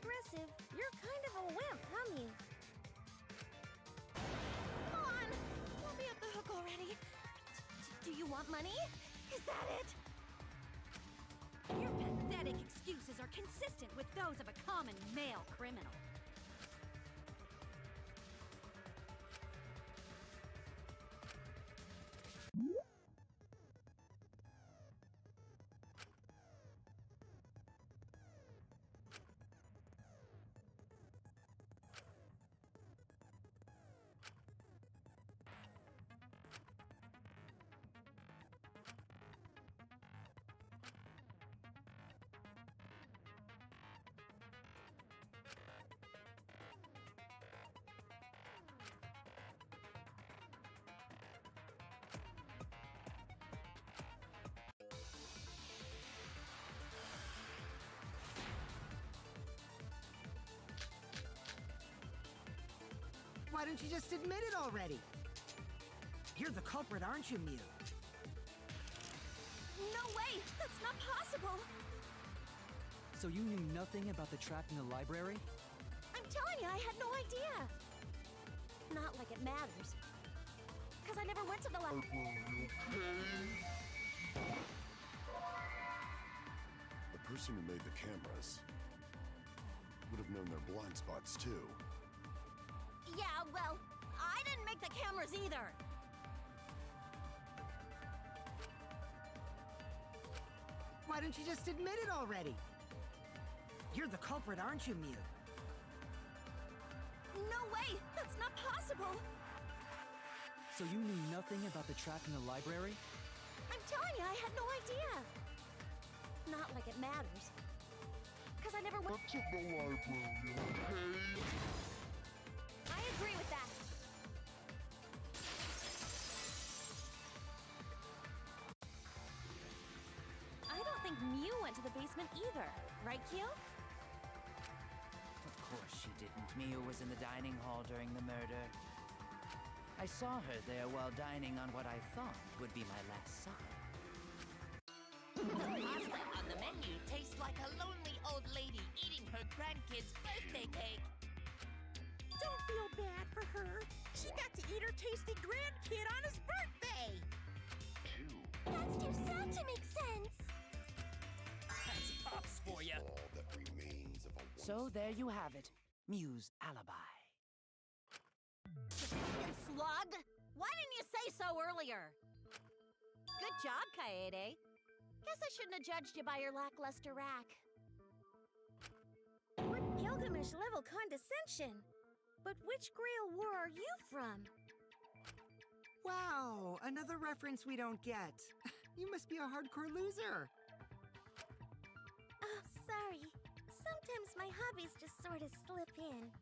aggressive. You're kind of a wimp, huh, Mew? Come on! Let me off the hook already. Do you want money? Is that it? Your pathetic excuses are consistent with those of a common male criminal. Why don't you just admit it already? You're the culprit, aren't you, Mew? No way! That's not possible! So you knew nothing about the trap in the library? I'm telling you, I had no idea! Not like it matters. Because I never went to the library. The person who made the cameras would have known their blind spots, too. Yeah, well, I didn't make the cameras either! Why don't you just admit it already? You're the culprit, aren't you, Mew? No way! That's not possible! So you knew nothing about the trap in the library? I'm telling you, I had no idea! Not like it matters. Because I never went to the library, okay? I agree with that! I don't think Mew went to the basement either. Right, Q? Of course she didn't. Mew was in the dining hall during the murder. I saw her there while dining on what I thought would be my last supper. The pasta on the menu tastes like a lonely old lady eating her grandkid's birthday cake. Don't feel bad for her. She got to eat her tasty grandkid on his birthday. That's too sad to make sense! That's Pops for you. All that remains of a So there you have it. Mew's alibi. Fucking slug! Why didn't you say so earlier? Good job, Kaede. Guess I shouldn't have judged you by your lackluster rack. What Gilgamesh-level condescension! But which Grail war are you from? Wow, another reference we don't get. You must be a hardcore loser. Oh, sorry. Sometimes my hobbies just sort of slip in.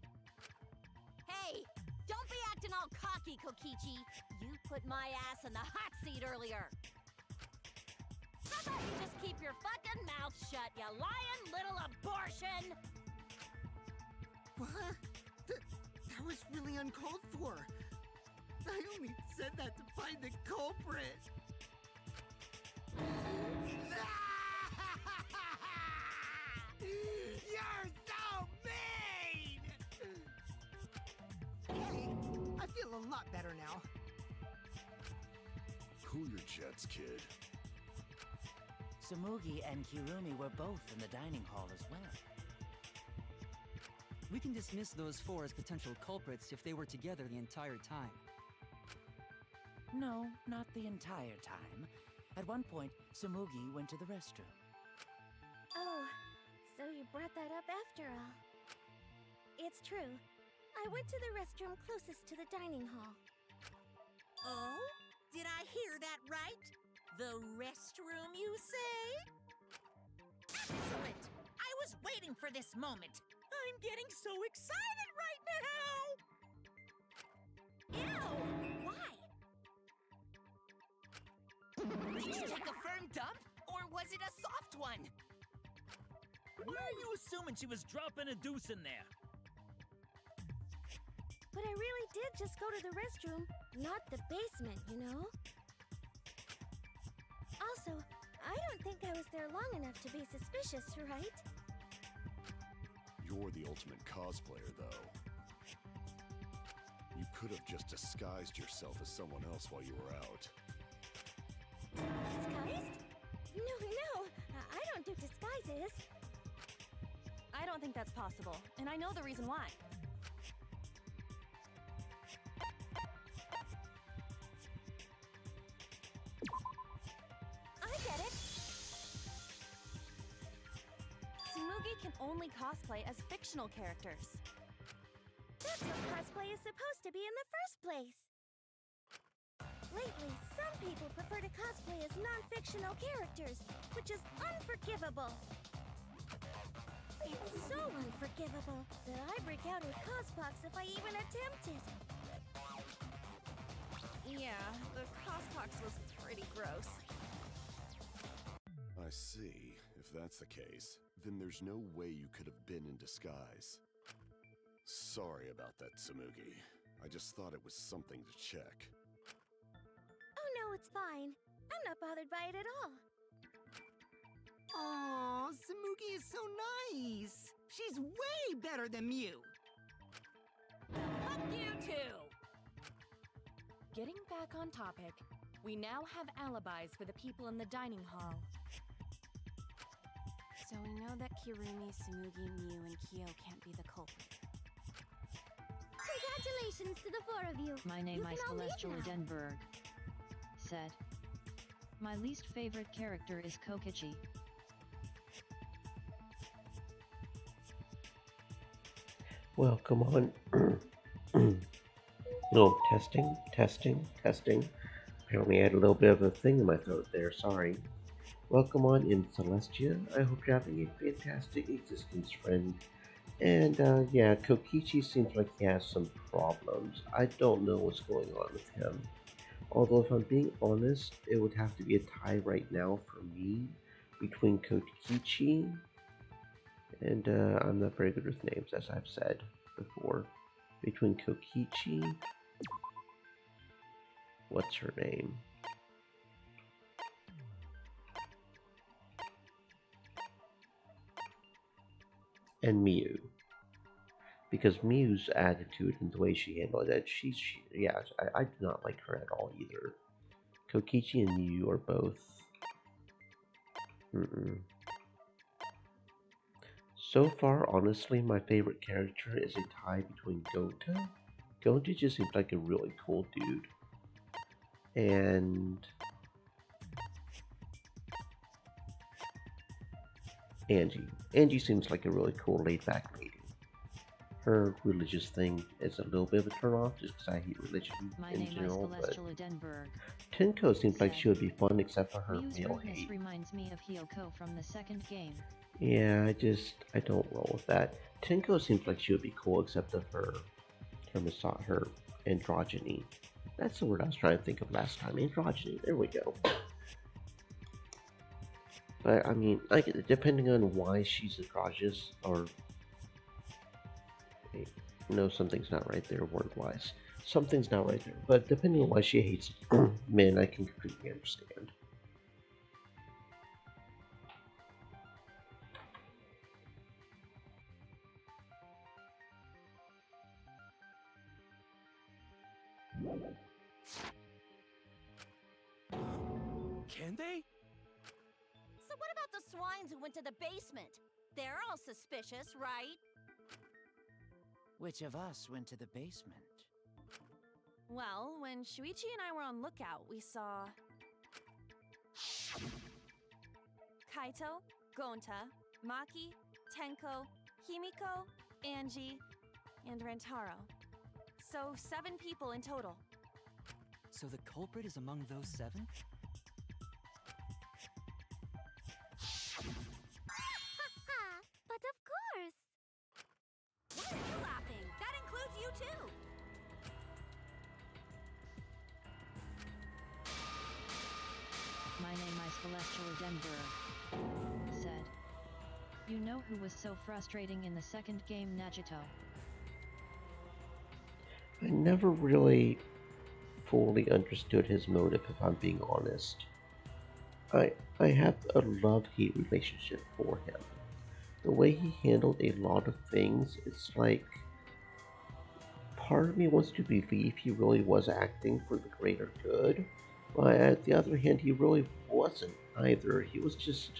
Hey! Don't be acting all cocky, Kokichi! You put my ass in the hot seat earlier! How about you just keep your fucking mouth shut, you lying little abortion! What? That was really uncalled for. I only said that to find the culprit. You're so mean! Hey, I feel a lot better now. Cool your jets, kid. Tsumugi and Kirumi were both in the dining hall as well. We can dismiss those four as potential culprits if they were together the entire time. No, not the entire time. At one point, Tsumugi went to the restroom. Oh, so you brought that up after all. It's true. I went to the restroom closest to the dining hall. Oh? Did I hear that right? The restroom, you say? Excellent! I was waiting for this moment. I'm getting so excited right now! Ew! Why? Did you take a firm dump, or was it a soft one? Why are you assuming she was dropping a deuce in there? But I really did just go to the restroom, not the basement, you know? Also, I don't think I was there long enough to be suspicious, right? You're You're the ultimate cosplayer, though. You could have just disguised yourself as someone else while you were out. Disguised? No, I don't do disguises. I don't think that's possible, and I know the reason why. I get it! Tsumugi can only cosplay as fictional characters. That's what cosplay is supposed to be in the first place. Lately, some people prefer to cosplay as non-fictional characters, which is unforgivable. It's so unforgivable that I break out with cospox if I even attempt it. Yeah, the cospox was pretty gross. I see. If that's the case, then there's no way you could have been in disguise. Sorry about that, Tsumugi. I just thought it was something to check. Oh no, it's fine. I'm not bothered by it at all. Aw, Tsumugi is so nice. She's way better than Mew. Fuck you too! Getting back on topic, we now have alibis for the people in the dining hall. So we know that Kirumi, Tsumugi, Mew, and Kyo can't be the culprit. Congratulations to the four of you. My name You is can all leave Celestial now. Denberg. Said. My least favorite character is Kokichi. Well, come on. No, testing. Apparently I had a little bit of a thing in my throat there, sorry. Welcome on in Celestia. I hope you're having a fantastic existence, friend. And yeah, Kokichi seems like he has some problems. I don't know what's going on with him. Although if I'm being honest, it would have to be a tie right now for me between Kokichi and I'm not very good with names, as I've said before. Between Kokichi, what's her name? And Mew. Because Mew's attitude and the way she handled it, I do not like her at all either. Kokichi and Mew are both... So far, honestly, my favorite character is a tie between Gonta. Gonta just seems like a really cool dude. And... Angie. Angie seems like a really cool laid-back lady. Her religious thing is a little bit of a turn-off, just because I hate religion in general, but... Tenko seems like she would be fun except for her male hate. Reminds me of Hyoko from the second game. Yeah, I don't roll with that. Tenko seems like she would be cool except of her androgyny. That's the word I was trying to think of last time. Androgyny, there we go. But, I mean, depending on why she's androgynous, or... No, something's not right there word-wise. Something's not right there. But depending on why she hates men, I can completely understand. Can they? So what about the swines who went to the basement? They're all suspicious, right? Which of us went to the basement? Well, when Shuichi and I were on lookout, we saw... Kaito, Gonta, Maki, Tenko, Himiko, Angie, and Rantaro. So 7 people in total. So the culprit is among those 7? Ha! But of course! Why are you laughing? That includes you too! My name is Celestial Denberg. Said. You know who was so frustrating in the second game, Nagito? I never really fully understood his motive, if I'm being honest. I have a love-hate relationship for him. the way he handled a lot of things, it's like part of me wants to believe he really was acting for the greater good, but at the other hand, he really wasn't either. He was just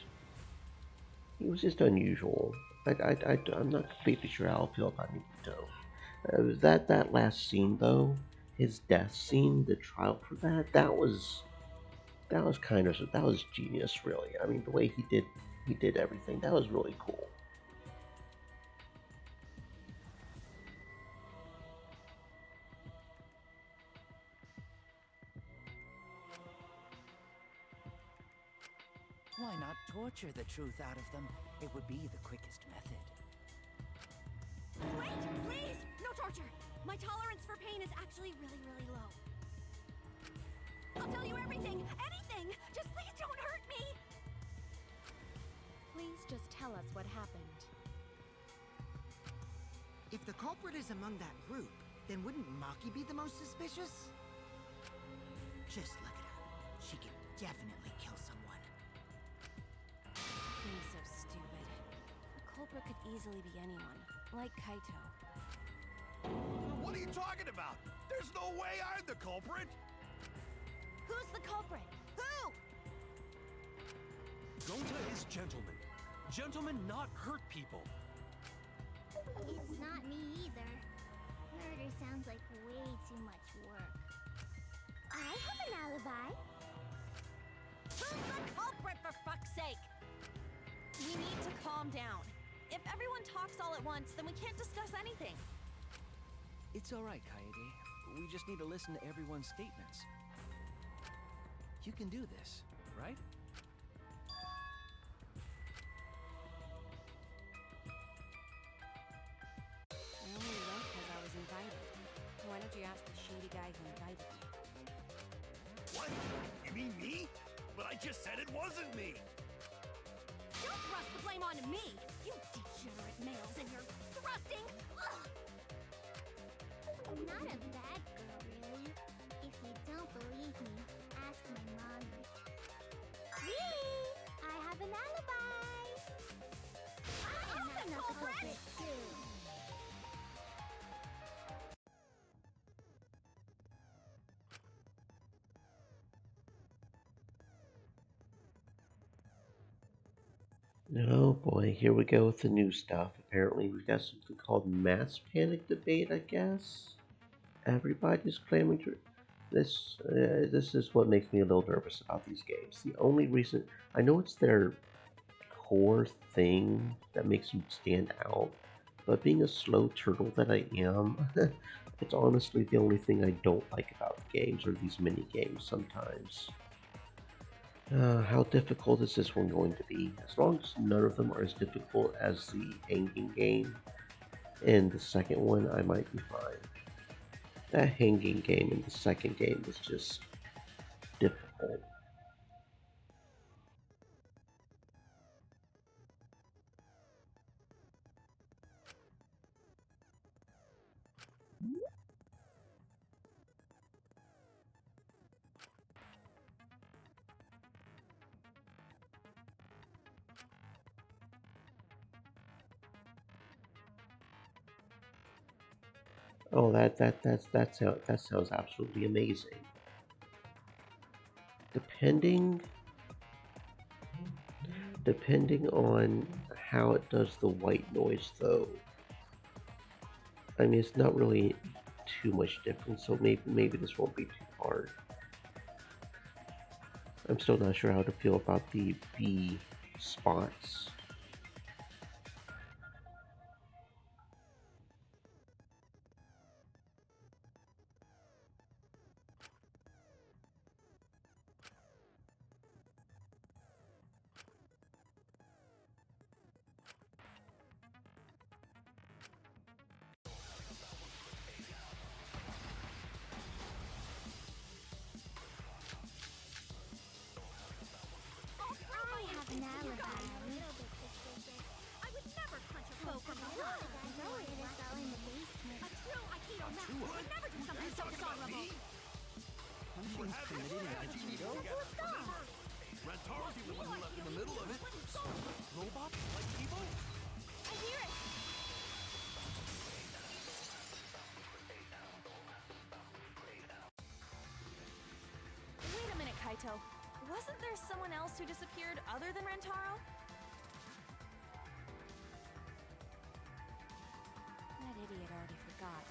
unusual. I'm not completely sure how I feel about Nikito. That last scene though, his death scene, the trial for that was that was genius, really. I mean, the way he did everything, that was really cool. Why not torture the truth out of them? It would be the quickest method. Wait, please! No torture! My tolerance for pain is actually really, really low. I'll tell you everything! Anything! Just please don't hurt me! Please just tell us what happened. If the culprit is among that group, then wouldn't Maki be the most suspicious? Just look at her. She could definitely kill someone. Being so stupid. The culprit could easily be anyone, like Kaito. What are you talking about? There's no way I'm the culprit! Who's the culprit? Who? Gonta is gentleman. Gentlemen not hurt people. It's not me either. Murder sounds like way too much work. I have an alibi. Who's the culprit, for fuck's sake? We need to calm down. If everyone talks all at once, then we can't discuss anything. It's alright, Kaede. We just need to listen to everyone's statements. You can do this, right? I only went because I was invited. Why don't you ask the shady guy who invited me? What? You mean me? But I just said it wasn't me! Don't thrust the blame onto me! You degenerate males and your thrusting! Ugh. I'm not a bad girl, really. If you don't believe me, ask my mommy. Really? I have an alibi! I'm not the culprit, too. Oh boy, here we go with the new stuff. Apparently, we got something called mass panic debate, I guess. Everybody's claiming to. This is what makes me a little nervous about these games. The only reason I know it's their core thing that makes them stand out, but being a slow turtle that I am, it's honestly the only thing I don't like about the games or these mini games sometimes. How difficult is this one going to be? As long as none of them are as difficult as the hanging game and the second one, I might be fine. That hanging game in the second game was just difficult. Oh, that sounds absolutely amazing. Depending depending on how it does the white noise, though. I mean, it's not really too much different, so maybe this won't be too hard. I'm still not sure how to feel about the B spots. I have an alibi. I would never punch a foe from behind. I know it is all in the basement. A true Aikido master would never do something so dishonorable. Punishing's permitted in Aikido? Who's gone? Rentaro's the one who left in the middle of it. Robot? Like Kibo? I hear it! Wait a minute, Kaito. Wasn't there someone else who disappeared other than Rentaro? That idiot already forgot.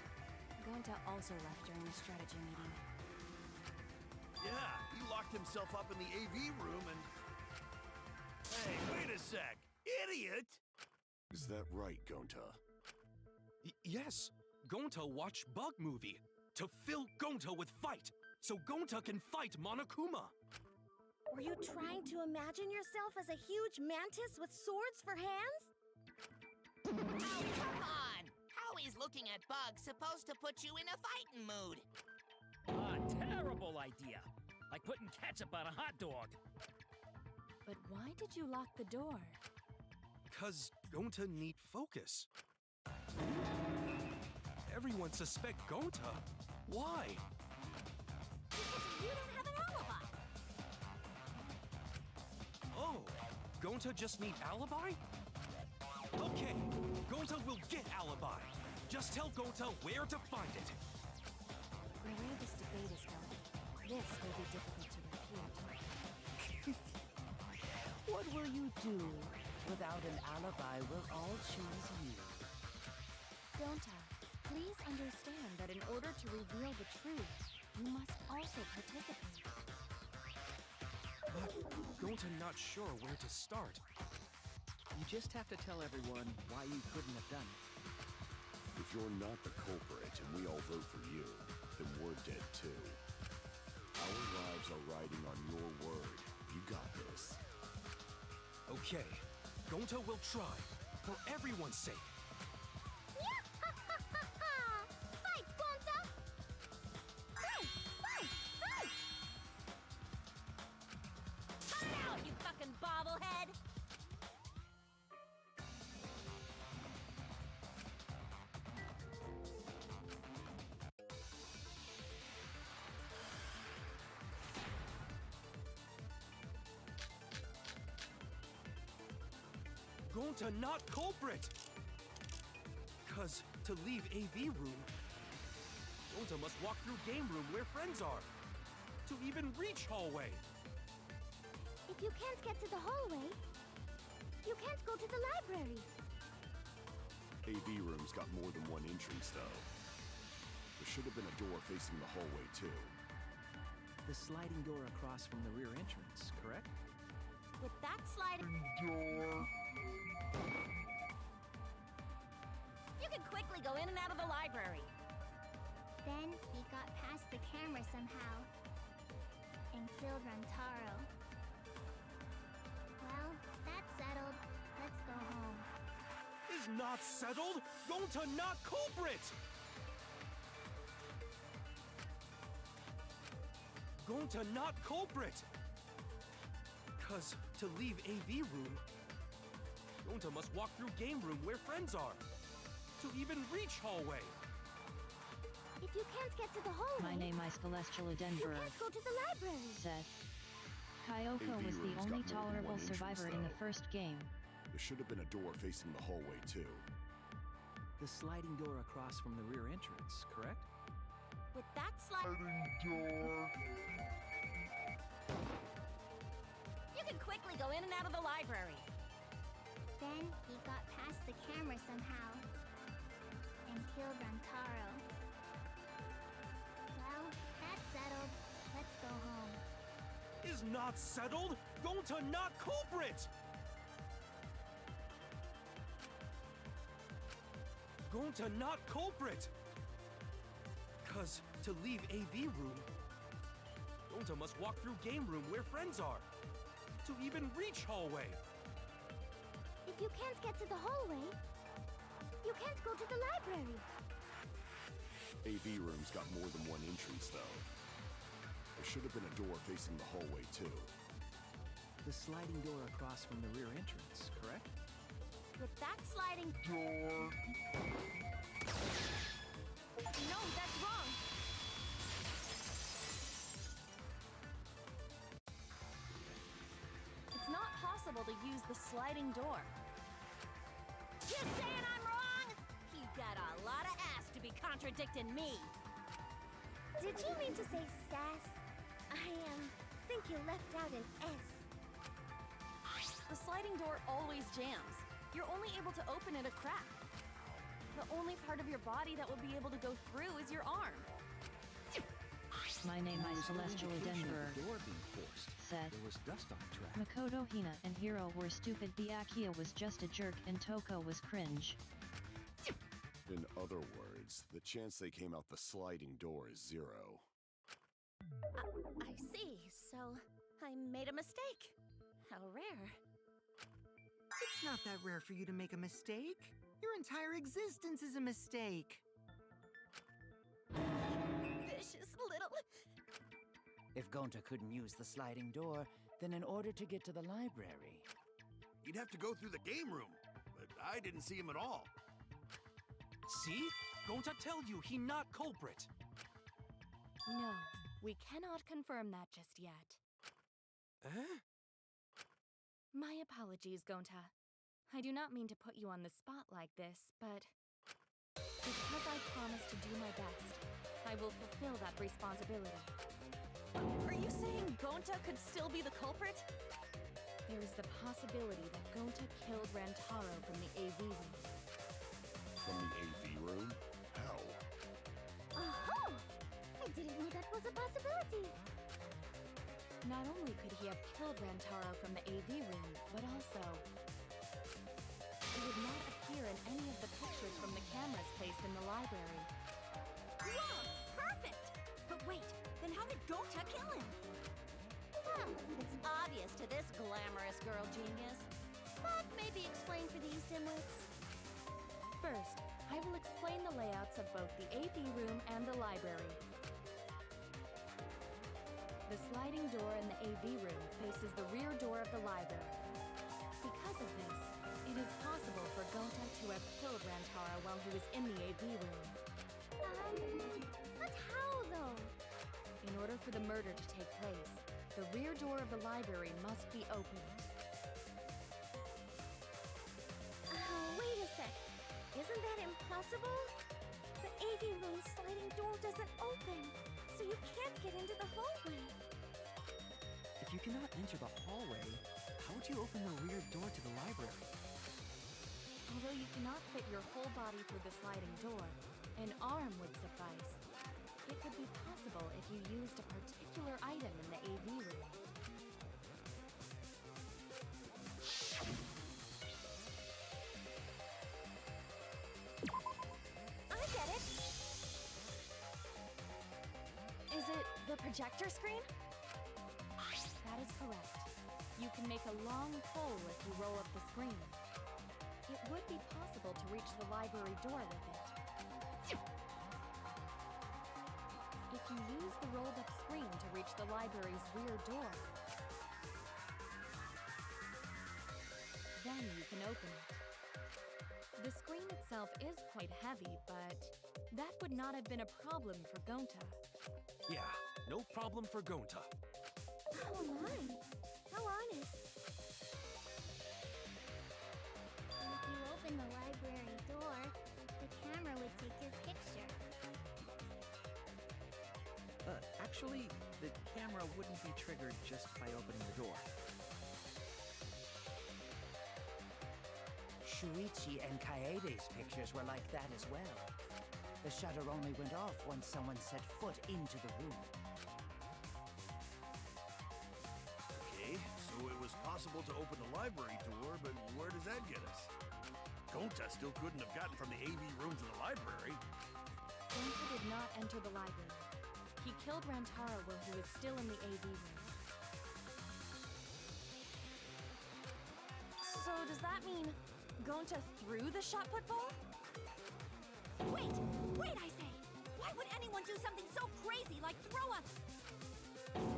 Gonta also left during the strategy meeting. Yeah, he locked himself up in the AV room and... Hey, wait a sec! Idiot! Is that right, Gonta? Yes, Gonta watched Bug Movie to fill Gonta with fight, so Gonta can fight Monokuma. Were you trying to imagine yourself as a huge mantis with swords for hands? Oh, come on! How is looking at bugs supposed to put you in a fighting mood? Terrible idea. Like putting ketchup on a hot dog. But why did you lock the door? 'Cause Gonta need focus. Everyone suspect Gonta. Why? Because you don't have an alibi! Oh, Gonta just need alibi? Okay, Gonta will get alibi. Just tell Gonta where to find it. The way this debate is going, this will be difficult to refute. What will you do? Without an alibi, we'll all choose you. Gonta, please understand that in order to reveal the truth, you must also participate. But Gonta not sure where to start. You just have to tell everyone why you couldn't have done it. If you're not the culprit and we all vote for you, then we're dead too. Our lives are riding on your word. You got this. Okay, Gonta will try, for everyone's sake. Fight, Gonta! Fight! Fight! Fight! Come out, you fucking bobblehead! Gonta not culprit! 'Cause to leave AV room, Gonta must walk through game room where friends are. To even reach hallway. If you can't get to the hallway, you can't go to the library. AV room's got more than one entrance, though. There should have been a door facing the hallway, too. The sliding door across from the rear entrance, correct? With that sliding Door. you can quickly go in and out of the library. Then he got past the camera somehow and killed Rantaro. Well, that's settled. Let's go home. Is not settled! Gonta not culprit! Gonta not culprit! 'Cause to leave AV room, Gonta must walk through game room where friends are. To even reach hallway. If you can't get to the hallway, My name is Celestial you Denver, can't go to the library. said. Kyoko AV was the room's only got more than tolerable one entrance, survivor in the though. first game. There should have been a door facing the hallway, too. The sliding door across from the rear entrance, correct? With that sliding Door. you can quickly go in and out of the library. Then he got past the camera somehow and killed Rantaro. Well, that's settled. Let's go home. Is not settled! Gonta not culprit! Gonta not culprit! 'Cause to leave AV room, Gonta must walk through game room where friends are. To even reach hallway. If you can't get to the hallway, you can't go to the library. AV room's got more than one entrance, though. There should have been a door facing the hallway, too. The sliding door across from the rear entrance, correct? With that sliding Door. No, that's wrong. It's not possible to use the sliding door. You saying I'm wrong? You got a lot of ass to be contradicting me. Did you mean to say sass? I think you left out an S. The sliding door always jams. You're only able to open it a crack. The only part of your body that will be able to go through is your arm. My name is Celestial Denver, The door being forced. said. There was dust on the track. Makoto Hina and Hiro were stupid, Byakuya was just a jerk, and Toko was cringe. In other words, the chance they came out the sliding door is 0. I see. So, I made a mistake. How rare. It's not that rare for you to make a mistake. Your entire existence is a mistake. Vicious little... If Gonta couldn't use the sliding door, then in order to get to the library... He'd have to go through the game room, but I didn't see him at all. See? Gonta tell you he not culprit. No, we cannot confirm that just yet. Eh? My apologies, Gonta. I do not mean to put you on the spot like this, but... because I promised to do my best, I will fulfill that responsibility. Are you saying Gonta could still be the culprit? There is the possibility that Gonta killed Rantaro from the AV room. From the AV room? How? Oh! I didn't know that was a possibility. Not only could he have killed Rantaro from the AV room, but also... he would not appear in any of the pictures from the cameras placed in the library. Whoa! Perfect! But wait, then how did Gonta kill him? Well, It's obvious to this glamorous girl genius. but maybe explain for these dimwits. First, I will explain the layouts of both the AV room and the library. The sliding door in the AV room faces the rear door of the library. Because of this, it is possible for Gonta to have killed Rantaro while he was in the AV room. But how though? In order for the murder to take place, the rear door of the library must be opened. Wait a sec. Isn't that impossible? The AV room sliding door doesn't open, so you can't get into the hallway. If you cannot enter the hallway, how would you open the rear door to the library? Although you cannot fit your whole body through the sliding door, an arm would suffice. It could be possible if you used a particular item in the AV room. I get it. Is it the projector screen? That is correct. You can make a long pole if you roll up the screen. It would be possible to reach the library door with it. If you use the rolled-up screen to reach the library's rear door, then you can open it. The screen itself is quite heavy, but that would not have been a problem for Gonta. Yeah, no problem for Gonta. Oh my. How honest. If you open the library door, the camera would take your picture. Actually, the camera wouldn't be triggered just by opening the door. Shuichi and Kaede's pictures were like that as well. The shutter only went off once someone set foot into the room. Okay, so it was possible to open the library door, but where does that get us? Gonta still couldn't have gotten from the AV room to the library. Gonta did not enter the library. He killed Rantaro while he was still in the AV room. So does that mean Gonta threw the shot-put ball? Wait! Wait, I say! Why would anyone do something so crazy like throw a...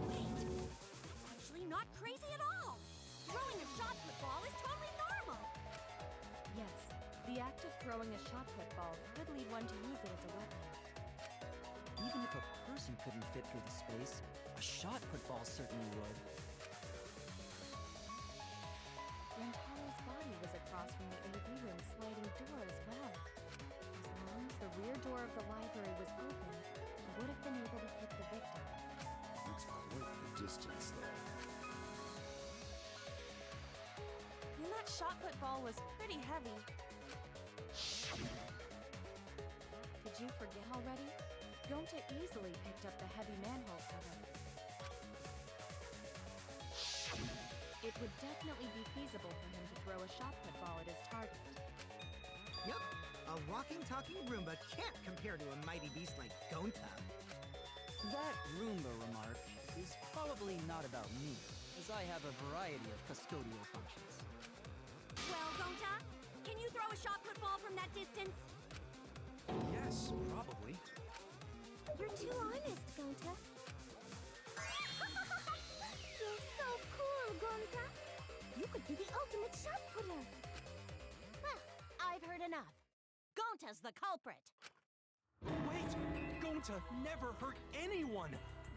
Wait! That's actually not crazy at all! Throwing a shot-put ball is totally normal! Yes, the act of throwing a shot-put ball could lead one to use it as a weapon. Even if a person couldn't fit through the space, a shot put ball certainly would. Rantaro's body was across from the AV room sliding of the library was open, he would have been able to hit the victim. It's quite the distance, though. And that shot put ball was pretty heavy. Did you forget already? Gonta easily picked up the heavy manhole cover. It would definitely be feasible for him to throw a shot put ball at his target. Yup, a walking, talking Roomba can't compare to a mighty beast like Gonta. That Roomba remark is probably not about me, as I have a variety of custodial functions. Well, Gonta, can you throw a shot put ball from that distance? Yes, probably. You're too honest, Gonta. You're so cool, Gonta. You could be the ultimate shot putter. Well, I've heard enough. Gonta's the culprit. Wait! Gonta never hurt anyone!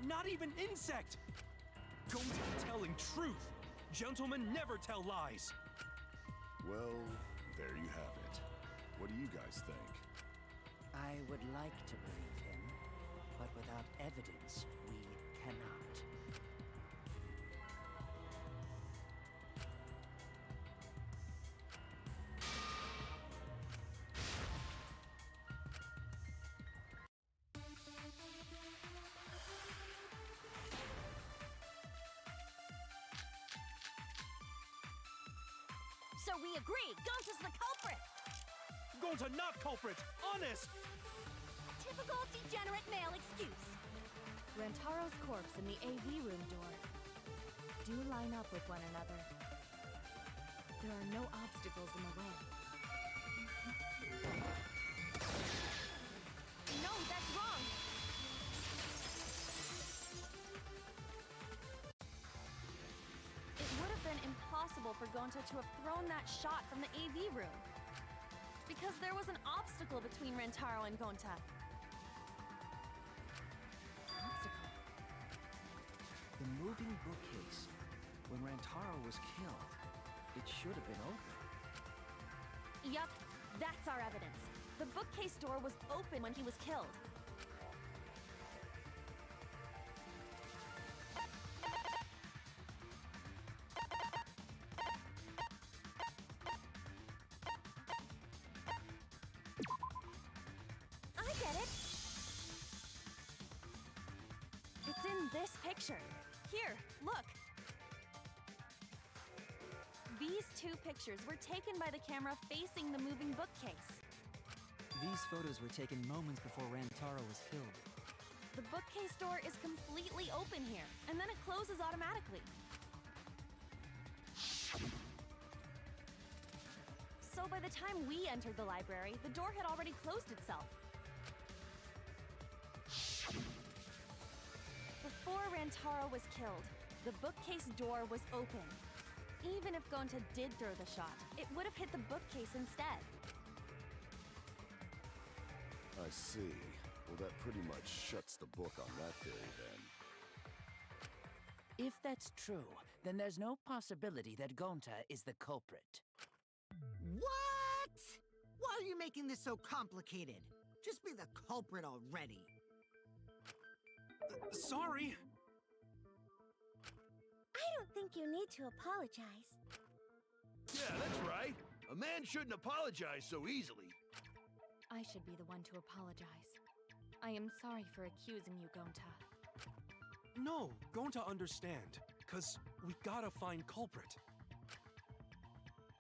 Not even insect! Gonta telling truth! Gentlemen never tell lies! Well, there you have it. What do you guys think? I would like to believe him, but without evidence, we cannot. So we agree, Gonta's the culprit! Gonta not culprit! Honest! Typical degenerate male excuse. Rantaro's corpse and the AV room door do line up with one another. There are no obstacles in the way. No, that's wrong! It would have been impossible for Gonta to have thrown that shot from the AV room, because there was an obstacle between Rantaro and Gonta. The moving bookcase. When Rantaro was killed, it should have been open. Yup, that's our evidence. The bookcase door was open when he was killed. I get it. It's in this picture. Here, look. These two pictures were taken by the camera facing the moving bookcase. These photos were taken moments before Rantaro was killed. The bookcase door is completely open here, and then it closes automatically. So by the time we entered the library, the door had already closed itself. Before Rantaro was killed, the bookcase door was open. Even if Gonta did throw the shot, it would have hit the bookcase instead. I see. Well, that pretty much shuts the book on that theory, then. If that's true, then there's no possibility that Gonta is the culprit. What? Why are you making this so complicated? Just be the culprit already. Sorry. I don't think you need to apologize. Yeah, that's right. A man shouldn't apologize so easily. I should be the one to apologize. I am sorry for accusing you, Gonta. No, Gonta understand. Cause we gotta find culprit.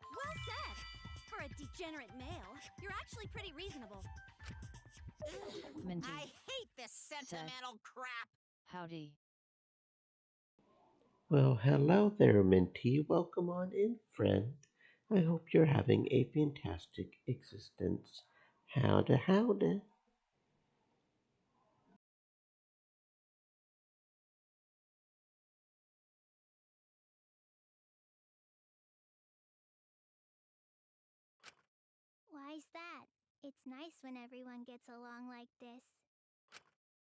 Well said! For a degenerate male, you're actually pretty reasonable. Minty. I hate this sentimental crap. Howdy. Well, hello there, Minty. Welcome on in, friend. I hope you're having a fantastic existence. Howdy, howdy. Why's that? It's nice when everyone gets along like this.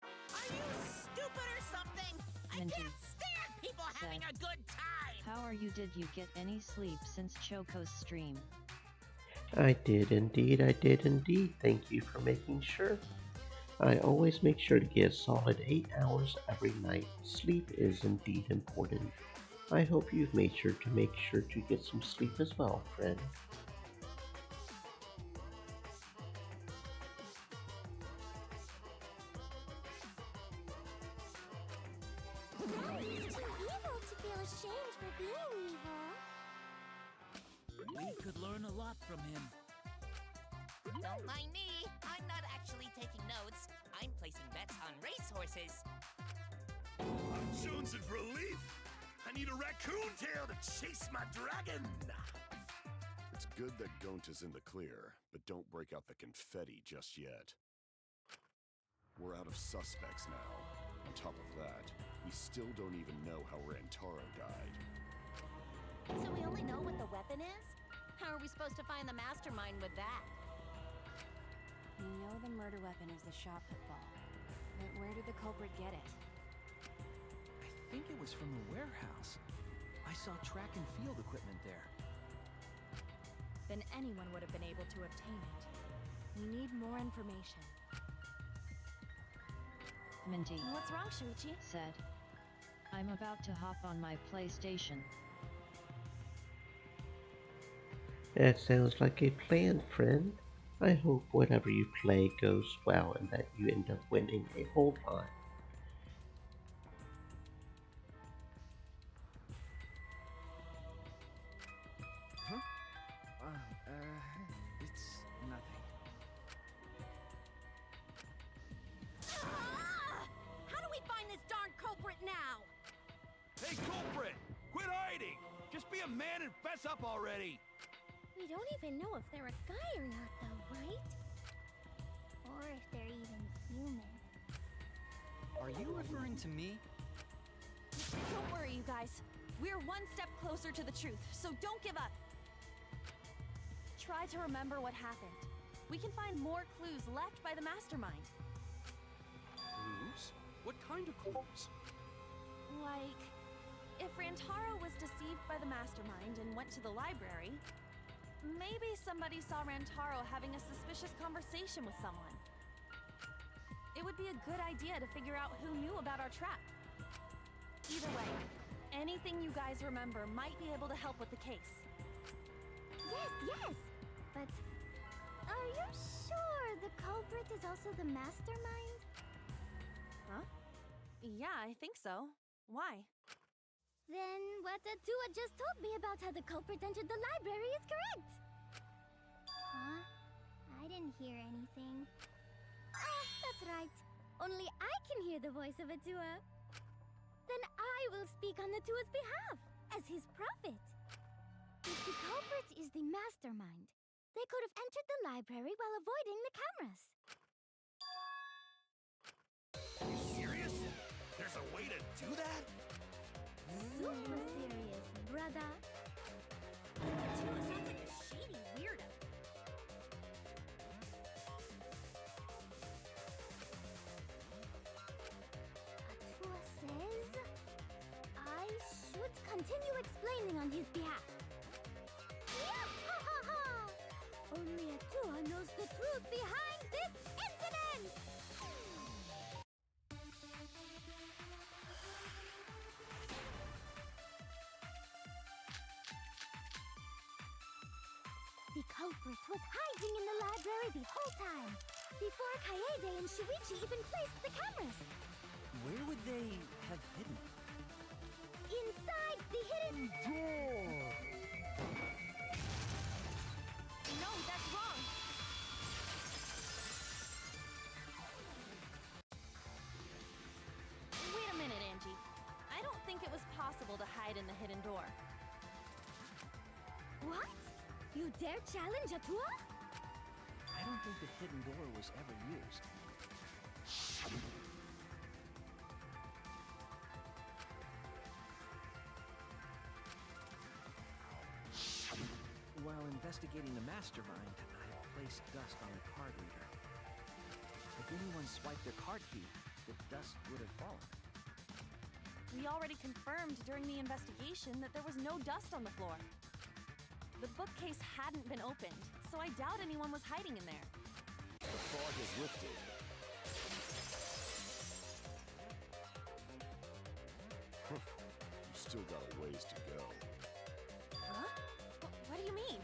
Are you stupid or something? I Minty. can't stand people having a good time! How are you? Did you get any sleep since Choco's stream? I did indeed, I did indeed. Thank you for making sure. I always make sure to get a solid 8 hours every night. Sleep is indeed important. I hope you've made sure to get some sleep as well, friend. No, he's too evil to feel ashamed for being evil. We could learn a lot from him. Don't mind me. I'm not actually taking notes. I'm placing bets on racehorses. I'm jonesing for a leaf. I need a raccoon tail to chase my dragon. It's good that Gont is in the clear, but don't break out the confetti just yet. We're out of suspects now. On top of that, we still don't even know how Rantaro died. So we only know what the weapon is? How are we supposed to find the mastermind with that? We know the murder weapon is the shot put ball. But where did the culprit get it? I think it was from the warehouse. I saw track and field equipment there. Then anyone would have been able to obtain it. We need more information. Minty. What's wrong, Shuichi? Said. I'm about to hop on my PlayStation. That sounds like a plan, friend. I hope whatever you play goes well and that you end up winning a whole lot. Huh? It's nothing. How do we find this darn culprit now? Hey, culprit! Quit hiding! Just be a man and fess up already! We don't even know if they're a guy or not, though, right? Or if they're even human. Are you referring to me? Don't worry, you guys. We're one step closer to the truth, so don't give up. Try to remember what happened. We can find more clues left by the mastermind. Clues? What kind of clues? Like, if Rantaro was deceived by the mastermind and went to the library, maybe somebody saw Rantaro having a suspicious conversation with someone. It would be a good idea to figure out who knew about our trap. Either way, anything you guys remember might be able to help with the case. Yes! But are you sure the culprit is also the mastermind? Huh? Yeah, I think so. Why? Then what Atua just told me about how the culprit entered the library is correct! Huh? I didn't hear anything. Oh, that's right. Only I can hear the voice of Atua. Then I will speak on Atua's behalf, as his prophet. If the culprit is the mastermind, they could have entered the library while avoiding the cameras. Are you serious? There's a way to do that? Super serious, brother. Atua sounds like a shady weirdo. Atua says I should continue explaining on his behalf. Yeah-ha-ha-ha! Only Atua knows the truth behind this incident! The culprit was hiding in the library the whole time, before Kaede and Shuichi even placed the cameras. Where would they have hidden? Inside the hidden door! No, that's wrong! Wait a minute, Angie. I don't think it was possible to hide in the hidden door. What? You dare challenge Atua? I don't think the hidden door was ever used. While investigating the mastermind, I placed dust on the card reader. If anyone swiped their card key, the dust would have fallen. We already confirmed during the investigation that there was no dust on the floor. The bookcase hadn't been opened, so I doubt anyone was hiding in there. The fog has lifted. still got a ways to go. Huh? What do you mean?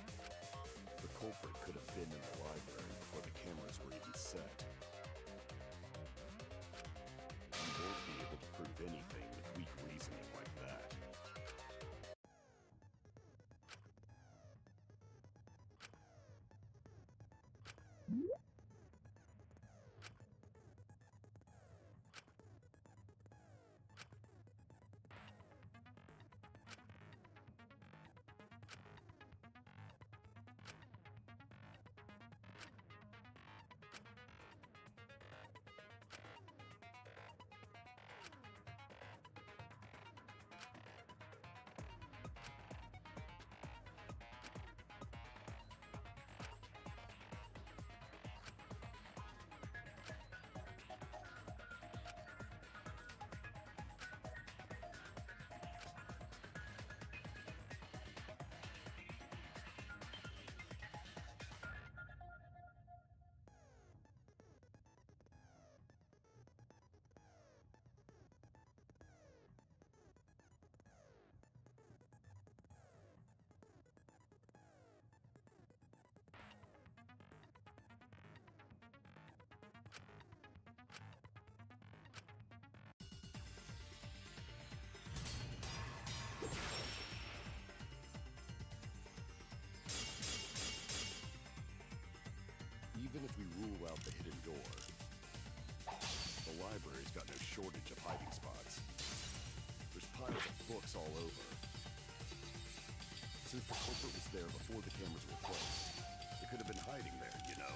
The culprit could have been in the library before the cameras were even set. You won't be able to prove anything with weak reasoning like that. Even if we rule out the hidden door, the library's got no shortage of hiding spots. There's piles of books all over. Since the culprit was there before the cameras were placed, they could have been hiding there, you know?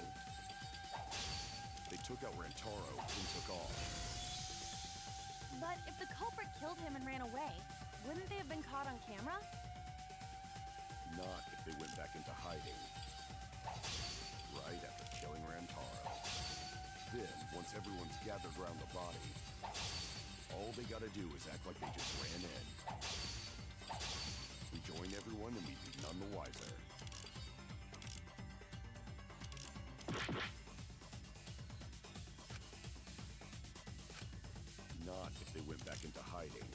They took out Rantaro and took off. But if the culprit killed him and ran away, wouldn't they have been caught on camera? Not if they went back into hiding. Right after killing Rantaro. Then, once everyone's gathered around the body, all they gotta do is act like they just ran in. We join everyone and we'd be none the wiser. Not if they went back into hiding.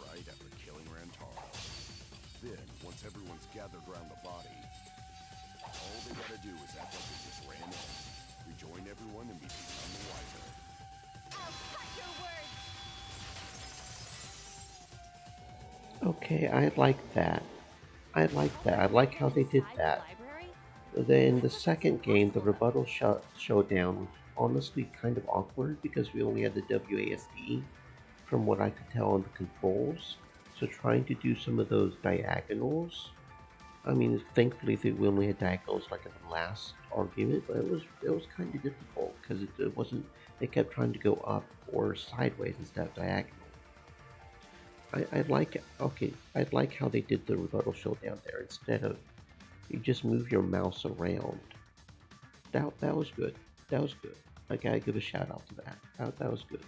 Right after killing Rantaro. Then, once everyone's gathered around the body, all they gotta do is act like they just ran in. Rejoin everyone and be none the wiser. I'll cut your words! Okay, I like that. I like that. I like how they did that. Then the second game, the rebuttal showdown, was honestly kind of awkward because we only had the WASD from what I could tell on the controls. So trying to do some of those diagonals, I mean, thankfully we only had diagonals like in the last argument, but it was kind of difficult because it wasn't. They kept trying to go up or sideways instead of diagonal. I'd like how they did the rebuttal showdown there. Instead of you just move your mouse around. That was good. That was good. I gotta give a shout out to that. That was good.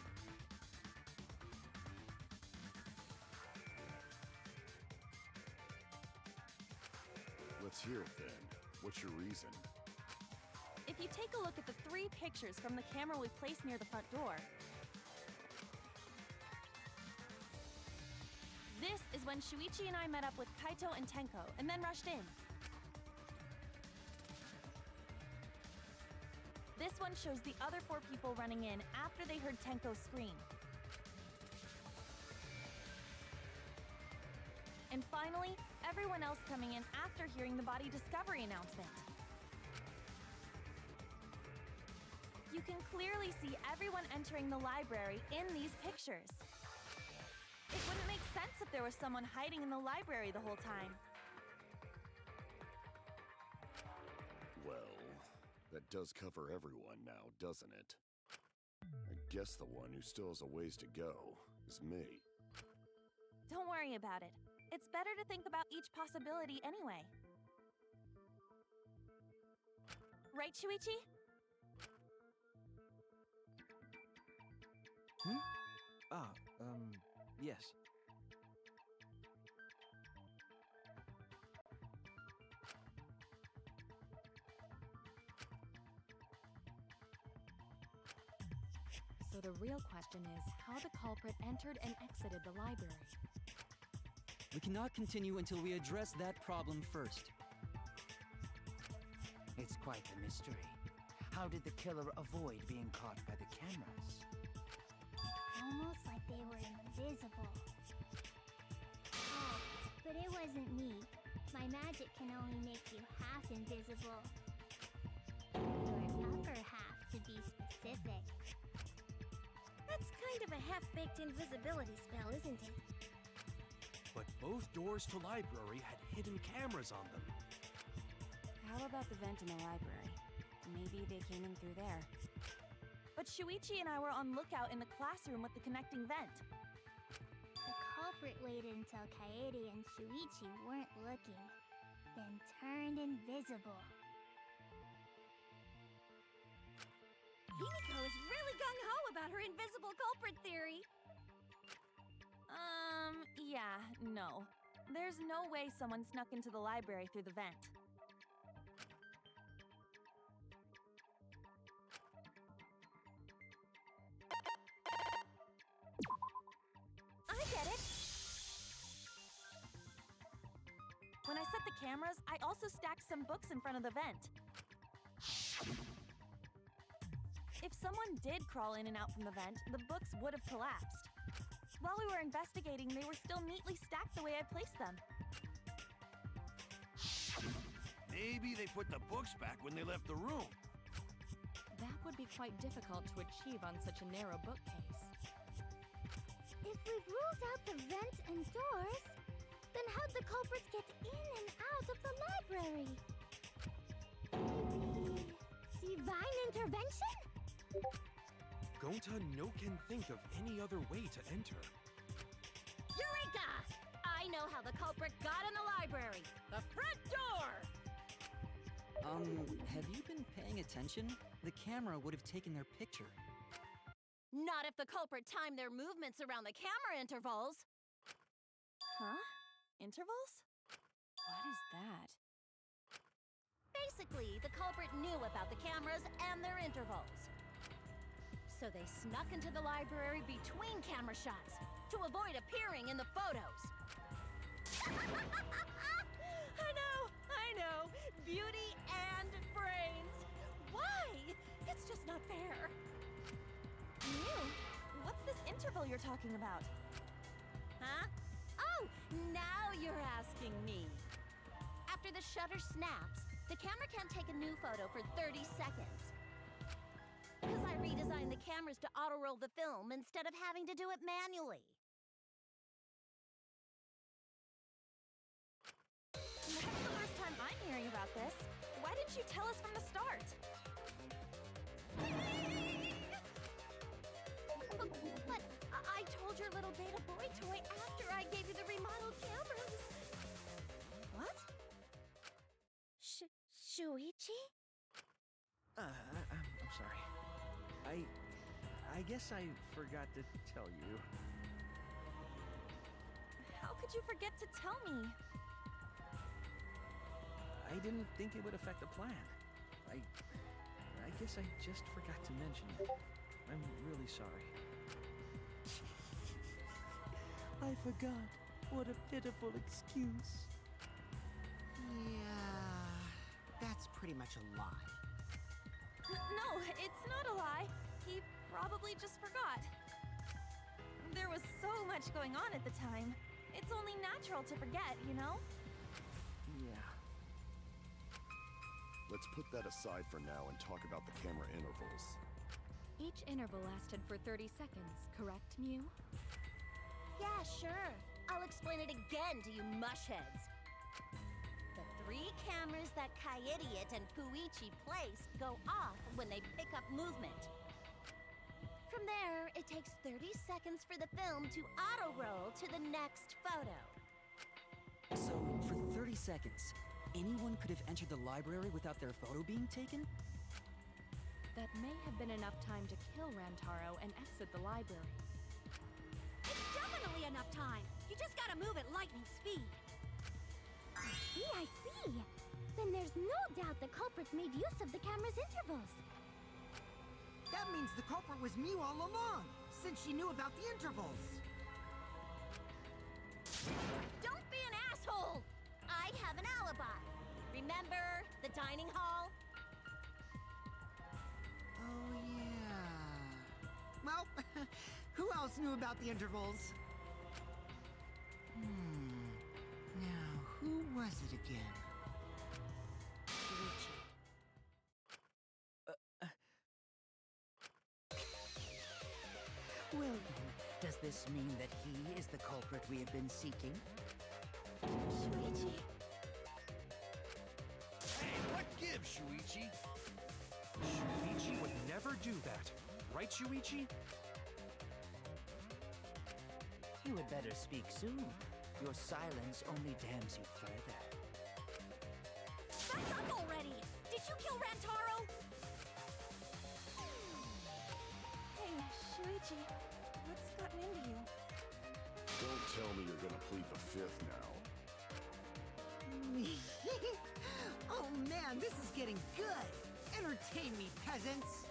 Let's hear it then. What's your reason? If you take a look at the 3 pictures from the camera we placed near the front door, this is when Shuichi and I met up with Kaito and Tenko and then rushed in. This one shows the other 4 people running in after they heard Tenko scream. And finally, everyone else coming in after hearing the body discovery announcement. You can clearly see everyone entering the library in these pictures. It wouldn't make sense if there was someone hiding in the library the whole time. Well, that does cover everyone now, doesn't it? I guess the one who still has a ways to go is me. Don't worry about it. It's better to think about each possibility anyway. Right, Shuichi? Yes. So the real question is how the culprit entered and exited the library. We cannot continue until we address that problem first. It's quite a mystery. How did the killer avoid being caught by the cameras? Almost like they were invisible. Oh, but it wasn't me. My magic can only make you half invisible. Your upper half, to be specific. That's kind of a half-baked invisibility spell, isn't it? But both doors to library had hidden cameras on them. How about the vent in the library? Maybe they came in through there. But Shuichi and I were on lookout in the classroom with the connecting vent. The culprit waited until Kaede and Shuichi weren't looking, then turned invisible. Himiko is really gung-ho about her invisible culprit theory. Yeah, no. There's no way someone snuck into the library through the vent. I get it! When I set the cameras, I also stacked some books in front of the vent. If someone did crawl in and out from the vent, the books would have collapsed. While we were investigating, they were still neatly stacked the way I placed them. Maybe they put the books back when they left the room. That would be quite difficult to achieve on such a narrow bookcase. If we've ruled out the vent and doors, then how'd the culprits get in and out of the library? Maybe divine intervention? Gonta no can think of any other way to enter. Eureka! I know how the culprit got in the library. The front door! Have you been paying attention? The camera would have taken their picture. Not if the culprit timed their movements around the camera intervals. Huh? Intervals? What is that? Basically, the culprit knew about the cameras and their intervals. So they snuck into the library between camera shots to avoid appearing in the photos. I know. Beauty and brains. Why? It's just not fair. Mew, what's this interval you're talking about? Huh? Oh, now you're asking me. After the shutter snaps, the camera can't take a new photo for 30 seconds. Because I redesigned the cameras to auto-roll the film instead of having to do it manually. That's the first time I'm hearing about this. Why didn't you tell us from the start? But I told your little beta boy toy after I gave you the remodeled cameras. What? Shuichi? I'm sorry. I guess I forgot to tell you. How could you forget to tell me? I didn't think it would affect the plan. I guess I just forgot to mention it. I'm really sorry. I forgot. What a pitiful excuse. Yeah, that's pretty much a lie. No, it's not a lie. He probably just forgot. There was so much going on at the time. It's only natural to forget, you know? Yeah. Let's put that aside for now and talk about the camera intervals. Each interval lasted for 30 seconds, correct, Mew? Yeah, sure. I'll explain it again to you mushheads. The 3 cameras that Kaidiot and Puichi place go off when they pick up movement. From there, it takes 30 seconds for the film to auto-roll to the next photo. So, for 30 seconds, anyone could have entered the library without their photo being taken? That may have been enough time to kill Rantaro and exit the library. It's definitely enough time. You just gotta move at lightning speed. I see. Then there's no doubt the culprit made use of the camera's intervals. That means the culprit was Mew all along, since she knew about the intervals. Don't Remember the dining hall? Oh, yeah. Well, who else knew about the intervals? Now, who was it again? Well then, does this mean that he is the culprit we have been seeking? Shuichi. Hey, what gives, Shuichi? Shuichi would never do that. Right, Shuichi? You had better speak soon. Your silence only damns you further. Shut up already! Did you kill Rantaro? Hey, Shuichi, what's gotten into you? Don't tell me you're gonna plead the fifth now. Oh man, this is getting good! Entertain me, peasants!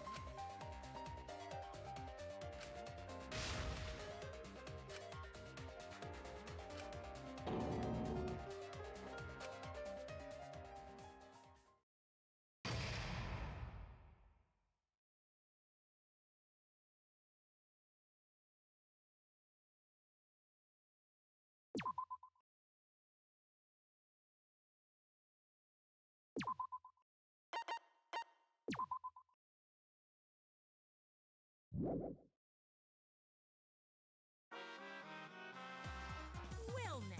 Well now.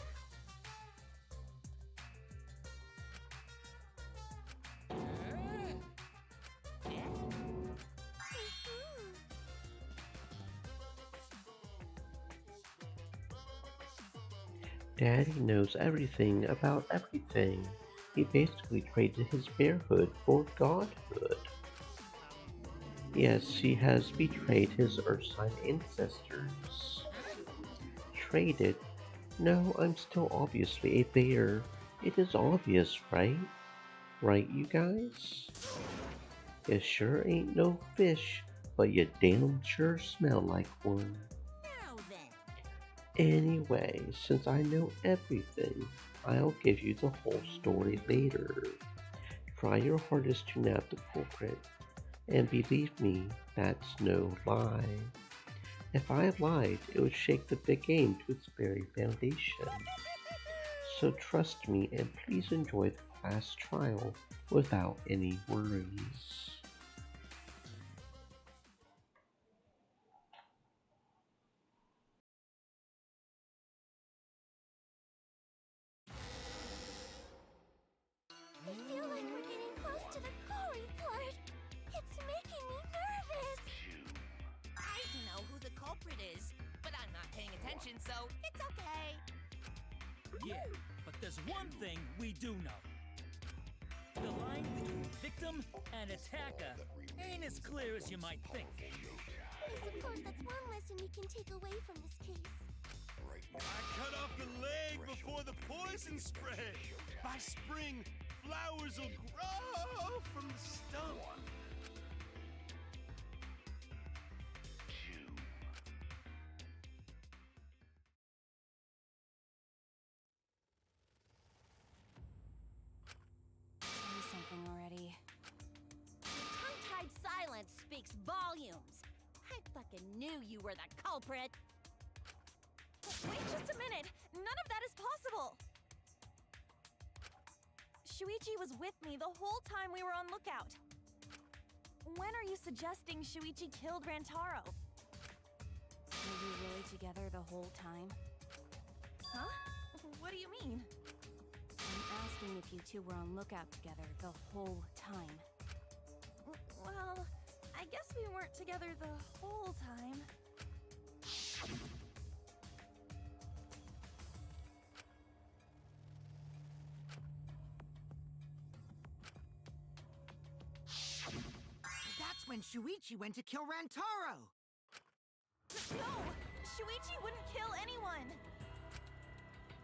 Daddy knows everything about everything. He basically traded his bearhood for godhood. Yes, he has betrayed his Earthside ancestors. Traded? No, I'm still obviously a bear. It is obvious, right? Right, you guys? It sure ain't no fish, but you damn sure smell like one. Now then. Anyway, since I know everything, I'll give you the whole story later. Try your hardest to nab the culprit, and believe me, that's no lie. If I lied, it would shake the big game to its very foundation. So trust me and please enjoy the class trial without any worries. I feel like we're getting close to the gory part. It's making me nervous. I don't know who the culprit is, but I'm not paying attention, so it's okay. Yeah, but there's one thing we do know. The line between victim and attacker ain't as clear as you might think. I suppose that's one lesson we can take away from this case. I cut off the leg before the poison spread. By spring, flowers will grow from the stump. Say something already. Your tongue-tied silence speaks volumes. I fucking knew you were the culprit. Wait just a minute! None of that is possible! Shuichi was with me the whole time we were on lookout. When are you suggesting Shuichi killed Rantaro? Were you really together the whole time? Huh? What do you mean? I'm asking if you two were on lookout together the whole time. Well, I guess we weren't together the whole time. So that's when Shuichi went to kill Rantaro! No! Shuichi wouldn't kill anyone!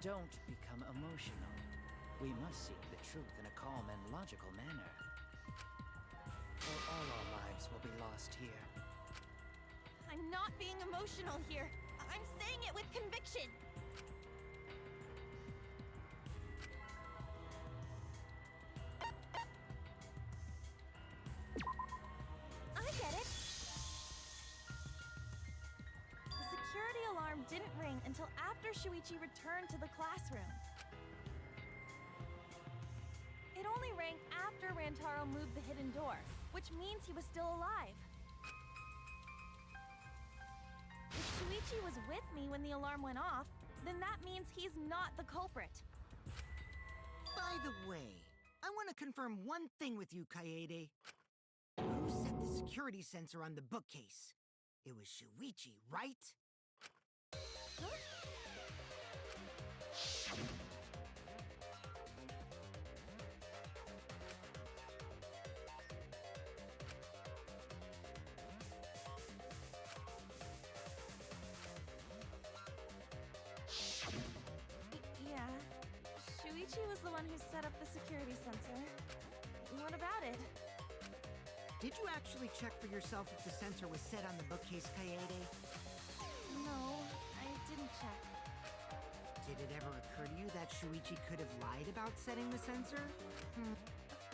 Don't become emotional. We must seek the truth in a calm and logical manner. Or all our lives will be lost here. I'm not being emotional here. I'm saying it with conviction. didn't ring until after Shuichi returned to the classroom. It only rang after Rantaro moved the hidden door, which means he was still alive. If Shuichi was with me when the alarm went off, then that means he's not the culprit. By the way, I want to confirm one thing with you, Kaede. Who set the security sensor on the bookcase? It was Shuichi, right? Huh? Yeah. Shuichi was the one who set up the security sensor. What about it? Did you actually check for yourself if the sensor was set on the bookcase, Kaede? No, I didn't check. Did it ever occur to you that Shuichi could have lied about setting the sensor?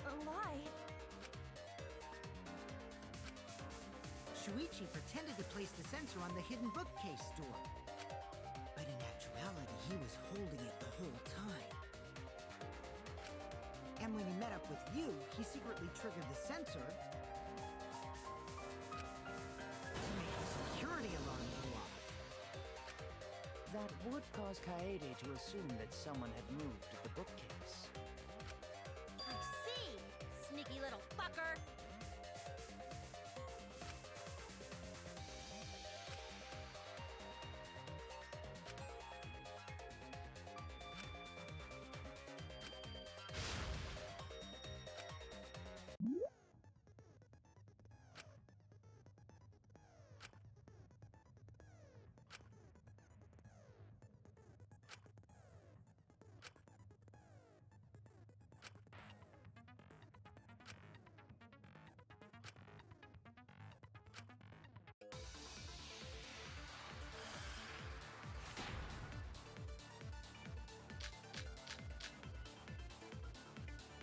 A lie? Shuichi pretended to place the sensor on the hidden bookcase door. But in actuality, he was holding it the whole time. And when he met up with you, he secretly triggered the sensor to make the security alarm go off. That would cause Kaede to assume that someone had moved the bookcase. I see, sneaky little fucker.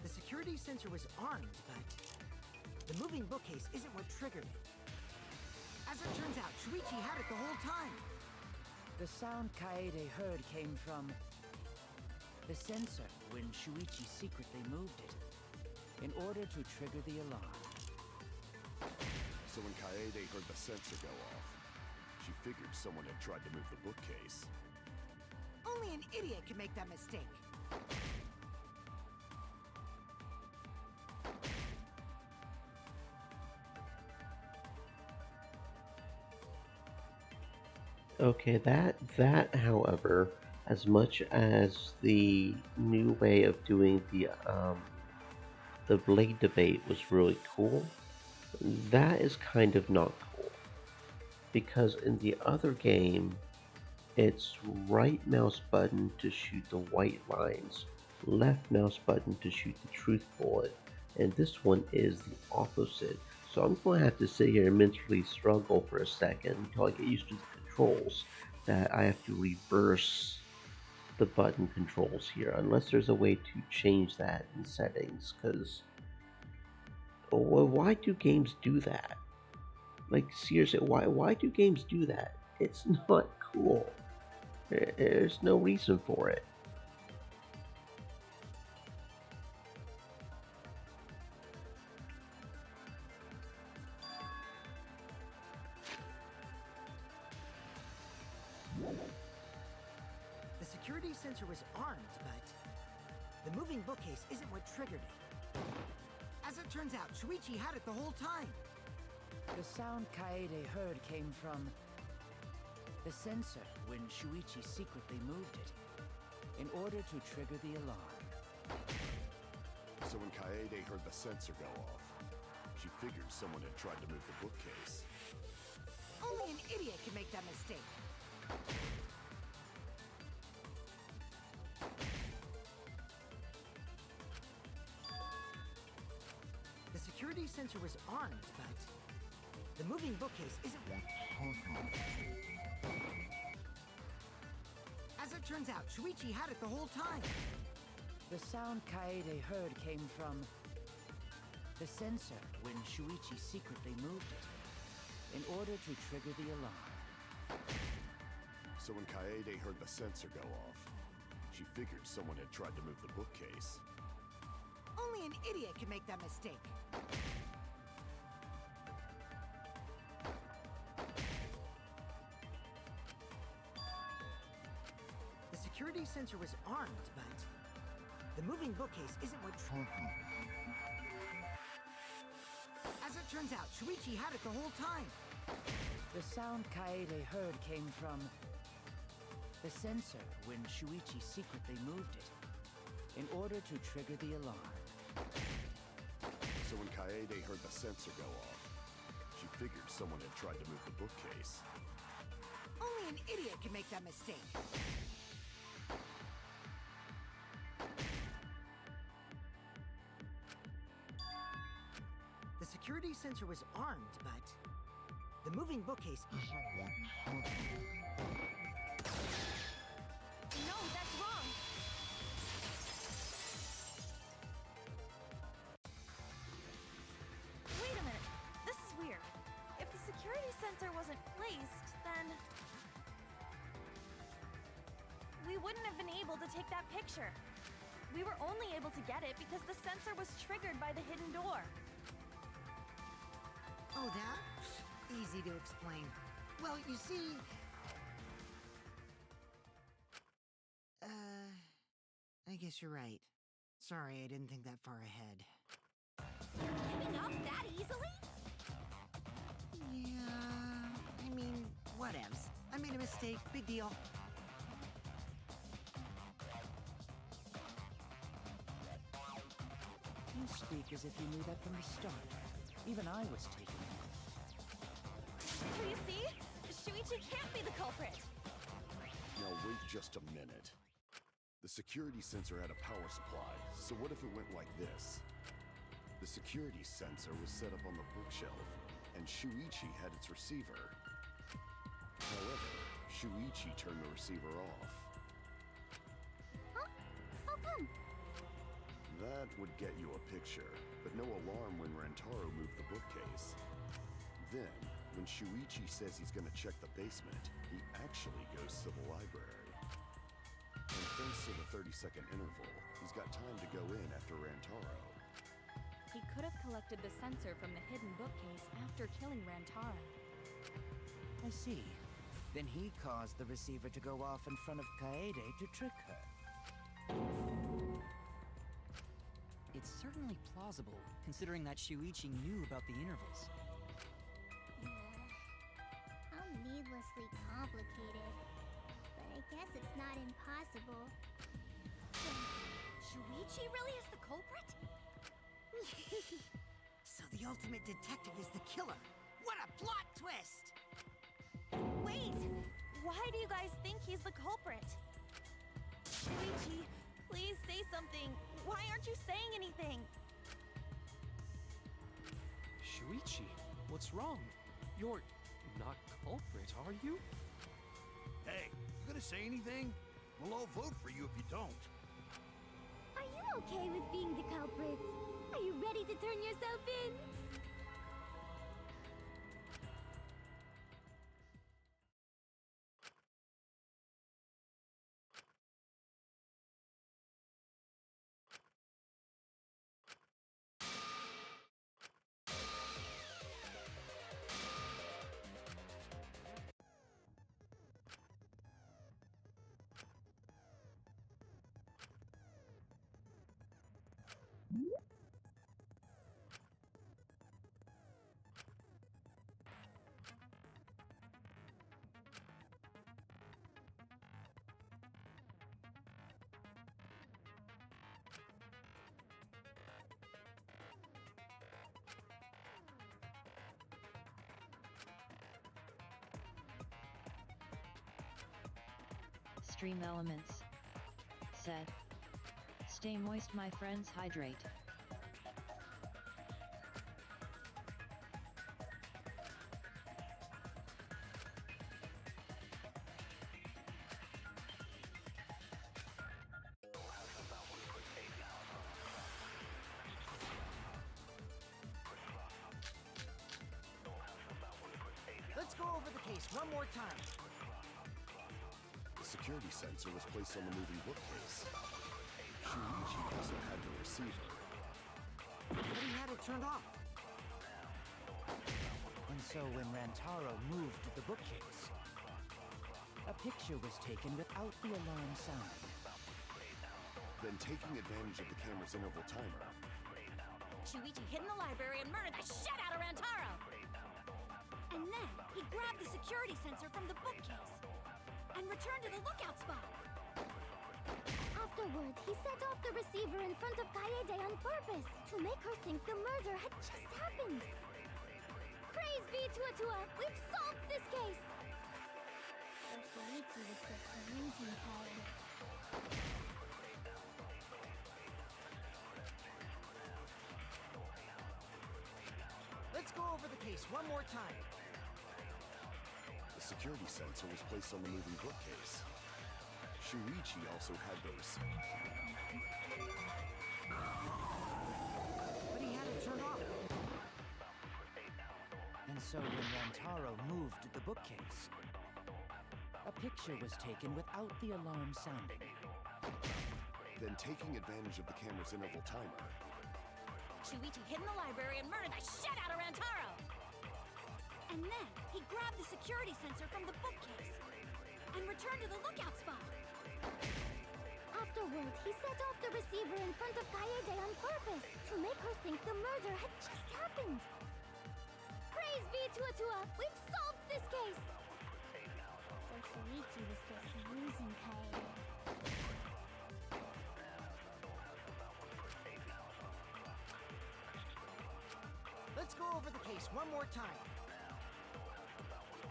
The security sensor was armed, but the moving bookcase isn't what triggered it. As it turns out, Shuichi had it the whole time. The sound Kaede heard came from the sensor when Shuichi secretly moved it in order to trigger the alarm. So when Kaede heard the sensor go off, she figured someone had tried to move the bookcase. Only an idiot can make that mistake. Okay, that however, as much as the new way of doing the blade debate was really cool, that is kind of not cool. Because in the other game, it's right mouse button to shoot the white lines, left mouse button to shoot the truth bullet, and this one is the opposite. So I'm going to have to sit here and mentally struggle for a second until I get used to the controls, that I have to reverse the button controls here, unless there's a way to change that in settings, because why do games do that? Like, seriously, why do games do that? It's not cool. There's no reason for it. The security sensor was armed, but the moving bookcase isn't what triggered it. As it turns out, Shuichi had it the whole time. The sound Kaede heard came from the sensor when Shuichi secretly moved it in order to trigger the alarm. So when Kaede heard the sensor go off, she figured someone had tried to move the bookcase. Only an idiot can make that mistake. The security sensor was armed, but the moving bookcase isn't what. As it turns out, Shuichi had it the whole time. The sound Kaede heard came from the sensor when Shuichi secretly moved it in order to trigger the alarm. So when Kaede heard the sensor go off, she figured someone had tried to move the bookcase. Only an idiot can make that mistake. The security sensor was armed, but the moving bookcase isn't what As it turns out, Shuichi had it the whole time. The sound Kaede heard came from the sensor when Shuichi secretly moved it in order to trigger the alarm. So when Kaede heard the sensor go off, she figured someone had tried to move the bookcase. Only an idiot can make that mistake. The security sensor was armed, but the moving bookcase... No, that's wrong! Wait a minute. This is weird. If the security sensor wasn't placed, then... we wouldn't have been able to take that picture. We were only able to get it because the sensor was triggered by the hidden door. Oh, that? Easy to explain. Well, you see... I guess you're right. Sorry, I didn't think that far ahead. Giving up that easily? Yeah... I mean, whatevs. I made a mistake. Big deal. You speak as if you knew that from the start. Even I was taken aback. So you see? Shuichi can't be the culprit! Now wait just a minute. The security sensor had a power supply, so what if it went like this? The security sensor was set up on the bookshelf, and Shuichi had its receiver. However, Shuichi turned the receiver off. Huh? How come? That would get you a picture, but no alarm when Rantaro moved the bookcase. Then, when Shuichi says he's gonna check the basement, he actually goes to the library. And thanks to the 30-second interval, he's got time to go in after Rantaro. He could have collected the sensor from the hidden bookcase after killing Rantaro. I see. Then he caused the receiver to go off in front of Kaede to trick her. It's certainly plausible, considering that Shuichi knew about the intervals. How needlessly complicated. But I guess it's not impossible. Shuichi really is the culprit? So the ultimate detective is the killer. What a plot twist! Wait! Why do you guys think he's the culprit? Shuichi, please say something. Why aren't you saying anything? Shuichi, what's wrong? You're not culprit, are you? Hey, you gonna say anything? We'll all vote for you if you don't. Are you okay with being the culprit? Are you ready to turn yourself in? Stream elements. Said. Stay moist, my friends, hydrate. Let's go over the case one more time. The security sensor was placed on the moving bookcase. Shuichi also had the receiver. But he had it turned off. And so when Rantaro moved the bookcase, a picture was taken without the alarm sounding. Then taking advantage of the camera's interval timer, Shuichi hid in the library and murdered the shit out of Rantaro! And then he grabbed the security sensor from the bookcase and returned to the lookout spot. Afterwards, he set off the receiver in front of Kaede on purpose to make her think the murder had just happened. Praise be to Atua, we've solved this case! Or Shuichi was just losing Kaede. Let's go over the case one more time. the security sensor was placed on the moving bookcase. Shuichi also had the receiver. But he had it turned off. And so when Rantaro moved the bookcase, a picture was taken without the alarm sounding. Then taking advantage of the camera's interval timer, Shuichi hid in the library and murdered the shit out of Rantaro! And then he grabbed the security sensor from the bookcase and returned to the lookout spot. Afterwards, he set off the receiver in front of Kaede on purpose to make her think the murder had just happened. Praise be to Atua, we've solved this case! So Shuichi was just using Kaede. Let's go over the case one more time.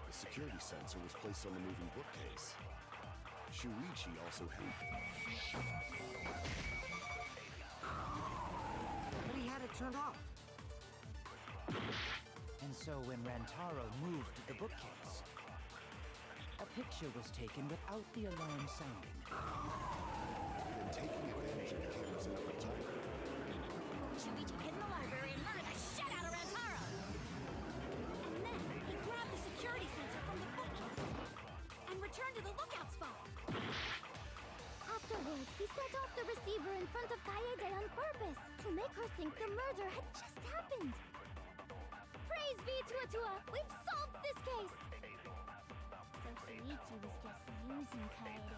the security sensor was placed on the moving bookcase. Shuichi also had... But he had it turned off. And so when Rantaro moved the bookcase, a picture was taken without the alarm sounding. Then taking advantage of the camera's interval timer, Shuichi hid in the library and murdered the shit out of Rantaro! And then he grabbed the security sensor from the bookcase and returned to the lookout spot. Afterwards, he set off the receiver in front of Kaede on purpose to make her think the murder had just happened. Praise be to Atua, we've solved this case! So Shuichi was just using Kaede.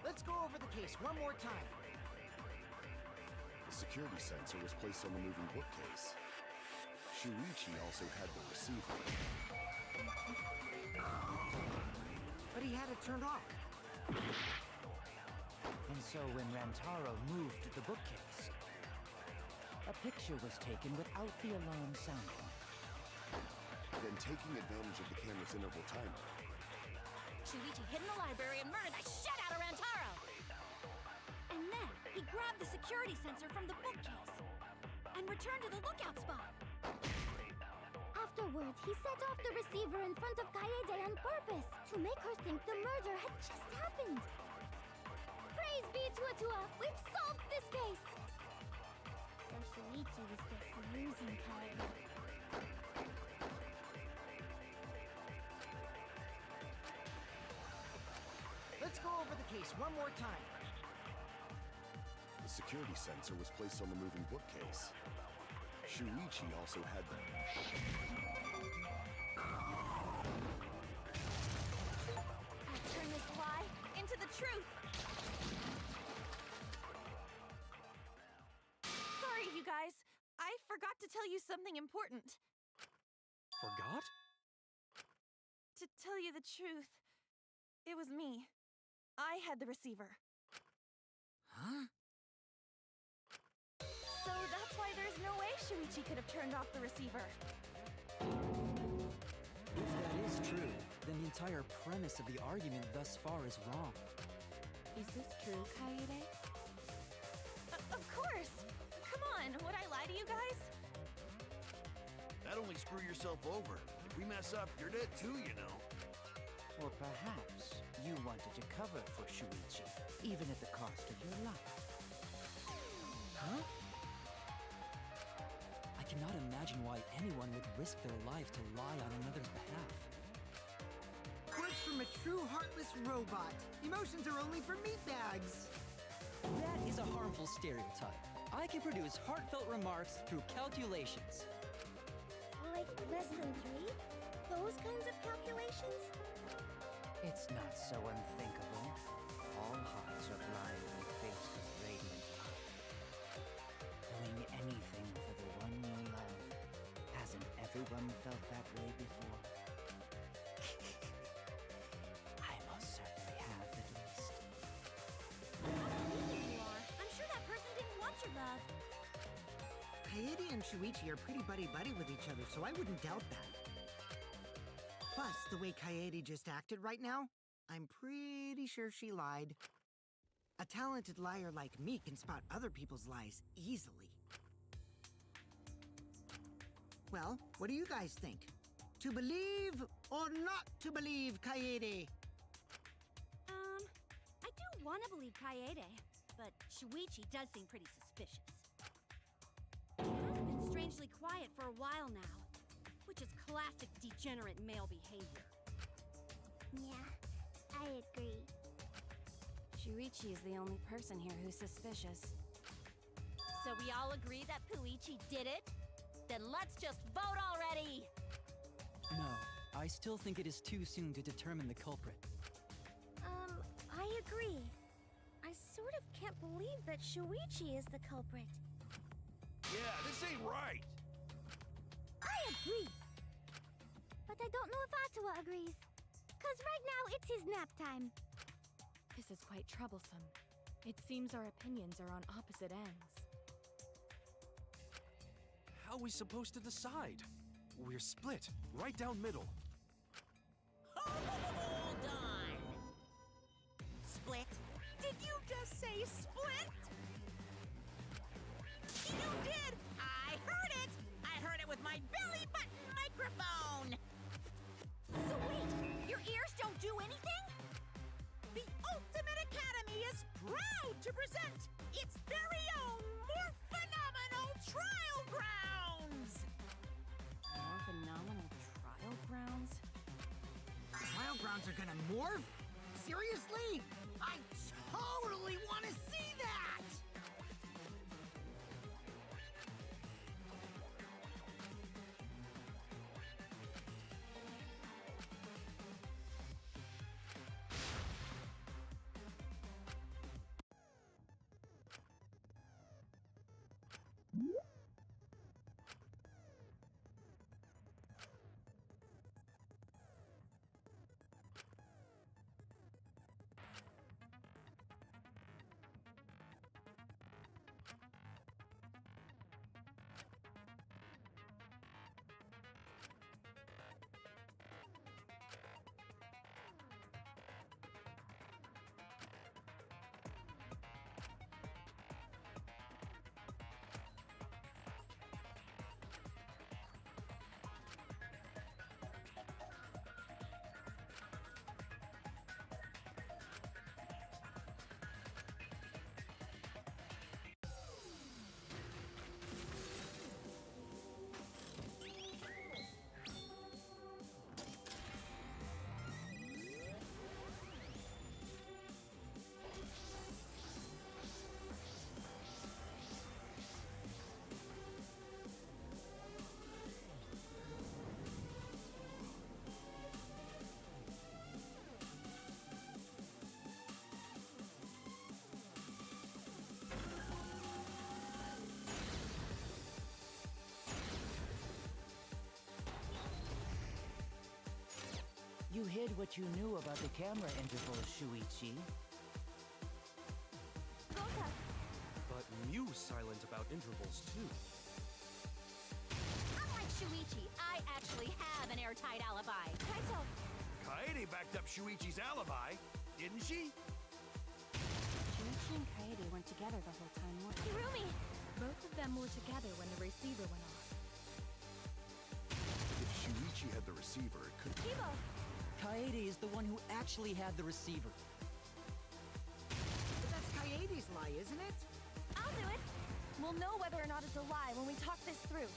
Let's go over the case one more time. the security sensor was placed on the moving bookcase. Shuichi also had the receiver. But he had it turned off. And so when Rantaro moved the bookcase, a picture was taken without the alarm sounding. Then taking advantage of the camera's interval timer, Shuichi hid in the library and murdered the shit out of Rantaro! And then he grabbed the security sensor from the bookcase and returned to the lookout spot. Afterwards, he set off the receiver in front of Kaede on purpose to make her think the murder had just happened. Praise be to Atua, we've solved this case! So Shuichi was just using Kaede. Let's go over the case one more time. the security sensor was placed on the moving bookcase. Shuichi also had the... I'll turn this lie into the truth! Sorry, you guys. I forgot to tell you something important. Forgot? To tell you the truth, it was me. I had the receiver. Huh? So that's why there's no way Shuichi could have turned off the receiver. If that is true, then the entire premise of the argument thus far is wrong. Is this true, Kaede? Of course! Come on, would I lie to you guys? That'd only screw yourself over. If we mess up, you're dead too, you know. Or perhaps you wanted to cover for Shuichi, even at the cost of your life. Huh? I cannot imagine imagine why anyone would risk their life to lie on another's behalf. Words from a true heartless robot. Emotions are only for meatbags. That is a harmful stereotype. I can produce heartfelt remarks through calculations. Like less than 3? Those kinds of calculations? It's not so unthinkable. All hearts are blind when faced with radiant light. Doing anything for the one you love. Hasn't everyone felt that way before? I most certainly have, at least. How believing you are. I'm sure that person didn't want your love. Kaede and Shuichi are pretty buddy-buddy with each other, so I wouldn't doubt that. Plus, the way Kaede just acted right now, I'm pretty sure she lied. A talented liar like me can spot other people's lies easily. Well, what do you guys think? To believe or not to believe Kaede? I do want to believe Kaede, but Shuichi does seem pretty suspicious. He has been strangely quiet for a while now, which is classic degenerate male behavior. Yeah, I agree. Shuichi is the only person here who's suspicious. So we all agree that Puichi did it? Then let's just vote already! No, I still think it is too soon to determine the culprit. I agree. I sort of can't believe that Shuichi is the culprit. Yeah, this ain't right. I agree. But I don't know if Atua agrees. 'Cause right now it's his nap time. This is quite troublesome. It seems our opinions are on opposite ends. How are we supposed to decide? We're split, right down middle. Hold on! Split? Did you just say split? You did! I heard it! I heard it with my belly button microphone! So wait, your ears don't do anything? The Ultimate Academy is proud to present its very own more phenomenal trial grounds! More phenomenal trial grounds? Trial grounds are gonna morph? Seriously? I totally want to see that! You hid what you knew about the camera intervals, Shuichi. Gota, But Mew's silent about intervals, too. Unlike Shuichi, I actually have an airtight alibi. Kaito, Kaede backed up Shuichi's alibi, didn't she? Shuichi and Kaede weren't together the whole time, were they? Hirumi, Both of them were together when the receiver went off. If Shuichi had the receiver, it could Kibo, Kaede is the one who actually had the receiver. But that's Kaede's lie, isn't it? I'll do it! We'll know whether or not it's a lie when we talk this through.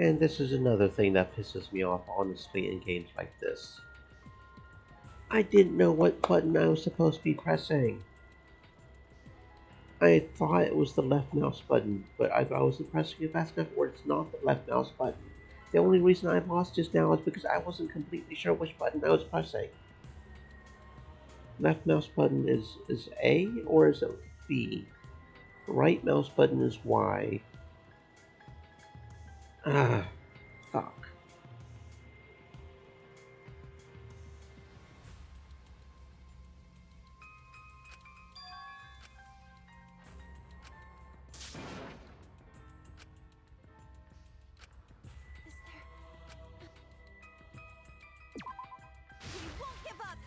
And this is another thing that pisses me off, honestly, in games like this. I didn't know what button I was supposed to be pressing. I thought it was the left mouse button, but either I wasn't pressing it fast enough or it's not the left mouse button. The only reason I lost just now is because I wasn't completely sure which button I was pressing. Left mouse button is A or is it B? Right mouse button is Y. Ah, fuck. We won't give up!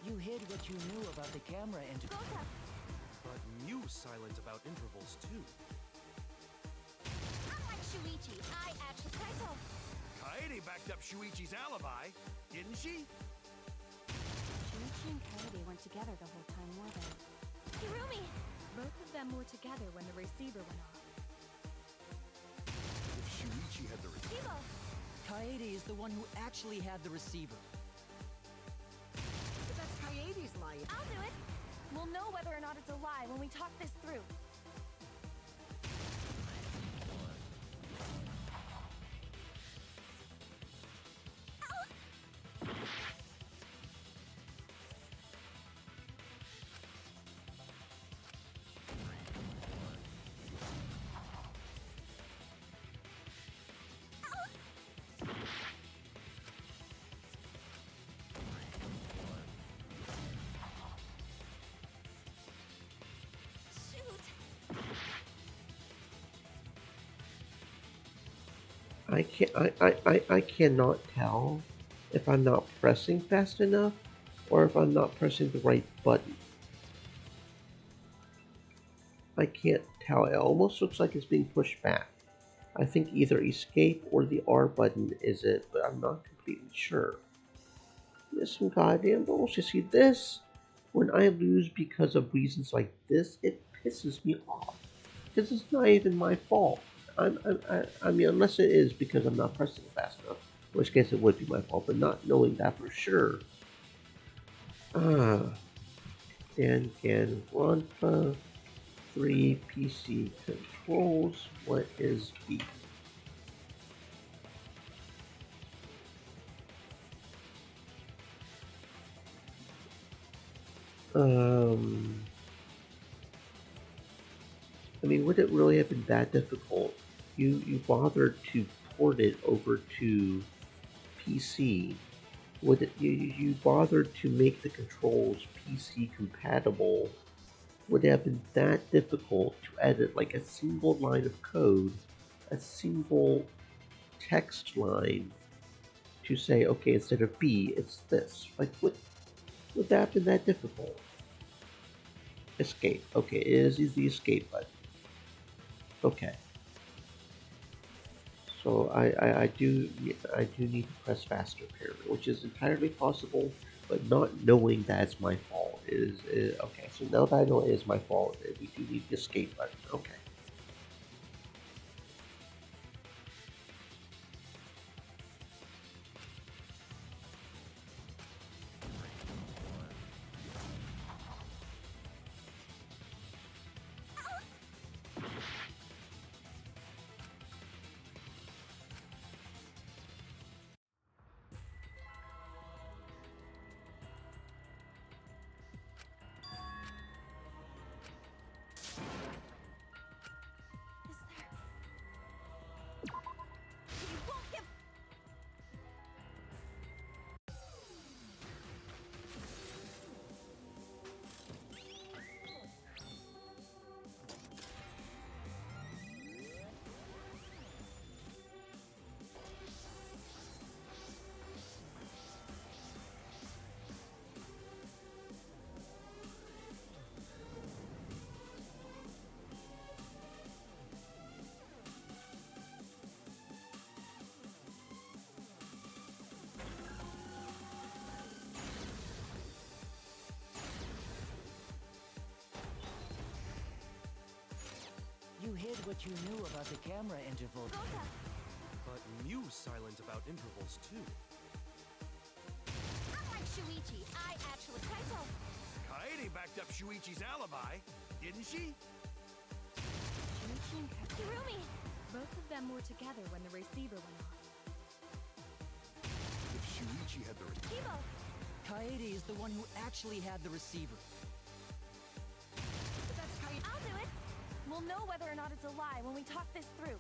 You hid what you knew about the camera interval. But Mew's silent about intervals too. Unlike Shuichi, I actually Kaito. Kaede backed up Shuichi's alibi, didn't she? Shuichi and Kaede weren't together the whole time, were they? Hirumi! Both of them were together when the receiver went off. If Shuichi had the Kibo! Kaede is the one who actually had the receiver. But that's Kaede's life. I'll do it. We'll know whether or not it's a lie when we talk this through. I cannot tell if I'm not pressing fast enough or if I'm not pressing the right button. I can't tell. It almost looks like it's being pushed back. I think either escape or the R button is it, but I'm not completely sure. There's some goddamn bullshit. See this? When I lose because of reasons like this, it pisses me off. Because it's not even my fault. I mean, unless it is because I'm not pressing fast enough, in which case it would be my fault, but not knowing that for sure. Danganronpa 3 PC controls. What is B? I mean, would it really have been that difficult? You bothered to port it over to PC. Would it, you bothered to make the controls PC compatible? Would it have been that difficult to edit like a single line of code, a single text line, to say, okay, instead of B, it's this? Like, would that have been that difficult? Escape. Okay, it is the escape button. Okay. So I do need to press faster apparently, which is entirely possible, but not knowing that's my fault is okay. So now that I know it is my fault, we do need the escape button. Okay. what you knew about the camera interval. But Mew's silent about intervals too. Unlike Shuichi, I actually... Kaito! Kaede backed up Shuichi's alibi, didn't she? Shuichi and Kirumi! both of them were together when the receiver went off. If Shuichi had the Kibo! Kaede is the one who actually had the receiver. But that's Kaede. I'll do it. We'll know whether or not it's a lie when we talk this through.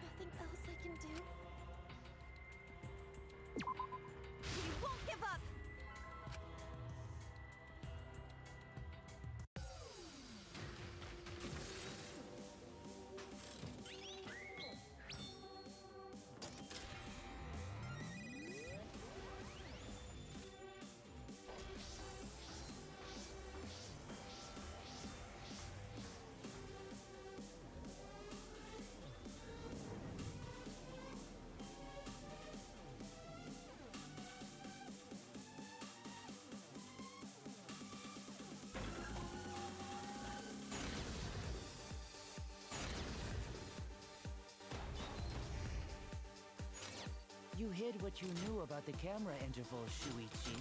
Nothing else I can do? We won't give up! You hid what you knew about the camera interval, Shuichi.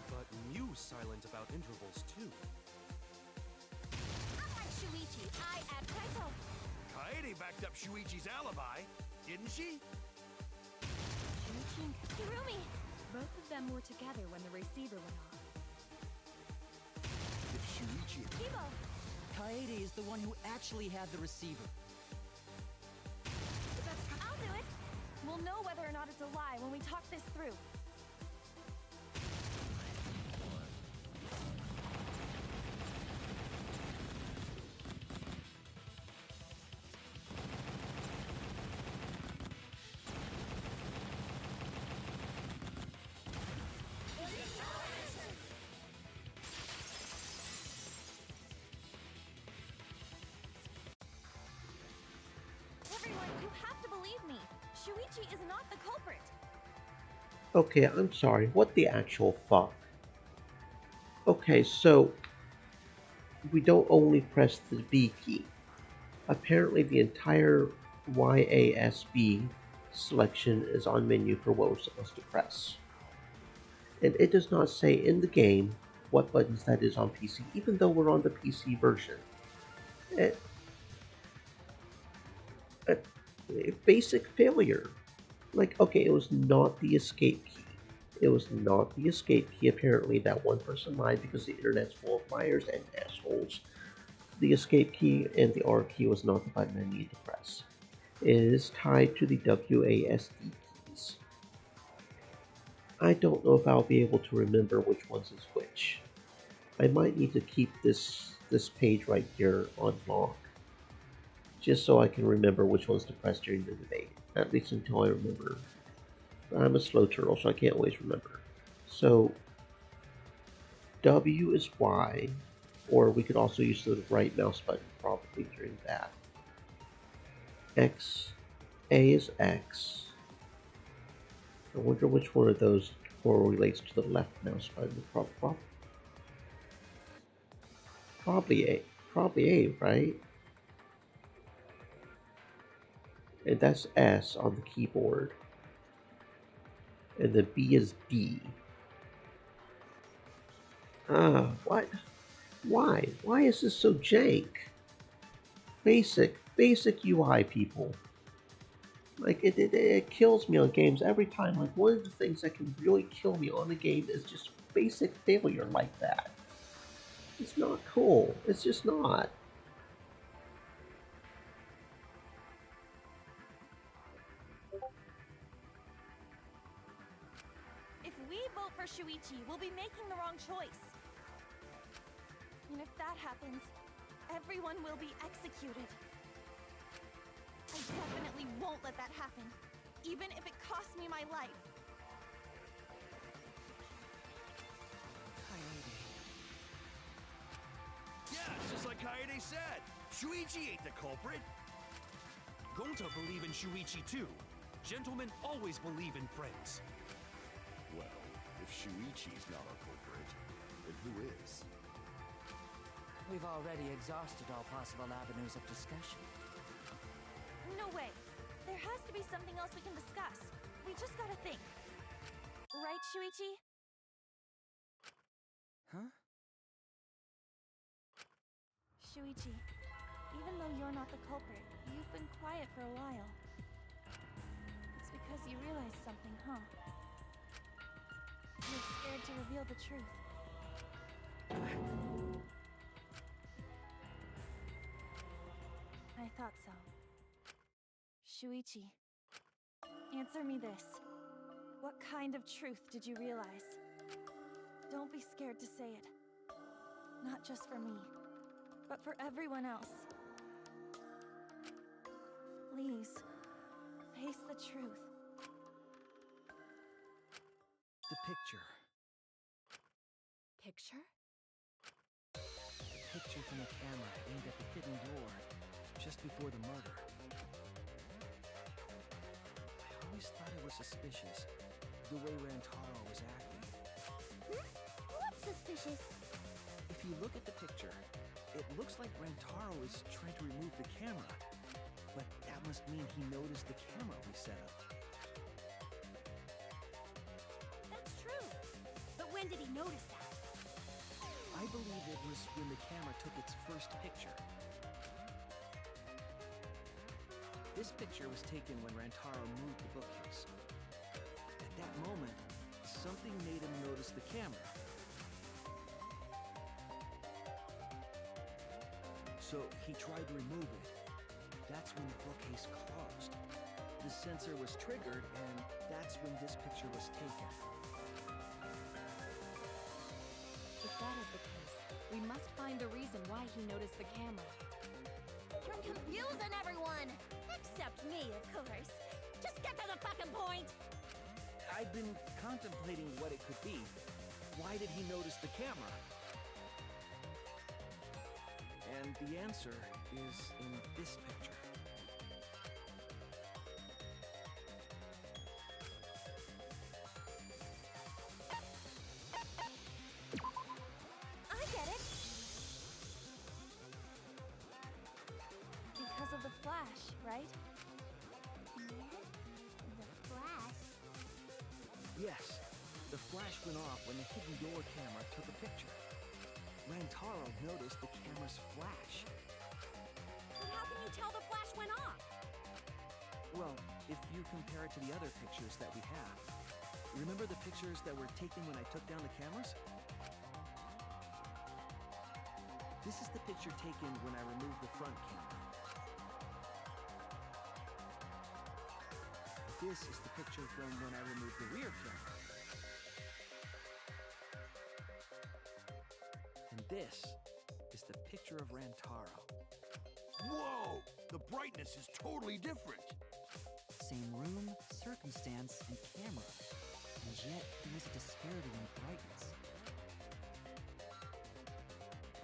But Mew's silent about intervals too. Unlike Shuichi, I add Kaito. Kaede backed up Shuichi's alibi, didn't she? Shuichi and Kirumi! both of them were together when the receiver went off. If Shuichi... Kibo! Kaede is the one who actually had the receiver. But that's Kaede. I'll do it. We'll know whether or not it's a lie when we talk this through. Everyone, you have to believe me. Shuichi is not the culprit. Okay, I'm sorry. What the actual fuck? Okay, so we don't only press the B key. Apparently, the entire YASB selection is on menu for what we're supposed to press. And it does not say in the game what buttons that is on PC, even though we're on the PC version. It, a, a basic failure. Like, okay, it was not the escape key. It was not the escape key. Apparently, that one person lied because the internet's full of liars and assholes. The escape key and the R key was not the button I needed to press. It is tied to the WASD keys. I don't know if I'll be able to remember which ones is which. I might need to keep this page right here on lock, just so I can remember which ones to press during the debate, at least until I remember. I'm a slow turtle, so I can't always remember. So W is Y, or we could also use the right mouse button probably during that. X, A is X. I wonder which one of those correlates to the left mouse button. Probably A. Probably A, right? And that's S on the keyboard. And the B is D. What? Why? Why is this so jank? Basic UI, people. Like, it kills me on games every time. Like, one of the things that can really kill me on a game is just basic failure like that. It's not cool. It's just not. If we vote for Shuichi, we'll be making the wrong choice. And if that happens, everyone will be executed. I definitely won't let that happen, even if it costs me my life. Yeah, it's just like Kaede said. Shuichi ain't the culprit. Gonta believe in Shuichi too. Gentlemen always believe in friends. Well, if Shuichi's not our culprit, then who is? We've already exhausted all possible avenues of discussion. No way. There has to be something else we can discuss. We just gotta think. Right, Shuichi? Huh? Shuichi, even though you're not the culprit, you've been quiet for a while. It's because you realized something, huh? You're scared to reveal the truth. I thought so. Shuichi, answer me this. What kind of truth did you realize? Don't be scared to say it. Not just for me, but for everyone else. Please, face the truth. The picture. Picture? The picture from the camera aimed at the hidden door just before the murder. I always thought it was suspicious, the way Rantaro was acting. What's suspicious? If you look at the picture, it looks like Rantaro is trying to remove the camera. But that must mean he noticed the camera we set up. That's true. But when did he notice that? I believe it was when the camera took its first picture. This picture was taken when Rantaro moved the bookcase. At that moment, something made him notice the camera. So he tried to remove it. That's when the bookcase closed. The sensor was triggered, and that's when this picture was taken. If that is the case, we must find the reason why he noticed the camera. You're confusing everyone! Except me, of course. Just get to the fucking point! I've been contemplating what it could be. Why did he notice the camera? And the answer is in this picture. right? The flash. Yes, the flash went off when the hidden door camera took a picture. Rantaro noticed the camera's flash. But how can you tell the flash went off? Well, if you compare it to the other pictures that we have, remember the pictures that were taken when I took down the cameras? This is the picture taken when I removed the front camera. This is the picture from when I removed the rear camera. And this is the picture of Rantaro. Whoa! The brightness is totally different. Same room, circumstance, and camera. And yet, there is a disparity in brightness.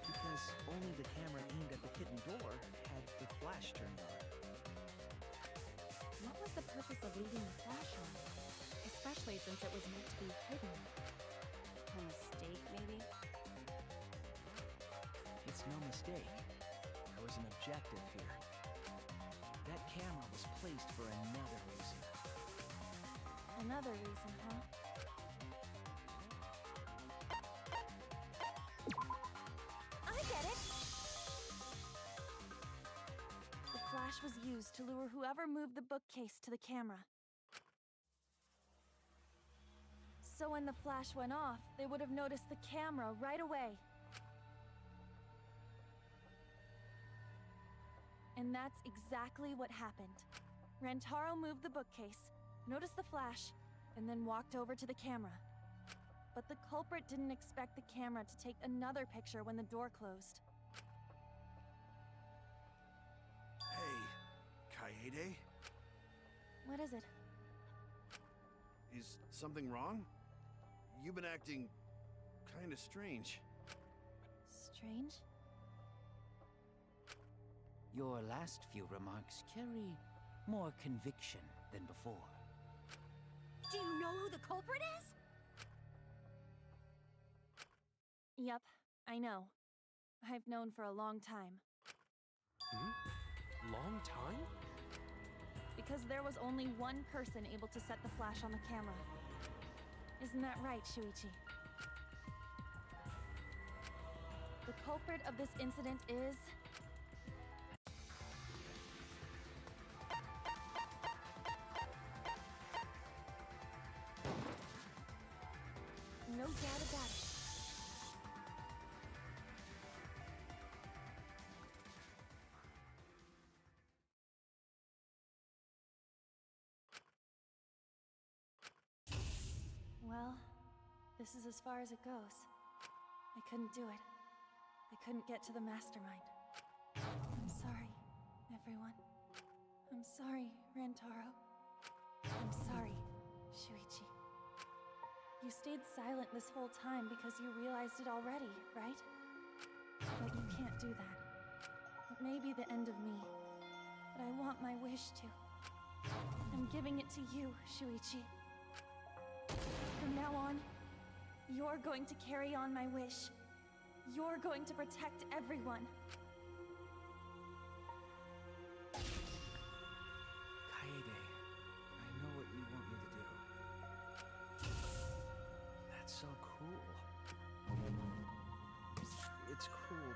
Because only the camera aimed at the hidden door had the flash turned on. What was the purpose of leaving the flash on? Especially since it was meant to be hidden. A mistake, maybe? It's no mistake. There was an objective here. That camera was placed for another reason. Another reason, huh? I get it! The flash was used to lure whoever moved the bookcase to the camera. So when the flash went off, they would have noticed the camera right away. And that's exactly what happened. Rantaro moved the bookcase, noticed the flash, and then walked over to the camera. But the culprit didn't expect the camera to take another picture when the door closed. Hey, Kaede? What is it? Is something wrong? You've been acting kinda strange. Strange? Your last few remarks carry more conviction than before. Do you know who the culprit is? Yep, I know. I've known for a long time. Long time? Because there was only one person able to set the flash on the camera. Isn't that right, Shuichi? The culprit of this incident is... no doubt about it. Well, this is as far as it goes. I couldn't do it. I couldn't get to the mastermind. I'm sorry, everyone. I'm sorry, Rantaro. I'm sorry, Shuichi. You stayed silent this whole time because you realized it already, right? But you can't do that. It may be the end of me, but I want my wish to. I'm giving it to you, Shuichi. From now on, you're going to carry on my wish. You're going to protect everyone. Kaede, I know what you want me to do. That's so cool. It's cool, but...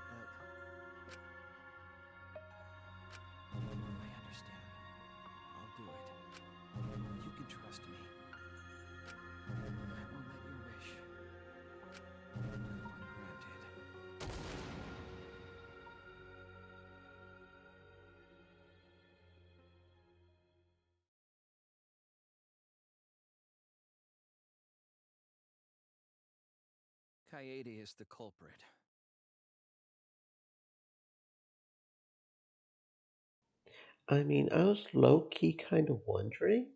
I understand. I'll do it. You can trust me. I won't let your wish go ungranted. Kaede is the culprit. I mean, I was low key kind of wondering,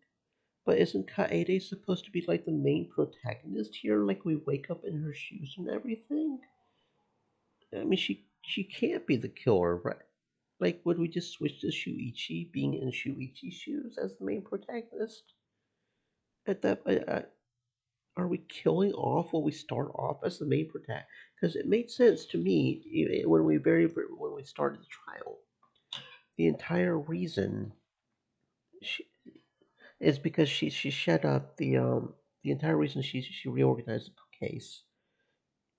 but isn't Kaede supposed to be like the main protagonist here? Like we wake up in her shoes and everything? I mean, she can't be the killer, right? Like, would we just switch to Shuichi being in Shuichi's shoes as the main protagonist? At that, are we killing off when we start off as the main protagonist? Because it made sense to me when we started the trial. The entire reason she it's because she set up the entire reason she reorganized the case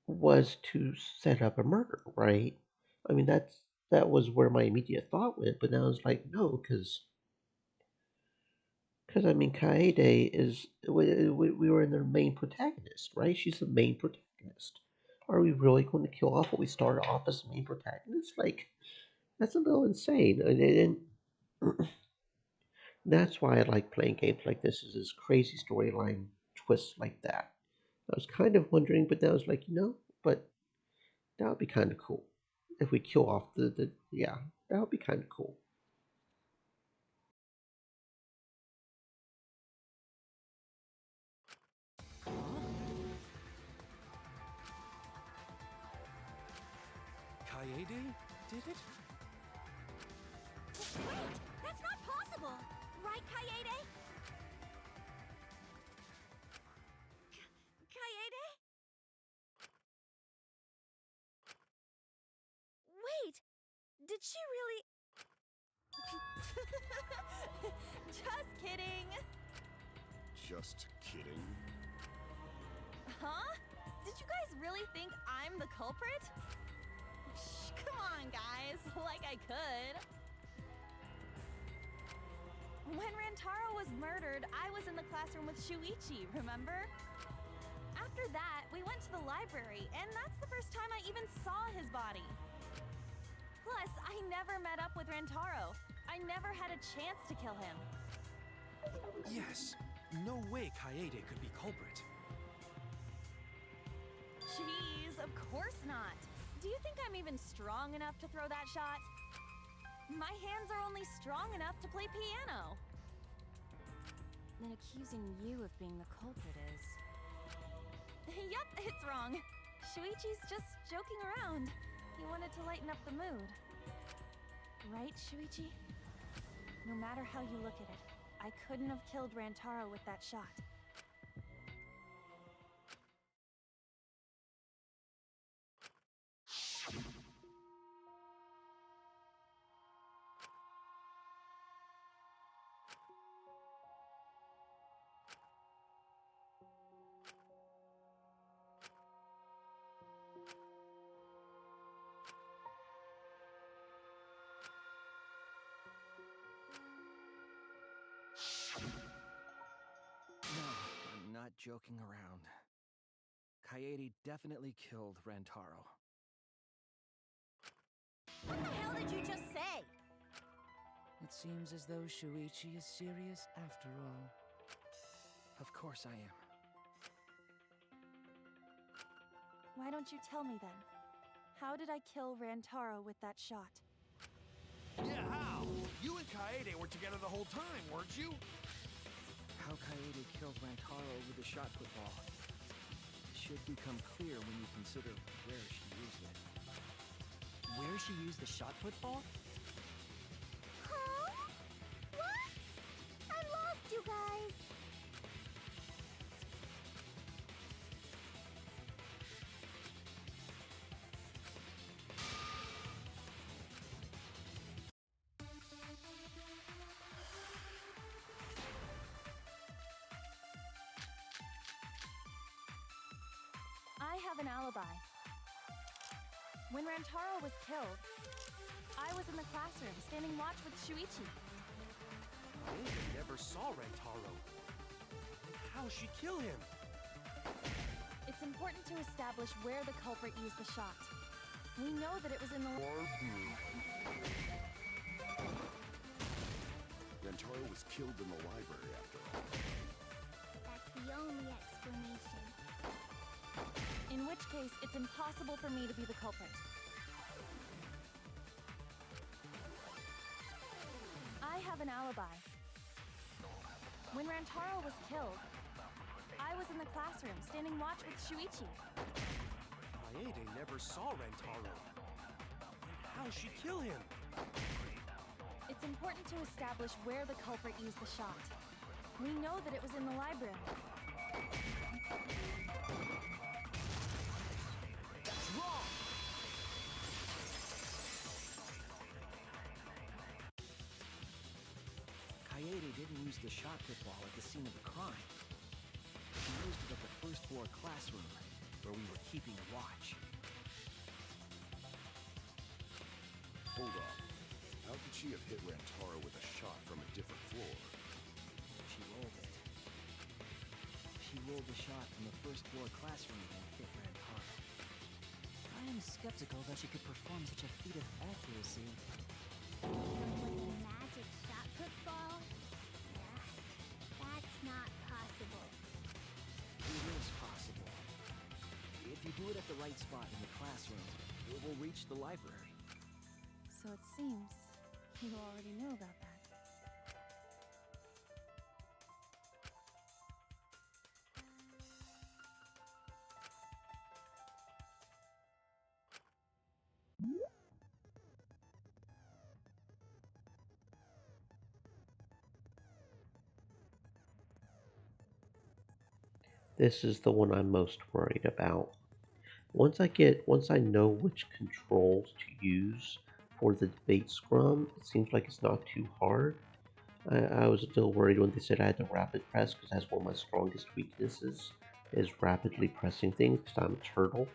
was to set up a murder, right? I mean that was where my immediate thought went, but now it's like no, because I mean Kaede is we were in the main protagonist, right? She's the main protagonist. Are we really going to kill off what we started off as the main protagonist? Like that's a little insane, and that's why I like playing games like this. Is this crazy storyline twists like that? I was kind of wondering, but then I was like, but that would be kind of cool if we kill off the yeah, that would be kind of cool. Kaede did it? Wait! That's not possible! Right, Kaede? Kaede? Wait! Did she really... Just kidding! Just kidding. Huh? Did you guys really think I'm the culprit? Psh, come on, guys. Like I could. When Rantaro was murdered, I was in the classroom with Shuichi, remember? After that, we went to the library, and that's the first time I even saw his body. Plus, I never met up with Rantaro. I never had a chance to kill him. Yes. No way Kaede could be culprit. Jeez, of course not. Do you think I'm even strong enough to throw that shot? My hands are only strong enough to play piano. Then accusing you of being the culprit is... Yup, it's wrong. Shuichi's just joking around. He wanted to lighten up the mood. Right, Shuichi? No matter how you look at it, I couldn't have killed Rantaro with that shot. No, I'm not joking around. Kaede definitely killed Rantaro. What the hell did you just say? It seems as though Shuichi is serious after all. Of course I am. Why don't you tell me then? How did I kill Rantaro with that shot? Yeah, how? You and Kaede were together the whole time, weren't you? How Kaede killed Rantaro with the shot put ball should become clear when you consider where she used it. Where she used the shot put ball? Huh? What? I lost you guys. I have an alibi. When Rantaro was killed, I was in the classroom standing watch with Shuichi. Kaede never saw Rantaro. How'd she kill him? It's important to establish where the culprit used the shot. We know that it was in the Rantaro was killed in the library after all. That's the only explanation. In which case, it's impossible for me to be the culprit. I have an alibi. When Rantaro was killed, I was in the classroom standing watch with Shuichi. Kaede never saw Rantaro. How'd she kill him? It's important to establish where the culprit used the shot. We know that it was in the library. That's wrong! Kaede didn't use the shot put ball at the scene of the crime. She used it at the first floor classroom, where we were keeping watch. Hold on. How could she have hit Rantaro with a shot from a different floor? She rolled it. She rolled the shot from the first floor classroom and hit Rantaro. I am skeptical that she could perform such a feat of accuracy. Was a magic shot put ball? That's not possible. It is possible. If you do it at the right spot in the classroom, it will reach the library. So it seems you already knew about that. This is the one I'm most worried about. Once I know which controls to use for the debate scrum, it seems like it's not too hard. I was a little worried when they said I had to rapid press because that's one of my strongest weaknesses is rapidly pressing things because I'm a turtle.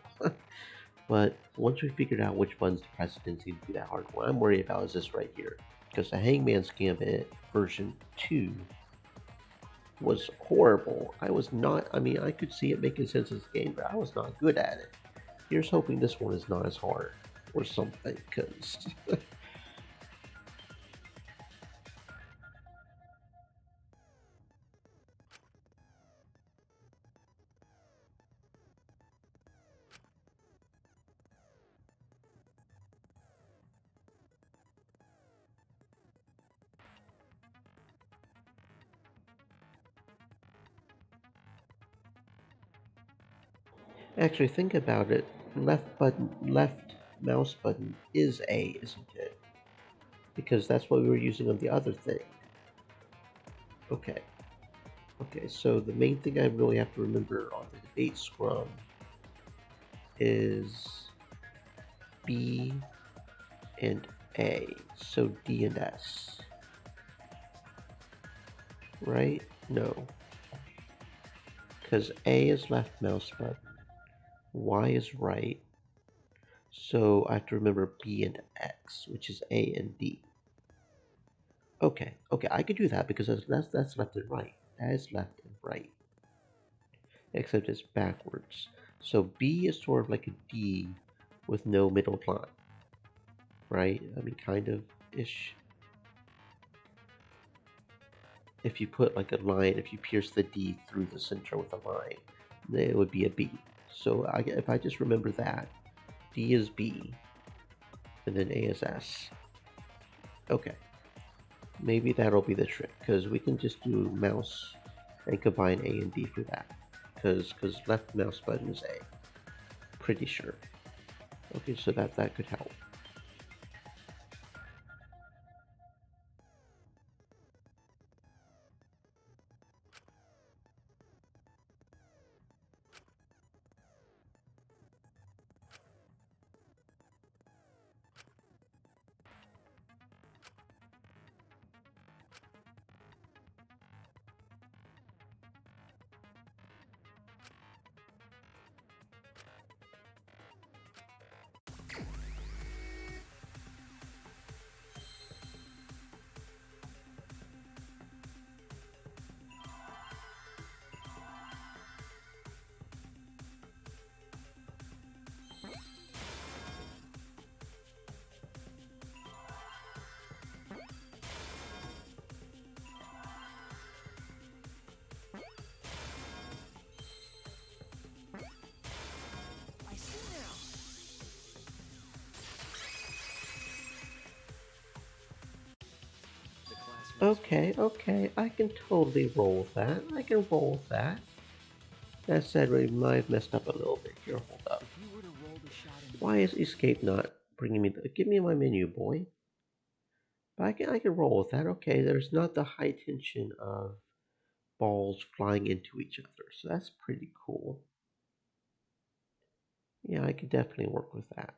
But once we figured out which buttons to press, it didn't seem to be that hard. What I'm worried about is this right here. Because the Hangman's Gambit version 2 was horrible. I was not, I mean, I could see it making sense as a game, but I was not good at it. Here's hoping this one is not as hard or something, because actually think about it. Left mouse button is A, isn't it? Because that's what we were using on the other thing. Okay. Okay, so the main thing I really have to remember on the debate scrum is B and A. So D and S. Right? No. Because A is left mouse button, Y is right, so I have to remember B and X, which is A and D. Okay, I could do that because that's left and right. That is left and right. Except it's backwards. So B is sort of like a D with no middle line. Right? I mean, kind of ish. If you put like a line, if you pierce the D through the center with a line, then it would be a B. So if I just remember that, D is B, and then A is S. Okay. Maybe that'll be the trick, because we can just do mouse and combine A and D for that. Because left mouse button is A. Pretty sure. Okay, so that could help. Okay, I can totally roll with that. I can roll with that. That said, we might have messed up a little bit here. Hold up. Why is escape not bringing me the... Give me my menu, boy. But I can roll with that. Okay, there's not the high tension of balls flying into each other, so that's pretty cool. Yeah, I could definitely work with that.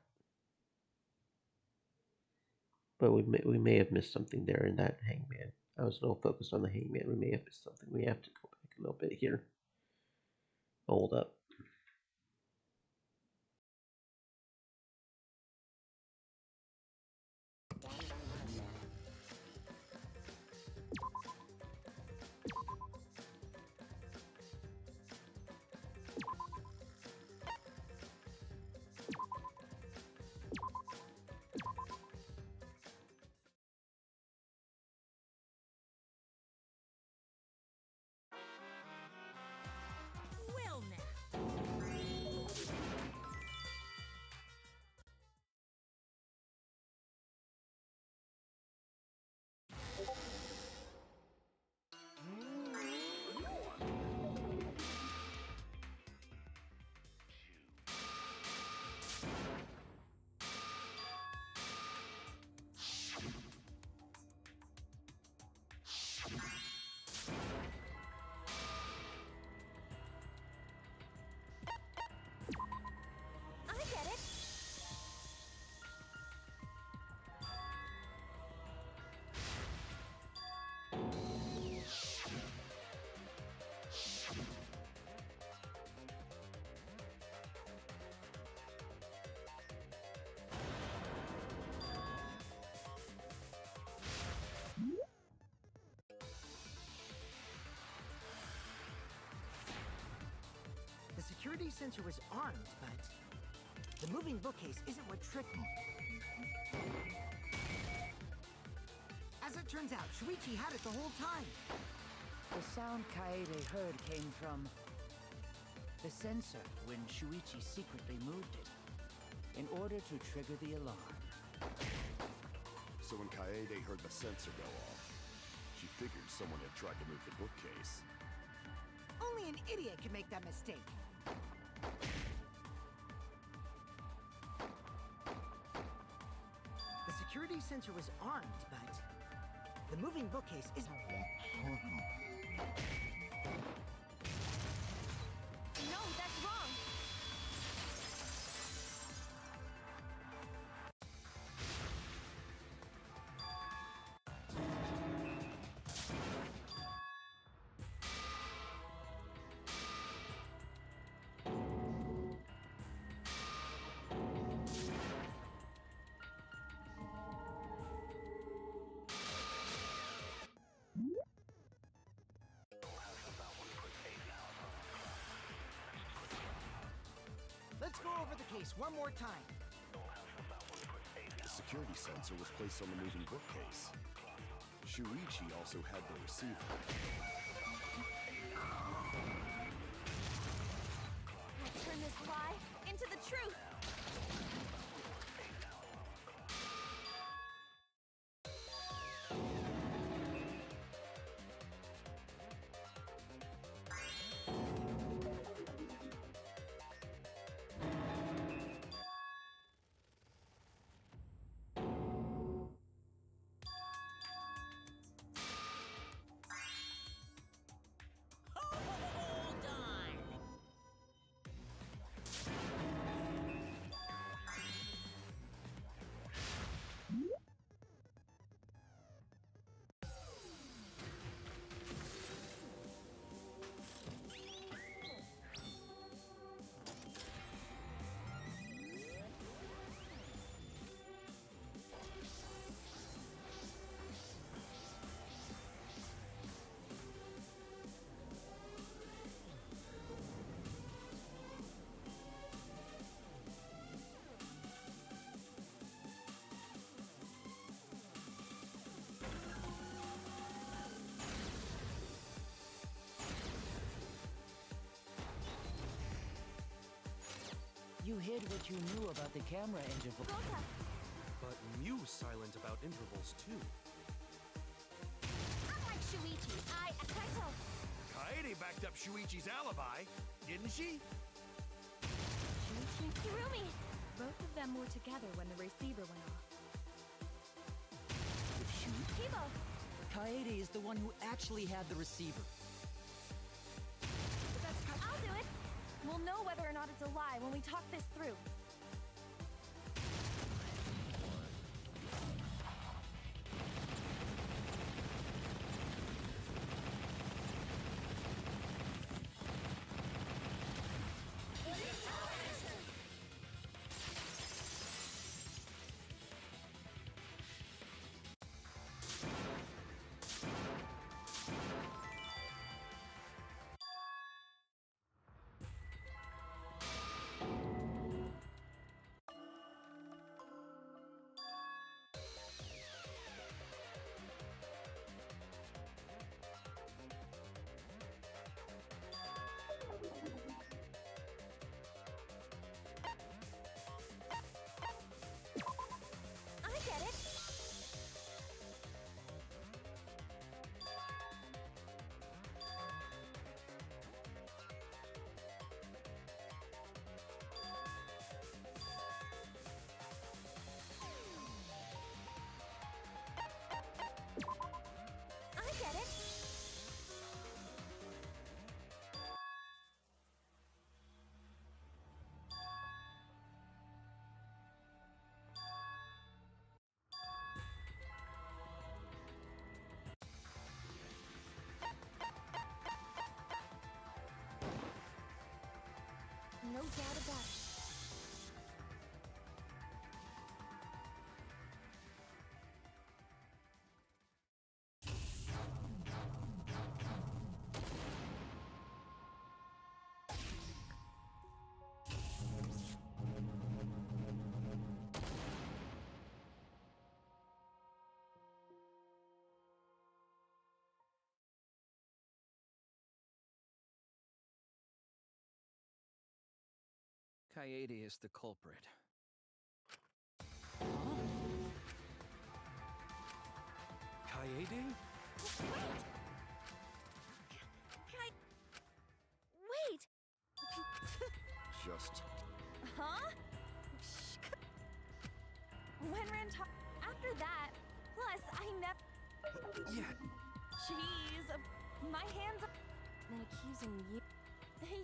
But we may have missed something there in that Hangman. I was a little focused on the hangman. We may have missed something. We have to go back a little bit here. Hold up. Well now. I get it. The security sensor was armed, but the moving bookcase isn't what tricked me. As it turns out, Shuichi had it the whole time. The sound Kaede heard came from the sensor when Shuichi secretly moved it in order to trigger the alarm. So when Kaede heard the sensor go off, she figured someone had tried to move the bookcase. Only an idiot can make that mistake. The security sensor was armed, but the moving bookcase isn't. No, that's wrong. Let's go over the case one more time. The security sensor was placed on the moving bookcase. Shuichi also had the receiver. Let's turn this lie into the truth. Hold on. You hid what you knew about the camera interval. But Mew's silent about intervals too. Unlike Shuichi, Kaito. Kaede backed up Shuichi's alibi, didn't she? Shuichi, Kirumi. both of them were together when the receiver went off. If Shuichi... Kibo. Kaede is the one who actually had the receiver. But that's I'll do it. We'll know whether or not it's a lie when we talk this through. doubt about it. Kaede is the culprit. Kaede? Wait! Just Huh? When Rantaro... After that, plus I never... Yeah. Jeez, my hands are... Then accusing you...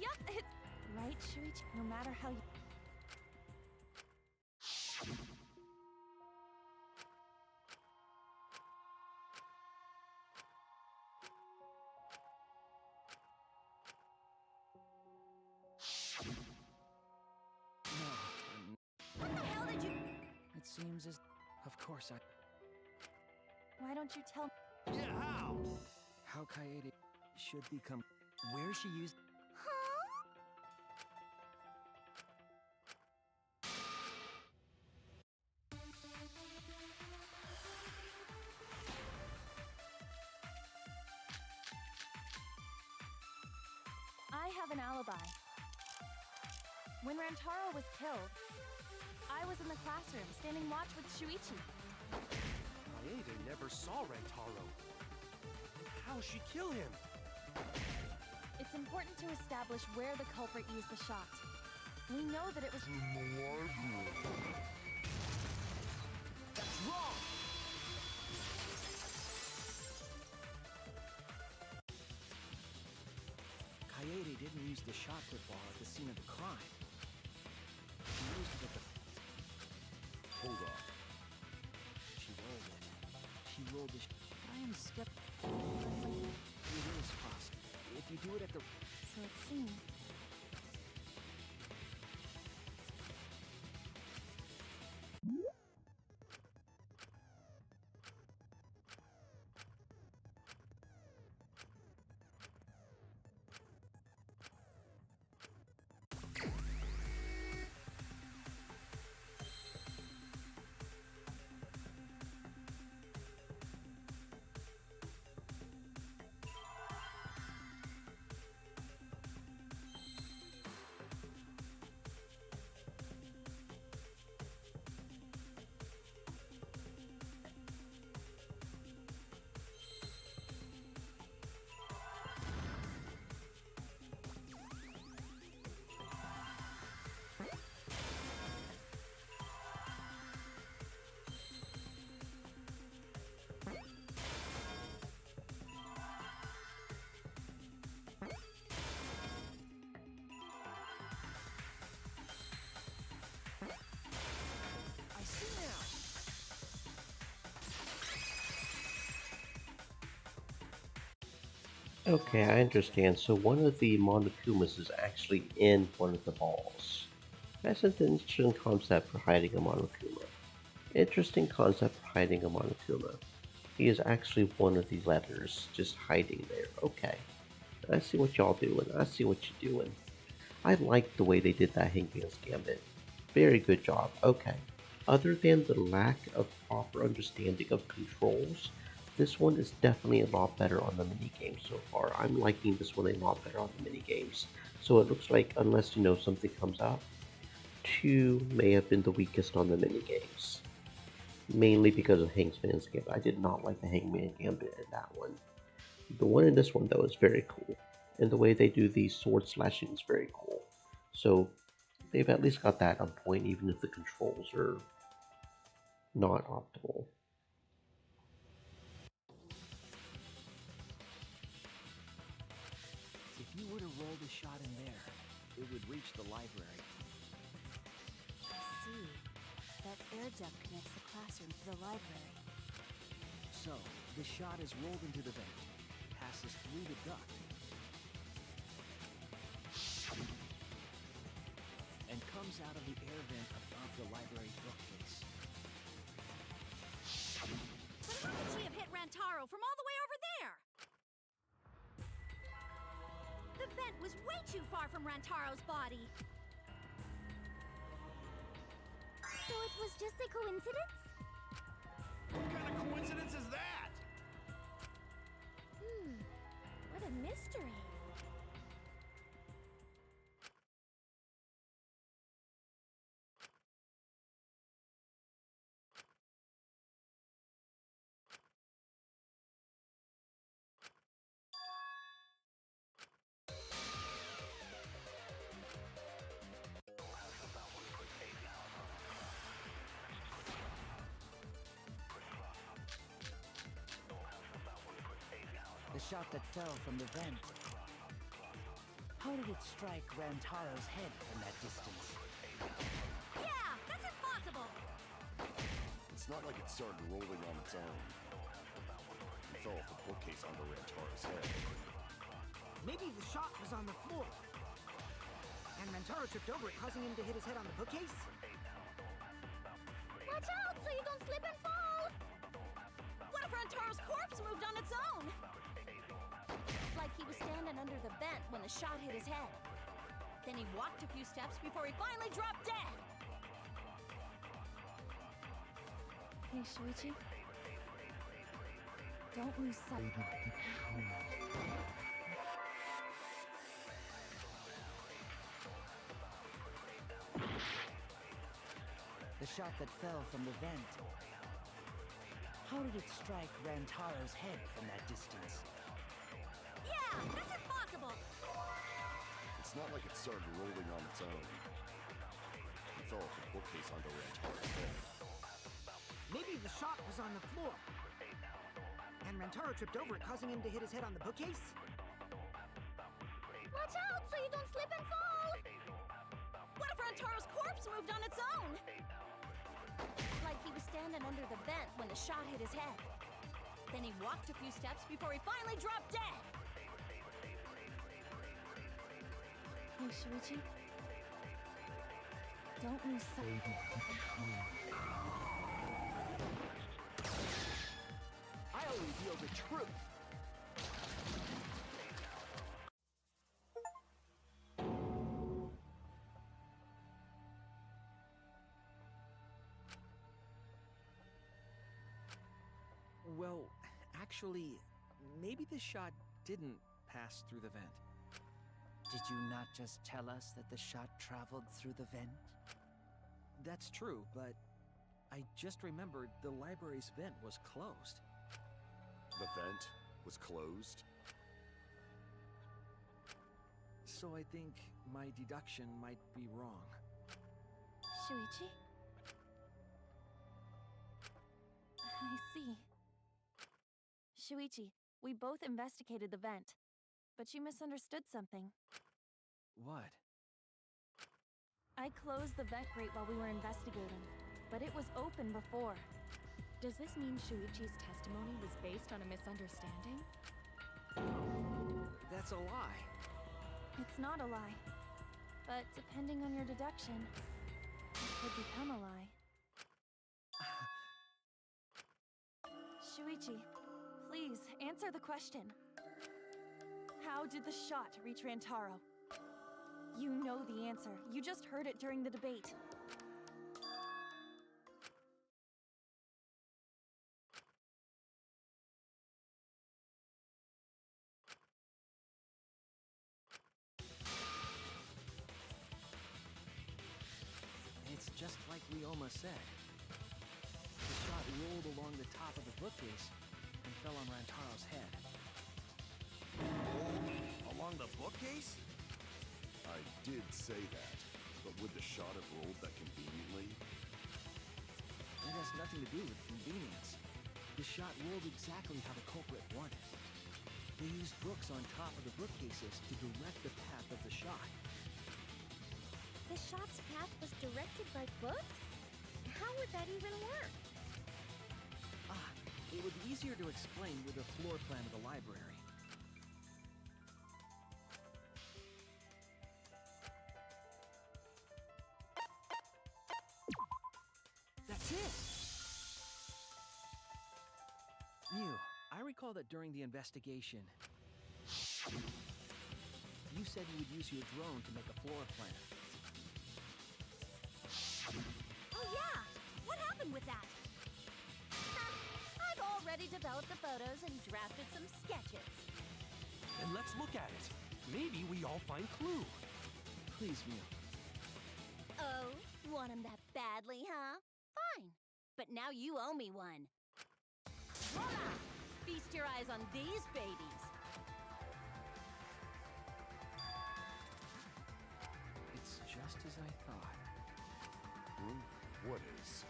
Yup, it's... Right, Shuichi? No matter how you... No, What the hell did you... it seems as... Of course I... Why don't you tell... Yeah, how? How Kaede should become... Where she used... I have an alibi. When Rantaro was killed, I was in the classroom, standing watch with Shuichi. Kaede never saw Rantaro. How'd she kill him? It's important to establish where the culprit used the shot. We know that it was... That's wrong! Kaede didn't use the shot put ball at the scene of the crime. She used it at the... hold on. She rolled it. She rolled the... I am skeptical. It is possible. If you do it at the... So it seems... I see now! Okay, I understand. So one of the Monokumas is actually in one of the balls. That's an interesting concept for hiding a Monokuma. Interesting concept for hiding a Monokuma. He is actually one of the letters, just hiding there. Okay. I see what y'all doing. I see what you're doing. I like the way they did that Hangman's Gambit. Very good job. Okay. Other than the lack of proper understanding of controls, this one is definitely a lot better on the minigames so far. I'm liking this one a lot better on the minigames. So it looks like, unless you know something comes up, 2 may have been the weakest on the minigames. Mainly because of Hangman's Gambit. I did not like the Hangman Gambit in that one. The one in this one, though, is very cool. And the way they do the sword slashing is very cool. So they've at least got that on point, even if the controls are not optimal. If you were to roll the shot in there, it would reach the library. I see. That air duct connects the classroom to the library. So, the shot is rolled into the vent, passes through the duct. flows out of the air vent above the library bookcase. But how could she have hit Rantaro from all the way over there? The vent was way too far from Rantaro's body. So it was just a coincidence? What kind of coincidence is that? What a mystery. The shot that fell from the vent. How did it strike Rantaro's head from that distance? Yeah, that's impossible! It's not like it started rolling on its own. It fell off the bookcase onto Rantaro's head. Maybe the shot was on the floor. And Rantaro tripped over it, causing him to hit his head on the bookcase? Watch out so you don't slip and fall! What if Rantaro's corpse moved on its own? Like he was standing under the vent when the shot hit his head. Then he walked a few steps before he finally dropped dead. Hey, Shuichi. Don't lose sight. The shot that fell from the vent. How did it strike Rantaro's head from that distance? Yeah, that's impossible! It's not like it started rolling on its own. It fell off the bookcase onto Rantaro's head. Maybe the shot was on the floor. And Rantaro tripped over it, causing him to hit his head on the bookcase? Watch out so you don't slip and fall! What if Rantaro's corpse moved on its own? Like he was standing under the vent when the shot hit his head. Then he walked a few steps before he finally dropped dead. Hey, Shuichi. Don't lose sight. I only reveal the truth. Well, actually, maybe the shot didn't pass through the vent. Did you not just tell us that the shot traveled through the vent? That's true, but I just remembered the library's vent was closed. The vent was closed? So I think my deduction might be wrong. Shuichi? I see. Shuichi, we both investigated the vent, but you misunderstood something. What? I closed the vent grate while we were investigating, but it was open before. Does this mean Shuichi's testimony was based on a misunderstanding? That's a lie. It's not a lie. But depending on your deduction, it could become a lie. Shuichi, please answer the question. How did the shot reach Rantaro? You know the answer. You just heard it during the debate. It's just like Ryoma said. The shot rolled along the top of the bookcase and fell on Rantaro's head. Along the bookcase? I did say that, but would the shot have rolled that conveniently? It has nothing to do with convenience. The shot rolled exactly how the culprit wanted. They used books on top of the bookcases to direct the path of the shot. The shot's path was directed by books? How would that even work? It would be easier to explain with a floor plan of the library. it during the investigation. You said you would use your drone to make a floor plan. Oh yeah! What happened with that? I've already developed the photos and drafted some sketches. Then let's look at it. Maybe we all find clue. Please, Mia. Oh, want him that badly, huh? Fine. But now you owe me one. Voila! Feast your eyes on these babies. It's just as I thought. What is?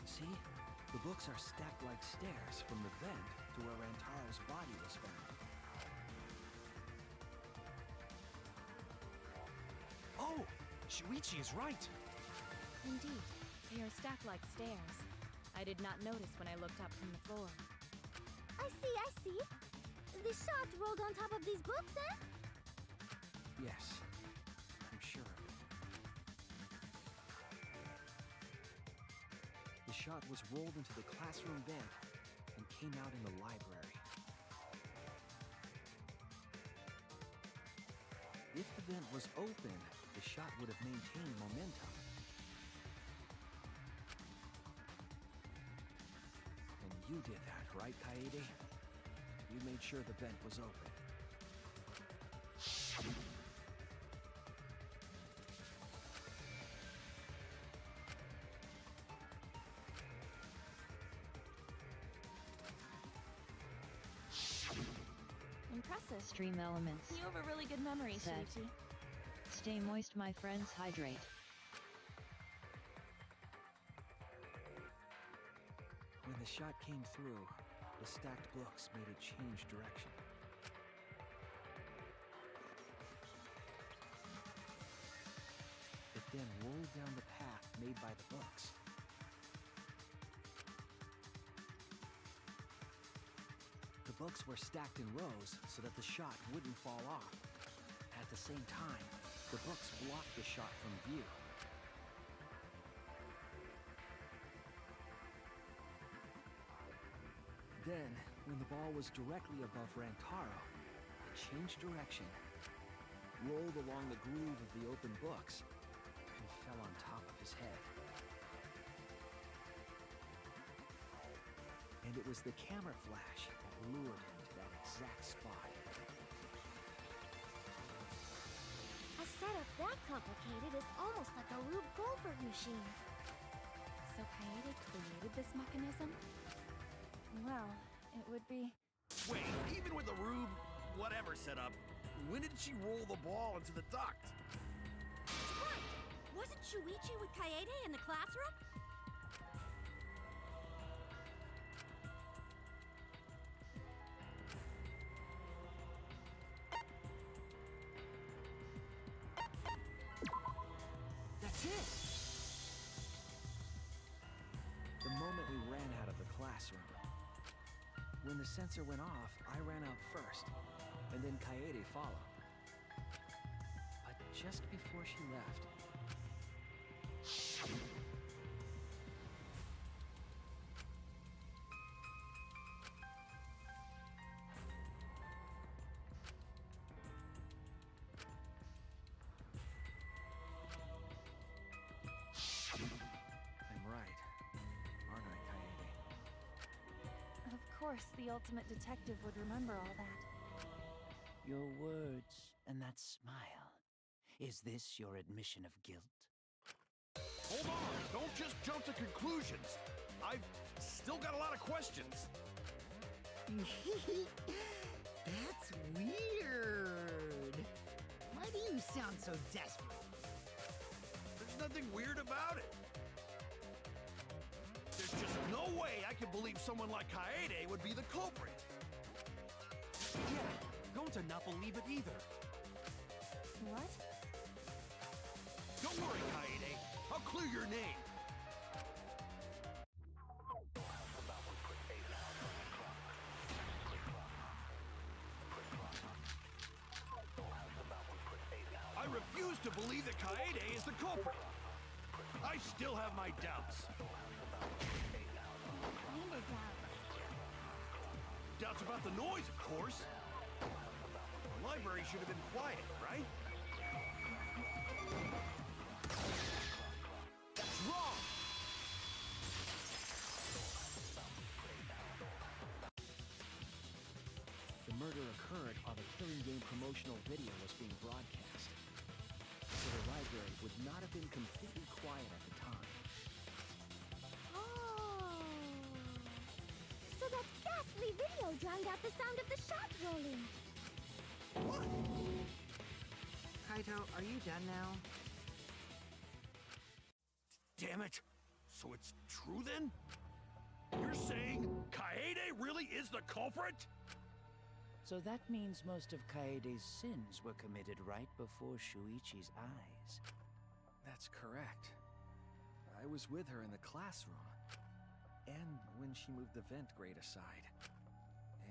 See? The books are stacked like stairs from the vent to where Rantaro's body was found. Oh! Shuichi is right! Indeed, they are stacked like stairs. I did not notice when I looked up from the floor. I see. The shot rolled on top of these books, eh? Yes, I'm sure of it. The shot was rolled into the classroom vent and came out in the library. If the vent was open, the shot would have maintained momentum. And you did that, right, Kaede? You made sure the vent was open. Impressive. Stream elements. You have a really good memory, Set. Shuichi. Stay moist, my friends, hydrate. When the shot came through, the stacked books made it change direction. It then rolled down the path made by the books. The books were stacked in rows so that the shot wouldn't fall off. At the same time, the books blocked the shot from view. Then, when the ball was directly above Rantaro, it changed direction, rolled along the groove of the open books, and fell on top of his head. And it was the camera flash that lured him to that exact spot. A setup that complicated is almost like a Rube Goldberg machine. So Kaede created this mechanism? Well, it would be... Wait, even with the Rube whatever setup, when did she roll the ball into the duct? That's right! Wasn't Shuichi with Kaede in the classroom? That's it! The moment we ran out of the classroom. When the sensor went off, I ran out first, and then Kaede followed. But just before she left... I'm right, aren't I, Kaede? Of course, the ultimate detective would remember all that. Your words and that smile. Is this your admission of guilt? Hold on! Don't just jump to conclusions! I've still got a lot of questions. That's weird. Why do you sound so desperate? There's nothing weird about it. There's just no way I can believe someone like Kaede would be the culprit. Yeah, don't not believe it either. What? Don't worry, Kaede. I'll clear your name. I refuse to believe that Kaede is the culprit. I still have my doubts. That's about the noise, of course. The library should have been quiet, right? That's wrong! The murder occurred while the Killing Game promotional video was being broadcast. So the library would not have been completely quiet at the time. Oh. So that ghastly video drowned out the sound of the shot rolling. What? Kaito, are you done now? Damn it! So it's true then? You're saying Kaede really is the culprit? So that means most of Kaede's sins were committed right before Shuichi's eyes. That's correct. I was with her in the classroom. And when she moved the vent grate aside.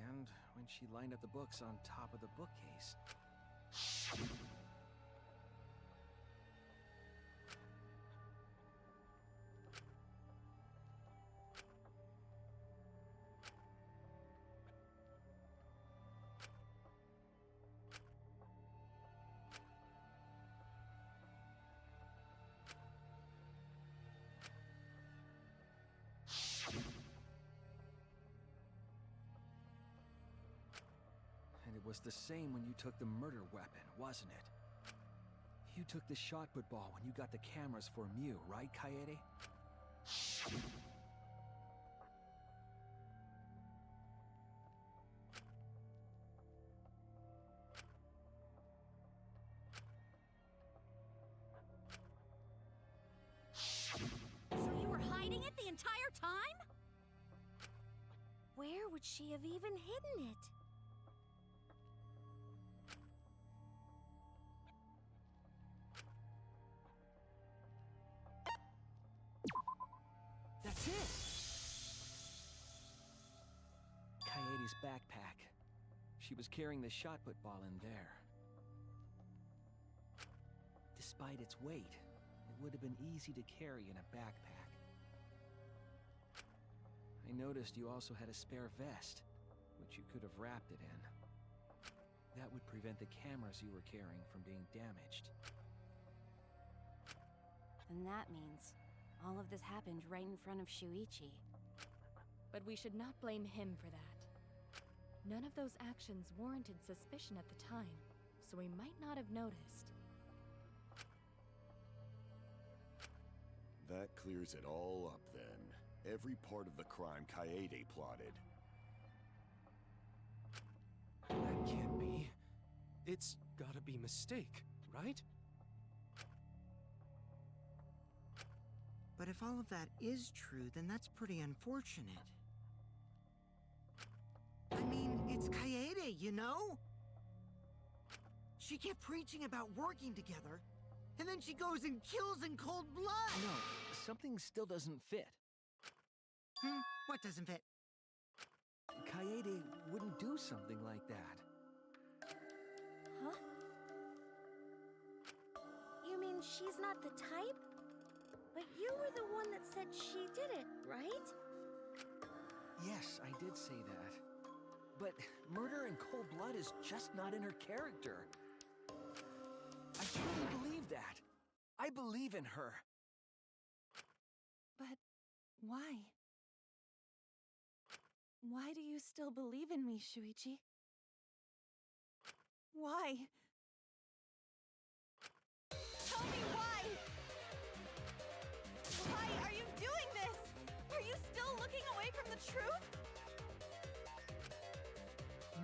And when she lined up the books on top of the bookcase. And it was the same when you took the murder weapon, wasn't it? You took the shot put ball when you got the cameras for Mew, right, Kaede? So you were hiding it the entire time? Where would she have even hidden it? That's it! Kaede's backpack. She was carrying the shot put ball in there. Despite its weight, it would have been easy to carry in a backpack. I noticed you also had a spare vest, which you could have wrapped it in. That would prevent the cameras you were carrying from being damaged. And that means all of this happened right in front of Shuichi. But we should not blame him for that. None of those actions warranted suspicion at the time, so we might not have noticed. That clears it all up then. Every part of the crime Kaede plotted. That can't be. It's gotta be mistake, right? But if all of that is true, then that's pretty unfortunate. I mean, it's Kaede, you know? She kept preaching about working together, and then she goes and kills in cold blood! No, something still doesn't fit. What doesn't fit? Kaede wouldn't do something like that. Huh? You mean she's not the type? But you were the one that said she did it, right? Yes, I did say that. But murder in cold blood is just not in her character. I truly believe that. I believe in her. But why? Why do you still believe in me, Shuichi? Why? Tell me why! Why are you doing this? Are you still looking away from the truth?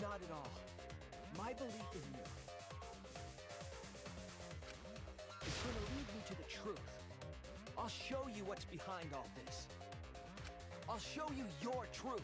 Not at all. My belief in you is going to lead me to the truth. I'll show you what's behind all this. I'll show you your truth.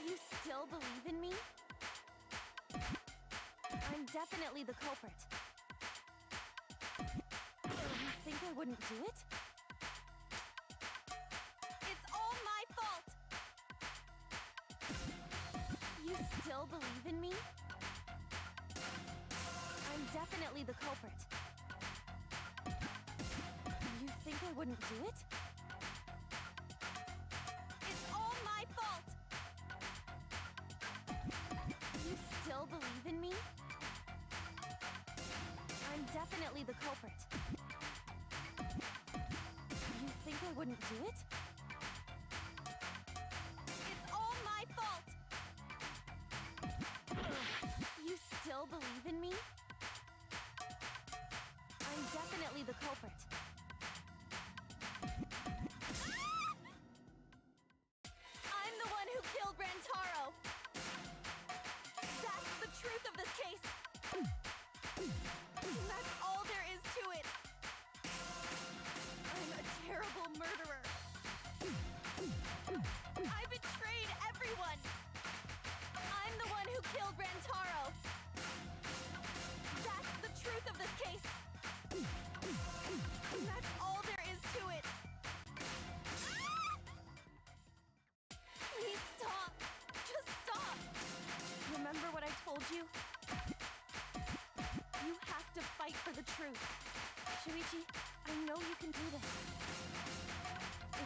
You still believe in me? I'm definitely the culprit. You think I wouldn't do it? It's all my fault! You still believe in me? I'm definitely the culprit. You think I wouldn't do it? It's all my fault! You still believe in me? I'm definitely the culprit. You think I wouldn't do it? It's all my fault! You still believe in me? I'm definitely the culprit. I'm the one who killed Rantaro! That's the truth of this case! And that's all there is to it! I'm a terrible murderer! I betrayed everyone! I'm the one who killed Rantaro! That's the truth of this case! And that's all there is to it! Please stop! Just stop! Remember what I told you? You have to fight for the truth. Shuichi, I know you can do this.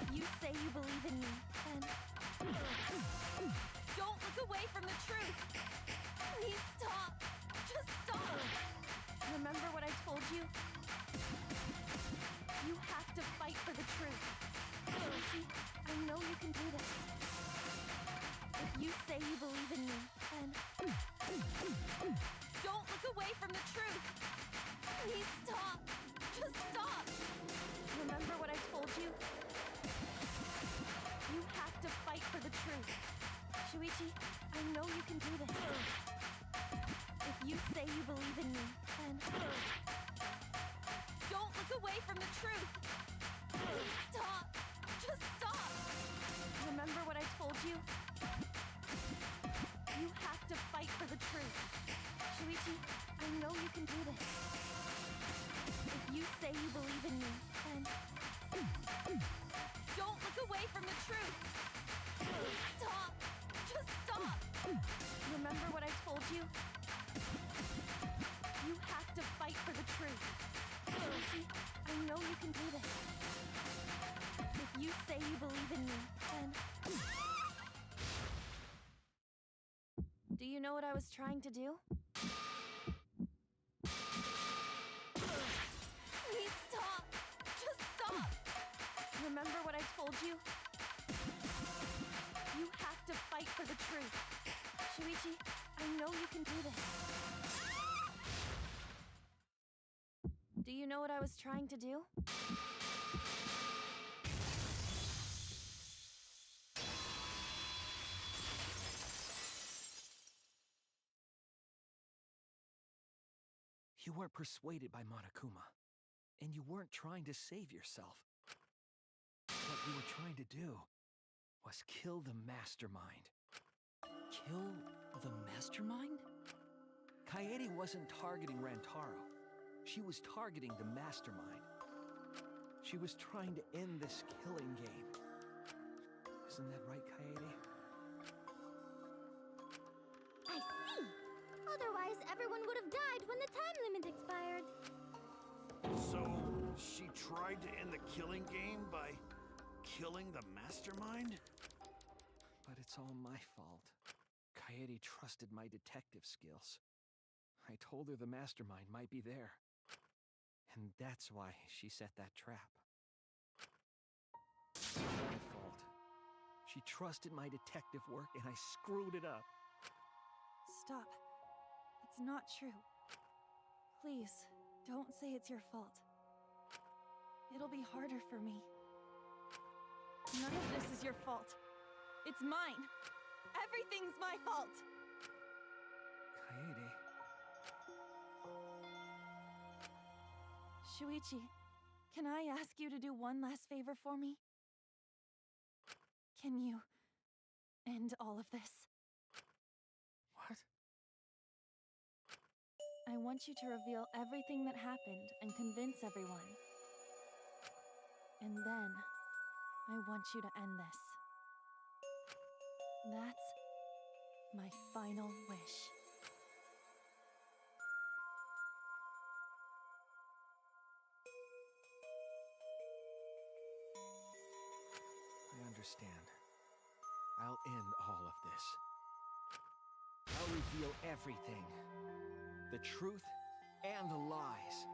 If you say you believe in me, then... Don't look away from the truth! Please stop! Just stop! Remember what I told you? You have to fight for the truth. Shuichi, I know you can do this. If you say you believe in me, then... Don't look away from the truth! Please stop! Just stop! Remember what I told you? You have to fight for the truth. Shuichi, I know you can do this. If you say you believe in me, then... Don't look away from the truth! Please stop! Just stop! Remember what I told you? You have to fight for the truth. Shuichi, I know you can do this. If you say you believe in me, then... Don't look away from the truth! Please stop! Just stop! Remember what I told you? You have to fight for the truth. Shuichi, I know you can do this. If you say you believe in me, then... Do you know what I was trying to do? Please stop! Just stop! Remember what I told you? You have to fight for the truth. Shuichi, I know you can do this. Do you know what I was trying to do? You weren't persuaded by Monokuma, and you weren't trying to save yourself. What you were trying to do was kill the mastermind. Kill the mastermind? Kaede wasn't targeting Rantaro. She was targeting the mastermind. She was trying to end this killing game. Isn't that right, Kaede? I see! Otherwise, everyone would have died when the time limit expired. So, she tried to end the killing game by killing the mastermind? But it's all my fault. Kaede trusted my detective skills. I told her the mastermind might be there. And that's why she set that trap. It's all my fault. She trusted my detective work and I screwed it up. Stop. That's not true. Please, don't say it's your fault. It'll be harder for me. None of this is your fault. It's mine. Everything's my fault. Kaede. Shuichi, can I ask you to do one last favor for me? Can you end all of this? I want you to reveal everything that happened and convince everyone. And then, I want you to end this. That's my final wish. I understand. I'll end all of this. I'll reveal everything. The truth and the lies.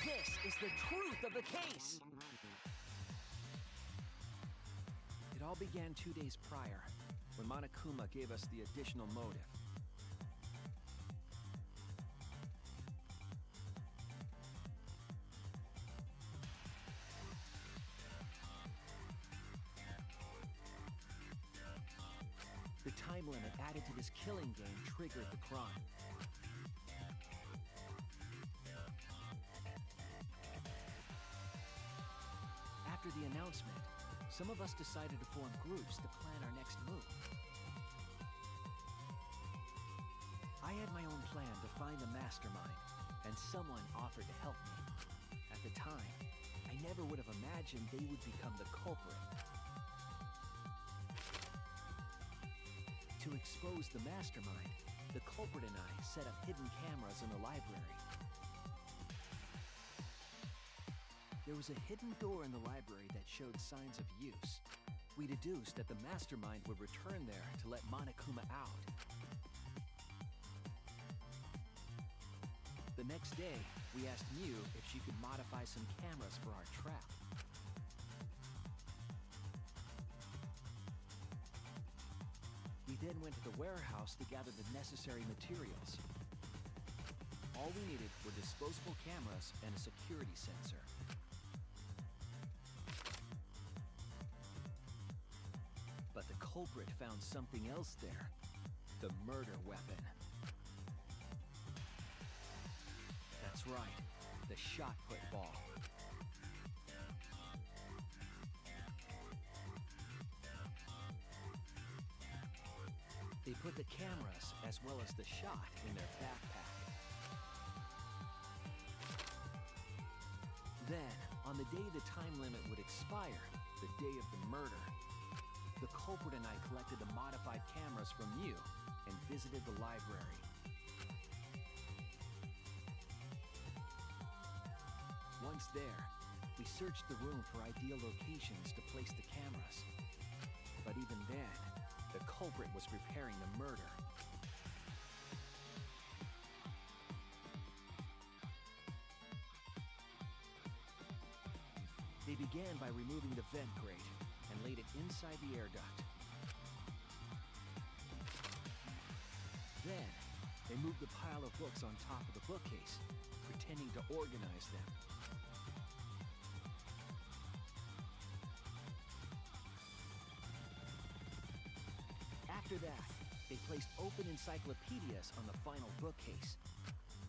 This is the truth of the case! It all began 2 days prior, when Monokuma gave us the additional motive. The time limit added to this killing game triggered the crime. After the announcement, some of us decided to form groups to plan our next move. I had my own plan to find the mastermind, and someone offered to help me. At the time, I never would have imagined they would become the culprit. To expose the mastermind, the culprit and I set up hidden cameras in the library. There was a hidden door in the library that showed signs of use. We deduced that the mastermind would return there to let Monokuma out. The next day, we asked Mew if she could modify some cameras for our trap. We then went to the warehouse to gather the necessary materials. All we needed were disposable cameras and a security sensor. culprit found something else there. The murder weapon. That's right, the shot put ball. They put the cameras as well as the shot in their backpack. Then, on the day the time limit would expire, the day of the murder, the culprit and I collected the modified cameras from you and visited the library. Once there, we searched the room for ideal locations to place the cameras. But even then, the culprit was preparing the murder. They began by removing the vent grate and laid it inside the air duct. Then, they moved the pile of books on top of the bookcase, pretending to organize them. After that, they placed open encyclopedias on the final bookcase.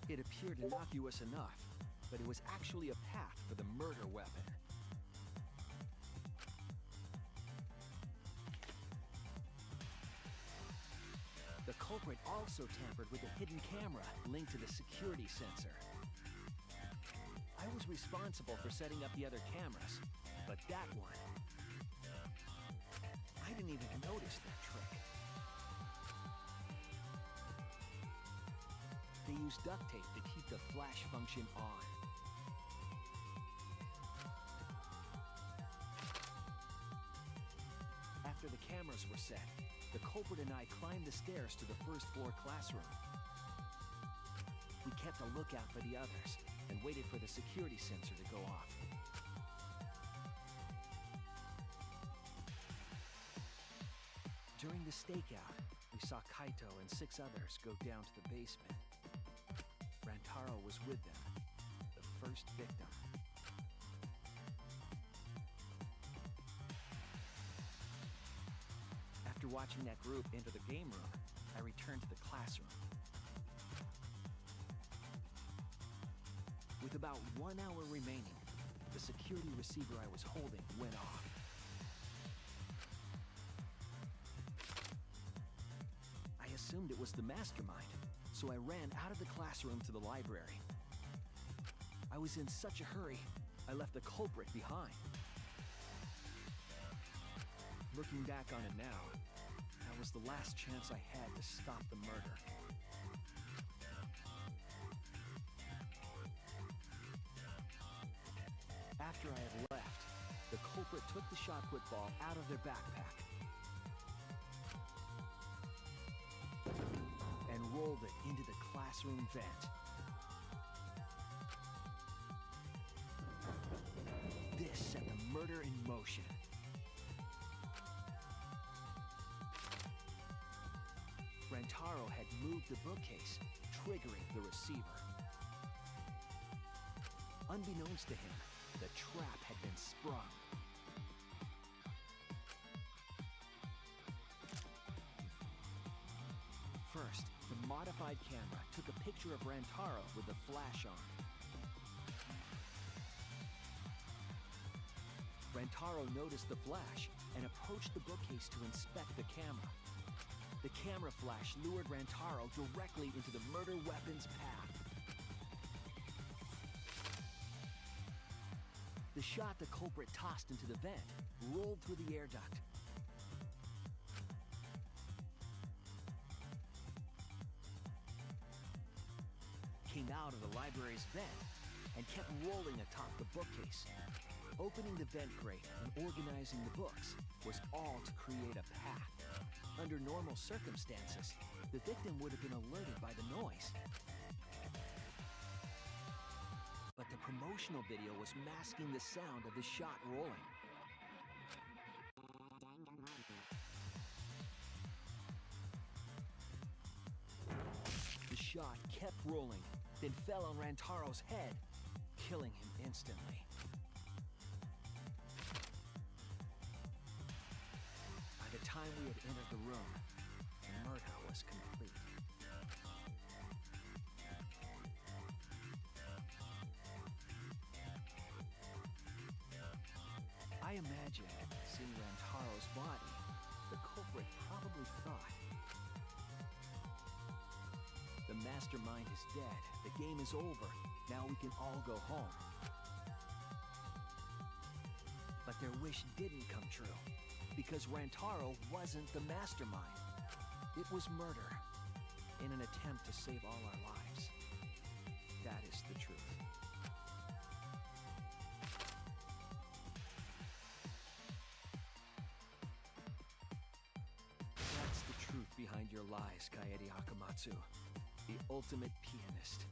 It appeared innocuous enough, but it was actually a path for the murder weapon. The culprit also tampered with a hidden camera linked to the security sensor. I was responsible for setting up the other cameras, but that one, I didn't even notice their trick. They used duct tape to keep the flash function on. After the cameras were set, the culprit and I climbed the stairs to the first floor classroom. We kept a lookout for the others and waited for the security sensor to go off. During the stakeout, we saw Kaito and 6 others go down to the basement. Rantaro was with them, the first victim. After watching that group enter the game room, I returned to the classroom. With about 1 hour remaining, the security receiver I was holding went off. I assumed it was the mastermind, so I ran out of the classroom to the library. I was in such a hurry, I left the culprit behind. Looking back on it now, that was the last chance I had to stop the murder. After I had left, the culprit took the shot put ball out of their backpack and rolled it into the classroom vent. This set the murder in motion. Rantaro had moved the bookcase, triggering the receiver. Unbeknownst to him, the trap had been sprung. First, the modified camera took a picture of Rantaro with the flash on. Rantaro noticed the flash and approached the bookcase to inspect the camera. The camera flash lured Rantaro directly into the murder weapon's path. The shot the culprit tossed into the vent rolled through the air duct. Came out of the library's vent and kept rolling atop the bookcase. Opening the vent grate and organizing the books was all to create a path. Under normal circumstances, the victim would have been alerted by the noise. But the promotional video was masking the sound of the shot rolling. The shot kept rolling, then fell on Rantaro's head, killing him instantly. By the time we had entered the room, the murder was complete. I imagine, seeing Rantaro's body, the culprit probably thought, the mastermind is dead, the game is over, now we can all go home. But their wish didn't come true, because Rantaro wasn't the mastermind. It was murder, in an attempt to save all our lives. That is the truth. That's the truth behind your lies, Kaede Hakamatsu, the ultimate pianist.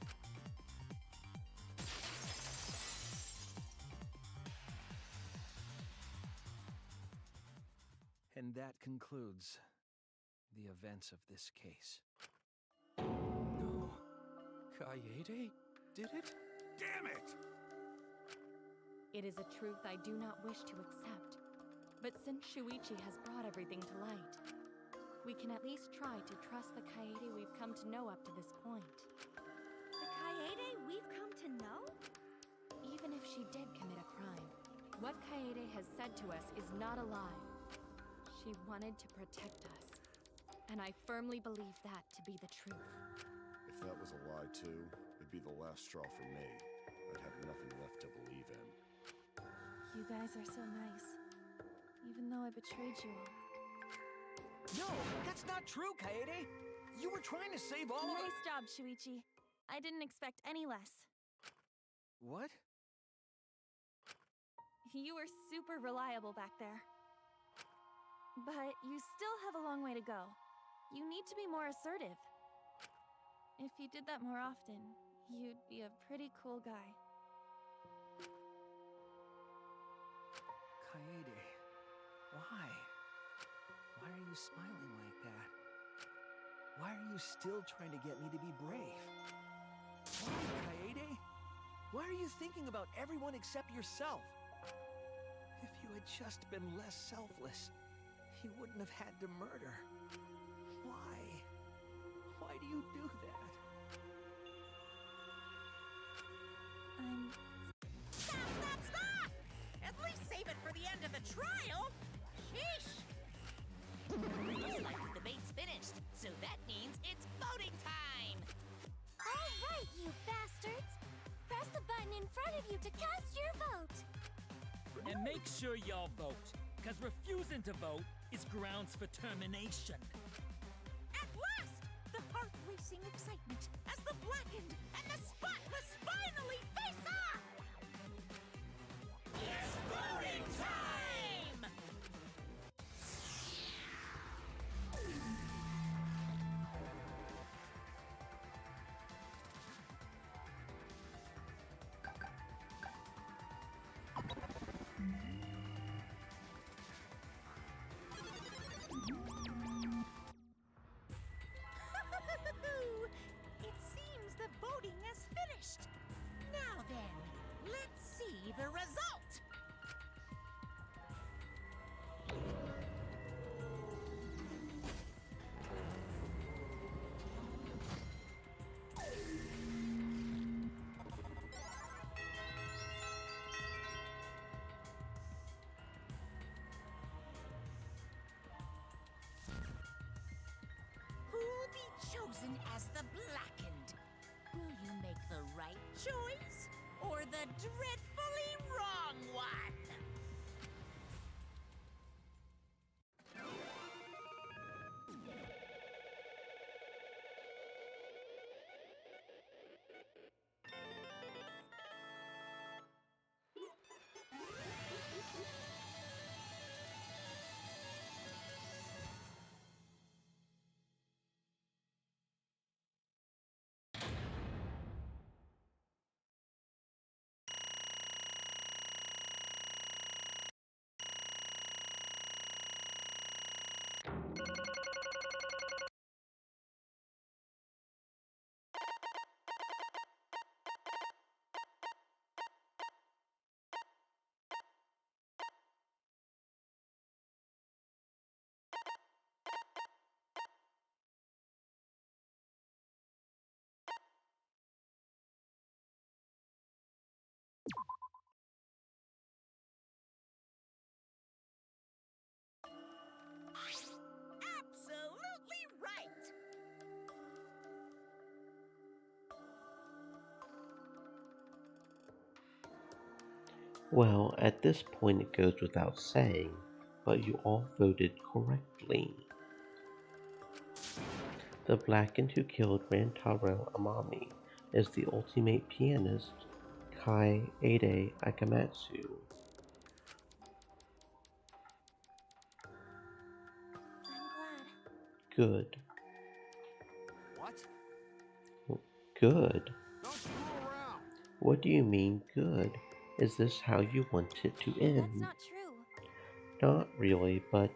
And that concludes the events of this case. No. Kaede did it? Damn it! It is a truth I do not wish to accept. But since Shuichi has brought everything to light, we can at least try to trust the Kaede we've come to know up to this point. The Kaede we've come to know? Even if she did commit a crime, what Kaede has said to us is not a lie. She wanted to protect us. And I firmly believe that to be the truth. If that was a lie too, it'd be the last straw for me. I'd have nothing left to believe in. You guys are so nice. Even though I betrayed you all. No, that's not true, Kaede! You were trying to save all of us. Nice job, Shuichi. I didn't expect any less. What? You were super reliable back there. But you still have a long way to go. You need to be more assertive. If you did that more often, you'd be a pretty cool guy. Kaede, why? Why are you smiling like that? Why are you still trying to get me to be brave? Why, Kaede? Why are you thinking about everyone except yourself? If you had just been less selfless, you wouldn't have had to murder. Why? Why do you do that? Stop! At least save it for the end of the trial! Sheesh! Looks like the debate's finished, so that means it's voting time! All right, you bastards! Press the button in front of you to cast your vote! And make sure y'all vote, because refusing to vote is grounds for termination. At last! The heart-racing excitement as the blackened and the spotless finally face off! It's voting time! It seems the voting has finished. Now then, let's see the result. Who'll be chosen as the blackened? Will you make the right choice or the dreadfully wrong one? Well, at this point it goes without saying, but you all voted correctly. The Blackened who killed Rantaro Amami is the ultimate pianist, Kaede Akamatsu. Good. What? Good? Don't screw around. What do you mean, good? Is this how you want it to end? That's not true. Not really, but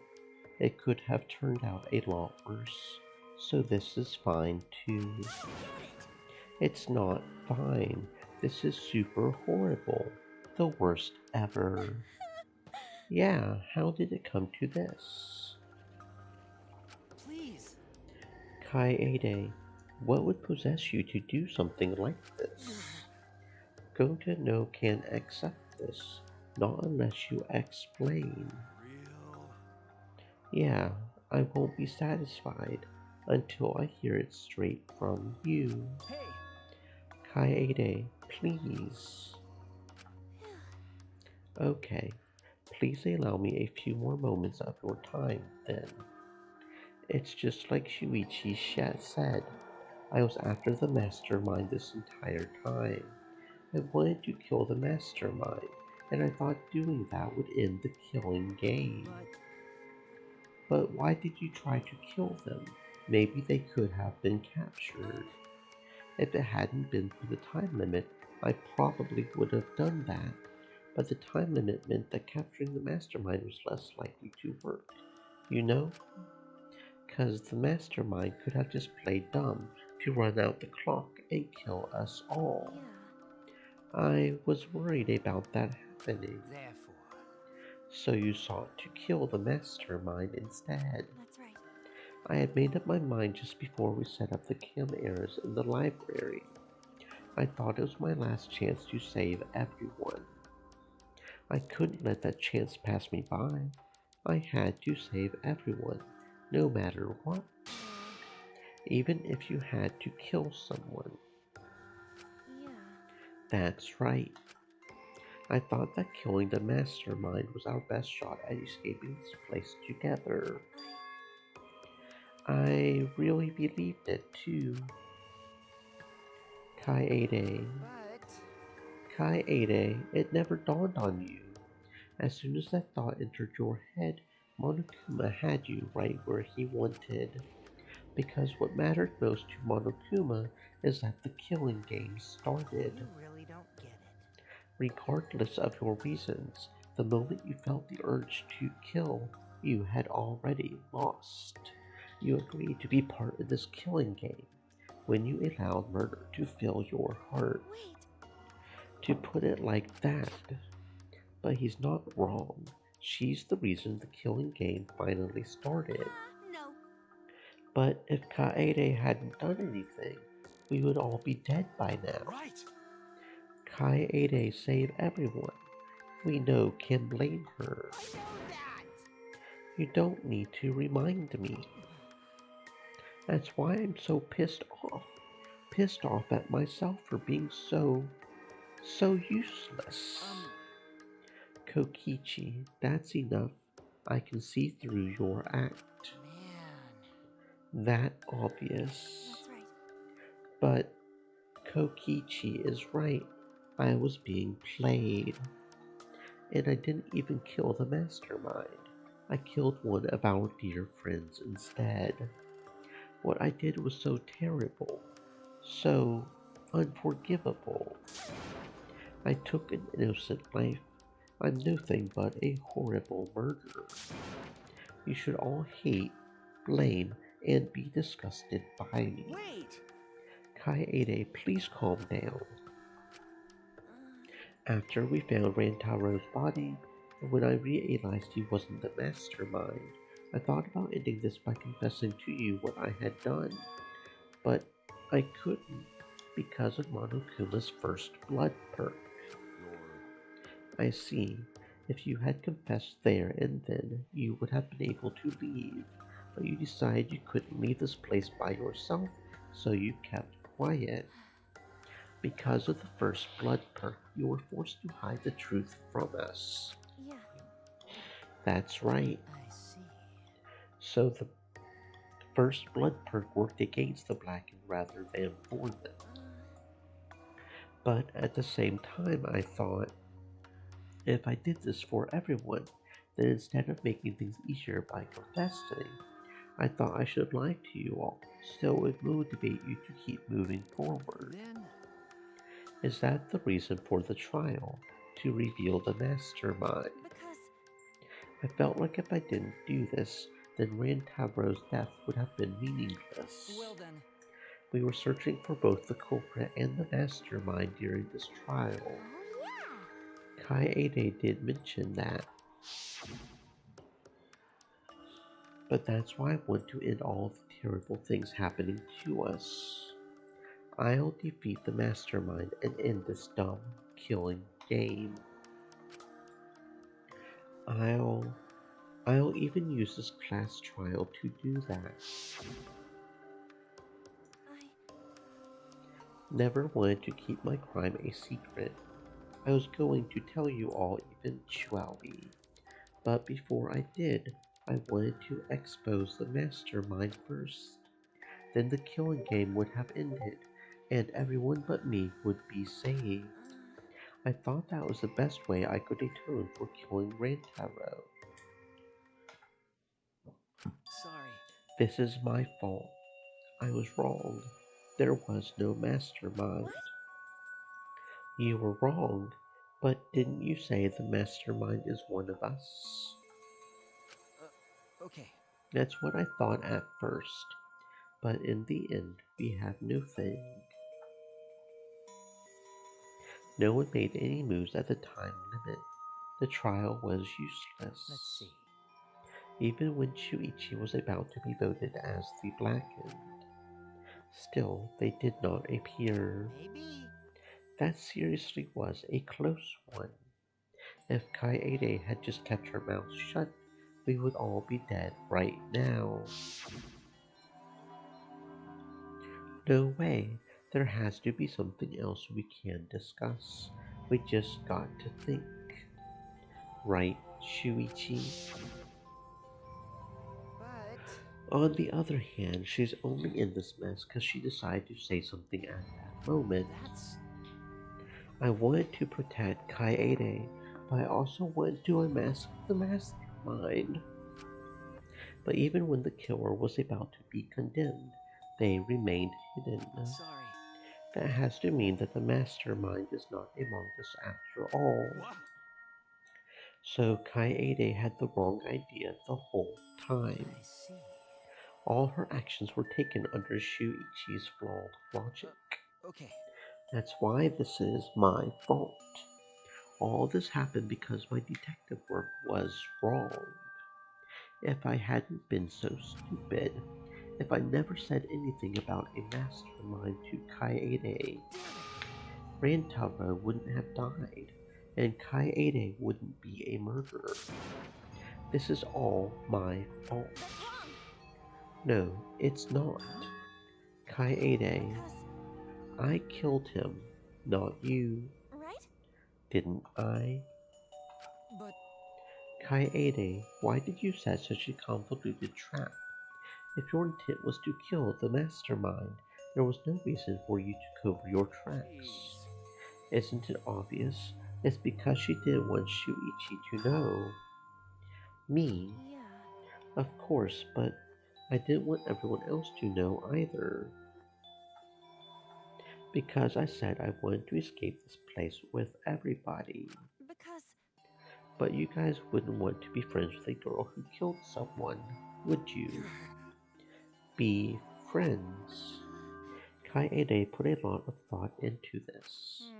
it could have turned out a lot worse. So this is fine too. It's not fine. This is super horrible. The worst ever. Yeah, how did it come to this? Please. Kaede, what would possess you to do something like this? Gonta no can accept this, not unless you explain. Real? Yeah, I won't be satisfied until I hear it straight from you. Hey! Kaede, please. Okay, please allow me a few more moments of your time, then. It's just like Shuichi said. I was after the mastermind this entire time. I wanted to kill the mastermind, and I thought doing that would end the killing game. But why did you try to kill them? Maybe they could have been captured. If it hadn't been for the time limit, I probably would have done that. But the time limit meant that capturing the mastermind was less likely to work. You know? 'Cause the mastermind could have just played dumb to run out the clock and kill us all. I was worried about that happening. Therefore. So you sought to kill the mastermind instead. That's right. I had made up my mind just before we set up the cameras in the library. I thought it was my last chance to save everyone. I couldn't let that chance pass me by. I had to save everyone, no matter what. Even if you had to kill someone. Yeah. That's right. I thought that killing the mastermind was our best shot at escaping this place together. I really believed it too. Kaede. Kaede, it never dawned on you. As soon as that thought entered your head, Monokuma had you right where he wanted. Because what mattered most to Monokuma is that the killing game started. You really don't get it. Regardless of your reasons, the moment you felt the urge to kill, you had already lost. You agreed to be part of this killing game when you allowed murder to fill your heart. To put it like that. But he's not wrong. She's the reason the killing game finally started. No. But if Kaede hadn't done anything, we would all be dead by now. Right. Kaede saved everyone. We know can blame her. I know that. You don't need to remind me. That's why I'm so pissed off. Pissed off at myself for being so useless. Kokichi, that's enough. I can see through your act. That obvious. That's right. But Kokichi is right. I was being played. And I didn't even kill the mastermind. I killed one of our dear friends instead. What I did was so terrible. So unforgivable. I took an innocent life. I'm nothing but a horrible murderer. You should all hate, blame, and be disgusted by me. Wait! Kaede, please calm down. After we found Rantaro's body, and when I realized he wasn't the mastermind, I thought about ending this by confessing to you what I had done. But I couldn't because of Monokuma's first blood perk. I see. If you had confessed there and then, you would have been able to leave. But you decided you couldn't leave this place by yourself, so you kept quiet. Because of the first blood perk, you were forced to hide the truth from us. Yeah. That's right. I see. So the first blood perk worked against the Blackened rather than for them. But at the same time, I thought, if I did this for everyone, then instead of making things easier by confessing, I thought I should lie to you all, so it would motivate you to keep moving forward. Then, Is that the reason for the trial? To reveal the mastermind? Because I felt like if I didn't do this, then Rantaro's death would have been meaningless. well then, We were searching for both the culprit and the mastermind during this trial. Oh, yeah. Kaede did mention that. But that's why I want to end all the terrible things happening to us. I'll defeat the mastermind and end this dumb, killing game. I'll even use this class trial to do that. Never wanted to keep my crime a secret. I was going to tell you all eventually. But before I did, I wanted to expose the mastermind first. Then the killing game would have ended, and everyone but me would be saved. I thought that was the best way I could atone for killing Rantaro. sorry. This is my fault. I was wrong. There was no mastermind. What? You were wrong, but didn't you say the mastermind is one of us? Okay. That's what I thought at first, but in the end, we have no thing. No one made any moves at the time limit. The trial was useless. Let's see. Even when Shuichi was about to be voted as the Blackened. Still, they did not appear. Maybe. That seriously was a close one. If Kaede had just kept her mouth shut, we would all be dead right now. No way. There has to be something else we can discuss. We just got to think. Right, Shuichi? But On the other hand, she's only in this mess because she decided to say something at that moment. that's... I wanted to protect Kaede, but I also wanted to unmask the mastermind. But even when the killer was about to be condemned, they remained hidden. Sorry. That has to mean that the mastermind is not among us after all. What? So Kaede had the wrong idea the whole time. I see. All her actions were taken under Shuichi's flawed logic. Okay. That's why this is my fault. All this happened because my detective work was wrong. If I hadn't been so stupid, if I never said anything about a mastermind to Kaede, Rantaro wouldn't have died, and Kaede wouldn't be a murderer. This is all my fault. No, it's not. Kaede, I killed him, not you. Right? Didn't I? But... Kaede, why did you set such a convoluted trap? If your intent was to kill the mastermind, there was no reason for you to cover your tracks. Isn't it obvious? It's because she didn't want Shuichi to know. Me? Yeah. Of course, but I didn't want everyone else to know either. Because I said I wanted to escape this place with everybody. Because But you guys wouldn't want to be friends with a girl who killed someone, would you? Be friends. Kaede put a lot of thought into this.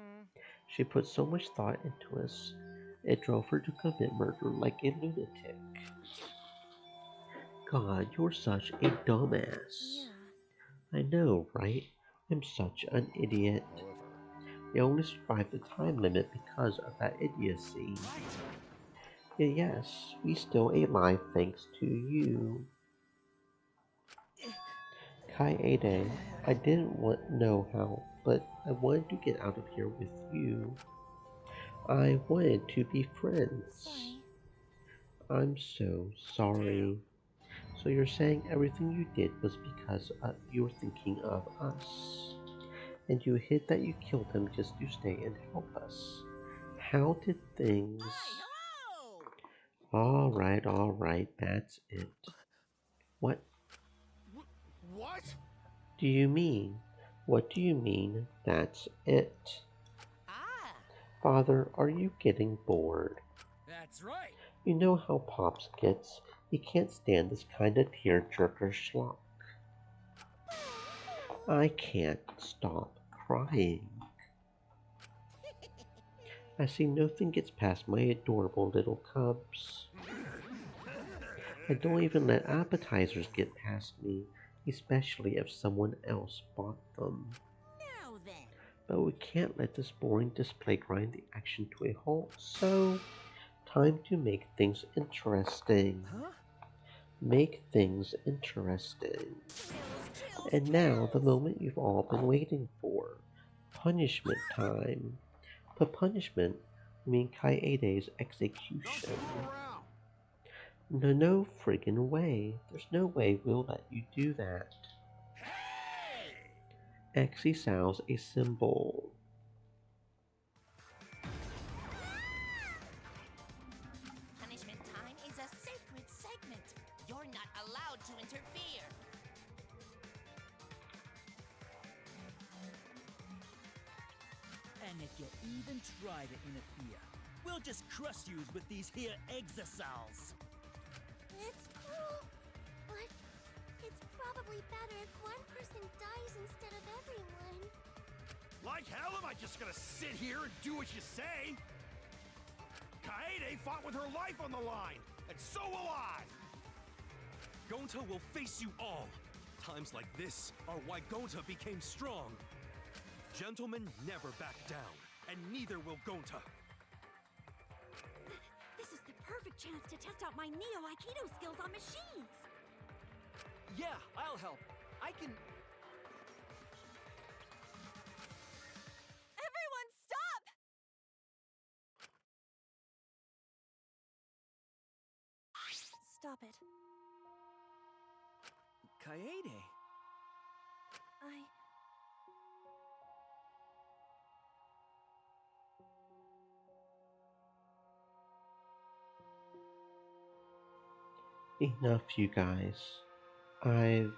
She put so much thought into us, it drove her to commit murder like a lunatic. God, you're such a dumbass. yeah. I know, right? I'm such an idiot. I only survived the time limit because of that idiocy. Yes, we still alive thanks to you. Kaede, I didn't know how but I wanted to get out of here with you. I wanted to be friends. Sorry. I'm so sorry. So you're saying everything you did was because you were thinking of us, and you hid that you killed him just to stay and help us. How did things... Alright, that's it. What What? do you mean? What do you mean, that's it? Father, are you getting bored? That's right. You know how Pops gets. He can't stand this kind of tear-jerker schlock. I can't stop crying. I see nothing gets past my adorable little cubs. I don't even let appetizers get past me, especially if someone else bought them. Now then. But we can't let this boring display grind the action to a halt, so time to make things interesting. Make things interesting. And now the moment you've all been waiting for. Punishment time. But punishment, I mean Kaede's execution. No friggin' way. There's no way we'll let you do that. Exisau's a symbol. Punishment time is a sacred segment. You're not allowed to interfere. And if you even try to interfere, we'll just crush you with these here exosols. It's cruel, but it's probably better if one person dies instead of everyone. Like hell am I just gonna sit here and do what you say? Kaede fought with her life on the line, and so will I! Gonta will face you all. Times like this are why Gonta became strong. Gentlemen never back down, and neither will Gonta. This is the perfect chance to test out my Neo Aikido skills on machines. Yeah, I'll help. I can... Everyone, stop! Stop it. Kaede. Enough, you guys. I've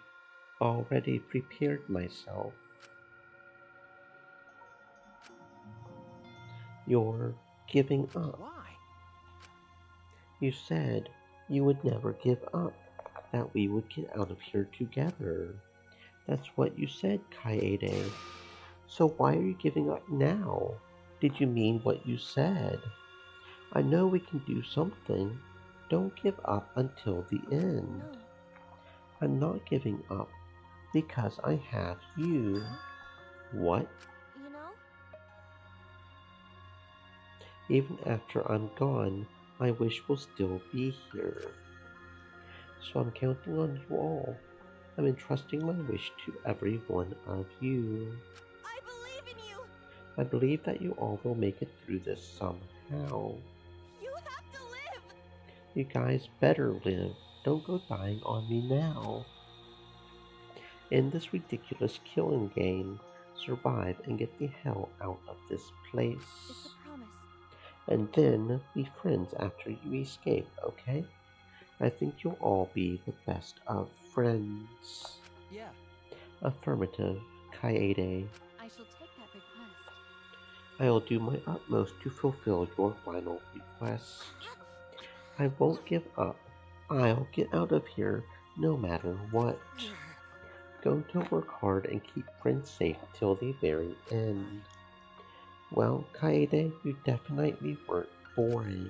already prepared myself. You're giving up. Why? You said you would never give up, that we would get out of here together. That's what you said, Kaede. So why are you giving up now? Did you mean what you said? I know we can do something. Don't give up until the end. No. I'm not giving up because I have you. What? You know? Even after I'm gone, my wish will still be here. So I'm counting on you all. I'm entrusting my wish to every one of you. I believe in you! I believe that you all will make it through this somehow. You have to live! You guys better live. Don't go dying on me now. In this ridiculous killing game, survive and get the hell out of this place. It's a promise. And then be friends after you escape, okay? I think you'll all be the best of friends. Yeah. Affirmative, Kaede. I shall take that request. I'll do my utmost to fulfill your final request. I won't give up. I'll get out of here no matter what. Going to work hard and keep friends safe till the very end. Well, Kaede, you definitely weren't boring.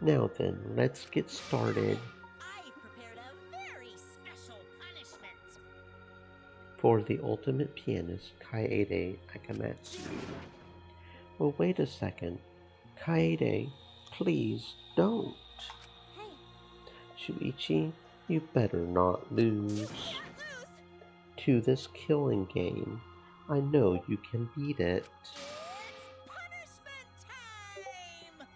Now then, let's get started. I've prepared a very special punishment. For the ultimate pianist, Kaede Akamatsu. Well, wait a second. Kaede, please don't. Shuichi, you better not lose. To this killing game, I know you can beat it. Punishment time!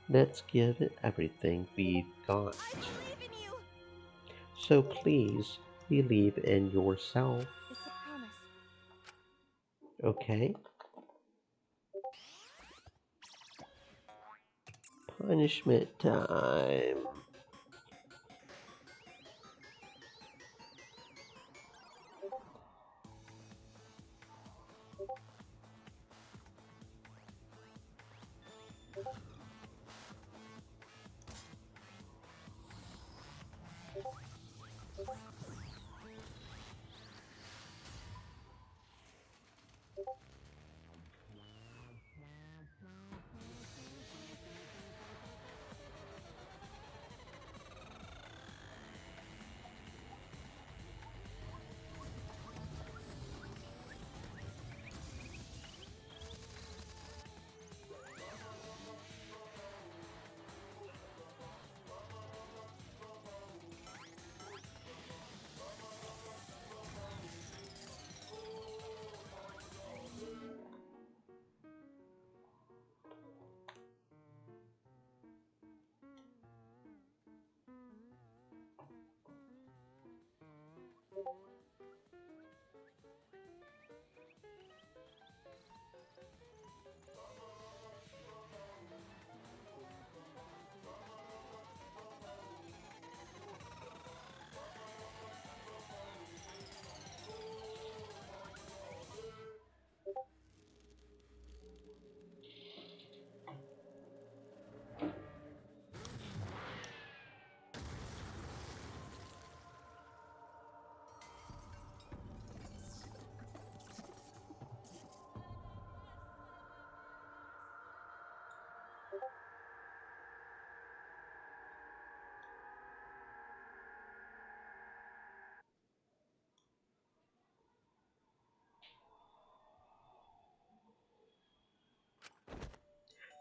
Let's give it everything we've got. I believe in you! So please, believe in yourself. It's a promise. Okay? Punishment time.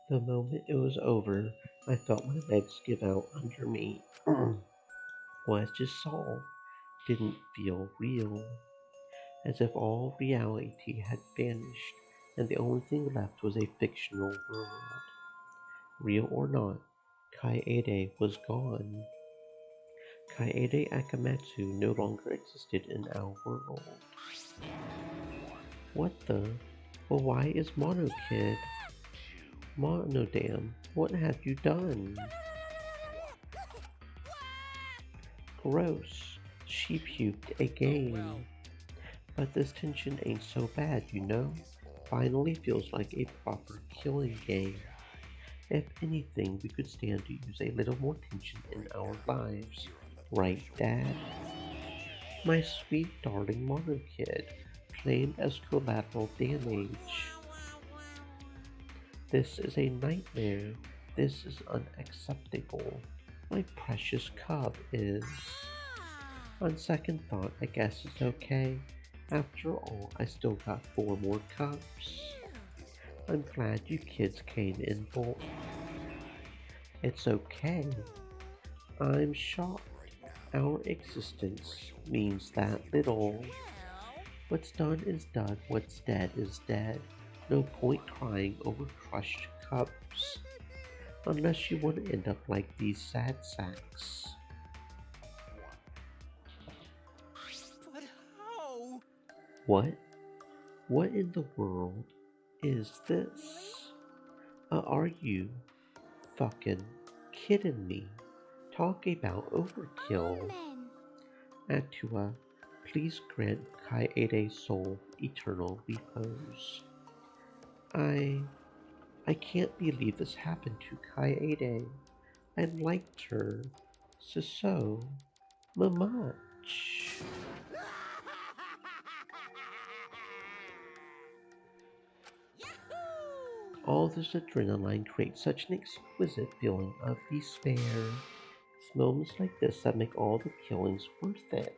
The moment it was over, I felt my legs give out under me. What I just saw didn't feel real, as if all reality had vanished and the only thing left was a fictional world. Real or not, Kaede was gone. Kaede Akamatsu no longer existed in our world. What the? Well, why is Mono Kid? Monodam, what have you done? Gross. She puked again. But this tension ain't so bad, you know? Finally feels like a proper killing game. If anything, we could stand to use a little more tension in our lives. Right, Dad? My sweet darling Mono Kid, claimed as collateral damage. This is a nightmare. This is unacceptable. My precious cub is. On second thought, I guess it's okay. After all, I still got 4 more cups. I'm glad you kids came in bulk. It's okay. I'm shocked. Our existence means that little. What's done is done, what's dead is dead. No point crying over crushed cups. Unless you want to end up like these sad sacks. But how? What? What in the world is this? Are you fucking kidding me? Talk about overkill. Atua, please grant Kaede's soul eternal repose. I can't believe this happened to Kaede. I liked her so much. All this adrenaline creates such an exquisite feeling of despair. It's moments like this that make all the killings worth it.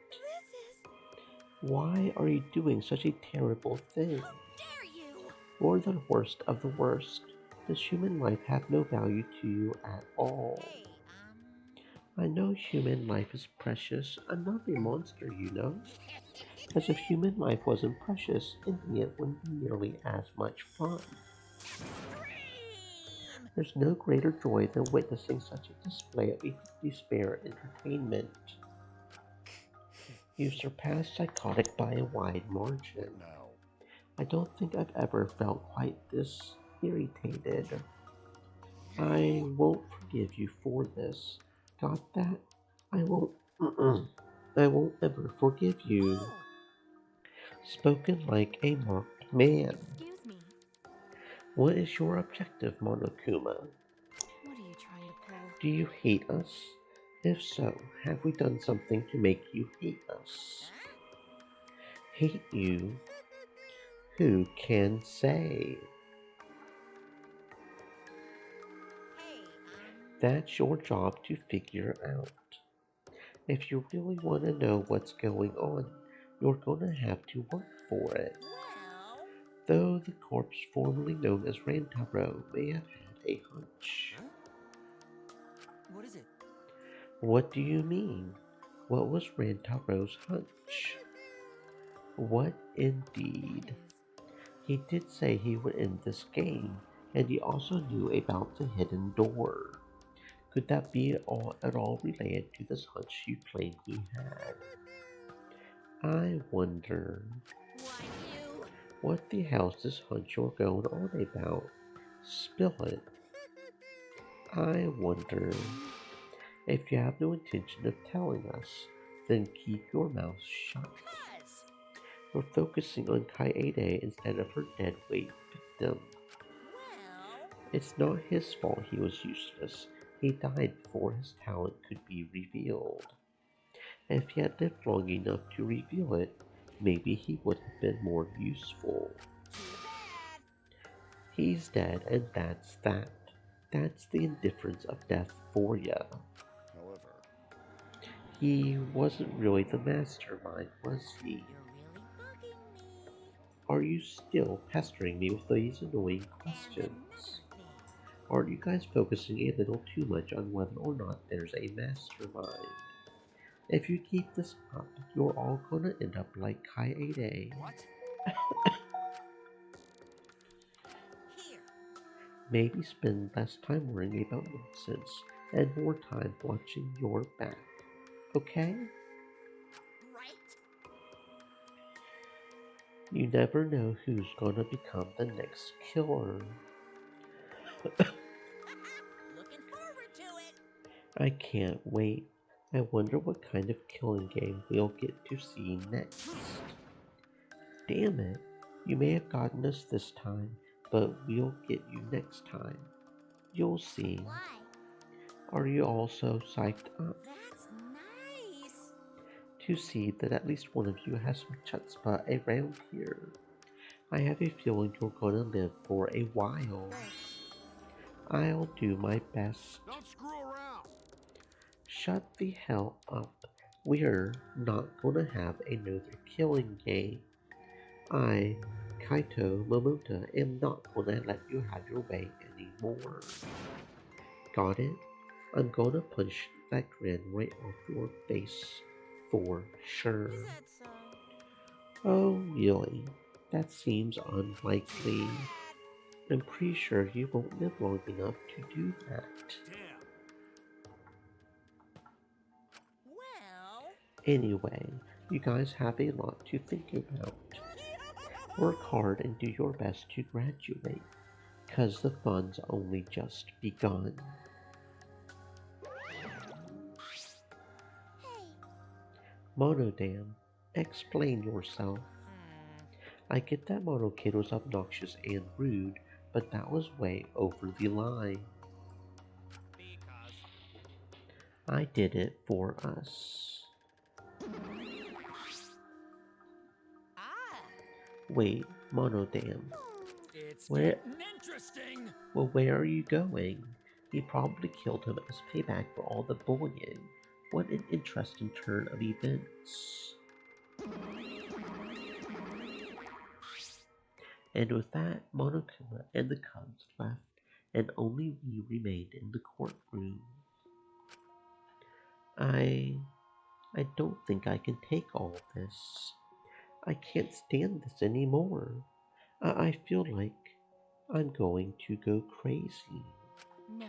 Why are you doing such a terrible thing? You're the worst of the worst. Does human life have no value to you at all? I know human life is precious. I'm not a monster, you know. As if human life wasn't precious, ending it wouldn't be nearly as much fun. There's no greater joy than witnessing such a display of despair entertainment. You surpass psychotic by a wide margin. What now? I don't think I've ever felt quite this irritated. I won't forgive you for this. Got that? I won't. I won't ever forgive you. Spoken like a marked man. Excuse me. What is your objective, Monokuma? What are you trying to pull? Do you hate us? If so, have we done something to make you hate us? Hate you? Who can say? That's your job to figure out. If you really want to know what's going on, you're gonna have to work for it. Though the corpse formerly known as Rantaro may have had a hunch. What is it? What do you mean? What was Rantaro's hunch? What indeed? He did say he would end this game, and he also knew about the hidden door. Could that be at all related to this hunch you claim he had? I wonder. What the hell's this hunch you're going on about? Spill it. I wonder. If you have no intention of telling us, then keep your mouth shut. We're focusing on Kaede instead of her dead weight victim. It's not his fault he was useless. He died before his talent could be revealed. If he had lived long enough to reveal it, maybe he would have been more useful. He's dead, and that's that. That's the indifference of death for ya. However, he wasn't really the mastermind, was he? Are you still pestering me with these annoying questions? Aren't you guys focusing a little too much on whether or not there's a mastermind? If you keep this up, you're all gonna end up like Kaede. What? Maybe spend less time worrying about nonsense and more time watching your back. Okay? You never know who's gonna become the next killer. I can't wait. I wonder what kind of killing game we'll get to see next. Damn it. You may have gotten us this time, but we'll get you next time. You'll see. Why? Are you all so psyched up? That's nice. To see that at least one of you has some chutzpah around here. I have a feeling you're gonna live for a while. I'll do my best. Don't screw around. Shut the hell up. We're not gonna have another killing game. I, Kaito Momota, am not gonna let you have your way anymore. Got it? I'm gonna punch that grin right off your face. For sure. Is that so? Oh, really? That seems unlikely. I'm pretty sure you won't live long enough to do that. Anyway, you guys have a lot to think about. Work hard and do your best to graduate, 'cause the fun's only just begun. Monodam, explain yourself. I get that Monokid was obnoxious and rude, but that was way over the line. I did it for us. Wait, Monodam. It's Where? getting interesting. Well, where are you going? He probably killed him as payback for all the bullying. What an interesting turn of events. And with that, Monokuma and the cubs left, and only we remained in the courtroom. I I don't think I can take all this. I can't stand this anymore. I feel like I'm going to go crazy. No.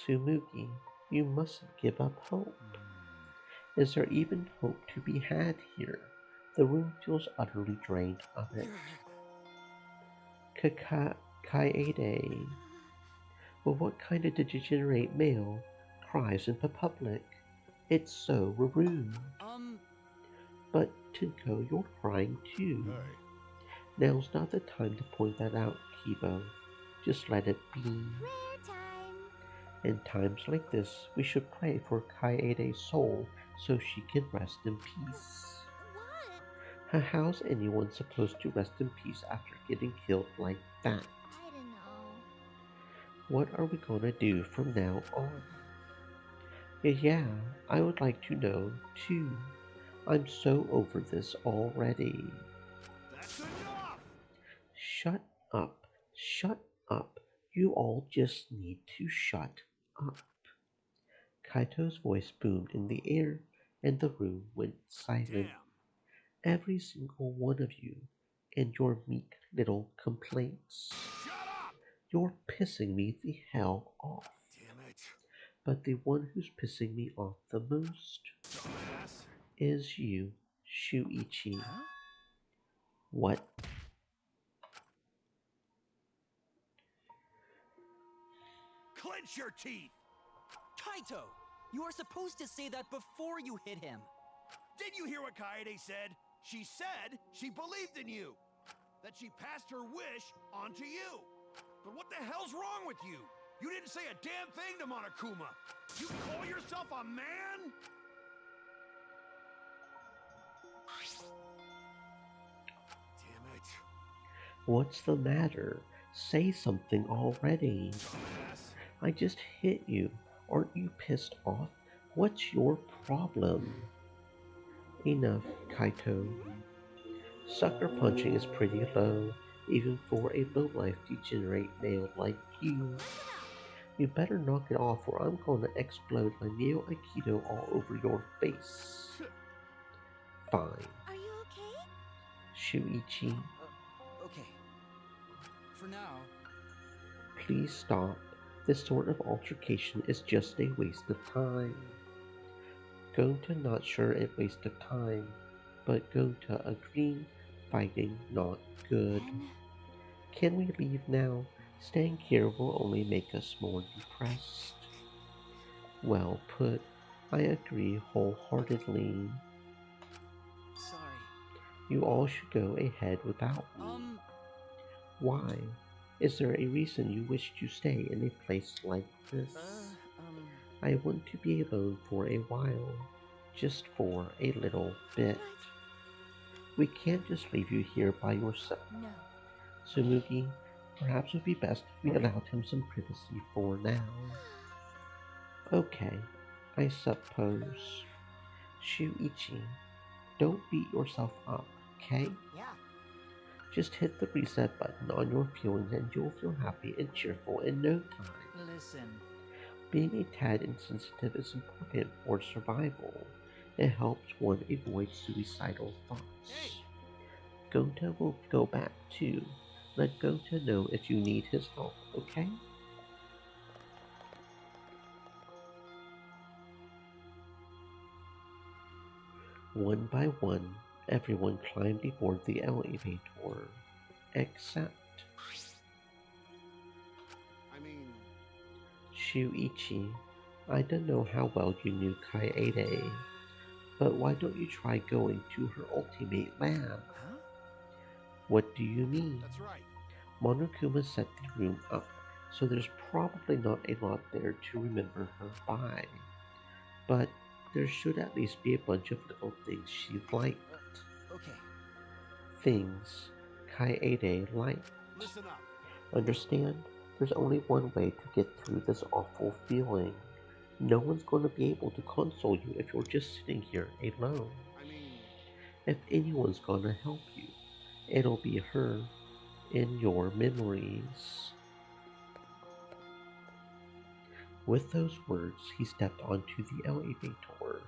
Sumugi, you mustn't give up hope. Is there even hope to be had here? The room feels utterly drained of it. Kaede. Well, what kind of degenerate male cries in public? It's so rude. But Tinko, you're crying too. Hey. Now's not the time to point that out, Kibo. Just let it be. Prayer time. In times like this, we should pray for Kaede's soul so she can rest in peace. What? How's anyone supposed to rest in peace after getting killed like that? I don't know. What are we gonna do from now on? Yeah, I would like to know too. I'm so over this already. That's enough! Shut up. Shut up. You all just need to shut up. Kaito's voice boomed in the air, and the room went silent. Damn. Every single one of you, and your meek little complaints. Shut up! You're pissing me the hell off. Damn it. But the one who's pissing me off the most Dumbass. is you, Shuichi. What? Clench your teeth! Kaito! You are supposed to say that before you hit him. Did you hear what Kaede said? She said she believed in you. That she passed her wish on to you. But what the hell's wrong with you? You didn't say a damn thing to Monokuma. You call yourself a man? Damn it. What's the matter? Say something already. Dumbass. I just hit you. Aren't you pissed off? What's your problem? Enough, Kaito. Sucker punching is pretty low, even for a low-life degenerate male like you. You better knock it off or I'm gonna explode my Neo Aikido all over your face. Fine. Are you okay? Shuichi, Okay. For now. please stop. This sort of altercation is just a waste of time. Gonta not sure a waste of time, but Gonta agree fighting not good. Can we leave now? Staying here will only make us more depressed. Well put. I agree wholeheartedly. Sorry. You all should go ahead without me. Why? Is there a reason you wish to stay in a place like this? I want to be alone for a while. Just for a little bit. We can't just leave you here by yourself. No. Sumugi, perhaps it would be best if we allowed him some privacy for now. Okay, I suppose. Shuichi, don't beat yourself up, okay? Yeah. Just hit the reset button on your feelings and you'll feel happy and cheerful in no time. Listen. Being a tad insensitive is important for survival. It helps one avoid suicidal thoughts. Gonta will go back too. Let Gonta know if you need his help, okay? One by one, everyone climbed aboard the elevator, except Shuichi. I don't know how well you knew Kaede, but why don't you try going to her ultimate lab? Huh? What do you mean? That's right. Monokuma set the room up, so there's probably not a lot there to remember her by. But there should at least be a bunch of little things she liked. Okay. Things Kaede liked. Listen up. Understand? There's only one way to get through this awful feeling. No one's going to be able to console you if you're just sitting here alone. If anyone's going to help you, it'll be her in your memories. With those words, he stepped onto the elevator.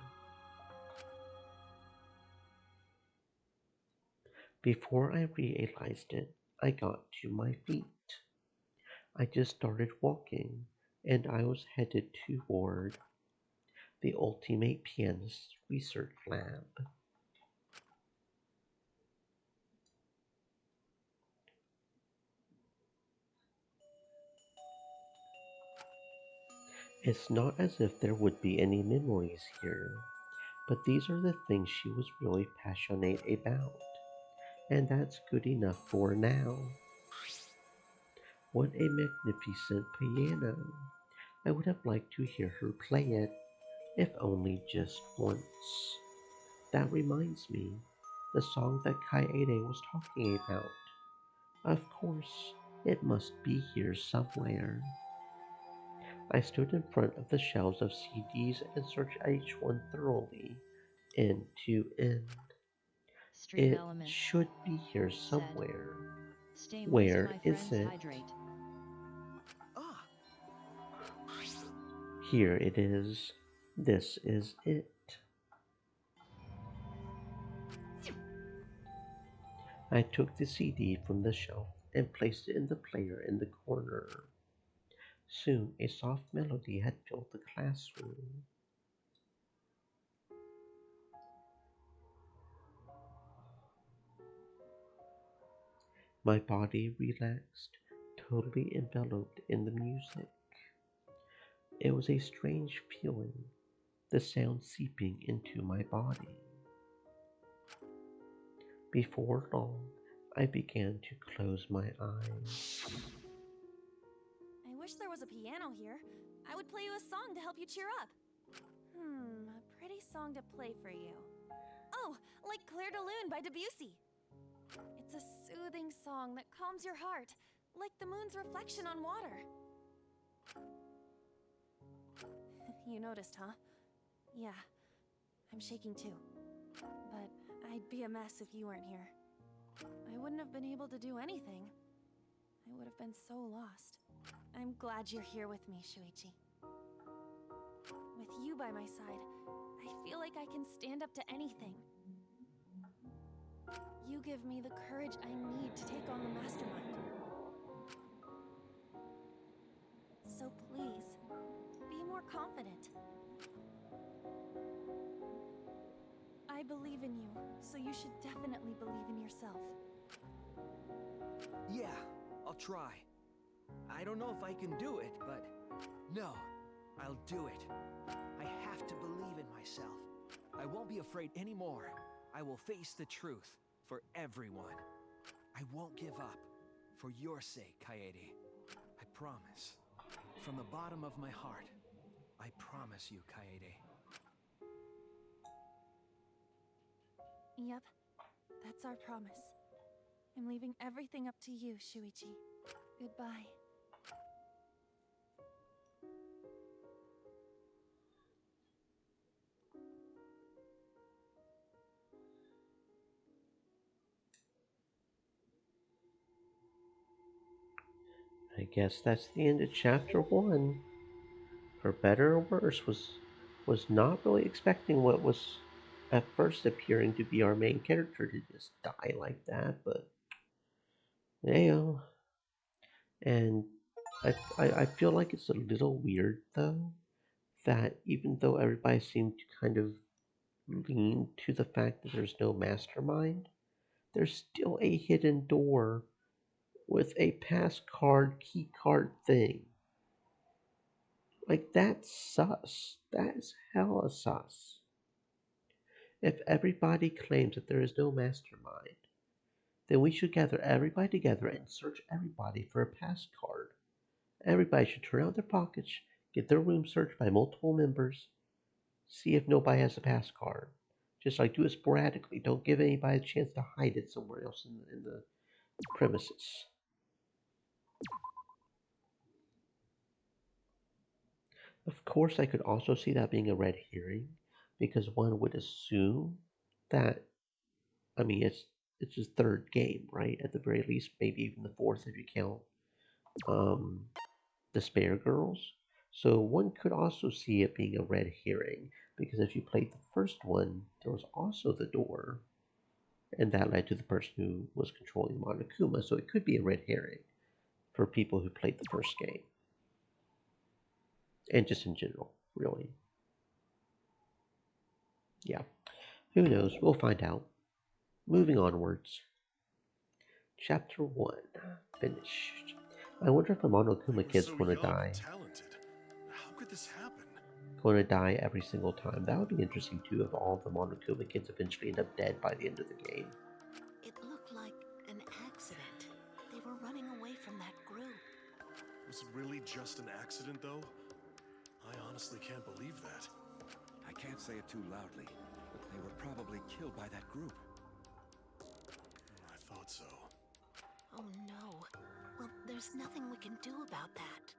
Before I realized it, I got to my feet. I just started walking, and I was headed toward the Ultimate Pianist Research Lab. It's not as if there would be any memories here, but these are the things she was really passionate about, and that's good enough for now. What a magnificent piano! I would have liked to hear her play it, if only just once. That reminds me, the song that Kaede was talking about. Of course, it must be here somewhere. I stood in front of the shelves of CDs and searched each one thoroughly, end to end. Stream It Element should be here said, somewhere. "Stay moist, Where my is friends, it? hydrate." Here it is. This is it. I took the CD from the shelf and placed it in the player in the corner. Soon a soft melody had filled the classroom. My body relaxed, totally enveloped in the music. It was a strange feeling, the sound seeping into my body. Before long, I began to close my eyes. I wish there was a piano here. I would play you a song to help you cheer up. A pretty song to play for you. Oh, like Claire de Lune by Debussy. It's a soothing song that calms your heart, like the moon's reflection on water. You noticed, huh? Yeah, I'm shaking too. But I'd be a mess if you weren't here. I wouldn't have been able to do anything. I would have been so lost. I'm glad you're here with me, Shuichi. With you by my side, I feel like I can stand up to anything. You give me the courage I need to take on the mastermind. So please, be more confident. I believe in you, so you should definitely believe in yourself. Yeah, I'll try. I don't know if I can do it, but no, I'll do it. I have to believe in myself. I won't be afraid anymore. I will face the truth for everyone. I won't give up. For your sake, Kaede. I promise. From the bottom of my heart, I promise you, Kaede. Yep, that's our promise. I'm leaving everything up to you, Shuichi. Goodbye. I guess that's the end of chapter 1. For better or worse, was not really expecting what was at first appearing to be our main character to just die like that, but you know. And I feel like it's a little weird though that even though everybody seemed to kind of lean to the fact that there's no mastermind, there's still a hidden door with a pass card key card thing. Like that's sus. That's hella sus. If everybody claims that there is no mastermind, then we should gather everybody together and search everybody for a pass card. Everybody should turn out their pockets, get their room searched by multiple members, see if nobody has a pass card. Just like do it sporadically. Don't give anybody a chance to hide it somewhere else in the premises. Of course, I could also see that being a red herring, because one would assume that I mean it's his third game, right? At the very least, maybe even the fourth if you count um, the spare girls. So one could also see it being a red herring, because if you played the first one, there was also the door, and that led to the person who was controlling Monokuma, so it could be a red herring for people who played the first game. And just in general, really. Yeah. Who knows? We'll find out. Moving onwards. Chapter 1. Finished. I wonder if the Monokuma kid's so going to young die. and talented. How could this happen? Going to die every single time. That would be interesting too if all the Monokuma kids eventually end up dead by the end of the game. It looked like an accident. They were running away from that group. Was it really just an accident, though? I honestly can't believe that. I can't say it too loudly, but they were probably killed by that group. I thought so. Oh no. Well, there's nothing we can do about that.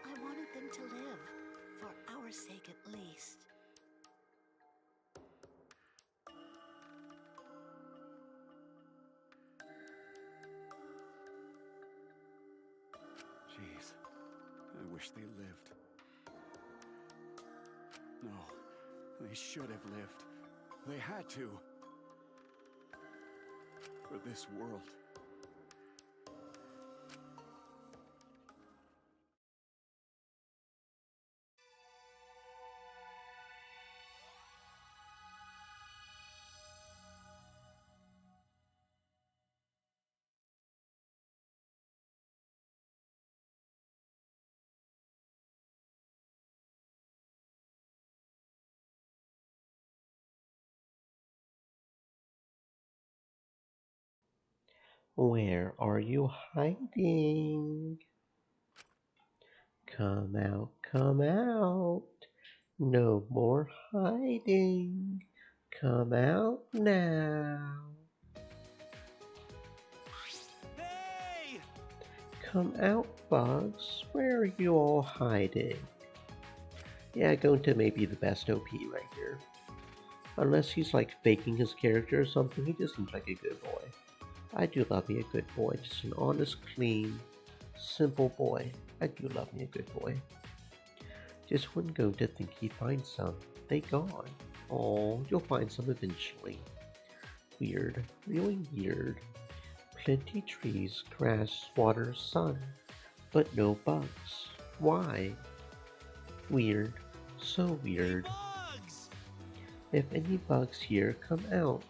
I wanted them to live, for our sake at least. Jeez, I wish they lived. No, they should have lived. They had to. For this world. Where are you hiding? Come out, come out. No more hiding. Come out now. Hey! Come out, Bugs. Where are you all hiding? Yeah, Gonta may be the best OP right here. Unless he's like faking his character or something, he just seems like a good boy. I do love me a good boy. Just an honest, clean, simple boy. I do love me a good boy. Just wouldn't go to think he'd find some. They gone. Oh, you'll find some eventually. Weird. Really weird. Plenty trees, grass, water, sun. But no bugs. Why? Weird. So weird. If any bugs here, come out.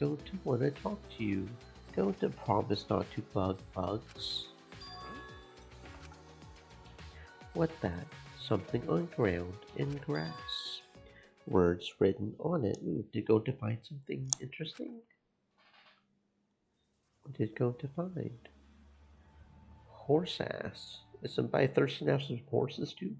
Don't want to talk to you. Don't promise not to bug bugs. What that? Something on ground in grass. Words written on it. Ooh, did go to find something interesting? What did go to find? Horse ass. Is somebody thirsty after some horses too?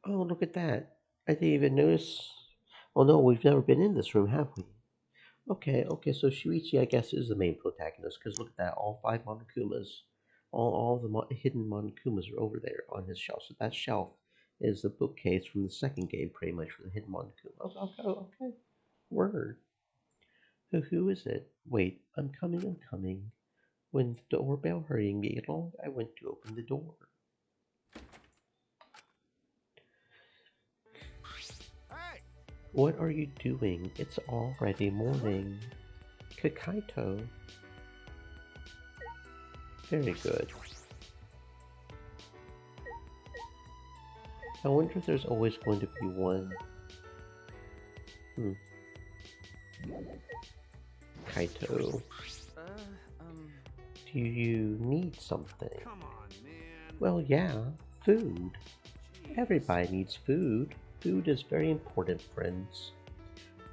Oh, look at that. I didn't even notice. Oh no, we've never been in this room, have we? Okay, so Shuichi, I guess, is the main protagonist, because look at that, all 5 Monokumas, all the hidden Monokumas are over there on his shelf. So that shelf is the bookcase from the second game, pretty much, for the hidden Monokuma. Okay. Word. Who is it? Wait, I'm coming. When the doorbell hurrying me along, I went to open the door. What are you doing? It's already morning. Kakaito. Very good. I wonder if there's always going to be one. Kaito. Do you need something? Come on, man. Well, yeah, food. Everybody needs food. Food is very important, friends.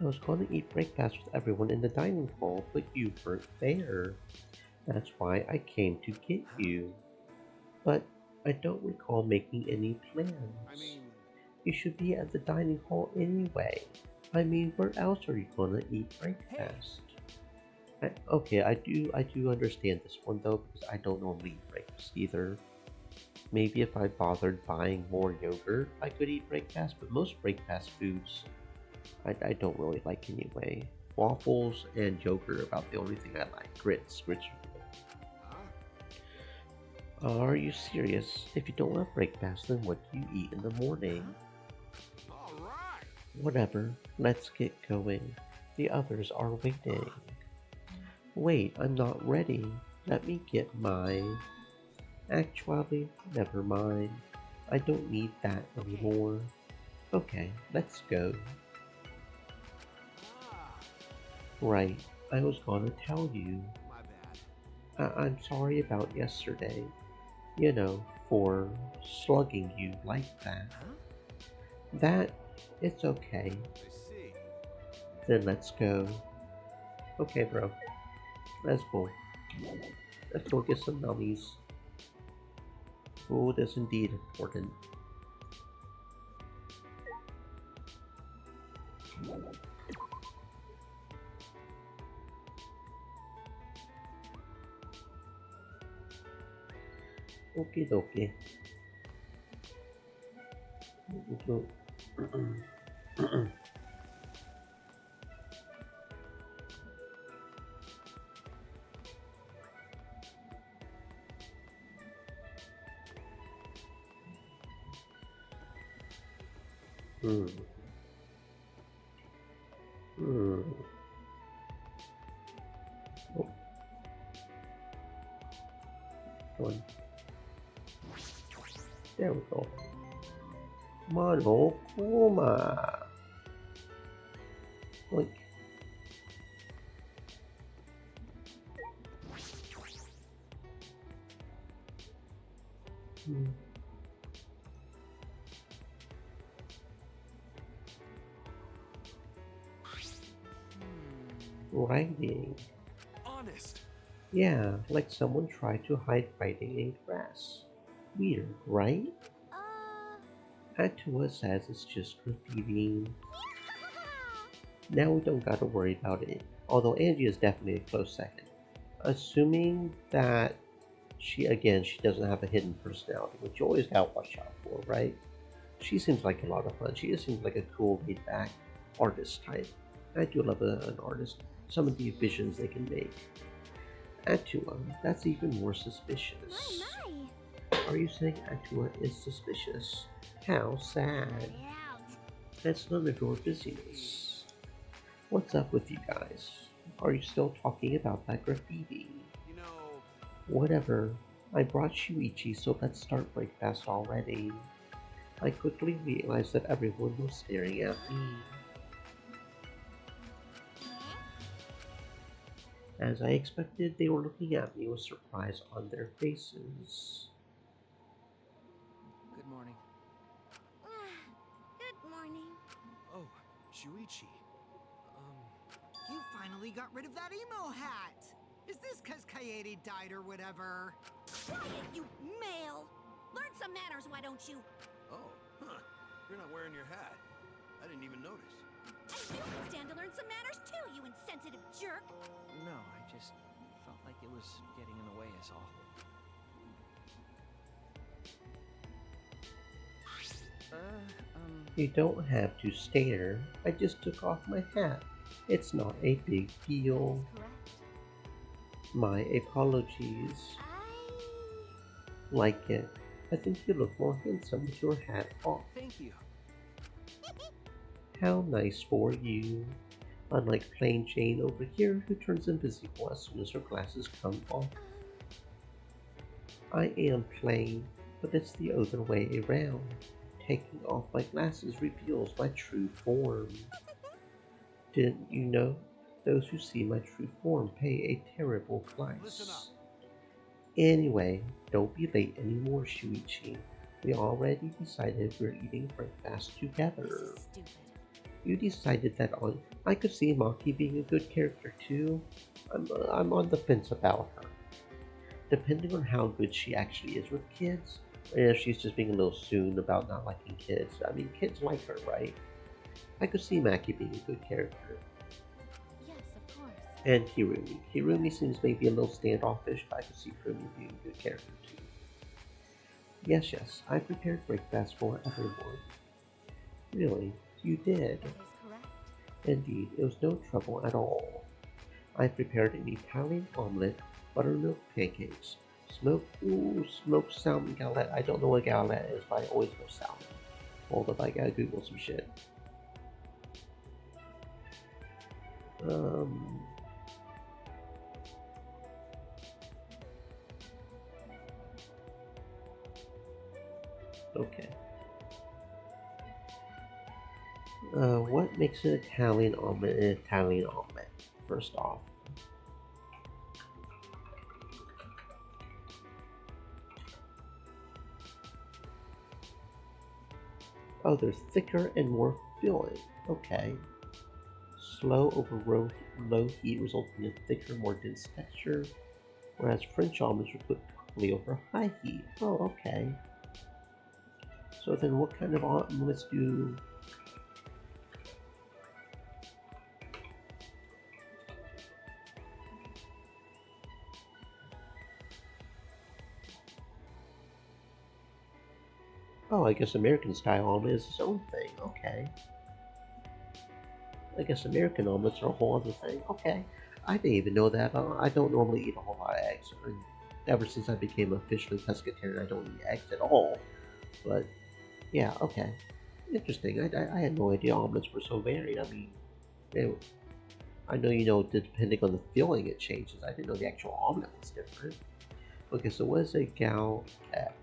I was going to eat breakfast with everyone in the dining hall, but you weren't there. That's why I came to get you. But I don't recall making any plans. You should be at the dining hall anyway. I mean, where else are you gonna eat breakfast? Okay, I do understand this one though, because I don't normally eat breakfast either. Maybe if I bothered buying more yogurt, I could eat breakfast, but most breakfast foods I don't really like anyway. Waffles and yogurt are about the only thing I like. Grits are good. Are you serious? If you don't have breakfast, then what do you eat in the morning? Whatever, let's get going. The others are waiting. Wait, I'm not ready. Let me get mine. Actually, never mind. I don't need that anymore. Okay, let's go. Right, I was gonna tell you. I'm sorry about yesterday. You know, for slugging you like that. It's okay. Then let's go. Okay, bro. Let's go. Let's go get some nummies. Food is indeed important. Okie dokie. Oh. One. There we go. Monokuma. Oink. Hmm. Writing. Honest. Yeah, like someone tried to hide writing in grass. Weird, right? Atua says it's just graffiti. Now we don't gotta worry about it, although Angie is definitely a close second. Assuming that she doesn't have a hidden personality, which you always gotta watch out for, right? She seems like a lot of fun. She just seems like a cool, laid back artist type. I do love an artist. Some of the visions they can make. Atua, that's even more suspicious. Are you saying Atua is suspicious? How sad. That's none of your business. What's up with you guys? Are you still talking about that graffiti? You know... Whatever. I brought Shuichi, so let's start breakfast already. I quickly realized that everyone was staring at me. As I expected, they were looking at me with surprise on their faces. Good morning. Good morning. Oh, Shuichi. You finally got rid of that emo hat! Is this cause Kaede died or whatever? Quiet, you male! Learn some manners, why don't you? Oh, huh. You're not wearing your hat. I didn't even notice. And you can stand to learn some manners too, you insensitive jerk! No, I just felt like it was getting in the way is all. You don't have to stare. I just took off my hat. It's not a big deal. My apologies. Like it. I think you look more handsome with your hat off. Thank you. How nice for you. Unlike plain Jane over here, who turns invisible as soon as her glasses come off. I am plain, but it's the other way around. Taking off my glasses reveals my true form. Didn't you know? Those who see my true form pay a terrible price. Anyway, don't be late anymore, Shuichi. We already decided we're eating breakfast together. You decided that on. I could see Maki being a good character too. I'm on the fence about her. Depending on how good she actually is with kids, or if she's just being a little soon about not liking kids. I mean, kids like her, right? I could see Maki being a good character. Yes, of course. And Hirumi. Hirumi seems maybe a little standoffish, but I could see Hirumi being a good character too. Yes, I prepared breakfast for everyone. Really, you did. That is correct. Indeed, it was no trouble at all. I prepared an Italian omelet, buttermilk pancakes, smoked salmon galette. I don't know what galette is, but I always go salmon. Hold up, I gotta Google some shit. Okay. What makes an Italian omelet an Italian omelet? First off. Oh, they're thicker and more filling. Okay. Slow over low heat resulting in thicker, more dense texture, whereas French omelets are cooked quickly over high heat. Oh, okay. So then what kind of omelets do... Oh, I guess American style omelet is its own thing. Okay. I guess American omelets are a whole other thing. Okay. I didn't even know that. I don't normally eat a whole lot of eggs. Ever since I became officially pescatarian, I don't eat eggs at all. But, yeah, okay. Interesting. I had no idea omelets were so varied. I mean, I know depending on the filling it changes. I didn't know the actual omelet was different. Okay, so what is a galette?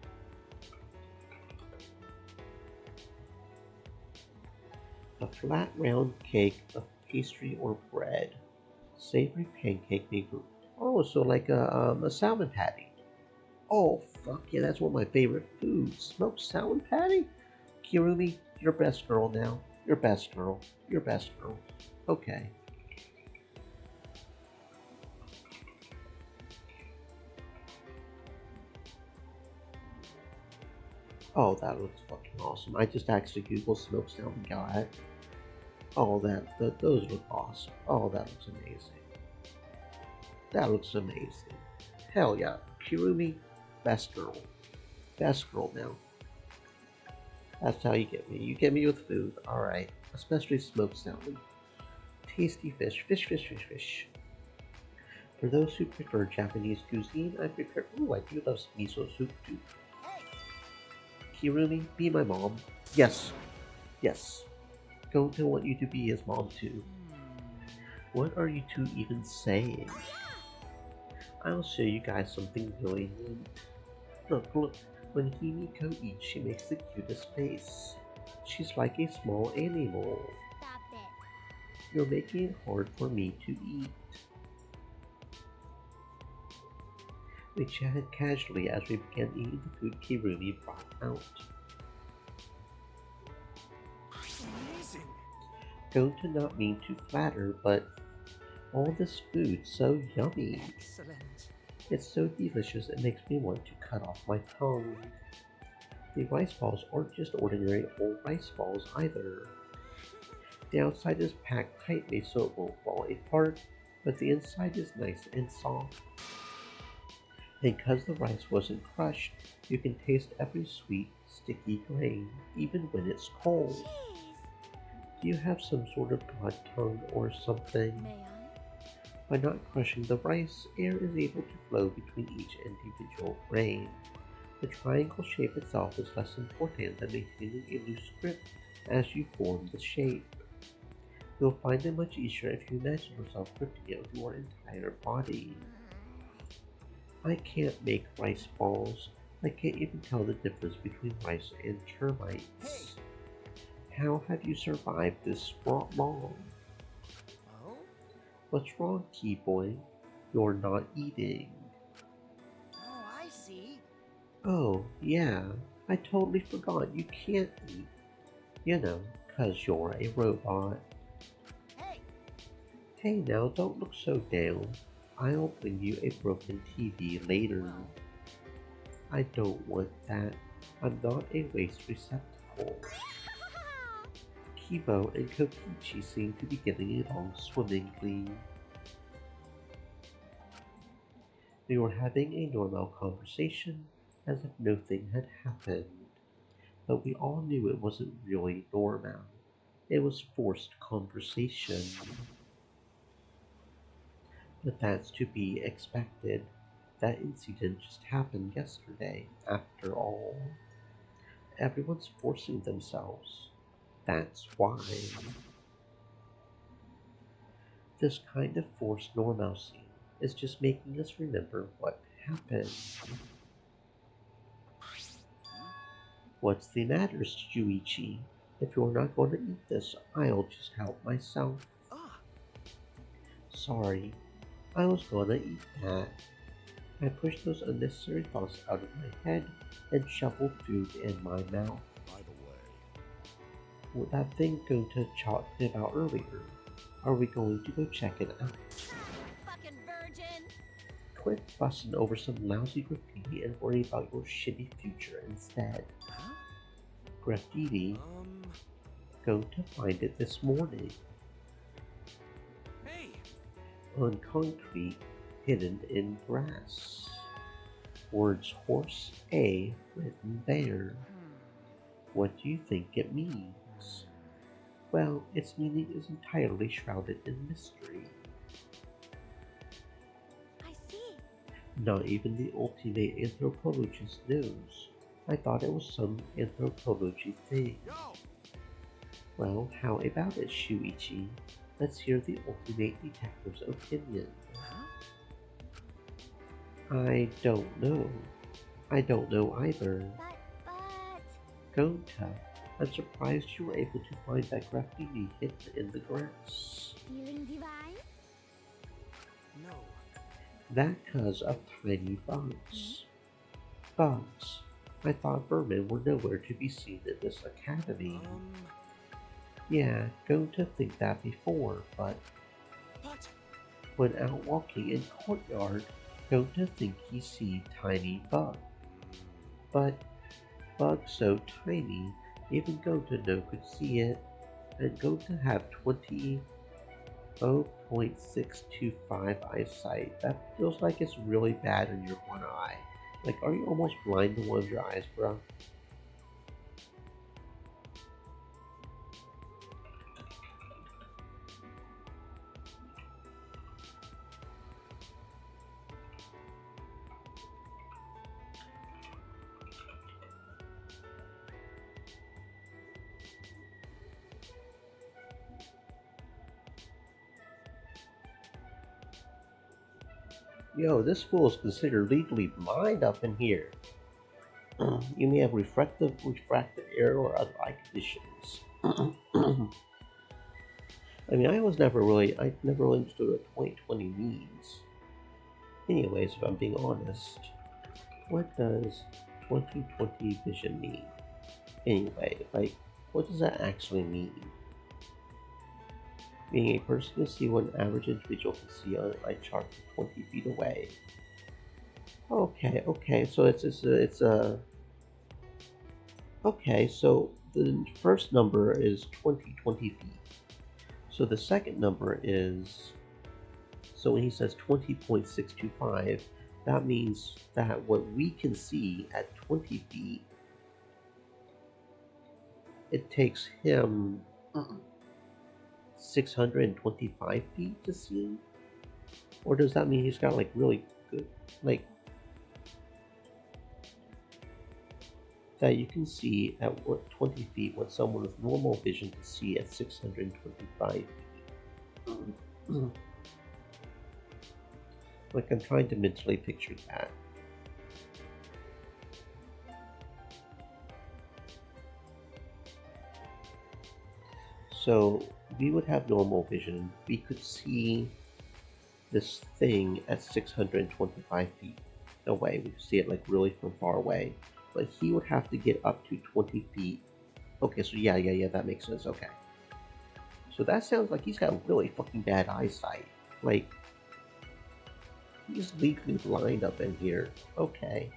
A flat round cake of pastry or bread. Savory pancake made from... Oh, so like a salmon patty. Oh, fuck yeah, that's one of my favorite foods. Smoked salmon patty? Kirumi, you're best girl now. You're best girl. You're best girl. Okay. Oh, that looks fucking awesome. I just actually Googled smoked salmon guy. Oh, those look awesome. Oh, that looks amazing. That looks amazing. Hell yeah. Kirumi, best girl. Best girl now. That's how you get me. You get me with food. Alright. Especially smoked salmon. Tasty fish. Fish, fish, fish, fish. For those who prefer Japanese cuisine, I prepare. Ooh, I do love miso soup too. Kirumi, be my mom. Yes. Yes. Don't want you to be his mom too. What are you two even saying? I'll show you guys something really neat. Look, look. When Himiko eats, she makes the cutest face. She's like a small animal. Stop it. You're making it hard for me to eat. We chatted casually as we began eating the food Kirumi brought out. Amazing. Going to not mean to flatter, but all this food so yummy. Excellent. It's so delicious it makes me want to cut off my tongue. The rice balls aren't just ordinary old rice balls either. The outside is packed tightly so it won't fall apart, but the inside is nice and soft. And because the rice wasn't crushed, you can taste every sweet, sticky grain, even when it's cold. Jeez. Do you have some sort of broad tongue or something? May I? By not crushing the rice, air is able to flow between each individual grain. The triangle shape itself is less important than maintaining a loose grip as you form the shape. You'll find it much easier if you imagine yourself gripping it with your entire body. I can't make rice balls. I can't even tell the difference between rice and termites. How have you survived this long? Oh? What's wrong, Key Boy? You're not eating. Oh, I see. Oh, yeah. I totally forgot you can't eat. You know, 'cause you're a robot. Hey! Hey now, don't look so down. I'll bring you a broken TV later. I don't want that. I'm not a waste receptacle. Kibo and Kokichi seem to be getting along swimmingly. We were having a normal conversation, as if nothing had happened. But we all knew it wasn't really normal. It was forced conversation. But that's to be expected. That incident just happened yesterday, after all. Everyone's forcing themselves. That's why. This kind of forced normalcy is just making us remember what happened. What's the matter, Shuichi? If you're not going to eat this, I'll just help myself. Sorry, I was gonna eat that. I pushed those unnecessary thoughts out of my head and shoveled food in my mouth. By the way, With that thing Gota talked about earlier, are we going to go check it out? Fucking virgin! Quit fussing over some lousy graffiti and worry about your shitty future instead. Huh? Graffiti? Going to find it this morning. Hey! On concrete, hidden in grass. Words horse A written there. What do you think it means? Well, its meaning is entirely shrouded in mystery. I see. Not even the ultimate anthropologist knows. I thought it was some anthropology thing. Well, how about it, Shuichi? Let's hear the ultimate detective's opinion. I don't know. I don't know either. But... Gota, I'm surprised you were able to find that graffiti hidden in the grass. Feeling divine? No. That 'cause of tiny bugs. Bugs, I thought vermin were nowhere to be seen in this academy. Yeah, going to think that before, but when out walking in courtyard, going to think he see tiny bug. But bug so tiny, even Gota no could see it, and Gota have 0.625 eyesight. That feels like it's really bad in your one eye. Like, are you almost blind in one of your eyes, bro? Yo, this fool is considered legally blind up in here. You may have refractive error or other eye conditions. I mean, I never really understood what 2020 means. Anyways, if I'm being honest, what does 2020 vision mean? Anyway, like, what does that actually mean? Meaning a person can see what an average individual can see on an eye chart from 20 feet away. Okay, so it's a okay, so the first number is 20 feet. So the second number is, so when he says 20.625, that means that what we can see at 20 feet, it takes him 625 feet to see? Or does that mean he's got like really good, like, that you can see at 20 feet what someone with normal vision can see at 625 feet? Like, I'm trying to mentally picture that. So we would have normal vision. We could see this thing at 625 feet away. We could see it like really from far away. But he would have to get up to 20 feet. Okay, so yeah, that makes sense. Okay. So that sounds like he's got really fucking bad eyesight. Like, he's legally blind up in here. Okay.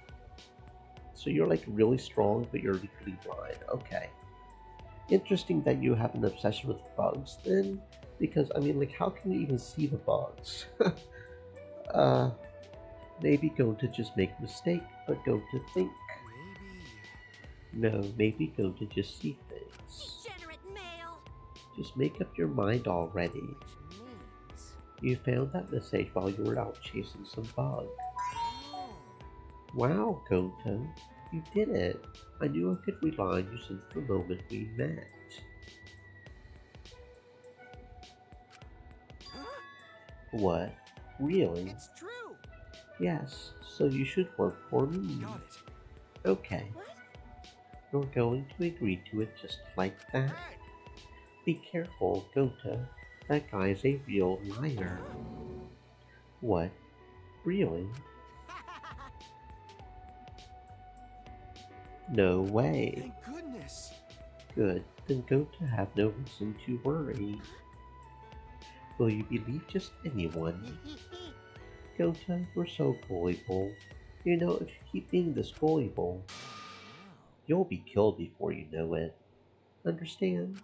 So you're like really strong, but you're legally blind. Okay. Interesting that you have an obsession with bugs then, because I mean, like, how can you even see the bugs? Maybe going to just make a mistake, but go to think. No, maybe go to just see things. Degenerate male! Just make up your mind already. You found that message while you were out chasing some bug. Wow, Gota, you did it. I knew I could rely on you since the moment we met. What? Really? It's true. Yes, so you should work for me. Got it. Okay. You're going to agree to it just like that? Be careful, Gota. That guy is a real liar. What? Really? No way. Thank goodness. Good, then Gota have no reason to worry. Will you believe just anyone? Gota, you're so gullible. You know, if you keep being this gullible, you'll be killed before you know it. Understand?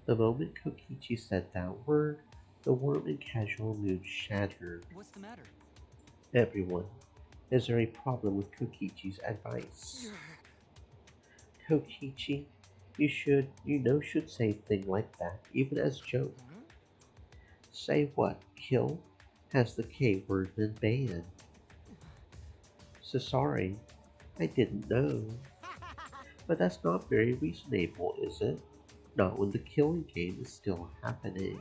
The moment Kokichi said that word, the warm and casual mood shattered. What's the matter? Everyone, is there a problem with Kokichi's advice? Kokichi, you should say a thing like that, even as joke. Say what? Kill? Has the K word been banned? So sorry, I didn't know. But that's not very reasonable, is it? Not when the killing game is still happening.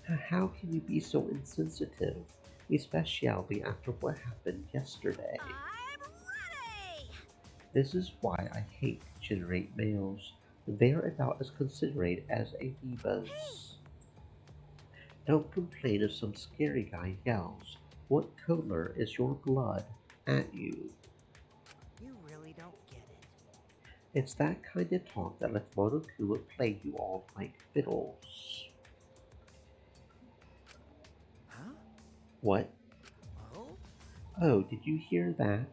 How can you be so insensitive, especially after what happened yesterday? I'm ready! This is why I hate degenerate males. They are about as considerate as amoebas. Don't complain if some scary guy yells. what color is your blood at you? You really don't get it. It's that kind of talk that lets Monokuma play you all like fiddles. Huh? What? Oh? Oh, did you hear that?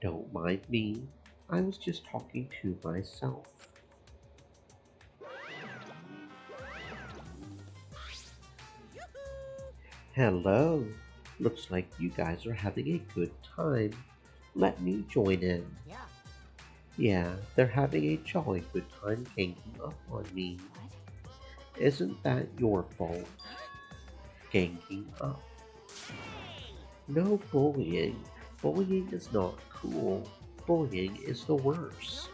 Don't mind me. I was just talking to myself. Hello. Looks like you guys are having a good time. Let me join in. Yeah. Yeah, they're having a jolly good time ganging up on me. Isn't that your fault? Ganging up. No bullying. Bullying is not cool. Bullying is the worst.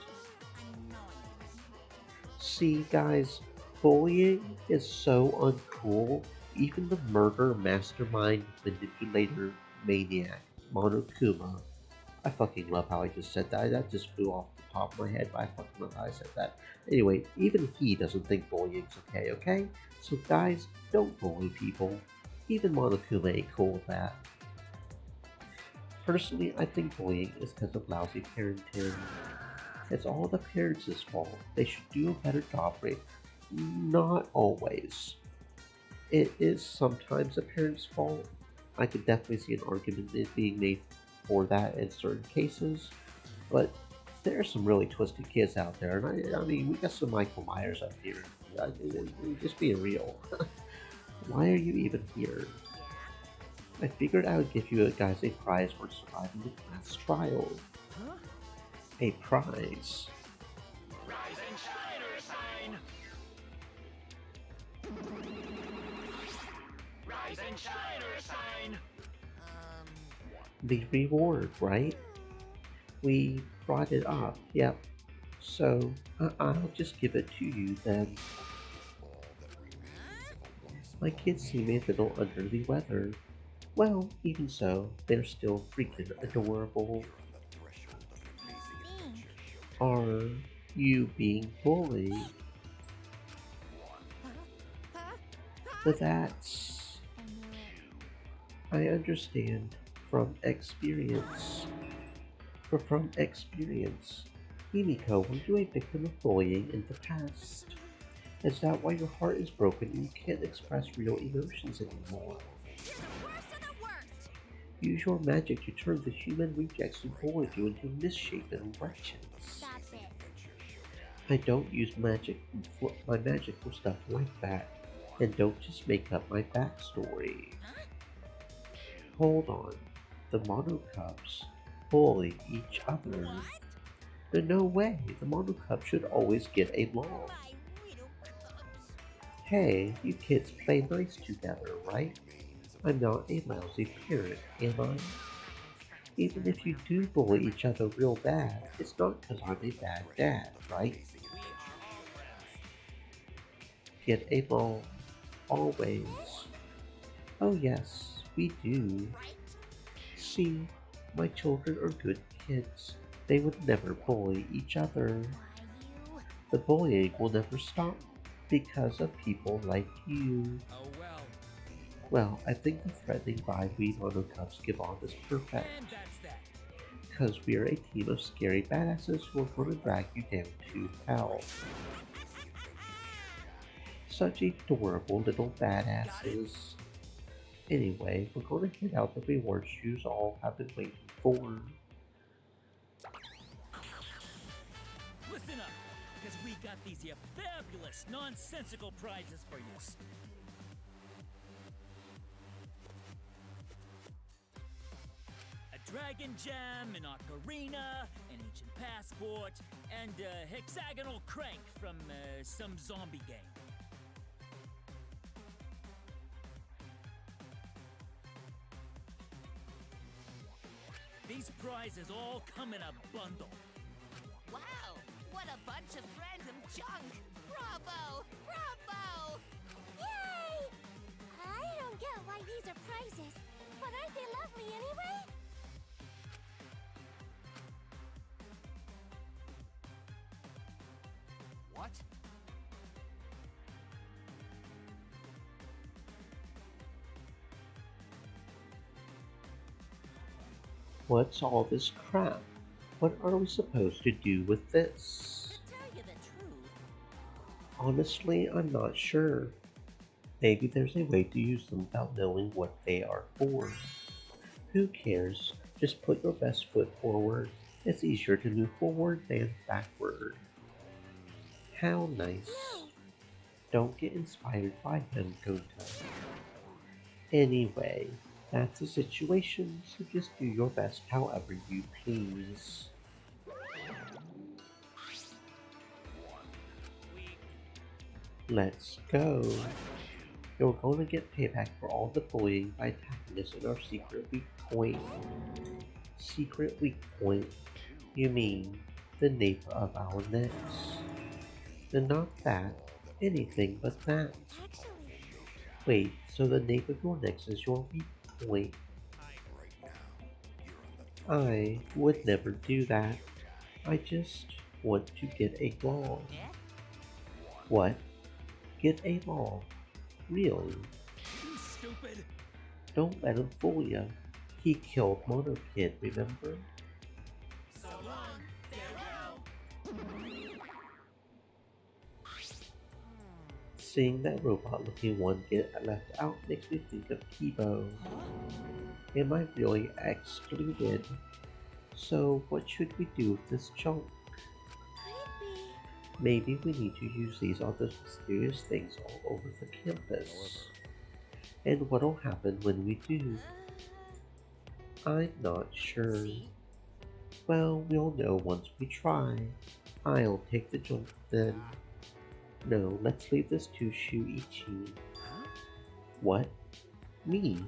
See, guys, bullying is so uncool. Even the murder mastermind manipulator maniac, Monokuma. I fucking love how I just said that. That just flew off the top of my head, but I fucking love how I said that. Anyway, even he doesn't think bullying's okay, okay? So guys, don't bully people. Even Monokuma ain't cool with that. Personally, I think bullying is because of lousy parenting. It's all the parents' fault. They should do a better job, right? Not always. It is sometimes a parent's fault. I could definitely see an argument being made for that in certain cases, but there are some really twisted kids out there, and I mean, we got some Michael Myers up here. Just being real. Why are you even here? I figured I would give you guys a prize for surviving the class trial. Huh? A prize. Rise and shine, Ursine! Rise and shine, Ursine! The reward, right? We brought it up, yep. So, I'll just give it to you then. My kids seem a little under the weather. Well, even so, they're still freaking adorable. Are you being bullied? But that's... I understand from experience. From experience. Himiko, were you a victim of bullying in the past? Is that why your heart is broken and you can't express real emotions anymore? Use your magic to turn the human rejects who bullied you into misshapen wretches. Stop it. I don't use magic my magic for stuff like that. And don't just make up my backstory. Hold on. The Mono Cubs bully each other. No way. The Mono Cubs should always get along. Hey, you kids play nice together, right? I'm not a lousy parent, am I? Even if you do bully each other real bad, it's not because I'm a bad dad, right? Get along. Always. Oh yes, we do. See, my children are good kids. They would never bully each other. The bullying will never stop because of people like you. Oh well. Well, I think the threatening vibe we Mono Cubs give off is perfect. And that's that. Because we are a team of scary badasses who are going to drag you down to hell. Such adorable little badasses. Anyway, we're going to hand out the rewards you all have been waiting for. Listen up, because we got these here fabulous, nonsensical prizes for you. A dragon gem, an ocarina, an ancient passport, and a hexagonal crank from some zombie game. These prizes all come in a bundle. Wow, what a bunch of random junk! Bravo! Bravo! Yay! I don't get why these are prizes, but aren't they lovely anyway? What? What's all this crap? What are we supposed to do with this? To tell you the truth, Honestly, I'm not sure. Maybe there's a way to use them without knowing what they are for. Who cares? Just put your best foot forward. It's easier to move forward than backward. How nice. Don't get inspired by him, Kota. Anyway, that's the situation, so just do your best however you please. Let's go. You're gonna get payback for all the bullying by attacking us in our secret weak point. Secret weak point? You mean the nape of our necks? And not that, anything but that. Wait, so the nape of your necks is your weak point? I would never do that. I just want to get a law. What? Get a law? Really? You stupid! Don't let him fool you. He killed Mono Kid, remember? So long, farewell. Seeing that robot-looking one get left out makes me think of Kibo. Am I really excluded? So what should we do with this junk? Maybe we need to use these on those mysterious things all over the campus. And what'll happen when we do? I'm not sure. Well, we'll know once we try. I'll take the jump then. No, let's leave this to Shuichi. What? Me?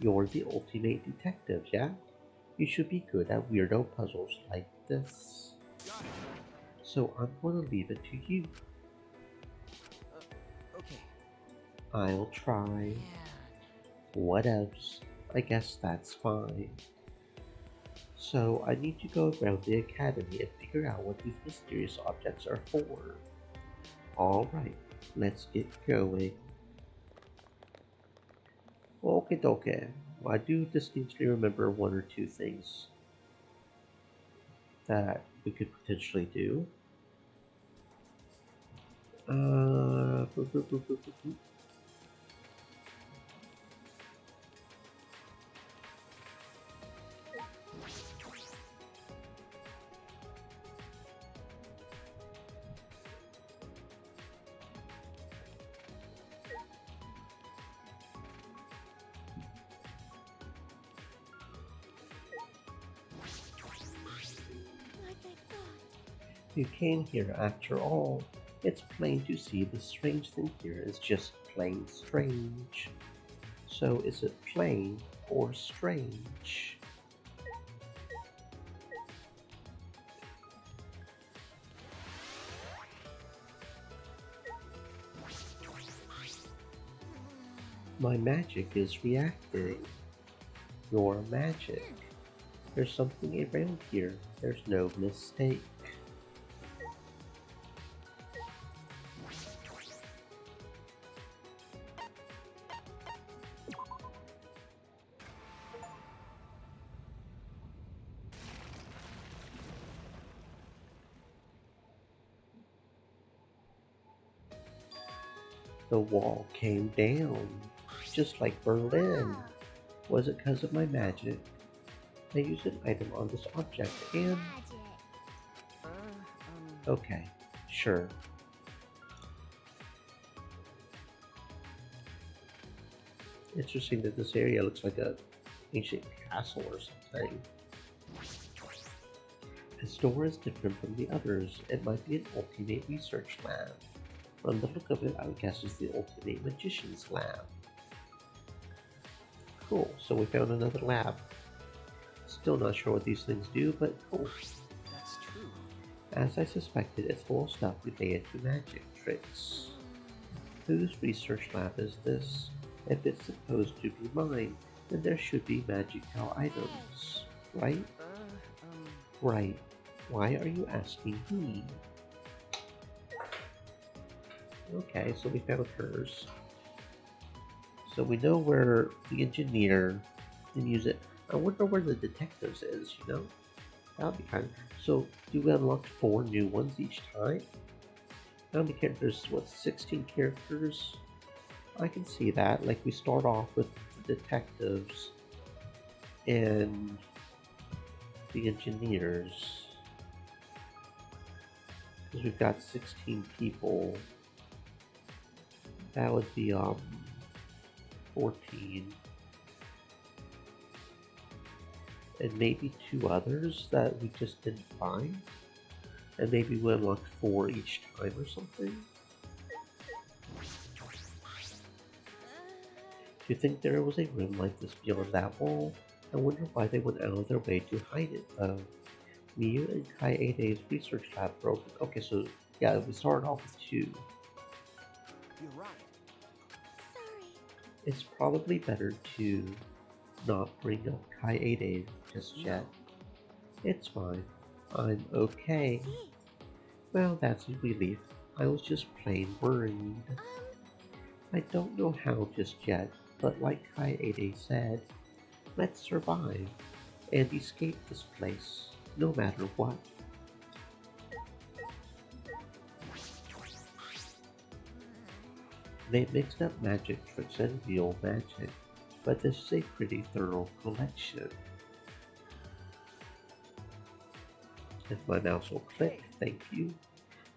You're the ultimate detective, yeah? You should be good at weirdo puzzles like this. So I'm gonna leave it to you. Okay. I'll try. What else? I guess that's fine. So I need to go around the academy and figure out what these mysterious objects are for. Alright, let's get going. Okay, dokie. I do distinctly remember one or two things that we could potentially do. Boop, boop, boop, boop, boop. You came here after all. It's plain to see the strange thing here is just plain strange. So is it plain or strange? My magic is reacting. Your magic. There's something around here. There's no mistake. The wall came down, just like Berlin. Was it because of my magic? I used an item on this object and... Okay, sure. Interesting that this area looks like an ancient castle or something. This door is different from the others. It might be an ultimate research lab. From the look of it, I would guess it's the ultimate magician's lab. Cool, so we found another lab. Still not sure what these things do, but cool. That's true. As I suspected, it's full of stuff related to magic tricks. Whose research lab is this? If it's supposed to be mine, then there should be magical items, right? Right. Why are you asking me? Okay, so we found hers. So we know where the engineer didn't use it. I wonder where the detectives is, you know? That would be kind of... So, do we unlock 4 new ones each time? How many characters? What, 16 characters? I can see that. Like, we start off with the detectives and the engineers. Because we've got 16 people. That would be, 14. And maybe 2 others that we just didn't find. And maybe we unlocked 4 each time or something. Do you think there was a room like this beyond that wall? I wonder why they went out of their way to hide it, though. Miyu and Kaede's research lab broke. Okay, so yeah, we started off with 2. You're right. Sorry. It's probably better to not bring up Kaede just yet. It's fine. I'm okay. Well, that's a relief. I was just plain worried. I don't know how just yet, but like Kaede said, let's survive and escape this place, no matter what. They mixed up magic tricks and real magic, but this is a pretty thorough collection. If my mouse will click, thank you.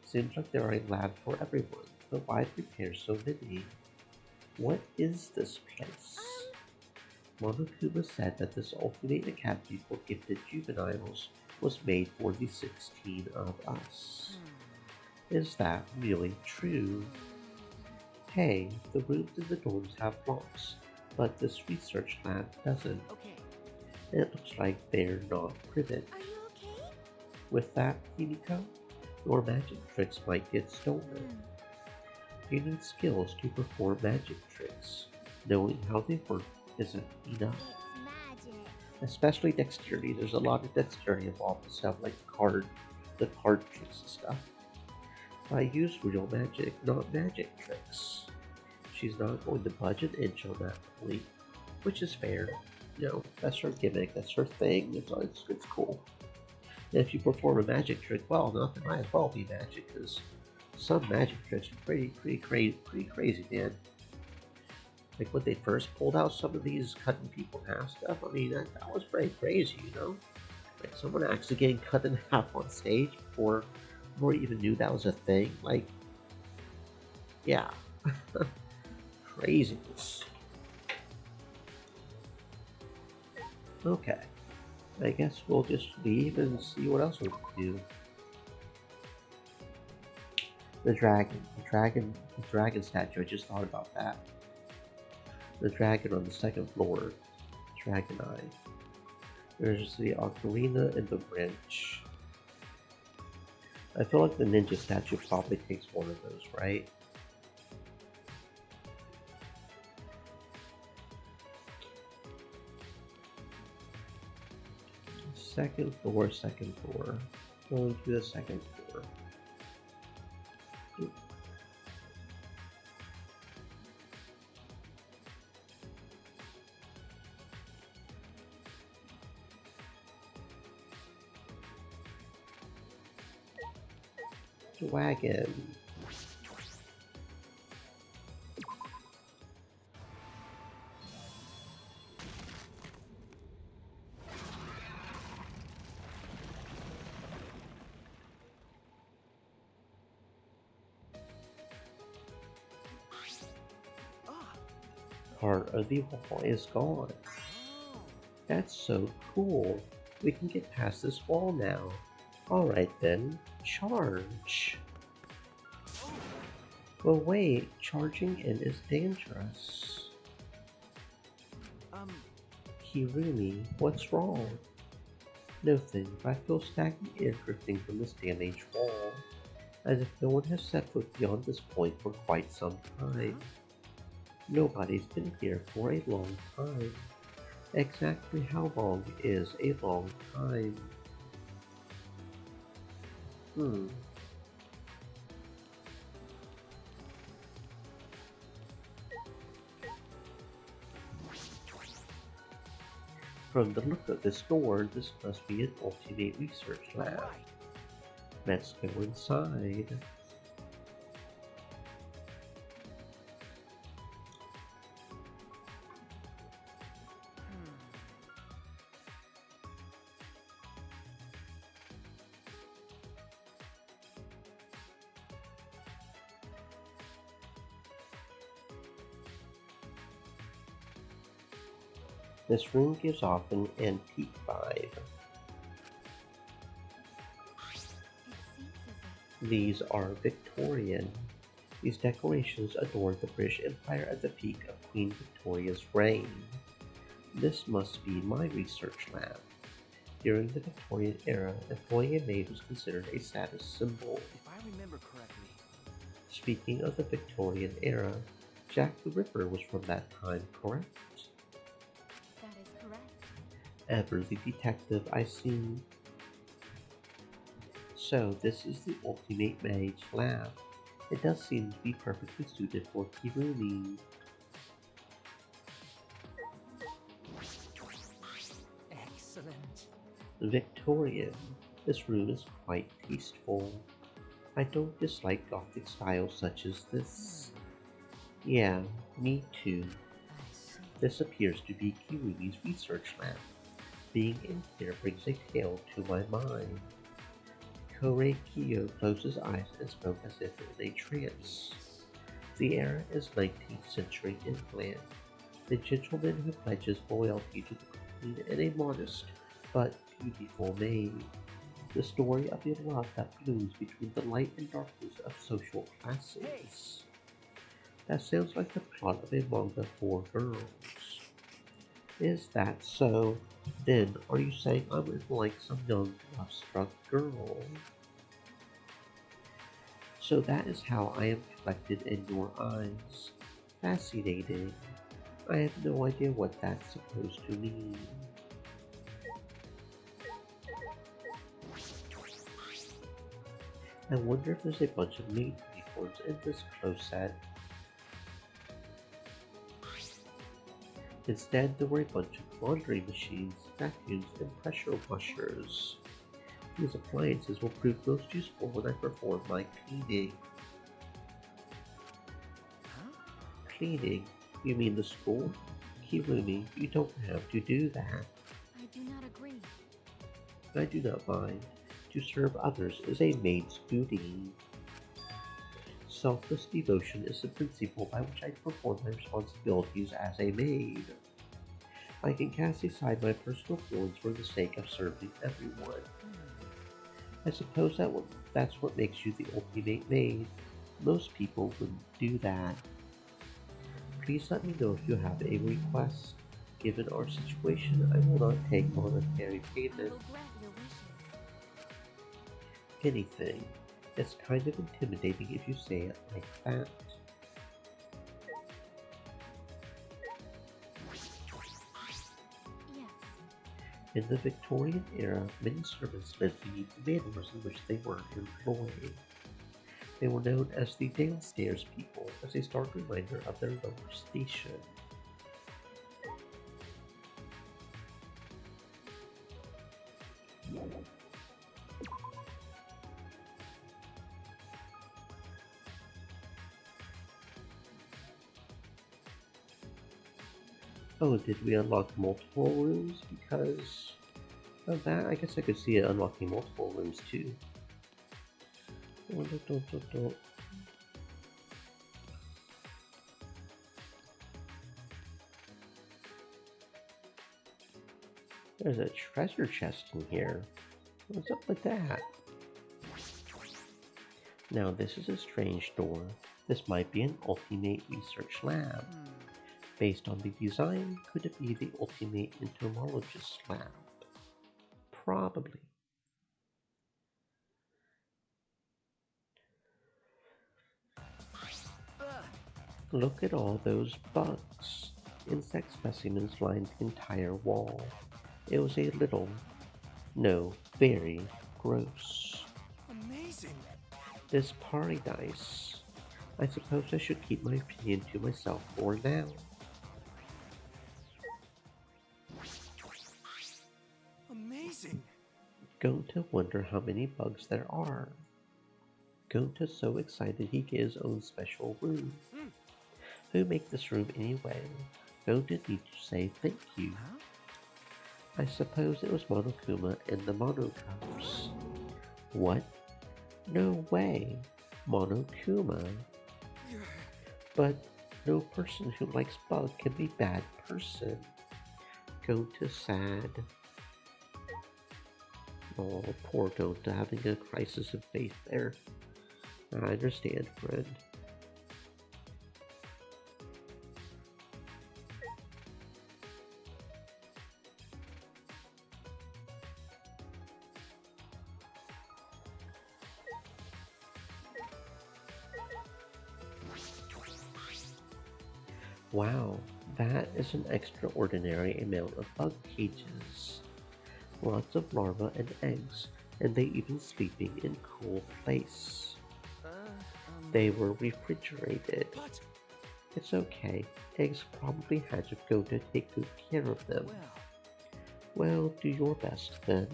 Seems like there are a lab for everyone, but why prepare so many? What is this place? Monokuma said that this ultimate academy for gifted juveniles was made for the 16 of us. Is that really true? Hey, the rooms in the dorms have locks, but this research lab doesn't. It looks like they're not private. Are you okay? With that, Himiko, your magic tricks might get stolen. You need skills to perform magic tricks. Knowing how they work isn't enough. It's magic. Especially dexterity. There's a lot of dexterity involved with stuff like the card tricks and stuff. I use real magic, not magic tricks. She's not going to budge an inch on that point, which is fair. You know, that's her gimmick, that's her thing, it's cool. And if you perform a magic trick well enough, it might as well be magic, because some magic tricks are pretty crazy, man. Like when they first pulled out some of these cutting people in half stuff, I mean, that was pretty crazy, you know? Like someone actually getting cut in half on stage before you even knew that was a thing, like, yeah. Craziness. Okay. I guess we'll just leave and see what else we can do. The dragon statue, I just thought about that. The dragon on the 2nd floor. Dragon Eye. There's the ocarina and the wrench. I feel like the ninja statue probably takes one of those, right? Second floor. Going to the 2nd floor. Wagon. Part of the wall is gone. That's so cool. We can get past this wall now. Alright then, charge. Well wait, charging in is dangerous. Hirumi, what's wrong? Nothing, but I feel stagnant air drifting from this damaged wall, as if no one has set foot beyond this point for quite some time. Nobody's been here for a long time. Exactly how long is a long time? From the look of this door, this must be an ultimate research lab. Let's go inside. This room gives off an antique vibe. These are Victorian. These decorations adorn the British Empire at the peak of Queen Victoria's reign. This must be my research lab. During the Victorian era, employing a maid was considered a status symbol. If I remember correctly. Speaking of the Victorian era, Jack the Ripper was from that time, correct? That is correct. Ever the detective I see. So this is the ultimate maid's lab. It does seem to be perfectly suited for Kirumi. Excellent. Victorian. This room is quite tasteful. I don't dislike Gothic styles such as this. Yeah, me too. This appears to be Kirumi's research lab. Being in here brings a tale to my mind. Korei Kiyo closed his eyes and spoke as if in a trance. The era is 19th century England. The gentleman who pledges loyalty to the queen and a modest but beautiful maid. The story of a love that blooms between the light and darkness of social classes. That sounds like the plot of a manga for girls. Is that so? Then, are you saying I'm like some young love-struck girl? So that is how I am reflected in your eyes. Fascinating. I have no idea what that's supposed to mean. I wonder if there's a bunch of maid uniforms in this clothes set. Instead, there were a bunch of laundry machines, vacuums, and pressure washers. These appliances will prove most useful when I perform my cleaning. Cleaning? You mean the school? Kirumi, you don't have to do that. I do not agree. I do not mind. To serve others is a maid's duty. Selfless devotion is the principle by which I perform my responsibilities as a maid. I can cast aside my personal feelings for the sake of serving everyone. I suppose that's what makes you the ultimate maid. Most people wouldn't do that. Please let me know if you have a request. Given our situation, I will not take monetary payment. Anything. It's kind of intimidating if you say it like that. Yes. In the Victorian era, many servants lived beneath the manors in which they were employed. They were known as the downstairs people, as a stark reminder of their lower station. Oh, did we unlock multiple rooms because of that? I guess I could see it unlocking multiple rooms too. There's a treasure chest in here. What's up with that? Now this is a strange door. This might be an ultimate research lab. Based on the design, could it be the ultimate entomologist lab? Probably. Look at all those bugs. Insect specimens lined the entire wall. It was a little, no, very gross. Amazing. This paradise. I suppose I should keep my opinion to myself for now. amazing. Gonta wonder how many bugs there are. Gonta's so excited he gets his own special room. Who make this room anyway? Gonta needs to say thank you. I suppose it was Monokuma and the Monocubs. What? No way. Monokuma. But no person who likes bug can be bad person. Gonta sad. Oh, poor Gonta having a crisis of faith there. I understand, friend. Wow, that is an extraordinary amount of bug cages. Lots of larvae and eggs, and they even sleeping in cool place. They were refrigerated. It's okay. Eggs probably hatch if Gonta take good care of them. Well, do your best then.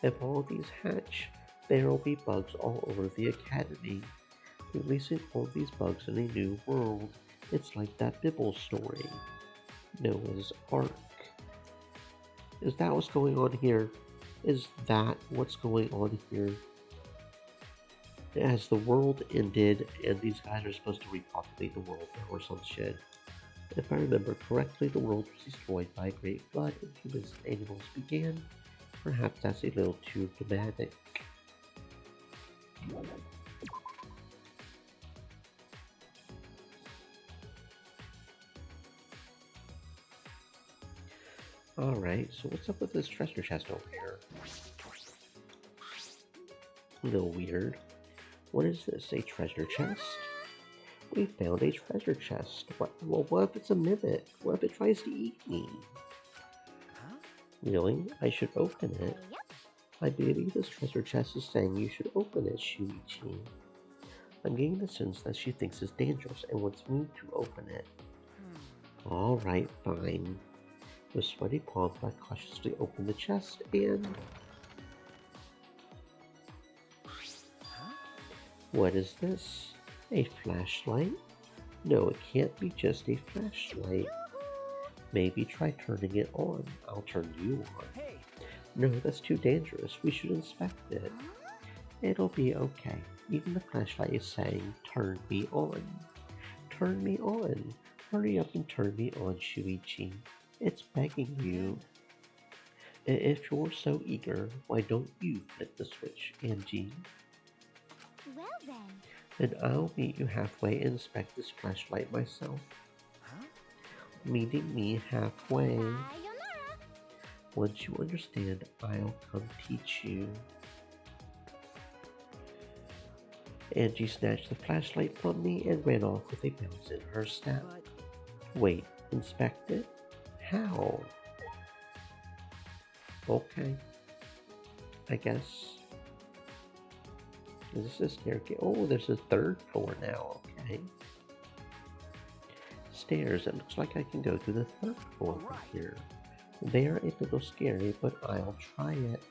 If all these hatch, there will be bugs all over the academy. Releasing all these bugs in a new world. It's like that Bible story. Noah's Ark. Is that what's going on here? Is that what's going on here? As the world ended, and these guys are supposed to repopulate the world or some shit. If I remember correctly, the world was destroyed by a great flood and humans and animals began. Perhaps that's a little too dramatic. Alright, so what's up with this treasure chest over here? A little weird. What is this, a treasure chest? We found a treasure chest. What if it's a mimic? What if it tries to eat me? Really? I should open it? I believe this treasure chest is saying you should open it, Shuichi. I'm getting the sense that she thinks it's dangerous and wants me to open it. Alright, fine. With sweaty palms, I cautiously open the chest and... What is this? A flashlight? No, it can't be just a flashlight. Maybe try turning it on. I'll turn you on. No, that's too dangerous. We should inspect it. It'll be okay. Even the flashlight is saying, turn me on. Turn me on. Hurry up and turn me on, Shuichi. It's begging you. If you're so eager, why don't you flip the switch, Angie? Well then. And I'll meet you halfway and inspect this flashlight myself. Meeting me halfway. Sayonara. Once you understand, I'll come teach you. Angie snatched the flashlight from me and ran off with a bounce in her step. Wait, inspect it? How? Okay. I guess. Is this a staircase? Oh, there's a third floor now. Okay. Stairs. It looks like I can go to the third floor from here. They are a little scary, but I'll try it.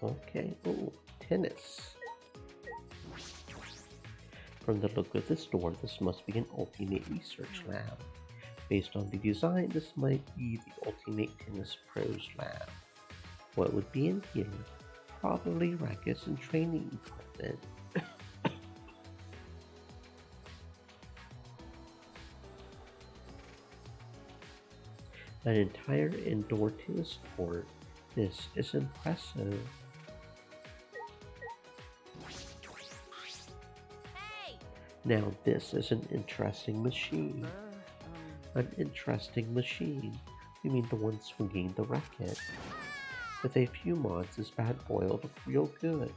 Okay. Oh, tennis. From the look of this door, this must be an ultimate research lab. Based on the design, this might be the ultimate tennis pros lab. What would be in here? Probably rackets and training equipment. An entire indoor tennis court. This is impressive. Now this is an interesting machine. An interesting machine. You mean the one swinging the racket? With a few mods, this bad boy will look real good.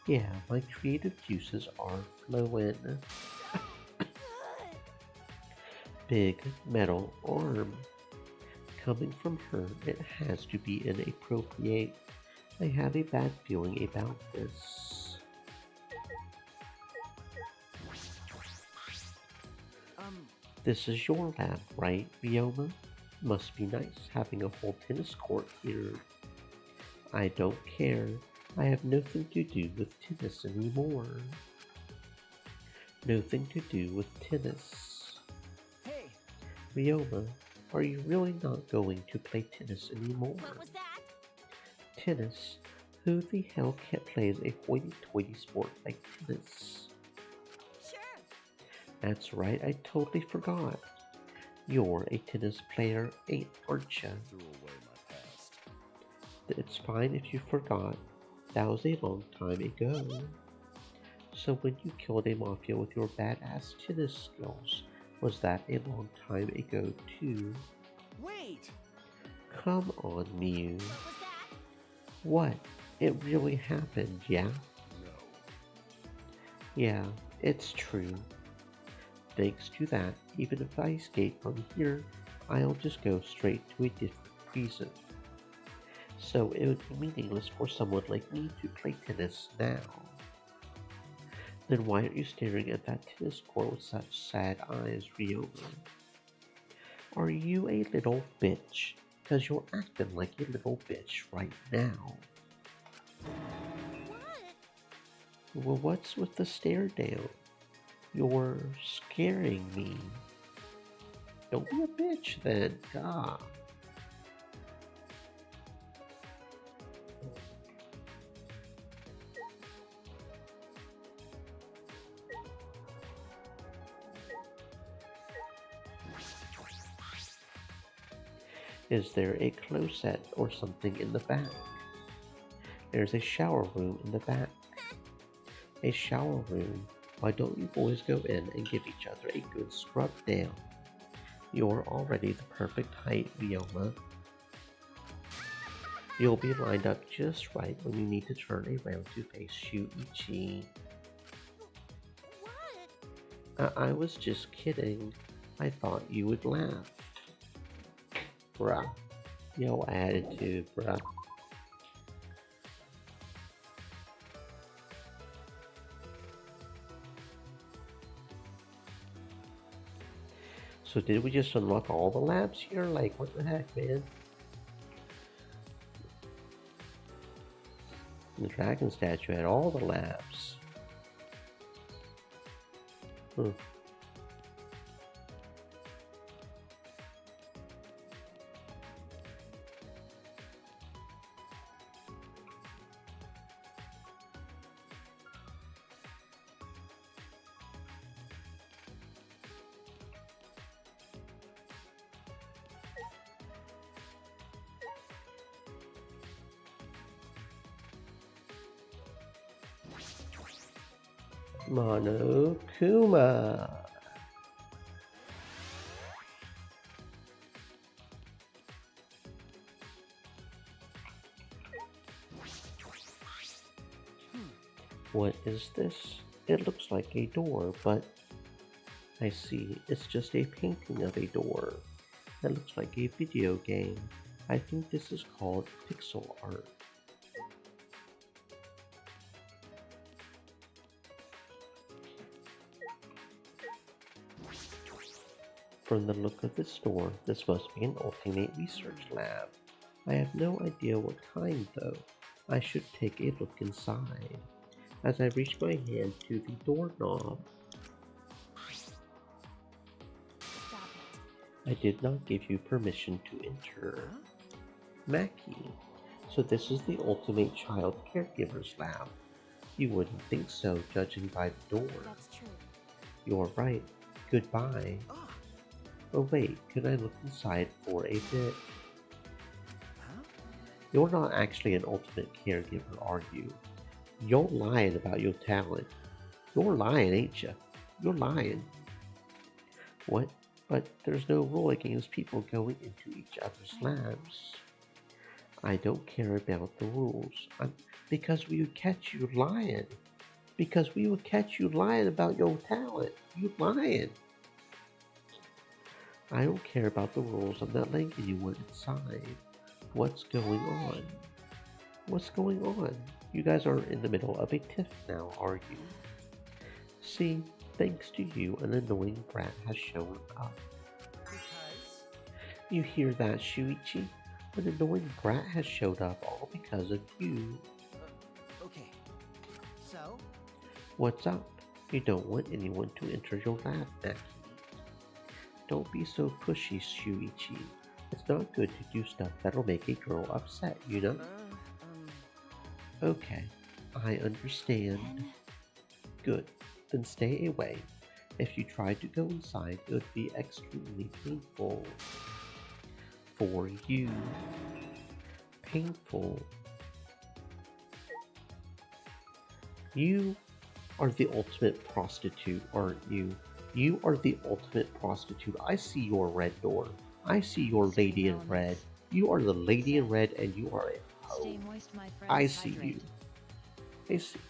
Yeah, my creative juices are flowing. Big metal arm. Coming from her, it has to be inappropriate. I have a bad feeling about this. This is your lab, right, Ryoma? Must be nice having a whole tennis court here. I don't care. I have nothing to do with tennis anymore. Nothing to do with tennis. Hey! Ryoma, are you really not going to play tennis anymore? What was that? Tennis? Who the hell plays a hoity-toity sport like tennis? Sure. That's right, I totally forgot. You're a tennis player, aren't you? Threw away my past. It's fine if you forgot. That was a long time ago. So when you killed a mafia with your badass tennis skills, was that a long time ago too? Wait! Come on, Mew. What was that? What? It really happened, yeah? No. Yeah, it's true. Thanks to that, even if I escape from here, I'll just go straight to a different prison. So it would be meaningless for someone like me to play tennis now. Then why aren't you staring at that tennis court with such sad eyes, Ryoma? Are you a little bitch? 'Cause you're acting like a little bitch right now. What? Well, what's with the stare down? You're scaring me. Don't be a bitch then, God. Is there a closet or something in the back? There's a shower room in the back. A shower room? Why don't you boys go in and give each other a good scrub down? You're already the perfect height, Ryoma. You'll be lined up just right when you need to turn around to face Shuichi. What? I was just kidding. I thought you would laugh. Bruh. Yo attitude, bruh. So did we just unlock all the labs here? Like, what the heck, man? The dragon statue had all the labs. Monokuma. What is this? It looks like a door, but I see it's just a painting of a door. That looks like a video game. I think this is called pixel art. From the look of this door, this must be an ultimate research lab. I have no idea what kind though. I should take a look inside. As I reach my hand to the doorknob, I did not give you permission to enter. Maki. So this is the ultimate child caregiver's lab. You wouldn't think so, judging by the door. That's true. You're right. Goodbye. Oh wait, can I look inside for a bit? You're not actually an ultimate caregiver, are you? You're lying about your talent. You're lying, ain't you? You're lying. What? But there's no rule against people going into each other's labs. I don't care about the rules. Because we would catch you lying. Because we would catch you lying about your talent. You lying. I don't care about the rules. I'm not letting anyone inside. What's going on? What's going on? You guys are in the middle of a tiff now, are you? See, thanks to you, an annoying brat has shown up. Because? You hear that, Shuichi? An annoying brat has showed up all because of you. Okay. So? What's up? You don't want anyone to enter your lab, Maki. Don't be so pushy, Shuichi. It's not good to do stuff that'll make a girl upset, you know? Okay, I understand. Good, then stay away. If you tried to go inside, it would be extremely painful. For you. Painful. You are the ultimate prostitute, aren't you? You are the ultimate prostitute. I see your red door. I see your lady in red. You are the lady in red and you are a hoe. Stay moist, my friend. I see you.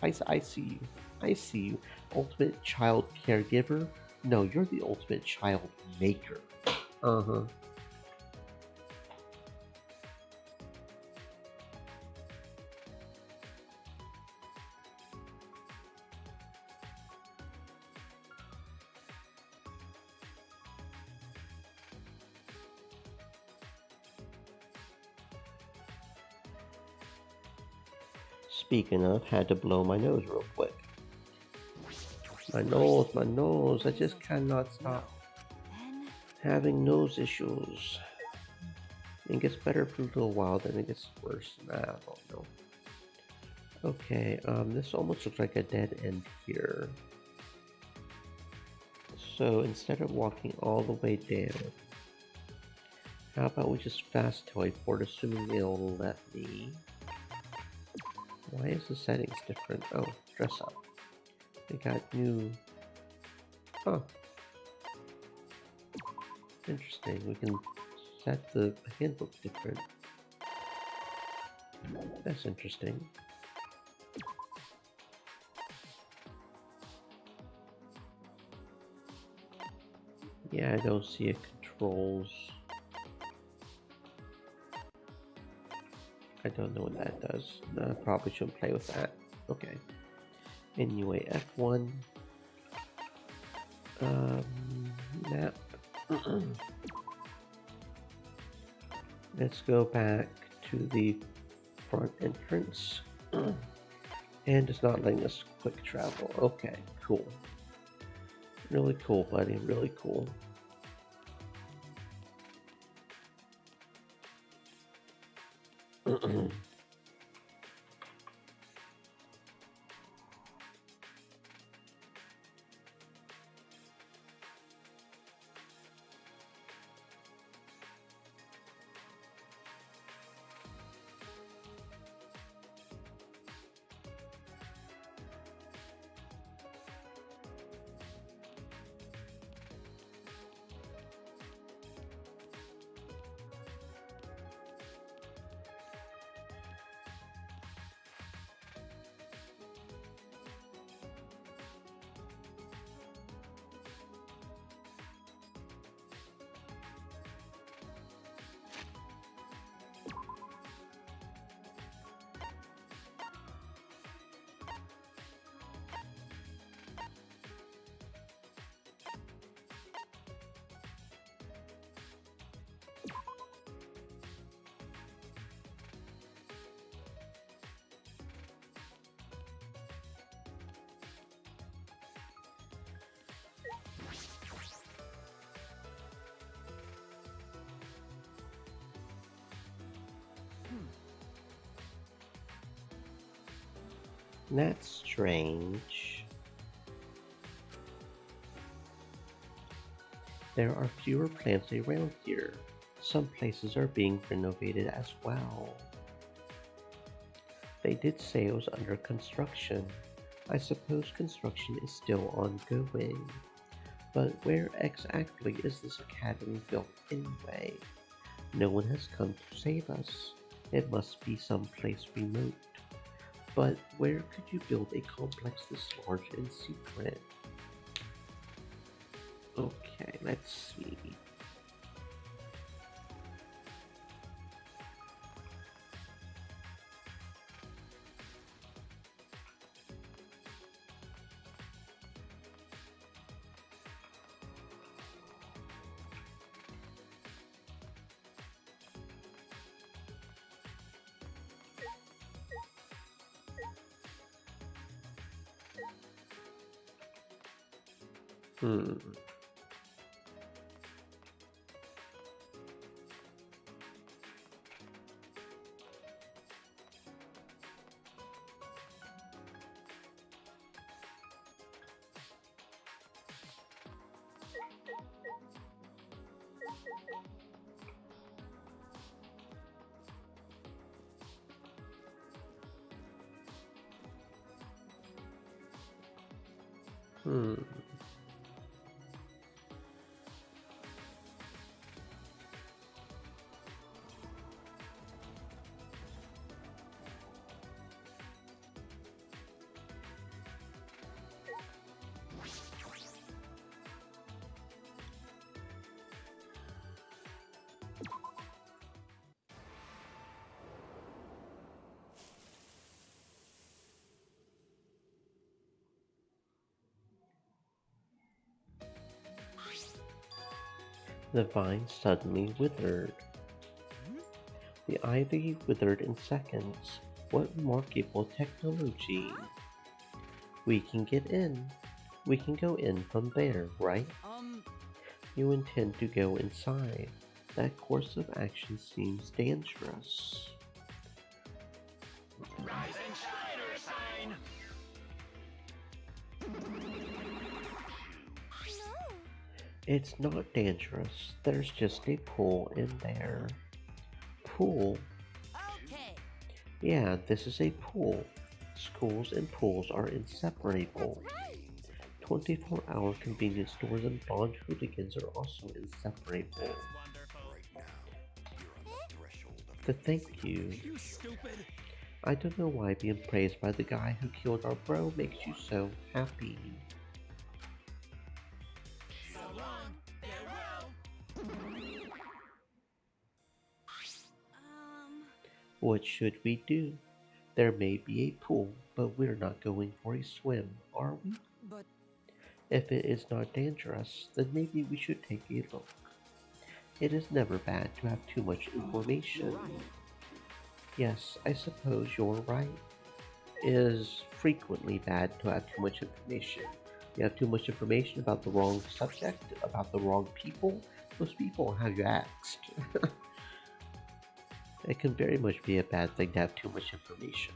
I see you. I see you. Ultimate child caregiver? No, you're the ultimate child maker. Uh-huh. Speaking of, had to blow my nose real quick. My nose, I just cannot stop having nose issues. It gets better for a little while, then it gets worse. I don't know. Okay, this almost looks like a dead end here. So instead of walking all the way down, how about we just fast teleport, assuming it'll let me. Why is the settings different? Oh, dress up. We got new... Huh. Interesting. We can set the handbook different. That's interesting. Yeah, I don't see it controls. I don't know what that does. No, I probably shouldn't play with that. Okay. Anyway, F1. Map. Let's go back to the front entrance. And it's not letting us quick travel. Okay, cool. Really cool, buddy. Really cool. That's strange. There are fewer plants around here. Some places are being renovated as well. They did say it was under construction. I suppose construction is still ongoing. But where exactly is this academy built anyway? No one has come to save us. It must be someplace remote. But where could you build a complex this large in secret? Okay, let's see. Hmm. Hmm. The vine suddenly withered. The ivy withered in seconds. What remarkable technology. We can get in. We can go in from there, right? You intend to go inside. That course of action seems dangerous. Rise and shine, Ursine! It's not dangerous. There's just a pool in there. Pool? Okay. Yeah, this is a pool. Schools and pools are inseparable. 24-hour convenience stores and blonde hooligans are also inseparable. Thank you. You stupid! I don't know why being praised by the guy who killed our bro makes you so happy. So long, farewell! What should we do? There may be a pool, but we're not going for a swim, are we? But if it is not dangerous, then maybe we should take a look. It is never bad to have too much information. Yes, I suppose you're right. It is frequently bad to have too much information. You have too much information about the wrong subject, about the wrong people. Those people have you asked. It can very much be a bad thing to have too much information.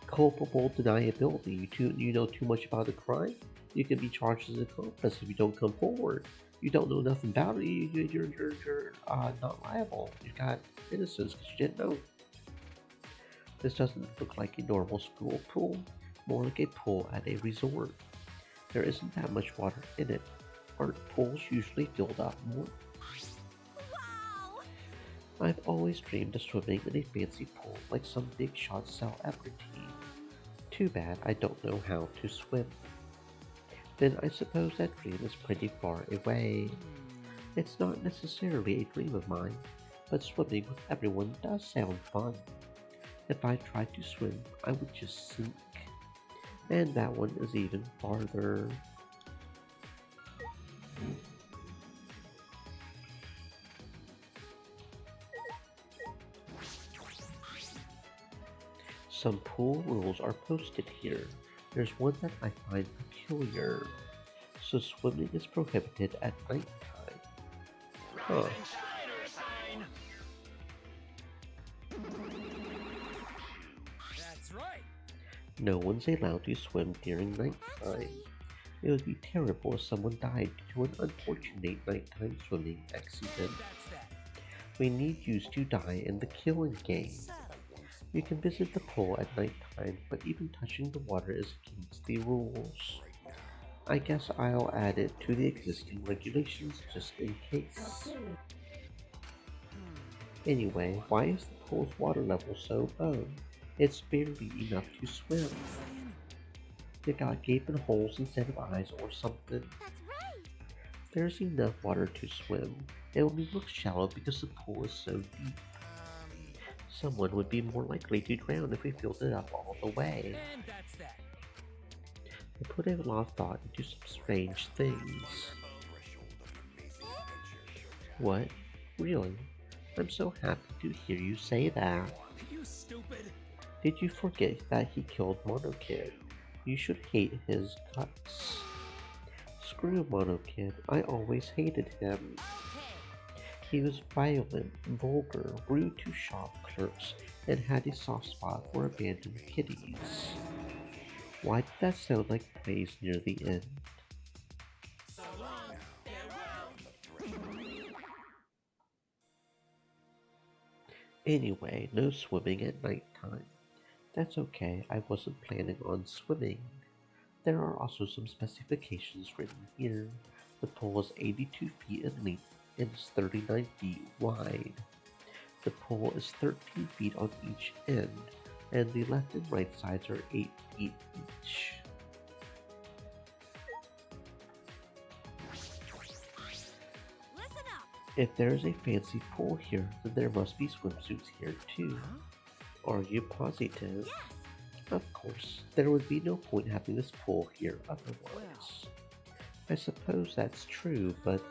Culpable deniability. You know too much about a crime? You can be charged as an accomplice if you don't come forward. You don't know nothing about it, you're not liable. You got innocence because you didn't know. This doesn't look like a normal school pool, more like a pool at a resort. There isn't that much water in it. Aren't pools usually filled up more? Wow! I've always dreamed of swimming in a fancy pool like some big shot celebrity. Too bad I don't know how to swim. Then I suppose that dream is pretty far away. It's not necessarily a dream of mine, but swimming with everyone does sound fun. If I tried to swim, I would just sink. And that one is even farther. Some pool rules are posted here. There's one that I find peculiar. So swimming is prohibited at nighttime. Huh. That's right. No one's allowed to swim during nighttime. It would be terrible if someone died due to an unfortunate nighttime swimming accident. We need you to die in the killing game. You can visit the pool at nighttime, but even touching the water is against the rules. I guess I'll add it to the existing regulations just in case. Anyway, why is the pool's water level so low? It's barely enough to swim. They got gaping holes instead of eyes or something. There's enough water to swim. It only looks shallow because the pool is so deep. Someone would be more likely to drown if we filled it up all the way. And that's that. I put a lot of thought into some strange things. What? Really? I'm so happy to hear you say that. You stupid. Did you forget that he killed Mono Kid? You should hate his guts. Screw Mono Kid. I always hated him. He was violent, vulgar, rude to shop clerks, and had a soft spot for abandoned kitties. Why did that sound like praise near the end? Anyway, no swimming at night time. That's okay, I wasn't planning on swimming. There are also some specifications written here. The pool is 82 feet in length and is 39 feet wide. The pool is 13 feet on each end, and the left and right sides are 8 feet each. If there is a fancy pool here, then there must be swimsuits here too. Are you positive? Of course, there would be no point having this pool here otherwise. I suppose that's true, but...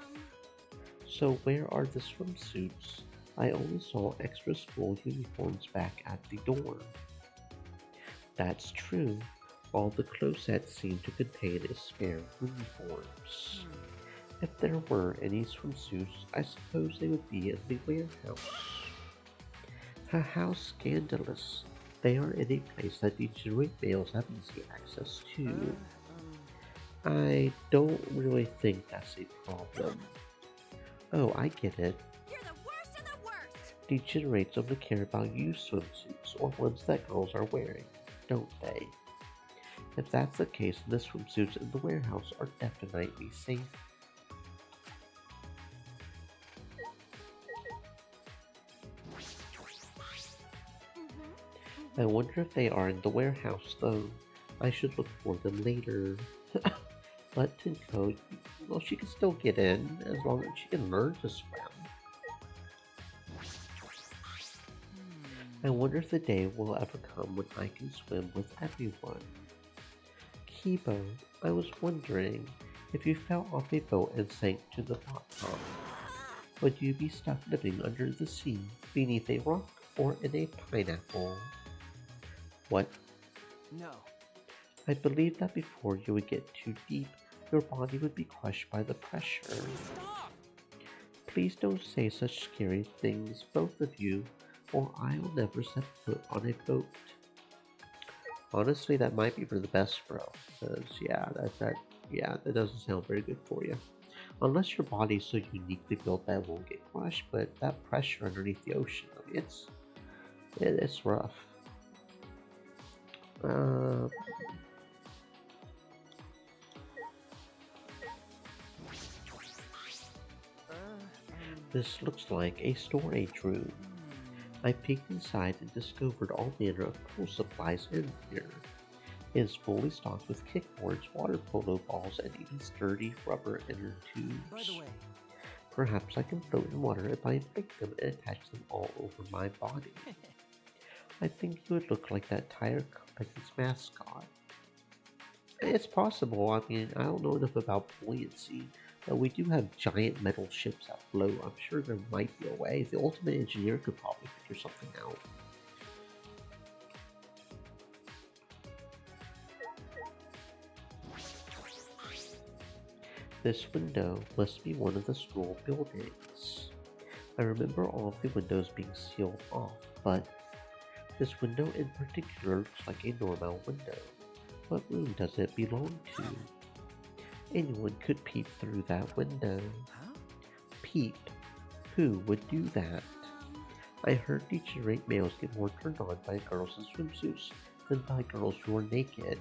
So where are the swimsuits? I only saw extra school uniforms back at the door. That's true. All the closets seem to contain is spare uniforms. If there were any swimsuits, I suppose they would be in the warehouse. How scandalous. They are in a place that degenerate males have easy access to. I don't really think that's a problem. Oh, I get it. You're the worst of the worst! Degenerates only care about used swimsuits or ones that girls are wearing, don't they? If that's the case, then the swimsuits in the warehouse are definitely safe. I wonder if they are in the warehouse, though. I should look for them later. But Tinko, well, she can still get in, as long as she can learn to swim. I wonder if the day will ever come when I can swim with everyone. Kibo, I was wondering, if you fell off a boat and sank to the bottom, would you be stuck living under the sea, beneath a rock, or in a pineapple? What? No. I believe that before you would get too deep, your body would be crushed by the pressure. Stop! Please don't say such scary things, both of you, or I'll never set foot on a boat. Honestly, that might be for the best, bro. Because, that doesn't sound very good for you. Unless your body's so uniquely built that it won't get crushed, but that pressure underneath the ocean, I mean, it's rough. This looks like a storage room. I peeked inside and discovered all manner of pool supplies in here. It is fully stocked with kickboards, water polo balls, and even sturdy rubber inner tubes. By the way, perhaps I can float in water if I inflate them and attach them all over my body. I think you would look like that tire company's mascot. It's possible. I mean, I don't know enough about buoyancy, but we do have giant metal ships that float. I'm sure there might be a way. The ultimate engineer could probably figure something out. This window must be one of the school buildings. I remember all of the windows being sealed off, but this window in particular looks like a normal window. What room does it belong to? Anyone could peep through that window. Peep? Who would do that? I heard degenerate males get more turned on by girls in swimsuits than by girls who are naked.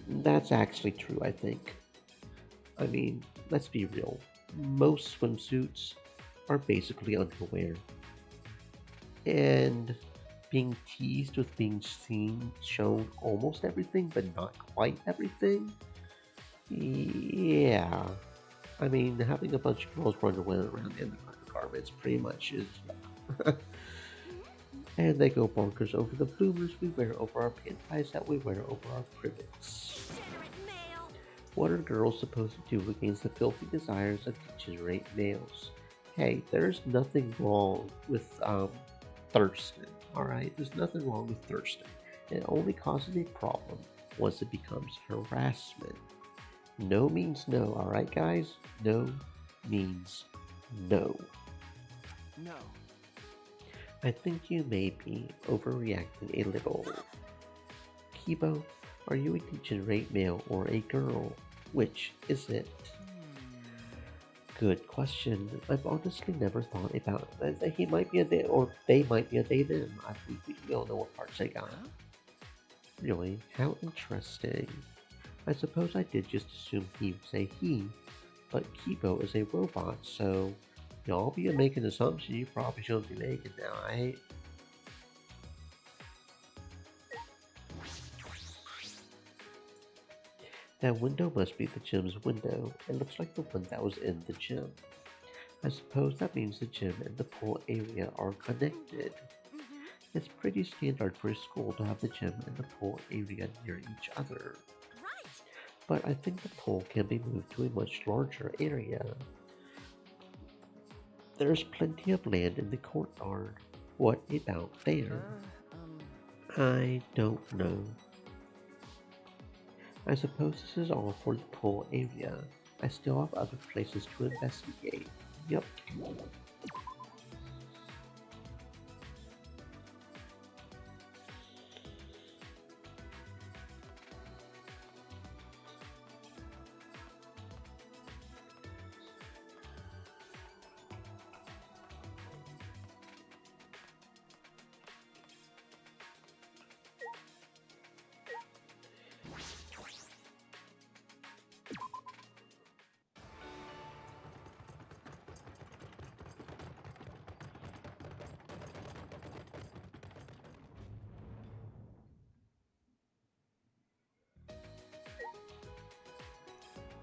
That's actually true, I think. I mean, let's be real. Most swimsuits are basically underwear. And being teased with being shown almost everything, but not quite everything. Yeah. I mean, having a bunch of girls run around in undergarments pretty much is... And they go bonkers over the bloomers we wear over our panties that we wear over our privets. What are girls supposed to do against the filthy desires of degenerate males? Hey, there's nothing wrong with Thurston, alright? There's nothing wrong with Thurston. It only causes a problem once it becomes harassment. No means no, alright guys? No means no. No. I think you may be overreacting a little. Kibo, are you a degenerate male or a girl? Which is it? Good question. I've honestly never thought about that. He might be a they, or they might be a they them. We all know what parts I got. Really? How interesting. I suppose I did just assume he was a he, but Kibo is a robot, so y'all be making an assumption you probably shouldn't be making now, right? That window must be the gym's window. It looks like the one that was in the gym. I suppose that means the gym and the pool area are connected. It's pretty standard for a school to have the gym and the pool area near each other. But I think the pool can be moved to a much larger area. There's plenty of land in the courtyard. What about there? I don't know. I suppose this is all for the pool area. I still have other places to investigate. Yep.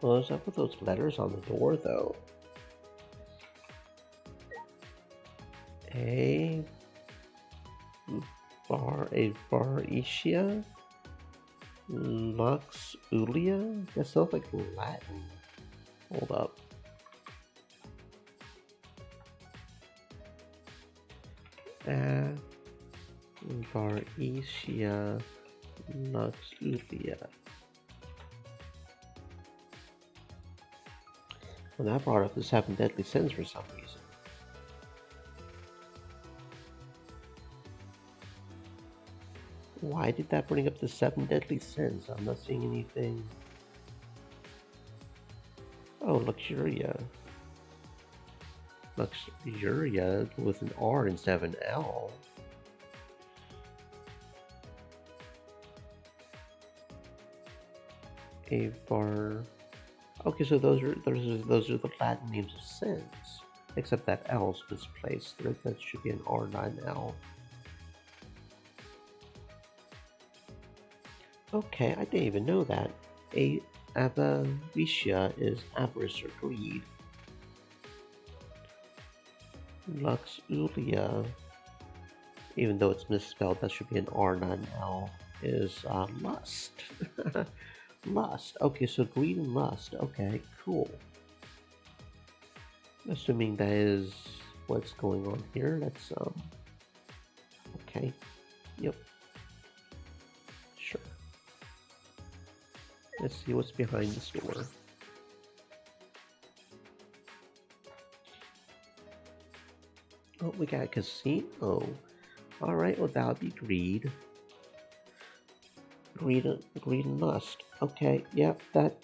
What was up with those letters on the door, though? A Variscia? Lux Ulia? That sounds like Latin. Hold up. Variscia Lux Ulia. Well, that brought up the 7 deadly sins for some reason. Why did that bring up the 7 deadly sins? I'm not seeing anything. Oh, Luxuria. Luxuria with an R instead of an L. Avar. Okay, so those are the Latin names of sins. Except that L's misplaced. That should be an R, not an L. Okay, I didn't even know that. Avaricia is avarice or greed. Lux Ulia, even though it's misspelled, that should be an R, not an L, is lust. Lust. Okay, so greed and lust. Okay, cool. Assuming that is what's going on here. That's okay. Yep. Sure. Let's see what's behind this door. Oh, we got a casino. Alright, well that'll be greed. Greed and lust. Okay, yep, that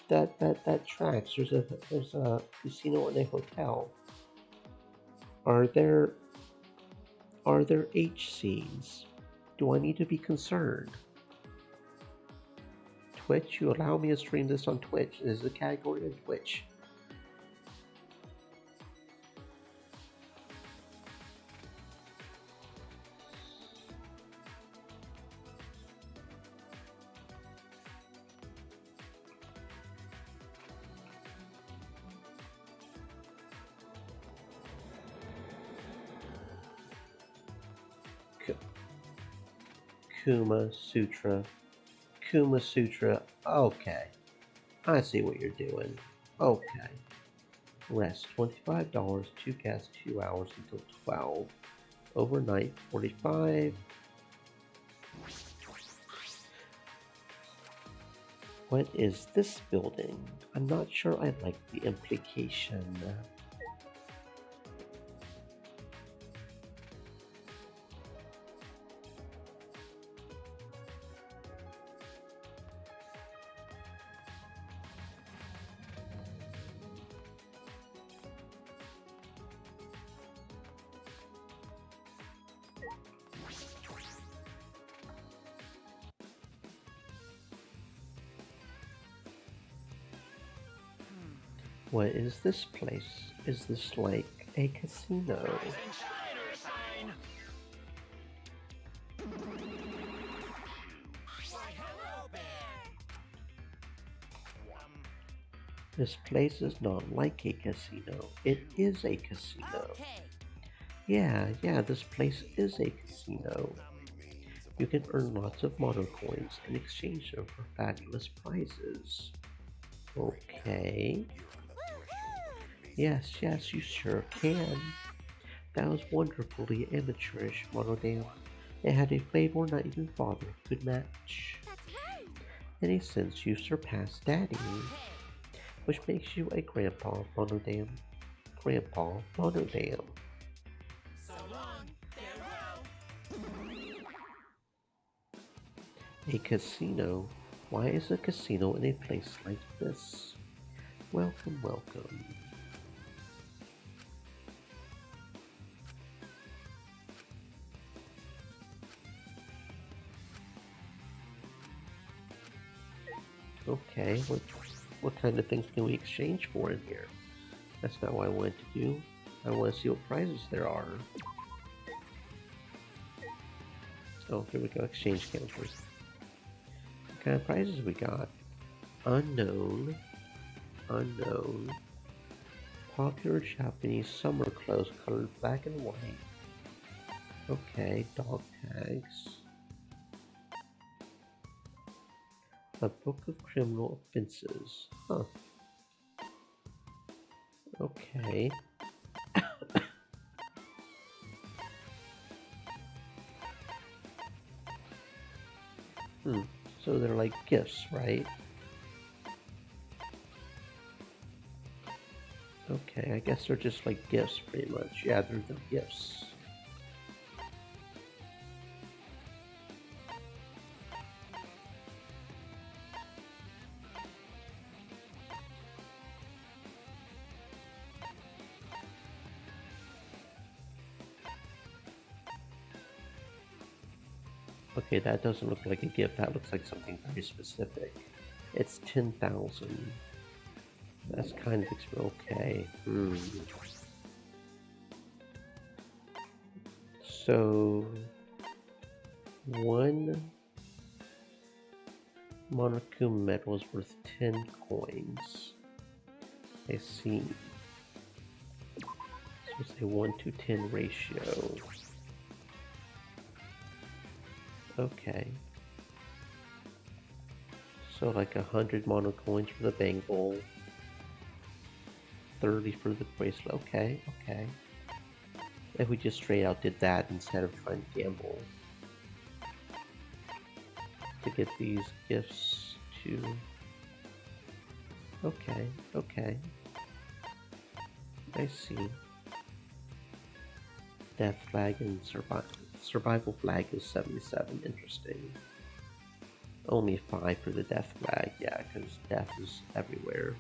tracks. There's a casino and a hotel. Are there H scenes? Do I need to be concerned? Twitch, you allow me to stream this on Twitch. This is a category of Twitch. Kuma Sutra. Okay. I see what you're doing. Okay. Rest $25, 2 gas 2 hours until 12. Overnight 45. What is this building? I'm not sure I like the implication. What is this place? Is this like a casino? This place is not like a casino. It is a casino. Yeah, this place is a casino. You can earn lots of mono coins and exchange them for fabulous prizes. Okay. Yes, you sure can. That was wonderfully amateurish, Monodale. It had a flavor not even father could match. In a sense, you surpassed Daddy, which makes you a Grandpa Monodale. Grandpa Monodale. So long, farewell. A casino? Why is a casino in a place like this? Welcome, welcome. Okay, what kind of things can we exchange for in here? That's not what I wanted to do. I want to see what prizes there are. Oh, here we go, exchange counters. What kind of prizes we got? Unknown. Unknown. Popular Japanese summer clothes colored black and white. Okay, dog tags. A book of criminal offenses. Huh. Okay. So they're like gifts, right? Okay, I guess they're just like gifts pretty much. Yeah, they're the gifts. Okay, that doesn't look like a gift. That looks like something very specific. It's 10,000. That's kind of okay. So, one Monokuma medal is worth 10 coins. I see. So it's a 1 to 10 ratio. Okay. So like 100 mono coins for the bangle. 30 for the bracelet. Okay. If we just straight out did that instead of trying to gamble to get these gifts to... Okay. I see. Death flag and survival flag is 77. Interesting. Only 5 for the death flag, yeah, because death is everywhere.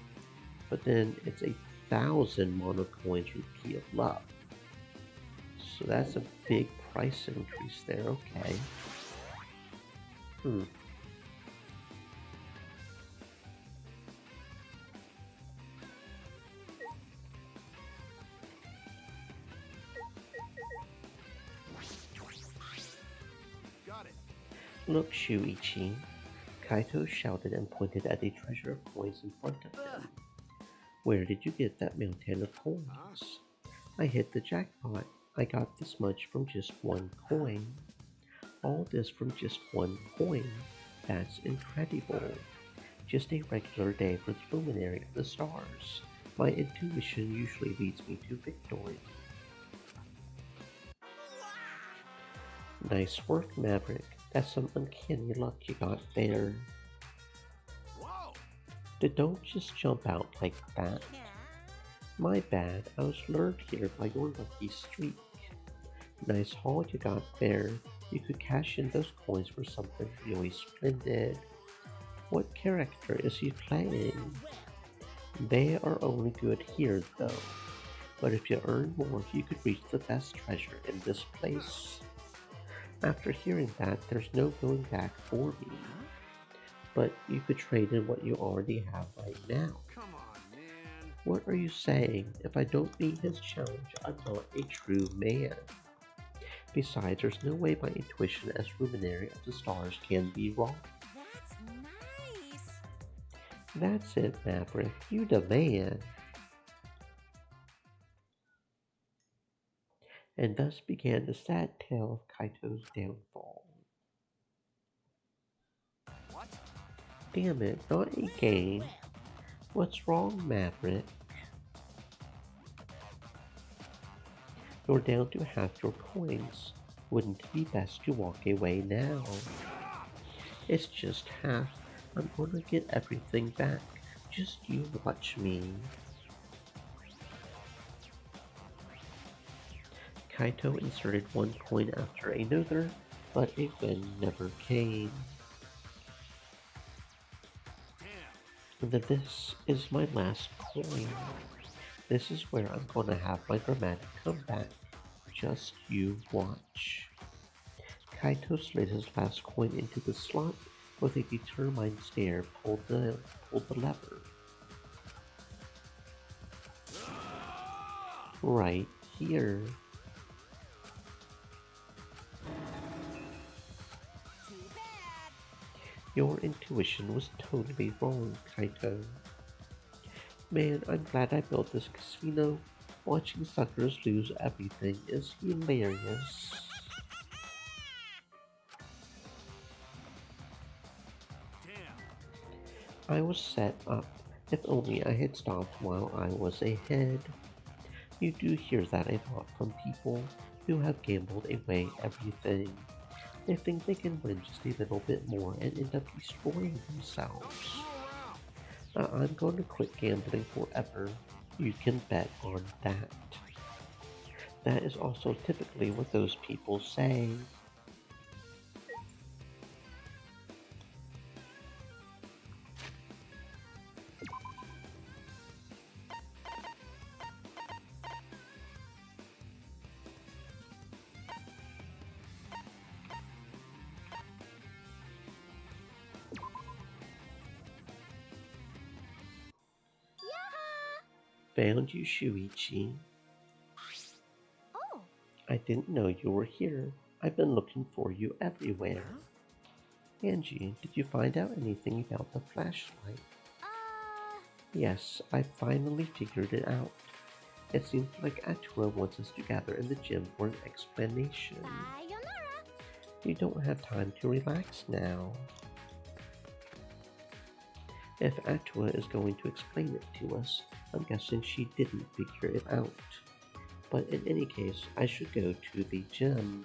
But then it's 1,000 mono coins for Key of Love. So that's a big price increase there, okay. Got it. Look, Shuichi. Kaito shouted and pointed at a treasure of coins in front of him. Where did you get that mountain of coins? I hit the jackpot. I got this much from just 1 coin. All this from just 1 coin. That's incredible. Just a regular day for the luminary of the stars. My intuition usually leads me to victory. Nice work, Maverick. That's some uncanny luck you got there. Whoa! Don't just jump out like that. My bad, I was lured here by your lucky streak. Nice haul you got there. You could cash in those coins for something really splendid. What character is he playing? They are only good here though. But if you earn more, you could reach the best treasure in this place. After hearing that, there's no going back for me. But you could trade in what you already have right now. Come on, man. What are you saying? If I don't meet his challenge, I'm not a true man. Besides, there's no way my intuition as luminary of the stars can be wrong. That's nice. That's it, Maverick. You the man. And thus began the sad tale of Kaito's downfall. What? Damn it, not a game. What's wrong, Maverick? You're down to half your coins. Wouldn't it be best to walk away now? It's just half. I'm gonna get everything back. Just you watch me. Kaito inserted one coin after another, but a win never came. This is my last coin. This is where I'm gonna have my dramatic comeback. Just you watch. Kaito slid his last coin into the slot with a determined stare, pulled the lever. Right here. Your intuition was totally wrong, Kaito. Man, I'm glad I built this casino. Watching suckers lose everything is hilarious. I was set up. If only I had stopped while I was ahead. You do hear that a lot from people who have gambled away everything. They think they can win just a little bit more and end up destroying themselves. I'm going to quit gambling forever. You can bet on that. That is also typically what those people say. Found you, Shuichi. Oh. I didn't know you were here. I've been looking for you everywhere. Angie, did you find out anything about the flashlight? Yes, I finally figured it out. It seems like Atua wants us to gather in the gym for an explanation. Sayonara. You don't have time to relax now. If Atua is going to explain it to us, I'm guessing she didn't figure it out. But in any case, I should go to the gym.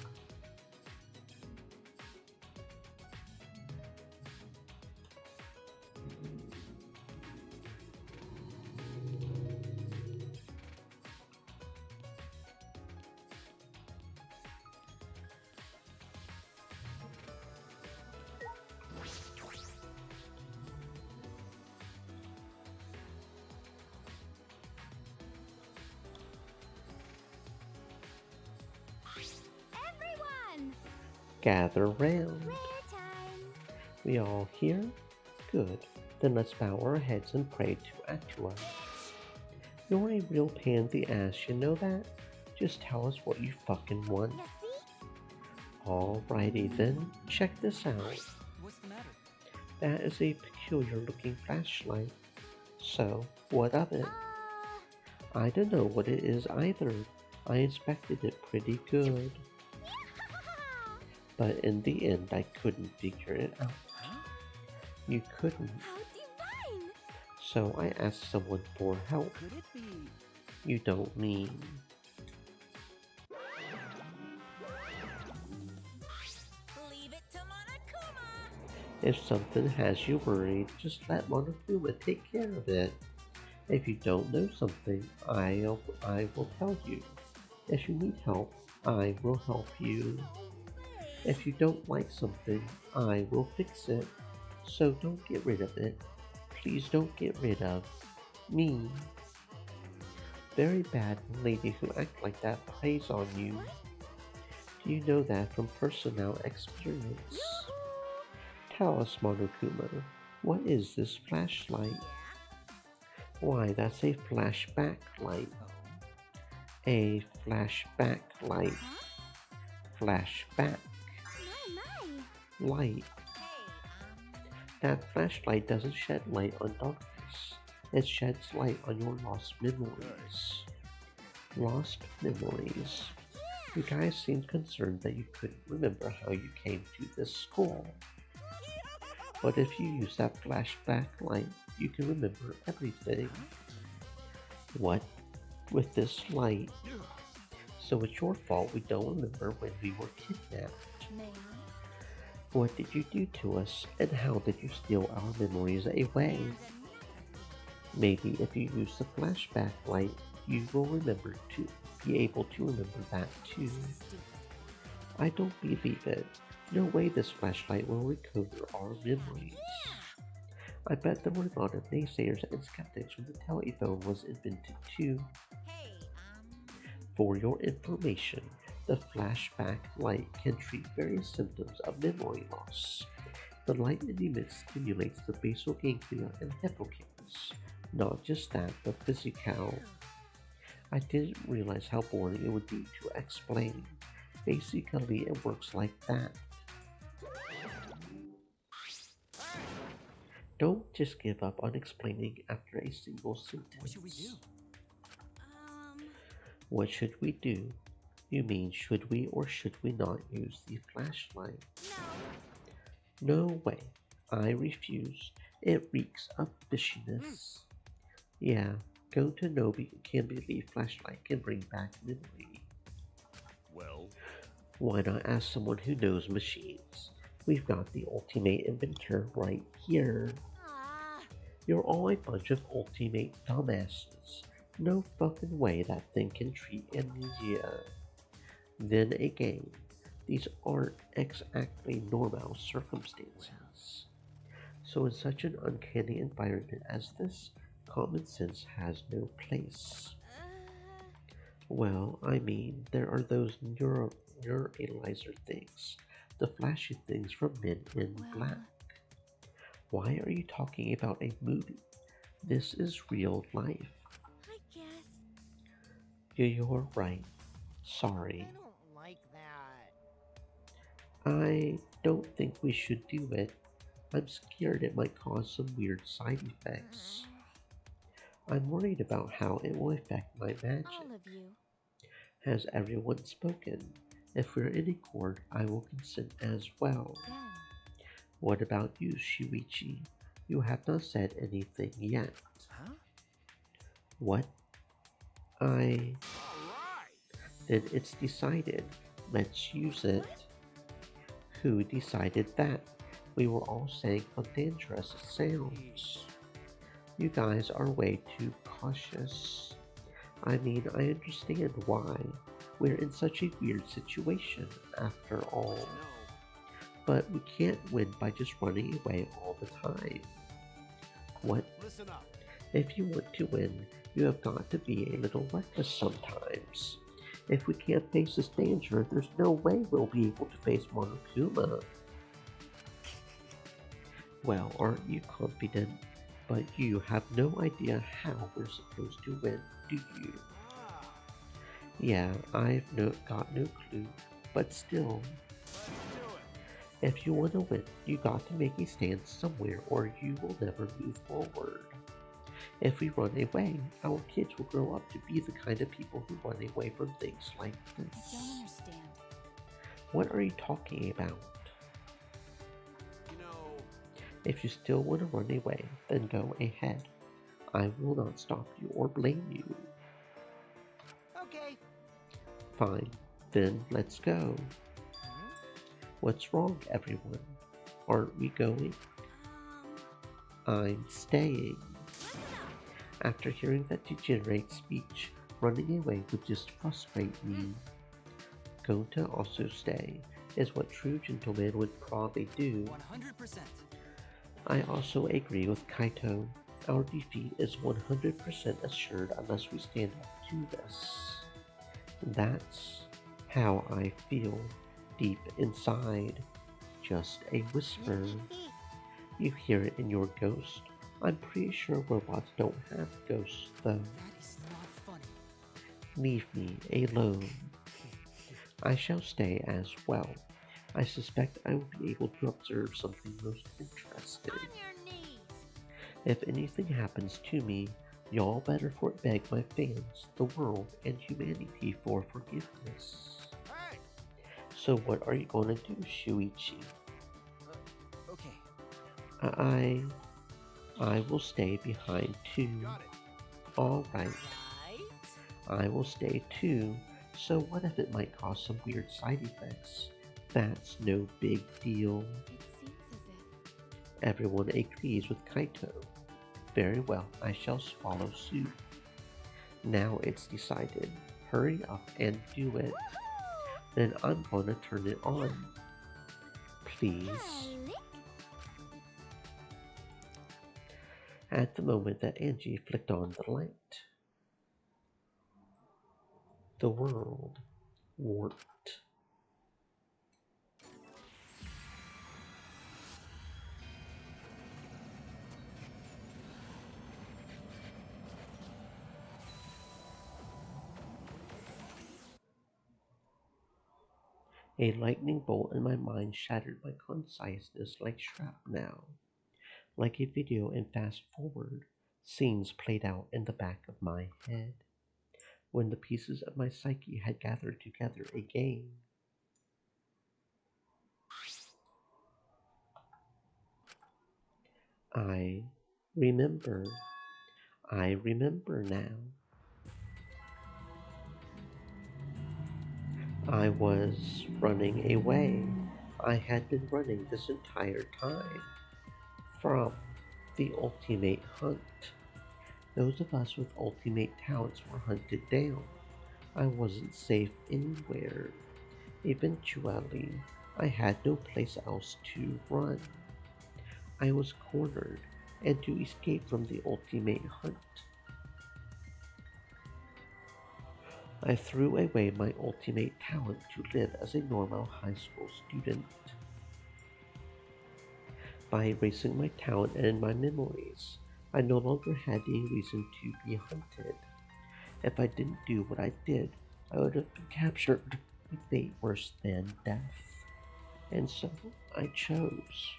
Gather round. We all here? Good. Then let's bow our heads and pray to Atua. You're a real pain in the ass, you know that? Just tell us what you fucking want. Alrighty then, check this out. What's the matter? That is a peculiar looking flashlight. So, what of it? I don't know what it is either. I inspected it pretty good. But in the end, I couldn't figure it out. You couldn't. How divine! So I asked someone for help. Could it be? You don't mean. Leave it to Monokuma! If something has you worried, just let Monokuma take care of it. If you don't know something, I will tell you. If you need help, I will help you. If you don't like something, I will fix it. So don't get rid of it. Please don't get rid of me. Very bad lady who acts like that preys on you. Do you know that from personal experience? Tell us, Monokuma, what is this flashlight? Why, that's a flashback light. A flashback light. Flashback light. That flashlight doesn't shed light on darkness. It sheds light on your lost memories. Lost memories. You guys seemed concerned that you couldn't remember how you came to this school. But if you use that flashback light, you can remember everything. What? With this light? So it's your fault we don't remember when we were kidnapped. What did you do to us, and how did you steal our memories away? Maybe if you use the flashback light, you will be able to remember that too. I don't believe it. No way this flashlight will recover our memories. I bet there were a lot of naysayers and skeptics when the telephone was invented too. For your information, the flashback light can treat various symptoms of memory loss. The light it emits stimulates the basal ganglia and hippocampus. Not just that, but physical. I didn't realize how boring it would be to explain. Basically, it works like that. Don't just give up on explaining after a single sentence. What should we do? What should we do? You mean should we or should we not use the flashlight? No way. I refuse. It reeks of fishiness. Yeah, go to Nobi can believe flashlight can bring back memory. Well, why not ask someone who knows machines? We've got the ultimate inventor right here. You're all a bunch of ultimate dumbasses. No fucking way that thing can treat amnesia. Then again, these aren't exactly normal circumstances. So in such an uncanny environment as this, common sense has no place. Well, I mean, there are those neuralizer things, the flashy things from Men in Black. Why are you talking about a movie? This is real life. I guess. You're right. Sorry. I don't like that. I don't think we should do it. I'm scared it might cause some weird side effects. I'm worried about how it will affect my magic. All of you. Has everyone spoken? If we're in accord, I will consent as well. What about you, Shuichi? You have not said anything yet. Huh? What? Then it's decided. Let's use it. Who decided that? We were all saying dangerous sounds. You guys are way too cautious. I mean, I understand why. We're in such a weird situation, after all. But we can't win by just running away all the time. What? Listen up. If you want to win, you have got to be a little reckless sometimes. If we can't face this danger, there's no way we'll be able to face Monokuma. Well, aren't you confident? But you have no idea how we're supposed to win, do you? Yeah, I've got no clue, but still. If you want to win, you got to make a stand somewhere or you will never move forward. If we run away, our kids will grow up to be the kind of people who run away from things like this. I don't understand. What are you talking about? If you still want to run away, then go ahead. I will not stop you or blame you. Okay. Fine, then let's go. What's wrong, everyone? Aren't we going? I'm staying. After hearing that degenerate speech, running away would just frustrate me. Going to also stay is what true gentlemen would probably do. 100%. I also agree with Kaito. Our defeat is 100% assured unless we stand up to this. That's how I feel deep inside. Just a whisper. You hear it in your ghost. I'm pretty sure robots don't have ghosts, though. That is not funny. Leave me alone. I shall stay as well. I suspect I will be able to observe something most interesting. If anything happens to me, y'all better beg my fans, the world, and humanity for forgiveness. So what are you gonna do, Shuichi? Okay. I will stay behind too. Alright. I will stay too, so what if it might cause some weird side effects? That's no big deal. It seems as if... Everyone agrees with Kaito. Very well, I shall follow suit. Now it's decided. Hurry up and do it. Then I'm gonna turn it on. Please. At the moment that Angie flicked on the light, the world warped. A lightning bolt in my mind shattered my conciseness like shrapnel. Like a video and fast forward, scenes played out in the back of my head. When the pieces of my psyche had gathered together again. I remember. I remember now. I was running away. I had been running this entire time. From the ultimate hunt. Those of us with ultimate talents were hunted down. I wasn't safe anywhere. Eventually, I had no place else to run. I was cornered, and to escape from the ultimate hunt, I threw away my ultimate talent to live as a normal high school student. By erasing my talent and my memories, I no longer had any reason to be hunted. If I didn't do what I did, I would have been captured, a fate worse than death. And so I chose.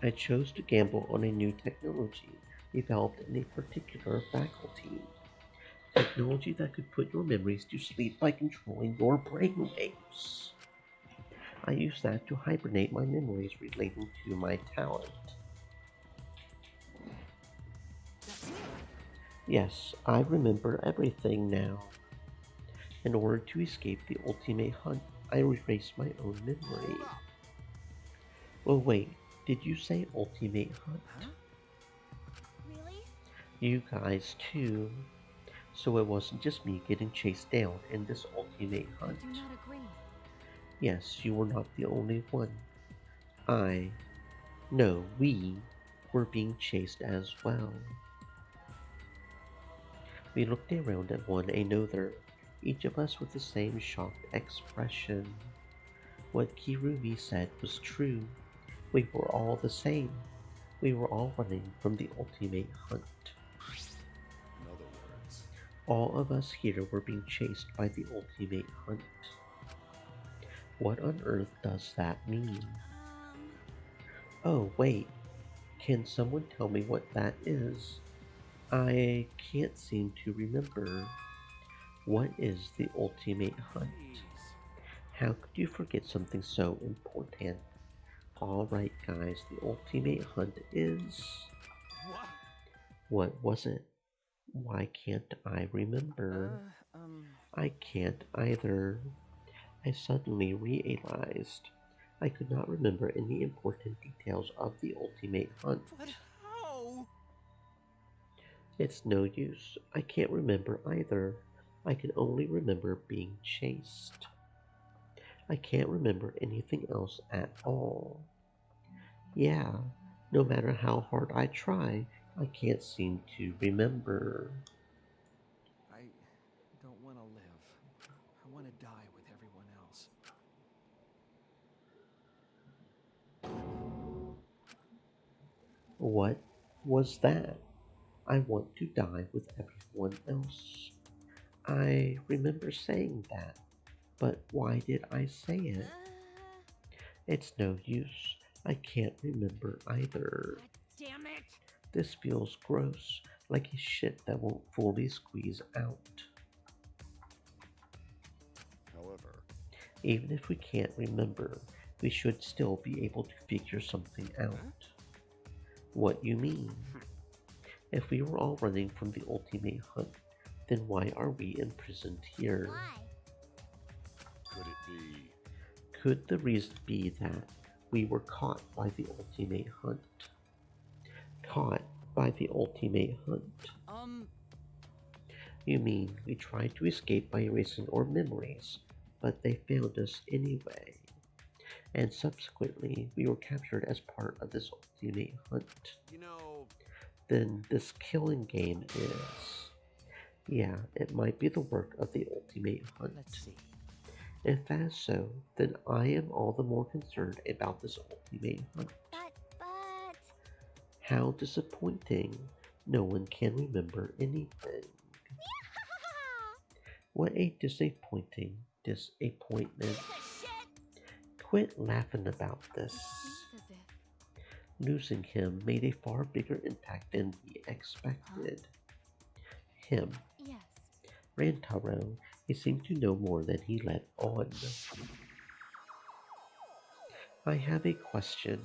I chose to gamble on a new technology developed in a particular faculty. Technology that could put your memories to sleep by controlling your brainwaves. I used that to hibernate my memories relating to my talent. Yes, I remember everything now. In order to escape the ultimate hunt, I erased my own memory. Well, wait, did you say ultimate hunt? Really? You guys too. So it wasn't just me getting chased down in this ultimate hunt. I do not agree. Yes, you were not the only one. We were being chased as well. We looked around at one another, each of us with the same shocked expression. What Kirumi said was true. We were all the same. We were all running from the ultimate hunt. In other words, all of us here were being chased by the ultimate hunt. What on earth does that mean? Oh, wait. Can someone tell me what that is? I can't seem to remember. What is the ultimate hunt? How could you forget something so important? Alright guys, the ultimate hunt is... What was it? Why can't I remember? I can't either. I suddenly realized I could not remember any important details of the ultimate hunt. But how? It's no use. I can't remember either. I can only remember being chased. I can't remember anything else at all. Yeah, no matter how hard I try, I can't seem to remember. I don't want to live. I want to die with everyone else. What was that? I want to die with everyone else. I remember saying that, but why did I say it? It's no use. I can't remember either. Damn it! This feels gross, like a shit that won't fully squeeze out. However, even if we can't remember, we should still be able to figure something out. What you mean? If we were all running from the ultimate hunt, then why are we imprisoned here? Why? could it be? Could the reason be that we were caught by the ultimate hunt? Caught by the ultimate hunt? You mean we tried to escape by erasing our memories, but they found us anyway. And subsequently, we were captured as part of this ultimate hunt. You know... Then this killing game is... Yeah, it might be the work of the ultimate hunt. Let's see. If that is so, then I am all the more concerned about this ultimate hunt. But... How disappointing. No one can remember anything. What a disappointing disappointment. Quit laughing about this. Seems as if Losing him made a far bigger impact than we expected. Him, yes. Rantaro, he seemed to know more than he let on. I have a question.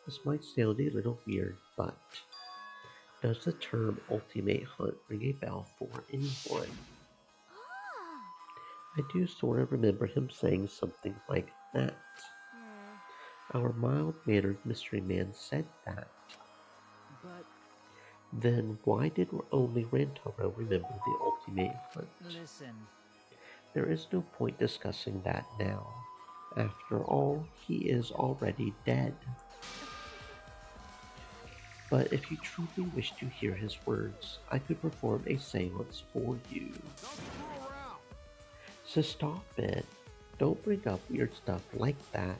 This might sound a little weird, but does the term ultimate hunt ring a bell for anyone? I do sort of remember him saying something like that. Our mild-mannered mystery man said that. But... Then why did only Rantaro remember the ultimate hunt? Listen. There is no point discussing that now. After all, he is already dead. But if you truly wish to hear his words, I could perform a seance for you. So stop it. Don't bring up weird stuff like that.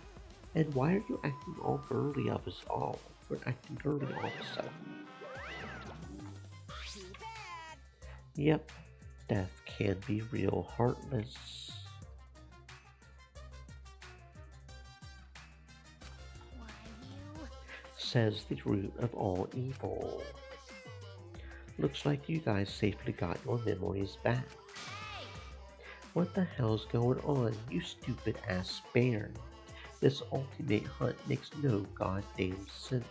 And why are you acting all girly of us all? We're acting girly all of a sudden. Yep, death can be real heartless. Says the root of all evil. Looks like you guys safely got your memories back. What the hell's going on, you stupid ass bear? This ultimate hunt makes no goddamn sense.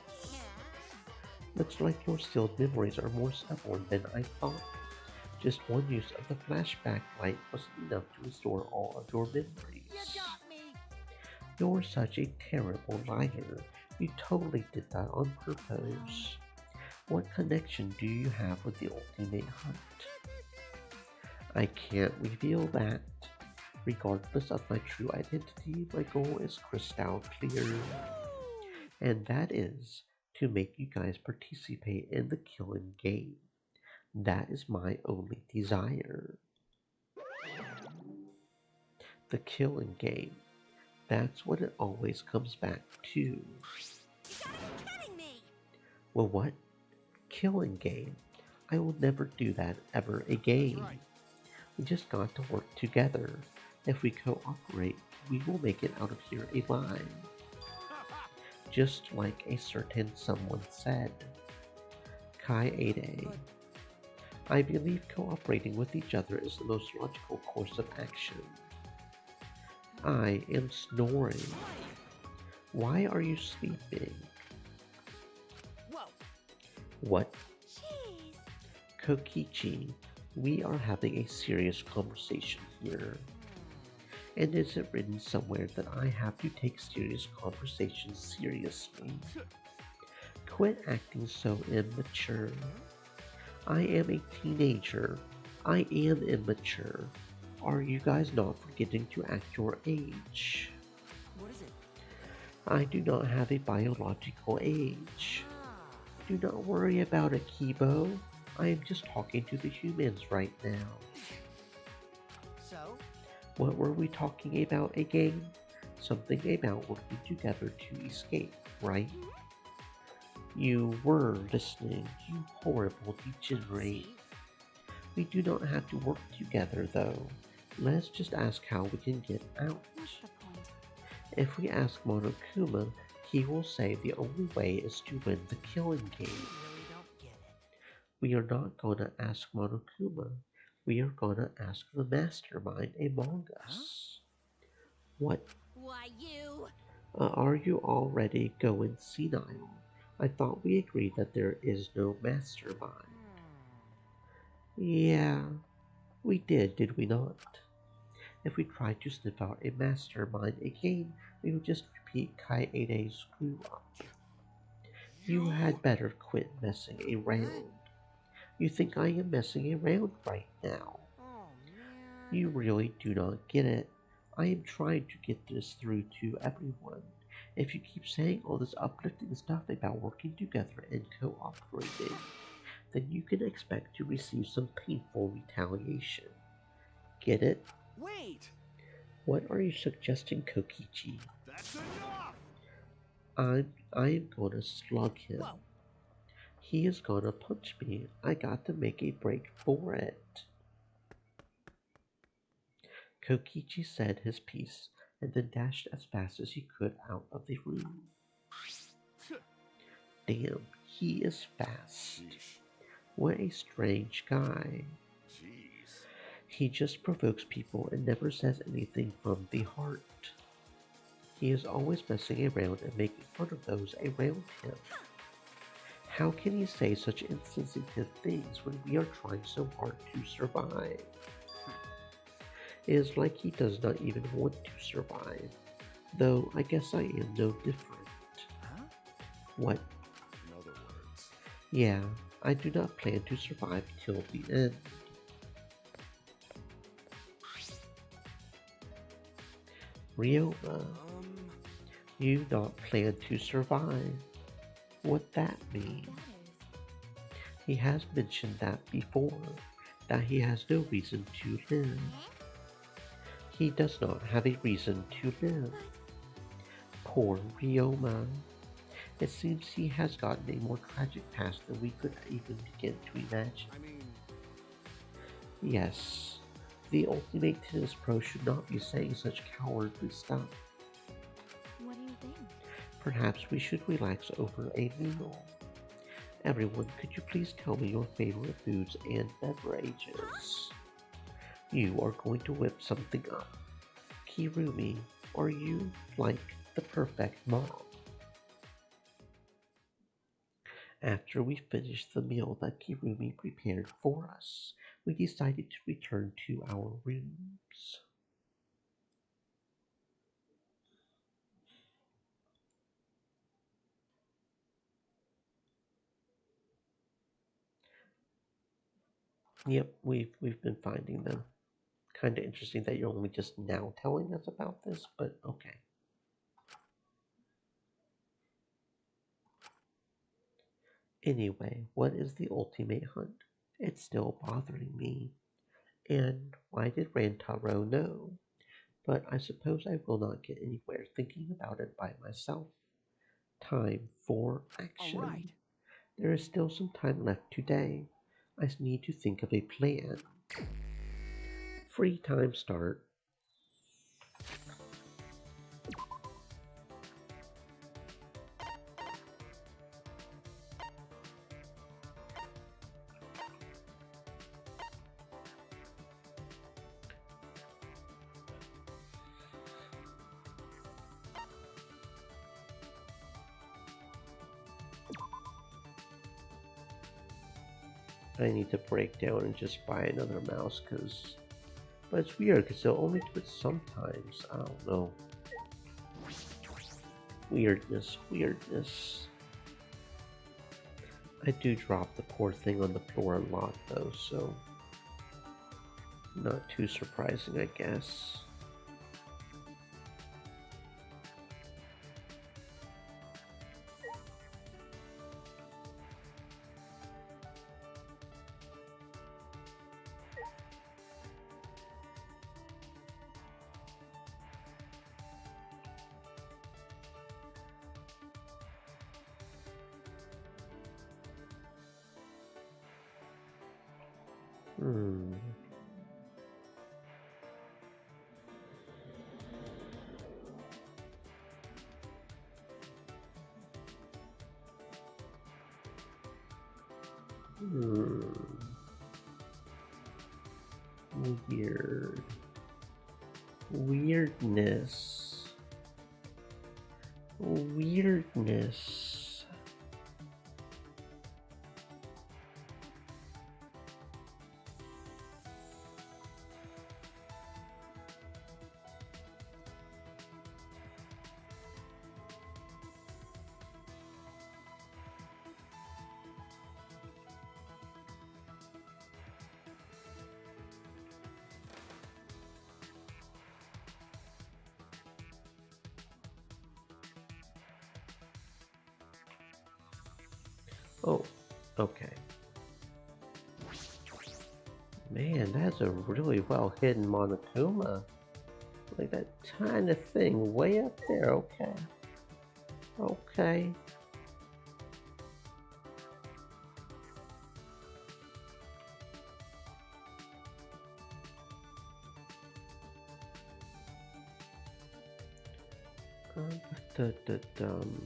Looks like your sealed memories are more stubborn than I thought. Just one use of the flashback light wasn't enough to restore all of your memories. You got me! You're such a terrible liar. You totally did that on purpose. What connection do you have with the ultimate hunt? I can't reveal that. Regardless of my true identity, my goal is crystal clear. And that is to make you guys participate in the killing game. That is my only desire. The killing game. That's what it always comes back to. You gotta be kidding me! Well, what? Killing game? I will never do that ever again. We just got to work together. If we cooperate, we will make it out of here alive. Just like a certain someone said. Kaede. I believe cooperating with each other is the most logical course of action. I am snoring. Why are you sleeping? Whoa. What? Jeez. Kokichi, we are having a serious conversation here. And is it written somewhere that I have to take serious conversations seriously? Quit acting so immature. I am a teenager. I am immature. Are you guys not forgetting to act your age? What is it? I do not have a biological age. Do not worry about it, Kibo. I am just talking to the humans right now. So? What were we talking about again? Something about working together to escape, right? You were listening, you horrible degenerate. We do not have to work together though. Let's just ask how we can get out. What's the point? If we ask Monokuma, he will say the only way is to win the killing game. Really don't get it. We are not gonna ask Monokuma. We are gonna ask the mastermind among us. What? Why, you... Are you already going senile? I thought we agreed that there is no mastermind. Yeah, we did we not? If we tried to sniff out a mastermind again, we would just repeat Kaede's screw up. You had better quit messing around. You think I am messing around right now? You really do not get it. I am trying to get this through to everyone. If you keep saying all this uplifting stuff about working together and cooperating, then you can expect to receive some painful retaliation. Get it? Wait! What are you suggesting, Kokichi? That's enough! I am gonna slug him. Whoa. He is gonna punch me. I got to make a break for it. Kokichi said his piece and then dashed as fast as he could out of the room. Damn, he is fast. Sheesh. What a strange guy. Jeez. He just provokes people and never says anything from the heart. He is always messing around and making fun of those around him. How can he say such insensitive things when we are trying so hard to survive? It is like he does not even want to survive. Though I guess I am no different. Huh? What? In other words. Yeah, I do not plan to survive till the end. Ryoma, you not plan to survive. What that mean? He has mentioned that before, that he has no reason to live. He does not have a reason to live. Poor Ryoma. It seems he has gotten a more tragic past than we could even begin to imagine. I mean... Yes, the ultimate tennis pro should not be saying such cowardly stuff. What do you think? Perhaps we should relax over a meal. Everyone, could you please tell me your favorite foods and beverages? You are going to whip something up. Kirumi, are you like the perfect mom? After we finished the meal that Kirumi prepared for us, we decided to return to our rooms. Yep, we've been finding them. Kinda interesting that you're only just now telling us about this, but okay. Anyway, what is the ultimate hunt? It's still bothering me. And why did Rantaro know? But I suppose I will not get anywhere thinking about it by myself. Time for action. All right. There is still some time left today. I need to think of a plan. Free time start. I need to break down and just buy another mouse because But it's weird because they'll only do it sometimes. I don't know. Weirdness, weirdness. I do drop the poor thing on the floor a lot though, so not too surprising, I guess. Hmm. Weird. Weirdness. Weirdness. Oh, okay. Man, that's a really well hidden Monokuma. Like that tiny thing way up there, okay. Okay. Da-da-dum.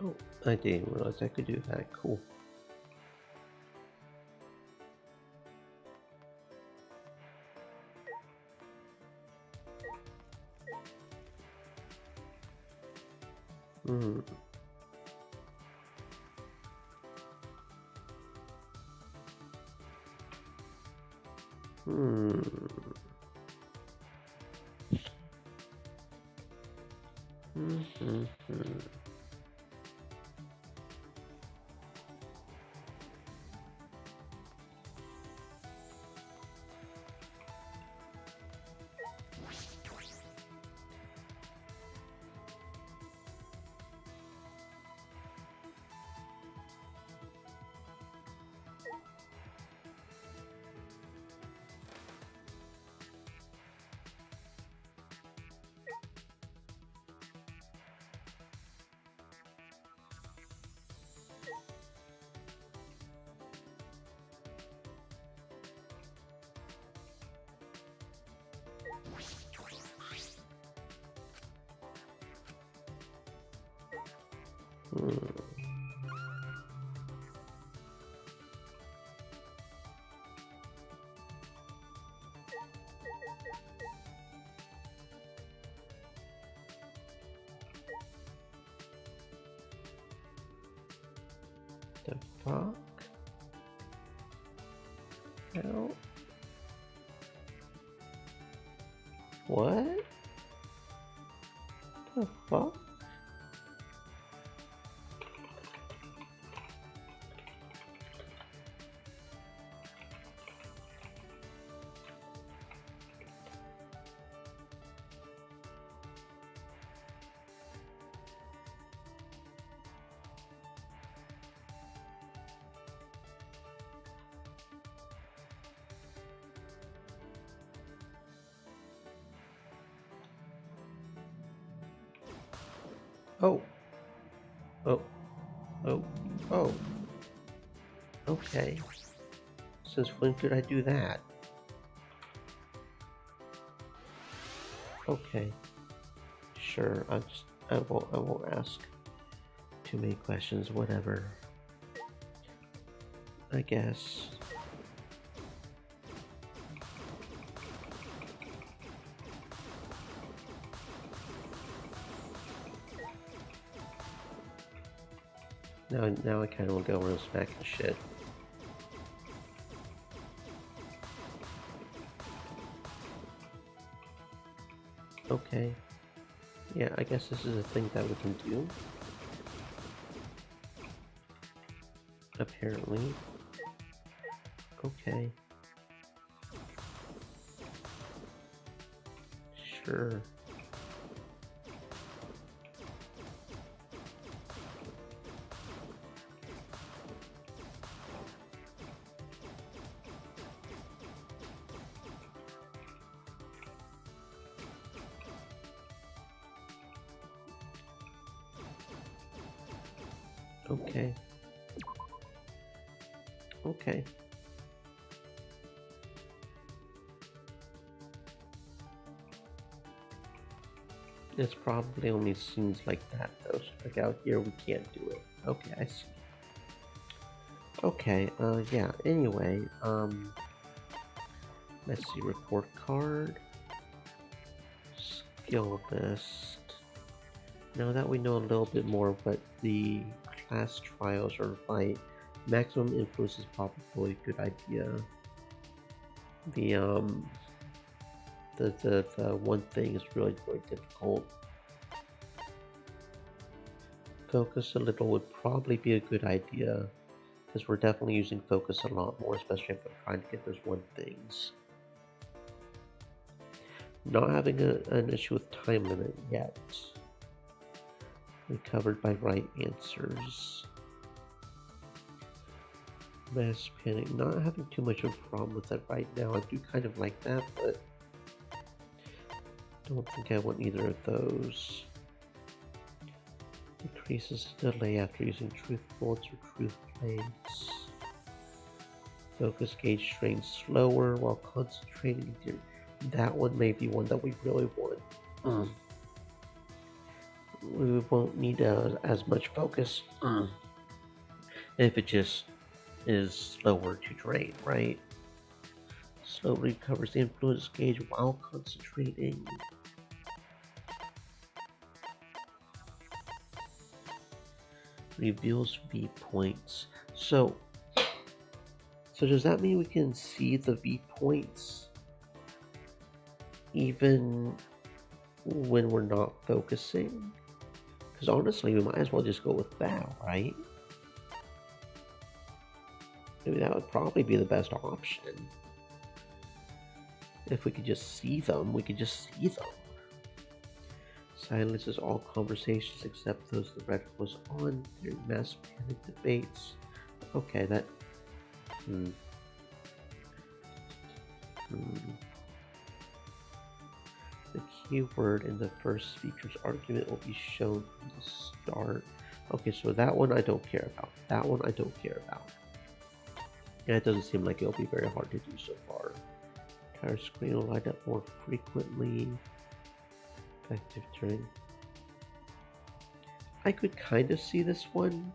Oh, I didn't realize I could do that. Cool. Hmm. Hmm. Hmm. The fuck? How? What? The fuck? Oh. Oh. Oh, oh. Okay. Since when could I do that? Okay. Sure, I won't ask too many questions, whatever. I guess. Now I kind of want to go around smacking shit. Okay. Yeah, I guess this is a thing that we can do. Apparently. Okay. Sure. Okay. Okay. It's probably only scenes like that though, so like out here we can't do it. Okay, I see. Okay, yeah, anyway, let's see, report card. Skill list. Now that we know a little bit more what the class trials are like, maximum influence is probably a good idea. The one thing is really difficult. Focus a little would probably be a good idea, because we're definitely using focus a lot more, especially if we're trying to get those one things. Not having an issue with time limit yet. Recovered by right answers. Mass panic. Not having too much of a problem with that right now. I do kind of like that, but don't think I want either of those. Increases delay after using truth bullets or truth plates. Focus gauge strains slower while concentrating. That one may be one that we really want. We won't need as much focus if it just is slower to drain, right? Slowly recovers the influence gauge while concentrating. Reveals V points. So does that mean we can see the V points even when we're not focusing? Because honestly, we might as well just go with that, right? Maybe that would probably be the best option. If we could just see them, we could just see them. Silences all conversations except those the red was on during mass panic debates. Okay, that... The keyword in the first speaker's argument will be shown from the start. Okay, so that one I don't care about. That one I don't care about. And it doesn't seem like it'll be very hard to do so far. Entire screen will light up more frequently. Effective turning. I could kind of see this one,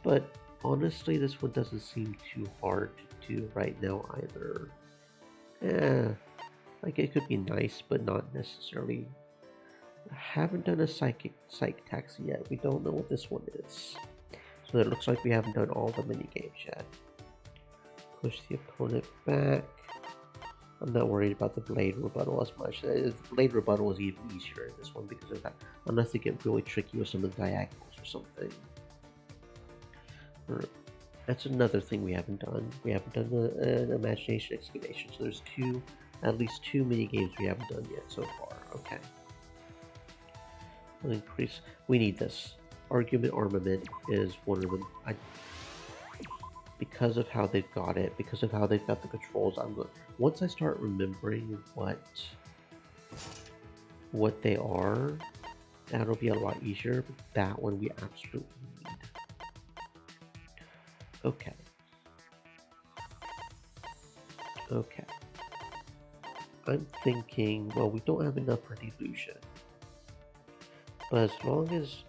but honestly this one doesn't seem too hard to do right now either. Like it could be nice, but not necessarily. I haven't done a psych taxi yet. We don't know what this one is. So it looks like we haven't done all the mini games yet. Push the opponent back. I'm not worried about the blade rebuttal as much. The blade rebuttal is even easier in this one because of that. Unless they get really tricky with some of the diagonals or something. That's another thing we haven't done. We haven't done an imagination excavation. So there's at least two mini games we haven't done yet so far. Okay. We'll increase. We need this. Argument armament is one of them. Because of how they've got it, because of how they've got the controls, once I start remembering what they are, that'll be a lot easier. But that one we absolutely need. Okay. Okay. I'm thinking, well, we don't have enough for delusion. But as long as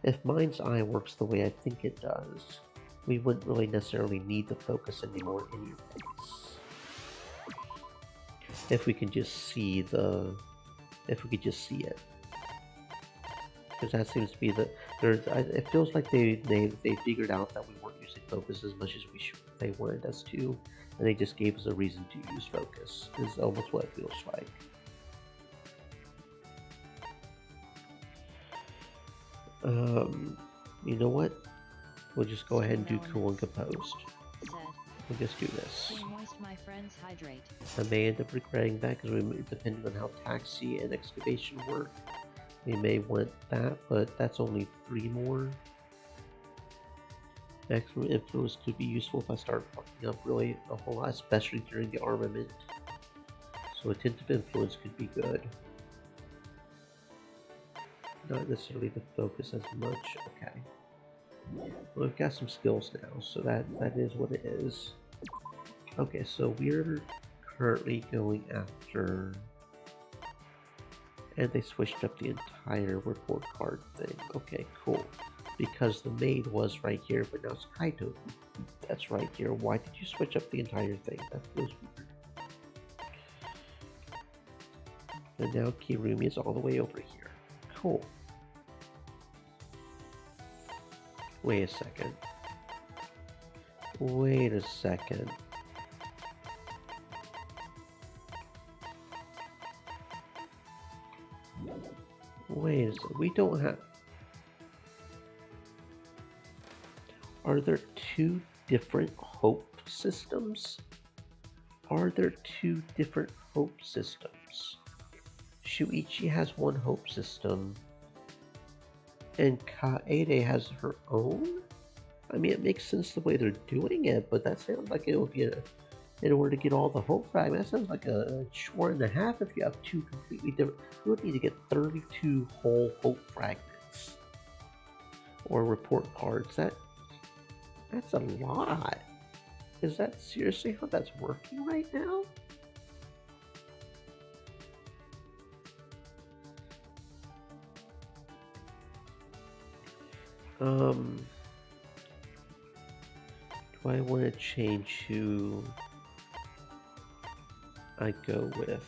if Mind's Eye works the way I think it does, we wouldn't really necessarily need the focus anymore anyways. If we can just see if we could just see it. Because that seems to be it feels like they figured out that we weren't using focus as much as they wanted us to, and they just gave us a reason to use focus. Is almost what it feels like. You know what? We'll just go ahead and do cool and composed. We'll just do this. Moist, my friends, hydrate. I may end up regretting that because depending on how taxi and excavation work, we may want that, but that's only 3 more. Maximum influence could be useful if I start fucking up really a whole lot, especially during the armament. So attentive influence could be good. Not necessarily the focus as much. Okay. Well, we've got some skills now, so that is what it is. Okay, so we're currently going after, and they switched up the entire report card thing. Okay, cool. Because the maid was right here, but now it's Kaito that's right here. Why did you switch up the entire thing? That feels weird. And now Kirumi is all the way over here. Cool. Wait a second. Wait a second. Wait a second. We don't have... Are there 2 different hope systems? Are there 2 different hope systems? Shuichi has one hope system, and Kaede has her own? I mean, it makes sense the way they're doing it, but that sounds like it would be in order to get all the hope fragments, that sounds like a chore and a half if you have 2 completely different. You would need to get 32 whole hope fragments. Or report cards. That's a lot. Is that seriously how that's working right now? Do I want to change who I go with?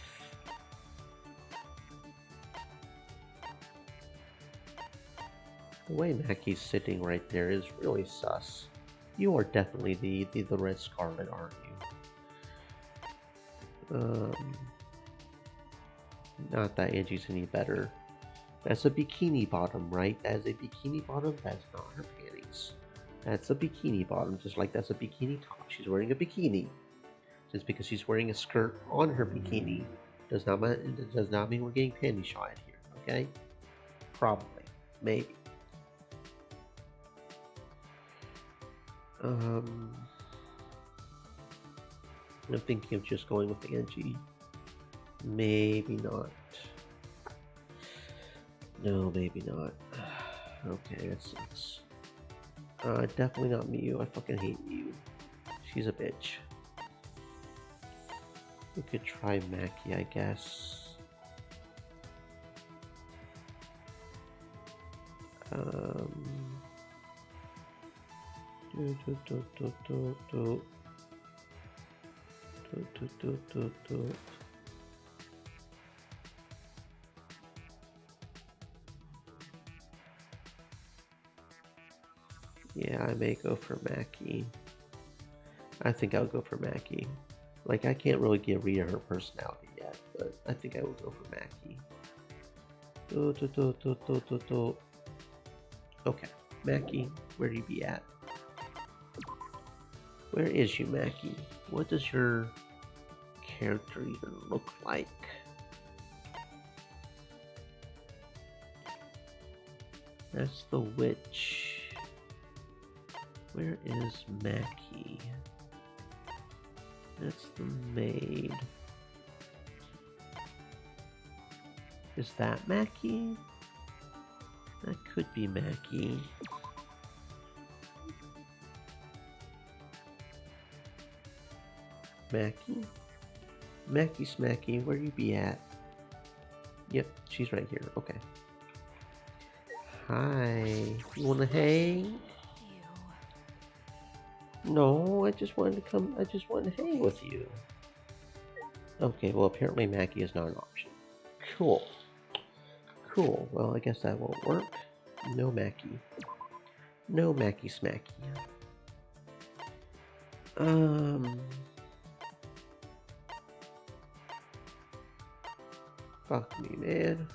The way Maki's sitting right there is really sus. You are definitely the Red Scarlet, aren't you? Not that Angie's any better. That's a bikini bottom, right? That is a bikini bottom. That's not her panties. That's a bikini bottom, just like that's a bikini top. She's wearing a bikini. Just because she's wearing a skirt on her bikini does not mean we're getting panty shot here, okay? Probably. Maybe. I'm thinking of just going with Angie. Maybe not. No, maybe not. Okay, that sucks. Definitely not Miyu. I fucking hate Miyu. She's a bitch. We could try Maki, I guess. Yeah, I may go for Maki. I think I'll go for Maki. Like, I can't really get rid of her personality yet, but I think I will go for Maki. Okay, Maki, where do you be at? Where is you, Maki? What does your character even look like? That's the witch. Where is Maki? That's the maid. Is that Maki? That could be Maki. Smacky? Smacky Smacky, where you be at? Yep, she's right here. Okay. Hi. You wanna hang? No, I just wanted to come. I just wanted to hang with you. Okay, well, apparently Mackie is not an option. Cool. Cool. Well, I guess that won't work. No Mackie. No Mackie Smacky. Fuck me, man.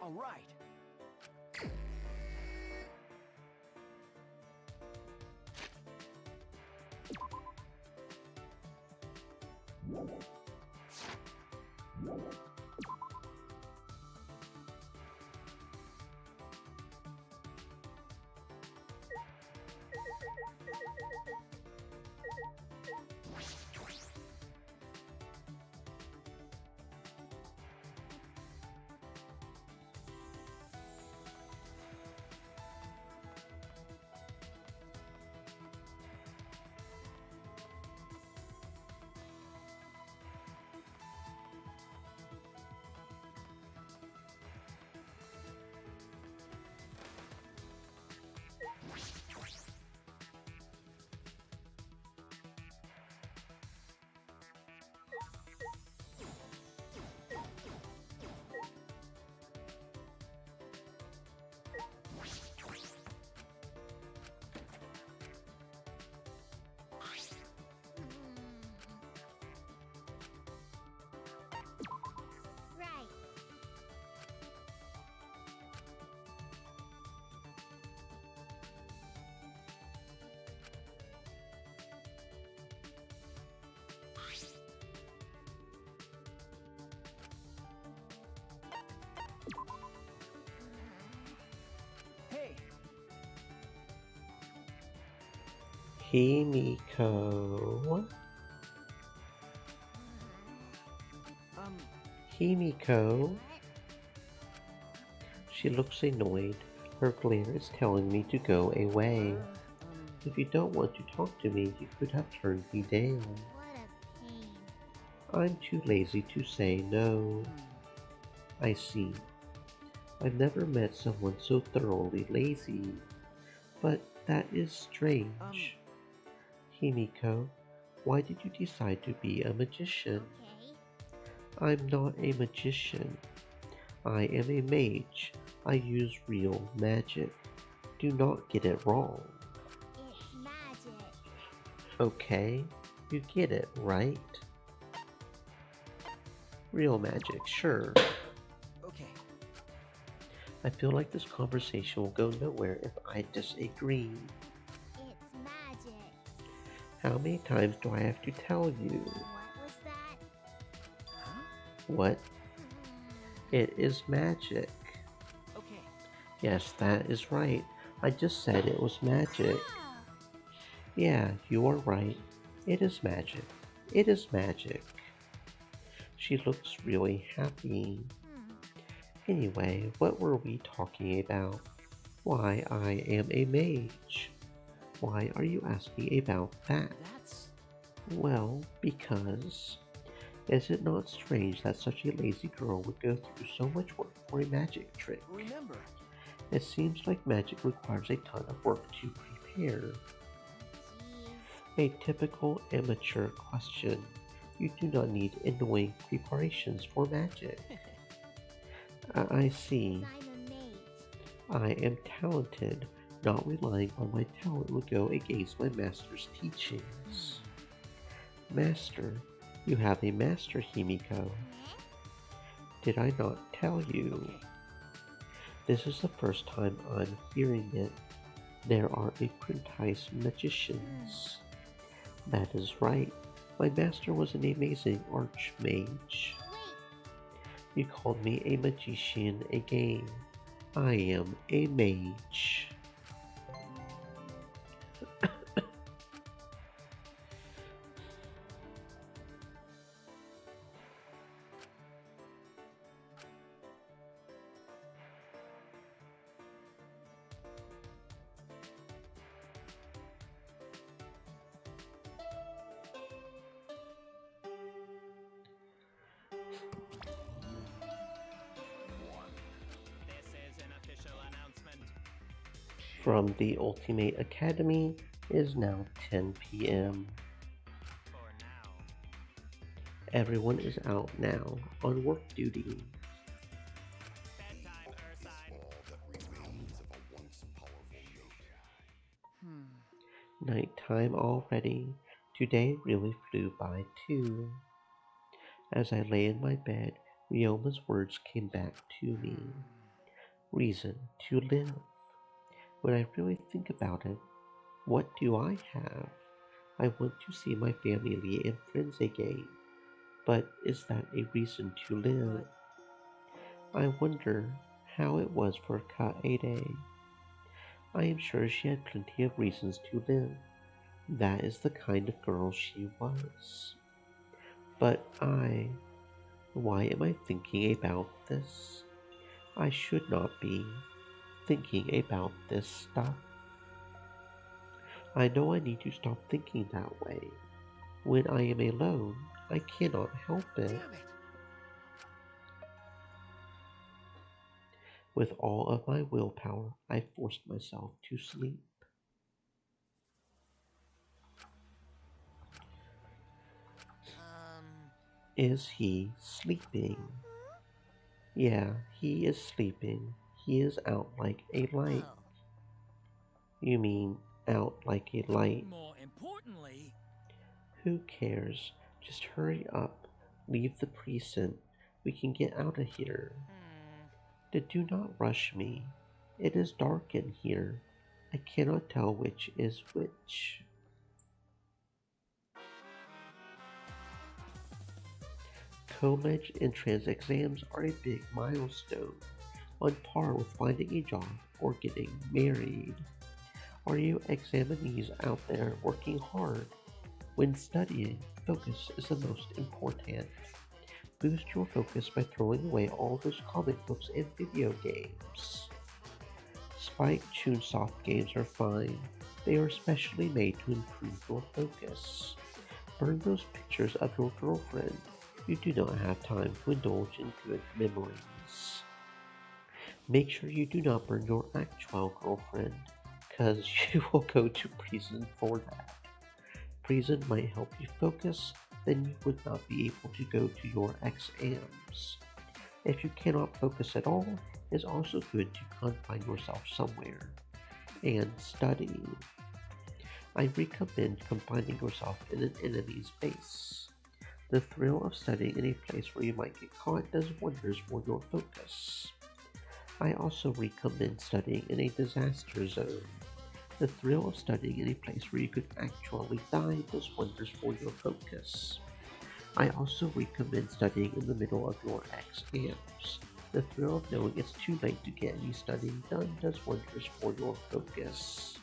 All right. Himiko. Himiko. She looks annoyed. Her glare is telling me to go away. If you don't want to talk to me, you could have turned me down. What a pain. I'm too lazy to say no. I see. I've never met someone so thoroughly lazy. But that is strange. Himiko, why did you decide to be a magician? Okay. I'm not a magician. I am a mage. I use real magic. Do not get it wrong. It's magic. Okay, you get it, right? Real magic, sure. Okay. I feel like this conversation will go nowhere if I disagree. It's magic. How many times do I have to tell you? What was that? What? It is magic. Okay. Yes, that is right. I just said it was magic. Yeah, you are right. It is magic. It is magic. She looks really happy. Anyway, what were we talking about? Why I am a mage. Why are you asking about that? Well, because... Is it not strange that such a lazy girl would go through so much work for a magic trick? Remember. It seems like magic requires a ton of work to prepare. A typical amateur question. You do not need annoying preparations for magic. I see. I am talented. Not relying on my talent would go against my master's teachings. Master? You have a master, Himiko. Did I not tell you? This is the first time I'm hearing it. There are apprentice magicians. That is right. My master was an amazing archmage. You called me a magician again. I am a mage. From the Ultimate Academy is now 10 p.m. Everyone is out now on work duty. Nighttime already. Today really flew by too. As I lay in my bed, Ryoma's words came back to me. Reason to live. When I really think about it, what do I have? I want to see my family and friends again. But is that a reason to live? I wonder how it was for Kaede. I am sure she had plenty of reasons to live. That is the kind of girl she was. But why am I thinking about this? I should not be thinking about this stuff. I know I need to stop thinking that way. When I am alone, I cannot help it. With all of my willpower, I forced myself to sleep. Is he sleeping? Yeah, he is sleeping. He is out like a light. You mean out like a light? More importantly... Who cares? Just hurry up. Leave the precinct. We can get out of here. Do not rush me. It is dark in here. I cannot tell which is which. College entrance exams are a big milestone, on par with finding a job or getting married. Are you examinees out there working hard? When studying, focus is the most important. Boost your focus by throwing away all those comic books and video games. Spike Chunsoft games are fine. They are specially made to improve your focus. Burn those pictures of your girlfriend. You do not have time to indulge in good memories. Make sure you do not burn your actual girlfriend, cause you will go to prison for that. Prison might help you focus, then you would not be able to go to your exams. If you cannot focus at all, it is also good to confine yourself somewhere and study. I recommend confining yourself in an enemy's base. The thrill of studying in a place where you might get caught does wonders for your focus. I also recommend studying in a disaster zone. The thrill of studying in a place where you could actually die does wonders for your focus. I also recommend studying in the middle of your exams. The thrill of knowing it's too late to get any studying done does wonders for your focus.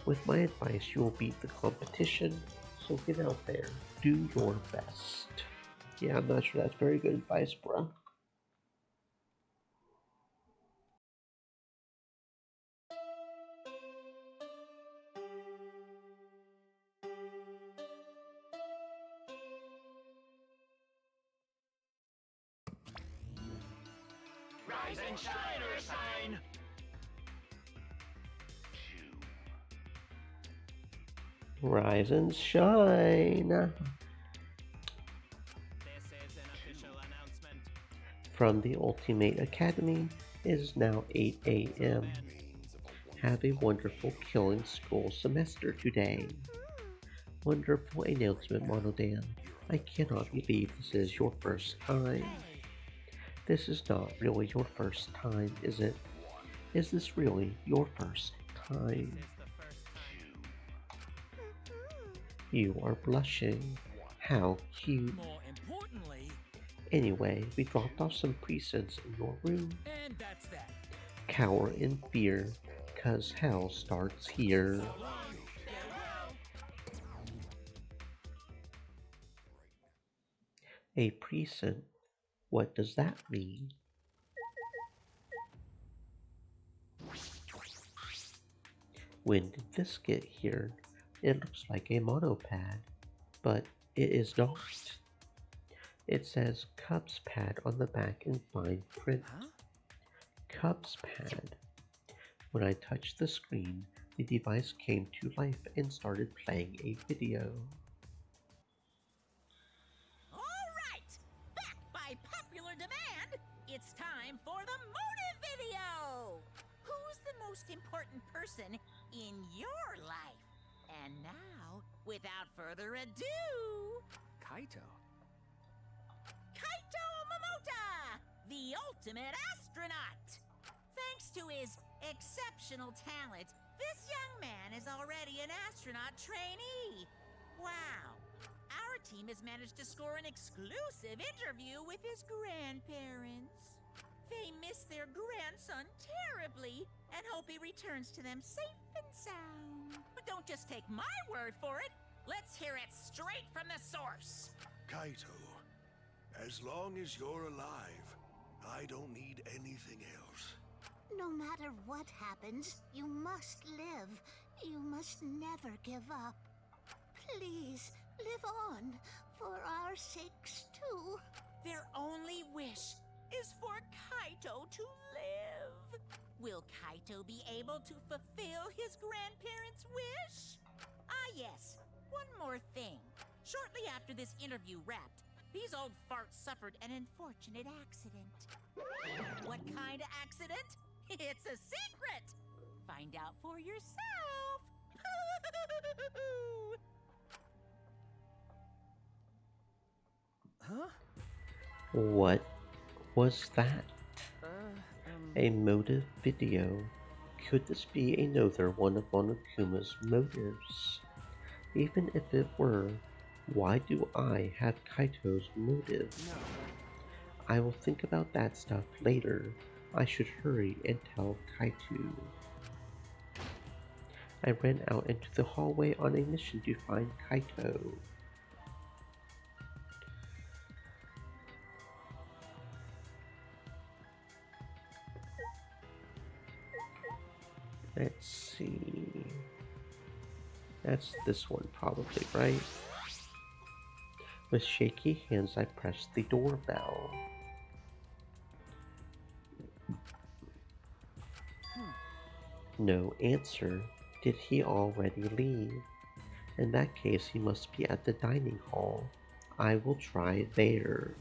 With my advice, you will beat the competition, so get out there, do your best. Yeah, I'm not sure that's very good advice, bruh. Rise and shine, Ursine! Rise and shine! This is an official announcement. From the Ultimate Academy, it is now 8 a.m. Have a wonderful killing school semester today. Wonderful announcement, Monodan. I cannot believe this is your first time. This is not really your first time, is it? Is this really your first time? You are blushing. How cute. More importantly, Anyway, we dropped off some presents in your room. and that's that. Cower in fear, 'cause hell starts here. A present? What does that mean? When did this get here? It looks like a monopad, but it is not. It says Cubs Pad on the back in fine print. Cubs Pad. When I touched the screen, the device came to life and started playing a video. All right! Back by popular demand, it's time for the motive video! Who's the most important person in your life? And now, without further ado, Kaito. Kaito Momota, the ultimate astronaut! Thanks to his exceptional talent, this young man is already an astronaut trainee. Wow! Our team has managed to score an exclusive interview with his grandparents. They miss their grandson terribly and hope he returns to them safe and sound. But don't just take my word for it. Let's hear it straight from the source. Kaito, as long as you're alive, I don't need anything else. No matter what happens, you must live. You must never give up. Please, live on, for our sakes too. Their only wish is for Kaito to live. Will Kaito be able to fulfill his grandparents' wish? Ah, yes. One more thing. Shortly after this interview wrapped, these old farts suffered an unfortunate accident. What kind of accident? It's a secret! Find out for yourself! Huh? What was that? A motive video. Could this be another one of Monokuma's motives? Even if it were, why do I have Kaito's motive? I will think about that stuff later. I should hurry and tell Kaito. I ran out into the hallway on a mission to find Kaito. Let's see. That's this one probably, right? With shaky hands I pressed the doorbell. No answer. Did he already leave? In that case, he must be at the dining hall. I will try there.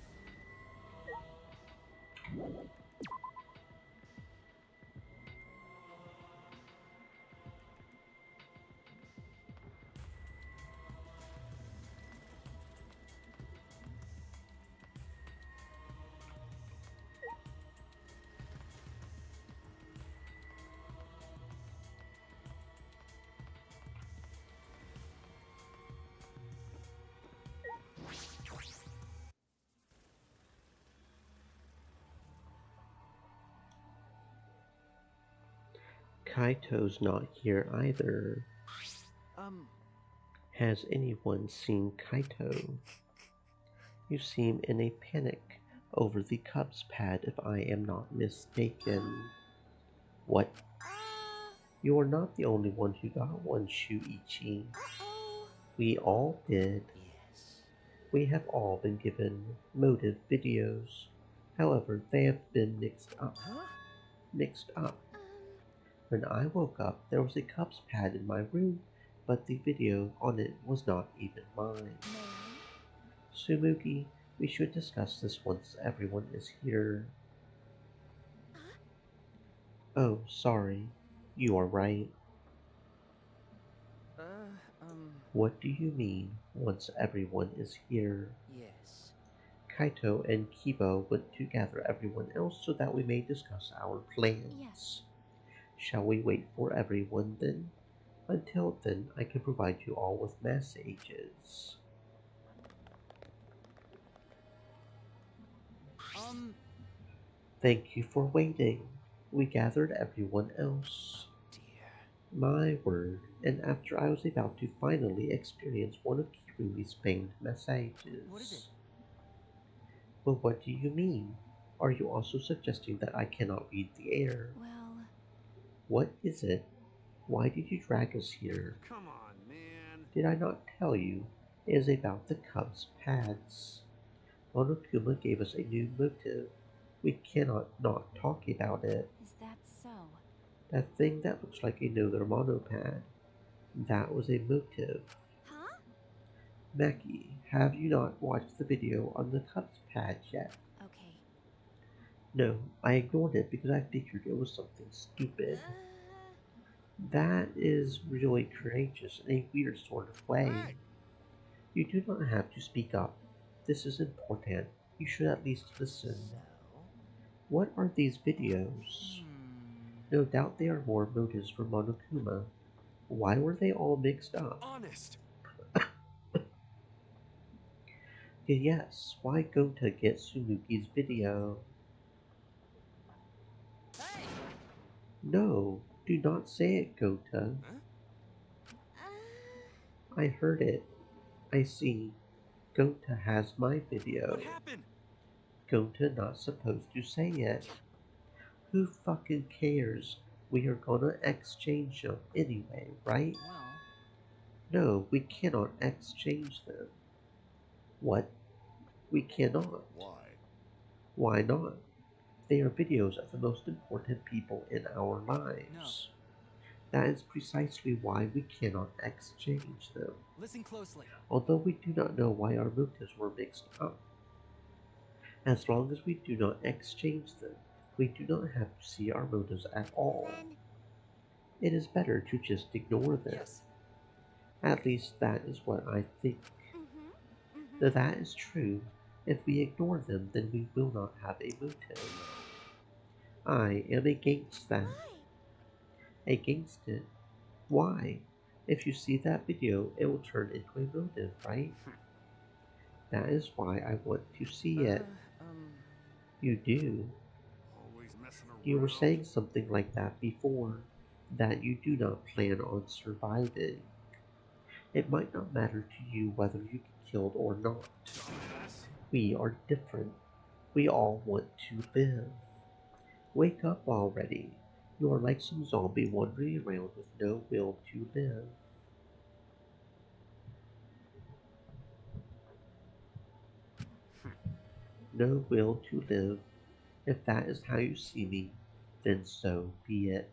Kaito's not here either. Has anyone seen Kaito? You seem in a panic over the Cubs pad if I am not mistaken. What? You are not the only one who got one, Shuichi. We all did. We have all been given motive videos. However, they have been mixed up. When I woke up, there was a Cubs pad in my room, but the video on it was not even mine. Sumugi, we should discuss this once everyone is here. Oh, sorry. You are right. What do you mean, once everyone is here? Yes. Kaito and Kibo went to gather everyone else so that we may discuss our plans. Yes. Shall we wait for everyone then? Until then, I can provide you all with messages. Thank you for waiting. We gathered everyone else. My word, and after I was about to finally experience one of Kirumi's famed messages. What is it? Well, what do you mean? Are you also suggesting that I cannot read the air? Well... What is it? Why did you drag us here? Come on, man. Did I not tell you? It is about the Cubs' pads. Monokuma gave us a new motive. We cannot not talk about it. Is that so? That thing that looks like another monopad. That was a motive. Huh? Maki, have you not watched the video on the Cubs pad yet? Okay. No, I ignored it because I figured it was something stupid. That is really courageous in a weird sort of way. Hey. You do not have to speak up. This is important. You should at least listen. What are these videos? No doubt they are more motives for Monokuma. Why were they all mixed up? Honest. Yes, why go to get Sumugi's video? Hey! No, do not say it, Gota. I heard it. I see. Gota has my video. What happened? Gota not supposed to say it. Who fucking cares? We are gonna exchange them anyway, right? Well... No, we cannot exchange them. What? We cannot. Why? Why not? They are videos of the most important people in our lives. That is precisely why we cannot exchange them. Listen closely. Although we do not know why our motives were mixed up. As long as we do not exchange them, we do not have to see our motives at all. It is better to just ignore them. Yes. At least that is what I think. Though that is true, if we ignore them, then we will not have a motive. I am against that. Against it? Why? If you see that video, it will turn into a motive, right? That is why I want to see it. You do. Always messing around. You were saying something like that before. that you do not plan on surviving. It might not matter to you whether you get killed or not. We are different. We all want to live. Wake up already. You are like some zombie wandering around with no will to live. No will to live. If that is how you see me, then so be it.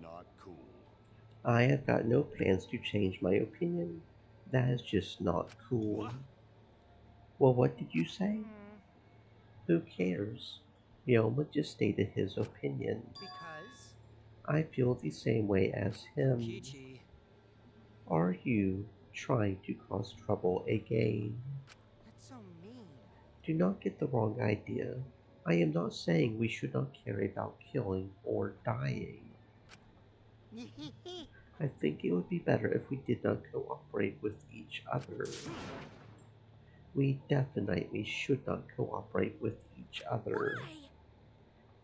Not cool. I have got no plans to change my opinion. That is just not cool. Well, what did you say? Who cares? Ryoma just stated his opinion. Because? I feel the same way as him. Kokichi. Are you trying to cause trouble again? That's so mean. Do not get the wrong idea. I am not saying we should not care about killing or dying. I think it would be better if we did not cooperate with each other. We definitely should not cooperate with each other. Why?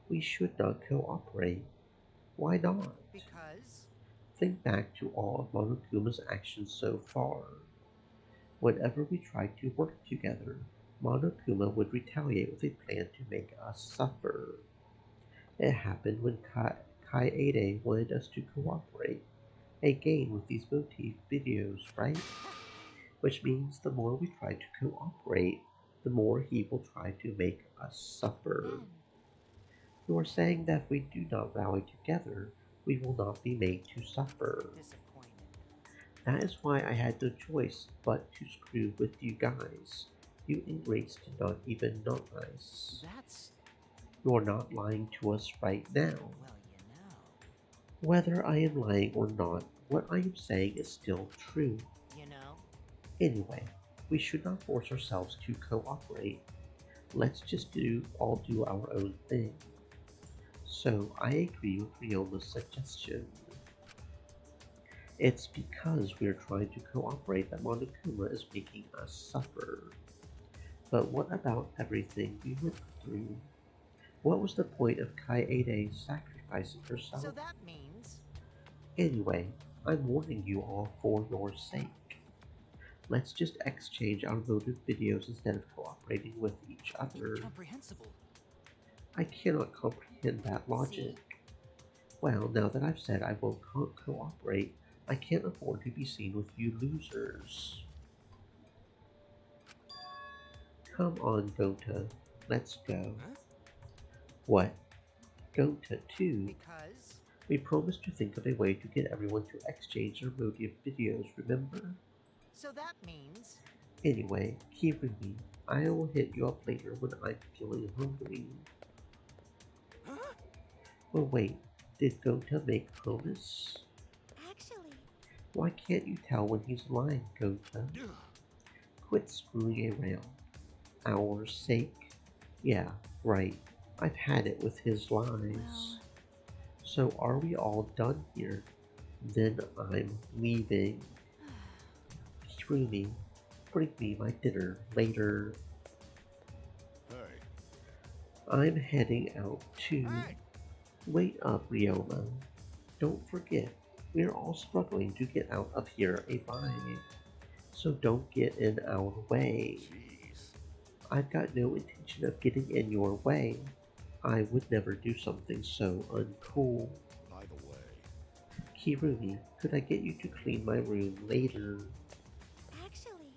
We should not cooperate. Why not? Because? Think back to all of Monokuma's actions so far. Whenever we tried to work together, Monokuma would retaliate with a plan to make us suffer. It happened when Kaede wanted us to cooperate. Again with these motif videos, right? Which means the more we try to cooperate, the more he will try to make us suffer. You are saying that if we do not rally together, we will not be made to suffer. That is why I had no choice but to screw with you guys. You ingrates did not even know us. You are not lying to us right now. Whether I am lying or not, what I am saying is still true. Anyway, we should not force ourselves to cooperate. Let's just all do our own thing. So I agree with Ryoma's suggestion. It's because we are trying to cooperate that Monokuma is making us suffer. But what about everything we went through? What was the point of Kaede sacrificing herself? So that means... Anyway, I'm warning you all for your sake. Let's just exchange our voted videos instead of cooperating with each other. Incomprehensible. I cannot comprehend that logic. Well, now that I've said I won't cooperate, I can't afford to be seen with you losers. Come on, Gota. Let's go. Huh? What? Gota too? Because? We promised to think of a way to get everyone to exchange their motive videos, remember? So that means... Anyway, Kirumi, I will hit you up later when I'm feeling hungry. Huh? Well, wait, did Gota make promise? Actually... Why can't you tell when he's lying, Gota? Quit screwing around. Our sake? Yeah, right. I've had it with his lies. So are we all done here? Then I'm leaving. Kirumi, bring me my dinner later. Hey. I'm heading out too. Hey. Wait up, Ryoma. Don't forget, we're all struggling to get out of here alive. So don't get in our way. Jeez. I've got no intention of getting in your way. I would never do something so uncool. By the way... Kirumi, could I get you to clean my room later? Actually...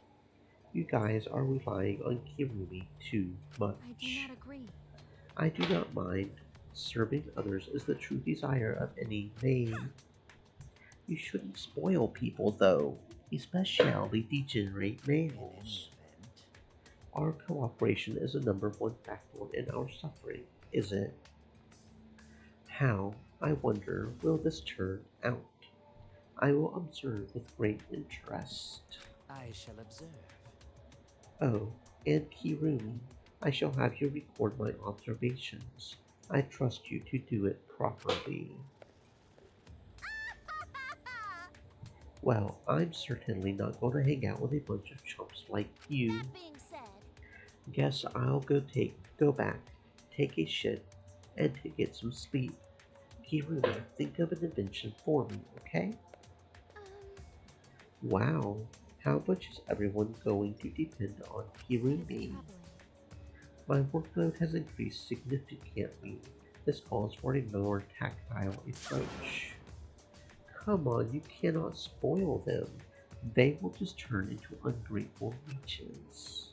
You guys are relying on Kirumi too much. I do not agree. I do not mind. Serving others is the true desire of any maid. You shouldn't spoil people though, especially degenerate males. Our cooperation is the #1 factor in our suffering, is it? How? I wonder, will this turn out? I will observe with great interest. I shall observe. Oh, and Kirumi, I shall have you record my observations. I trust you to do it properly. Well, I'm certainly not going to hang out with a bunch of chumps like you. That being said, Guess I'll go back, take a shit, and to get some sleep. Kirumi, think of an invention for me, okay? Wow, how much is everyone going to depend on Kirumi? My workload has increased significantly. This calls for a more tactile approach. Come on, you cannot spoil them. They will just turn into ungrateful leeches.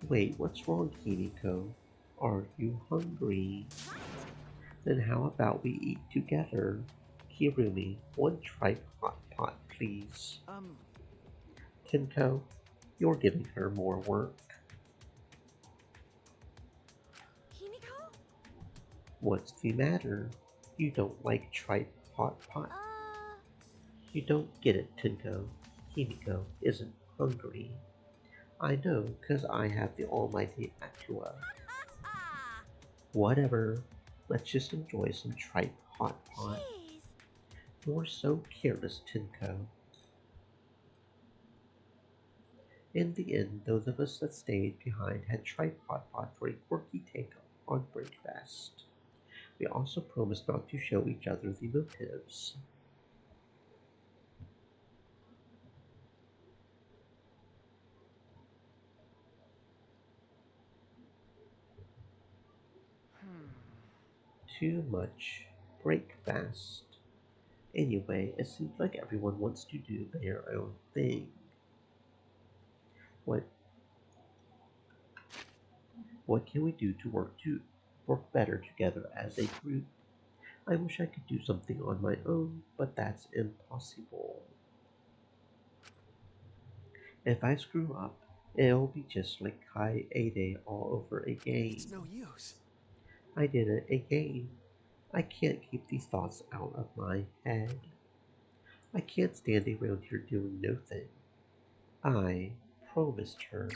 Wait, what's wrong, Kimiko? Are you hungry? Then how about we eat together? Kirumi, one tripe hot pot, please. Tinko, you're giving her more work. Himiko? What's the matter? You don't like tripe hot pot? You don't get it, Tinko. Himiko isn't hungry. I know, 'cause I have the almighty Actua. Whatever. Let's just enjoy some tripe hot pot. You're so careless, Tinko. In the end, those of us that stayed behind had tripe hot pot for a quirky take on breakfast. We also promised not to show each other the motives. Too much. Break fast. Anyway, it seems like everyone wants to do their own thing. What can we do to work better together as a group? I wish I could do something on my own, but that's impossible. If I screw up, it'll be just like Kai-Ade all over again. It's no use. I did it again. I can't keep these thoughts out of my head. I can't stand around here doing nothing. I promised her.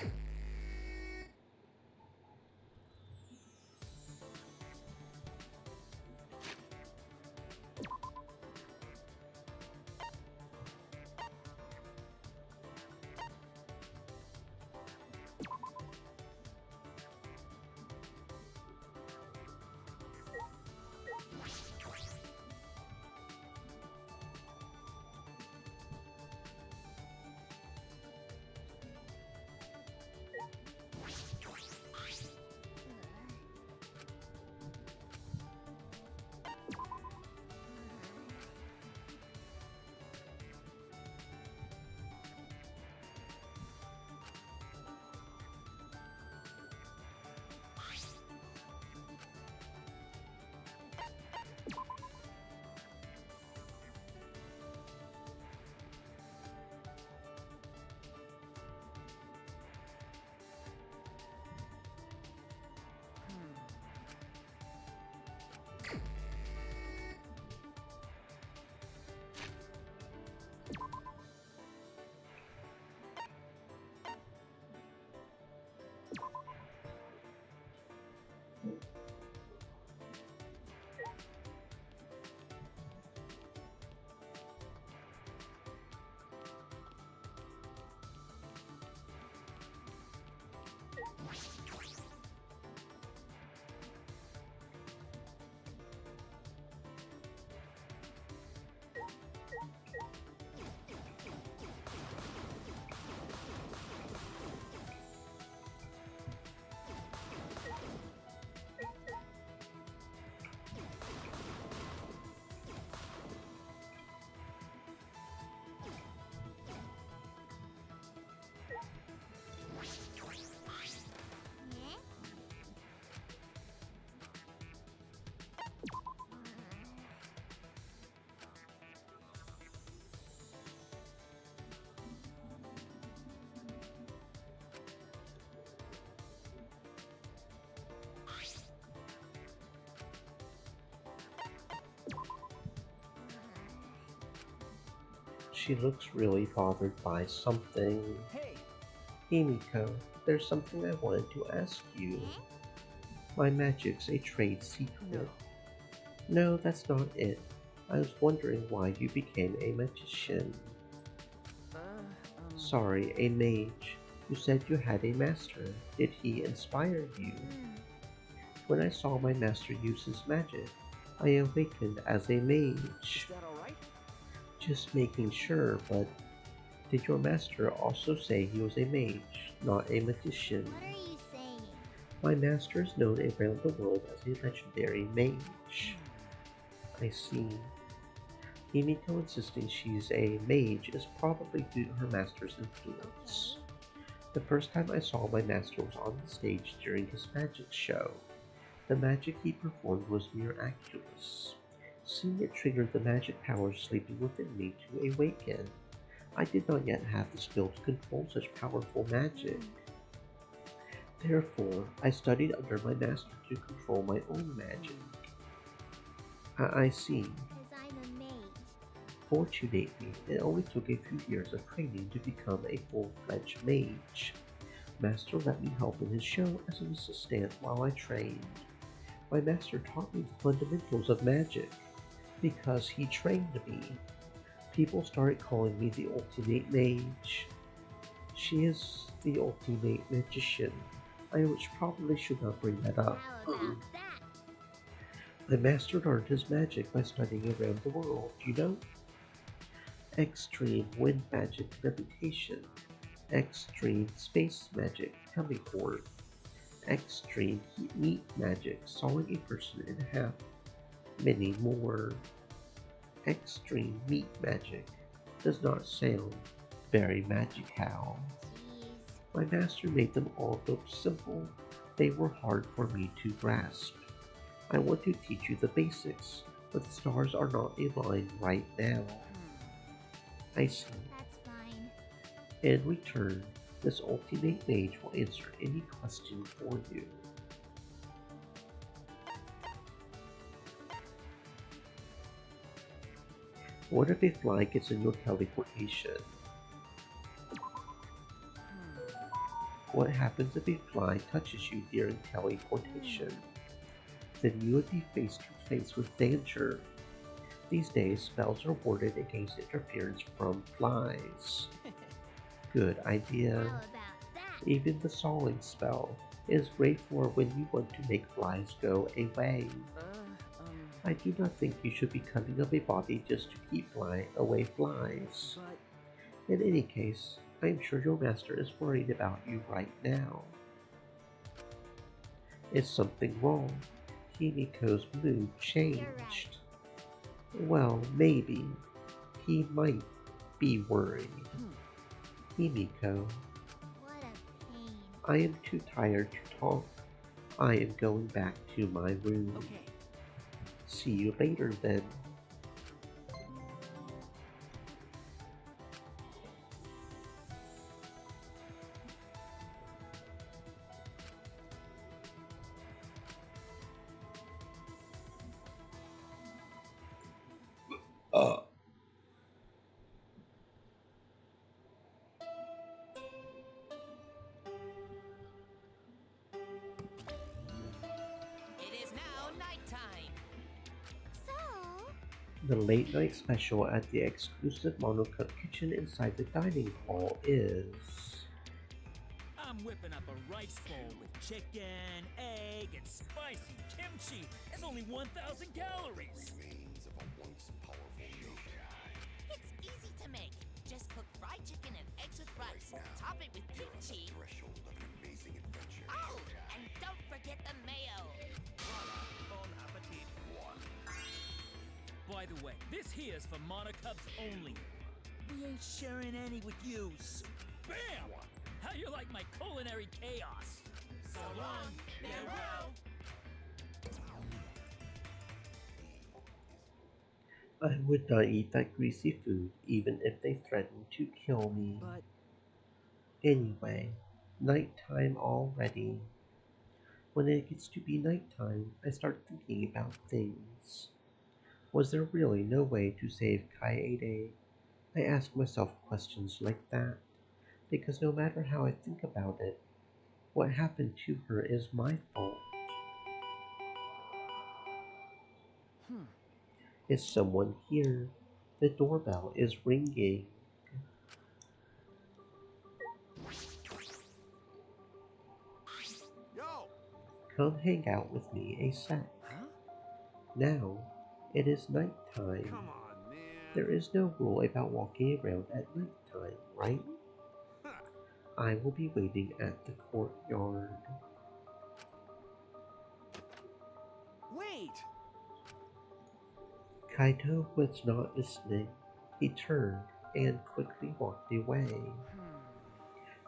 She looks really bothered by something. Hey! Himiko, there's something I wanted to ask you. My magic's a trade secret. No, that's not it. I was wondering why you became a magician. Sorry, a mage. You said you had a master. Did he inspire you? When I saw my master use his magic, I awakened as a mage. Is that alright? Just making sure, but did your master also say he was a mage, not a magician? What are you saying? My master is known around the world as a legendary mage. I see. Himiko insisting she's a mage is probably due to her master's influence. The first time I saw my master was on the stage during his magic show. The magic he performed was miraculous. Seeing it triggered the magic powers sleeping within me to awaken. I did not yet have the skill to control such powerful magic. Therefore, I studied under my master to control my own magic. I see. Because I'm a mage. Fortunately, it only took a few years of training to become a full-fledged mage. Master let me help in his show as an assistant while I trained. My master taught me the fundamentals of magic. Because he trained me. People started calling me the ultimate mage. She is the ultimate magician. I probably should not bring that up. How about that? The master learned his magic by studying around the world, you know? Extreme wind magic, levitation. Extreme space magic, teleport. Extreme meat magic, sawing a person in half. Many more. Extreme meat magic does not sound very magical. My master made them all look simple. They were hard for me to grasp. I want to teach you the basics, but the stars are not aligned right now. I see. That's fine. In return, this ultimate mage will answer any question for you. What if a fly gets in your teleportation? What happens if a fly touches you during teleportation? Then you would be face to face with danger. These days, spells are warded against interference from flies. Good idea. How about that? Even the sawing spell is great for when you want to make flies go away. I do not think you should be cutting up a body just to keep away flies. In any case, I am sure your master is worried about you right now. Is something wrong? Himiko's mood changed. Well, maybe. He might be worried. Himiko, What a pain. I am too tired to talk. I am going back to my room. Okay. See you later then. It is now nighttime. So, The late night special at the exclusive monocut kitchen inside the dining hall is... I'm whipping up a rice bowl with chicken, egg, and spicy kimchi. It's only 1,000 calories. It's easy to make. Just cook fried chicken and eggs with rice. Top it with kimchi. Oh, and don't forget the mayo. Bon appetit. By the way, this here's for Monocubs only. We ain't sharing any with you. Bam! How you like my culinary chaos? So long, farewell. I would not eat that greasy food even if they threatened to kill me. But Anyway, nighttime already. When it gets to be nighttime, I start thinking about things. Was there really no way to save Kaede? I ask myself questions like that because no matter how I think about it, what happened to her is my fault. Is someone here? The doorbell is ringing. Yo! Come hang out with me a sec. Now, it is nighttime. Come on, man. There is no rule about walking around at nighttime, right? I will be waiting at the courtyard. Wait! Kaito was not listening. He turned and quickly walked away.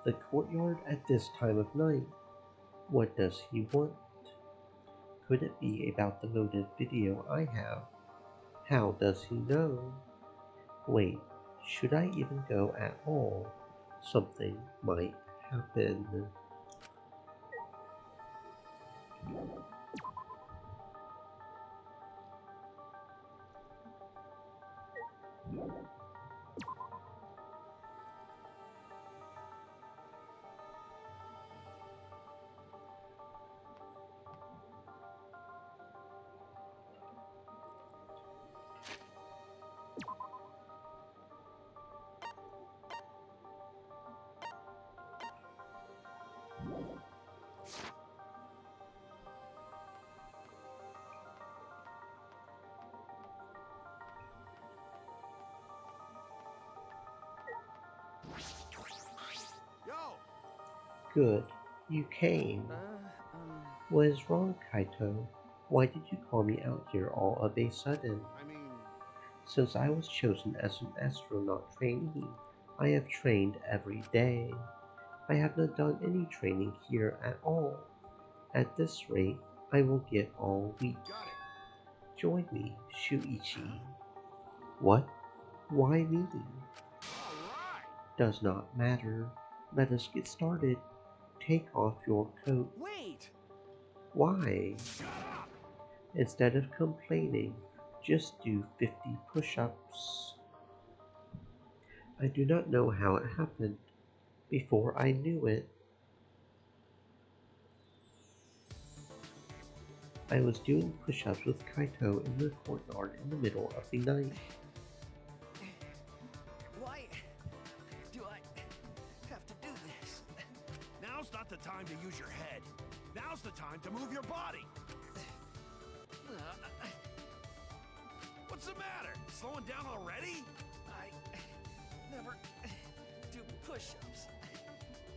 The courtyard at this time of night. What does he want? Could it be about the motive video I have? How does he know? Wait, should I even go at all? Something might happen. Yo! Good, you came. What is wrong, Kaito? Why did you call me out here all of a sudden? I mean... Since I was chosen as an astronaut trainee, I have trained every day. I have not done any training here at all. At this rate, I will get all week. Got it. Join me, Shuichi. What? Why me? Alright! Does not matter. Let us get started. Take off your coat. Wait! Why? Shut up! Instead of complaining, just do 50 push-ups. I do not know how it happened. Before I knew it, I was doing push-ups with Kaito in the courtyard in the middle of the night. Why do I have to do this? Now's not the time to use your head. Now's the time to move your body. What's the matter? Slowing down already? I never do push-ups.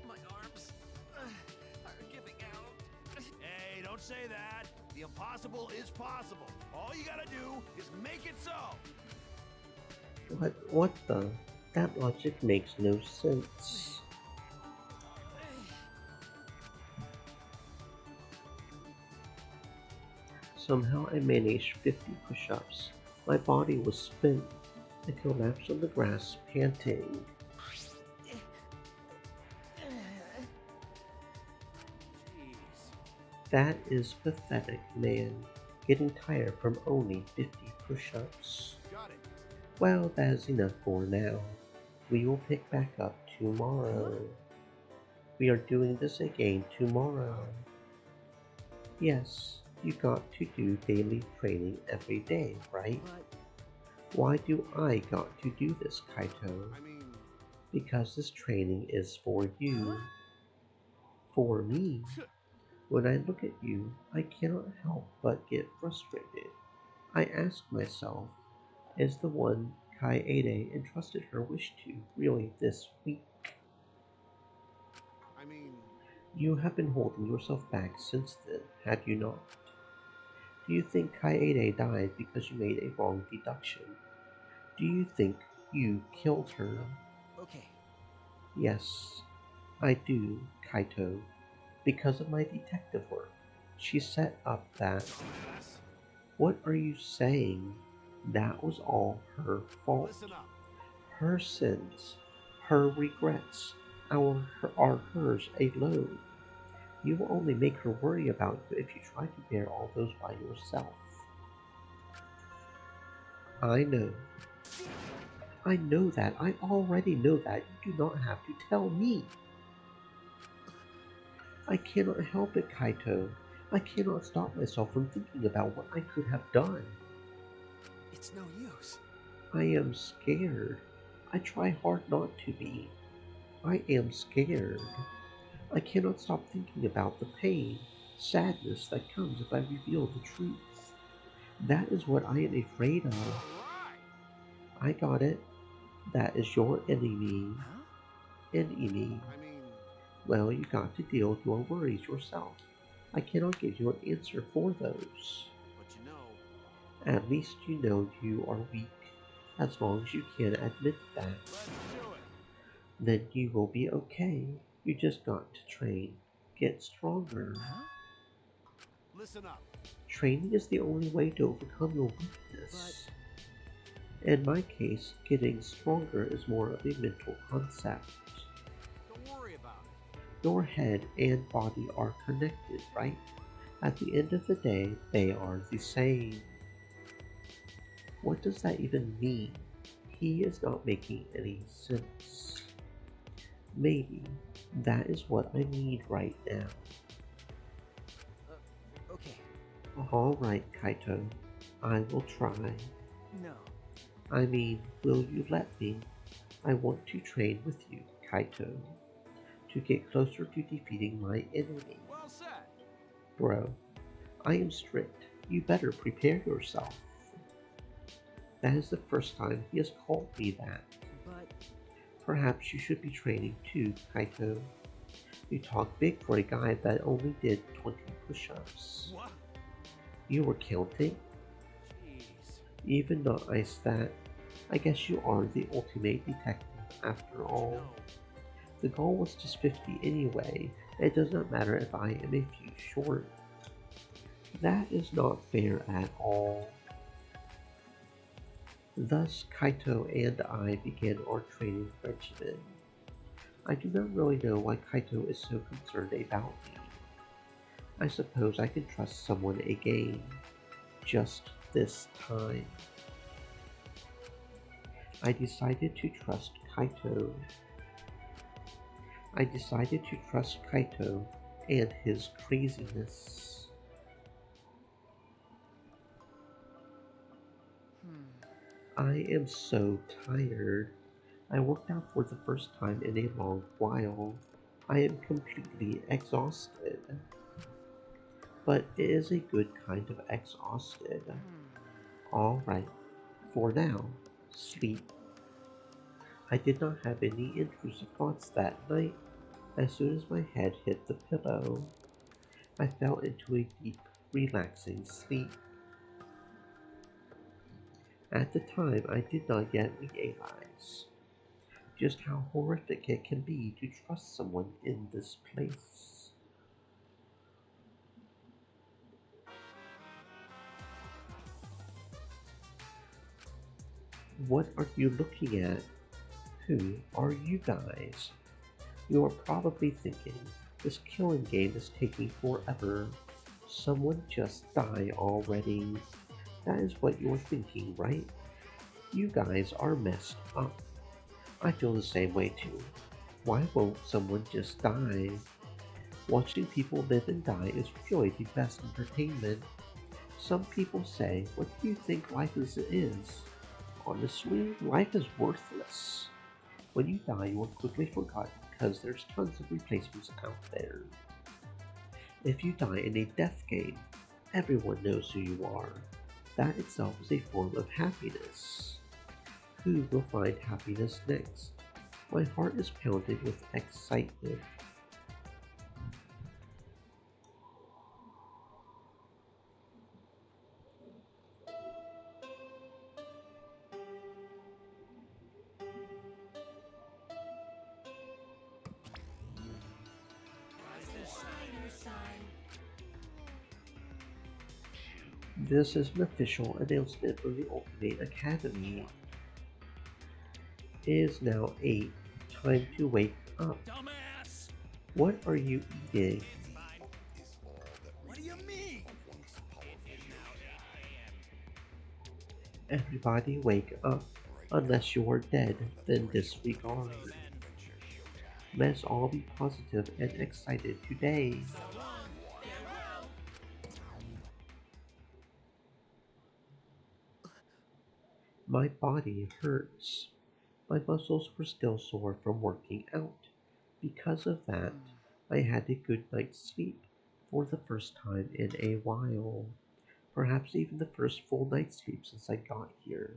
My arms are giving out. Hey, don't say that. The impossible is possible. All you gotta do is make it so. What the? That logic makes no sense. Somehow I managed 50 push-ups. My body was spent. I collapsed on the grass, panting. That is pathetic, man. Getting tired from only 50 push-ups. Got it. Well, that is enough for now. We will pick back up tomorrow. We are doing this again tomorrow. Yes, you got to do daily training every day, right? Why do I got to do this, Kaito? I mean... Because this training is for you. For me. When I look at you, I cannot help but get frustrated. I ask myself, is the one Kaede entrusted her wish to really this weak? I mean... You have been holding yourself back since then, have you not? Do you think Kaede died because you made a wrong deduction? Do you think you killed her? Okay. Yes, I do, Kaito. Because of my detective work. She set up that... What are you saying? That was all her fault. Listen up. Her sins, her regrets, are hers alone. You will only make her worry about you if you try to bear all those by yourself. I know. I know that. I already know that. You do not have to tell me. I cannot help it, Kaito. I cannot stop myself from thinking about what I could have done. It's no use. I am scared. I try hard not to be. I am scared. I cannot stop thinking about the pain, sadness that comes if I reveal the truth. That is what I am afraid of. I got it. That is your enemy. Enemy. Well, you got to deal with your worries yourself. I cannot give you an answer for those. But you know... At least you know you are weak. As long as you can admit that. Let's do it! Then you will be okay. You just got to train. Get stronger. Listen up. Training is the only way to overcome your weakness. In my case, getting stronger is more of a mental concept. Don't worry about it. Your head and body are connected, right? At the end of the day, they are the same. What does that even mean? He is not making any sense. Maybe that is what I need right now. Okay. Alright, Kaito. I will try. No. I mean, will you let me? I want to train with you, Kaito. To get closer to defeating my enemy. Well said. Bro, I am strict. You better prepare yourself. That is the first time he has called me that. But... Perhaps you should be training too, Kaito. You talk big for a guy that only did 20 push-ups. What? You were counting? Jeez. Even not ice that. I guess you are the ultimate detective after all. The goal was just 50 anyway. It does not matter if I am a few short. That is not fair at all. Thus, Kaito and I began our training regimen. I do not really know why Kaito is so concerned about me. I suppose I can trust someone again. Just this time. I decided to trust Kaito. I decided to trust Kaito and his craziness. I am so tired. I worked out for the first time in a long while. I am completely exhausted. But it is a good kind of exhausted. Alright, for now, sleep. I did not have any intrusive thoughts that night. As soon as my head hit the pillow, I fell into a deep, relaxing sleep. At the time, I did not yet realize just how horrific it can be to trust someone in this place. What are you looking at? Who are you guys? You are probably thinking, this killing game is taking forever. Someone just die already. That is what you're thinking, right? You guys are messed up. I feel the same way too. Why won't someone just die? Watching people live and die is really the best entertainment. Some people say, what do you think life is? Honestly, life is worthless. When you die, you are quickly forgotten because there's tons of replacements out there. If you die in a death game, everyone knows who you are. That itself is a form of happiness. Who will find happiness next? My heart is pounding with excitement. This is an official announcement from the Ultimate Academy. It is now 8. Time to wake up. Dumbass! What are you eating? What do you mean? Everybody wake up. Unless you are dead, then disregard. Let's all be positive and excited today. My body hurts. My muscles were still sore from working out. Because of that, I had a good night's sleep for the first time in a while. Perhaps even the first full night's sleep since I got here.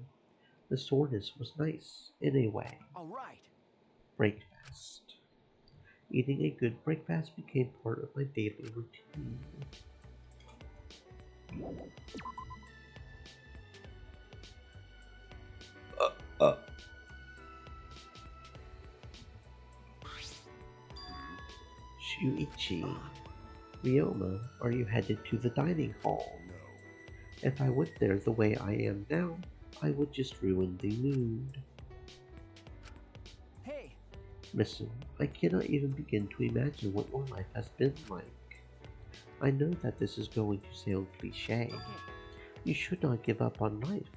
The soreness was nice, in a way. All right. Breakfast. Eating a good breakfast became part of my daily routine. Uh. Shuichi. Ryoma, are you headed to the dining hall? No. If I went there the way I am now, I would just ruin the mood. Hey! Listen, I cannot even begin to imagine what your life has been like. I know that this is going to sound cliché. Okay. You should not give up on life.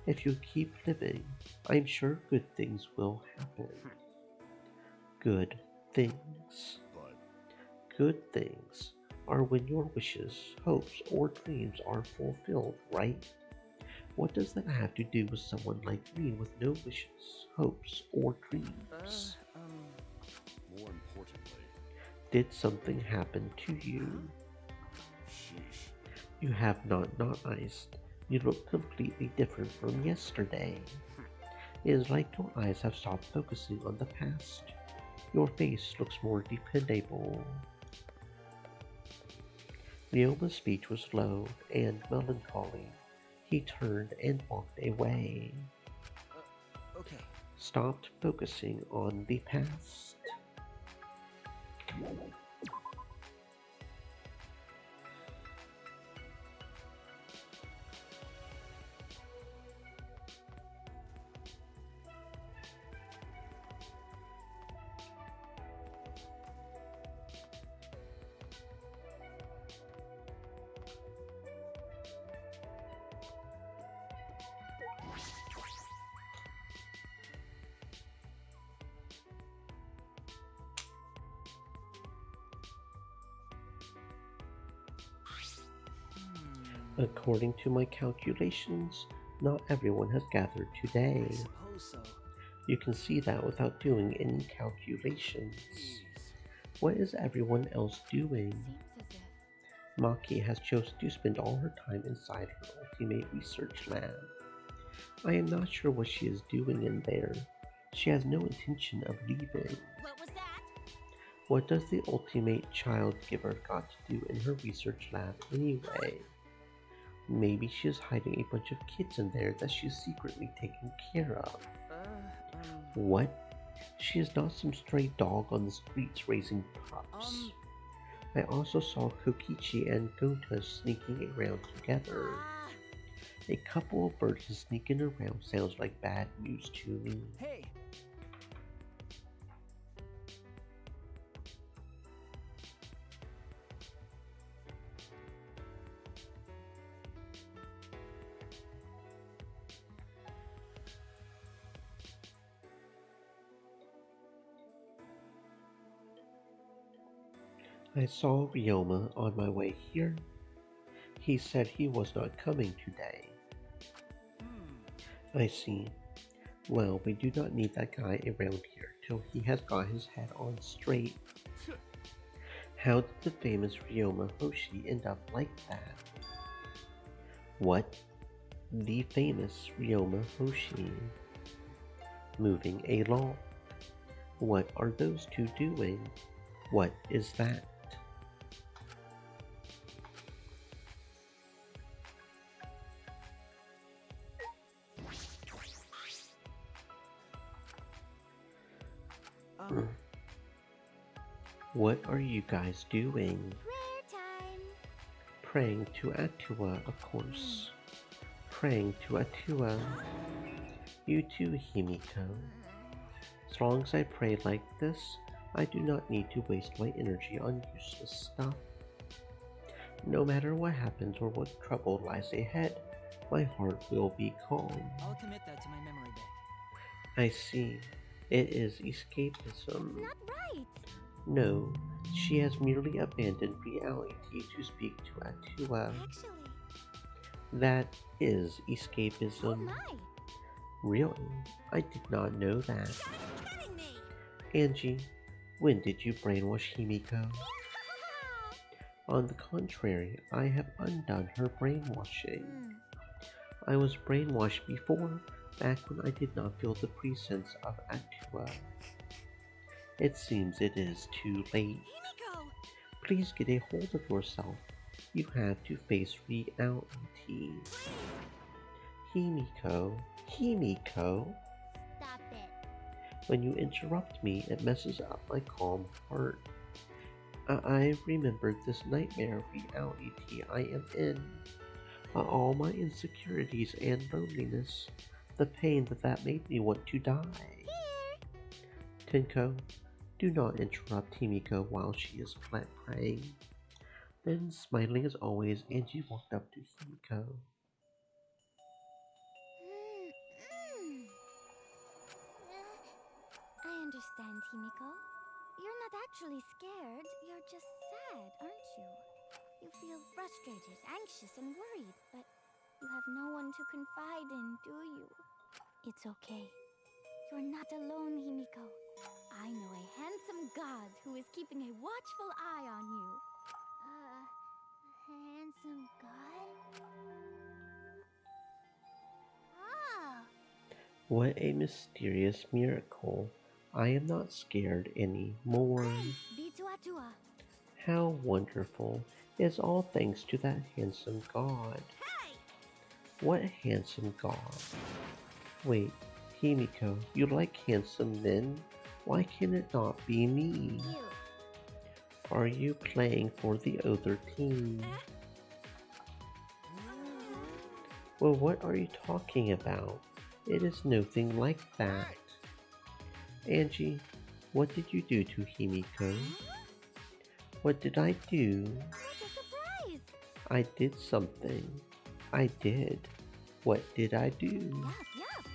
If you keep living, I'm sure good things will happen. Good things. But Good things are when your wishes, hopes, or dreams are fulfilled, right? What does that have to do with someone like me with no wishes, hopes, or dreams? more importantly, Did something happen to you? sheesh. You have not iced. You look completely different from yesterday. It is like your eyes have stopped focusing on the past. Your face looks more dependable. Ryoma's speech was low and melancholy. He turned and walked away. Okay. Stopped focusing on the past. According to my calculations, not everyone has gathered today. I suppose so. You can see that without doing any calculations. What is everyone else doing? Seems as if Maki has chosen to spend all her time inside her ultimate research lab. I am not sure what she is doing in there. She has no intention of leaving. What was that? What does the ultimate child giver got to do in her research lab anyway? Maybe she is hiding a bunch of kids in there that she's secretly taking care of. What? She is not some stray dog on the streets raising pups. I also saw Kokichi and Gota sneaking around together. A couple of birds sneaking around sounds like bad news to me. Hey! I saw Ryoma on my way here. He said he was not coming today. I see. Well, we do not need that guy around here till he has got his head on straight. How did the famous Ryoma Hoshi end up like that? What? The famous Ryoma Hoshi. Moving along. What are those two doing? What is that? What are you guys doing? Prayer time. Praying to Atua, of course. Praying to Atua. You too, Himiko. As long as I pray like this, I do not need to waste my energy on useless stuff. No matter what happens or what trouble lies ahead, my heart will be calm. I'll commit that to my memory bank. I see. It is escapism. Not right. No, she has merely abandoned reality to speak to Atua. Actually, That is oh escapism. my. Really? I did not know that. You're kidding me. Angie, when did you brainwash Himiko? On the contrary, I have undone her brainwashing. I was brainwashed before, back when I did not feel the presence of Atua. It seems it is too late. Himiko! Please get a hold of yourself. You have to face reality. Himiko, Himiko. Stop it. When you interrupt me, it messes up my calm heart. I remembered this nightmare reality I am in. All my insecurities and loneliness. The pain that made me want to die. Tenko, do not interrupt Himiko while she is praying. Then, smiling as always, Angie walked up to Himiko. I understand, Himiko. You're not actually scared. You're just sad, aren't you? You feel frustrated, anxious, and worried, but you have no one to confide in, do you? It's okay. You're not alone, Himiko. I know a handsome god who is keeping a watchful eye on you. A handsome god? Ah! What a mysterious miracle. I am not scared anymore. Be to Atua. How wonderful. It's all thanks to that handsome god. Hey! What handsome god? Wait, Himiko, you like handsome men? Why can it not be me? You. Are you playing for the other team? Well, what are you talking about? It is nothing like that. Angie, what did you do to Himiko? What did I do? What a surprise! I did something. I did. What did I do? Yup.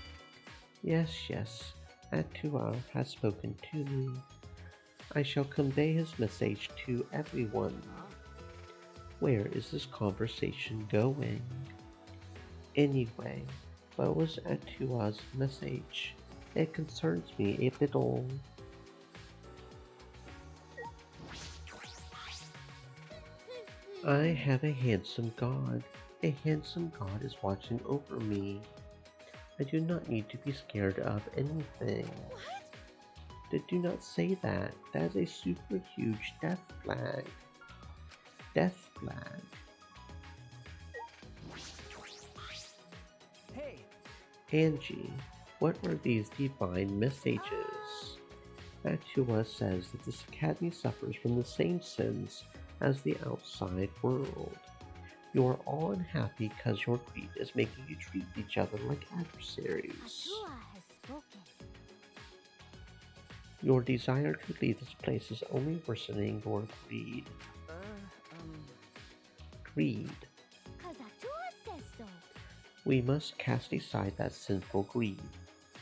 Yes. Atua has spoken to me. I shall convey his message to everyone. Where is this conversation going? Anyway, what was Atua's message? It concerns me a little. I have a handsome god. A handsome god is watching over me. I do not need to be scared of anything. What? Do not say that. That is a super huge death flag. Death flag. Hey! Angie, what are these divine messages? Atua says that this academy suffers from the same sins as the outside world. You are all unhappy because your greed is making you treat each other like adversaries. Atua has spoken. Your desire to leave this place is only worsening your greed. Greed. 'Cause Atua says so. We must cast aside that sinful greed.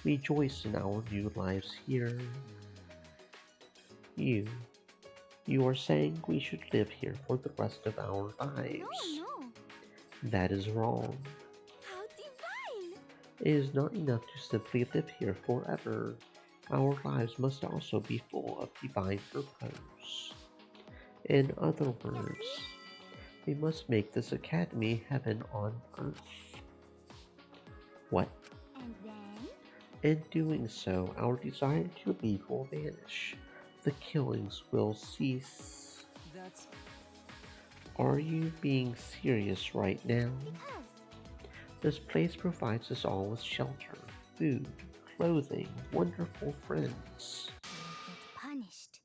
Rejoice in our new lives here. You are saying we should live here for the rest of our lives. No. That is wrong. How divine! It is not enough to simply live here forever. Our lives must also be full of divine purpose. In other words, we must make this academy heaven on earth. What? And then? In doing so, our desire to leave will vanish. The killings will cease. That's... Are you being serious right now? Yes. This place provides us all with shelter, food, clothing, wonderful friends. Get punished.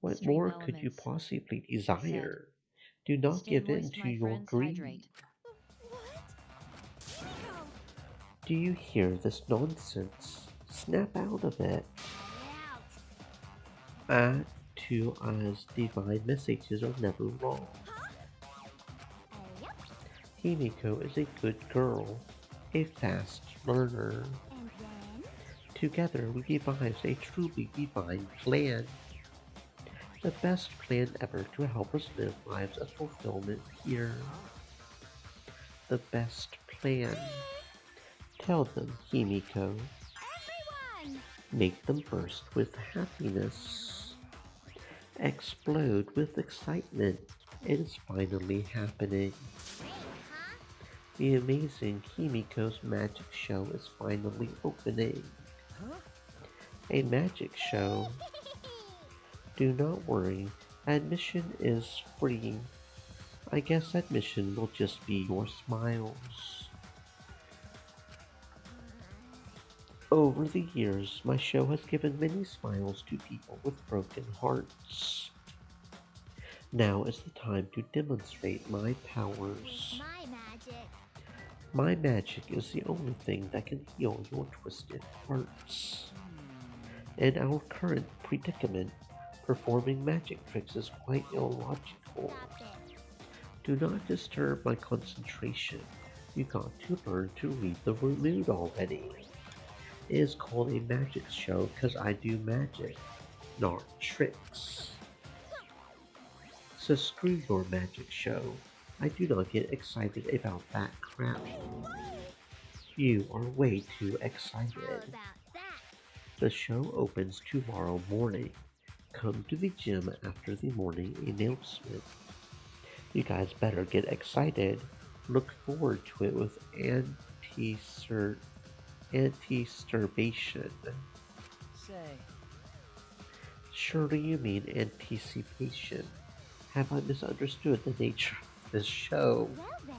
What Stream more could you elements, possibly desire? Do not Stay give in moist, to my your friends, greed. hydrate. What? Himiko! Do you hear this nonsense? Snap out of it. Get out. Atua's divine messages are never wrong. Yep. Himiko is a good girl, a fast learner. And then? Together we devised a truly divine plan. The best plan ever to help us live lives of fulfillment here. The best plan. Tell them, Himiko. Everyone! Make them burst with happiness. Explode with excitement. It is finally happening. The amazing Himiko's magic show is finally opening. A magic show. Do not worry, admission is free. I guess admission will just be your smiles. Over the years, my show has given many smiles to people with broken hearts. Now is the time to demonstrate my powers. My magic. My magic is the only thing that can heal your twisted hearts. In our current predicament, performing magic tricks is quite illogical. Do not disturb my concentration. You got to learn to read the mood already. It is called a magic show because I do magic, not tricks. So screw your magic show. I do not get excited about that crap. You are way too excited. The show opens tomorrow morning. Come to the gym after the morning announcement. You guys better get excited. Look forward to it with anticipation. Say. Surely you mean anticipation. Have I misunderstood the nature of this show? Well then.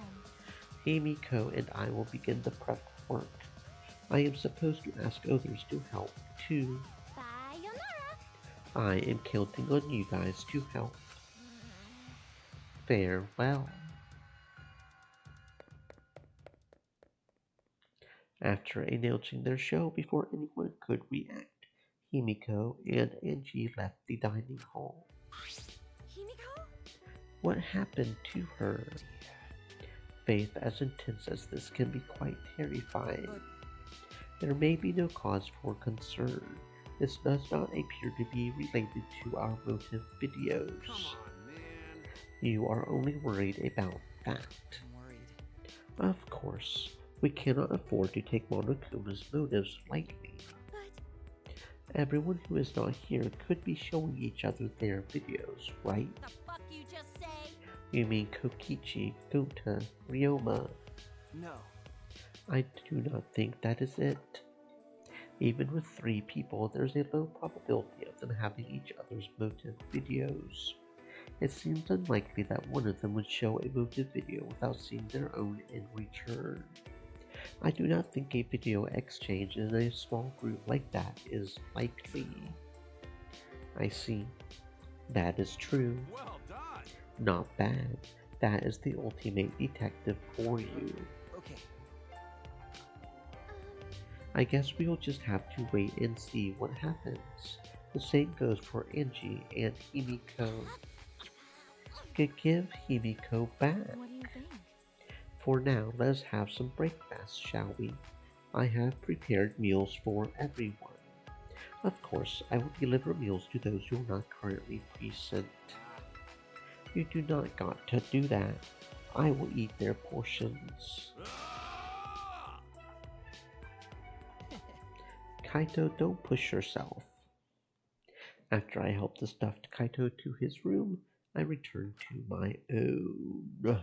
Himiko and I will begin the prep work. I am supposed to ask others to help too. Sayonara. I am counting on you guys to help. Farewell. After announcing their show before anyone could react, Himiko and Angie left the dining hall. Himiko? What happened to her? Faith as intense as this can be quite terrifying. There may be no cause for concern. This does not appear to be related to our motive videos. Come on, man. You are only worried about that. I'm worried. Of course, we cannot afford to take Monokuma's motives lightly. But Everyone who is not here could be showing each other their videos, right? The fuck you just say? You mean Kokichi, Gonta, Ryoma? No. I do not think that is it. Even with 3 people, there's a low probability of them having each other's motive videos. It seems unlikely that one of them would show a motive video without seeing their own in return. I do not think a video exchange in a small group like that is likely. I see. That is true. Well done. Not bad. That is the ultimate detective for you. Okay. I guess we'll just have to wait and see what happens. The same goes for Angie and Himiko. Give Himiko back. What do you think? For now, let us have some breakfast, shall we? I have prepared meals for everyone. Of course, I will deliver meals to those who are not currently present. You do not got to do that. I will eat their portions. Kaito, don't push yourself. After I help the stuffed Kaito to his room, I return to my own.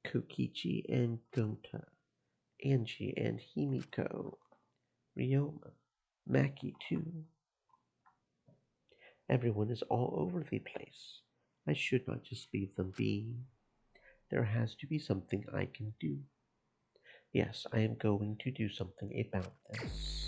Kokichi and Gonta, Angie and Himiko, Ryoma, Maki too. Everyone is all over the place. I should not just leave them be. There has to be something I can do. Yes, I am going to do something about this.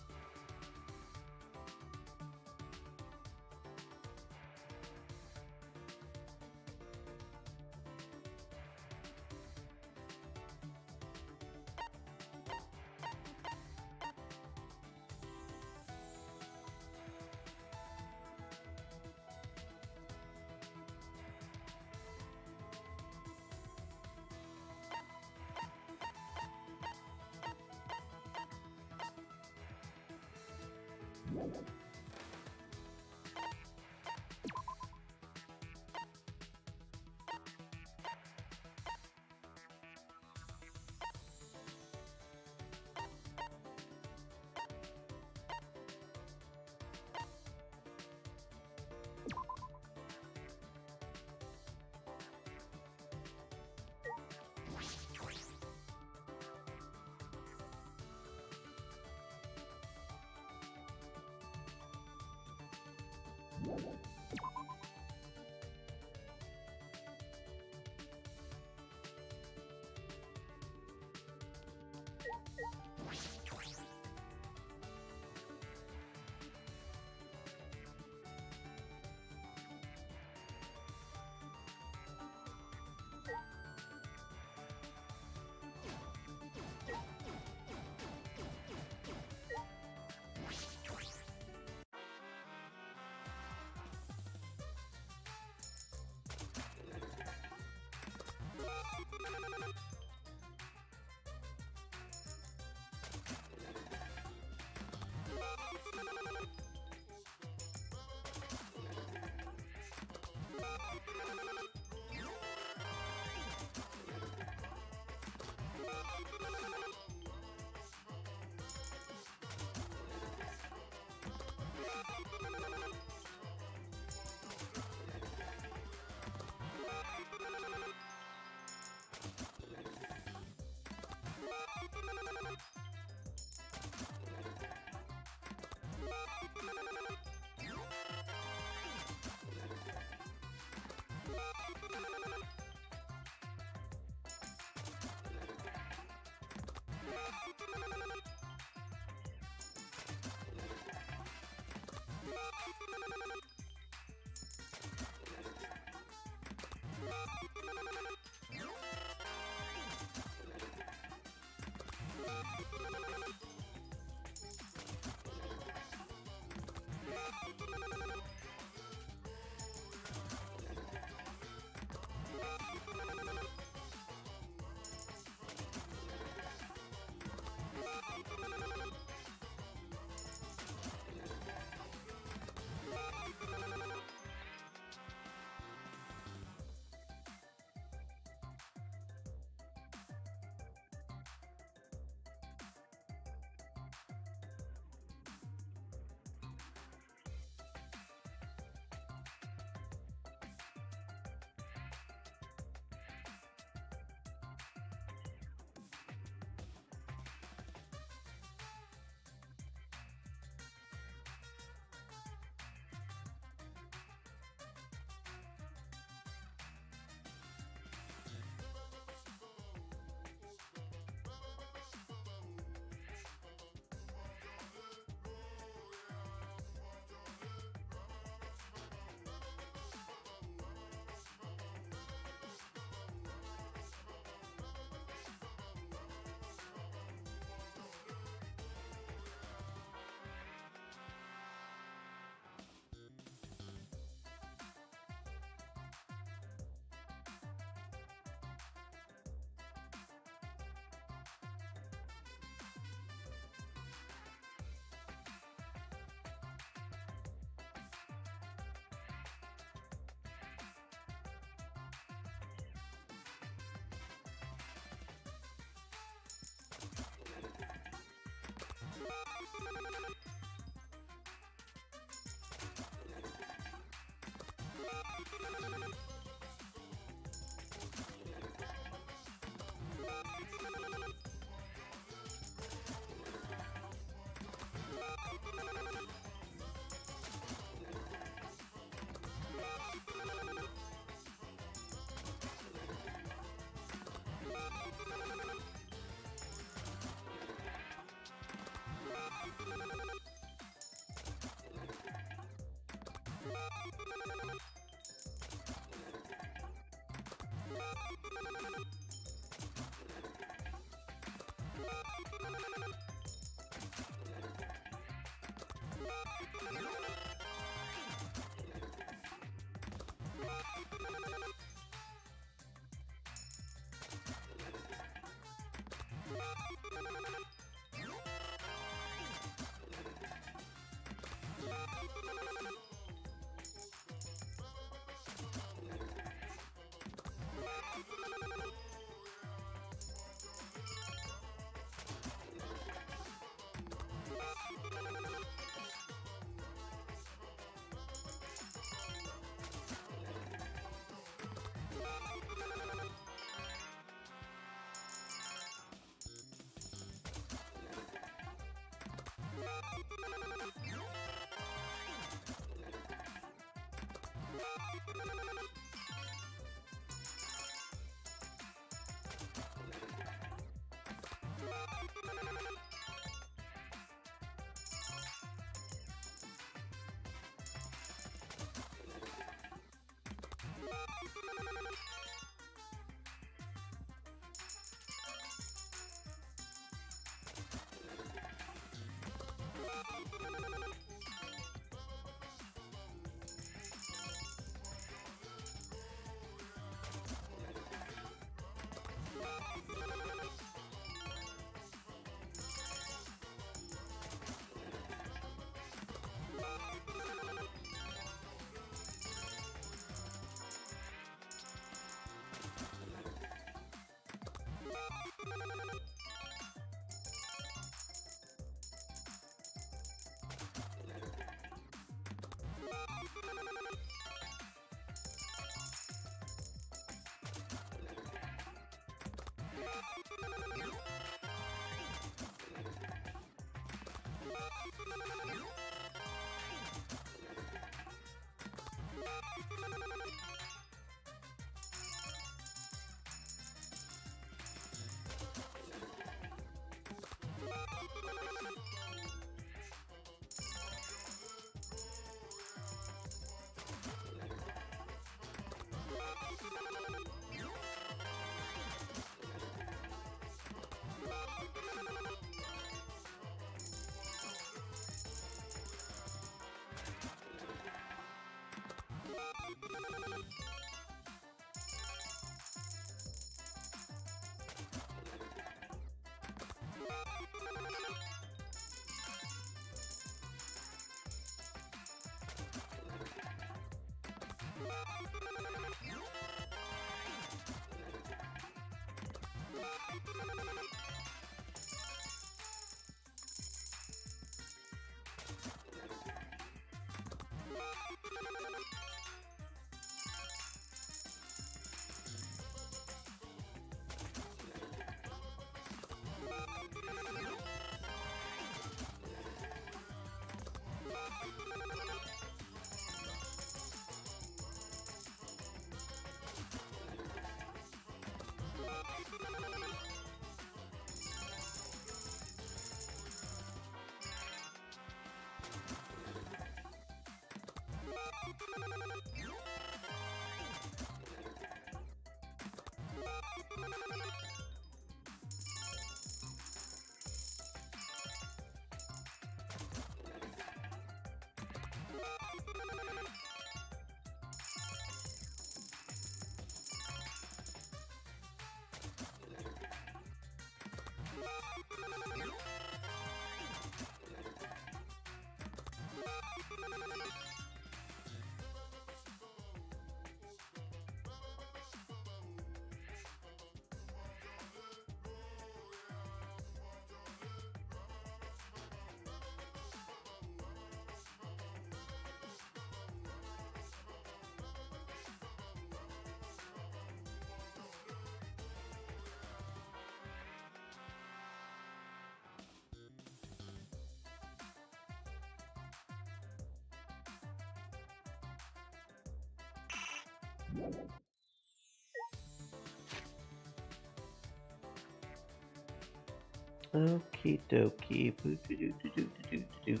Okie dokie. Boo-doo-doo-doo-doo-doo-doo.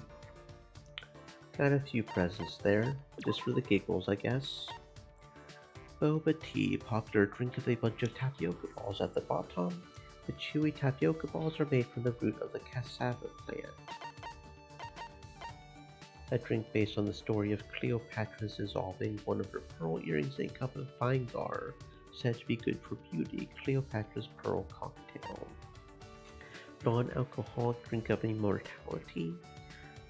Got a few presents there, just for the giggles, I guess. Boba tea, popular drink with a bunch of tapioca balls at the bottom. The chewy tapioca balls are made from the root of the cassava plant. A drink based on the story of Cleopatra's dissolving one of her pearl earrings in a cup of vinegar, said to be good for beauty, Cleopatra's Pearl Cocktail. Non-alcoholic drink of immortality.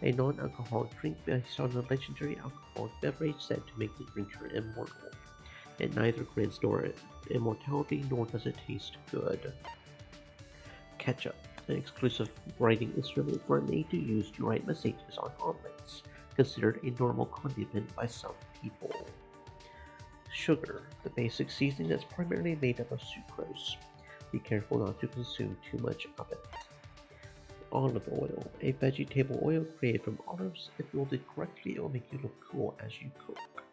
A non-alcoholic drink based on a legendary alcoholic beverage said to make the drinker immortal. It neither grants nor immortality nor does it taste good. Ketchup, an exclusive writing instrument for an aid to use to write messages on omelets, considered a normal condiment by some people. Sugar, the basic seasoning that's primarily made up of sucrose. Be careful not to consume too much of it. Olive oil, a vegetable oil created from olives. If molded correctly, it will make you look cool as you cook.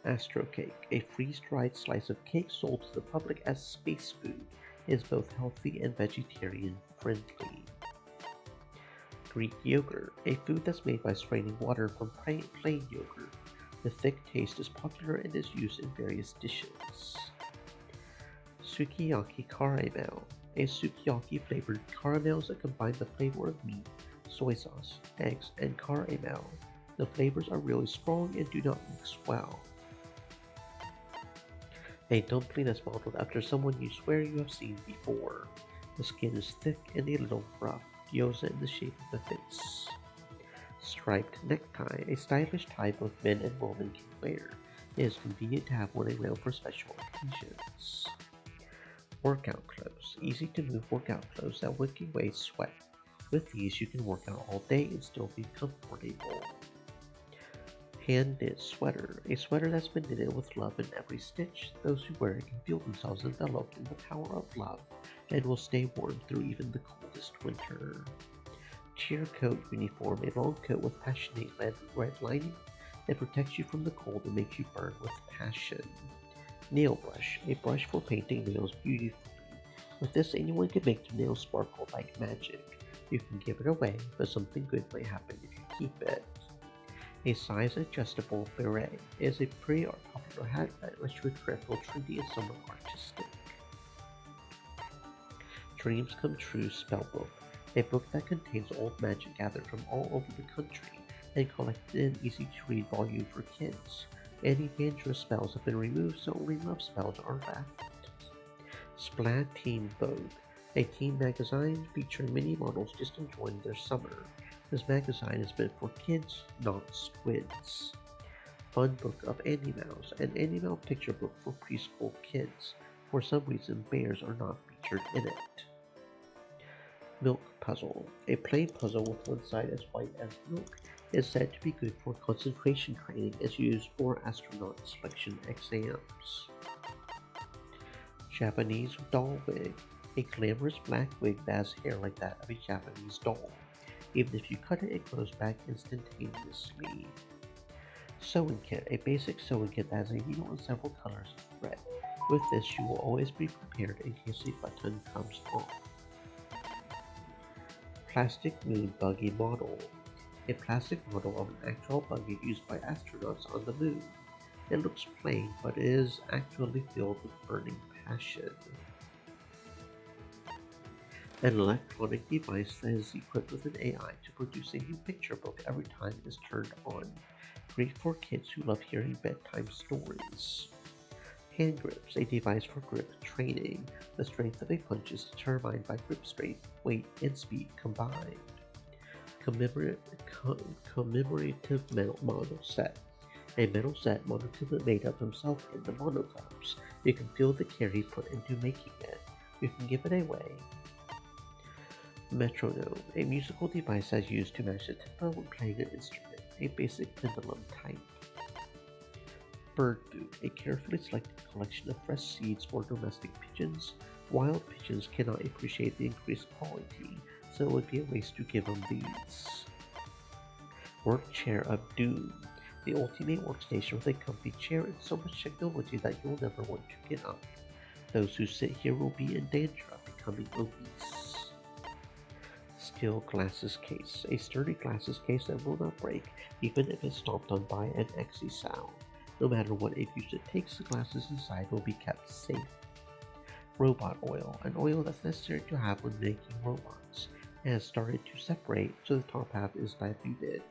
Astro cake, a freeze-dried slice of cake sold to the public as space food, is both healthy and vegetarian friendly. Greek yogurt, a food that's made by straining water from plain yogurt. The thick taste is popular and is used in various dishes. Sukiyaki caramel, a sukiyaki flavored caramels that combine the flavor of meat, soy sauce, eggs, and caramel. The flavors are really strong and do not mix well. A dumpling that's modeled after someone you swear you have seen before. The skin is thick and a little rough, gyoza in the shape of a fence. Striped necktie, a stylish tie both men and women can wear. It is convenient to have one around for special occasions. Workout clothes, easy to move workout clothes that wick away sweat. With these you can work out all day and still be comfortable. Hand knit sweater, a sweater that's been knitted with love in every stitch. Those who wear it can feel themselves enveloped in the power of love and will stay warm through even the coldest winter. Cheer coat uniform, a long coat with passionate red lining that protects you from the cold and makes you burn with passion. Nail brush, a brush for painting nails beautifully. With this, anyone can make their nails sparkle like magic. You can give it away, but something good may happen if you keep it. A size adjustable beret is a pretty or popular hat that lets you feel trendy and somewhat artistic. Dreams Come True Spellbook, a book that contains old magic gathered from all over the country and collected in an easy-to-read volume for kids. Any dangerous spells have been removed, so only love spells are left. Splat Teen Vogue, a teen magazine featuring mini models just enjoying their summer. This magazine is meant for kids, not squids. Fun Book of Animals, an animal picture book for preschool kids. For some reason, bears are not featured in it. Milk Puzzle, a plain puzzle with one side as white as milk, is said to be good for concentration training as used for astronaut selection exams. Japanese Doll Wig, a glamorous black wig that has hair like that of a Japanese doll. Even if you cut it, it grows back instantaneously. Sewing kit, a basic sewing kit that has a needle and several colors of thread. With this, you will always be prepared in case a button comes off. Plastic moon buggy model, a plastic model of an actual buggy used by astronauts on the moon. It looks plain, but it is actually filled with burning passion. An electronic device that is equipped with an AI to produce a new picture book every time it is turned on. Great for kids who love hearing bedtime stories. Hand grips, a device for grip training. The strength of a punch is determined by grip strength, weight, and speed combined. Commemorative model set. A metal set monoclip made up himself in the monoclips. You can feel the care he put into making it. You can give it away. Metronome, a musical device that's used to match the tempo when playing an instrument, a basic pendulum type. Bird food, a carefully selected collection of fresh seeds for domestic pigeons. Wild pigeons cannot appreciate the increased quality, so it would be a waste to give them these. Work chair of doom, The ultimate workstation with a comfy chair and so much technology that you'll never want to get up. Those who sit here will be in danger of becoming obese. Steel glasses case. A sturdy glasses case that will not break, even if it's stomped on by an exisal. No matter what abuse it takes, the glasses inside will be kept safe. Robot oil. An oil that's necessary to have when making robots. It has started to separate, so the top half is diluted.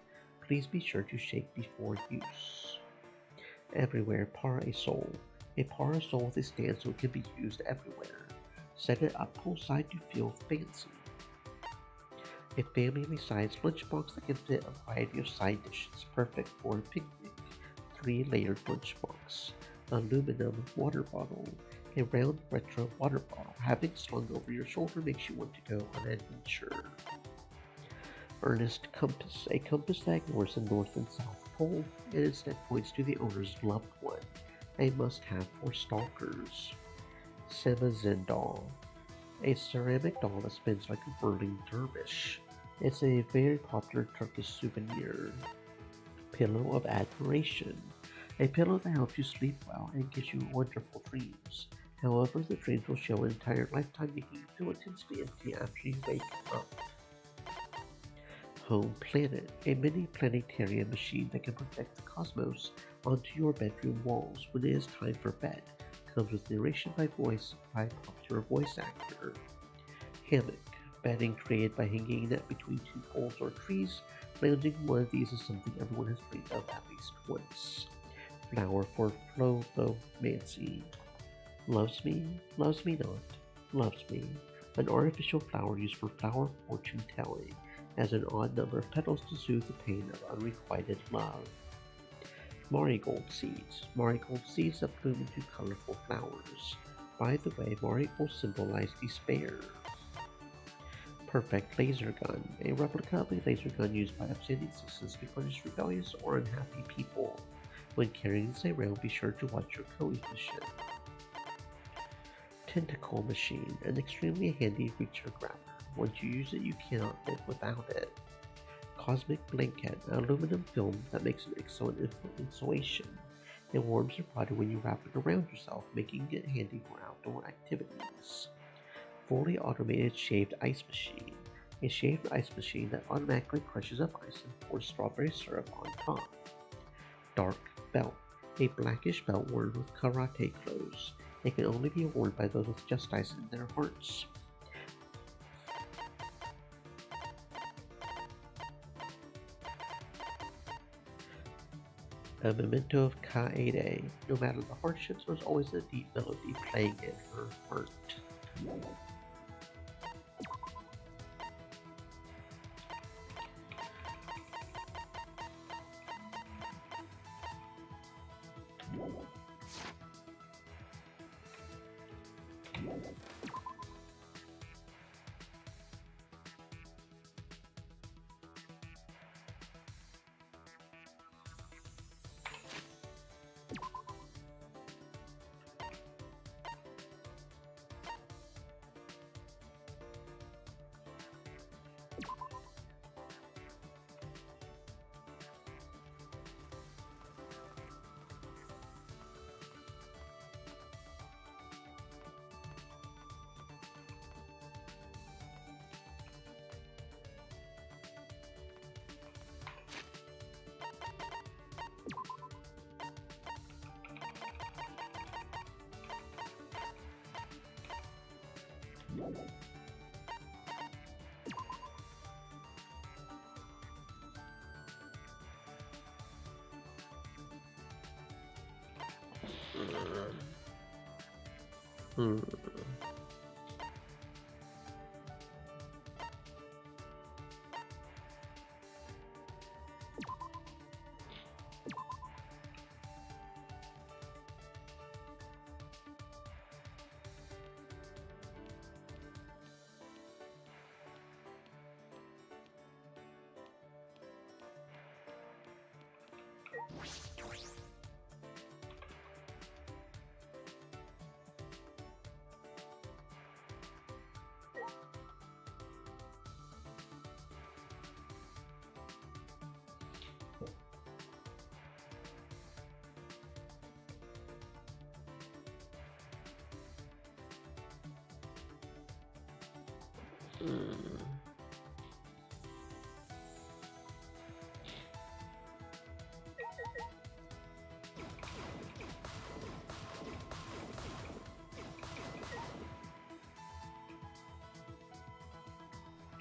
Please be sure to shake before use. Everywhere parasol. A parasol with a stand so it can be used everywhere. Set it up poolside to feel fancy. A family-sized lunchbox that can fit a variety of side dishes, perfect for a picnic. 3-layered lunchbox. Aluminum water bottle. A round retro water bottle. Having slung over your shoulder makes you want to go on an adventure. Earnest compass. A compass that ignores the North and South Pole and instead points to the owner's loved one. A must-have for stalkers. Semazen doll. A ceramic doll that spins like a whirling dervish. It's a very popular Turkish souvenir. Pillow of admiration. A pillow that helps you sleep well and gives you wonderful dreams. However, the dreams will show an entire lifetime, making you feel intensely empty after you wake up. Home Planet. A mini planetarium machine that can project the cosmos onto your bedroom walls when it is time for bed. Comes with narration by voice by popular voice actor. Hammock. Bedding created by hanging a net between 2 poles or trees. Lounging in one of these is something everyone has dreamed of at least once. Flower for Flobomancy. Loves me not, loves me. An artificial flower used for flower fortune telling, has an odd number of petals to soothe the pain of unrequited love. Marigold seeds. Marigold seeds that bloom into colorful flowers. By the way, marigolds symbolize despair. Perfect laser gun. A replica of a laser gun used by upstanding citizens to punish rebellious or unhappy people. When carrying this around, be sure to watch your coefficient. Tentacle machine. An extremely handy reacher grabber. Once you use it, you cannot live without it. Cosmic blanket. An aluminum film that makes an excellent insulation. It warms your body when you wrap it around yourself, making it handy for outdoor activities. Fully automated shaved ice machine. A shaved ice machine that automatically crushes up ice and pours strawberry syrup on top. Dark belt. A blackish belt worn with karate clothes. It can only be worn by those with just ice in their hearts. A memento of Kaede. No matter the hardships, there's always a deep melody playing in her heart.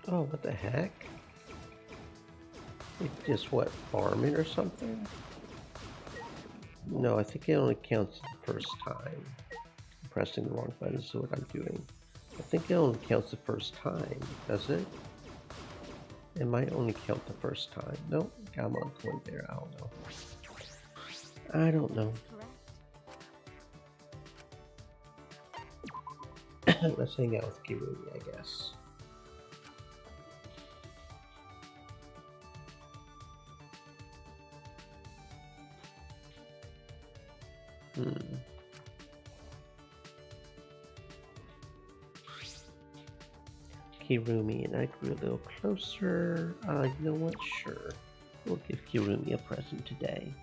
Oh, what the heck? It's just what, farming or something? No, I think it only counts the first time. I'm pressing the wrong button, so what I'm doing. I think it only counts the first time, does it? It might only count the first time. Nope, I'm on point there, I don't know. I don't know. Let's hang out with Kirumi, I guess. Kirumi and I grew a little closer. You know what? Sure. We'll give Kirumi a present today.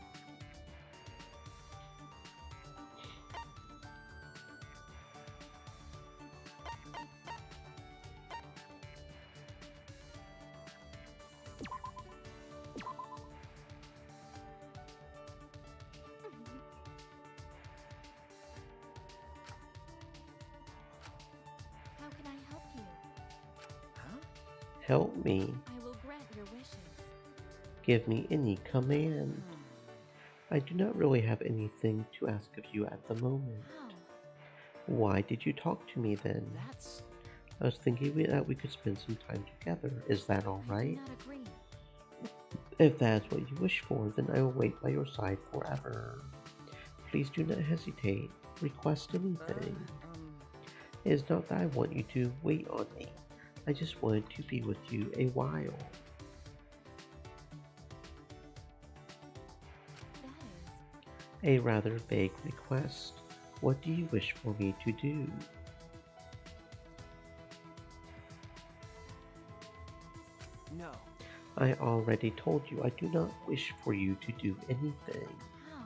How can I help you? Help me. I will grant your wishes. Give me any command. I do not really have anything to ask of you at the moment. How? Why did you talk to me then? I was thinking that we could spend some time together. Is that all I right? do not agree. If that is what you wish for, then I will wait by your side forever. Please do not hesitate. Request anything. It is not that I want you to wait on me. I just wanted to be with you a while. That is... A rather vague request. What do you wish for me to do? No. I already told you I do not wish for you to do anything. How?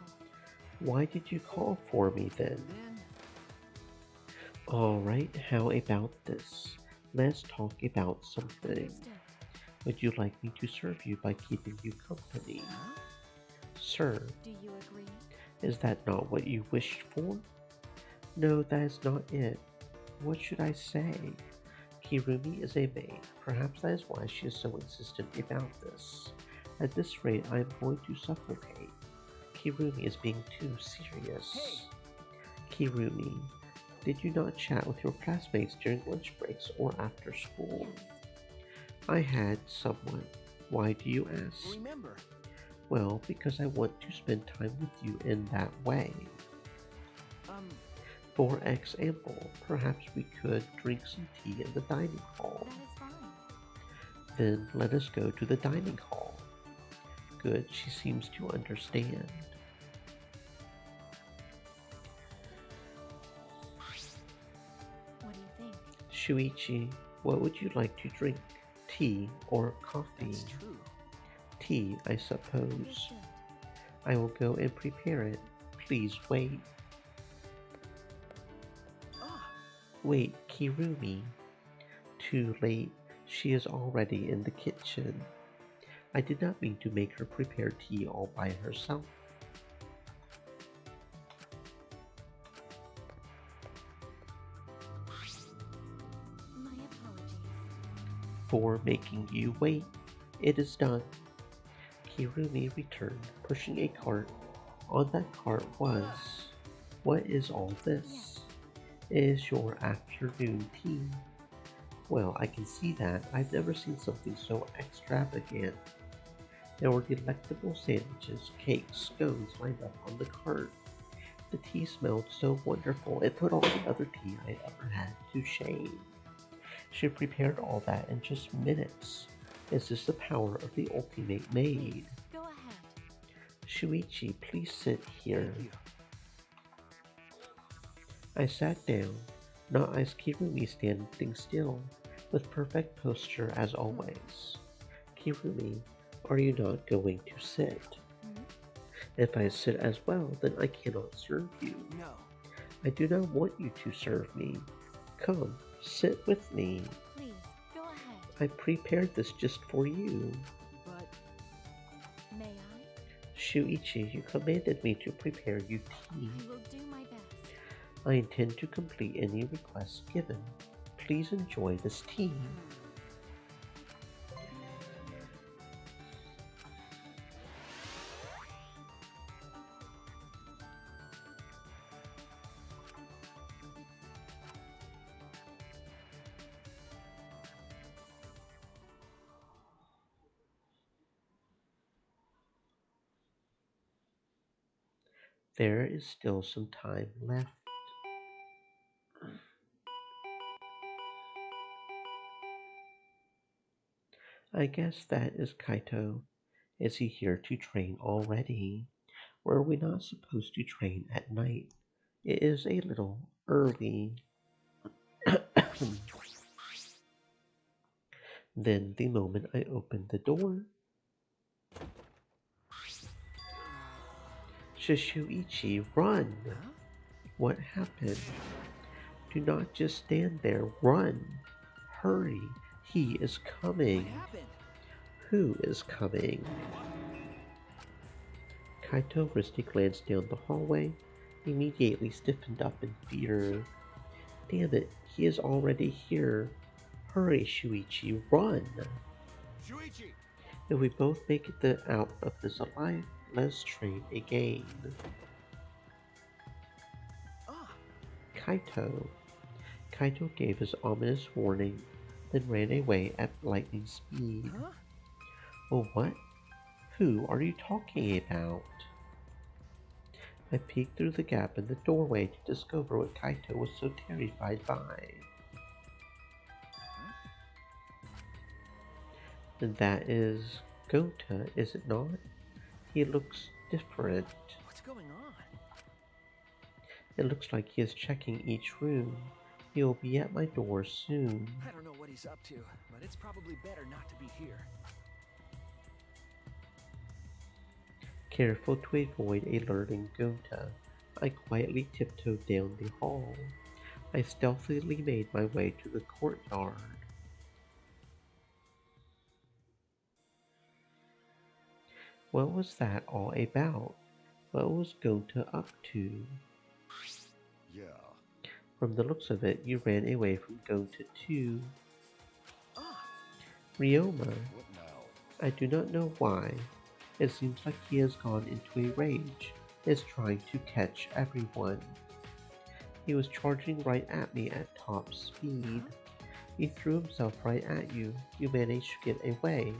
Why did you call for me then? Alright, how about this? Let's talk about something. Understood. Would you like me to serve you by keeping you company? Sir, Do you agree? is that not what you wished for? No, that is not it. What should I say? Kirumi is a maid. Perhaps that is why she is so insistent about this. At this rate, I am going to suffocate. Kirumi is being too serious. Kirumi, did you not chat with your classmates during lunch breaks or after school? Yes. I had somewhat. Why do you ask? Remember. Well, because I want to spend time with you in that way. For example, perhaps we could drink some tea in the dining hall. That is fine. Then let us go to the dining hall. Good, she seems to understand. What do you think? Shuichi, what would you like to drink? Tea or coffee? That's true. Tea, I suppose. Understood. I will go and prepare it. Please wait. Wait, Kirumi. Too late. She is already in the kitchen. I did not mean to make her prepare tea all by herself. My apologies. For making you wait. It is done. Kirumi returned, pushing a cart. On that cart was... What is all this? It is your afternoon tea. Well, I can see that. I've never seen something so extravagant. There were delectable sandwiches, cakes, scones lined up on the cart. The tea smelled so wonderful, it put all the other tea I ever had to shame. She prepared all that in just minutes. Is this the power of the ultimate maid? Go ahead. Shuichi, please sit here. I sat down, not as Kirumi standing still, with perfect posture as always. Kirumi, are you not going to sit? If I sit as well, then I cannot serve you. No. I do not want you to serve me. Come, sit with me. Please, go I prepared this just for you. But May I? Shuichi, you commanded me to prepare you tea. I will do my best. I intend to complete any requests given. Please enjoy this tea. There is still some time left. I guess that is Kaito. Is he here to train already? Were we not supposed to train at night? It is a little early. Then, the moment I opened the door, Shishuichi, run! What happened? Do not just stand there, run! Hurry, he is coming. what happened? Who is coming? Kaito risked a glance down the hallway, immediately stiffened up in fear. Damn it, he is already here. Hurry, Shuichi, run! Shuichi! If we both make it out of this alive, let's train again. Kaito. Kaito gave his ominous warning, then ran away at lightning speed. Oh, what? Who are you talking about? I peeked through the gap in the doorway to discover what Kaito was so terrified by. And that is Gota, is it not? He looks different. What's going on? It looks like he is checking each room. He will be at my door soon. I don't know what he's up to, but it's probably better not to be here. Careful to avoid alerting Gota, I quietly tiptoed down the hall. I stealthily made my way to the courtyard. What was that all about? What was Gota up to? Yeah. From the looks of it, you ran away from Gota too. Ryoma. What now? I do not know why. It seems like he has gone into a rage, is trying to catch everyone. He was charging right at me at top speed. He threw himself right at you. You managed to get away.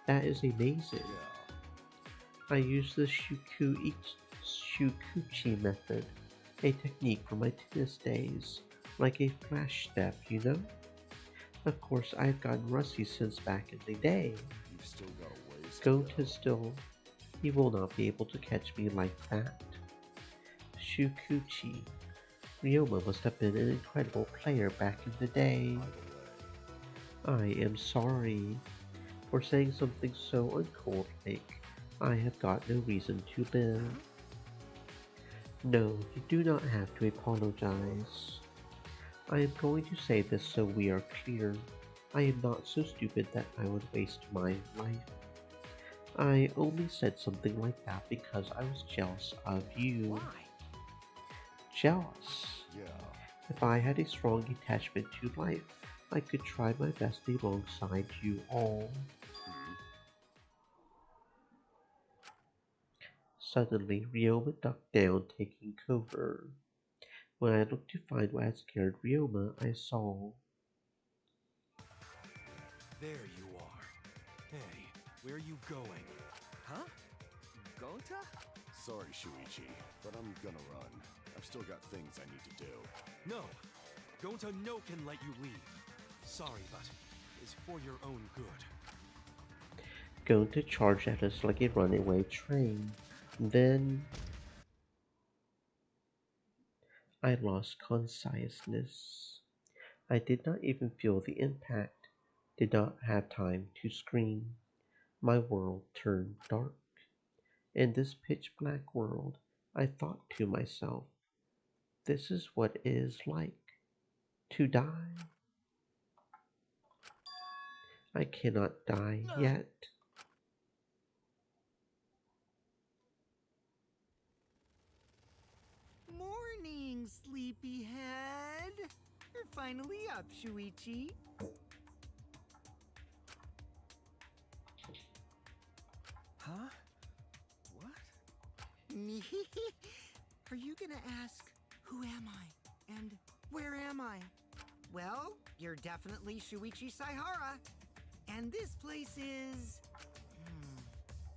That is amazing. I use the Shukuchi method, a technique from my tennis days, like a flash step, you know? Of course, I've gotten rusty since back in the day. You've still got a ways Go to still. He will not be able to catch me like that. Shukuchi. Ryoma must have been an incredible player back in the day. I am sorry for saying something so uncalled like, I have got no reason to live. No, you do not have to apologize. I am going to say this so we are clear. I am not so stupid that I would waste my life. I only said something like that because I was jealous of you. Why? Jealous? Yeah. If I had a strong attachment to life, I could try my best alongside you all. Suddenly, Ryoma ducked down, taking cover. When I looked to find what had scared Ryoma, I saw. There you are. Hey, where are you going? Huh? Gota? Sorry, Shuichi, but I'm gonna run. I've still got things I need to do. No. Gota no can let you leave. Sorry, but it's for your own good. Going to charge at us like a runaway train. Then I lost consciousness. I did not even feel the impact, did not have time to scream. My world turned dark. In this pitch black world, I thought to myself, this is what it is like to die. I cannot die yet. Morning, sleepyhead. You're finally up, Shuichi. Huh? What? Are you gonna ask, who am I? And where am I? Well, you're definitely Shuichi Saihara. And this place is...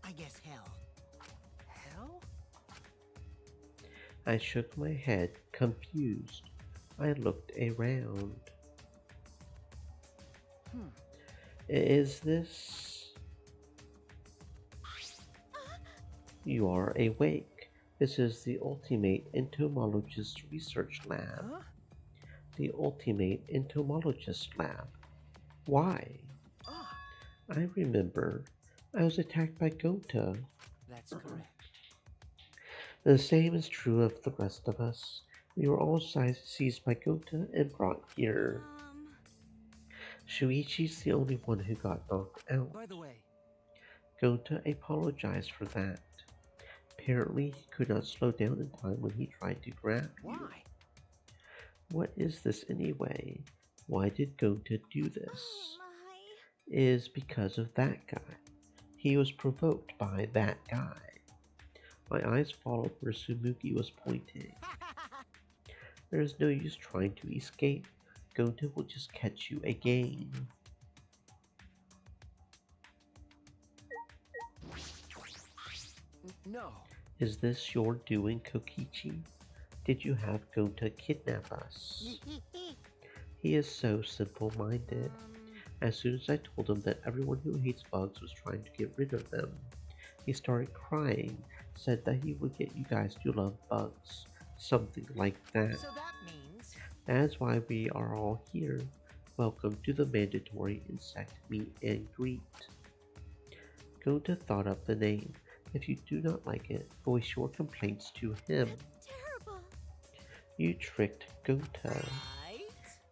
I guess hell. Hell? I shook my head, confused. I looked around. Is this... You are awake. This is the Ultimate Entomologist Research Lab. Huh? The Ultimate Entomologist Lab. Why? I remember. I was attacked by Gota. That's correct. The same is true of the rest of us. We were all seized by Gota and brought here. Shuichi's the only one who got knocked out. By the way, Gota apologized for that. Apparently, he could not slow down in time when he tried to grab you. why? What is this anyway? Why did Gota do this? It is because of that guy. He was provoked by that guy. My eyes followed where Sumugi was pointing. There is no use trying to escape. Gota will just catch you again. No. Is this your doing, Kokichi? Did you have Gota kidnap us? He is so simple-minded. As soon as I told him that everyone who hates bugs was trying to get rid of them, he started crying, said that he would get you guys to love bugs. Something like that. So that means... That's why we are all here. Welcome to the mandatory insect meet and greet. Gota thought up the name. If you do not like it, voice your complaints to him. Terrible. You tricked Gota.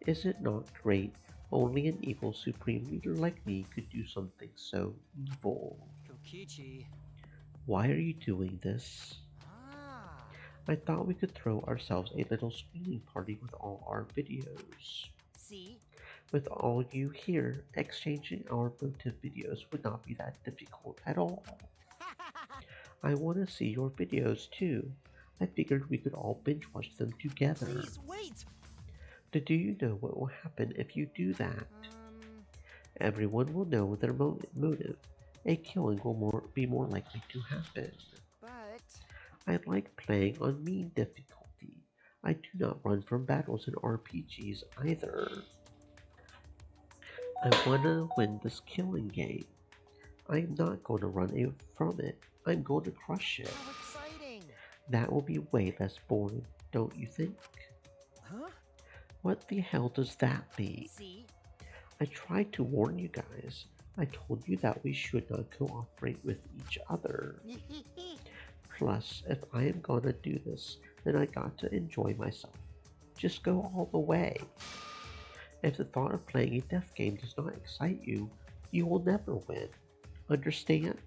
Is it not great? Only an evil supreme leader like me could do something so evil. Kokichi. Why are you doing this? I thought we could throw ourselves a little screening party with all our videos. See? With all you here, exchanging our votive videos would not be that difficult at all. I want to see your videos too. I figured we could all binge watch them together. Please wait! Do you know what will happen if you do that? Everyone will know their motive. A killing will be more likely to happen. But... I like playing on mean difficulty. I do not run from battles in RPGs either. I wanna win this killing game. I am not going to run away from it. I'm going to crush it. How exciting! That will be way less boring, don't you think? Huh? What the hell does that mean? See? I tried to warn you guys. I told you that we should not cooperate with each other. Plus, if I am gonna do this, then I got to enjoy myself. Just go all the way. If the thought of playing a death game does not excite you, you will never win. Understand?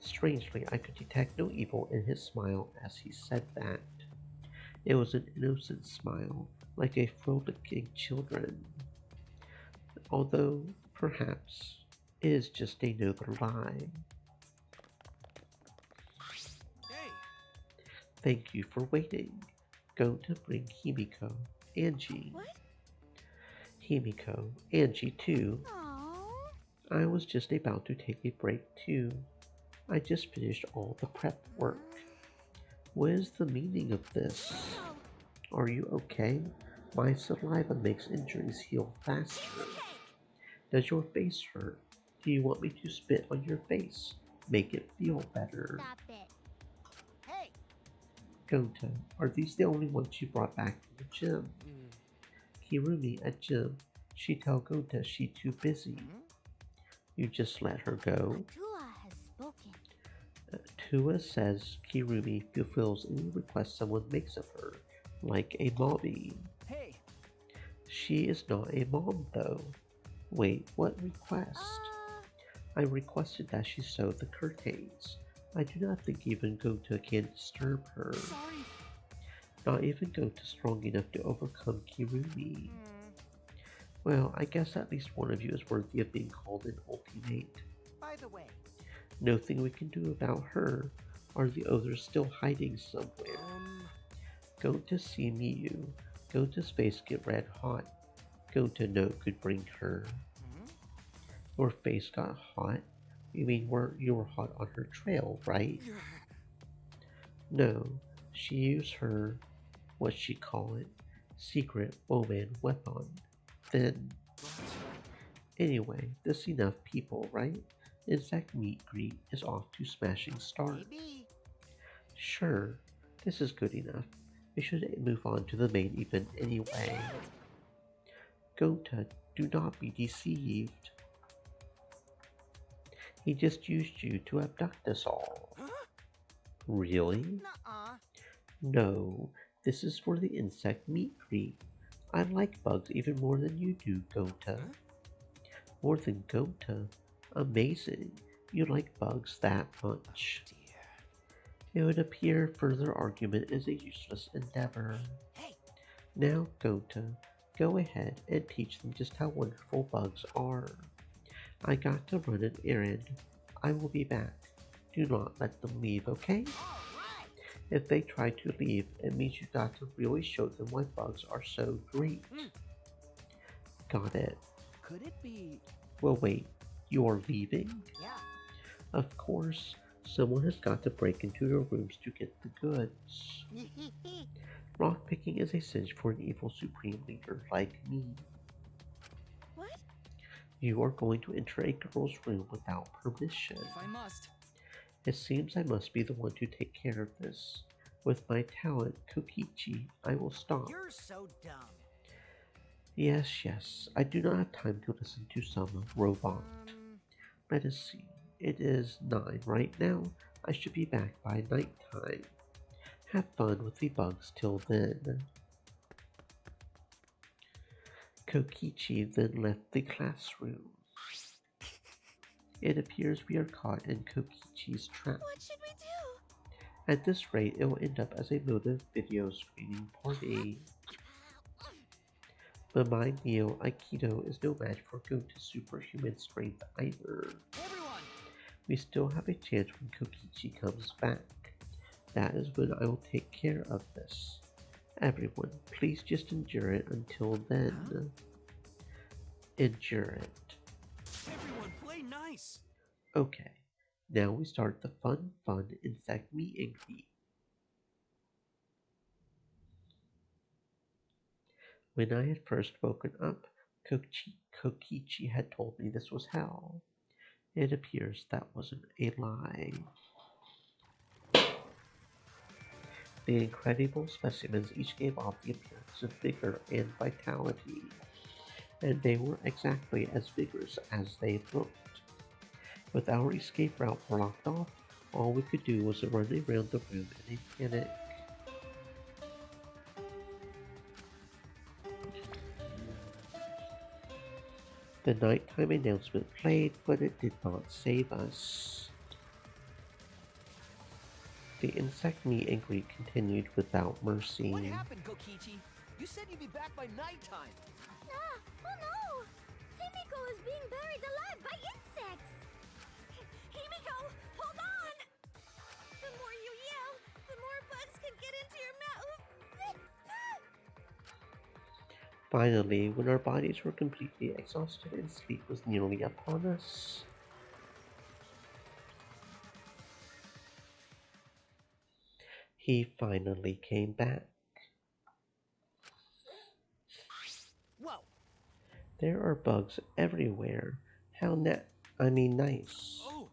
Strangely, I could detect no evil in his smile as he said that. It was an innocent smile, like a frolicking children. Although, perhaps, it is just another lie. Hey! Thank you for waiting. Go to bring Himiko, Angie. What? Himiko, Angie too. Aww. I was just about to take a break too. I just finished all the prep work. What is the meaning of this? Are you okay? My saliva makes injuries heal faster. Does your face hurt? Do you want me to spit on your face? Make it feel better. Stop it. Hey! Gota, are these the only ones you brought back from the gym? Kirumi at gym. She tell Gota she too busy. You just let her go. Tua has spoken. Tua says Kirumi fulfills any request someone makes of her, like a mommy. Hey! She is not a mom though. Wait, what request? I requested that she sew the curtains. I do not think even Gota can disturb her. Sorry. Not even Gota strong enough to overcome Kirumi. Well, I guess at least one of you is worthy of being called an ultimate. By the way, Nothing we can do about her. Are the others still hiding somewhere? Go to see Miyu. Go to space get red hot. Go to no could bring her. Your face got hot? You mean you were hot on her trail, right? No, she used her, what she call it, secret woman weapon. Then, anyway, this enough people, right? Insect meet greet is off to smashing start. Sure, this is good enough. We should move on to the main event anyway. Gota, do not be deceived. He just used you to abduct us all. Really? No, this is for the insect meat greet. I like bugs even more than you do, Gota. More than Gota? Amazing. You like bugs that much. It would appear further argument is a useless endeavor. Now, Gota, go ahead and teach them just how wonderful bugs are. I got to run an errand. I will be back. Do not let them leave, okay? If they try to leave, it means you got to really show them why bugs are so great. Got it. Could it be... Well, wait. You're leaving? Yeah. Of course. Someone has got to break into your rooms to get the goods. Lockpicking is a cinch for an evil supreme leader like me. What? You are going to enter a girl's room without permission. If I must. It seems I must be the one to take care of this. With my talent, Kokichi, I will stop. You're so dumb. Yes, I do not have time to listen to some robot. Let us see. It is 9 right now. I should be back by nighttime. Have fun with the bugs till then. Kokichi then left the classroom. It appears we are caught in Kokichi's trap. What should we do? At this rate, it will end up as a motive video screening party. But my Neo Aikido is no match for Gota's superhuman strength either. Everyone! We still have a chance when Kokichi comes back. That is when I will take care of this. Everyone, please just endure it until then. Endure it. Everyone, play nice! Okay, now we start the fun insect meet and greet. When I had first woken up, Kokichi had told me this was hell. It appears that wasn't a lie. The incredible specimens each gave off the appearance of vigor and vitality, and they were exactly as vigorous as they looked. With our escape route blocked off, all we could do was run around the room in a panic. The nighttime announcement played, but it did not save us. The insect meet and greet continued without mercy. What happened, Kokichi? You said you'd be back by nighttime. Ah, oh no! Himiko is being buried alive by insects! Himiko, hold on! The more you yell, the more bugs can get into your mouth. Finally, when our bodies were completely exhausted and sleep was nearly upon us, he finally came back. Whoa! There are bugs everywhere. How nice. Oh!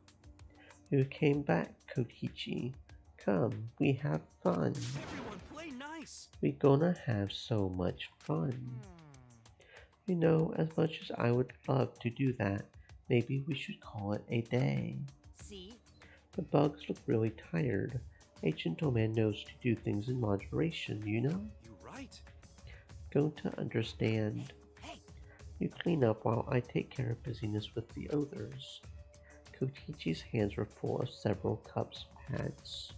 You came back, Kokichi. Come, we have fun. Everyone, play nice! We gonna have so much fun. You know, as much as I would love to do that, maybe we should call it a day. See? The bugs look really tired. A gentleman knows to do things in moderation, you know? You're right. Go to understand. Hey! You clean up while I take care of business with the others. Kokichi's hands were full of several cups pads.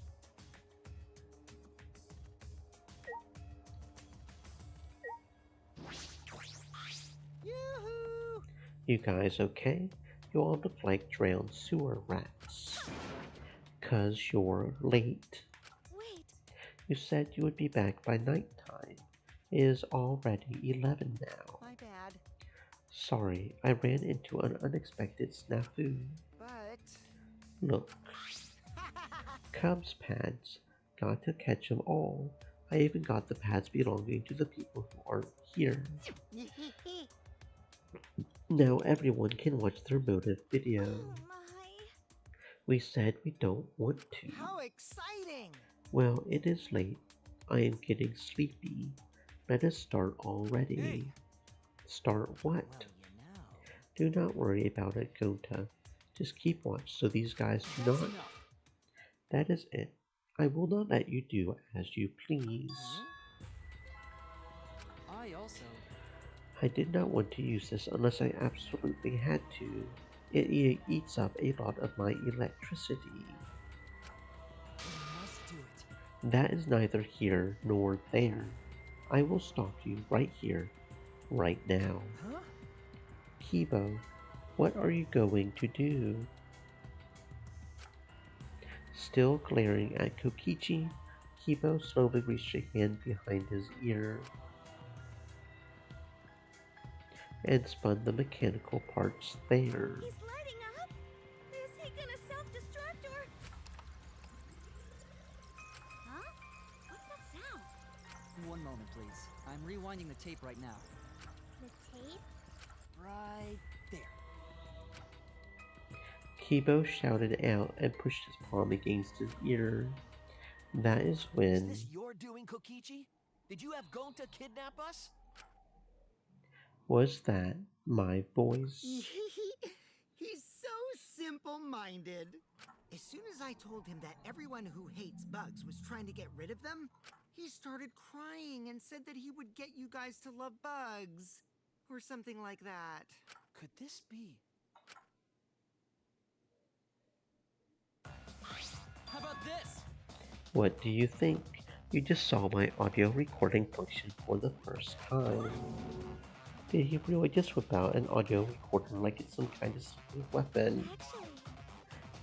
Yoo-hoo! You guys okay? You all look like drowned sewer rats. 'Cause you're late. Wait, You said you would be back by nighttime. It is already 11 now. My bad. Sorry, I ran into an unexpected snafu. But... Look. Cubs pads. Got to catch 'em all. I even got the pads belonging to the people who aren't here. Now everyone can watch their motive video. We said we don't want to. How exciting! Well, it is late. I am getting sleepy. Let us start already. Hey. Start what? Do not worry about it, Gota. Just keep watch so these guys do not. That is it. I will not let you do as you please. I also... I did not want to use this unless I absolutely had to. It eats up a lot of my electricity. must do it. That is neither here nor there. I will stop you right here, right now. Huh? Kibo, what are you going to do? Still glaring at Kokichi, Kibo slowly reached a hand behind his ear and spun the mechanical parts there. he's lighting up. Is he gonna self-destruct or... Huh? What's that sound? One moment, please. I'm rewinding the tape right now. The tape? Right there. Kibo shouted out and pushed his palm against his ear. That is when... Is this your doing, Kokichi? Did you have Gonta kidnap us? Was that my voice? He's so simple-minded. As soon as I told him that everyone who hates bugs was trying to get rid of them, he started crying and said that he would get you guys to love bugs. Or something like that. Could this be? How about this? What do you think? You just saw my audio recording function for the first time. Did he really just whip out an audio recorder like it's some kind of secret weapon?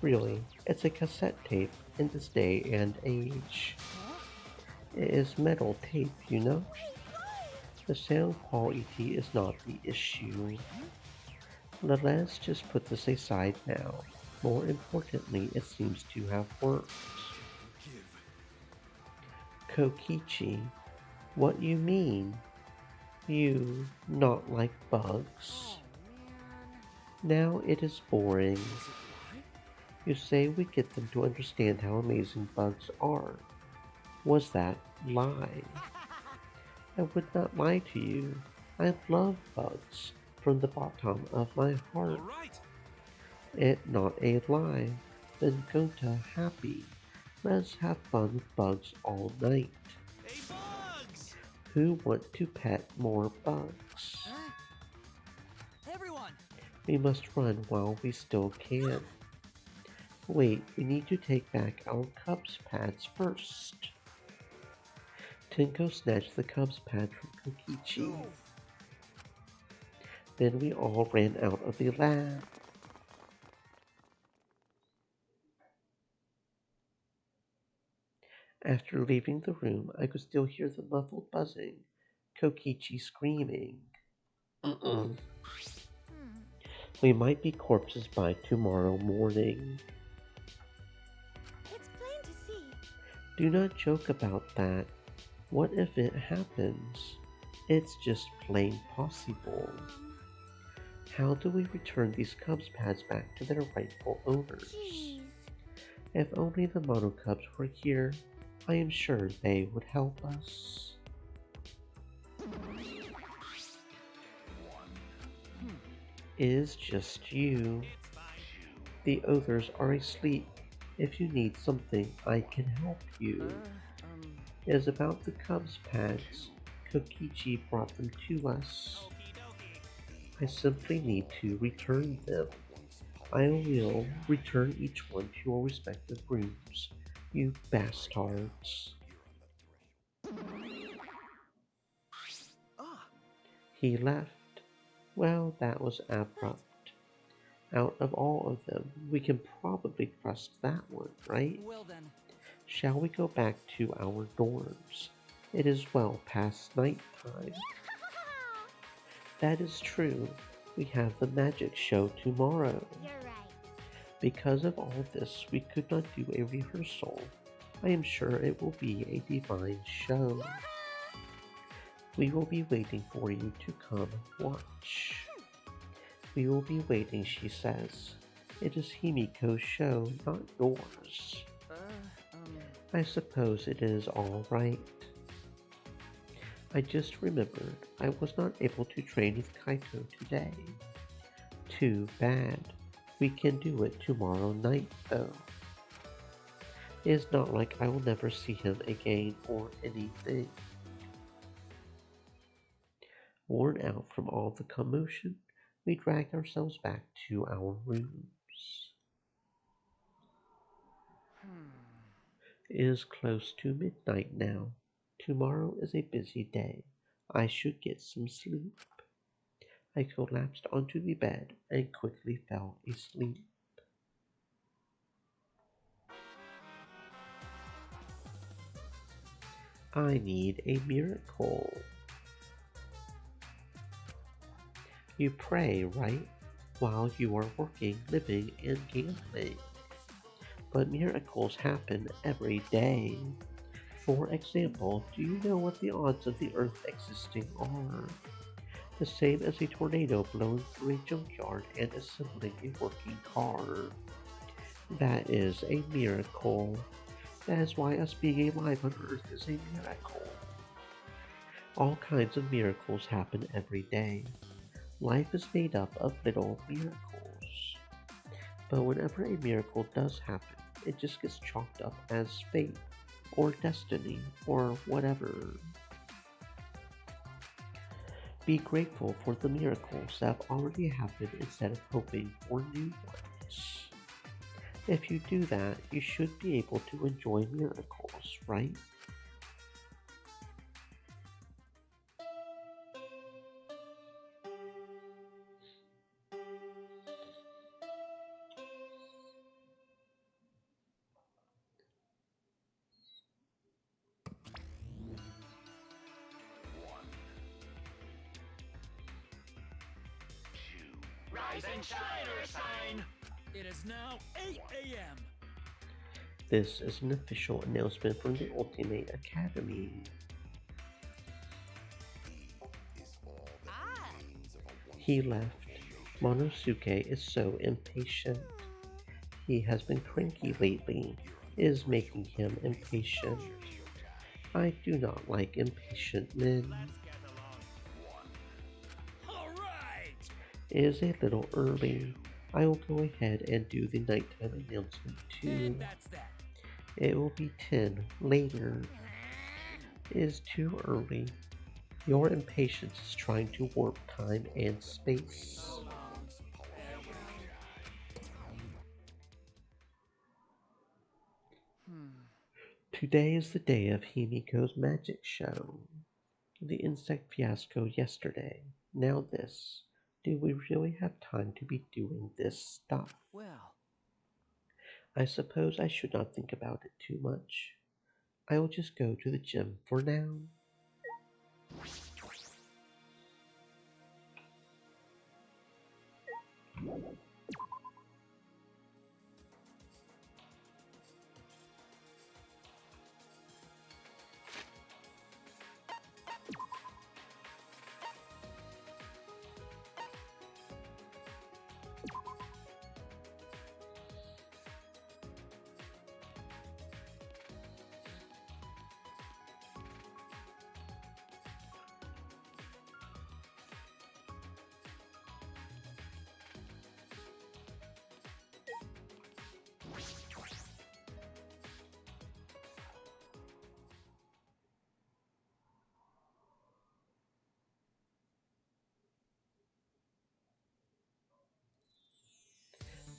Really, it's a cassette tape in this day and age. It is metal tape, you know? The sound quality is not the issue. Let's just put this aside now. More importantly, it seems to have worked. Kokichi, what you mean? You not like bugs? Now it is boring. You say we get them to understand how amazing bugs are. Was that lie? I would not lie to you. I love bugs from the bottom of my heart. It not a lie. Then go to happy. Let's have fun with bugs all night. Hey, Bugs! Who want to pet more bugs? Everyone! We must run while we still can. Wait, we need to take back our Cubs pads first. Tenko snatched the Cubs pad from Kokichi. Then we all ran out of the lab. After leaving the room, I could still hear the muffled buzzing, Kokichi screaming. We might be corpses by tomorrow morning. It's plain to see. Do not joke about that. What if it happens? It's just plain possible. How do we return these Cubs pads back to their rightful owners? Jeez. If only the Mono Cubs were here, I am sure they would help us. It is just you. The others are asleep. If you need something, I can help you. It is about the Cubs pads. Kokichi brought them to us. I simply need to return them. I will return each one to your respective rooms, you bastards. He left. Well, that was abrupt. Out of all of them, we can probably trust that one, right? Well then. Shall we go back to our dorms? It is well past night time. That is true. We have the magic show tomorrow. You're right. Because of all this, we could not do a rehearsal. I am sure it will be a divine show. We will be waiting for you to come watch. We will be waiting, she says. It is Himiko's show, not yours. I suppose it is all right. I just remembered I was not able to train with Kaito today. Too bad. We can do it tomorrow night, though. It is not like I will never see him again or anything. Worn out from all the commotion, we drag ourselves back to our rooms. It is close to midnight now. Tomorrow is a busy day. I should get some sleep. I collapsed onto the bed and quickly fell asleep. I need a miracle. You pray, right? While you are working, living, and gambling. But miracles happen every day. For example, do you know what the odds of the Earth existing are? The same as a tornado blowing through a junkyard and assembling a working car. That is a miracle. That is why us being alive on Earth is a miracle. All kinds of miracles happen every day. Life is made up of little miracles. But whenever a miracle does happen, it just gets chalked up as fate, or destiny, or whatever. Be grateful for the miracles that have already happened instead of hoping for new ones. If you do that, you should be able to enjoy miracles, right? Rise and shine, Earthshine! It is now 8 a.m. This is an official announcement from the Ultimate Academy. He left. Monosuke is so impatient. He has been cranky lately. It is making him impatient. I do not like impatient men. It is a little early. I will go ahead and do the nighttime announcement too. It will be 10 later. It is too early. Your impatience is trying to warp time and space. Today is the day of Himiko's magic show. The insect fiasco yesterday. Now this. Do we really have time to be doing this stuff? Well, I suppose I should not think about it too much. I will just go to the gym for now.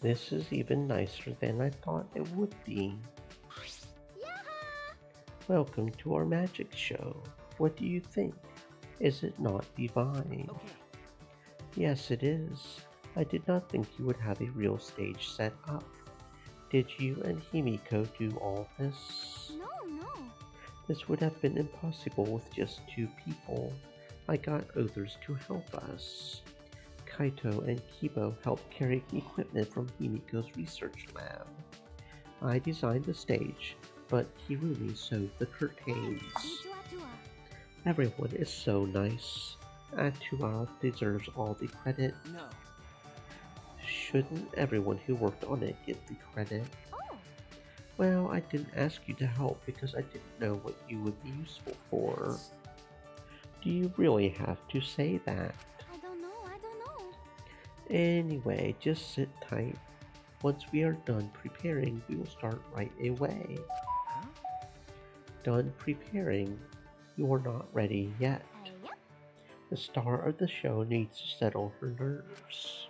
This is even nicer than I thought it would be. Welcome to our magic show. What do you think? Is it not divine? Okay. Yes, it is. I did not think you would have a real stage set up. Did you and Himiko do all this? No. This would have been impossible with just 2 people. I got others to help us. Kaito and Kibo helped carry equipment from Himiko's research lab. I designed the stage, but Hirumi sewed the curtains. Everyone is so nice. Atua deserves all the credit. No. Shouldn't everyone who worked on it get the credit? Well, I didn't ask you to help because I didn't know what you would be useful for. Do you really have to say that? I don't know. Anyway, just sit tight. Once we are done preparing, we will start right away. Huh? Done preparing? You are not ready yet. The star of the show needs to settle her nerves.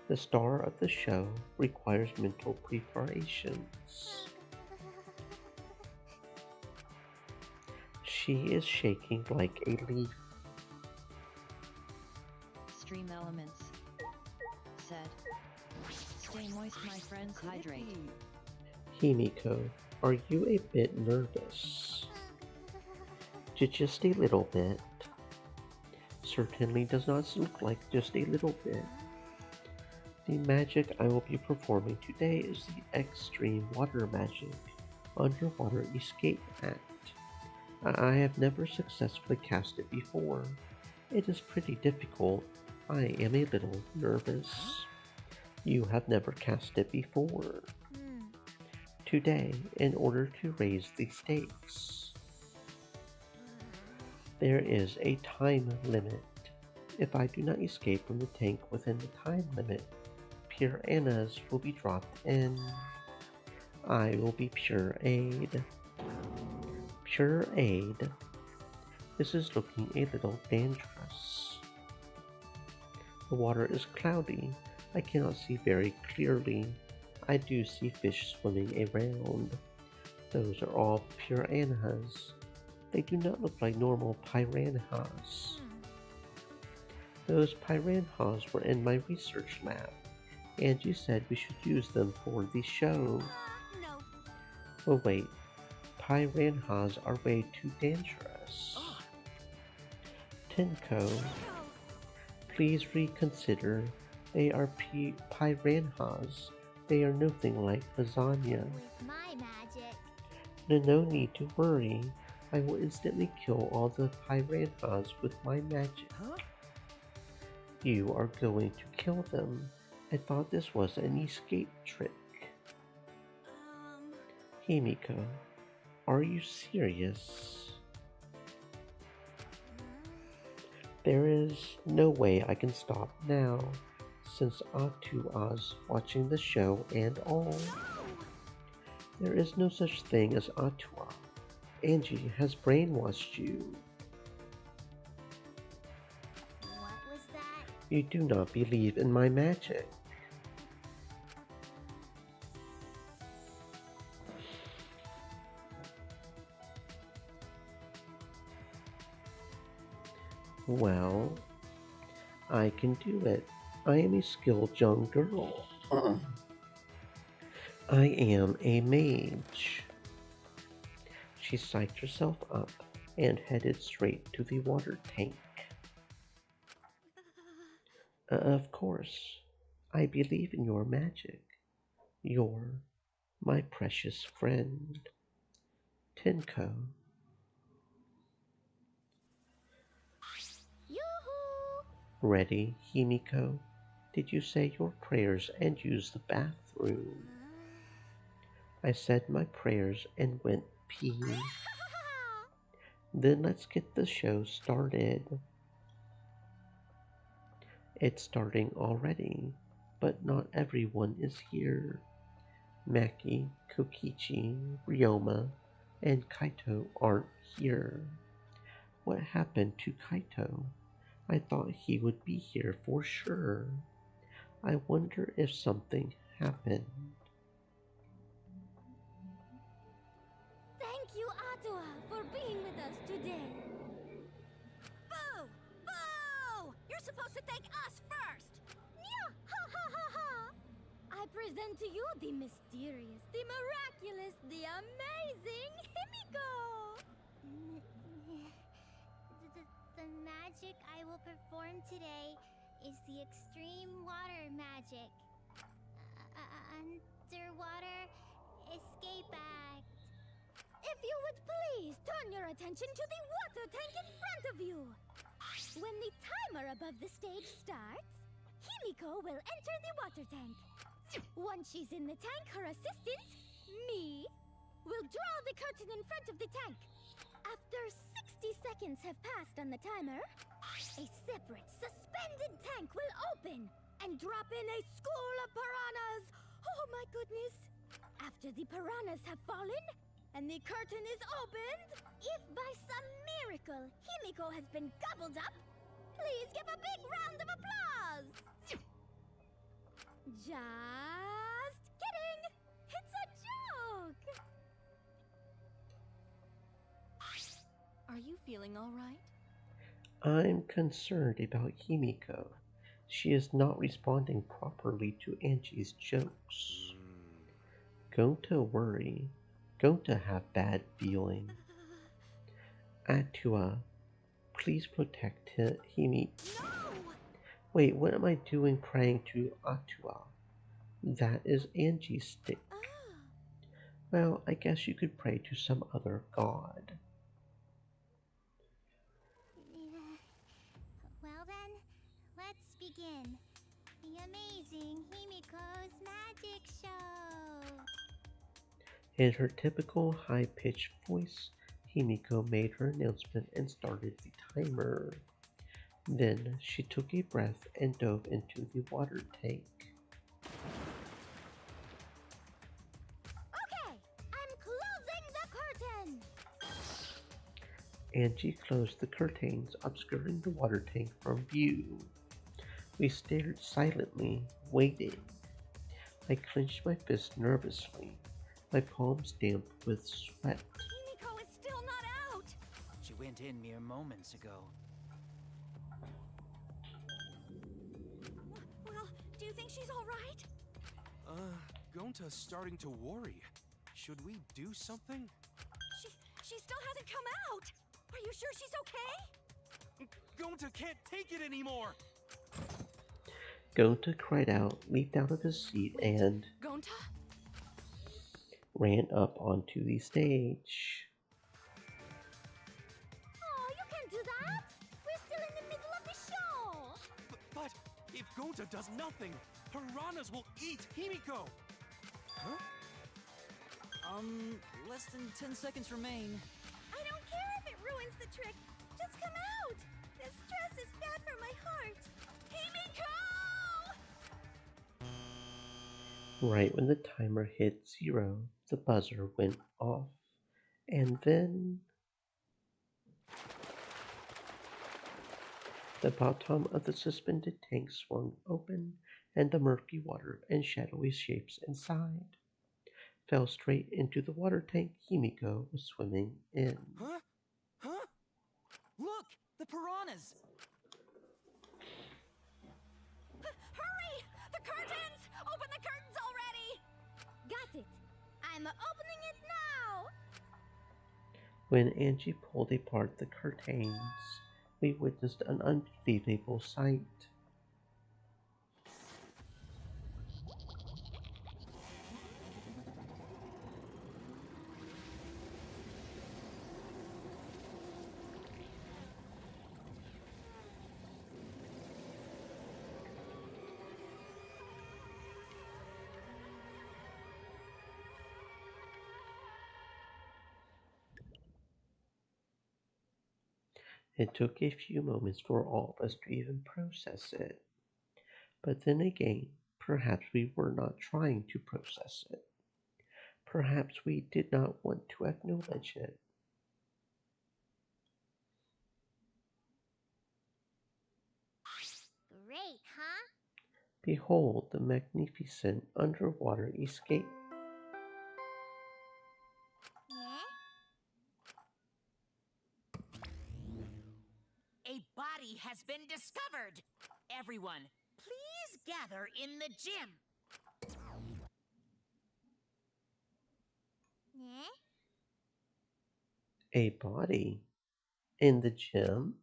The star of the show requires mental preparations. She is shaking like a leaf. Stream elements. Said. Stay moist, my friends, hydrate. Himiko, are you a bit nervous? Just a little bit. Certainly does not look like just a little bit. The magic I will be performing today is the extreme water magic, underwater escape act. I have never successfully cast it before. It is pretty difficult. I am a little nervous. You have never cast it before. Today, in order to raise the stakes, there is a time limit. If I do not escape from the tank within the time limit, piranhas will be dropped in. I will be pure aid. Pure aid. This is looking a little dangerous. The water is cloudy. I cannot see very clearly. I do see fish swimming around. Those are all piranhas. They do not look like normal piranhas. Those piranhas were in my research lab, and you said we should use them for the show. No. Oh wait, piranhas are way too dangerous. Tenko, please reconsider. They are piranhas. They are nothing like lasagna. With my magic. No need to worry. I will instantly kill all the piranhas with my magic. Huh? You are going to kill them. I thought this was an escape trick. Himiko, are you serious? There is no way I can stop now, since Atua's watching the show and all. There is no such thing as Atua. Angie has brainwashed you. What was that? You do not believe in my magic. Well, I can do it. I am a skilled young girl. I am a mage. She psyched herself up and headed straight to the water tank. Of course, I believe in your magic. You're my precious friend, Tenko. Yoo-hoo! Ready, Himiko? Did you say your prayers and use the bathroom? I said my prayers and went pee. Then let's get the show started. It's starting already, but not everyone is here. Maki, Kokichi, Ryoma, and Kaito aren't here. What happened to Kaito? I thought he would be here for sure. I wonder if something happened. Thank you, Atua, for being with us today. Boo! Boo! You're supposed to thank us first! Yeah, ha ha ha ha! I present to you the mysterious, the miraculous, the amazing Himiko! The magic I will perform today is the extreme water magic. Underwater escape act. If you would please turn your attention to the water tank in front of you. When the timer above the stage starts, Himiko will enter the water tank. Once she's in the tank, her assistant, me, will draw the curtain in front of the tank. After 60 seconds have passed on the timer, a separate suspended tank will open and drop in a school of piranhas. Oh my goodness! After the piranhas have fallen and the curtain is opened, if by some miracle Himiko has been gobbled up, please give a big round of applause! Just kidding! It's a joke! Are you feeling all right? I'm concerned about Himiko. She is not responding properly to Angie's jokes. Going to worry. Going to have bad feeling. Atua, please protect Himi. No! Wait, what am I doing praying to Atua? That is Angie's stick. Well, I guess you could pray to some other god. Well then, let's begin. The amazing Himiko's magic show. In her typical high-pitched voice, Himiko made her announcement and started the timer. Then she took a breath and dove into the water tank. Okay, I'm closing the curtain. Angie closed the curtains, obscuring the water tank from view. We stared silently, waiting. I clenched my fist nervously, my palms damp with sweat. Himiko is still not out! She went in mere moments ago. Well, do you think she's all right? Gonta's starting to worry. Should we do something? She still hasn't come out! Are you sure she's okay? Gonta can't take it anymore! Gonta cried out, leaped out of his seat, and Gonta? ran up onto the stage. Oh, you can't do that! We're still in the middle of the show! But if Gonta does nothing, piranhas will eat Himiko! Huh? Less than 10 seconds remain. I don't care if it ruins the trick. Just come out. This stress is bad for my heart. Himiko! Right when the timer hit 0, the buzzer went off. And then the bottom of the suspended tank swung open, and the murky water and shadowy shapes inside fell straight into the water tank Himiko was swimming in. Huh? Huh? Look! The piranhas! Hurry! The curtains! Open the curtains already! Got it! I'm opening it now! When Angie pulled apart the curtains, we witnessed an unbelievable sight. It took a few moments for all of us to even process it. But then again, perhaps we were not trying to process it. Perhaps we did not want to acknowledge it. Great, huh? Behold the magnificent underwater escape. A body has been discovered. Everyone, please gather in the gym. A body in the gym?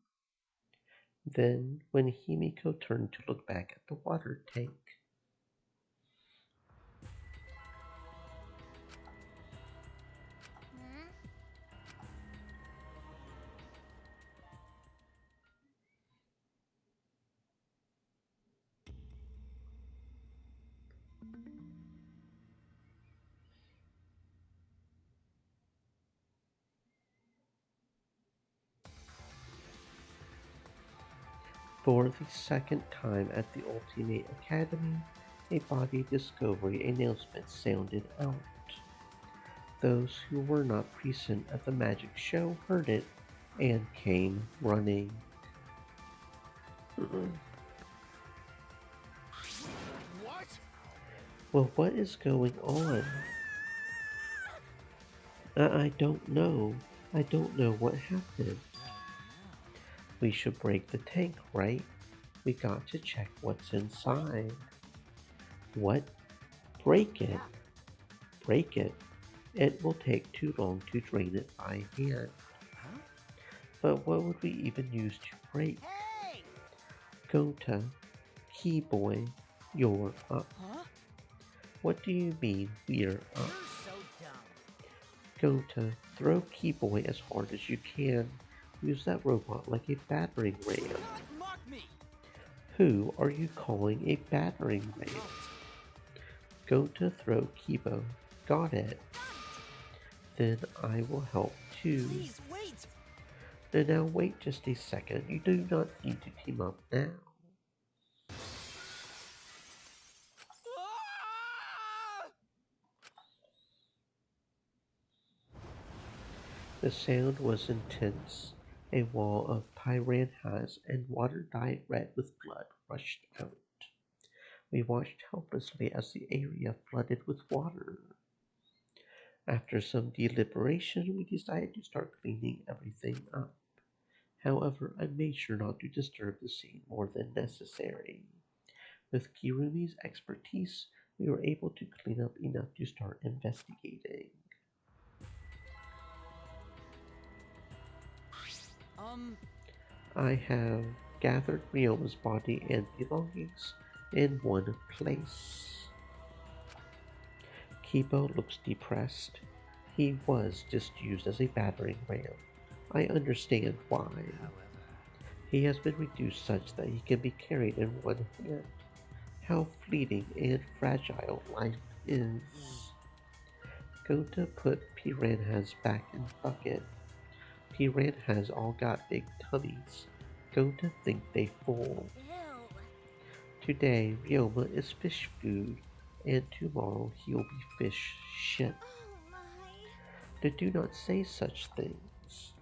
Then, when Himiko turned to look back at the water tank, for the second time at the Ultimate Academy, a body discovery announcement sounded out. Those who were not present at the magic show heard it and came running. What? Well, what is going on? I don't know. I don't know what happened. We should break the tank, right? We got to check what's inside. What? Break it? Break it? It will take too long to drain it by hand. But what would we even use to break? Gota, Key Boy, you're up. What do you mean we're up? Gota, throw Key Boy as hard as you can. Use that robot like a battering ram. Who are you calling a battering ram? Gota, throw Kibo. Got it. Then I will help too. Please wait. Now wait just a second. You do not need to team up now. The sound was intense. A wall of piranhas and water dyed red with blood rushed out. We watched helplessly as the area flooded with water. After some deliberation, we decided to start cleaning everything up. However, I made sure not to disturb the scene more than necessary. With Kirumi's expertise, we were able to clean up enough to start investigating. I have gathered Ryoma's body and belongings in one place. Kibo looks depressed. He was just used as a battering ram. I understand why. He has been reduced such that he can be carried in one hand. How fleeting and fragile life is. Gota put piranhas back in the bucket. Piranhas all got big tummies. Gota think they full. Today, Ryoma is fish food, and tomorrow he'll be fish shit. Do not say such things.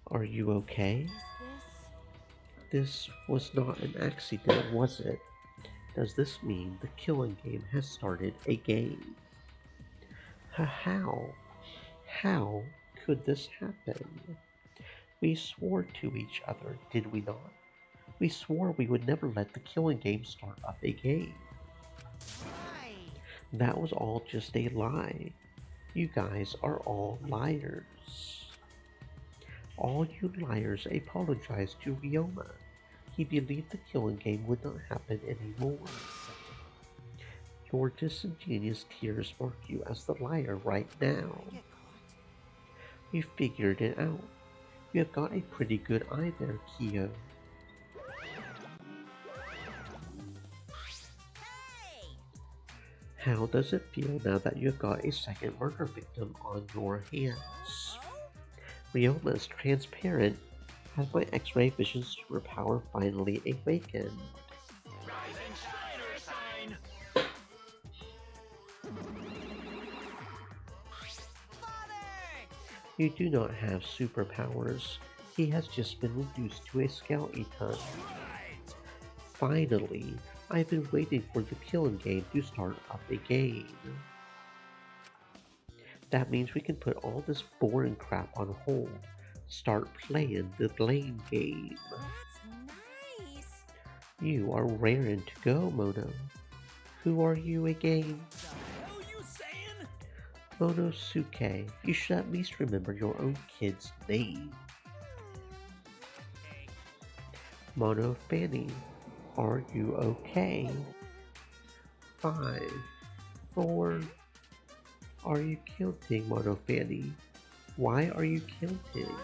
Are you okay? This was not an accident, was it? Does this mean the killing game has started again? How? How could this happen? We swore to each other, did we not? We swore we would never let the killing game start up again. That was all just a lie. You guys are all liars. All you liars apologize to Ryoma. He believed the killing game would not happen anymore. Your disingenuous tears mark you as the liar right now. You figured it out. You have got a pretty good eye there, Kyo. How does it feel now that you have got a second murder victim on your hands? Ryoma is transparent. Has my X-ray vision superpower finally awakened? You do not have superpowers. He has just been reduced to a skeleton. Finally, I've been waiting for the killing game to start up again. That means we can put all this boring crap on hold. Start playing the blame game. That's nice. You are raring to go, Mono. Who are you again? Hell you saying? Monosuke. You should at least remember your own kid's name. Mono Fanny. Are you okay? 5, 4. Are you counting, Mono Fanny? Why are you counting?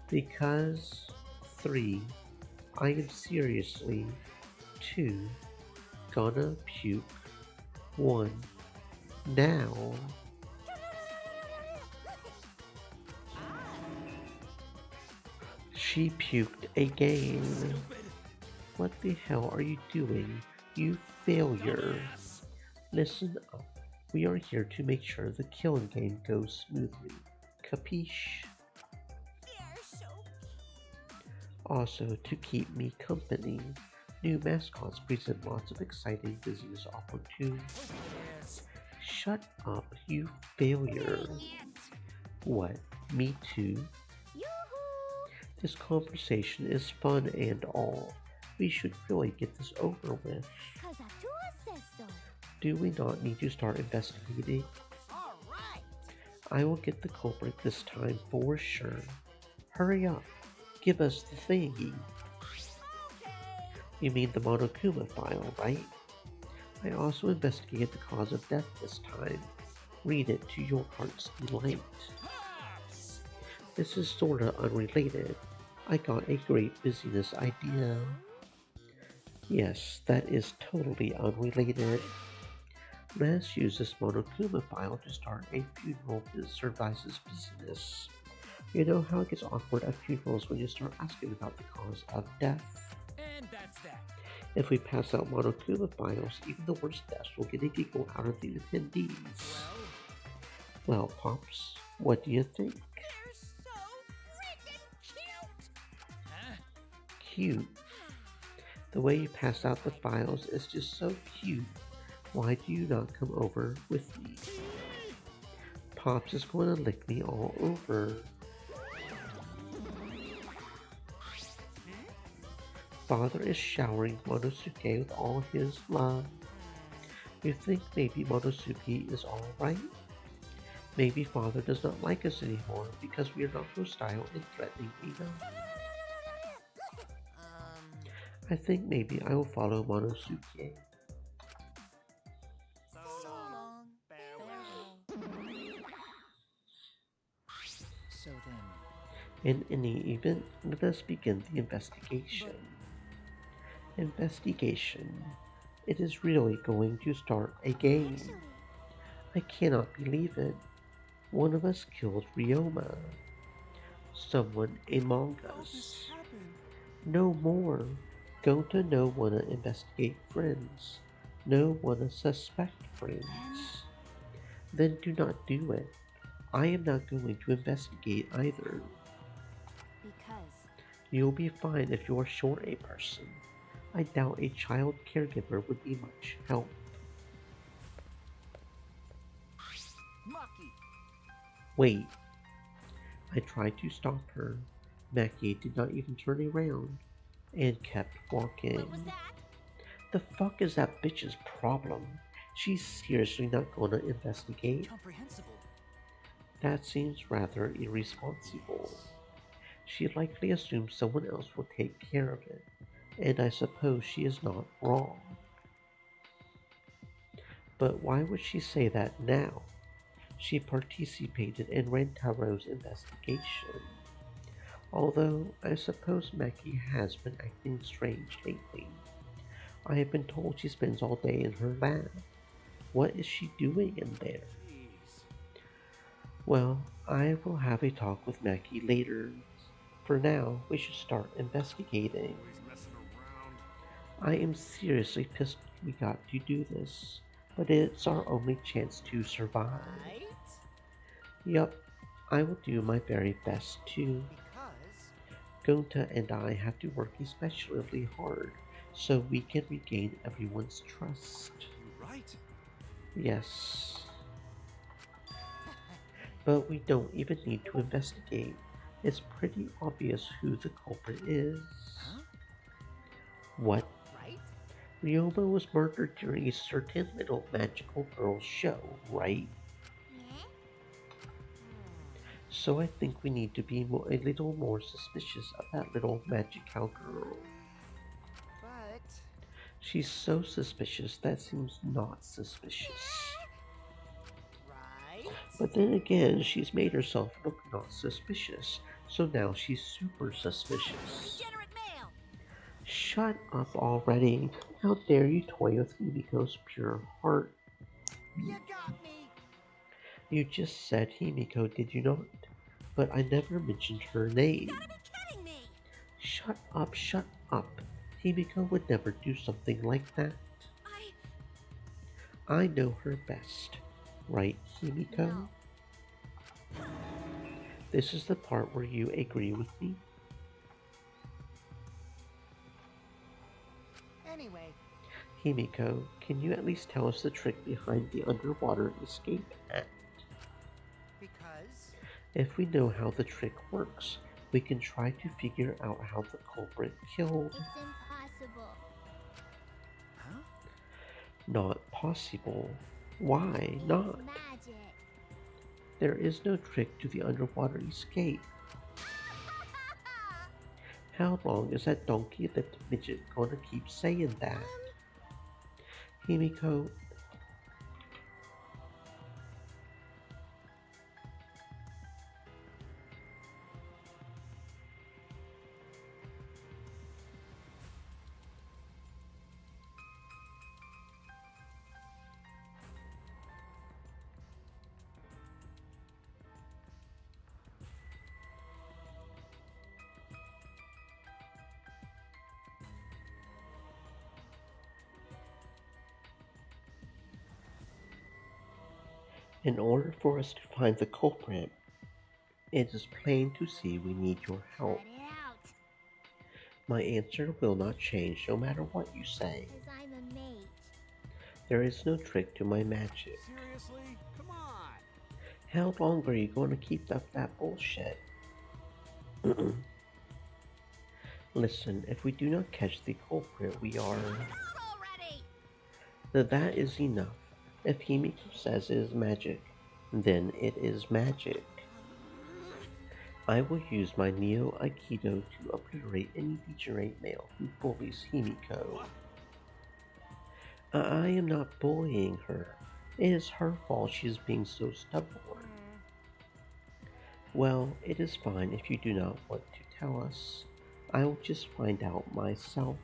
Because 3. I am seriously 2. Gonna puke 1. Now. She puked again. What the hell are you doing, you failure? Listen up. We are here to make sure the killing game goes smoothly. Capiche? Also, to keep me company, new mascots present lots of exciting business opportunities. Shut up, you failure. What? Me too? This conversation is fun and all. We should really get this over with. Do we not need to start investigating? I will get the culprit this time for sure. Hurry up. Give us the thingy. You mean the Monokuma file, right? I also investigated the cause of death this time. Read it to your heart's delight. This is sorta unrelated. I got a great business idea. Yes, that is totally unrelated. Let's use this Monokuma file to start a funeral services business. You know how it gets awkward at funerals when you start asking about the cause of death. And that's that. If we pass out Monokuma files, even the worst deaths will get a giggle out of the attendees. Well, Pops, what do you think? They're so freaking cute! Huh? Cute. The way you pass out the files is just so cute. Why do you not come over with me? Pops is going to lick me all over. Father is showering Monosuke with all his love. You think maybe Monosuke is alright? Maybe Father does not like us anymore because we are not hostile and threatening enough. I think maybe I will follow Monosuke. So long. So then, In any event, let us begin the investigation. Investigation. It is really going to start a game. I cannot believe it. One of us killed Ryoma. Someone among us. No more. Gonta no wanna investigate friends. No wanna suspect friends. Then do not do it. I am not going to investigate either. Because You'll be fine if you are short a person. I doubt a child caregiver would be much help. Maki! Wait. I tried to stop her. Maki did not even turn around and kept walking. what was that? The fuck is that bitch's problem? She's seriously not gonna investigate? Incomprehensible. That seems rather irresponsible. She likely assumes someone else will take care of it, and I suppose she is not wrong. But why would she say that now? She participated in Rantaro's investigation. Although, I suppose Maki has been acting strange lately. I have been told she spends all day in her lab. What is she doing in there? Well, I will have a talk with Maki later. For now, we should start investigating. I am seriously pissed we got to do this, but it's our only chance to survive. Yup, I will do my very best too. Gonta and I have to work especially hard so we can regain everyone's trust. You're right. Yes. But we don't even need to investigate. It's pretty obvious who the culprit is. Huh? What? Right? Ryoma was murdered during a certain little magical girl's show, right? Yeah? So I think we need to be a little more suspicious of that little magical girl. But... She's so suspicious that seems not suspicious. Right? But then again, she's made herself look not suspicious, so now she's super suspicious. Degenerate male! Shut up already. How dare you toy with Himiko's pure heart? You got me! You just said Himiko, did you not? But I never mentioned her name. You gotta be kidding me! Shut up, shut up. Himiko would never do something like that. I know her best. Right, Himiko? No. This is the part where you agree with me? Anyway, Himiko, can you at least tell us the trick behind the underwater escape act? because... If we know how the trick works, we can try to figure out how the culprit killed. It's impossible. Huh? Not possible. Why not? Magic. There is no trick to the underwater escape. How long is that donkey-lipped midget gonna keep saying that? Himiko, in order for us to find the culprit, it is plain to see we need your help. Cut it out. My answer will not change no matter what you say. Because I'm a mage. There is no trick to my magic. Seriously? Come on. How long are you going to keep up that bullshit? Listen, if we do not catch the culprit, we are... Already! That is enough. If Himiko says it is magic, then it is magic. I will use my Neo Aikido to obliterate any degenerate male who bullies Himiko. I am not bullying her. It is her fault she is being so stubborn. Well, it is fine if you do not want to tell us. I will just find out myself.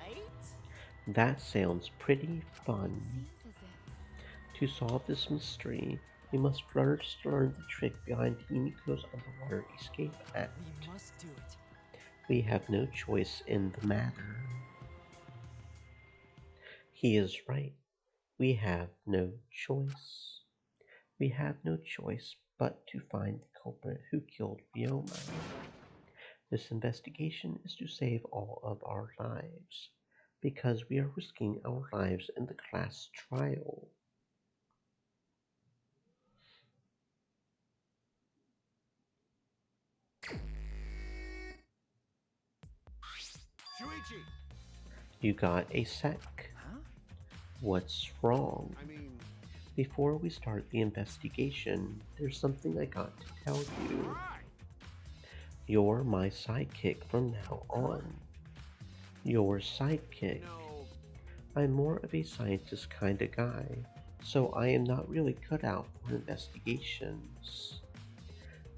Right? That sounds pretty fun. To solve this mystery, we must first learn the trick behind Himiko's underwater escape act. We must do it. We have no choice in the matter. He is right. We have no choice. We have no choice but to find the culprit who killed Ryoma. This investigation is to save all of our lives, because we are risking our lives in the class trial. Shuichi! You got a sec. Huh? What's wrong? I mean... Before we start the investigation, there's something I got to tell you. Alright! You're my sidekick from now on. Your sidekick. No... I'm more of a scientist kind of guy, so I am not really cut out for investigations.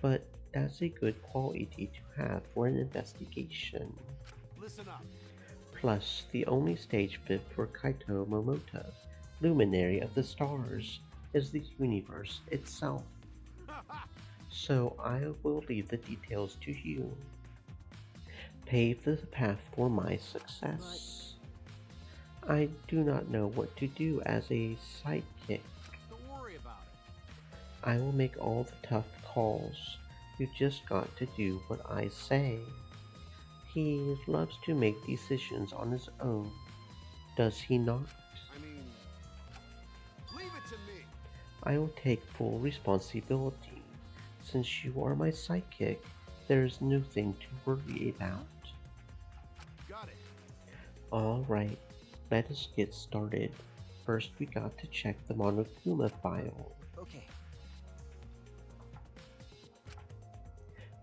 But that's a good quality to have for an investigation. Listen up. Plus, the only stage fit for Kaito Momota, luminary of the stars, is the universe itself. So I will leave the details to you. Pave the path for my success. I do not know what to do as a sidekick. Don't worry about it. I will make all the tough calls. You just got to do what I say. He loves to make decisions on his own, does he not? I mean, leave it to me. I will take full responsibility. Since you are my sidekick, there is nothing to worry about. Got it. Alright, let us get started. First we got to check the Monokuma file. Okay.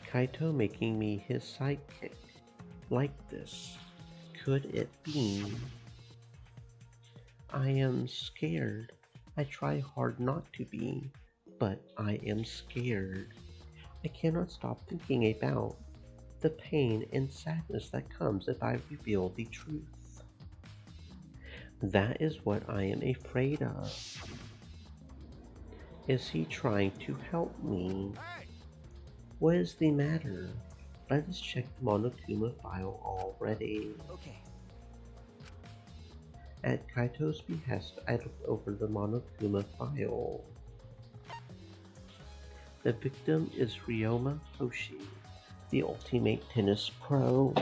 Kaito making me his sidekick. Like this. Could it be? I am scared. I try hard not to be, but I am scared. I cannot stop thinking about the pain and sadness that comes if I reveal the truth. That is what I am afraid of. Is he trying to help me? What is the matter? Let us check the Monokuma file already. Okay. At Kaito's behest, I looked over the Monokuma file. The victim is Ryoma Hoshi, the ultimate tennis pro.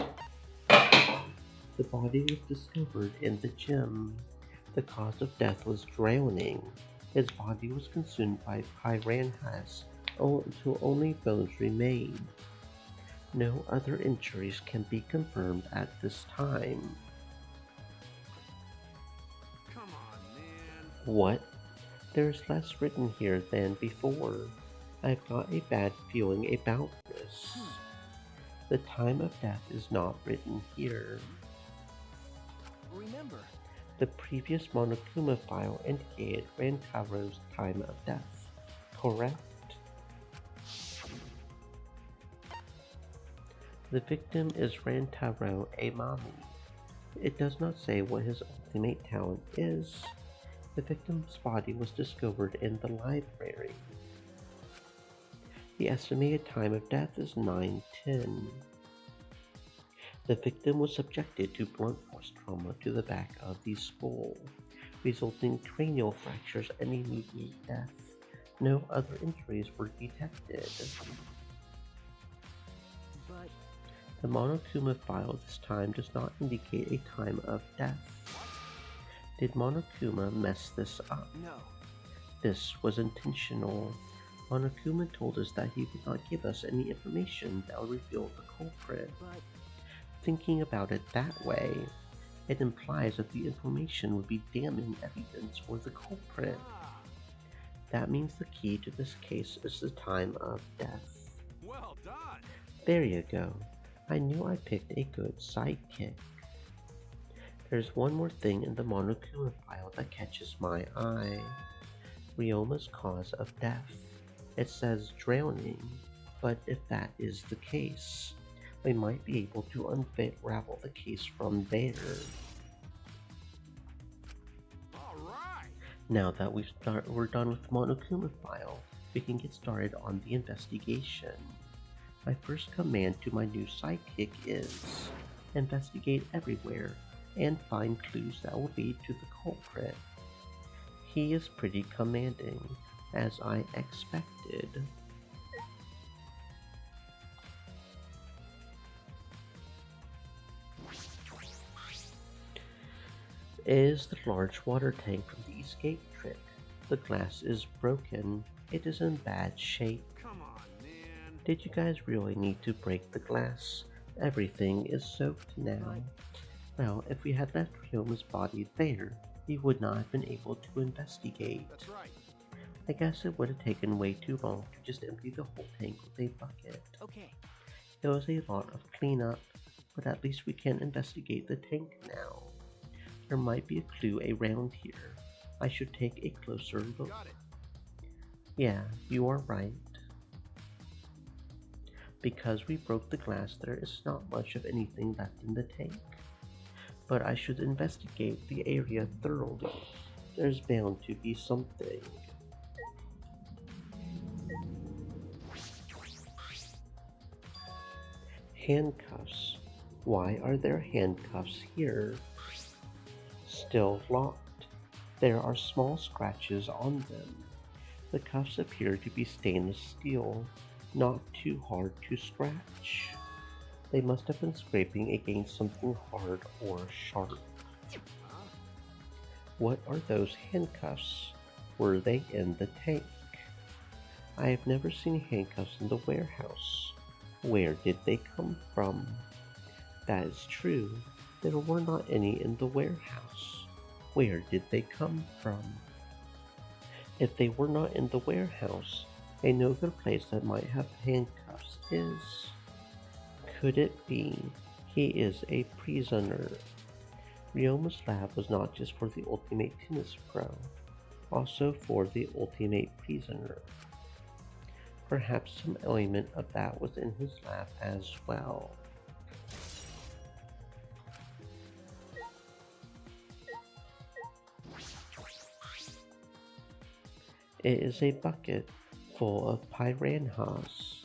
The body was discovered in the gym. The cause of death was drowning. His body was consumed by piranhas until only bones remained. No other injuries can be confirmed at this time. Come on, man. What? There's less written here than before. I've got a bad feeling about this. The time of death is not written here. Remember, The previous Monokuma file indicated Rantaro's time of death, correct? The victim is Rantaro Amami. It does not say what his ultimate talent is. The victim's body was discovered in the library. The estimated time of death is 9:10. The victim was subjected to blunt force trauma to the back of the skull, resulting in cranial fractures and immediate death. No other injuries were detected. but The Monokuma file this time does not indicate a time of death. Did Monokuma mess this up? no. This was intentional. Monokuma told us that he would not give us any information that would reveal the culprit. But Thinking about it that way, it implies that the information would be damning evidence for the culprit. That means the key to this case is the time of death. Well done. There you go. I knew I picked a good sidekick. There's one more thing in the Monokuma file that catches my eye. Ryoma's cause of death. It says drowning, but if that is the case, we might be able to unravel the case from there. Alright. Now that we're done with the Monokuma file, we can get started on the investigation. My first command to my new sidekick is investigate everywhere and find clues that will lead to the culprit. He is pretty commanding, as I expected. Is the large water tank from the escape trick. The glass is broken. It is in bad shape. Come on, man. Did you guys really need to break the glass? Everything is soaked now. Well, if we had left Ryoma's body there, we would not have been able to investigate. That's right. I guess it would have taken way too long to just empty the whole tank with a bucket. okay. It was a lot of cleanup, but at least we can investigate the tank now. There might be a clue around here. I should take a closer look. Got it. Yeah, you are right. Because we broke the glass, there is not much of anything left in the tank. But I should investigate the area thoroughly. There's bound to be something. Handcuffs. Why are there handcuffs here? Still locked. There are small scratches on them. The cuffs appear to be stainless steel, not too hard to scratch. They must have been scraping against something hard or sharp. What are those handcuffs? Were they in the tank? I have never seen handcuffs in the warehouse. Where did they come from? That is true. There were not any in the warehouse. Where did they come from? If they were not in the warehouse, I know the place that might have handcuffs is. Could it be he is a prisoner? Ryoma's lab was not just for the ultimate tennis pro, also for the ultimate prisoner. Perhaps some element of that was in his lab as well. It is a bucket full of piranhas.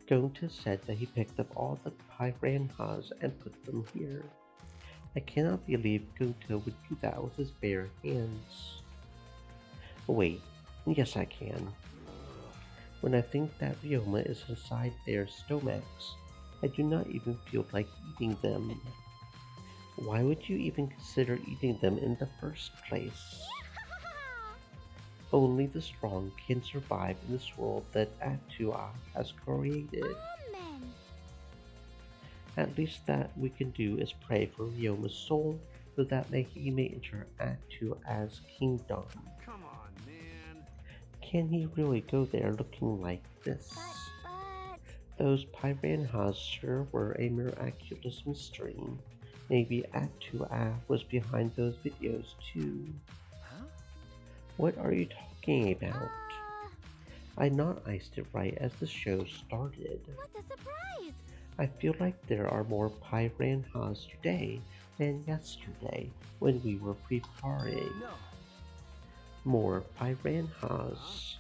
Gonta said that he picked up all the piranhas and put them here. I cannot believe Gonta would do that with his bare hands. Wait, yes I can. When I think that Ryoma is inside their stomachs, I do not even feel like eating them. Why would you even consider eating them in the first place? Only the strong can survive in this world that Atua has created. Amen. At least that we can do is pray for Ryoma's soul so that he may enter Atua's kingdom. Come on, man. Can he really go there looking like this? But... Those piranhas sure were a miraculous mystery. Maybe Atua was behind those videos too. Huh? What are you talking about? I not iced it right as the show started. What a surprise! I feel like there are more piranhas today than yesterday when we were preparing. No. More piranhas.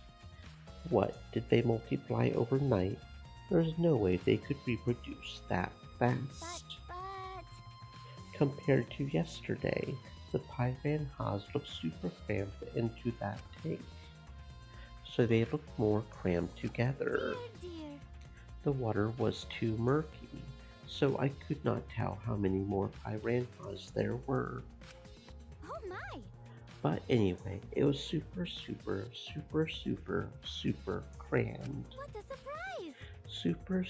What, did they multiply overnight? There's no way they could reproduce that fast. But... Compared to yesterday, the piranhas look super crammed into that tank. So they look more crammed together. Dear. The water was too murky, so I could not tell how many more piranhas there were. Oh my! But anyway, it was super crammed. What a surprise! Super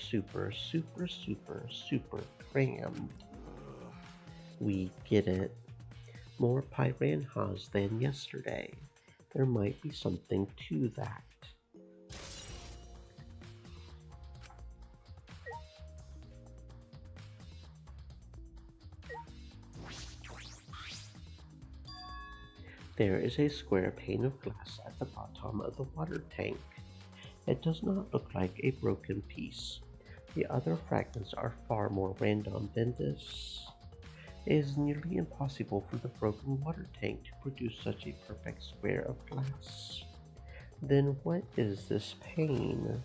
crammed. We get it. More piranhas than yesterday. There might be something to that. There is a square pane of glass at the bottom of the water tank. It does not look like a broken piece. The other fragments are far more random than this. It is nearly impossible for the broken water tank to produce such a perfect square of glass. Then what is this pane?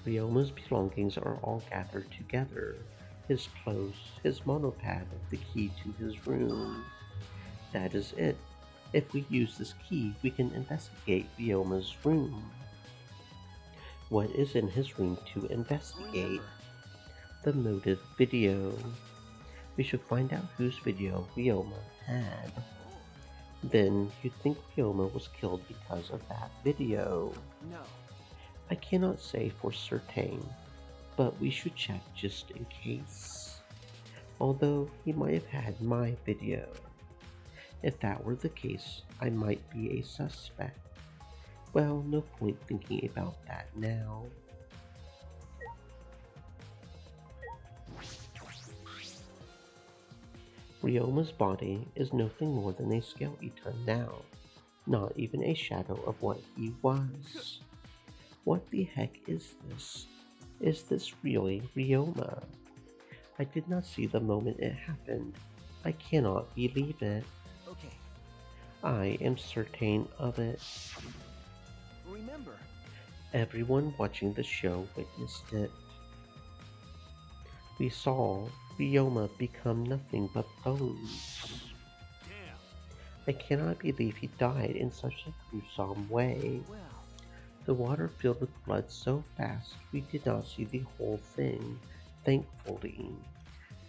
Ryoma's belongings are all gathered together. His clothes, his monopad, the key to his room. That is it. If we use this key, we can investigate Ryoma's room. What is in his room to investigate? The motive video. We should find out whose video Ryoma had. Then you'd think Ryoma was killed because of that video. No. I cannot say for certain, but we should check just in case. Although he might have had my video. If that were the case, I might be a suspect. Well, no point thinking about that now. Ryoma's body is nothing more than a skeleton now, not even a shadow of what he was. What the heck is this? Is this really Ryoma? I did not see the moment it happened. I cannot believe it. Okay. I am certain of it. Remember. Everyone watching the show witnessed it. We saw Ryoma become nothing but bones. Damn. I cannot believe he died in such a gruesome way. Well, The water filled with blood so fast we did not see the whole thing, thankfully.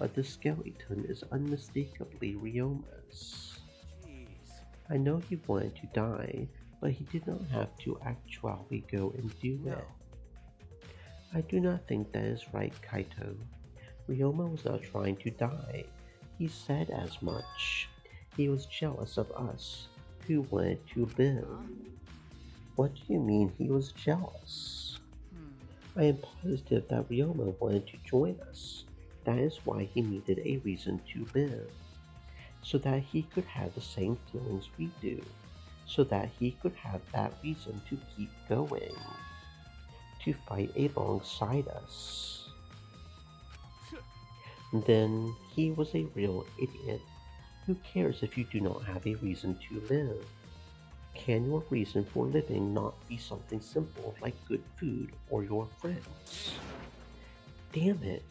But the skeleton is unmistakably Ryoma's. Jeez. I know he wanted to die, but he did not have to actually go and do no. it. I do not think that is right, Kaito. Ryoma was not trying to die. He said as much. He was jealous of us, who wanted to live. What do you mean he was jealous? I am positive that Ryoma wanted to join us. That is why he needed a reason to live. So that he could have the same feelings we do. So that he could have that reason to keep going. To fight alongside us. Then he was a real idiot. Who cares if you do not have a reason to live? Can your reason for living not be something simple like good food or your friends? Damn it,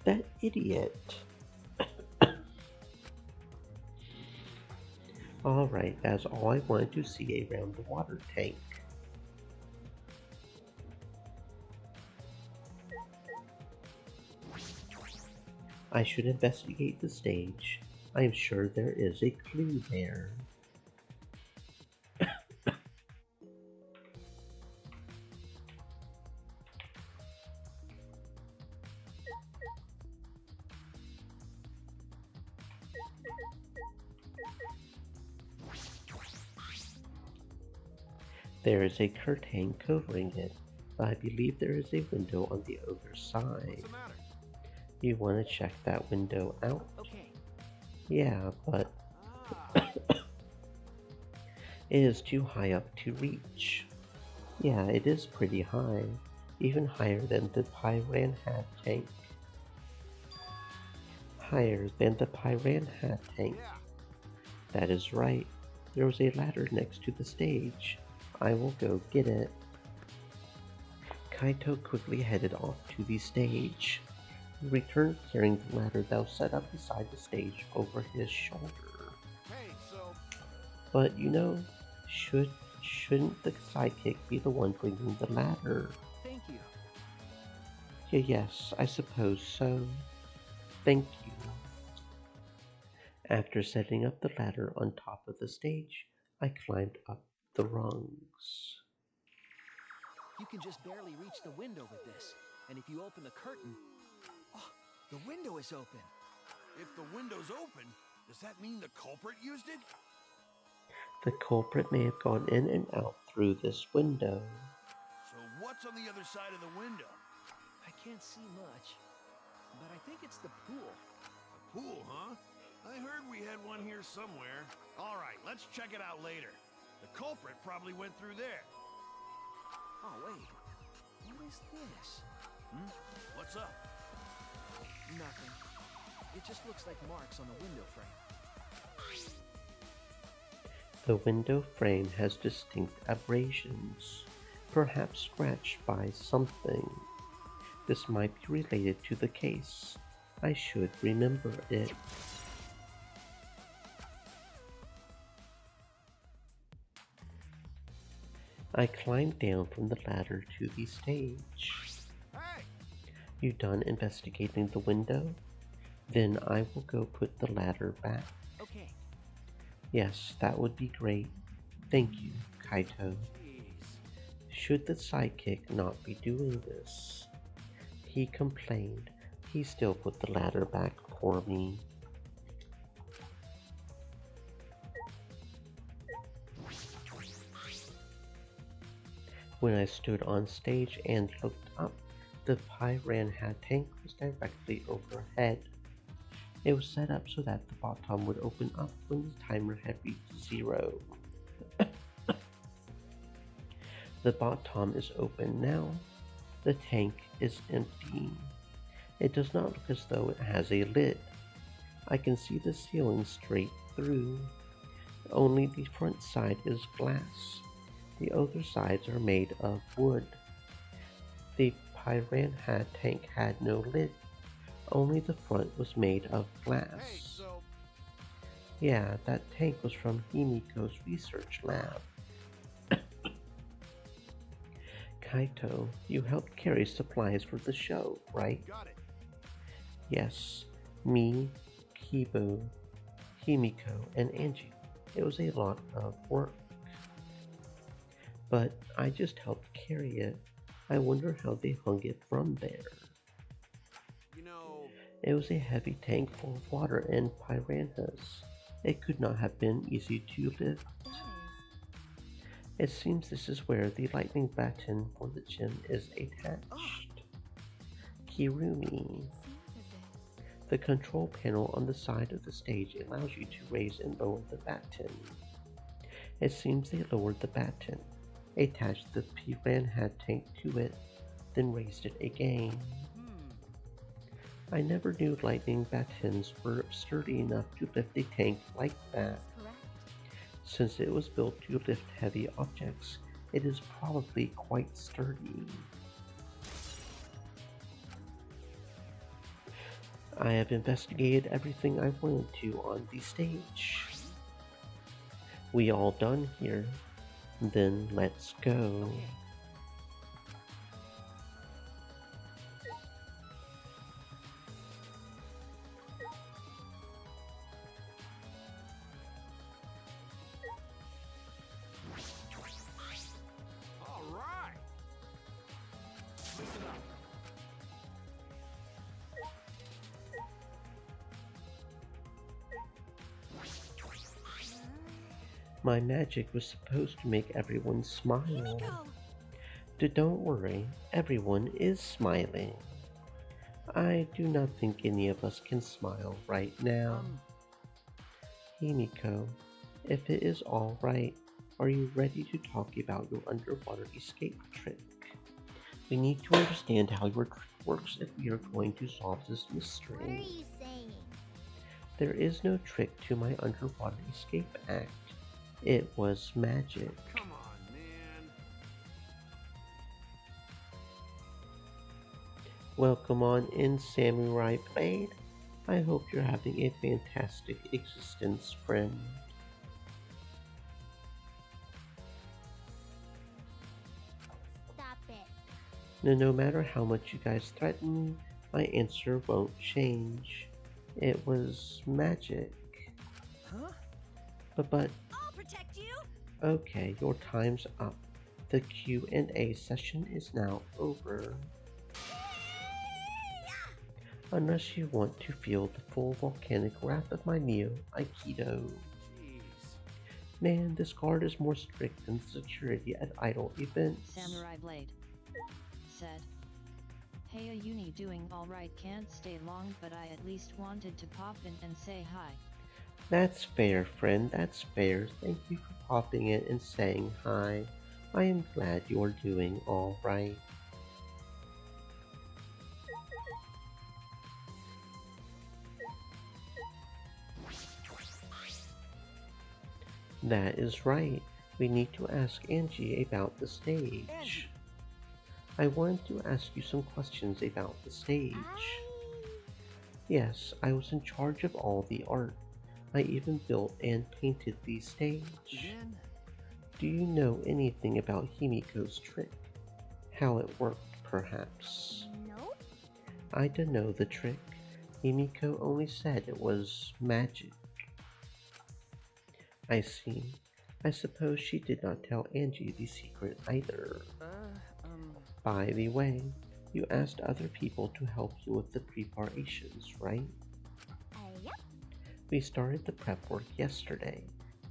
that idiot. Alright, that's all I wanted to see around the water tank. I should investigate the stage. I am sure there is a clue there. There is a curtain covering it, but I believe there is a window on the other side. What's the matter? You want to check that window out? Okay. Yeah, but it is too high up to reach. Yeah, it is pretty high, even higher than the Piranha tank. Higher than the Piranha tank. That is right. There was a ladder next to the stage. I will go get it. Kaito quickly headed off to the stage. He returned carrying the ladder that was set up beside the stage over his shoulder. Hey, so... But you know, shouldn't the sidekick be the one bringing the ladder? Thank you. Yeah, yes, I suppose so. Thank you. After setting up the ladder on top of the stage, I climbed up the rungs. You can just barely reach the window with this. And if you open the curtain... Oh, the window is open. If the window's open, does that mean the culprit used it? The culprit may have gone in and out through this window. So what's on the other side of the window? I can't see much, but I think it's the pool. A pool, huh? I heard we had one here somewhere. All right, let's check it out later. The culprit probably went through there. Oh, wait. What is this? What's up? Nothing. It just looks like marks on the window frame. The window frame has distinct abrasions, perhaps scratched by something. This might be related to the case. I should remember it. I climbed down from the ladder to the stage. Hey! You done investigating the window? Then I will go put the ladder back. Okay. Yes, that would be great. Thank you, Kaito. Should the sidekick not be doing this? He complained. He still put the ladder back for me. When I stood on stage and looked up, the Piranha tank was directly overhead. It was set up so that the bottom would open up when the timer had reached 0. The bottom is open now. The tank is empty. It does not look as though it has a lid. I can see the ceiling straight through. Only the front side is glass. The other sides are made of wood. The Piranha tank had no lid. Only the front was made of glass. Hey, so... Yeah, that tank was from Himiko's research lab. Kaito, you helped carry supplies for the show, right? Got it. Yes, me, Kibu, Himiko, and Angie. It was a lot of work. But I just helped carry it. I wonder how they hung it from there. You know, It was a heavy tank full of water and piranhas. It could not have been easy to lift. It seems this is where the lightning baton for the gym is attached. Kirumi. The control panel on the side of the stage allows you to raise and lower the baton. It seems they lowered the baton, attached the piranha tank to it, then raised it again. I never knew lightning batons were sturdy enough to lift a tank like that. Since it was built to lift heavy objects, it is probably quite sturdy. I have investigated everything I wanted to on the stage. We all done here? Then let's go. all right. Listen up. My magic was supposed to make everyone smile. Don't worry, everyone is smiling. I do not think any of us can smile right now. Himiko, if it is all right, are you ready to talk about your underwater escape trick? We need to understand how your trick works if we are going to solve this mystery. What are you saying? There is no trick to my underwater escape act. It was magic. Come on, man. Welcome on in, Samurai Blade. I hope you're having a fantastic existence, friend. Stop it. No matter how much you guys threaten me, my answer won't change. It was magic. Huh? But I'll protect you. okay, your time's up. The Q&A session is now over. Unless you want to feel the full volcanic wrath of my Neo Aikido. Jeez. Man, this guard is more strict than security at idol events. Samurai Blade said, "Hey, a uni doing alright, can't stay long, but I at least wanted to pop in and say hi." That's fair, friend, that's fair. Thank you for popping in and saying hi. I am glad you're doing alright. That is right. We need to ask Angie about the stage. Angie. I wanted to ask you some questions about the stage. Yes, I was in charge of all the art. I even built and painted the stage. Again? Do you know anything about Himiko's trick? How it worked, perhaps? No? I don't know the trick. Himiko only said it was magic. I see. I suppose she did not tell Angie the secret either. By the way, you asked other people to help you with the preparations, right? Yep. We started the prep work yesterday.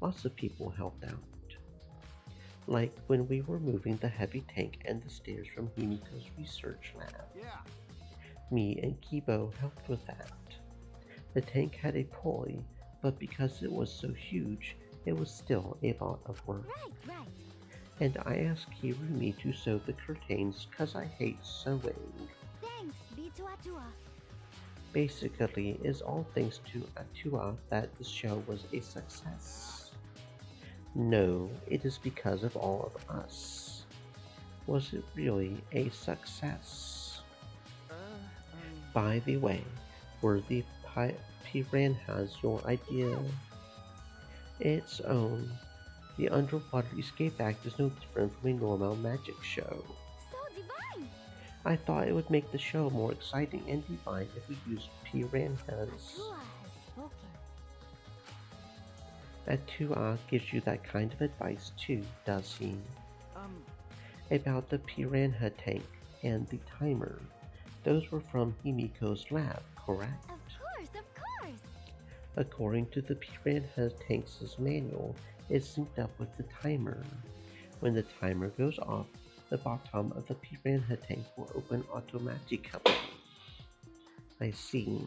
Lots of people helped out. Like when we were moving the heavy tank and the stairs from Himiko's research lab. Yeah. Me and Kibo helped with that. The tank had a pulley, but because it was so huge, it was still a lot of work. Right. And I asked Kirumi to sew the curtains cause I hate sewing. Thanks, B2 Atua. Basically, it is all thanks to Atua that the show was a success. No, it is because of all of us. Was it really a success? By the way, were the piranhas your idea? its own. The underwater escape act is no different from a normal magic show. So divine! I thought it would make the show more exciting and divine if we used piranhas. Atua has spoken. Atua gives you that kind of advice too, does he? About the piranha tank and the timer. Those were from Himiko's lab, correct? Of course! According to the piranha tank's manual, it's synced up with the timer. When the timer goes off, the bottom of the piranha tank will open automatically. I see.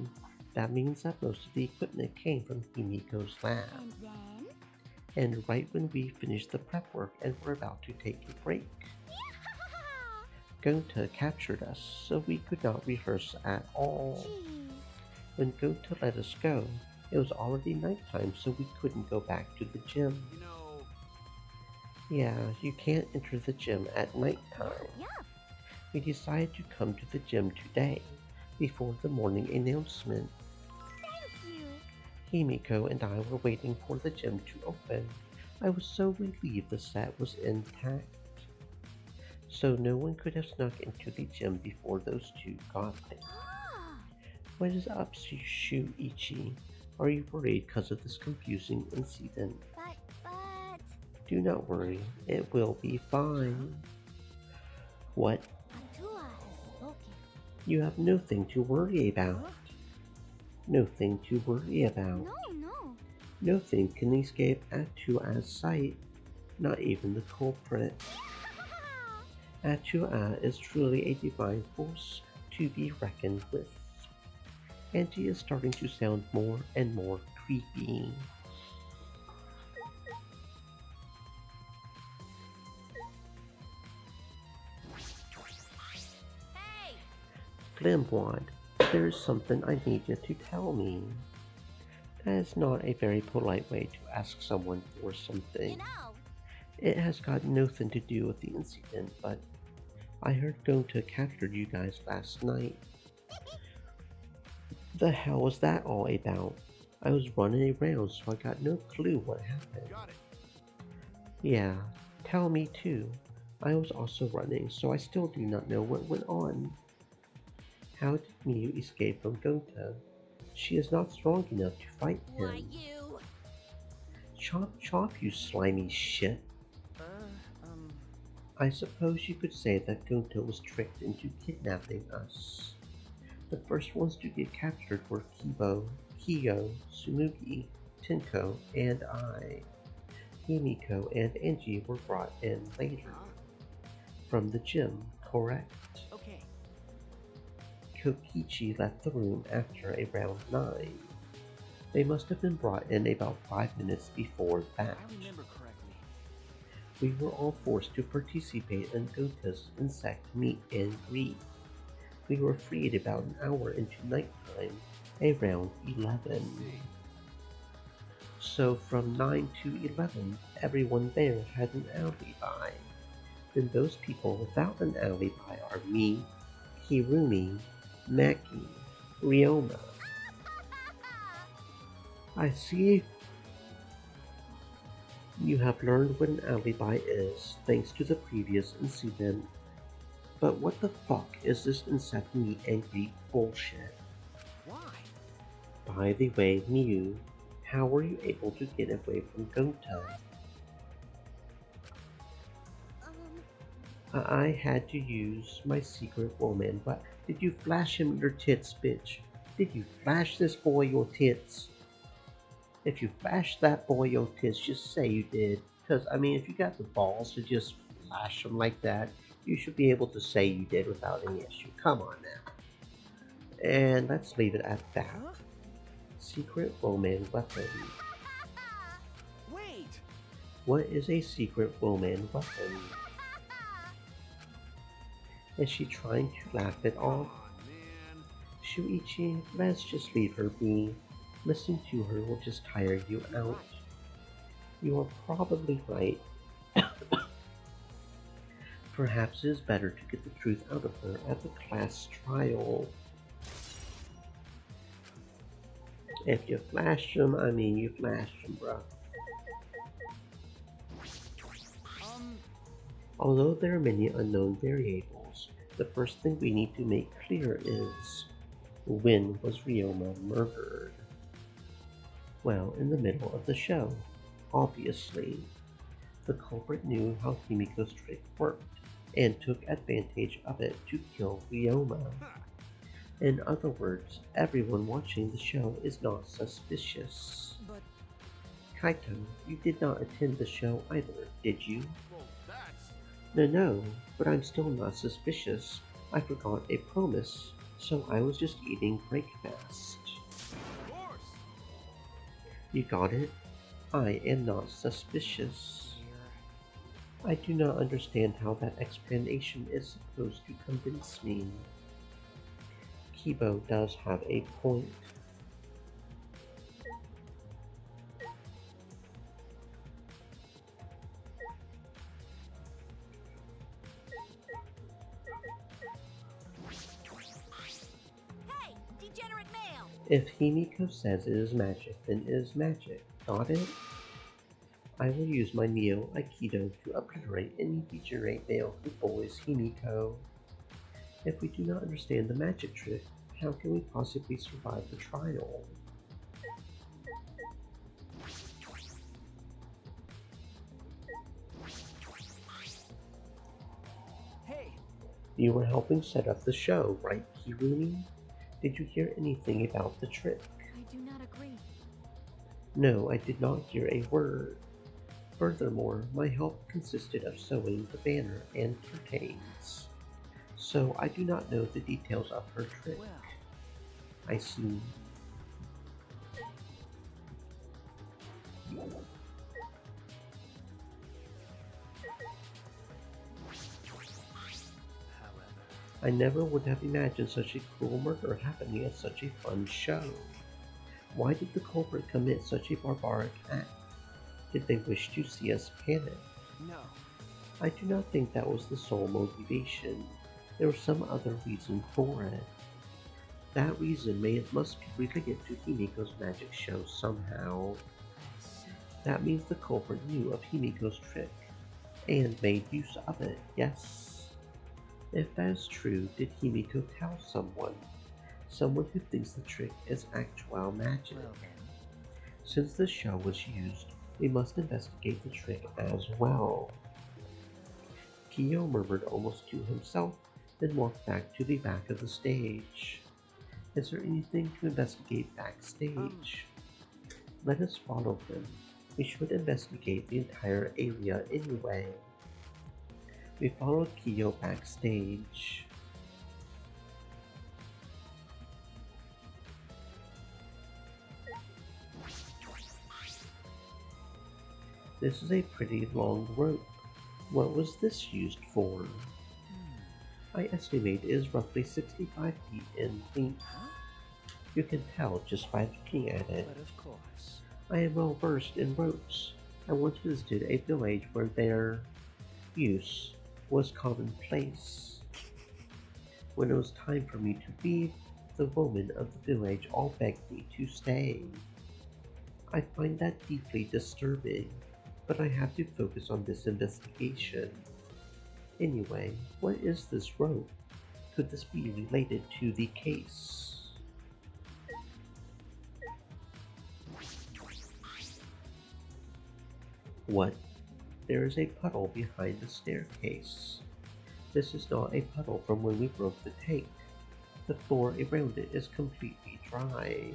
That means that most of the equipment came from Himiko's lab. And then? And right when we finished the prep work and were about to take a break, Gonta captured us, so we could not rehearse at all. Jeez. When Gonta let us go, it was already nighttime, so we couldn't go back to the gym. Yeah, you can't enter the gym at nighttime. Yeah. We decided to come to the gym today, before the morning announcement. Thank you. Himiko and I were waiting for the gym to open. I was so relieved the set was intact. So no one could have snuck into the gym before those two got there. What is up, Shuichi? Are you worried because of this confusing incident? But... Do not worry, it will be fine. What? Atua has spoken. You have nothing to worry about. Nothing to worry about. No. Nothing can escape Atua's sight, not even the culprit. Atua is truly a divine force to be reckoned with. And she is starting to sound more and more creepy. Hey! Glimwad, there is something I need you to tell me. That is not a very polite way to ask someone for something. You know. It has got nothing to do with the incident, but I heard Gonta captured you guys last night. The hell was that all about? I was running around, so I got no clue what happened. Got it. Yeah, tell me too. I was also running, so I still do not know what went on. How did Miu escape from Gonta? She is not strong enough to fight him. Why, you... Chop chop, you slimy shit. I suppose you could say that Gonta was tricked into kidnapping us. The first ones to get captured were Kiyo, Tsumugi, Tenko, and I. Himiko and Angie were brought in later. From the gym, correct? Okay. Kokichi left the room after around 9. They must have been brought in about 5 minutes before that. I remember correctly. We were all forced to participate in Gonta's insect meet and greet. We were freed about an hour into nighttime, around 11. So from 9 to 11, everyone there had an alibi. Then those people without an alibi are me, Hirumi, Maki, Ryoma. I see you have learned what an alibi is, thanks to the previous incident. But what the fuck is this insect meet and greet bullshit? Why? By the way, Miu, how were you able to get away from Gonta? I had to use my secret woman, but did you flash him your tits, bitch? Did you flash this boy your tits? If you flashed that boy your tits, just say you did. Because, I mean, if you got the balls to just flash them like that, you should be able to say you did without any issue. Come on now. And let's leave it at that. Secret woman weapon. Wait! What is a secret woman weapon? Is she trying to laugh it off? Shuichi, let's just leave her be. Listening to her will just tire you out. You are probably right. Perhaps it is better to get the truth out of her at the class trial. If you flashed them, I mean you flashed them, bruh. Although there are many unknown variables, the first thing we need to make clear is, when was Ryoma murdered? Well, in the middle of the show, obviously. The culprit knew how Himiko's trick worked and took advantage of it to kill Ryoma. In other words, everyone watching the show is not suspicious. But Kaito, you did not attend the show either, did you? Well, that's... No, but I'm still not suspicious. I forgot a promise, so I was just eating breakfast. Of course! You got it? I am not suspicious. I do not understand how that explanation is supposed to convince me. Kibo does have a point. Hey, degenerate male! If Himiko says it is magic, then it is magic. Got it? I will use my Neo Aikido to obliterate any degenerate male who bullies Himiko. If we do not understand the magic trick, how can we possibly survive the trial? hey, You were helping set up the show, right, Kirumi? Did you hear anything about the trick? I do not agree. No, I did not hear a word. Furthermore, my help consisted of sewing the banner and curtains, so I do not know the details of her trick. well, I see. I never would have imagined such a cruel murder happening at such a fun show. Why did the culprit commit such a barbaric act? Did they wish to see us panic? no. I do not think that was the sole motivation. There was some other reason for it. That reason must be related to Himiko's magic show somehow. That means the culprit knew of Himiko's trick and made use of it, yes? If that is true, did Himiko tell someone? Someone who thinks the trick is actual magic. Well then. Since the show was used, we must investigate the trick as well. Kiyo murmured almost to himself, then walked back to the back of the stage. Is there anything to investigate backstage? Let us follow them. We should investigate the entire area anyway. We followed Kiyo backstage. This is a pretty long rope. What was this used for? I estimate it is roughly 65 feet in length. You can tell just by looking at it. But of course. I am well versed in ropes. I once visited a village where their use was commonplace. When it was time for me to leave, the women of the village all begged me to stay. I find that deeply disturbing, but I have to focus on this investigation. Anyway, what is this rope? Could this be related to the case? What? There is a puddle behind the staircase. This is not a puddle from when we broke the tank. The floor around it is completely dry.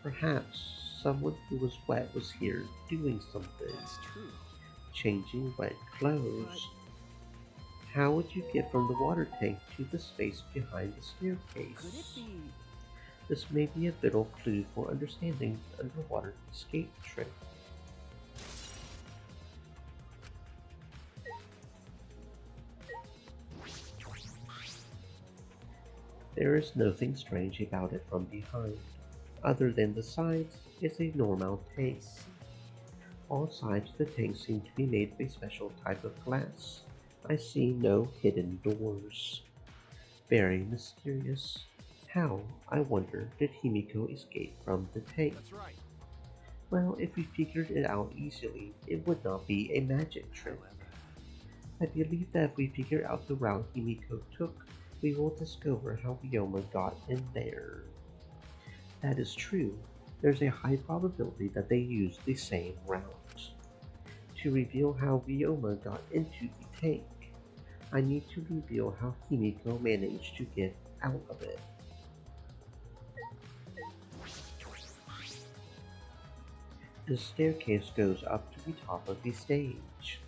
Perhaps someone who was wet was here doing something. That's true. Changing wet clothes. How would you get from the water tank to the space behind the staircase? Could it be? This may be a vital clue for understanding the underwater escape trick. There is nothing strange about it from behind. Other than the sides, it's a normal tank. All sides of the tank seem to be made of a special type of glass. I see no hidden doors. Very mysterious. How, I wonder, did Himiko escape from the tank? That's right. Well, if we figured it out easily, it would not be a magic trick. I believe that if we figure out the route Himiko took, we will discover how Ryoma got in there. That is true. There's a high probability that they used the same route. To reveal how Ryoma got into the tank, I need to reveal how Himiko managed to get out of it. The staircase goes up to the top of the stage.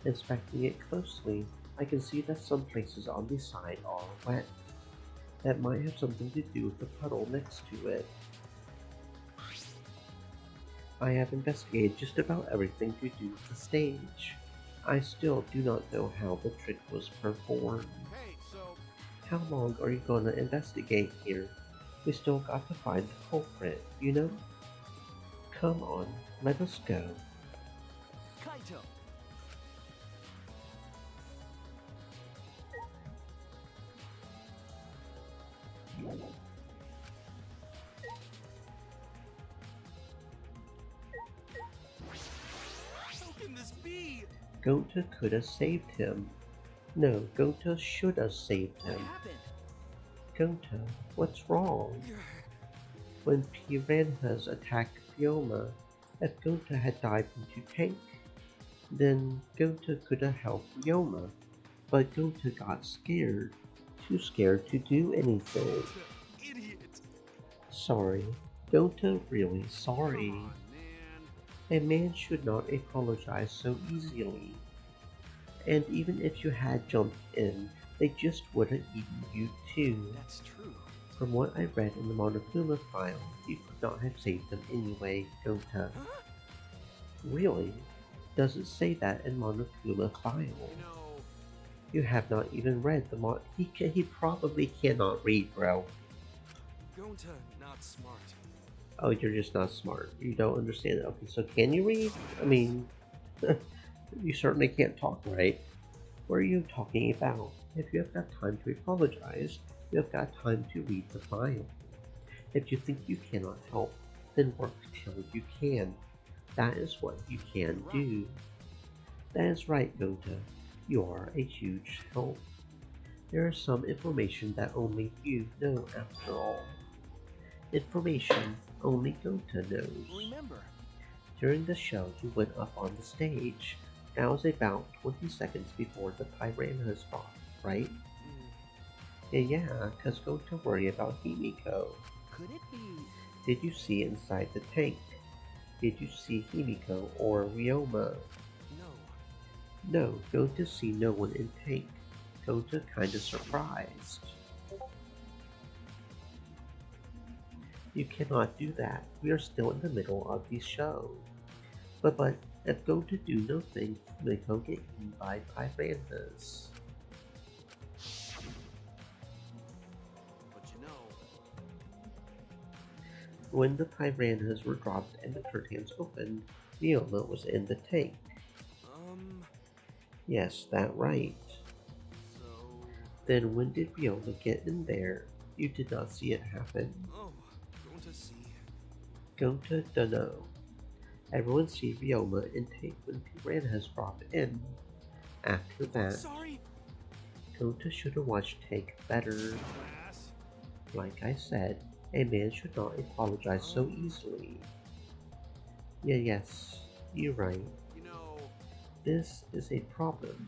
Inspecting it closely, I can see that some places on the side are wet. That might have something to do with the puddle next to it. I have investigated just about everything to do with the stage. I still do not know how the trick was performed. Hey, so How long are you gonna investigate here? We still got to find the culprit, you know? Come on, let us go. Kaito! How can this be? Gonta could have saved him. No, Gonta should have saved What him. happened? Gonta, what's wrong? When piranhas attacked Ryoma, if Gonta had dived into tank, then Gonta could have helped Ryoma, but Gonta got scared, too scared to do anything. Idiot! Sorry, Gonta really sorry. Come on, man. A man should not apologize so easily. And even if you had jumped in, they just would have eaten you too. That's true. From what I read in the Monokuma file, you could not have saved them anyway, Gonta. Huh? Really? Does it say that in Monokuma file? You know, You have not even read the he probably cannot read, bro. Gonta not smart. Oh, you're just not smart. You don't understand it. Okay, so can you read? I mean, you certainly can't talk, right? What are you talking about? If you have got time to apologize, you have got time to read the file. If you think you cannot help, then work till you can. That is what you can do. That is right, Gonta. You are a huge help. There is some information that only you know after all. Information only Gonta knows. Remember, During the show, you went up on the stage. That was about 20 seconds before the piranhas fought, right? Yeah, cause Gonta worry about Himiko. could it be? Did you see inside the tank? Did you see Himiko or Ryoma? No. No, Gonta see no one in tank. Gonta kinda surprised. You cannot do that. We are still in the middle of the show. But if Gonta do nothing, Himiko get eaten by piranhas. But you know, When the piranhas were dropped and the curtains opened, Ryoma was in the tank. Yes, that right. so... Then when did Ryoma get in there? You did not see it happen. Oh, Gonta see. Gonta dunno. Everyone see Ryoma in tank when piranhas drop in. After that, Sorry. Gonta should have watched tank better. Class. Like I said, a man should not apologize so easily. Yes, you're right. You know, This is a problem.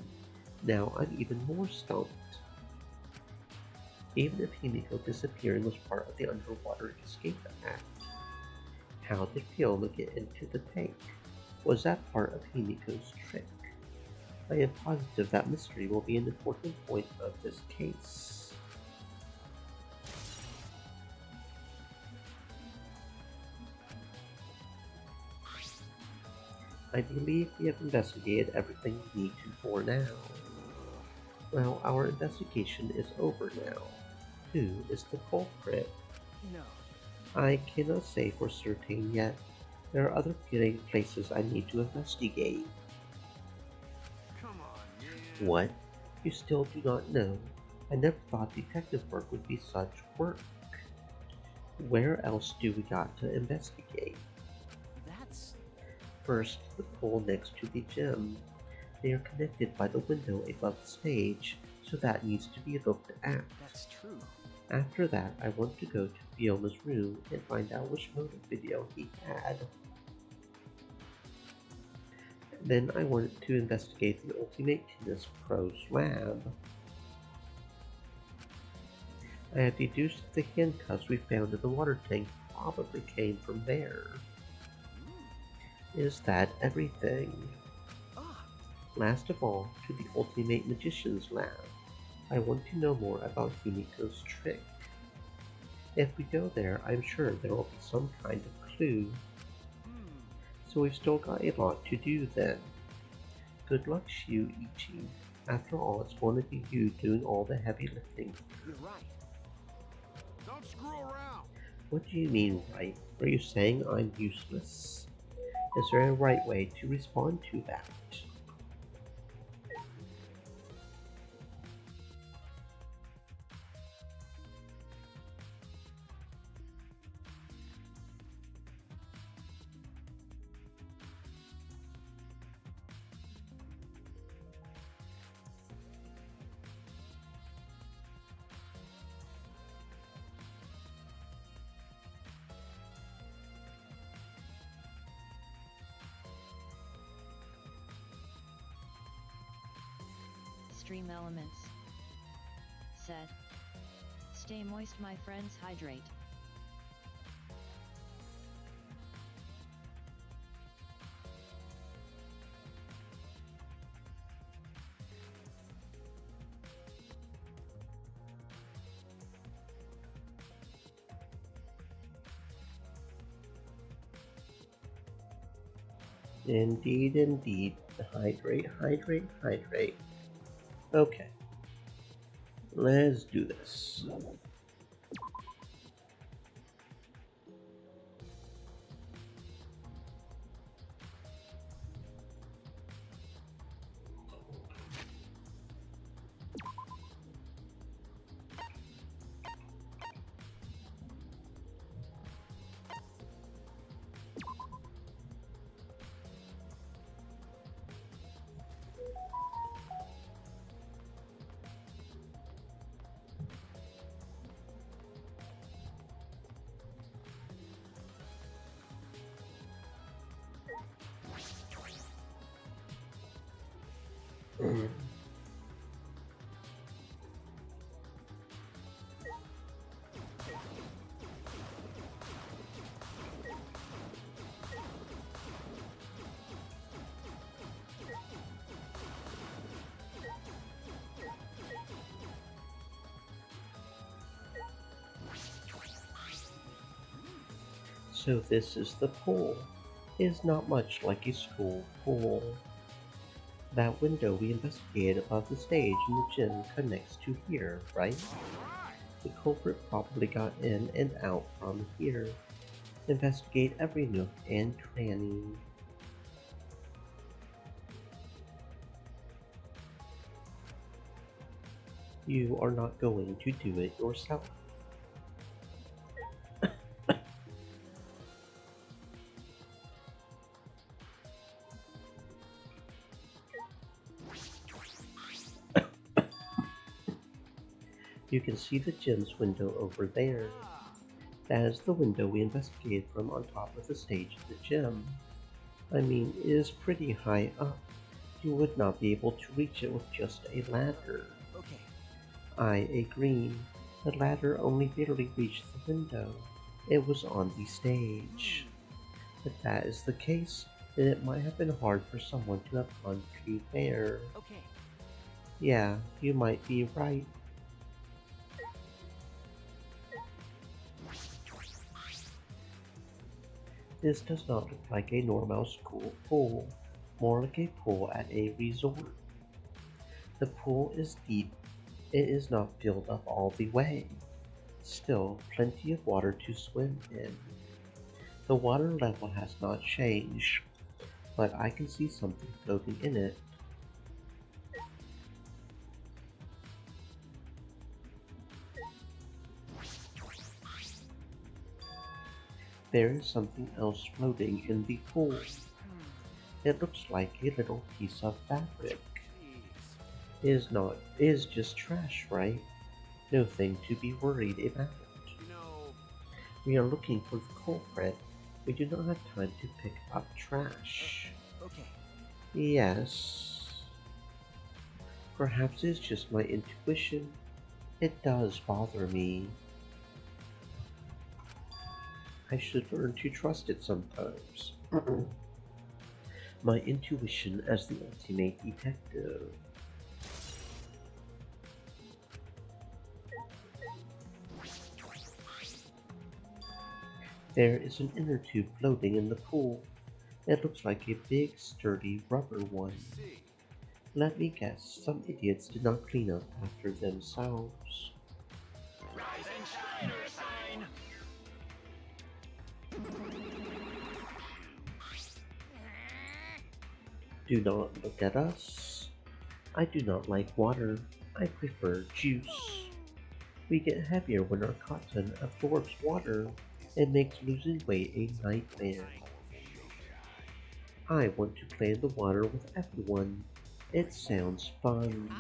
Now I'm even more stumped. Even if Himiko disappearing was part of the underwater escape act, how did Ryoma get into the tank? Was that part of Himiko's trick? I am positive that mystery will be an important point of this case. I believe we have investigated everything we need to for now. Well, our investigation is over now. Who is the culprit? no. I cannot say for certain yet. There are other places I need to investigate. Come on, man. What? You still do not know? I never thought detective work would be such work. Where else do we got to investigate? That's... First, the pool next to the gym. They are connected by the window above the stage, so that needs to be looked at. That's true. After that, I want to go to Fiona's room and find out which motive video he had. Then I wanted to investigate the Ultimate Tennis Pro's lab. I have deduced that the handcuffs we found in the water tank probably came from there. Is that everything? Last of all, to the Ultimate Magician's lab. I want to know more about Himiko's trick. If we go there, I'm sure there will be some kind of clue. So we've still got a lot to do then. Good luck to you, Ichi. After all, it's going to be you doing all the heavy lifting. You're right. Don't screw around. What do you mean, right? Are you saying I'm useless? Is there a right way to respond to that? Stream elements. Said. Stay moist, my friends, hydrate. Indeed, indeed. Hydrate, hydrate, hydrate. Okay. Let's do this. So this is the pool. It is not much like a school pool. That window we investigated above the stage in the gym connects to here, right? The culprit probably got in and out from here. Investigate every nook and cranny. You are not going to do it yourself. You can see the gym's window over there. That is the window we investigated from on top of the stage of the gym. I mean, it is pretty high up. You would not be able to reach it with just a ladder. Okay. I agree. The ladder only barely reached the window. It was on the stage. If that is the case, then it might have been hard for someone to have gone through there. Okay. Yeah, you might be right. This does not look like a normal school pool, more like a pool at a resort. The pool is deep. It is not filled up all the way. Still, plenty of water to swim in. The water level has not changed, but I can see something floating in it. There is something else floating in the pool. It looks like a little piece of fabric. Is just trash, right? Nothing to be worried about. We are looking for the culprit. We do not have time to pick up trash. Okay. Yes. Perhaps it's just my intuition. It does bother me. I should learn to trust it sometimes. My intuition as the ultimate detective. There is an inner tube floating in the pool. It looks like a big, sturdy rubber one. Let me guess, some idiots did not clean up after themselves. Rise and shine, Ursine! Do not look at us. I do not like water. I prefer juice. We get heavier when our cotton absorbs water. It makes losing weight a nightmare. I want to play in the water with everyone. It sounds fun.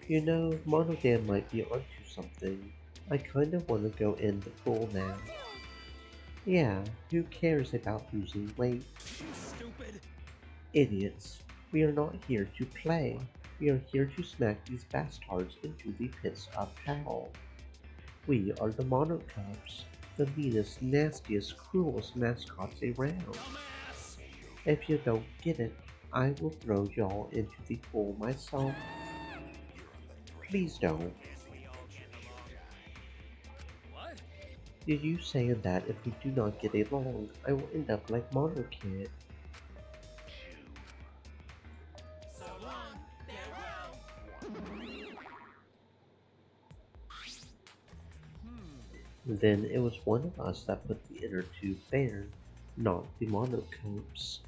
You know, Monodam might be onto something. I kinda wanna go in the pool now. Yeah, who cares about losing weight? Stupid! Idiots. We are not here to play. We are here to smack these bastards into the pits of hell. We are the Monocubs, the meanest, nastiest, cruelest mascots around. If you don't get it, I will throw y'all into the pool myself. Please don't. What? Did you say that if we do not get along, I will end up like Mono Kid? Then it was one of us that put the inner tube there, not the Monocubs.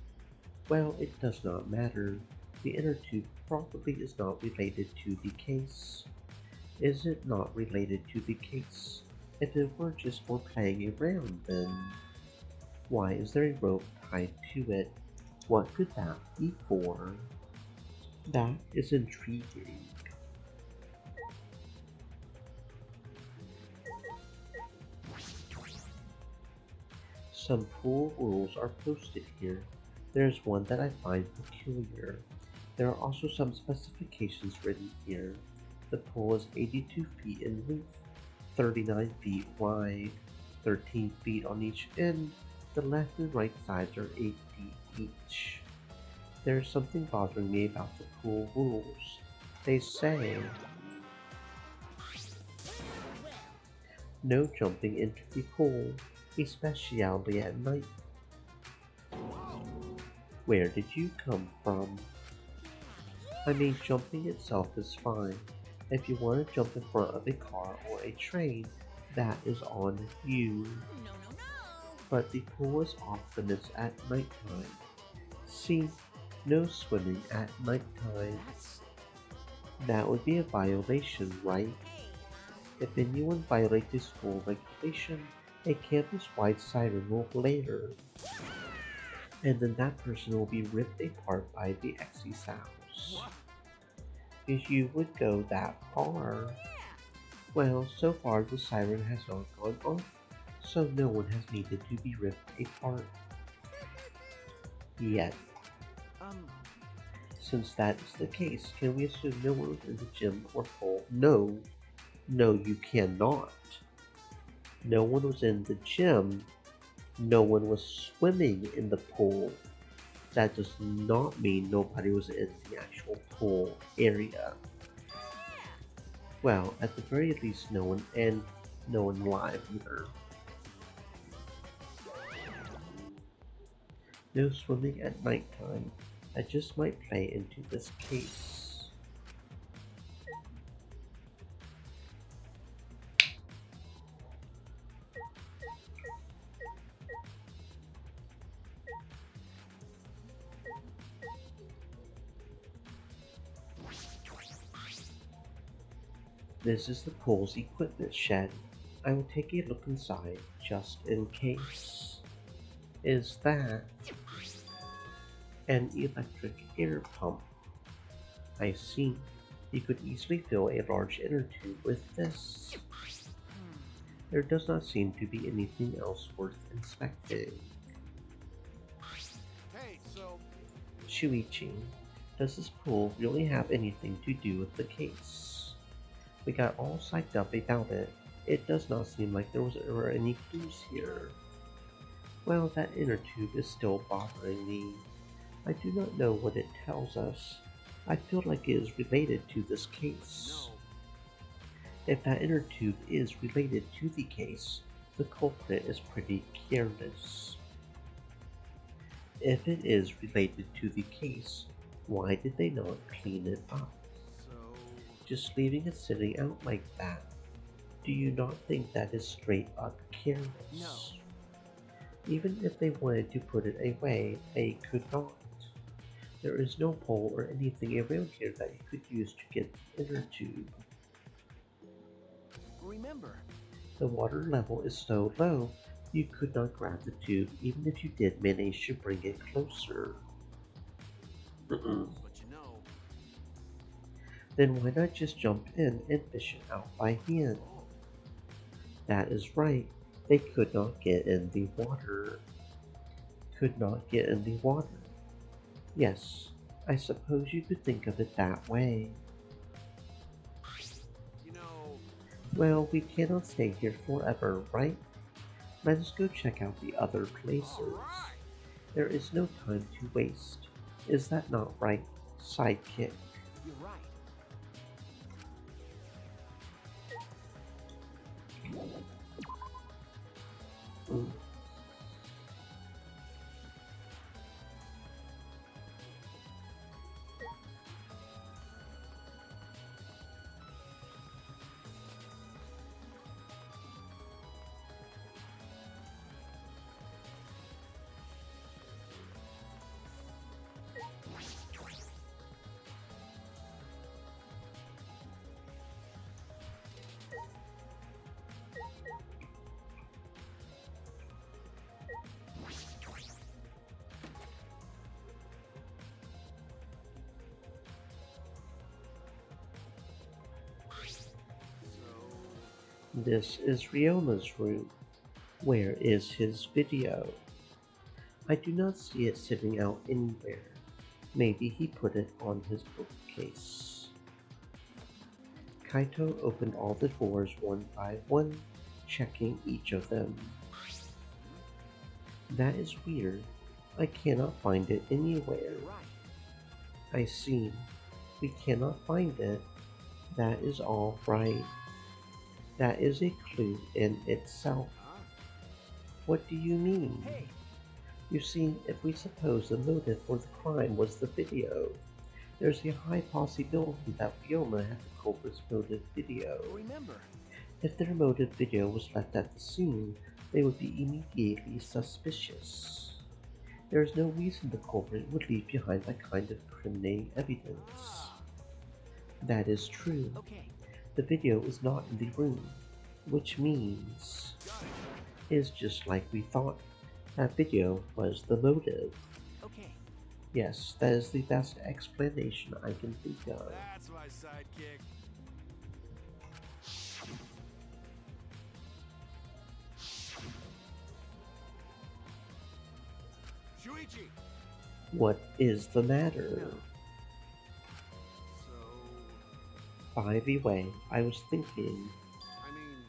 Well, it does not matter. The inner tube probably is not related to the case. Is it not related to the case? If it were just for playing around, then why is there a rope tied to it? What could that be for? That is intriguing. Some pool rules are posted here. There's one that I find peculiar. There are also some specifications written here. The pool is 82 feet in length, 39 feet wide, 13 feet on each end. The left and right sides are 8 feet each. There is something bothering me about the pool rules. They say no jumping into the pool, especially at night. Where did you come from? I mean, jumping itself is fine. If you want to jump in front of a car or a train, that is on you. But the pool is off limits at nighttime. See, no swimming at nighttime. That would be a violation, right? If anyone violates a school regulation, a campus-wide siren will blare. And then that person will be ripped apart by the exi-sounds. If you would go that far. Well, so far the siren has not gone off, so no one has needed to be ripped apart. Yet. Since that is the case, can we assume no one was in the gym or pool? No. No, you cannot. No one was in the gym. No one was swimming in the pool. That does not mean nobody was in the actual pool area. Well, at the very least, no one, and no one live either. No swimming at nighttime. I just might play into this case. This is the pool's equipment shed. I will take a look inside, just in case. Is that... An electric air pump. I see. You could easily fill a large inner tube with this. There does not seem to be anything else worth inspecting. Hey, so Shuichi, does this pool really have anything to do with the case? We got all psyched up about it. It does not seem like there was ever any clues here. Well, that inner tube is still bothering me. I do not know what it tells us. I feel like it is related to this case. If that inner tube is related to the case, the culprit is pretty careless. If it is related to the case, why did they not clean it up? Just leaving it sitting out like that. Do you not think that is straight up careless? No. Even if they wanted to put it away, they could not. There is no pole or anything around here that you could use to get the inner tube. Remember, The water level is so low, you could not grab the tube even if you did manage to bring it closer. but you know, Then why not just jump in and fish it out by hand? That is right, they could not get in the water. Could not get in the water. Yes, I suppose you could think of it that way. you know, Well, we cannot stay here forever, right? Let us go check out the other places. There is no time to waste. Is that not right, sidekick? you're right. Mm. This is Ryoma's room. Where is his video? I do not see it sitting out anywhere. Maybe he put it on his bookcase. Kaito opened all the doors one by one, checking each of them. That is weird. I cannot find it anywhere. I see. We cannot find it. That is all right. That is a clue in itself. What do you mean? You see, if we suppose the motive for the crime was the video, there's a high possibility that Ryoma had the culprit's motive video. Remember, If their motive video was left at the scene, they would be immediately suspicious. There is no reason the culprit would leave behind that kind of incriminating evidence. That is true. okay. The video is not in the room, which means it's just like we thought. That video was the motive. Okay. Yes, that is the best explanation I can think of. That's my sidekick. Shuichi! What is the matter? By the way, I was thinking I mean,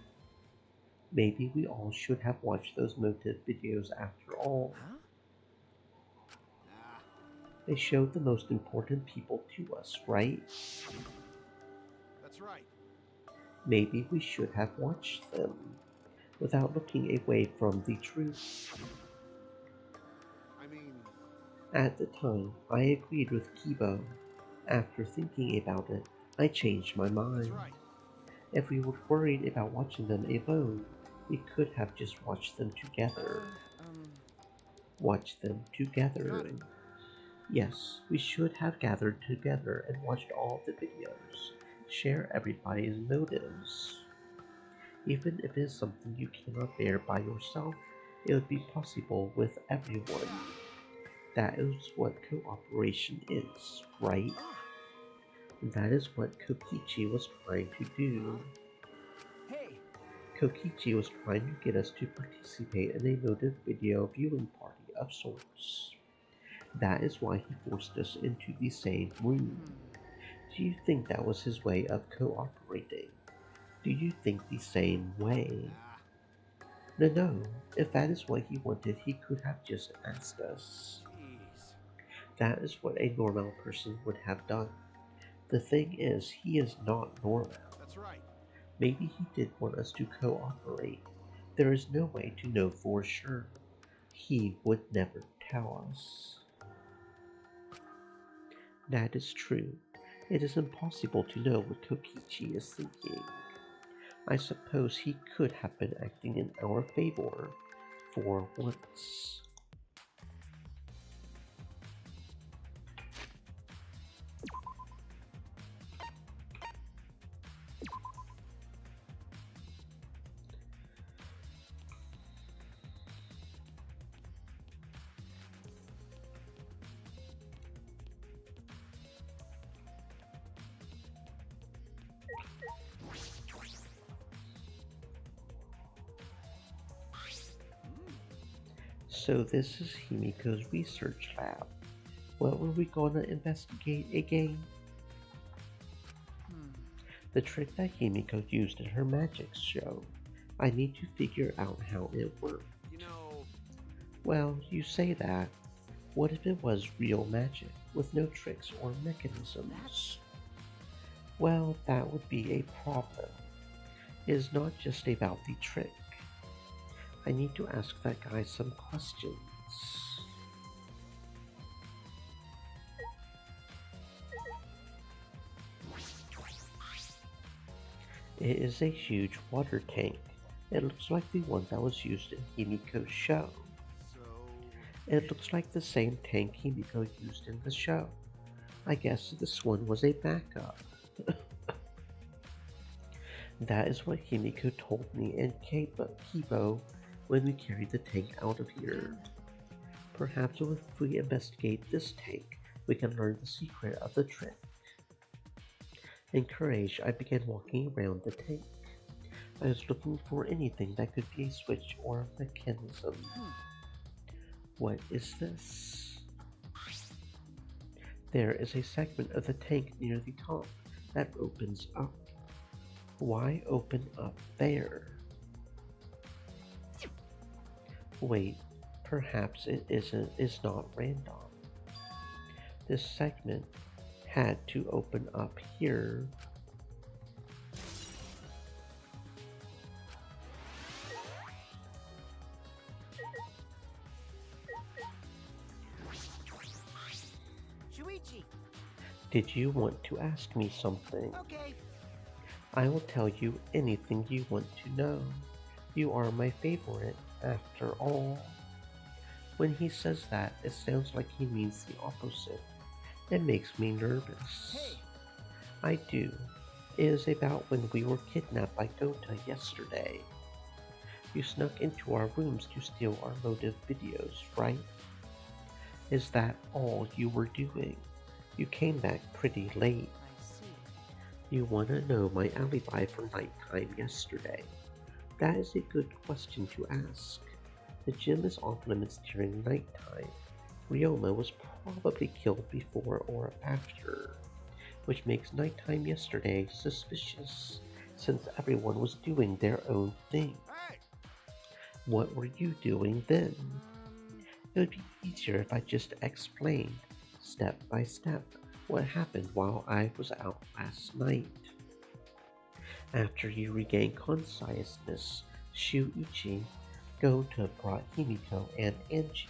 maybe we all should have watched those motive videos after all. They showed the most important people to us, right? that's right. Maybe we should have watched them without looking away from the truth. I mean, At the time, I agreed with Kibo. After thinking about it, I changed my mind. right. If we were worried about watching them alone, we could have just watched them together. Watch them together. Yes, we should have gathered together and watched all the videos. Share everybody's motives. Even if it is something you cannot bear by yourself, it would be possible with everyone. That is what cooperation is, right? That is what Kokichi was trying to do. Hey! Kokichi was trying to get us to participate in a motive video viewing party of sorts. That is why he forced us into the same room. Do you think that was his way of cooperating? Do you think the same way? No. If that is what he wanted, he could have just asked us. That is what a normal person would have done. The thing is, he is not normal. That's right. Maybe he did want us to cooperate. There is no way to know for sure. He would never tell us. That is true. It is impossible to know what Kokichi is thinking. I suppose he could have been acting in our favor for once. So this is Himiko's research lab. What were we gonna investigate again? The trick that Himiko used in her magic show. I need to figure out how it worked. Well, you say that. What if it was real magic, with no tricks or mechanisms? Well, that would be a problem. It is not just about the trick. I need to ask that guy some questions. It is a huge water tank. It looks like the one that was used in Himiko's show. It looks like the same tank Himiko used in the show. I guess this one was a backup. That is what Himiko told me and Kibo when we carried the tank out of here. Perhaps if we investigate this tank, we can learn the secret of the trick. Encouraged, I began walking around the tank. I was looking for anything that could be a switch or a mechanism. What is this? There is a segment of the tank near the top that opens up. Why open up there? Wait, perhaps it is not random. This segment had to open up here. Shuichi! Did you want to ask me something? Okay. I will tell you anything you want to know. You are my favorite, after all. When he says that, it sounds like he means the opposite. It makes me nervous. Hey. I do. It is about when we were kidnapped by Gota yesterday. You snuck into our rooms to steal our motive videos, right? Is that all you were doing? You came back pretty late. I see. You want to know my alibi for nighttime yesterday? That is a good question to ask. The gym is off limits during nighttime. Ryoma was probably killed before or after, which makes nighttime yesterday suspicious, since everyone was doing their own thing. What were you doing then? It would be easier if I just explained, step by step, what happened while I was out last night. After you regained consciousness, Shuichi, Gota brought Himiko and Angie.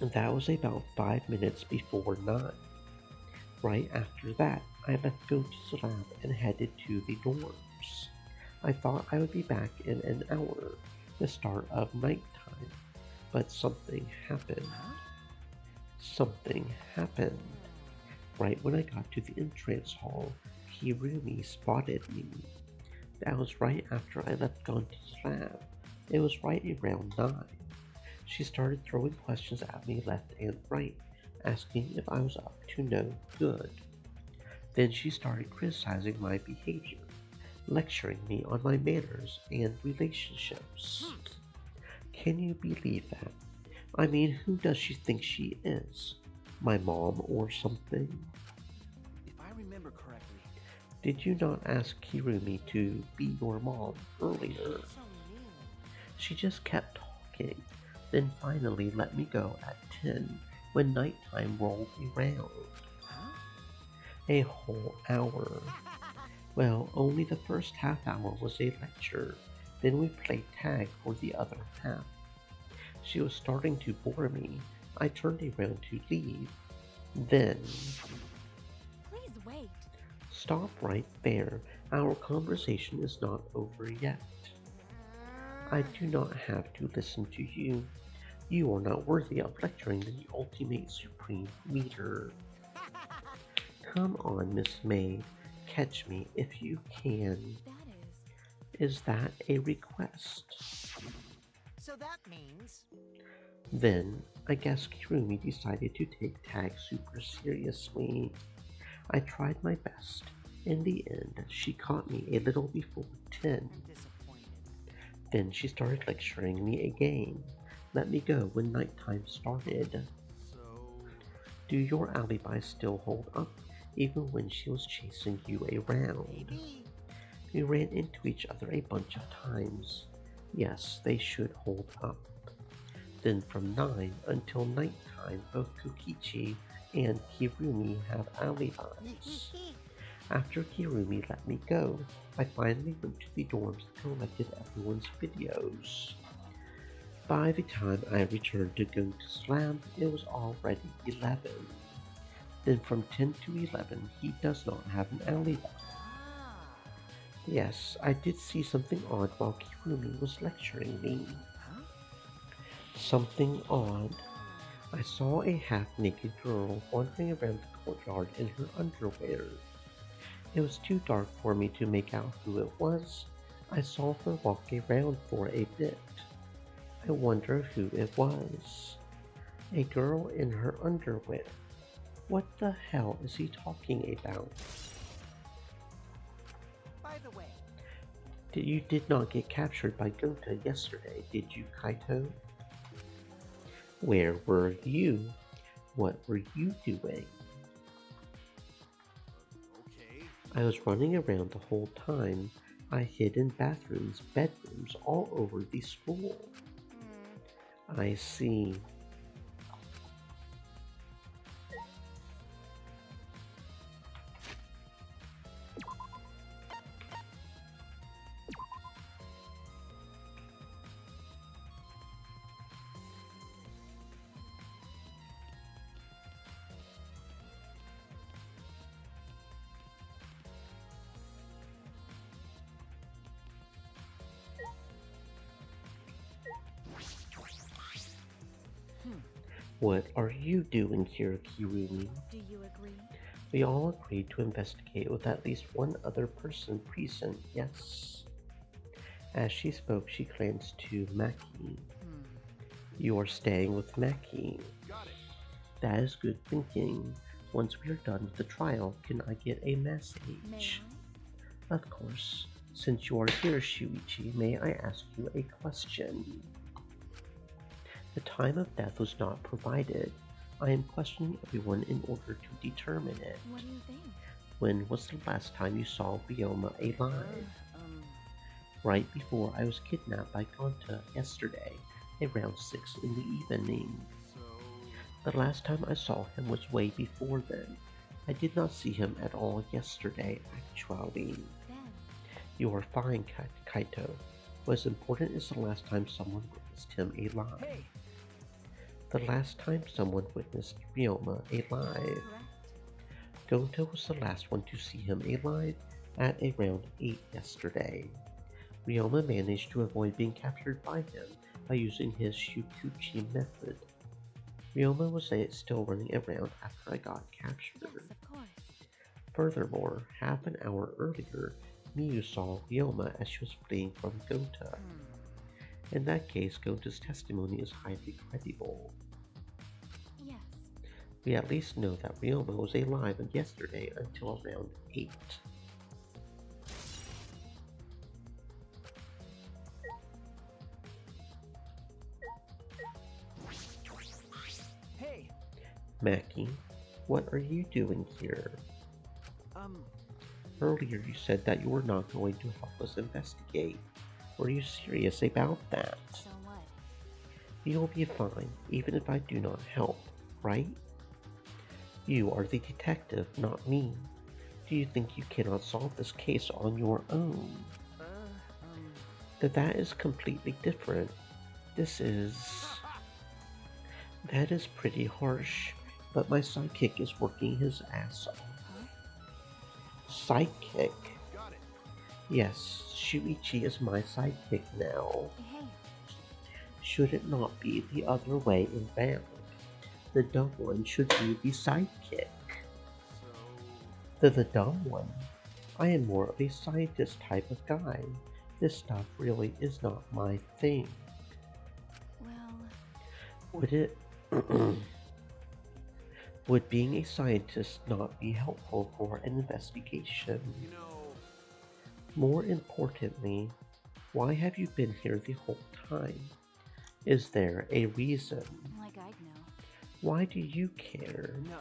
That was about 5 minutes before 9. Right after that, I left Gota's lab and headed to the dorms. I thought I would be back in an hour, the start of nighttime, but something happened. Something happened. Right when I got to the entrance hall, Hirumi spotted me. That was right after I left Gonta's lab. It was right around 9. She started throwing questions at me left and right, asking if I was up to no good. Then she started criticizing my behavior, lecturing me on my manners and relationships. Can you believe that? I mean, who does she think she is? My mom or something? If I remember correctly, Did you not ask Kirumi to be your mom earlier? She just kept talking, then finally let me go at 10 when nighttime rolled around. A whole hour. Well, only the first half hour was a lecture, then we played tag for the other half. She was starting to bore me. I turned around to leave. Then... Please wait. Stop right there. Our conversation is not over yet. I do not have to listen to you. You are not worthy of lecturing the ultimate supreme leader. Come on, Miss Maid. Catch me if you can. Is that a request? So that means... Then, I guess Kirumi decided to take tag super seriously. I tried my best. In the end, she caught me a little before 10. Then she started lecturing me again. Let me go when nighttime started. Do your alibi still hold up, even when she was chasing you around? We ran into each other a bunch of times. Yes, they should hold up. Then from 9 until nighttime, both Kokichi and Kirumi have alibis. After Kirumi let me go, I finally went to the dorms and collected everyone's videos. By the time I returned to go to Slam, it was already 11. Then from 10 to 11, he does not have an alibi. Yes, I did see something odd while Kirumi was lecturing me. Something odd. I saw a half-naked girl wandering around the courtyard in her underwear. It was too dark for me to make out who it was. I saw her walk around for a bit. I wonder who it was. A girl in her underwear. What the hell is he talking about? By the way, You did not get captured by Gonta yesterday, did you, Kaito? Where were you? What were you doing? I was running around the whole time. I hid in bathrooms, bedrooms, all over the school. I see. What are you doing here, Kirumi? Do you agree? We all agreed to investigate with at least one other person present, yes? As she spoke, she glanced to Maki. You are staying with Maki. That is good thinking. Once we are done with the trial, can I get a message? Of course. Since you are here, Shuichi, may I ask you a question? The time of death was not provided. I am questioning everyone in order to determine it. What do you think? When was the last time you saw Ryoma alive? Right before I was kidnapped by Gonta yesterday, around 6 in the evening. The last time I saw him was way before then. I did not see him at all yesterday, actually. You are fine, Kaito. What's important is the last time someone witnessed him alive. The last time someone witnessed Ryoma alive. Gonta was the last one to see him alive at around 8 yesterday. Ryoma managed to avoid being captured by him by using his Shukuchi method. Ryoma was still running around after I got captured. Yes, of course. Furthermore, half an hour earlier, Miyu saw Ryoma as she was fleeing from Gonta. In that case, Gota's testimony is highly credible. Yes. We at least know that Ryoma was alive yesterday until around 8. Hey! Maki, what are you doing here? Earlier you said that you were not going to help us investigate. Were you serious about that? So what? You'll be fine, even if I do not help, right? You are the detective, not me. Do you think you cannot solve this case on your own? That is completely different. That is pretty harsh, but my sidekick is working his ass off. Sidekick? Yes, Shuichi is my sidekick now. Hey. Should it not be the other way around? The dumb one should be the sidekick. The dumb one? I am more of a scientist type of guy. This stuff really is not my thing. Well... Would it... Would being a scientist not be helpful for an investigation? More importantly, why have you been here the whole time? Is there a reason? Like I'd know. Why do you care? No.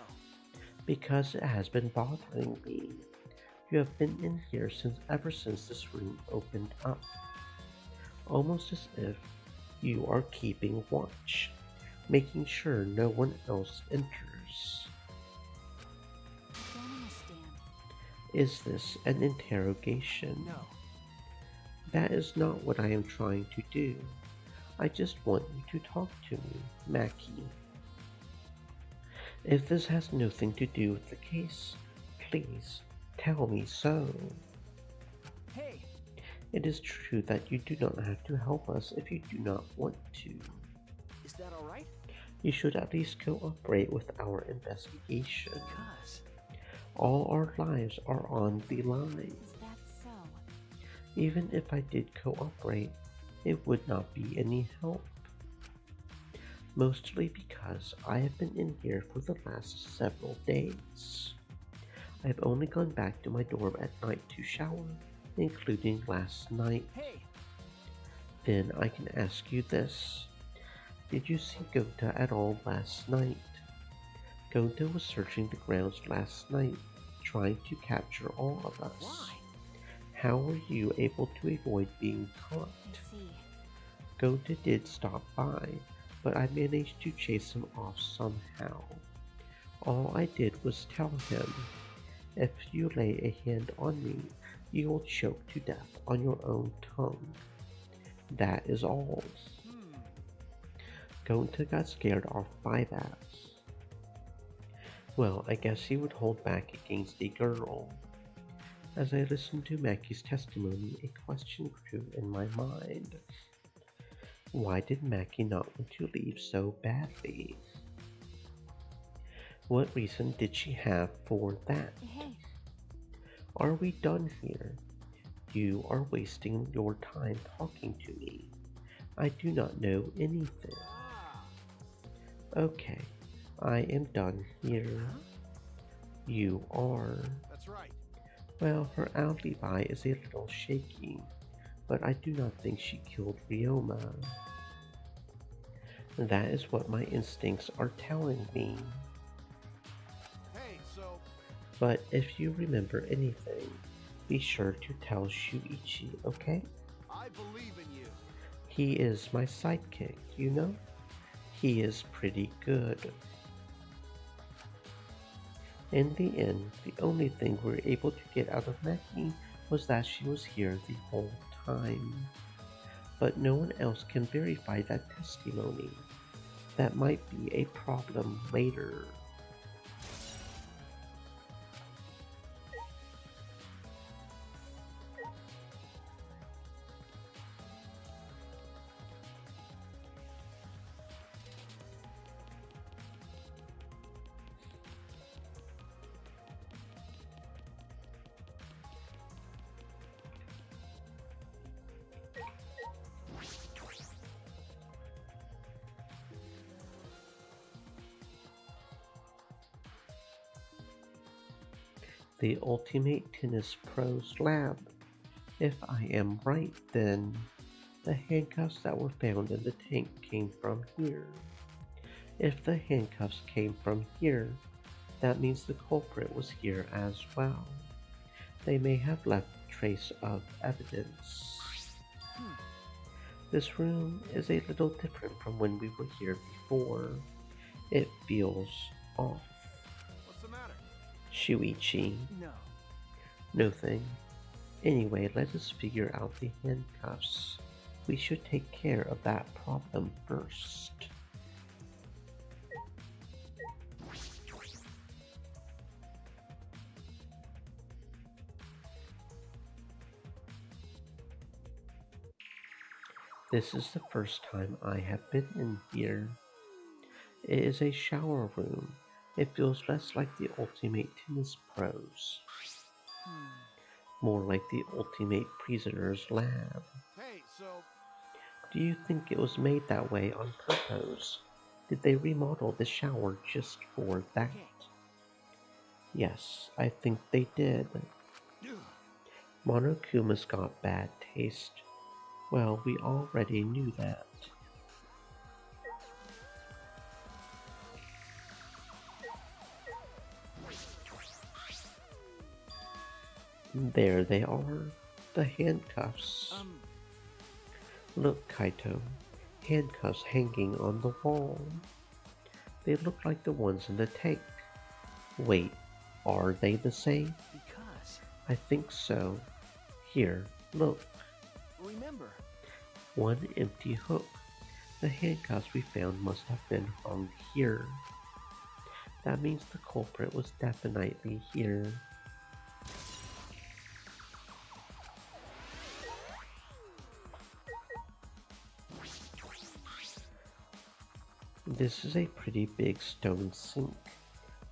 Because it has been bothering me. You have been in here ever since this room opened up. Almost as if you are keeping watch, making sure no one else enters. I don't understand. Is this an interrogation? No. That is not what I am trying to do. I just want you to talk to me, Maki. If this has nothing to do with the case, please tell me so. Hey! It is true that you do not have to help us if you do not want to. Is that alright? You should at least cooperate with our investigation. Because... all our lives are on the line. Is that so? Even if I did cooperate, it would not be any help. Mostly because I have been in here for the last several days. I have only gone back to my dorm at night to shower, including last night. Hey! Then I can ask you this. Did you see Gota at all last night? Gota was searching the grounds last night, trying to capture all of us. Why? How were you able to avoid being caught? I see. Gota did stop by, but I managed to chase him off somehow. All I did was tell him, if you lay a hand on me, you will choke to death on your own tongue. That is all. Gota got scared off by that. Well, I guess he would hold back against a girl. As I listened to Maki's testimony, a question grew in my mind. Why did Maki not want to leave so badly? What reason did she have for that? Hey. Are we done here? You are wasting your time talking to me. I do not know anything. Okay, I am done here. You are. That's right. Well, her alibi is a little shaky, but I do not think she killed Ryoma. That is what my instincts are telling me. Hey, so... But if you remember anything, be sure to tell Shuichi, okay? I believe in you. He is my sidekick, you know? He is pretty good. In the end, the only thing we were able to get out of Maki was that she was here the whole time. But no one else can verify that testimony. That might be a problem later. The Ultimate Tennis Pro's lab. If I am right, then the handcuffs that were found in the tank came from here. If the handcuffs came from here, that means the culprit was here as well. They may have left a trace of evidence. This room is a little different from when we were here before. It feels off. What's the matter? Shuichi. No. No thing. Anyway, let us figure out the handcuffs. We should take care of that problem first. This is the first time I have been in here. It is a shower room. It feels less like the Ultimate Tennis Pros. More like the Ultimate Prisoner's lab. Hey, so... Do you think it was made that way on purpose? Did they remodel the shower just for that? Yes, I think they did. Monokuma's got bad taste. Well, we already knew that. There they are, the handcuffs. Look, Kaito, handcuffs hanging on the wall. They look like the ones in the tank. Wait, are they the same? Because... I think so. Here, look. Remember. One empty hook. The handcuffs we found must have been hung here. That means the culprit was definitely here. This is a pretty big stone sink.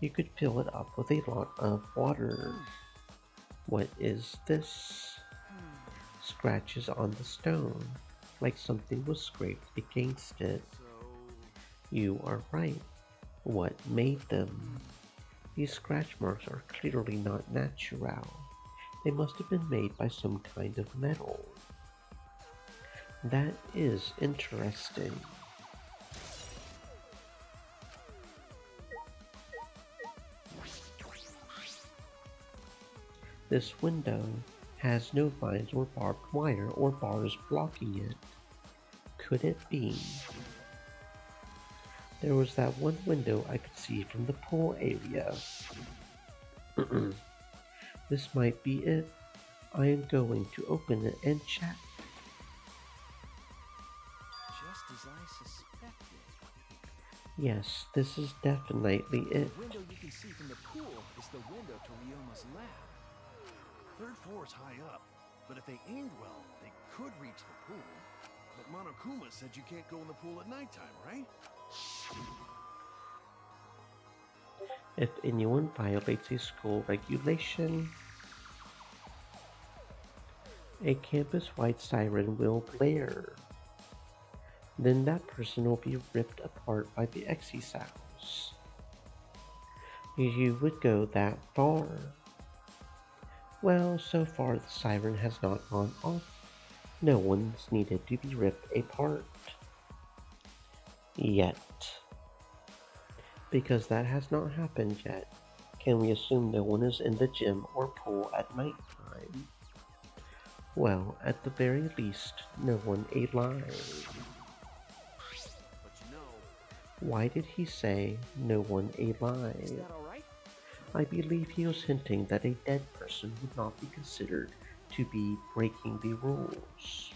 You could fill it up with a lot of water. What is this? Scratches on the stone, like something was scraped against it. You are right. What made them? These scratch marks are clearly not natural. They must have been made by some kind of metal. That is interesting. This window has no vines or barbed wire or bars blocking it. Could it be? There was that one window I could see from the pool area. This might be it. I am going to open it and check. Just as I suspected. Yes, this is definitely it. The window you can see from the pool is the window to Ryoma's lab. Third floor's high up, but if they aimed well, they could reach the pool. But Monokuma said you can't go in the pool at nighttime, right? If anyone violates a school regulation, a campus-wide siren will blare. Then that person will be ripped apart by the exiles. You would go that far. Well, so far the siren has not gone off. No one's needed to be ripped apart. Yet. Because that has not happened yet, can we assume no one is in the gym or pool at night time? Well, at the very least, no one alive. But you know... Why did he say no one alive? Is that alright? I believe he was hinting that a dead person would not be considered to be breaking the rules,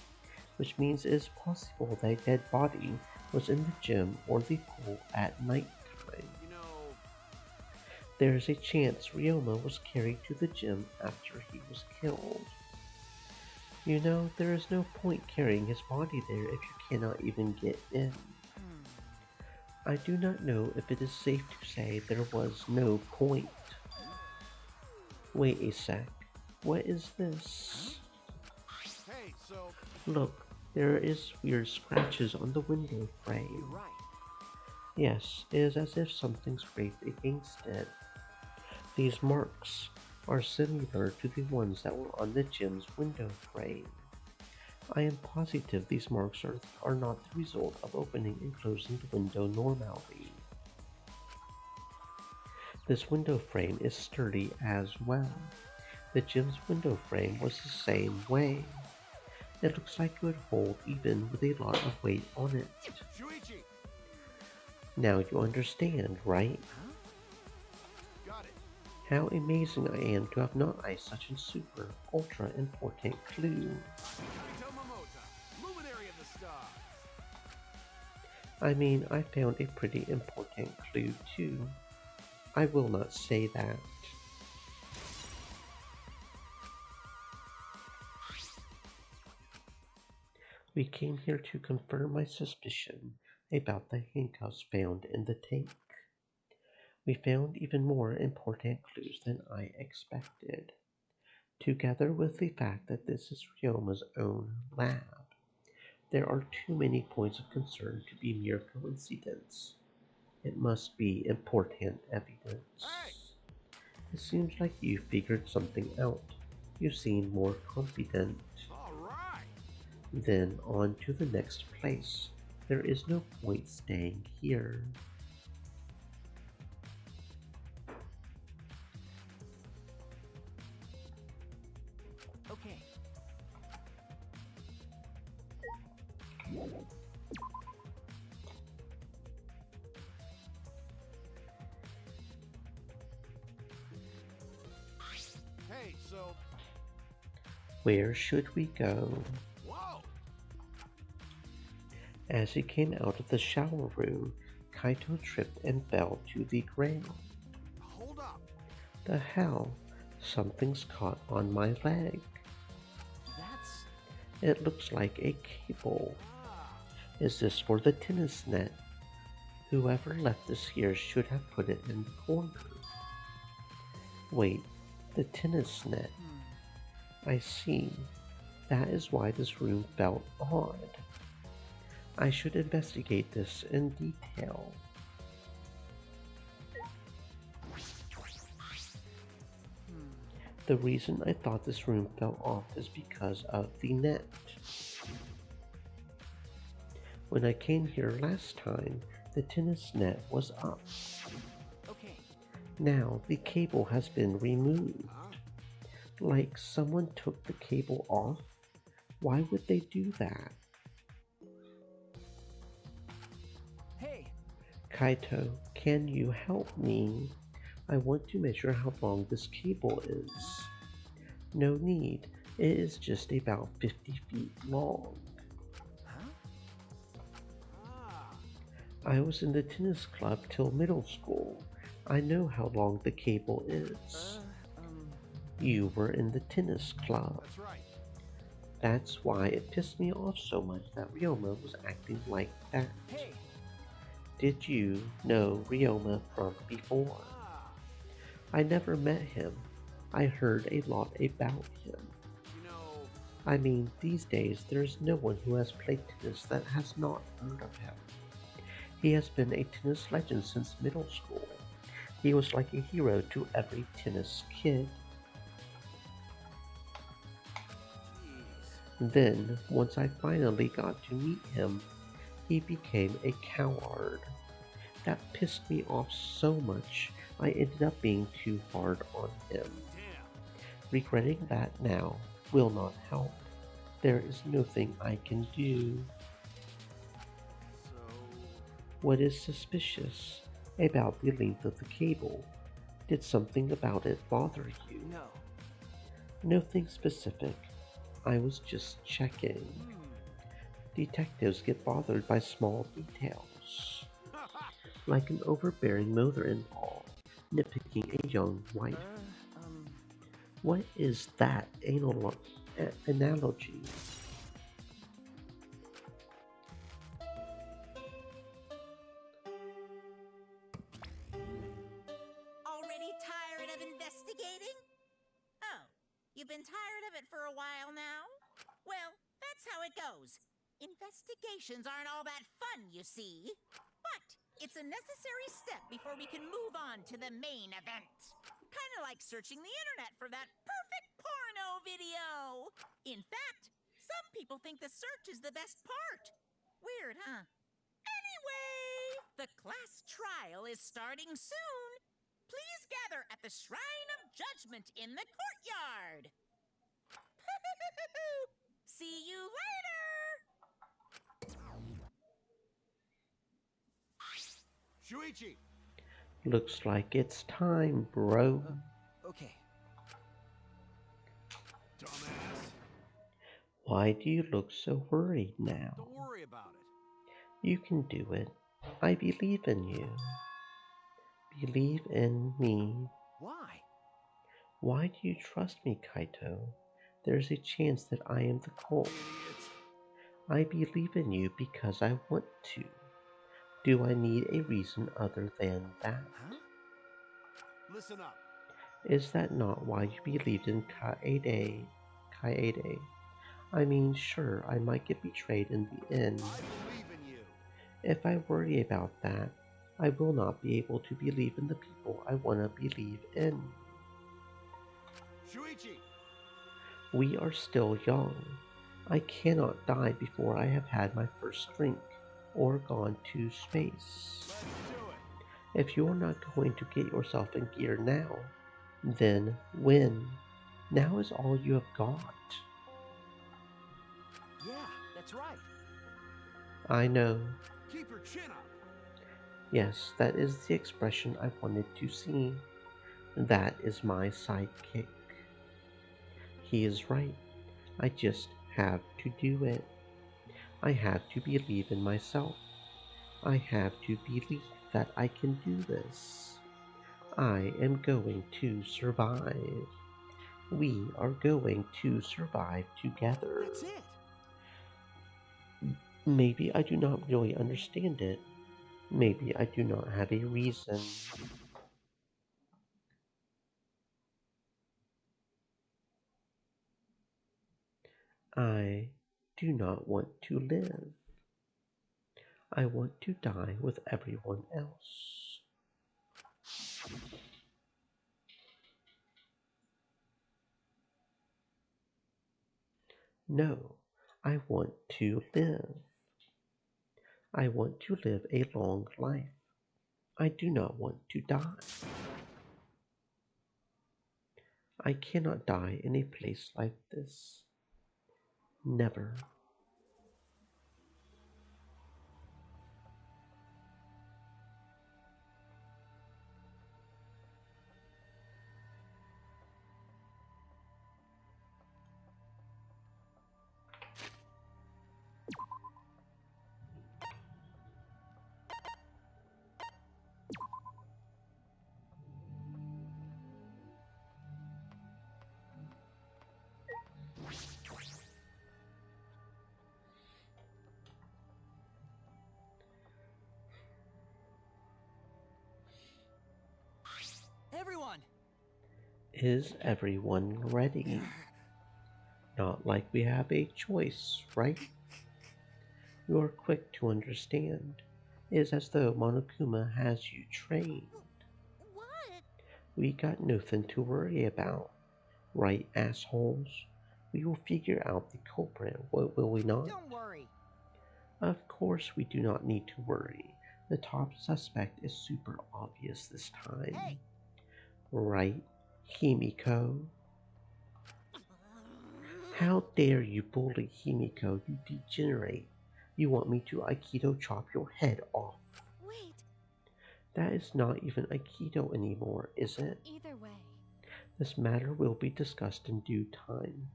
which means it is possible that a dead body was in the gym or the pool at night time. You know... There is a chance Ryoma was carried to the gym after he was killed. You know, there is no point carrying his body there if you cannot even get in. I do not know if it is safe to say there was no point. Wait a sec. What is this? Hey, so... Look, there is weird scratches on the window frame. You're right. Yes, it is as if something scraped against it. These marks, are similar to the ones that were on the gym's window frame. I am positive these marks are not the result of opening and closing the window normally. This window frame is sturdy as well. The gym's window frame was the same way. It looks like it would hold even with a lot of weight on it. Now you understand, right? Got it. How amazing I am to have not iced such a super, ultra important clue. Luminary of the stars. I mean, I found a pretty important clue too. I will not say that. We came here to confirm my suspicion about the handcuffs found in the tank. We found even more important clues than I expected. Together with the fact that this is Ryoma's own lab, there are too many points of concern to be mere coincidence. It must be important evidence. It seems like you figured something out. You seem more confident. Then on to the next place. There is no point staying here. Okay. Hey, so... Where should we go? Whoa! As he came out of the shower room, Kaito tripped and fell to the ground. Hold up. The hell? Something's caught on my leg. That's... It looks like a cable. Is this for the tennis net? Whoever left this here should have put it in the corner. Wait, the tennis net. I see. That is why this room felt odd. I should investigate this in detail. The reason I thought this room fell off is because of the net. When I came here last time, the tennis net was up. Okay. Now the cable has been removed. Like someone took the cable off? Why would they do that? Hey! Kaito, can you help me? I want to measure how long this cable is. No need, it is just about 50 feet long. I was in the tennis club till middle school. I know how long the cable is. You were in the tennis club. That's right. That's why it pissed me off so much that Ryoma was acting like that. Hey! Did you know Ryoma from before? I never met him. I heard a lot about him. I mean, these days there's no one who has played tennis that has not heard of him. He has been a tennis legend since middle school. He was like a hero to every tennis kid. Then, once I finally got to meet him, he became a coward. That pissed me off so much, I ended up being too hard on him. Regretting that now will not help. There is nothing I can do. What is suspicious about the length of the cable? Did something about it bother you? No. Nothing specific. I was just checking. Detectives get bothered by small details. Like an overbearing mother-in-law nitpicking a young wife. What is that analogy? Already tired of investigating? Oh, you've been tired of it for a while now? Well, that's how it goes. Investigations aren't all that fun, you see. But it's a necessary step before we can move on to the main event. Kind of like searching the internet for that perfect porno video. In fact, some people think the search is the best part. Weird, huh? Anyway, the class trial is starting soon. Please gather at the Shrine of Judgment in the courtyard. See you later! Shuichi! Looks like it's time, bro. Okay. Dumbass. Why do you look so worried now? Don't worry about it. You can do it. I believe in you. Believe in me. Why? Why do you trust me, Kaito? There's a chance that I am the cult. I believe in you because I want to. Do I need a reason other than that? Huh? Listen up. Is that not why you believed in Kaede? Kaede? I mean, sure, I might get betrayed in the end. I believe in you. If I worry about that, I will not be able to believe in the people I want to believe in. Shuichi! We are still young. I cannot die before I have had my first drink or gone to space. Let's do it. If you're not going to get yourself in gear now, then when? Now is all you have got. Yeah, that's right. I know. Keep your chin up. Yes, that is the expression I wanted to see. That is my sidekick. He is right. I just have to do it. I have to believe in myself. I have to believe that I can do this. I am going to survive. We are going to survive together. That's it. Maybe I do not really understand it. Maybe I do not have a reason. I do not want to live. I want to die with everyone else. No, I want to live. I want to live a long life. I do not want to die. I cannot die in a place like this. Never. Everyone! Is everyone ready? Not like we have a choice, right? You are quick to understand. It is as though Monokuma has you trained. What? We got nothing to worry about, right, assholes? We will figure out the culprit, will we not? Don't worry. Of course we do not need to worry. The top suspect is super obvious this time. Hey! Right, Himiko? How dare you bully Himiko, you degenerate. You want me to Aikido chop your head off. Wait. That is not even Aikido anymore, is it? Either way. This matter will be discussed in due time.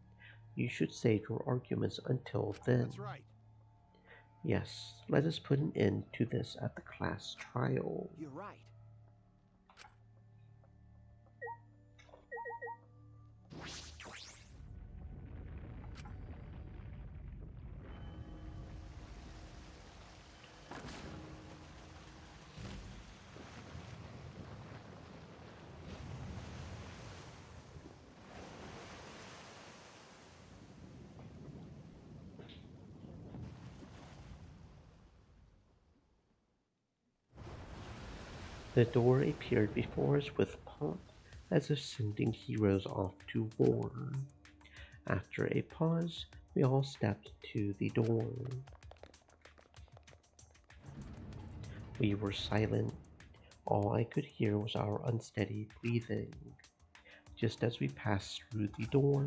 You should save your arguments until then. That's right. Yes, let us put an end to this at the class trial. You're right. The door appeared before us with pomp as if sending heroes off to war. After a pause, we all stepped to the door. We were silent. All I could hear was our unsteady breathing. Just as we passed through the door,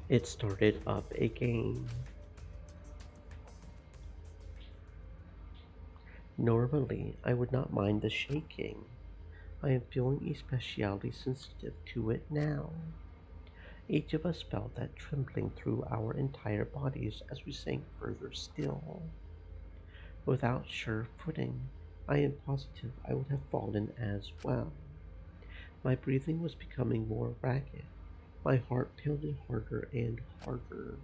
it started up again. Normally, I would not mind the shaking. I am feeling especially sensitive to it now. Each of us felt that trembling through our entire bodies as we sank further still. Without sure footing, I am positive I would have fallen as well. My breathing was becoming more ragged, my heart pounded harder and harder,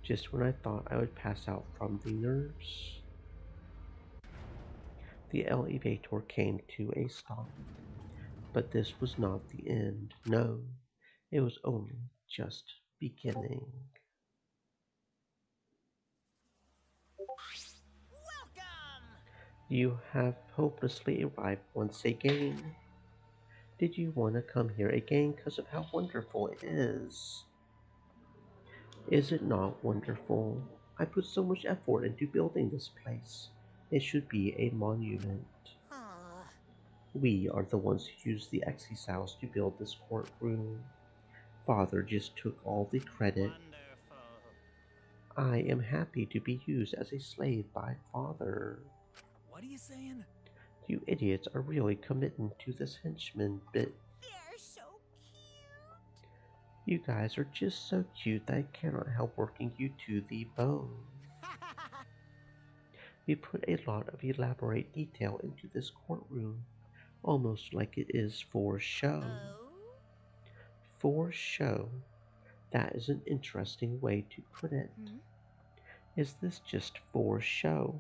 just when I thought I would pass out from the nerves. The elevator came to a stop, but this was not the end. No, it was only just beginning. You have hopelessly arrived once again. Did you want to come here again because of how wonderful it is? Is it not wonderful? I put so much effort into building this place. It should be a monument. We are the ones who used the exiles to build this courtroom. Father just took all the credit. I am happy to be used as a slave by Father. What are you saying? You idiots are really committing to this henchman bit. They're so cute. You guys are just so cute that I cannot help working you to the bone. We put a lot of elaborate detail into this courtroom, almost like it is for show. For show. That is an interesting way to put it. Is this just for show?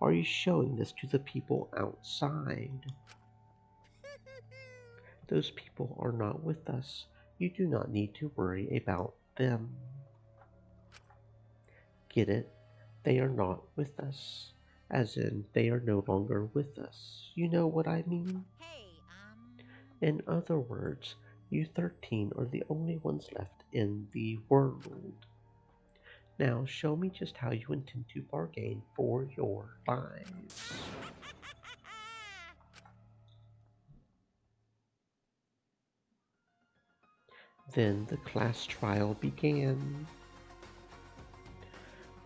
Are you showing this to the people outside? Those people are not with us. You do not need to worry about them. Get it? They are not with us. As in, they are no longer with us. You know what I mean? In other words, you 13 are the only ones left in the world. Now show me just how you intend to bargain for your lives. Then the class trial began.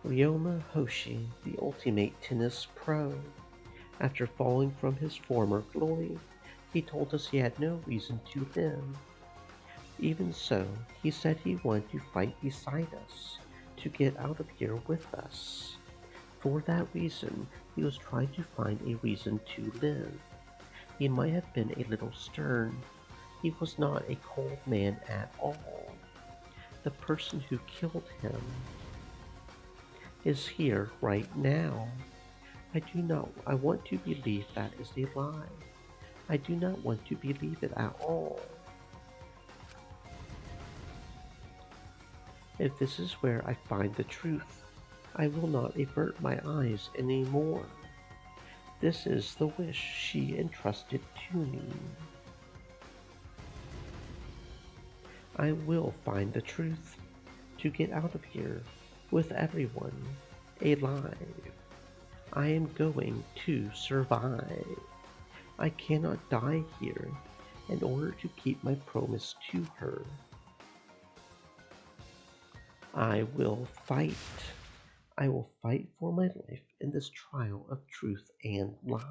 Ryoma Hoshi, the ultimate tennis pro. After falling from his former glory, he told us he had no reason to live. Even so, he said he wanted to fight beside us, to get out of here with us. For that reason, he was trying to find a reason to live. He might have been a little stern. He was not a cold man at all. The person who killed him is here right now. I want to believe that is a lie. I do not want to believe it at all. If this is where I find the truth, I will not avert my eyes anymore. This is the wish she entrusted to me. I will find the truth, to get out of here, with everyone, alive. I am going to survive. I cannot die here in order to keep my promise to her. I will fight. I will fight for my life in this trial of truth and lies.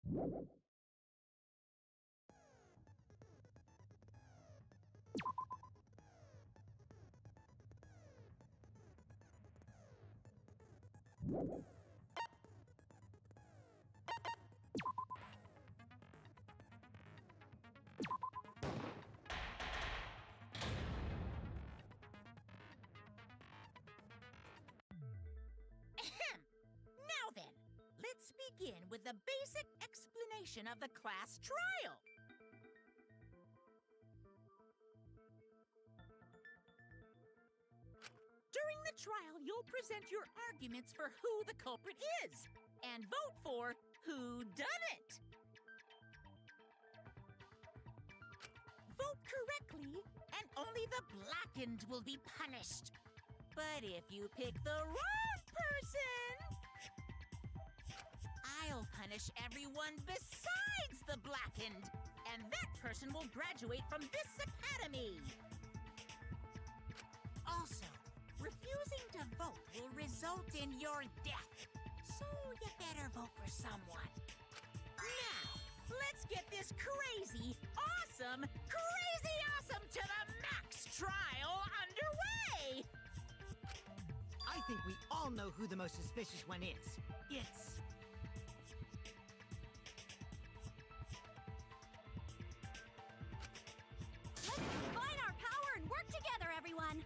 Ahem. Now then, let's begin with the basic explanation of the class trial. During the trial, you'll present your arguments for who the culprit is, and vote for who done it. Vote correctly, and only the blackened will be punished. But if you pick the wrong person, I'll punish everyone besides the blackened, and that person will graduate from this academy. Also, refusing to vote will result in your death, so you better vote for someone. Now, let's get this crazy awesome to the max trial underway! I think we all know who the most suspicious one is. It's... Let's combine our power and work together, everyone!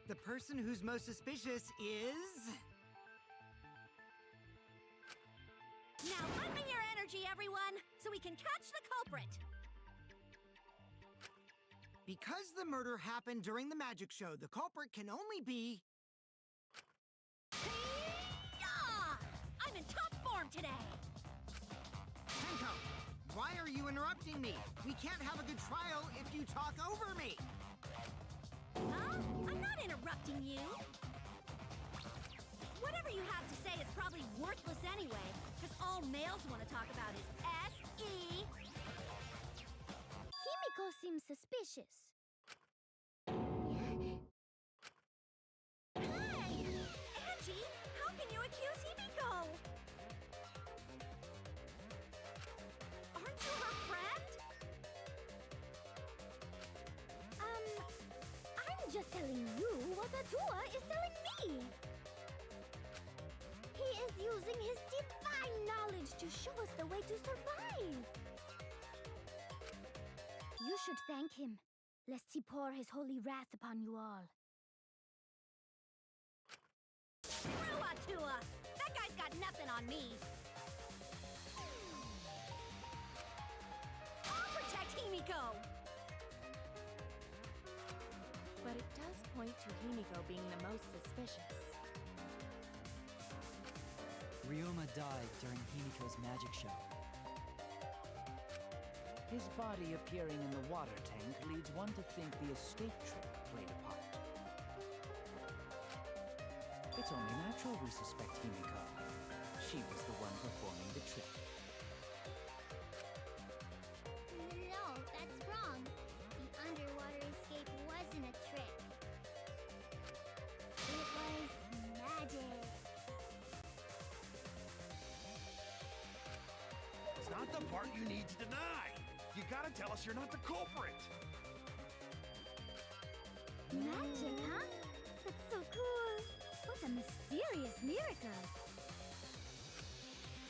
The person who's most suspicious is... Now unbring your energy, everyone, so we can catch the culprit! Because the murder happened during the magic show, the culprit can only be... Yeah! I'm in top form today! Tenko, why are you interrupting me? We can't have a good trial if you talk over me! Huh? I'm not interrupting you! Whatever you have to say is probably worthless anyway, because all males want to talk about is S.E. Himiko seems suspicious. Hey! Angie, how can you accuse Himiko? Aren't you her friend? I'm just telling you what Atua is telling me. He is using his divine knowledge to show us the way to survive. You should thank him, lest he pour his holy wrath upon you all. Screw Atua! That guy's got nothing on me! I'll protect Himiko! But it does point to Himiko being the most suspicious. Ryoma died during Himiko's magic show. His body appearing in the water tank leads one to think the escape trick played a part. It's only natural we suspect Himiko. She was the one performing the trick. No, that's wrong. The underwater escape wasn't a trick. It was magic. It's not the part you need to deny. You gotta tell us you're not the culprit. Magic, huh? That's so cool. What a mysterious miracle.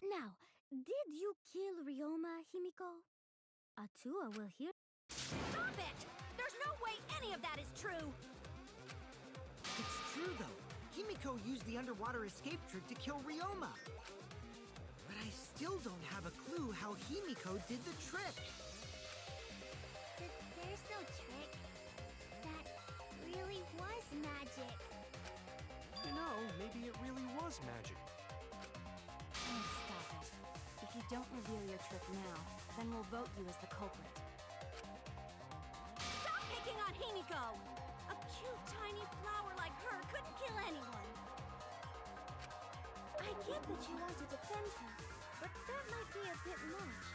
Now, did you kill Ryoma, Himiko? Atua will hear. Stop it! There's no way any of that is true! It's true, though. Himiko used the underwater escape trick to kill Ryoma. But I still don't have a clue how Himiko did the trick. There's no trick. That really was magic. You know, maybe it really was magic. Oh, stop it. If you don't reveal your trick now, then we'll vote you as the culprit. Stop picking on Himiko! A cute tiny flower like her couldn't kill anyone! I get that you want to defend her, but that might be a bit much.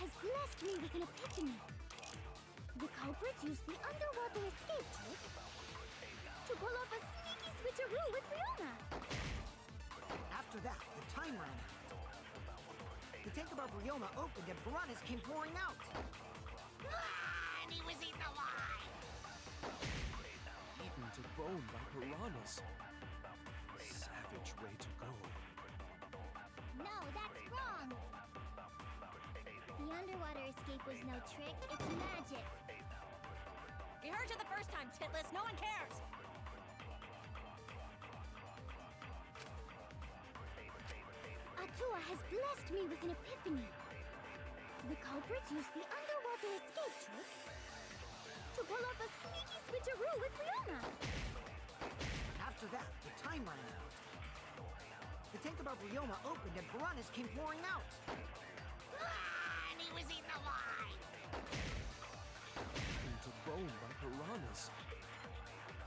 has blessed me with an epiphany. The culprit used the underwater escape trick to pull off a sneaky switcheroo with Riona. After that, the time ran out. The tank above Rioma opened and piranhas came pouring out. And he was eaten alive! Eaten to bone by piranhas. Savage way to go. No, that's wrong. The underwater escape was no trick, it's magic. We heard you the first time, Titless. No one cares. Atua has blessed me with an epiphany. The culprit used the underwater escape trick to pull off a sneaky switcheroo with Riona. After that, the time ran out. The tank above Rioma opened and piranhas came pouring out. And he was eaten alive! Eaten to bone by piranhas.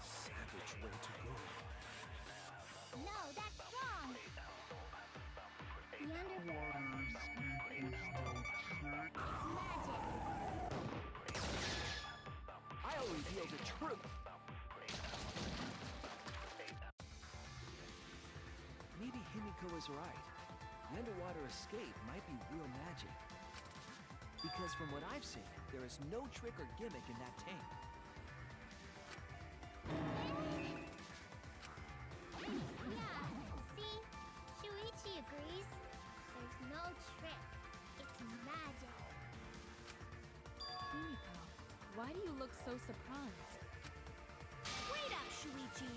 Savage way to go. No, that's wrong. The underwater escape was no trick. It's magic. I'll reveal the truth. Maybe Himiko is right. The underwater escape might be real magic. Because from what I've seen, there is no trick or gimmick in that tank. Yeah, see? Shuichi agrees. There's no trick. It's magic. Himiko, why do you look so surprised? Wait up, Shuichi.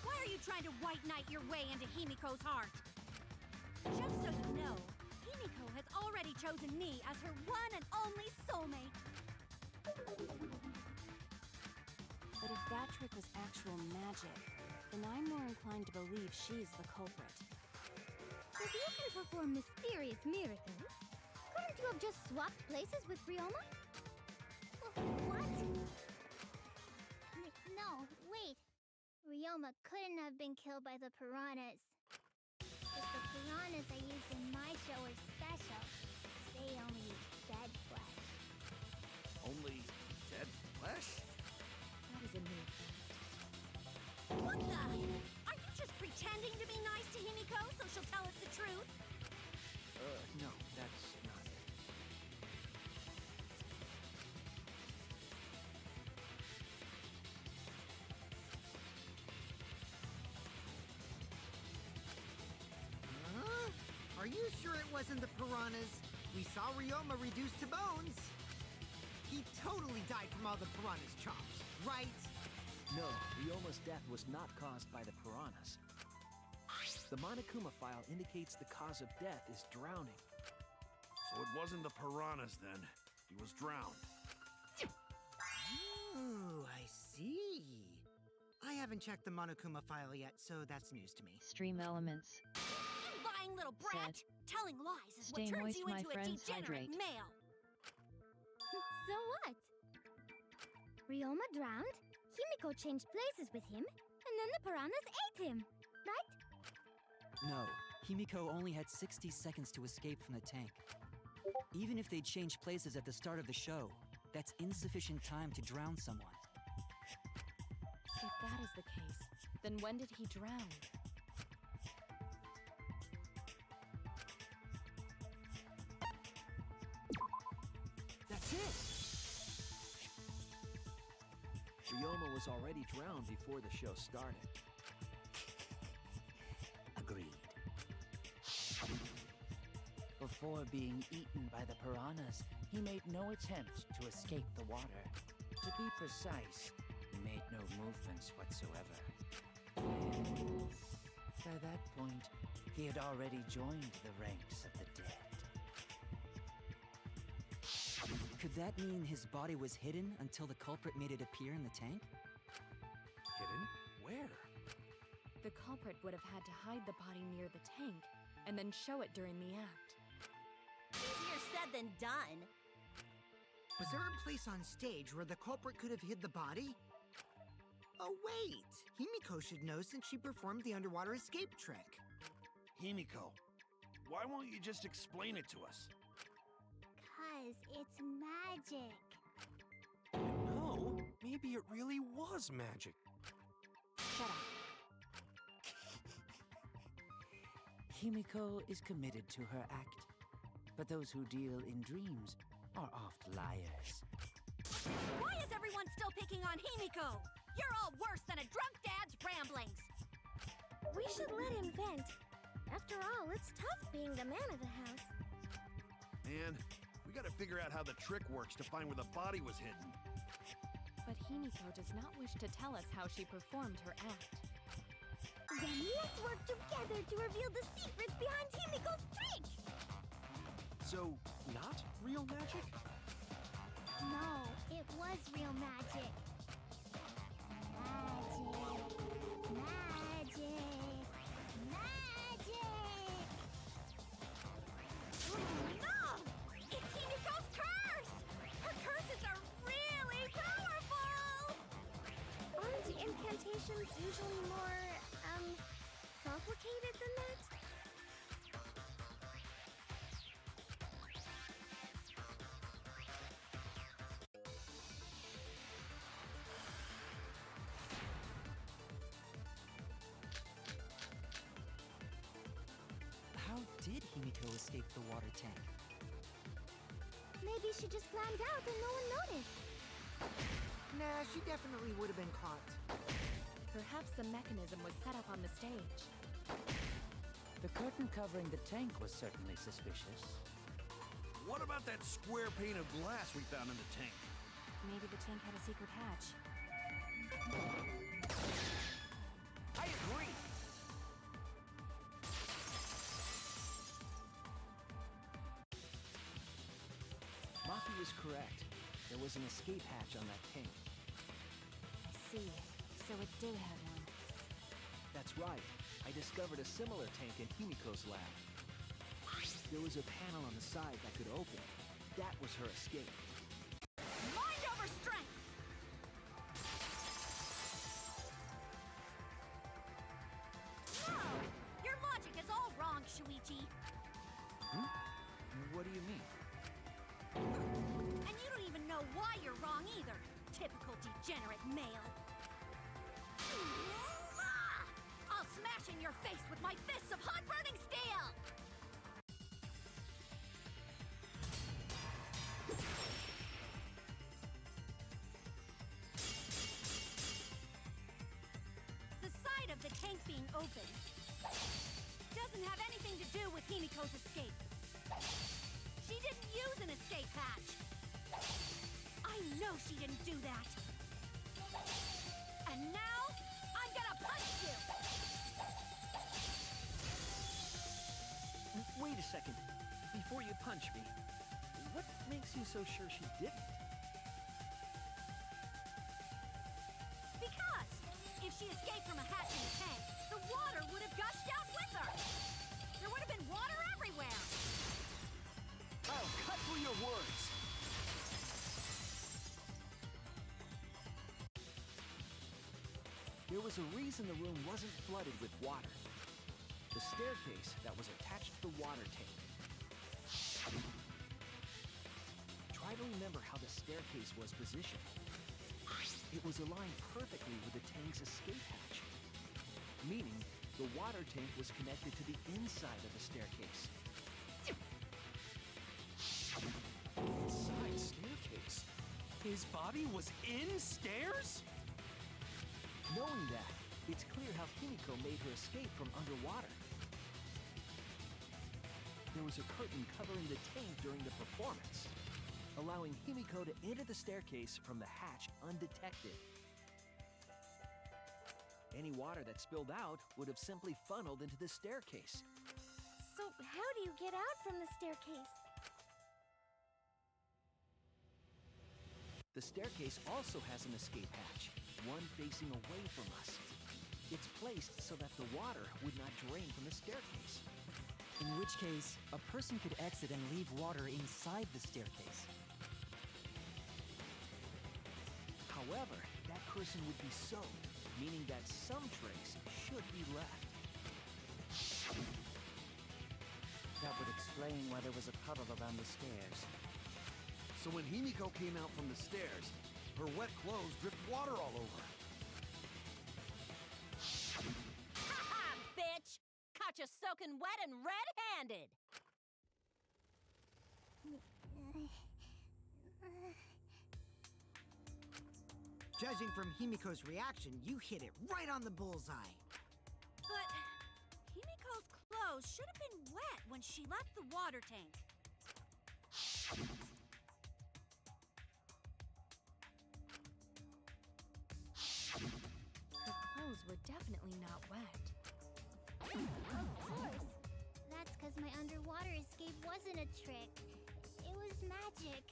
Why are you trying to white knight your way into Himiko's heart? Just so you know, Himiko has already chosen me as her one and only soulmate. But if that trick was actual magic, then I'm more inclined to believe she's the culprit. If you can perform mysterious miracles, couldn't you have just swapped places with Rioma? What? No, wait. Rioma couldn't have been killed by the piranhas. Because the piranhas I used in my show are special. They only eat dead flesh. Only dead flesh? That is a new fact. What the? Are you just pretending to be nice to Himiko so she'll tell us the truth? No, that's not it. Huh? Are you sure it wasn't the piranhas? We saw Ryoma reduced to bones. He totally died from all the piranhas' chops, right? No, Ryoma's death was not caused by the piranhas. The Monokuma file indicates the cause of death is drowning. So it wasn't the piranhas then. He was drowned. Oh, I see. I haven't checked the Monokuma file yet, so that's news to me. Stream elements. You lying little brat! Said, Telling lies is "Stay what turns moist, you my into a friends, degenerate hydrate." male. So what? Ryoma drowned, Himiko changed places with him, and then the piranhas ate him, right? No, Himiko only had 60 seconds to escape from the tank. Even if they changed places at the start of the show, that's insufficient time to drown someone. If that is the case, then when did he drown? That's it! Ryoma was already drowned before the show started. Agreed. Before being eaten by the piranhas, he made no attempt to escape the water. To be precise, he made no movements whatsoever. By that point, he had already joined the ranks of the dead. Could that mean his body was hidden until the culprit made it appear in the tank? Hidden? Where? The culprit would have had to hide the body near the tank and then show it during the act. Easier said than done. Was there a place on stage where the culprit could have hid the body? Oh, wait! Himiko should know since she performed the underwater escape trick. Himiko, why won't you just explain it to us? 'Cause is. It's magic. No, maybe it really was magic. Shut up. Himiko is committed to her act, but those who deal in dreams are oft liars. Why is everyone still picking on Himiko? You're all worse than a drunk dad's ramblings. We should let him vent. After all, it's tough being the man of the house. Man, we gotta figure out how the trick works to find where the body was hidden. But Himiko does not wish to tell us how she performed her act. Then let's work together to reveal the secrets behind Himiko's trick! So, not real magic? No, it was real magic. Magic! No! It's Himiko's curse! Her curses are really powerful! Aren't incantations usually more, complicated than that? How did Himiko escape the water tank? Maybe she just climbed out and no one noticed. Nah, she definitely would have been caught. Perhaps the mechanism was set up on the stage. The curtain covering the tank was certainly suspicious. What about that square pane of glass we found in the tank? Maybe the tank had a secret hatch. I agree! Maki was correct. There was an escape hatch on that tank. I see. So it did have one. That's right. I discovered a similar tank in Himiko's lab. There was a panel on the side that could open. That was her escape. Mind over strength! No! Your logic is all wrong, Shuichi. What do you mean? And you don't even know why you're wrong either. Typical degenerate male. I'll smash in your face with my fists of hot burning steel! The side of the tank being open doesn't have anything to do with Himiko's escape. She didn't use an escape hatch. I know she didn't do that. And now, I'm gonna punch you! Wait a second. Before you punch me, what makes you so sure she didn't? Because if she escaped from a hatch in the tank, the water would have gushed out with her. There would have been water everywhere. I'll cut through your words! There was a reason the room wasn't flooded with water. The staircase that was attached to the water tank. Try to remember how the staircase was positioned. It was aligned perfectly with the tank's escape hatch, meaning the water tank was connected to the inside of the staircase. Inside staircase? His body was in stairs? Knowing that, it's clear how Himiko made her escape from underwater. There was a curtain covering the tank during the performance, allowing Himiko to enter the staircase from the hatch undetected. Any water that spilled out would have simply funneled into the staircase. So how do you get out from the staircase? The staircase also has an escape hatch, one facing away from us. It's placed so that the water would not drain from the staircase. In which case, a person could exit and leave water inside the staircase. However, that person would be soaked, meaning that some trace should be left. That would explain why there was a puddle around the stairs. So when Himiko came out from the stairs, her wet clothes dripped water all over. Ha ha, bitch! Caught you soaking wet and red-handed! Judging from Himiko's reaction, you hit it right on the bullseye. But Himiko's clothes should have been wet when she left the water tank. Her clothes were definitely not wet. Of course. That's because my underwater escape wasn't a trick. It was magic.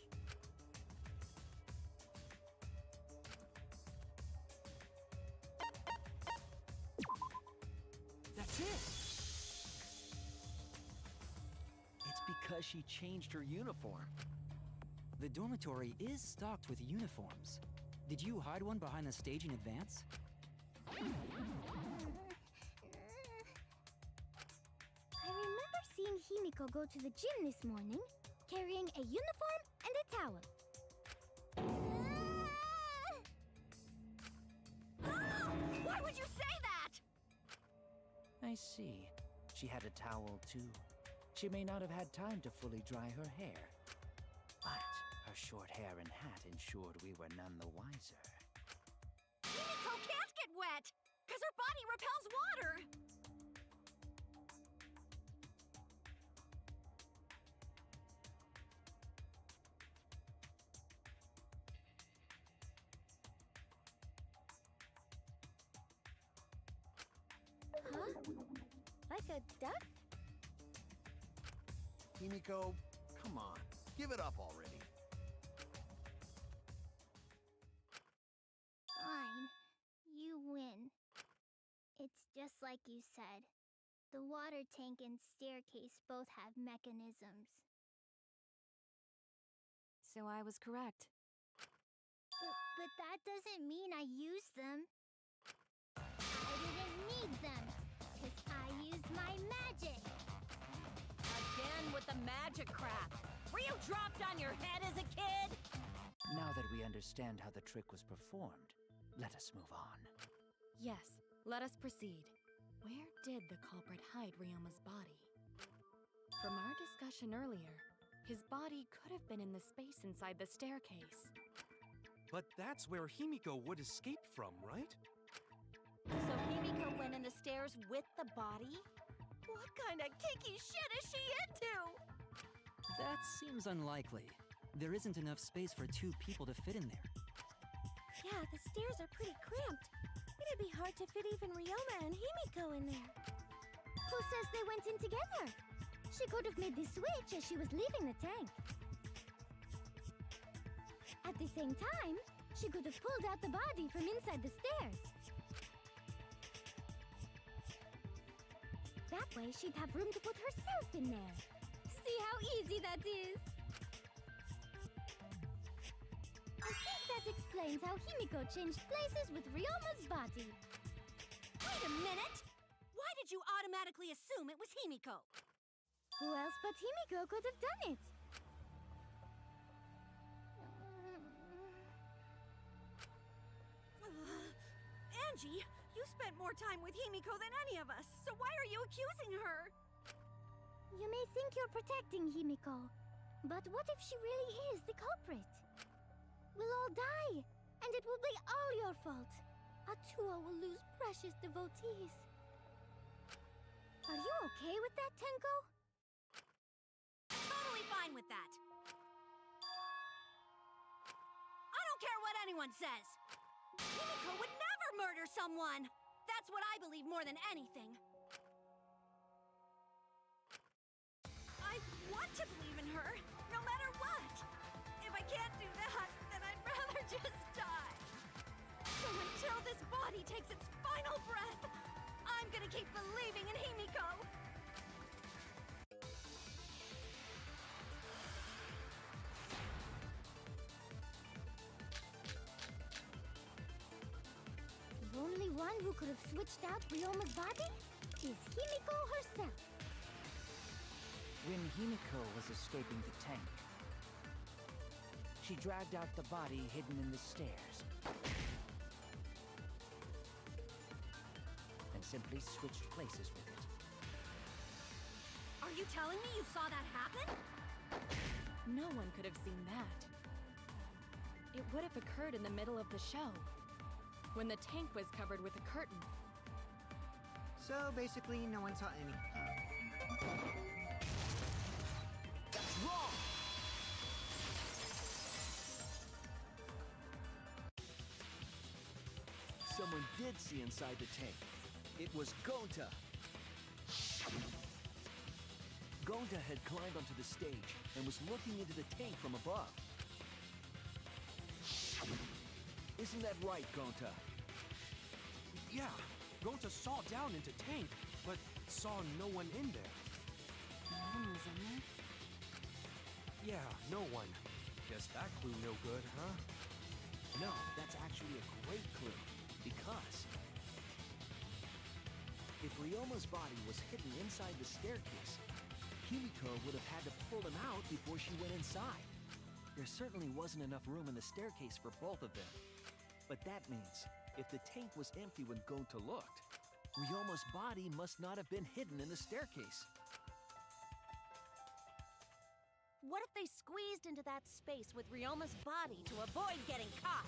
That's it! It's because she changed her uniform. The dormitory is stocked with uniforms. Did you hide one behind the stage in advance? I remember seeing Himiko go to the gym this morning, carrying a uniform and a towel. Why would you say that? I see. She had a towel too. She may not have had time to fully dry her hair. But her short hair and hat ensured we were none the wiser. Himiko can't get wet, because her body repels water. Huh? Like a duck? Himiko, come on. Give it up already. Fine. You win. It's just like you said. The water tank and staircase both have mechanisms. So I was correct. But that doesn't mean I used them. I didn't need them, because I used my magic. Again with the magic crap. Were you dropped on your head as a kid? Now that we understand how the trick was performed, let us move on. Yes, let us proceed. Where did the culprit hide Ryoma's body? From our discussion earlier, his body could have been in the space inside the staircase. But that's where Himiko would escape from, right? So Himiko went in the stairs with the body? What kind of kinky shit is she into? That seems unlikely. There isn't enough space for 2 people to fit in there. Yeah, the stairs are pretty cramped. It'd be hard to fit even Ryoma and Himiko in there. Who says they went in together? She could have made the switch as she was leaving the tank. At the same time, she could have pulled out the body from inside the stairs. That way, she'd have room to put herself in there. See how easy that is? I think that explains how Himiko changed places with Ryoma's body. Wait a minute! Why did you automatically assume it was Himiko? Who else but Himiko could have done it? Angie, you spent more time with Himiko than any of us, so why are you accusing her? You may think you're protecting Himiko, but what if she really is the culprit? We'll all die, and it will be all your fault. Atuo will lose precious devotees. Are you okay with that, Tenko? Totally fine with that. I don't care what anyone says. Himiko would never murder someone. That's what I believe more than anything. I want to believe in her, no matter what. If I can't do that, then I'd rather just die. So until this body takes its final breath, I'm gonna keep believing in Himiko. The only one who could have switched out Ryoma's body is Himiko herself. When Himiko was escaping the tank, she dragged out the body hidden in the stairs. And simply switched places with it. Are you telling me you saw that happen? No one could have seen that. It would have occurred in the middle of the show, when the tank was covered with a curtain. So basically, no one saw any. That's wrong! Someone did see inside the tank. It was Gonta. Gonta had climbed onto the stage and was looking into the tank from above. Isn't that right, Gonta? Yeah, Gonta saw down into tank, but saw no one in there. No one was in there? Yeah, no one. Guess that clue no good, huh? No, that's actually a great clue, because if Ryoma's body was hidden inside the staircase, Himiko would have had to pull him out before she went inside. There certainly wasn't enough room in the staircase for both of them. But that means, if the tank was empty when Gonta looked, Ryoma's body must not have been hidden in the staircase. What if they squeezed into that space with Ryoma's body to avoid getting caught?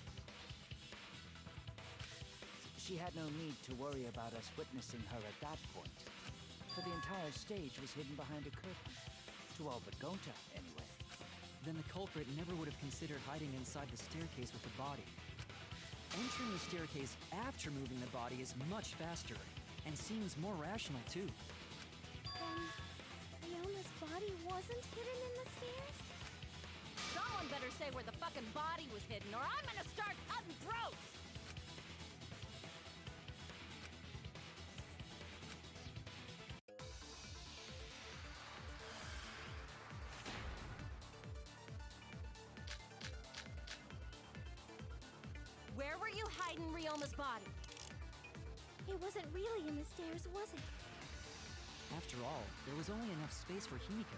She had no need to worry about us witnessing her at that point, for the entire stage was hidden behind a curtain. To all but Gonta, anyway. Then the culprit never would have considered hiding inside the staircase with the body. Entering the staircase after moving the body is much faster, and seems more rational too. Then, Ryoma's body wasn't hidden in the stairs? Someone better say where the fucking body was hidden, or I'm gonna start cutting throats! Where were you hiding Ryoma's body? It wasn't really in the stairs, was it? After all, there was only enough space for Himiko.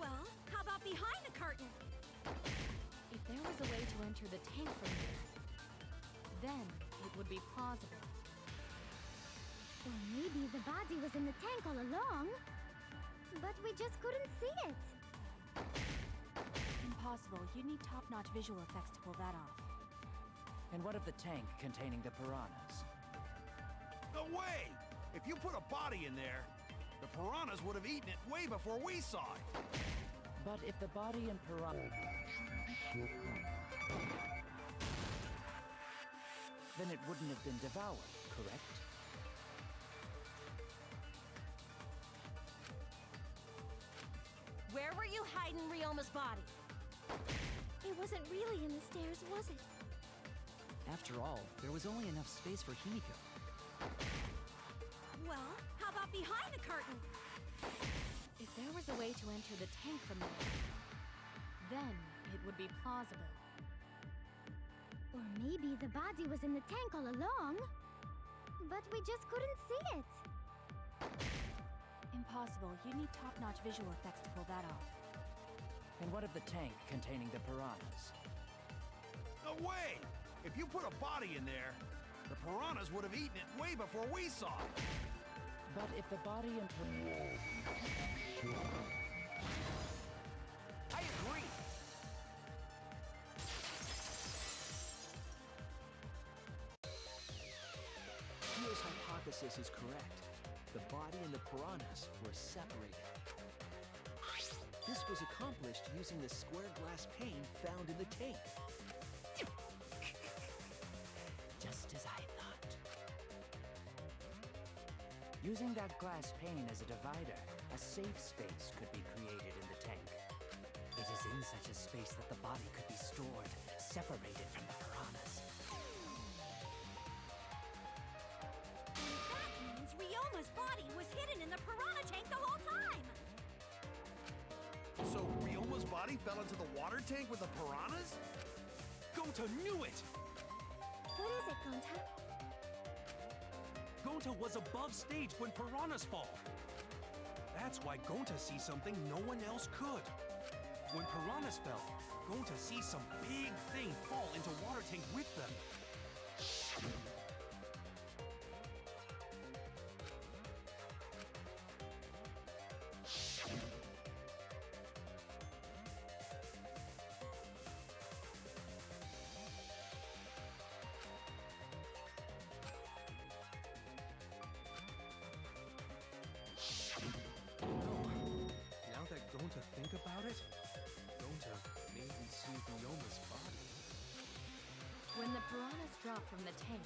Well, how about behind the curtain? If there was a way to enter the tank from here, then it would be plausible. Or maybe the body was in the tank all along, but we just couldn't see it. Impossible. You'd need top-notch visual effects to pull that off. And what of the tank containing the piranhas? No way! If you put a body in there, the piranhas would have eaten it way before we saw it. But if the body and piranha... then it wouldn't have been devoured, correct? Where were you hiding Ryoma's body? It wasn't really in the stairs, was it? After all, there was only enough space for Himiko. Well, how about behind the curtain? If there was a way to enter the tank from there, then it would be plausible. Or maybe the body was in the tank all along, but we just couldn't see it. Impossible. You'd need top-notch visual effects to pull that off. And what of the tank containing the piranhas? No way! If you put a body in there, the piranhas would have eaten it way before we saw it. But if the body and I agree! Kyo's hypothesis is correct. The body and the piranhas were separated. This was accomplished using the square glass pane found in the tank. just as I thought. Using that glass pane as a divider, a safe space could be created in the tank. It is in such a space that the body could be stored, separated from the piranhas. That means Ryoma's body was hidden in the piranha tank the whole time! So Ryoma's body fell into the water tank with the piranhas? Gonta knew it! What is it, Gonta? Gonta was above stage when piranhas fall. That's why Gonta sees something no one else could. When piranhas fell, going to see some big thing fall into water tank with them. Now that Gonta think about it, Gonta made me see Ryoma's body. When the piranhas dropped from the tank,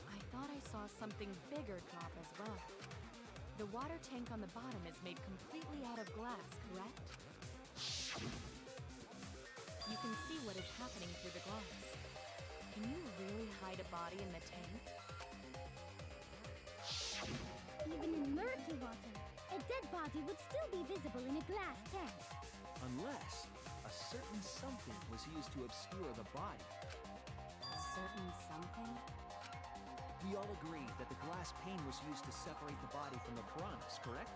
I thought I saw something bigger drop as well. The water tank on the bottom is made completely out of glass, correct? You can see what is happening through the glass. Can you really hide a body in the tank? Even in murky water, a dead body would still be visible in a glass tank. Unless a certain something was used to obscure the body. A certain something? We all agree that the glass pane was used to separate the body from the piranhas, correct?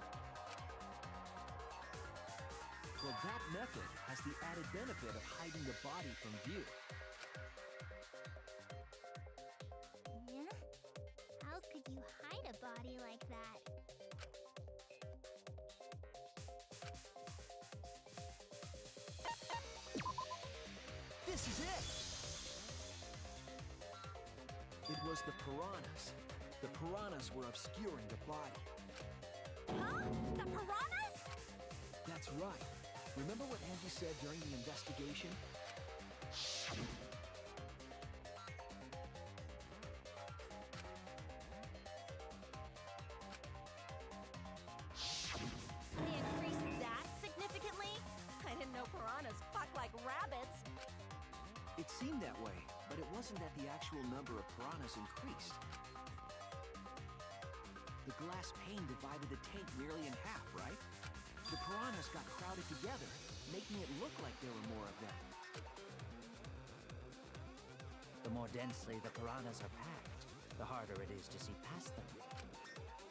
Well, that method has the added benefit of hiding the body from view. Yeah? How could you hide a body like that? This is it! It was the piranhas. The piranhas were obscuring the body. Huh? The piranhas? That's right. Remember what Angie said during the investigation? They increased that significantly? I didn't know piranhas fuck like rabbits. It seemed that way, but it wasn't that the actual number of piranhas increased. The glass pane divided the tank nearly in half, right? The piranhas got crowded together, making it look like there were more of them. The more densely the piranhas are packed, the harder it is to see past them.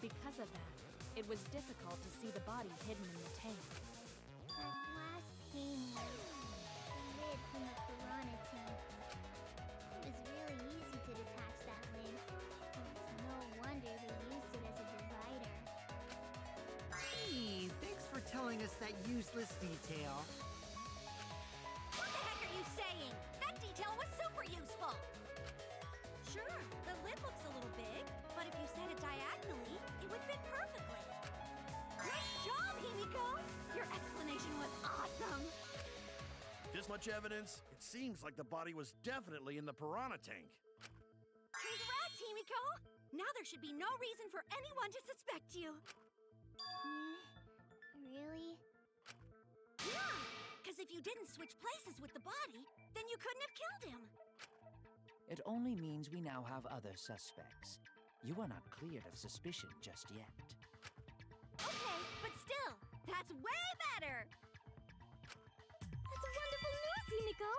Because of that, it was difficult to see the body hidden in the tank. That glass pane was the lid from the piranha tank. It was really easy to detach that lid. It's no wonder they used it as a divider. Hey, thanks for telling us that useless detail. What the heck are you saying? That detail was super useful. Sure, the lid looks a little big, but if you set it diagonally, it would fit perfectly. Nice job, Himiko! Your explanation was awesome. This much evidence? It seems like the body was definitely in the piranha tank. Congrats, Himiko! Now there should be no reason for anyone to suspect you. Really? Yeah, because if you didn't switch places with the body, then you couldn't have killed him. It only means we now have other suspects. You are not cleared of suspicion just yet. Okay, but still, that's way better. That's wonderful news, Himiko!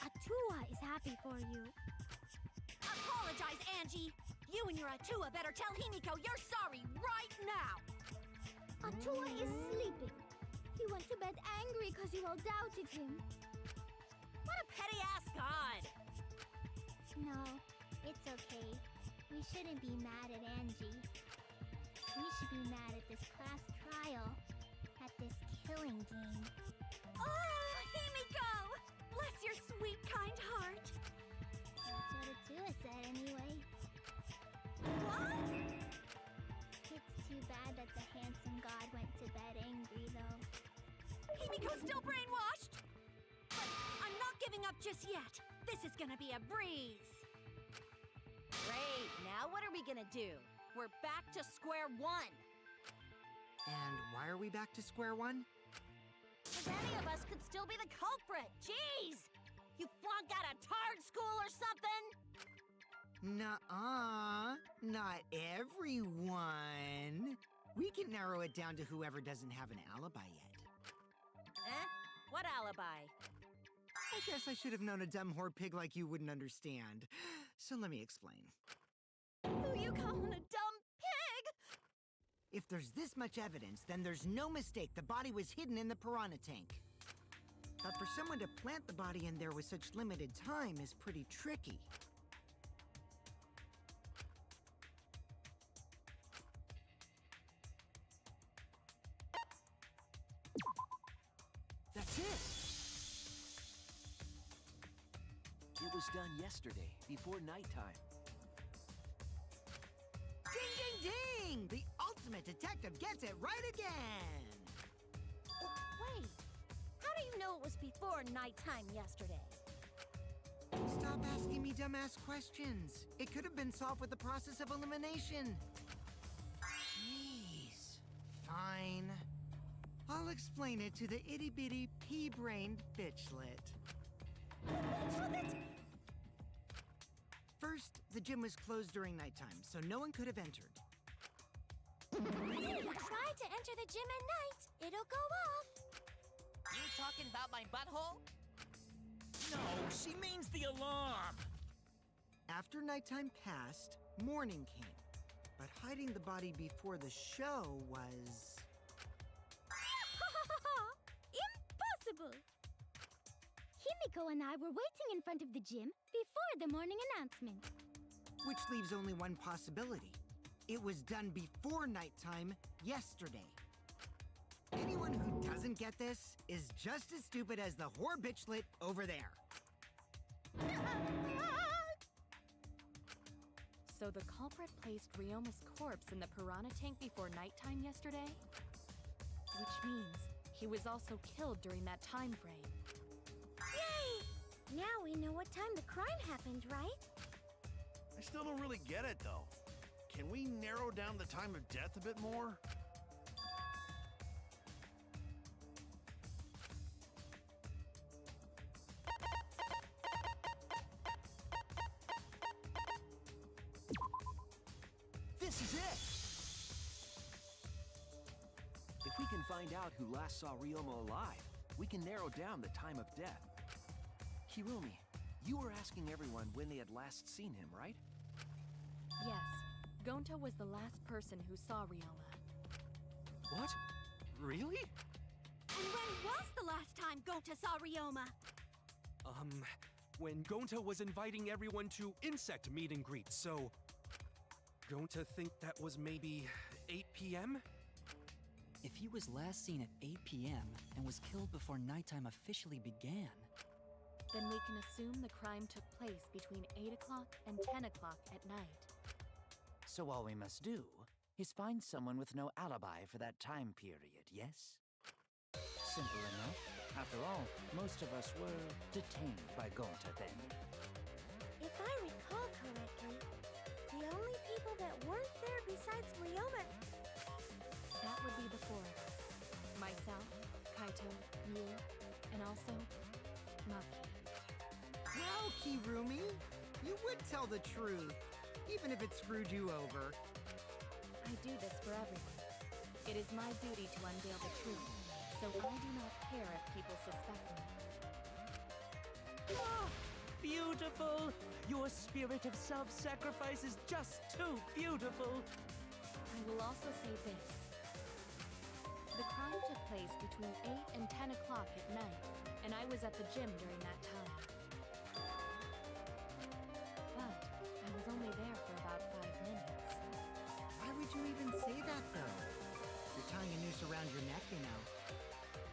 Atua is happy for you. Apologize, Angie. You and your Atua better tell Himiko you're sorry right now. Atua is sleeping. He went to bed angry because you all doubted him. What a petty-ass god. No, it's okay. We shouldn't be mad at Angie. We should be mad at this class trial. At this killing game. Oh, Himiko! Bless your sweet, kind heart. That's what Atua said anyway. What? It's too bad that the handsome god went to bed angry, though. Himiko's still brainwashed! But I'm not giving up just yet. This is gonna be a breeze. Great, now what are we gonna do? We're back to square one. And why are we back to square one? Because any of us could still be the culprit. Jeez! You flunked out of Tard school or something? Nuh-uh. Not everyone. We can narrow it down to whoever doesn't have an alibi yet. Eh? What alibi? I guess I should have known a dumb whore pig like you wouldn't understand. So let me explain. Who you calling a dumb pig? If there's this much evidence, then there's no mistake the body was hidden in the piranha tank. But for someone to plant the body in there with such limited time is pretty tricky. That's it! It was done yesterday, before nighttime. Ding, ding, ding! The ultimate detective gets it right again! Wait, how do you know it was before nighttime yesterday? Stop asking me dumbass questions. It could have been solved with the process of elimination. Jeez. Fine. I'll explain it to the itty-bitty pea-brained bitchlet. First, the gym was closed during nighttime, so no one could have entered. If you try to enter the gym at night, it'll go off. You talking about my butthole? No, she means the alarm. After nighttime passed, morning came. But hiding the body before the show was... Impossible! Himiko and I were waiting in front of the gym before the morning announcement. Which leaves only one possibility. It was done before nighttime yesterday. Anyone who doesn't get this is just as stupid as the whore bitchlet over there. So the culprit placed Ryoma's corpse in the piranha tank before nighttime yesterday? Which means he was also killed during that time frame. Yay! Now we know what time the crime happened, right? I still don't really get it, though. Can we narrow down the time of death a bit more? This is it! If we can find out who last saw Ryoma alive, we can narrow down the time of death. Hirumi, you were asking everyone when they had last seen him, right? Yes, Gonta was the last person who saw Ryoma. What? Really? And when was the last time Gonta saw Ryoma? When Gonta was inviting everyone to insect meet and greet, so... Gonta think that was maybe 8 p.m.? If he was last seen at 8 p.m. and was killed before nighttime officially began, then we can assume the crime took place between 8 o'clock and 10 o'clock at night. So all we must do is find someone with no alibi for that time period, yes? Simple enough. After all, most of us were detained by Gonta then. If I recall correctly, the only people that weren't there besides Ryoma... That would be the four of us. Myself, Kaito, you, and also Maki. Well, Kirumi, you would tell the truth, even if it screwed you over. I do this for everyone. It is my duty to unveil the truth, so I do not care if people suspect me. Ah, beautiful! Your spirit of self-sacrifice is just too beautiful! I will also say this. The crime took place between 8 and 10 o'clock at night, and I was at the gym during that time. But I was only there for about 5 minutes. Why would you even say that, though? You're tying a noose around your neck, you know.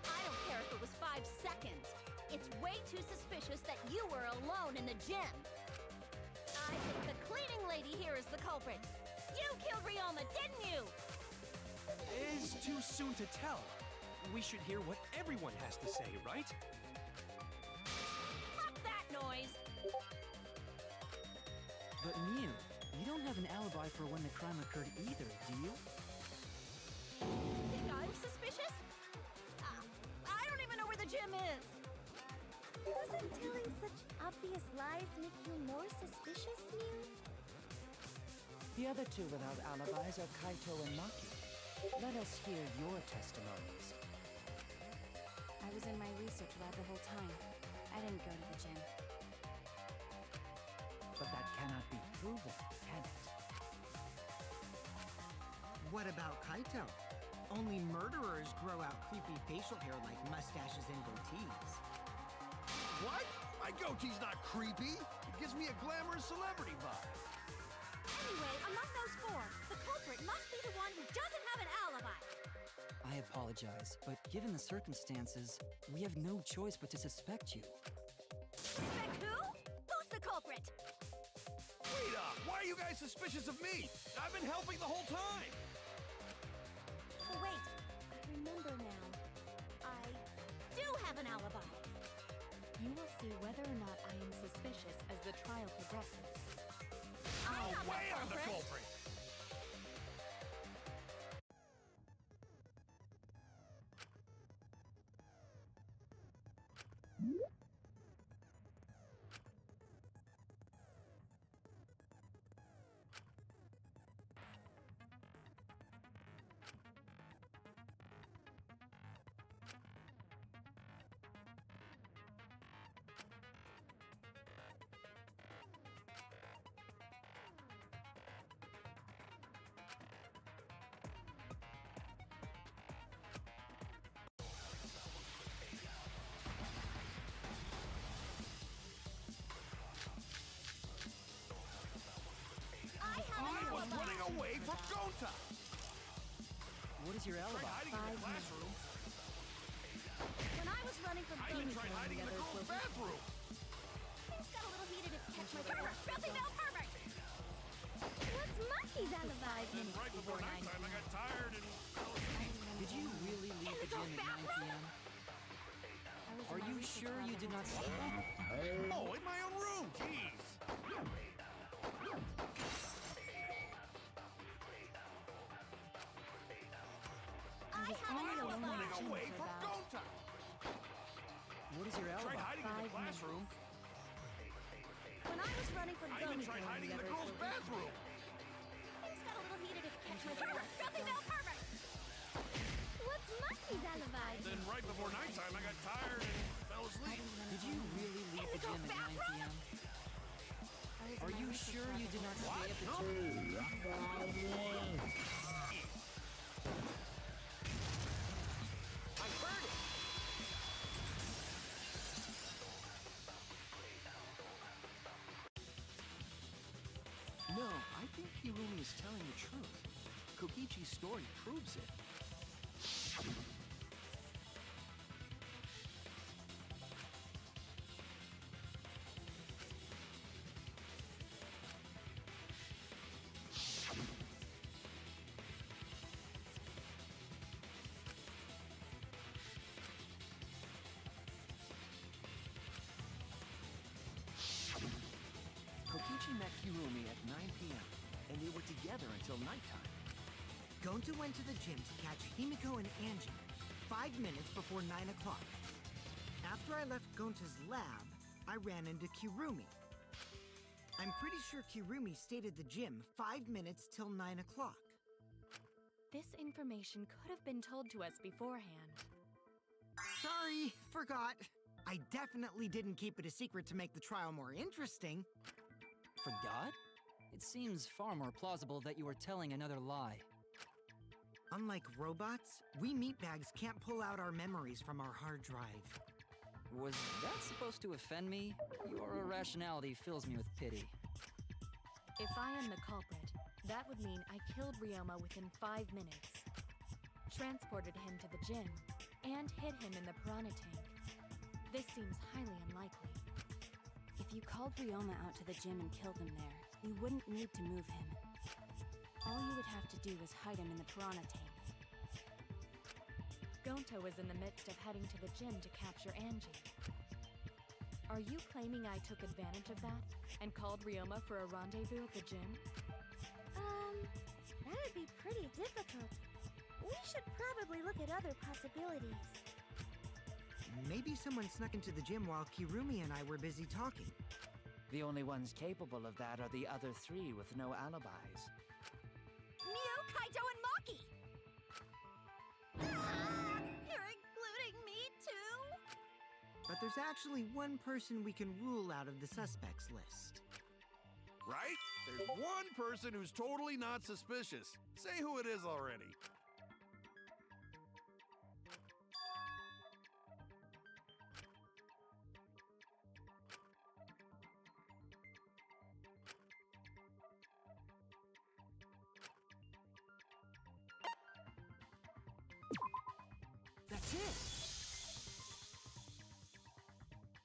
I don't care if it was 5 seconds. It's way too suspicious that you were alone in the gym. I think the cleaning lady here is the culprit. You killed Ryoma, didn't you? It's too soon to tell. We should hear what everyone has to say, right? Fuck that noise! But Mew, you don't have an alibi for when the crime occurred either, do you? Think I'm suspicious? I don't even know where the gym is. Doesn't telling such obvious lies make you more suspicious, Mew? The other two without alibis are Kaito and Maki. Let us hear your testimonies. I was in my research lab the whole time. I didn't go to the gym. But that cannot be proven, can it? What about Kaito? Only murderers grow out creepy facial hair like mustaches and goatees. goatee's not creepy. It gives me a glamorous celebrity vibe. Anyway, among those four, the culprit must be the one who doesn't have an alibi. I apologize, but given the circumstances, we have no choice but to suspect you. Suspect who? Who's the culprit? Wait up! Why are you guys suspicious of me? I've been helping the whole time! Oh, wait. I remember now. I do have an alibi. You will see whether or not I am suspicious as the trial progresses. I'm not Way the I'm the culprit. culprit! I was running away from Gonta! What is your Tried alibi? hiding in the classroom. When I was running from I even tried hiding in the girls' bathroom. Things got a little heated if you catch my pervert! Filthy male pervert! What's Monkey's alibi? Then right before nighttime, I got tired and fell asleep. Did you really leave the gym at 9 p.m.? Are you sure you did not sleep? Oh, in my own room! Jeez! I have an I was alibi. running away from Gonta! What is your Tried alibi? hiding in the classroom. When I was running from I even tried hiding in the girls' bathroom. Things got a little heated if you catch my pervert! Filthy male pervert! What's Monkey's alibi? Then right before nighttime, I got tired and fell asleep. Did you really leave the gym at 9 p.m.? Are you sure you did not stay at the gym? I heard it! No, I think Hirumi is telling the truth. Kokichi's story proves it. Kokichi met Hirumi at 9 p.m., and they were together until nighttime. Gonta went to the gym to catch Himiko and Angie 5 minutes before 9 o'clock. After I left Gonta's lab, I ran into Kirumi. I'm pretty sure Kirumi stayed at the gym 5 minutes till 9 o'clock. This information could have been told to us beforehand. Sorry, forgot. I definitely didn't keep it a secret to make the trial more interesting. Forgot? It seems far more plausible that you were telling another lie. Unlike robots, we meatbags can't pull out our memories from our hard drive. Was that supposed to offend me? Your irrationality fills me with pity. If I am the culprit, that would mean I killed Ryoma within 5 minutes, transported him to the gym, and hid him in the piranha tank. This seems highly unlikely. If you called Ryoma out to the gym and killed him there, you wouldn't need to move him. All you would have to do is hide him in the piranha tank. Gonta was in the midst of heading to the gym to capture Angie. Are you claiming I took advantage of that and called Ryoma for a rendezvous at the gym? That'd be pretty difficult. We should probably look at other possibilities. Maybe someone snuck into the gym while Kirumi and I were busy talking. The only ones capable of that are the other three with no alibis. Mew, Kaito, and Maki! Ah, you're including me too? But there's actually one person we can rule out of the suspects list. Right? There's one person who's totally not suspicious. Say who it is already. it!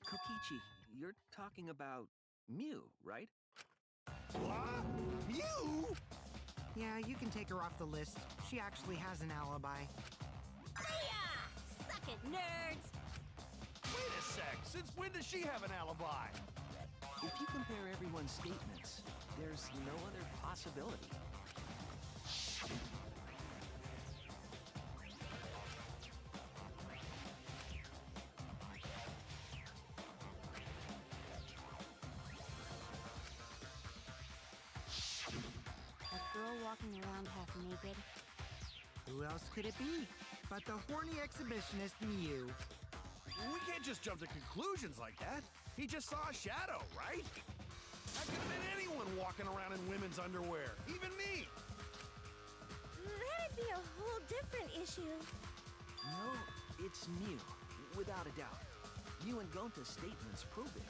Kokichi, you're talking about Mew, right? What? You? Yeah, you can take her off the list. She actually has an alibi. Booyah! Suck it, nerds! Wait a sec. Since when does she have an alibi? If you compare everyone's statements, there's no other possibility. That girl walking around half naked. Who else could it be but the horny exhibitionist Mew? We can't just jump to conclusions like that. He just saw a shadow, right? That could have been anyone walking around in women's underwear, even me. That'd be a whole different issue. No, it's Mew, without a doubt. You and Gonta's statements prove it.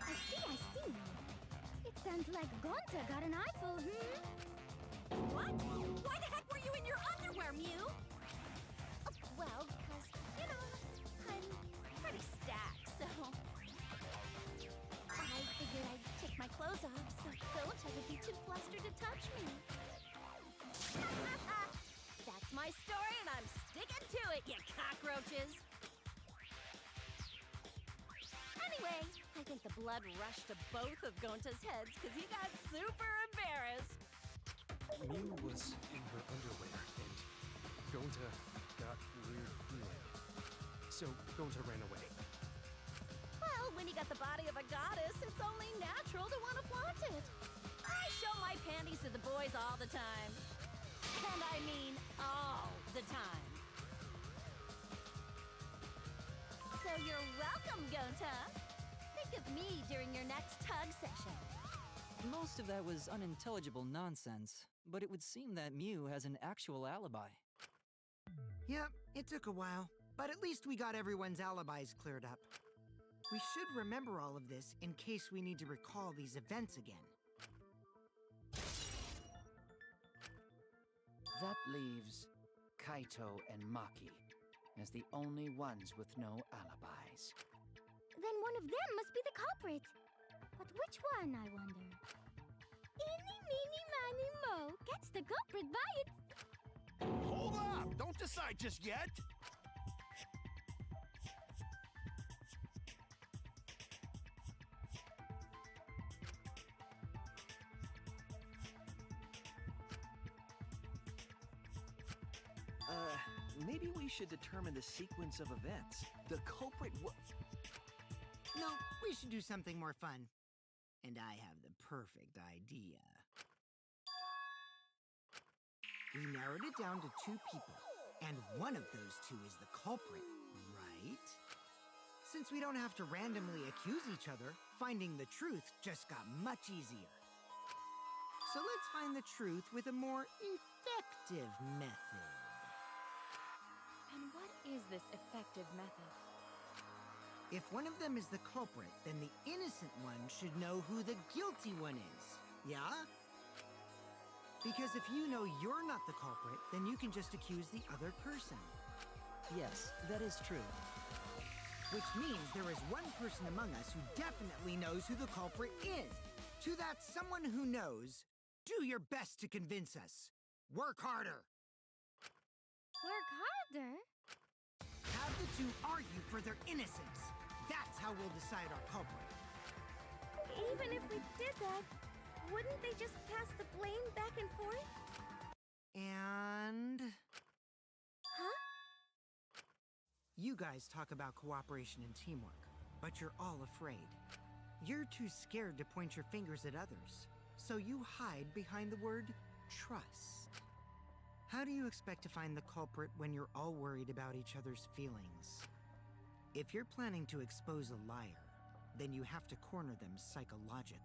I see. It sounds like Gonta got an eyeful, What? Why the heck were you in your underwear, Mew? Well, because, you know, I'm Pretty stacked, so... I figured I'd take my clothes off so Gonta would be too flustered to touch me. That's my story, and I'm sticking to it, you cockroaches! Anyway, I think the blood rushed to both of Gonta's heads because he got super embarrassed. Mew was in her underwear, and Gonta got weird feeling. So Gonta ran away. Well, when you got the body of a goddess, it's only natural to want to flaunt it. I show my panties to the boys all the time. And I mean all the time. So you're welcome, Gonta. Think of me during your next tug session. Most of that was unintelligible nonsense, but it would seem that Mew has an actual alibi. Yep, it took a while, but at least we got everyone's alibis cleared up. We should remember all of this in case we need to recall these events again. That leaves Kaito and Maki as the only ones with no alibis. Then one of them must be the culprit. But which one, I wonder? Eeny, meeny, miny, mo gets the culprit by its... Hold up! Don't decide just yet! Maybe we should determine the sequence of events. The culprit No, we should do something more fun. And I have the perfect idea. We narrowed it down to 2 people, and one of those 2 is the culprit, right? Since we don't have to randomly accuse each other, finding the truth just got much easier. So let's find the truth with a more effective method. And what is this effective method? If one of them is the culprit, then the innocent one should know who the guilty one is. Yeah? Because if you know you're not the culprit, then you can just accuse the other person. Yes, that is true. Which means there is one person among us who definitely knows who the culprit is. To that someone who knows, do your best to convince us. Work harder. Work harder? Have the 2 argue for their innocence. That's how we'll decide our culprit. Even if we did that, wouldn't they just pass the blame back and forth? And... Huh? You guys talk about cooperation and teamwork, but you're all afraid. You're too scared to point your fingers at others, so you hide behind the word trust. How do you expect to find the culprit when you're all worried about each other's feelings? If you're planning to expose a liar, then you have to corner them psychologically.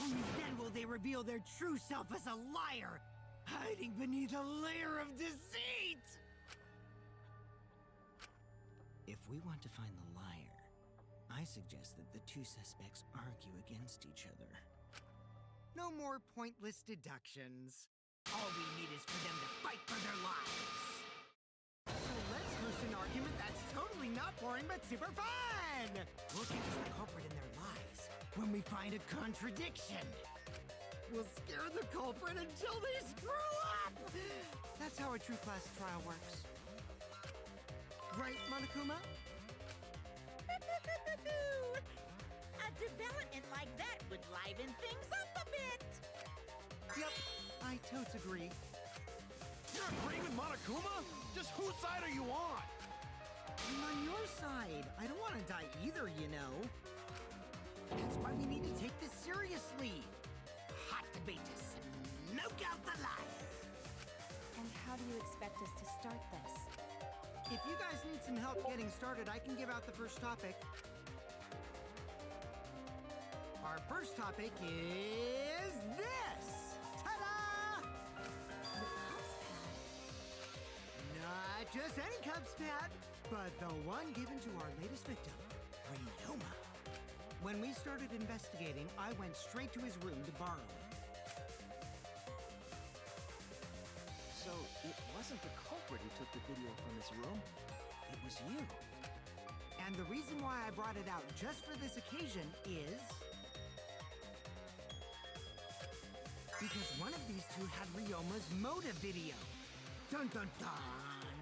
Only then will they reveal their true self as a liar, hiding beneath a layer of deceit! If we want to find the liar, I suggest that the two suspects argue against each other. No more pointless deductions. All we need is for them to fight for their lives. So let's host an argument that's totally not boring but super fun! We'll catch the culprit in their lies when we find a contradiction. We'll scare the culprit until they screw up! That's how a true class trial works. Right, Monokuma? A development like that would liven things up a bit. Yep, I totes agree. You're agreeing with Monokuma? Just whose side are you on? I'm on your side. I don't want to die either, you know. That's why we need to take this seriously. Hot debate to smoke out the lies. And how do you expect us to start this? If you guys need some help getting started, I can give out the first topic. Our first topic is this! Ta-da! The Cubs pad. Not just any Cubs pad, but the one given to our latest victim, Ryoma. When we started investigating, I went straight to his room to borrow it. So, it wasn't the culprit who took the video from his room. It was you. And the reason why I brought it out just for this occasion is... because one of these two had Ryoma's motive video. Dun dun dun!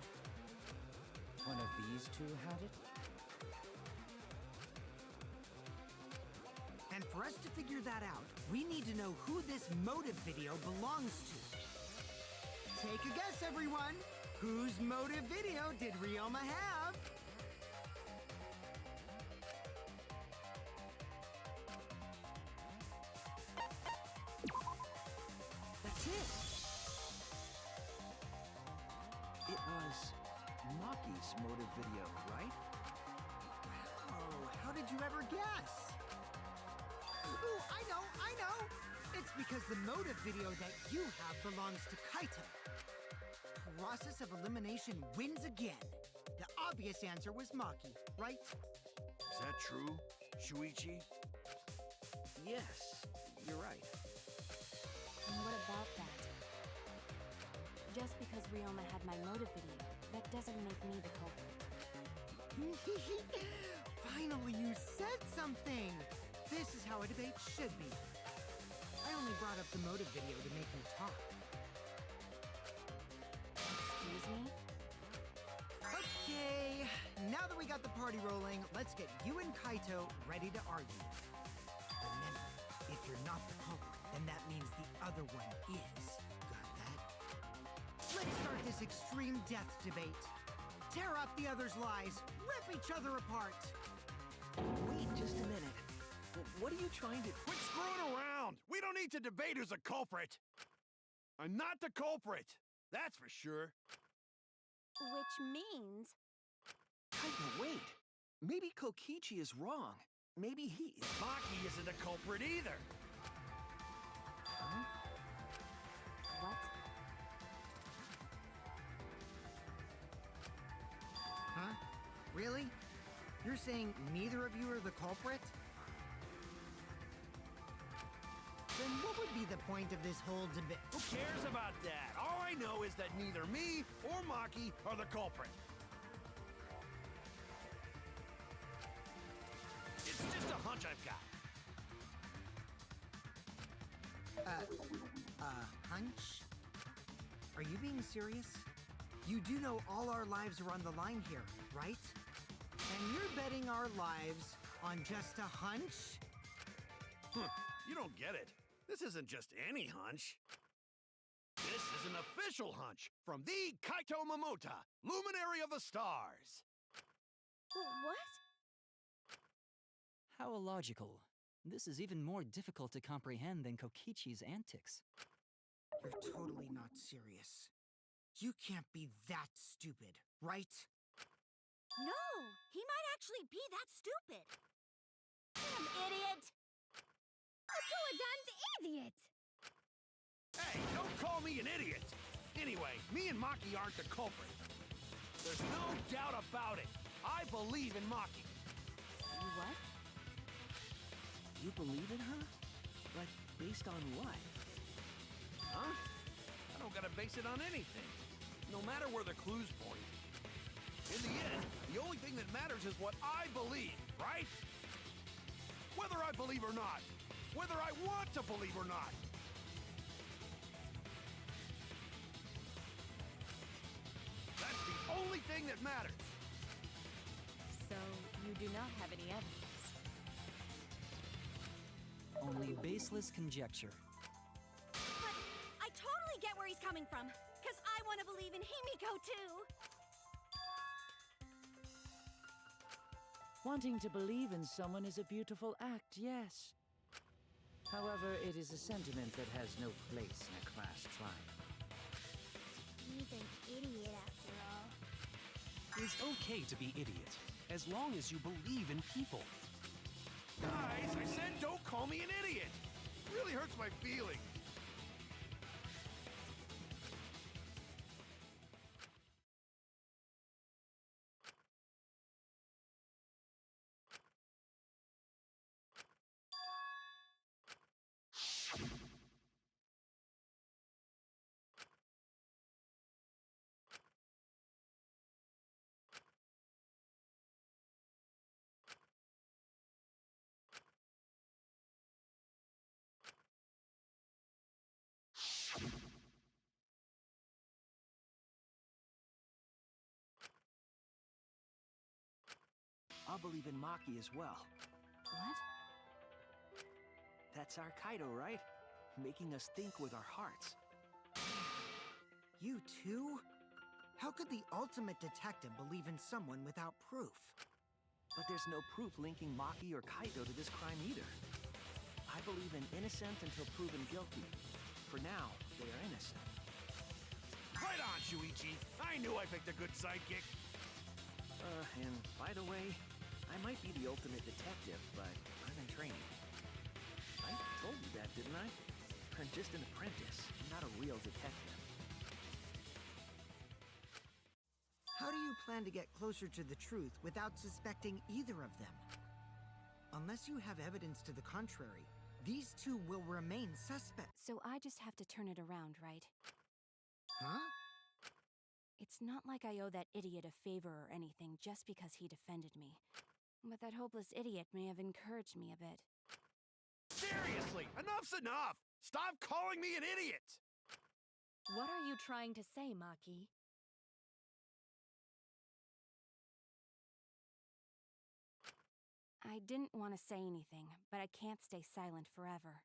One of these two had it? And for us to figure that out, we need to know who this motive video belongs to. Take a guess, everyone! Whose motive video did Ryoma have? That's it! It was Maki's motive video, right? Oh, how did you ever guess? Ooh, I know! It's because the motive video that you have belongs to Kaito. Process of elimination wins again. The obvious answer was Maki, right? Is that true, Shuichi? Yes, you're right. And what about that? Just because Ryoma had my motive video, that doesn't make me the culprit. Finally, you said something! This is how a debate should be. I only brought up the motive video to make you talk. Excuse me? Okay, now that we got the party rolling, let's get you and Kaito ready to argue. Remember, if you're not the culprit, then that means the other one is. Got that? Let's start this extreme death debate. Tear up the other's lies, rip each other apart. Wait just a minute. What are you trying to... Quit screwing around! We don't need to debate who's a culprit! I'm not the culprit! That's for sure. Which means... Kaito, wait! Maybe Kokichi is wrong. Maybe he... Maki isn't a culprit either! Huh? What? Huh? Really? You're saying neither of you are the culprit? Then what would be the point of this whole debate? Who cares about that? All I know is that neither me or Maki are the culprit. It's just a hunch I've got. Hunch? Are you being serious? You do know all our lives are on the line here, right? And you're betting our lives on just a hunch? You don't get it. This isn't just any hunch. This is an official hunch from the Kaito Momota, Luminary of the Stars. What? How illogical. This is even more difficult to comprehend than Kokichi's antics. You're totally not serious. You can't be that stupid, right? No, he might actually be that stupid. Damn idiot! A two-a-duns idiot! Hey, don't call me an idiot! Anyway, me and Maki aren't the culprit. There's no doubt about it. I believe in Maki. You what? You believe in her? But based on what? Huh? I don't gotta base it on anything. No matter where the clues point. In the end, the only thing that matters is what I believe, right? Whether I believe or not. Whether I want to believe or not. That's the only thing that matters. So, you do not have any evidence? Only baseless conjecture. But I totally get where he's coming from, because I want to believe in Himiko too. Wanting to believe in someone is a beautiful act, yes. However, it is a sentiment that has no place in a class trial. He's an idiot after all. It's okay to be idiot, as long as you believe in people. Guys, I said don't call me an idiot. It really hurts my feelings. I'll believe in Maki as well. What? That's our Kaido, right? Making us think with our hearts. You too? How could the ultimate detective believe in someone without proof? But there's no proof linking Maki or Kaido to this crime either. I believe in innocent until proven guilty. For now, they are innocent. Right on, Shuichi. I knew I picked a good sidekick. And by the way, I might be the ultimate detective, but I'm in training. I told you that, didn't I? I'm just an apprentice, not a real detective. How do you plan to get closer to the truth without suspecting either of them? Unless you have evidence to the contrary, these two will remain suspects. So I just have to turn it around, right? Huh? It's not like I owe that idiot a favor or anything just because he defended me. But that hopeless idiot may have encouraged me a bit. Seriously, enough's enough! Stop calling me an idiot! What are you trying to say, Maki? I didn't want to say anything, but I can't stay silent forever.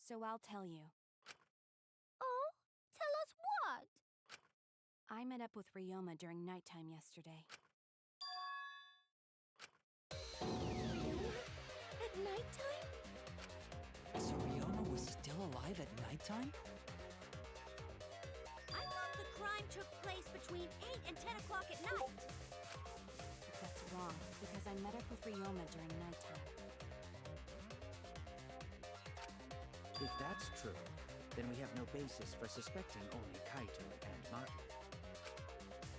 So I'll tell you. Oh? Tell us what? I met up with Ryoma during nighttime yesterday. At nighttime? So Ryoma was still alive at nighttime? I thought the crime took place between 8 and 10 o'clock at night. But that's wrong, because I met up with Ryoma during nighttime. If that's true, then we have no basis for suspecting only Kaito and Maki.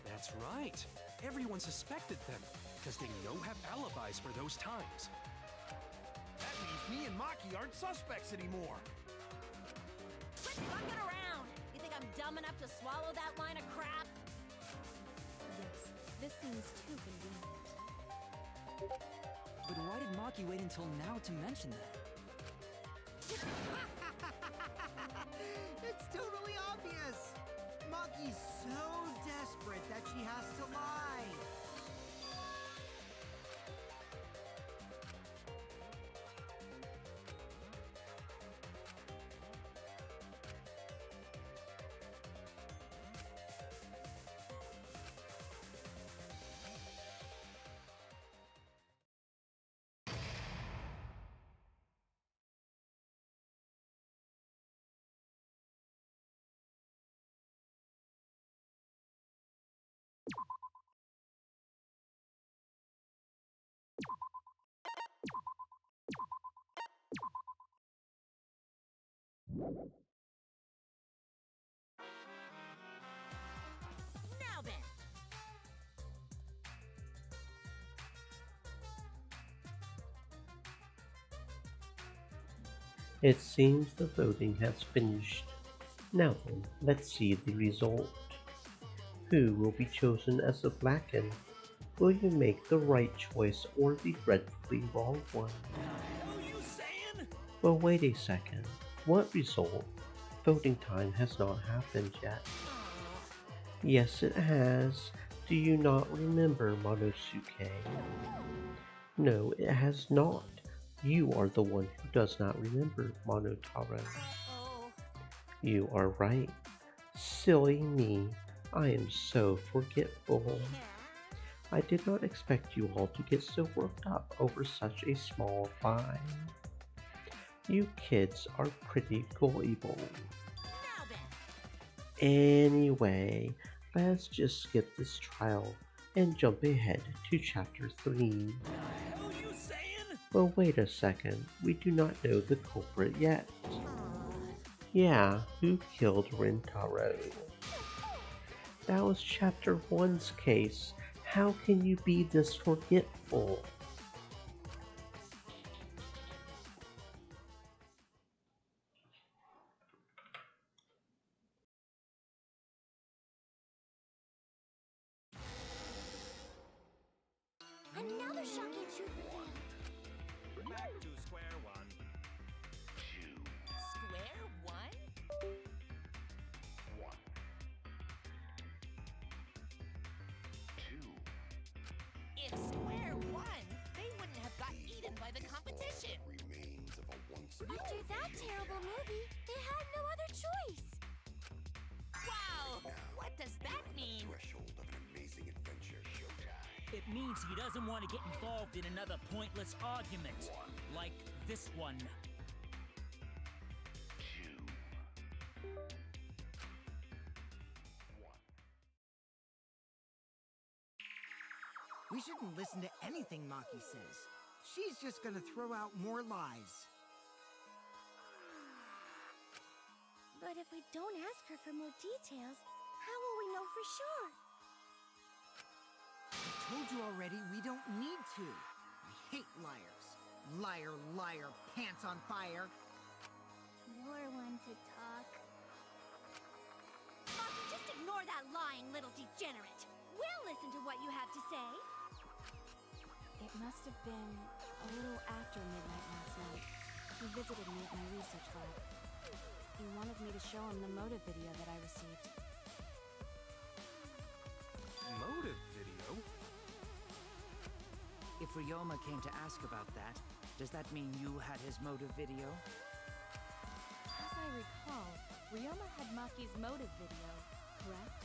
That's right. Everyone suspected them, because they have alibis for those times. That means me and Maki aren't suspects anymore. Quit fucking around! You think I'm dumb enough to swallow that line of crap? Yes, this seems too convenient. But why did Maki wait until now to mention that? It's totally obvious! Maki's so desperate that she has to lie! Now then. It seems the voting has finished. Now then, let's see the result. Who will be chosen as the Blacken? Will you make the right choice or the dreadfully wrong one? Well, wait a second. What result? Voting time has not happened yet. Yes, it has. Do you not remember, Monosuke? No, it has not. You are the one who does not remember, Monotaro. You are right. Silly me. I am so forgetful. I did not expect you all to get so worked up over such a small fine. You kids are pretty gullible. Anyway, let's just skip this trial and jump ahead to chapter 3. Well, wait a second. We do not know the culprit yet. Yeah, who killed Rintaro? That was chapter 1's case. How can you be this forgetful? Another shocking truth revealed. Back to square one. Square one? If square one, they wouldn't have got eaten by the competition. After that terrible movie, they had no other choice. Wow! What does that mean? It means he doesn't want to get involved in another pointless argument, like this one. We shouldn't listen to anything Maki says. She's just gonna throw out more lies. But if we don't ask her for more details, how will we know for sure? I told you already, we don't need to. I hate liars. Liar, liar, pants on fire. You're one to talk. Maki, just ignore that lying little degenerate. We'll listen to what you have to say. It must have been a little after midnight last night. He visited me at my research lab. He wanted me to show him the motive video that I received. Motive video? If Ryoma came to ask about that, does that mean you had his motive video? As I recall, Ryoma had Maki's motive video, correct?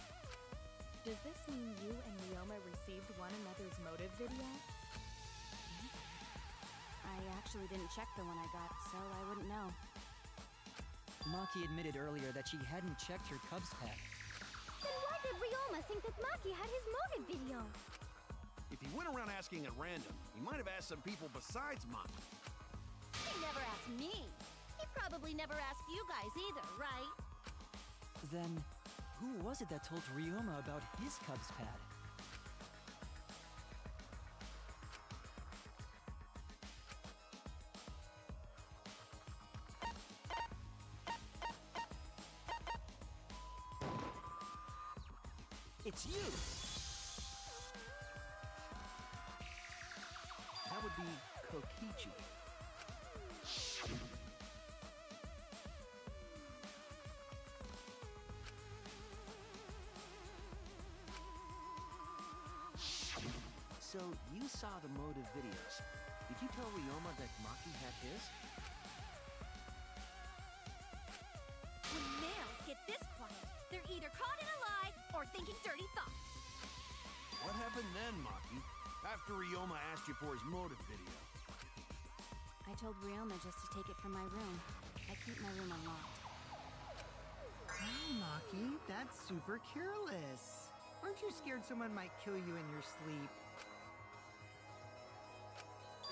Does this mean you and Ryoma received one another's motive video? I actually didn't check the one I got, so I wouldn't know. Maki admitted earlier that she hadn't checked her Cubs pack. Then why did Ryoma think that Maki had his motive video? If he went around asking at random, he might have asked some people besides Maki. He never asked me. He probably never asked you guys either, right? Then, who was it that told Ryoma about his Cubs pad? It's you! That would be Kokichi. So, you saw the motive videos. Did you tell Ryoma that Maki had his? When males get this quiet, they're either caught in a lie or thinking dirty thoughts. What happened then, Maki? After Ryoma asked you for his motive video? I told Ryoma just to take it from my room. I keep my room unlocked. Wow, Maki, that's super careless. Aren't you scared someone might kill you in your sleep?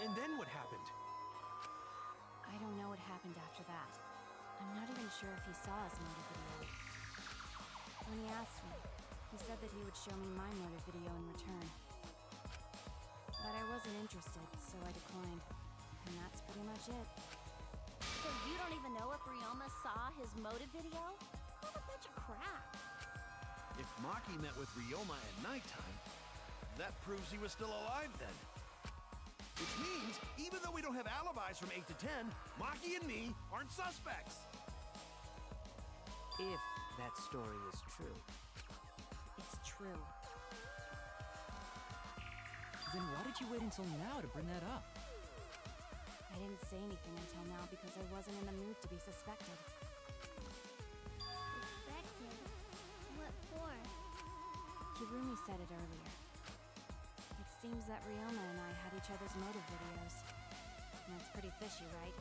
And then what happened? I don't know what happened after that. I I'm not even sure if he saw his motive video. When he asked me, he said that he would show me my motive video in return. But I wasn't interested, so I declined. And that's pretty much it. So you don't even know if Ryoma saw his motive video? What a bunch of crap. If Maki met with Ryoma at nighttime, that proves he was still alive then. Which means, even though we don't have alibis from 8 to 10, Maki and me aren't suspects. If that story is true. It's true. Then why did you wait until now to bring that up? I didn't say anything until now because I wasn't in the mood to be suspected. Suspected? What for? Kirumi said it earlier. It seems that Ryoma and I had each other's motive videos. That's pretty fishy, right?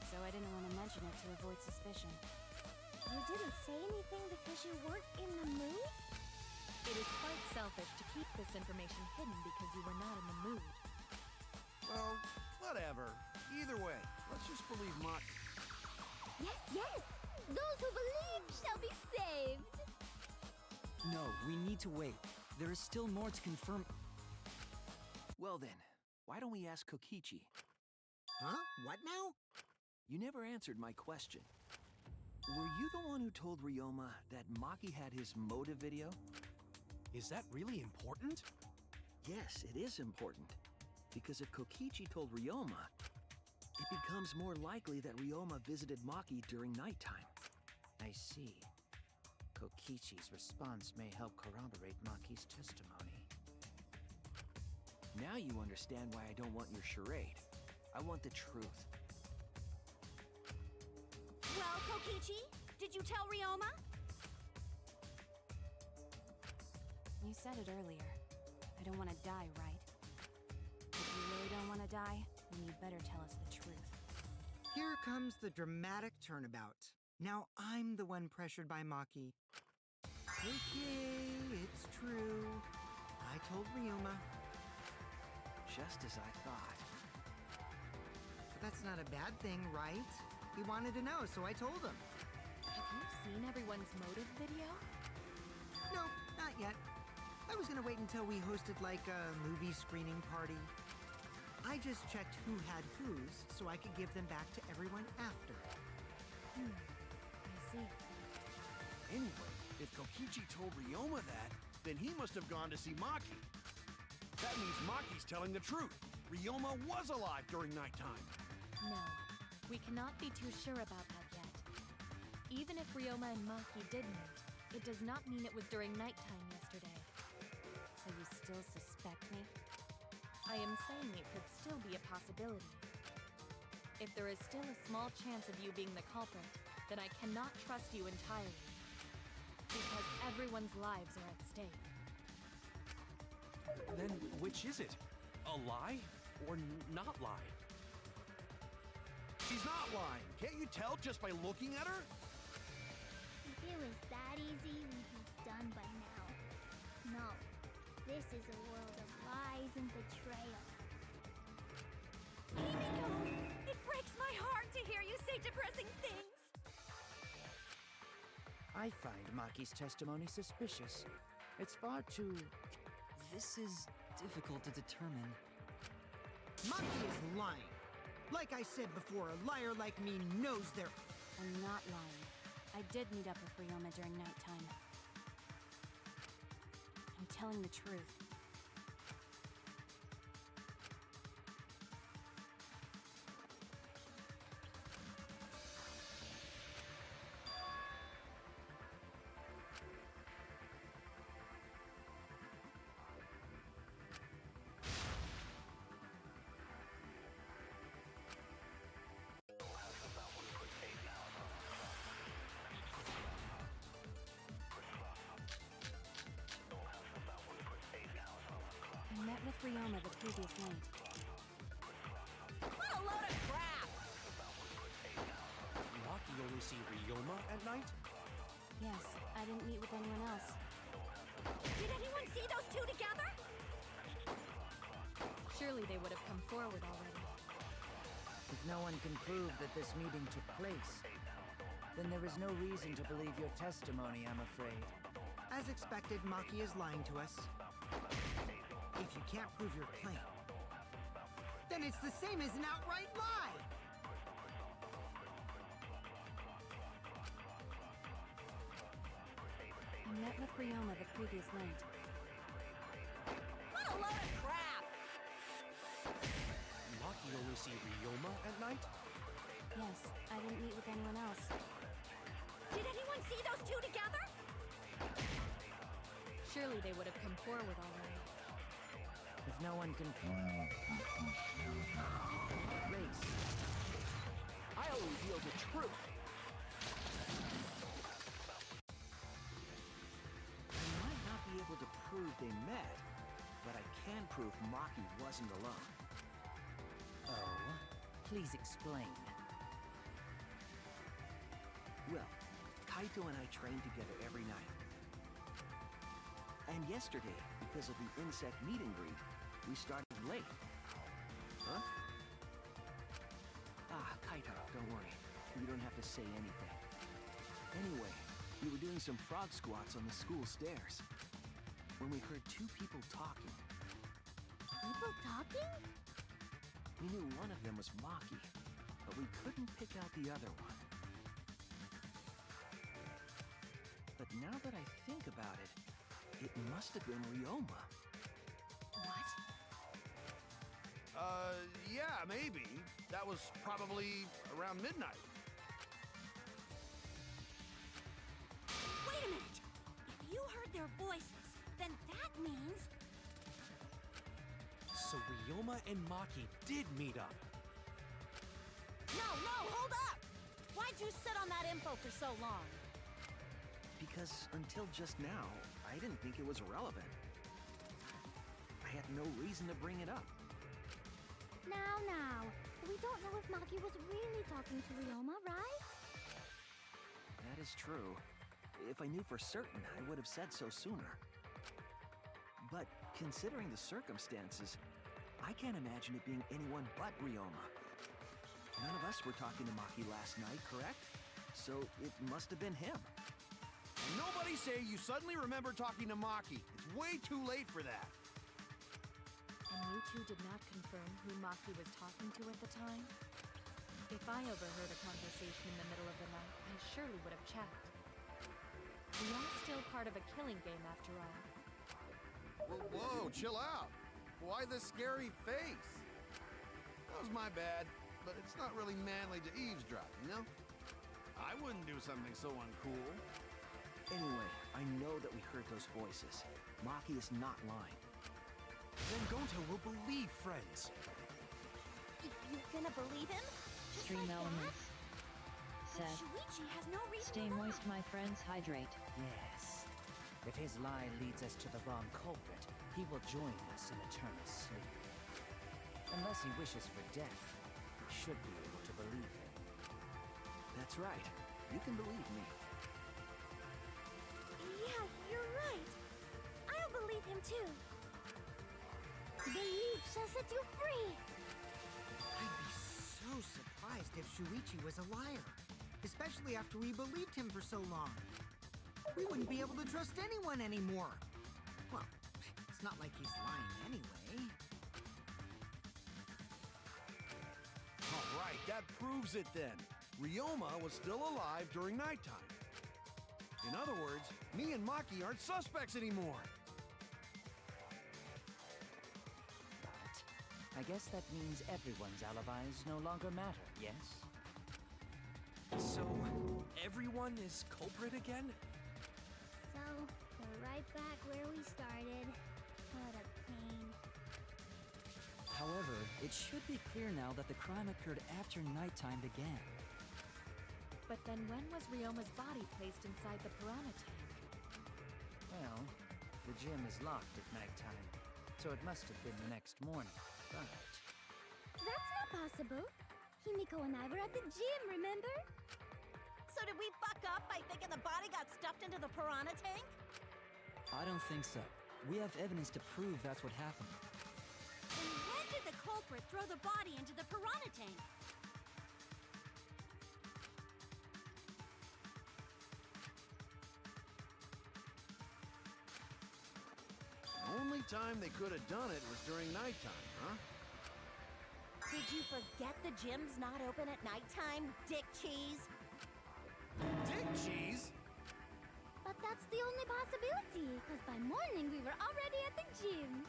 So I didn't want to mention it to avoid suspicion. You didn't say anything because you weren't in the mood? It is quite selfish to keep this information hidden because you were not in the mood. Well, whatever. Either way, let's just believe Maki. Yes, yes! Those who believe shall be saved! No, we need to wait. There is still more to confirm. Well then, why don't we ask Kokichi? Huh? What now? You never answered my question. Were you the one who told Ryoma that Maki had his motive video? Is that really important? Yes, it is important. Because if Kokichi told Ryoma, it becomes more likely that Ryoma visited Maki during nighttime. I see. Kokichi's response may help corroborate Maki's testimony. Now you understand why I don't want your charade. I want the truth. Well, Kokichi, did you tell Ryoma? You said it earlier. I don't want to die, right? If you really don't want to die, then you better tell us the truth. Here comes the dramatic turnabout. Now I'm the one pressured by Maki. Okay, it's true. I told Ryoma. Just as I thought. But that's not a bad thing, right? He wanted to know, so I told him. Have you seen everyone's motive video? No, not yet. I was gonna wait until we hosted like a movie screening party. I just checked who had whose so I could give them back to everyone after. I see. Anyway, if Kokichi told Ryoma that, then he must have gone to see Maki. That means Maki's telling the truth. Ryoma was alive during nighttime. No, we cannot be too sure about that yet. Even if Ryoma and Maki did meet, it does not mean it was during nighttime yesterday. So you still suspect me? I am saying it could still be a possibility. If there is still a small chance of you being the culprit, then I cannot trust you entirely. Because everyone's lives are at stake. Then which is it? A lie or not lie? She's not lying. Can't you tell just by looking at her? If it was that easy, we'd be done by now. No, this is a world of lies and betrayal. Himiko! It breaks my heart to hear you say depressing things! I find Maki's testimony suspicious. It's far too... This is difficult to determine. Maki is lying. Like I said before, a liar like me knows they're... I'm not lying. I did meet up with Ryoma during nighttime. I'm telling the truth. I met with Ryoma the previous night. What a load of crap! Maki only see Ryoma at night? Yes, I didn't meet with anyone else. Did anyone see those two together? Surely they would have come forward already. If no one can prove that this meeting took place, Then there is no reason to believe your testimony, I'm afraid. As expected, Maki is lying to us. If you can't prove your claim, then it's the same as an outright lie! I met with Ryoma the previous night. What a load of crap! Maki only see Ryoma at night? Yes, I didn't meet with anyone else. Did anyone see those two together? Surely they would have come forward already. If no one can... Race. I'll reveal the truth. I might not be able to prove they met, but I can prove Maki wasn't alone. Oh? Please explain. Well, Kaito and I train together every night. And yesterday, because of the insect meet and greet, we started late. Huh? Ah, Kaito, don't worry. You don't have to say anything. Anyway, we were doing some frog squats on the school stairs when we heard two people talking. People talking? We knew one of them was Maki, but we couldn't pick out the other one. But now that I think about it, it must have been Ryoma. What? Yeah, maybe. That was probably around midnight. Wait a minute! If you heard their voices, then that means... So Ryoma and Maki did meet up. No, hold up! Why'd you sit on that info for so long? Because until just now, I didn't think it was relevant. I had no reason to bring it up. Now. We don't know if Maki was really talking to Ryoma, right? That is true. If I knew for certain, I would have said so sooner. But considering the circumstances, I can't imagine it being anyone but Ryoma. None of us were talking to Maki last night, correct? So it must have been him. Nobody say you suddenly remember talking to Maki. It's way too late for that. And you two did not confirm who Maki was talking to at the time? If I overheard a conversation in the middle of the night, I surely would have checked. We are still part of a killing game after all. Whoa, chill out. Why the scary face? That was my bad, but it's not really manly to eavesdrop, you know? I wouldn't do something so uncool. Anyway, I know that we heard those voices. Maki is not lying. Then Gonta will believe friends. You're gonna believe him? Just Stream like elements. that? Said, Shuichi has no reason stay to moist, lie. my friends, hydrate. Yes. If his lie leads us to the wrong culprit, he will join us in eternal sleep. Unless he wishes for death, we should be able to believe him. That's right. You can believe me. Yeah, you're right. I'll believe him too. Belief shall set you free. I'd be so surprised if Shuichi was a liar. Especially after we believed him for so long. We wouldn't be able to trust anyone anymore. Well, it's not like he's lying anyway. All right, that proves it then. Ryoma was still alive during nighttime. In other words, me and Maki aren't suspects anymore. But I guess that means everyone's alibis no longer matter, yes? So, everyone is culprit again? So, we're right back where we started. What a pain. However, it should be clear now that the crime occurred after nighttime began. But then when was Ryoma's body placed inside the piranha tank? Well, the gym is locked at nighttime, so it must have been the next morning, but... That's not possible. Himiko and I were at the gym, remember? So did we fuck up by thinking the body got stuffed into the piranha tank? I don't think so. We have evidence to prove that's what happened. Then when did the culprit throw the body into the piranha tank? time they could have done it was during nighttime, huh? Did you forget the gym's not open at nighttime, Dick Cheese? Dick cheese? But that's the only possibility, because by morning we were already at the gym.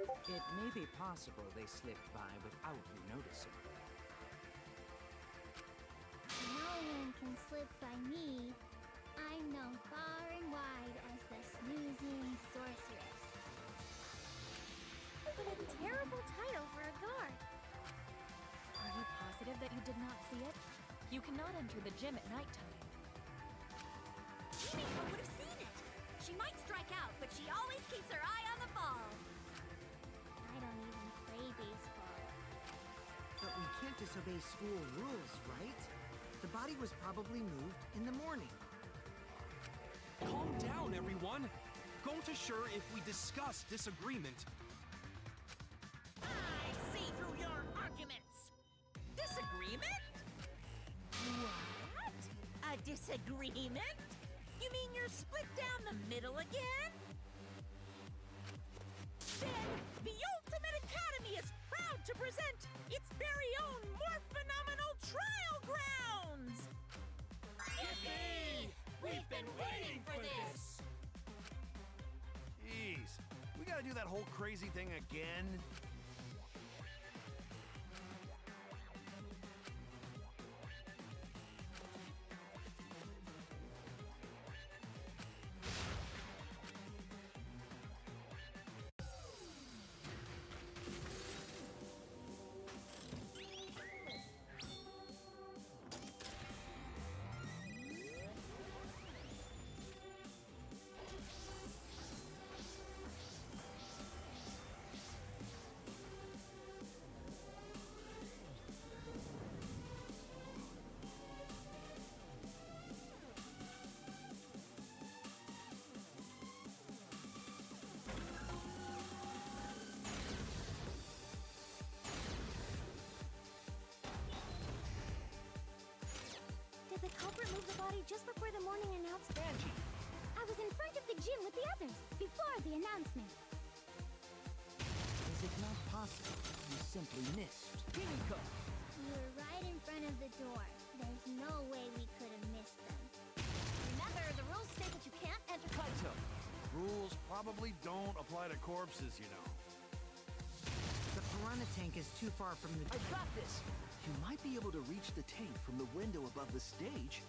It may be possible they slipped by without you noticing. No one can slip by me. I'm known far and wide as the snoozing sorceress. What a terrible title for a guard. Are you positive that you did not see it? You cannot enter the gym at nighttime. Himiko would have seen it. She might strike out, but she always keeps her eye on the ball. I don't even play baseball. But we can't disobey school rules, right? The body was probably moved in the morning. Calm down, everyone. Going to sure if we discuss disagreement. I see through your arguments. Disagreement? What? A disagreement? You mean you're split down the middle again? Then the Ultimate Academy is proud to present its very own more phenomenal trial grounds! Yippee! We've been waiting for this! Jeez, we gotta do that whole crazy thing again? Did the culprit move the body just before the morning announcement? Angie! I was in front of the gym with the others, before the announcement. Is it not possible you simply missed? Himiko! You were right in front of the door. There's no way we could have missed them. Remember, the rules state that you can't enter. Kaito! Rules probably don't apply to corpses, you know. The piranha tank is too far from the... I've got this! You might be able to reach the tank from the window above the stage.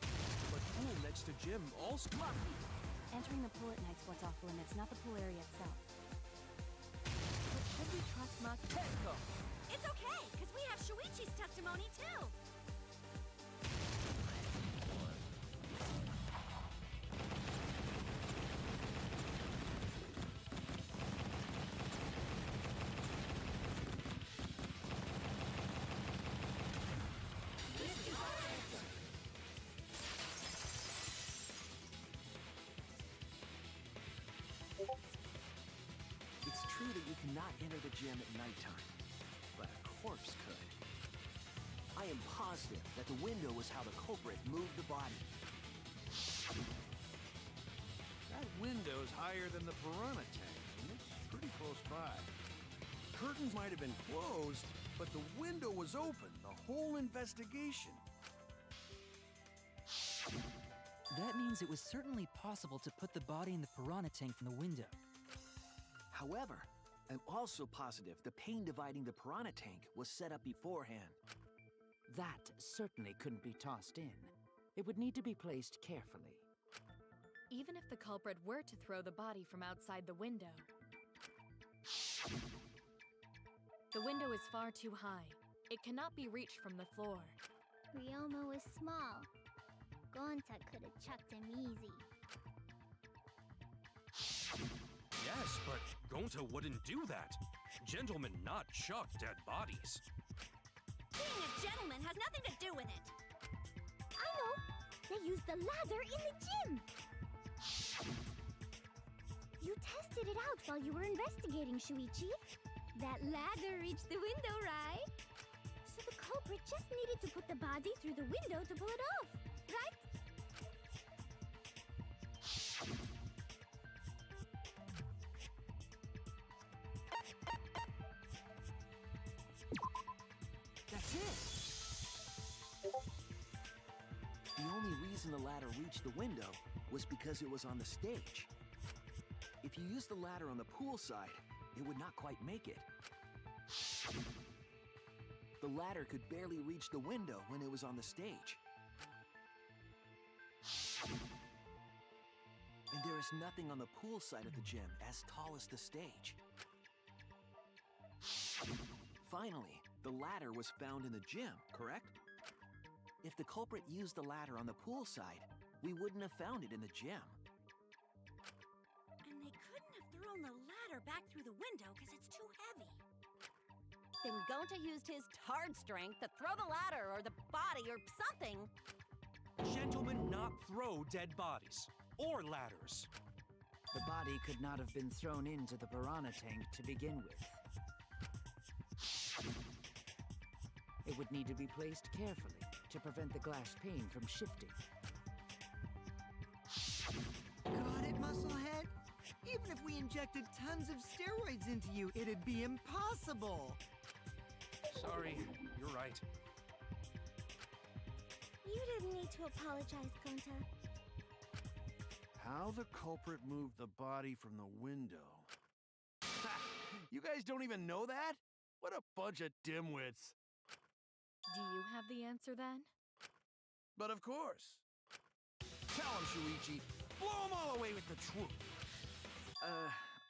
But pool next to gym also... Entering the pool at night's what's off limits, not the pool area itself. But should we trust Tenko! It's okay, because we have Shuichi's testimony too. It's true that you cannot enter the gym at nighttime, but a corpse could. I am positive that the window was how the culprit moved the body. That window's higher than the piranha tank, and it's pretty close by. Curtains might have been closed, but the window was open the whole investigation. That means it was certainly possible to put the body in the piranha tank from the window. However, I'm also positive the pane dividing the piranha tank was set up beforehand. That certainly couldn't be tossed in. It would need to be placed carefully. Even if the culprit were to throw the body from outside the window, the window is far too high. It cannot be reached from the floor. Ryoma was small. Gonta could have chucked him easy. Yes, but Gonta wouldn't do that. Gentlemen not chuck dead bodies. Being a gentleman has nothing to do with it. I know! They used the ladder in the gym! You tested it out while you were investigating, Shuichi. That ladder reached the window, right? So the culprit just needed to put the body through the window to pull it off, right? reason the ladder reached the window was because it was on the stage. If you used the ladder on the pool side, it would not quite make it. The ladder could barely reach the window when it was on the stage. And there is nothing on the pool side of the gym as tall as the stage. Finally, the ladder was found in the gym, correct? If the culprit used the ladder on the pool side, we wouldn't have found it in the gym. And they couldn't have thrown the ladder back through the window because it's too heavy. Then Gonta used his tard strength to throw the ladder or the body or something. Gentlemen, not throw dead bodies. Or ladders. The body could not have been thrown into the piranha tank to begin with. It would need to be placed carefully to prevent the glass pane from shifting. Got it, Musclehead? Even if we injected tons of steroids into you, it'd be impossible. Sorry, you're right. You didn't need to apologize, Gonta. How the culprit moved the body from the window. You guys don't even know that? What a bunch of dimwits. Do you have the answer then? But of course. Tell him, Shuichi. Blow him all away with the truth.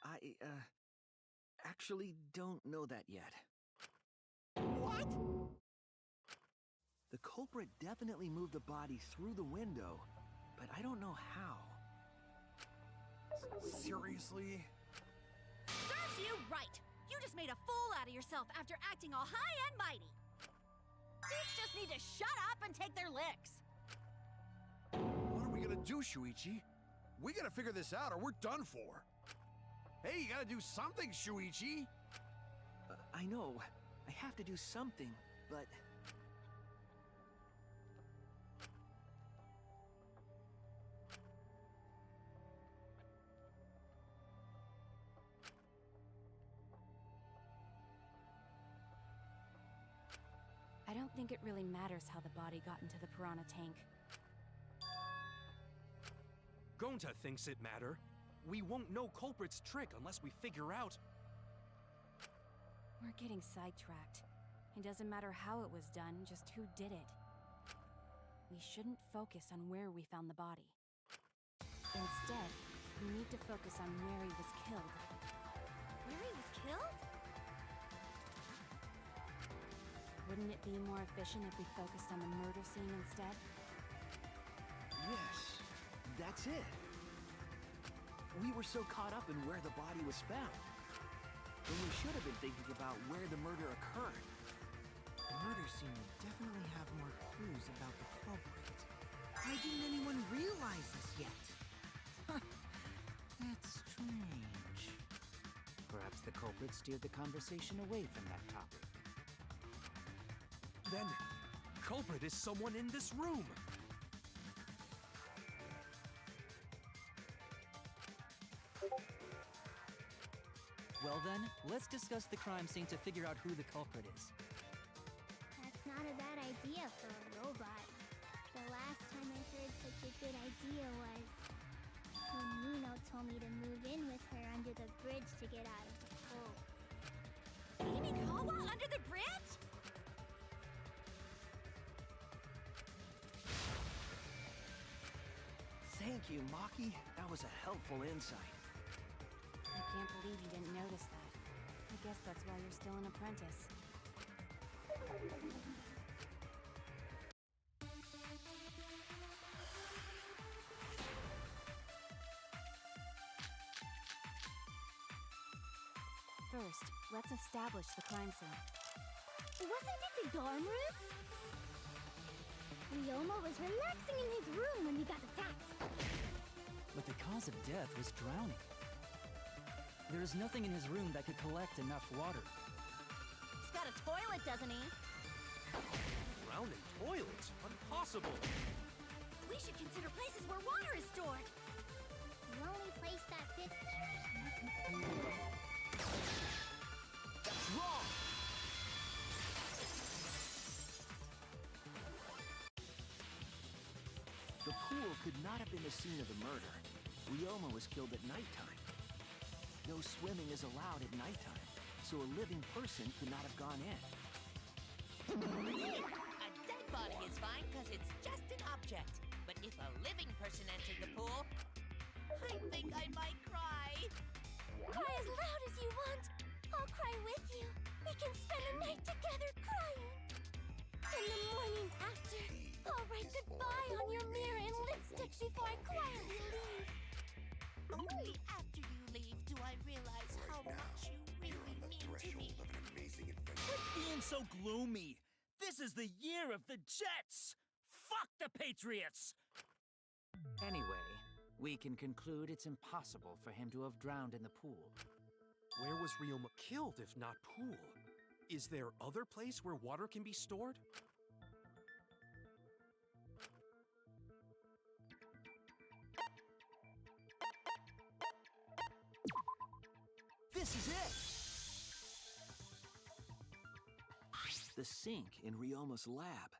I actually don't know that yet. What? The culprit definitely moved the body through the window, but I don't know how. Seriously? Serves you right! You just made a fool out of yourself after acting all high and mighty. Thieves just need to shut up and take their licks. What are we gonna do, Shuichi? We gotta figure this out or we're done for. Hey, you gotta do something, Shuichi! I know. I have to do something, but... I don't think it really matters how the body got into the piranha tank. Gonta thinks it matter. We won't know culprit's trick unless we figure out... We're getting sidetracked. It doesn't matter how it was done, just who did it. We shouldn't focus on where we found the body. Instead, we need to focus on where he was killed. Where he was killed? Wouldn't it be more efficient if we focused on the murder scene instead? Yes, that's it. We were so caught up in where the body was found, when we should have been thinking about where the murder occurred. The murder scene would definitely have more clues about the culprit. Why didn't anyone realize this yet? That's strange. Perhaps the culprit steered the conversation away from that topic. Then, culprit is someone in this room. Well then, let's discuss the crime scene to figure out who the culprit is. That's not a bad idea for a robot. The last time I heard such a good idea was when Nino told me to move in with her under the bridge to get out of the pool. Amy Kawa under the bridge? Thank you, Maki. That was a helpful insight. I can't believe you didn't notice that. I guess that's why you're still an apprentice. First, let's establish the crime scene. Wasn't it the dorm room? Ryoma was relaxing in his room when he got attacked. But the cause of death was drowning. There is nothing in his room that could collect enough water. He's got a toilet, doesn't he? Drowning toilet? Impossible! We should consider places where water is stored. The only place that fits. That's wrong! The pool the scene of the murder, Ryoma was killed at nighttime. No swimming is allowed at nighttime, so a living person could not have gone in. A dead body is fine because it's just an object. But if a living person entered the pool, I think I might cry. Cry as loud as you want. I'll cry with you. We can spend a night together crying. In the morning after, I'll write goodbye on your mirror in lipstick before I quietly leave. Only after you leave do I realize how much you really mean to me. Quit being so gloomy. This is the year of the Jets. Fuck the Patriots. Anyway, we can conclude it's impossible for him to have drowned in the pool. Where was Ryoma killed if not pool? Is there other place where water can be stored? This is it! The sink in Ryoma's lab.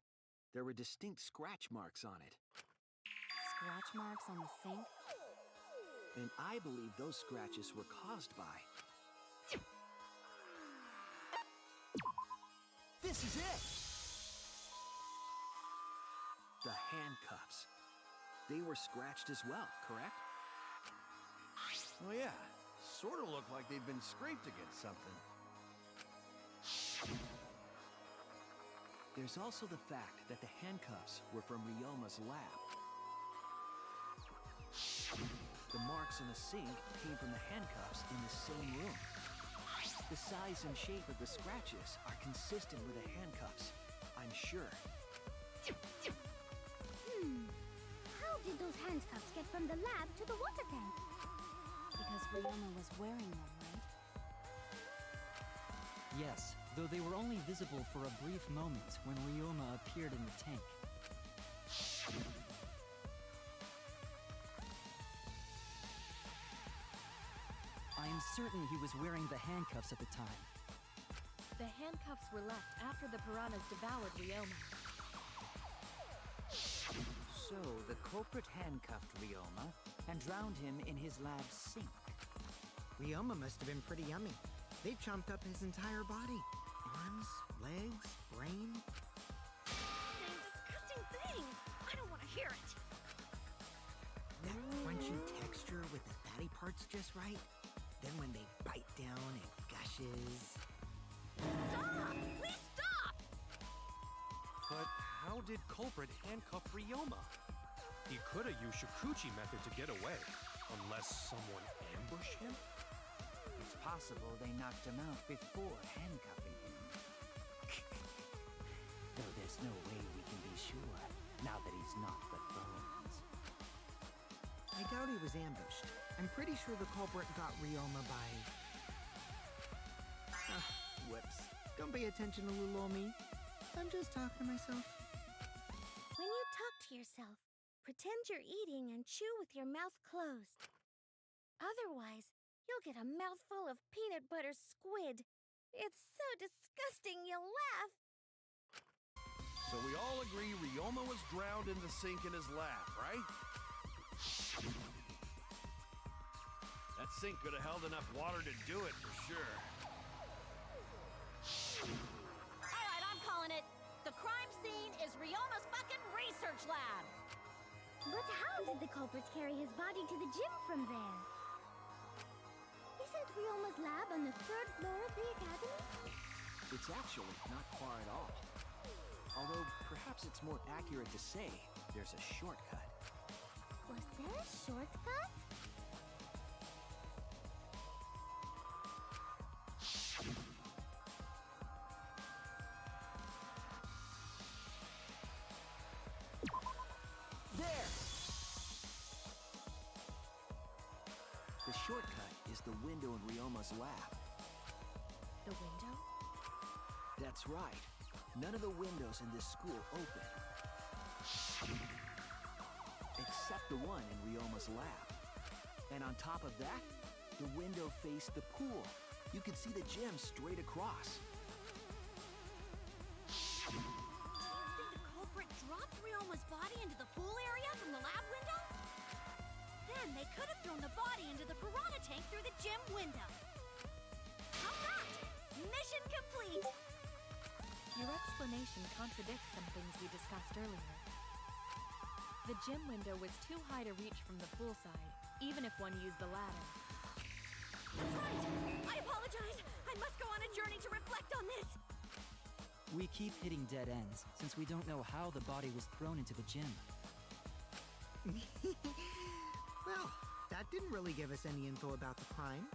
There were distinct scratch marks on it. Scratch marks on the sink? And I believe those scratches were caused by... This is it! The handcuffs. They were scratched as well, correct? Oh yeah, sort of look like they've been scraped against something. There's also the fact that the handcuffs were from Ryoma's lab. The marks on the sink came from the handcuffs in the same room. The size and shape of the scratches are consistent with the handcuffs, I'm sure. How did those handcuffs get from the lab to the water tank? Because Ryoma was wearing them, right? Yes, though they were only visible for a brief moment when Ryoma appeared in the tank. I am certain he was wearing the handcuffs at the time. The handcuffs were left after the piranhas devoured Ryoma. So, the culprit handcuffed Ryoma and drowned him in his lab sink. Ryoma must have been pretty yummy. They chomped up his entire body. Arms, legs, brain. Saying disgusting things. I don't want to hear it. That crunchy texture with the fatty parts just right. Then when they bite down, it gushes. Stop! Please stop! But how did culprit handcuff Ryoma? He could have used Shikuchi method to get away, unless someone ambushed him? It's possible they knocked him out before handcuffing him. Though there's no way we can be sure, now that he's not but bones. I doubt he was ambushed. I'm pretty sure the culprit got Ryoma by... whoops. Don't pay attention to little old me. I'm just talking to myself. When you talk to yourself, pretend you're eating and chew with your mouth closed. Otherwise, you'll get a mouthful of peanut butter squid. It's so disgusting you'll laugh. So we all agree Ryoma was drowned in the sink in his lab, right? That sink could have held enough water to do it for sure. All right, I'm calling it. The crime scene is Ryoma's fucking research lab. But how did the culprit carry his body to the gym from there? Isn't Ryoma's lab on the 3rd floor of the academy? It's actually not far at all. Although, perhaps it's more accurate to say there's a shortcut. Was there a shortcut? There! The shortcut is the window in Ryoma's lab. The window? That's right. None of the windows in this school open. Except the one in Ryoma's lab. And on top of that, the window faced the pool. You could see the gym straight across. Do you think the culprit dropped Ryoma's body into the pool area from the lab window? And they could have thrown the body into the piranha tank through the gym window. How's that? Mission complete! Your explanation contradicts some things we discussed earlier. The gym window was too high to reach from the poolside, even if one used the ladder. That's right! I apologize! I must go on a journey to reflect on this! We keep hitting dead ends, since we don't know how the body was thrown into the gym. Well, that didn't really give us any info about the crime.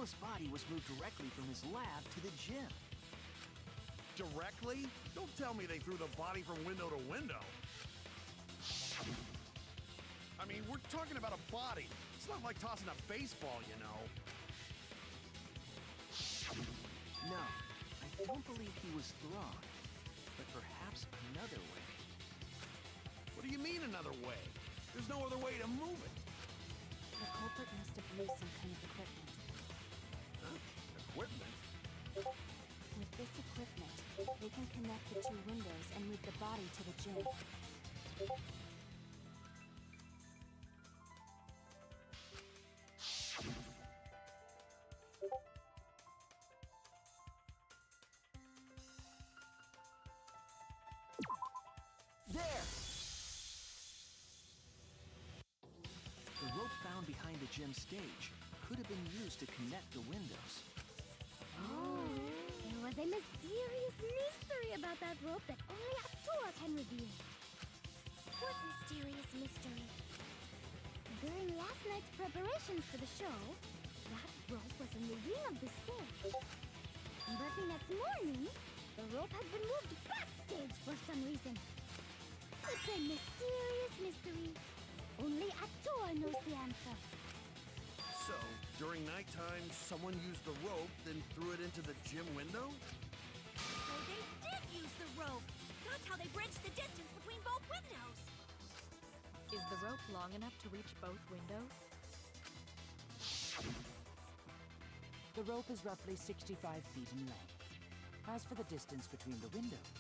Takeo's body was moved directly from his lab to the gym. Directly? Don't tell me they threw the body from window to window. I mean, we're talking about a body. It's not like tossing a baseball, you know. No, I don't believe he was thrown, but perhaps another way. What do you mean another way? There's no other way to move it. The culprit must have used some kind of equipment. Huh? Equipment? With this equipment, they can connect the two windows and move the body to the gym. There! The rope found behind the gym stage could have been used to connect the windows. Oh, there was a mysterious mystery about that rope that only Atua can reveal. What mysterious mystery? During last night's preparations for the show, that rope was in the wing of the stage. But the next morning, the rope had been moved backstage for some reason. It's a mysterious mystery. Only Atua knows the answer. So, during nighttime, someone used the rope, then threw it into the gym window? So they did use the rope. That's how they bridged the distance between both windows. Is the rope long enough to reach both windows? The rope is roughly 65 feet in length. As for the distance between the windows,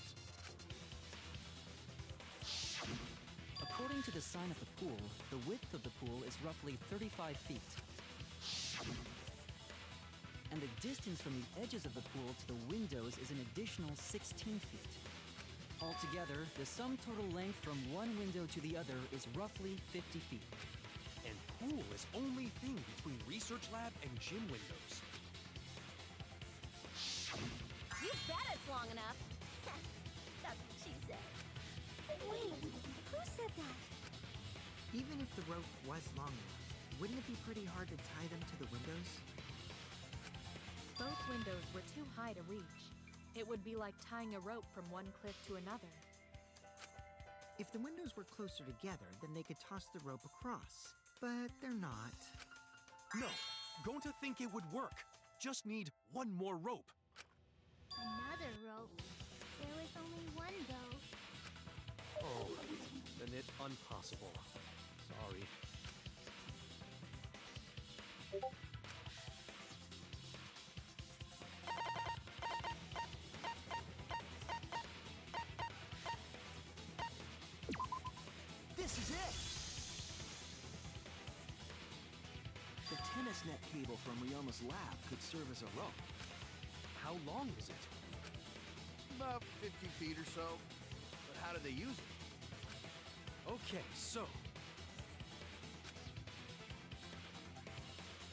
According to the sign of the pool, the width of the pool is roughly 35 feet. And the distance from the edges of the pool to the windows is an additional 16 feet. Altogether, the sum total length from one window to the other is roughly 50 feet. And pool is only thing between research lab and gym windows. You bet it's long enough. That's what she said. Wait, who said that? Even if the rope was long enough, wouldn't it be pretty hard to tie them to the windows? Both windows were too high to reach. It would be like tying a rope from one cliff to another. If the windows were closer together, then they could toss the rope across. But they're not. No, going to think it would work. Just need one more rope. Another rope. There was only one, though. Oh, then it's impossible. Sorry. This is it! The tennis net cable from Ryoma's lab could serve as a rope. How long is it? About 50 feet or so. But how did they use it? Okay, so...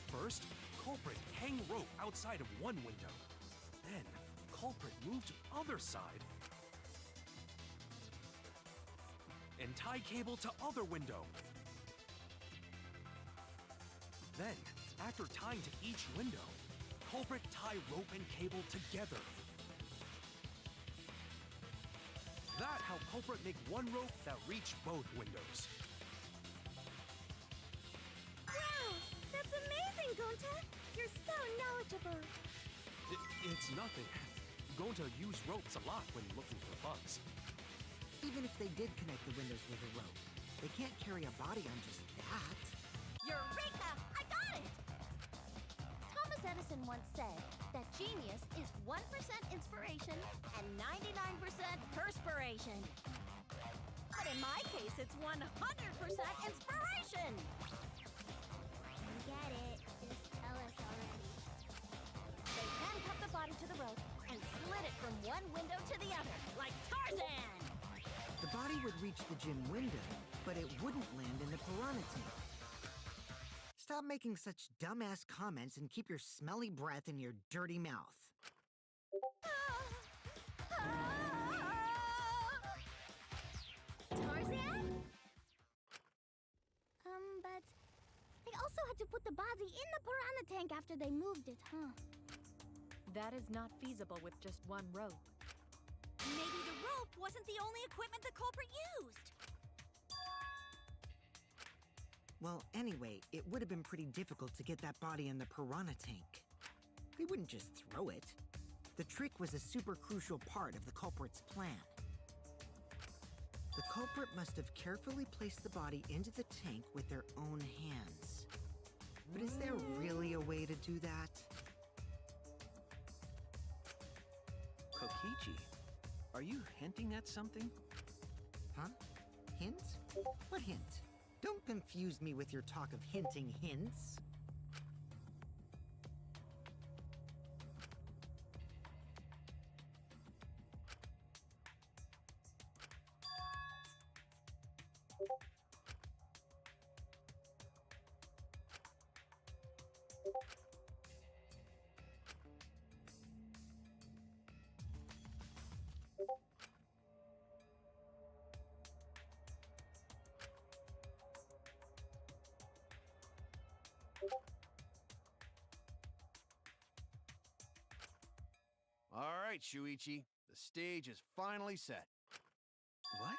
First, culprit hang rope outside of one window. Then, culprit move to other side. And tie cable to other window. Then, after tying to each window, culprit tie rope and cable together. That how culprit make one rope that reach both windows. Wow! That's amazing, Gonta! You're so knowledgeable! It's nothing. Gonta use ropes a lot when looking for bugs. Even if they did connect the windows with a rope, they can't carry a body on just that. Eureka! I got it! Thomas Edison once said that genius is 1% inspiration and 99% perspiration. But in my case, it's 100% inspiration! We get it. Just tell us already. They handcuffed the body to the rope and slid it from one window to the other, like Tarzan! The body would reach the gym window, but it wouldn't land in the piranha tank. Stop making such dumbass comments and keep your smelly breath in your dirty mouth. Tarzan? But they also had to put the body in the piranha tank after they moved it, huh? That is not feasible with just one rope. Maybe the rope wasn't the only equipment the culprit used. Well, anyway, it would have been pretty difficult to get that body in the piranha tank. They wouldn't just throw it. The trick was a super crucial part of the culprit's plan. The culprit must have carefully placed the body into the tank with their own hands. But is there really a way to do that? Kokichi, are you hinting at something? Huh? Hint? What hint? Don't confuse me with your talk of hinting hints. All right, Shuichi. The stage is finally set. What?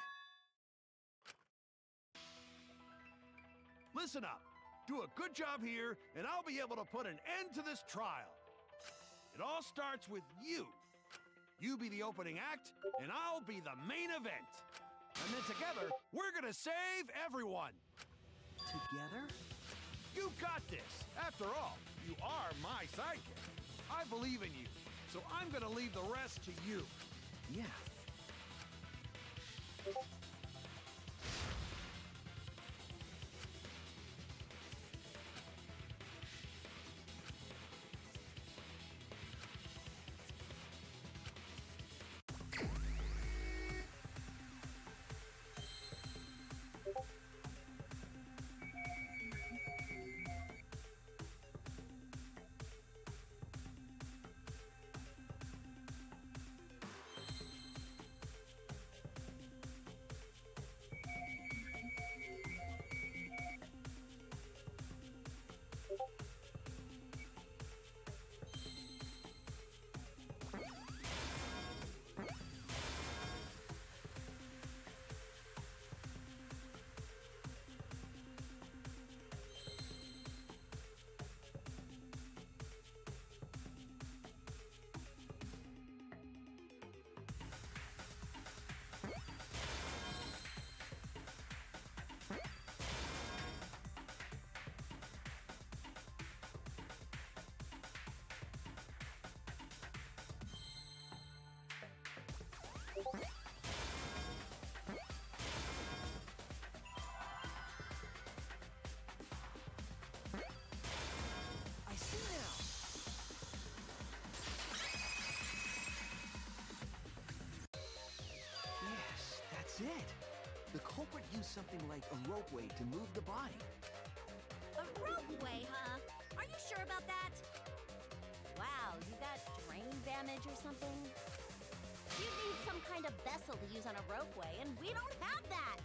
Listen up. Do a good job here, and I'll be able to put an end to this trial. It all starts with you. You be the opening act, and I'll be the main event. And then together, we're gonna save everyone. Together? You got this. After all, you are my sidekick. I believe in you, so I'm gonna leave the rest to you. Yeah. I see now. Yes, that's it. The culprit used something like a ropeway to move the body. A ropeway, huh? Are you sure about that? Wow, you got drain damage or something? You need some kind of vessel to use on a ropeway, and we don't have that!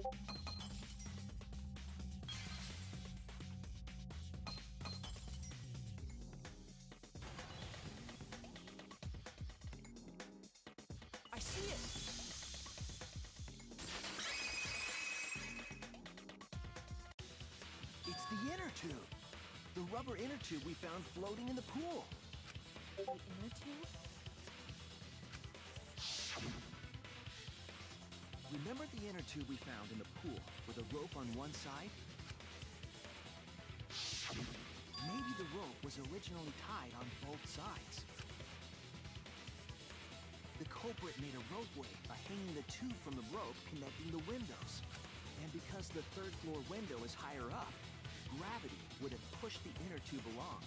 I see it! It's the inner tube. The rubber inner tube we found floating in the pool. The inner tube? Remember the inner tube we found in the pool with a rope on one side? Maybe the rope was originally tied on both sides. The culprit made a ropeway by hanging the tube from the rope connecting the windows. And because the third floor window is higher up, gravity would have pushed the inner tube along.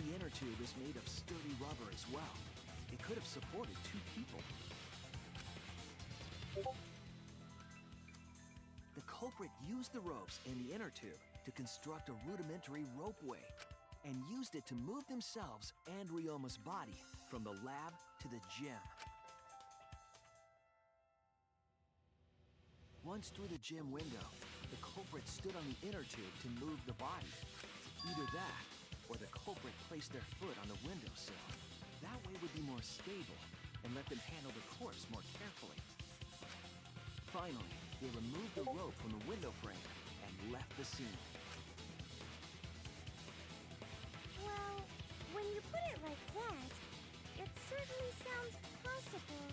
The inner tube is made of sturdy rubber as well. It could have supported 2 people. The culprit used the ropes in the inner tube to construct a rudimentary ropeway and used it to move themselves and Ryoma's body from the lab to the gym. Once through the gym window, the culprit stood on the inner tube to move the body. Either that, or the culprit placed their foot on the windowsill. That way would be more stable and let them handle the corpse more carefully. Finally, they removed the rope from the window frame and left the scene. Well, when you put it like that, it certainly sounds possible.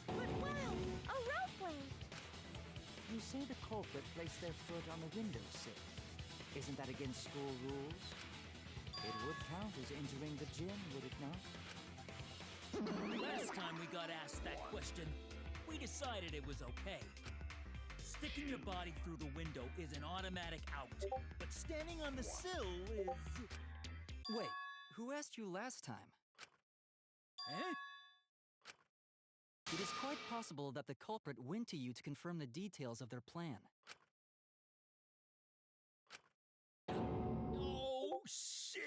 But wow, a ropeway! You say the culprit placed their foot on the windowsill. Isn't that against school rules? It would count as entering the gym, would it not? Last time we got asked that question, we decided it was okay. Sticking your body through the window is an automatic out, but standing on the sill is... Wait, who asked you last time? Eh? It is quite possible that the culprit went to you to confirm the details of their plan. Oh, shit!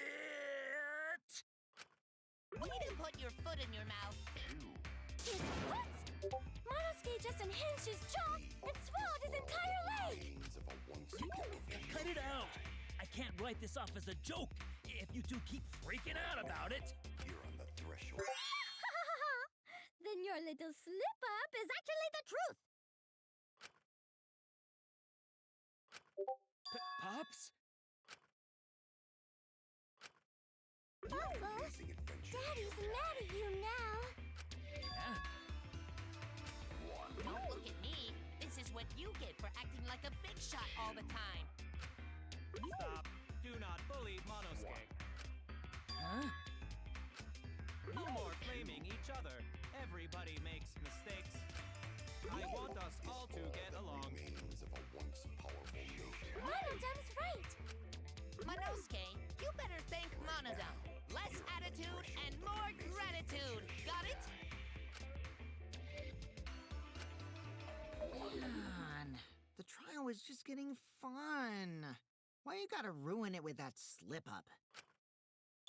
Way to put your foot in your mouth. His foot? Monosuke just unhinged his jaw and swallowed his entire leg! Cut it out! I can't write this off as a joke if you two keep freaking out about it. You're on the threshold. Then your little slip-up is actually the truth! Pops? Papa, Daddy's mad at you now. Huh? Don't look at me. This is what you get for acting like a big shot all the time. Stop. Do not bully Monosuke. Huh? No more blaming each other. Everybody makes mistakes. I want us all to get along. Monodam's right! Monosuke, you better thank Monodam. Less attitude and more gratitude. Got it? Man, the trial was just getting fun. Why you gotta ruin it with that slip-up?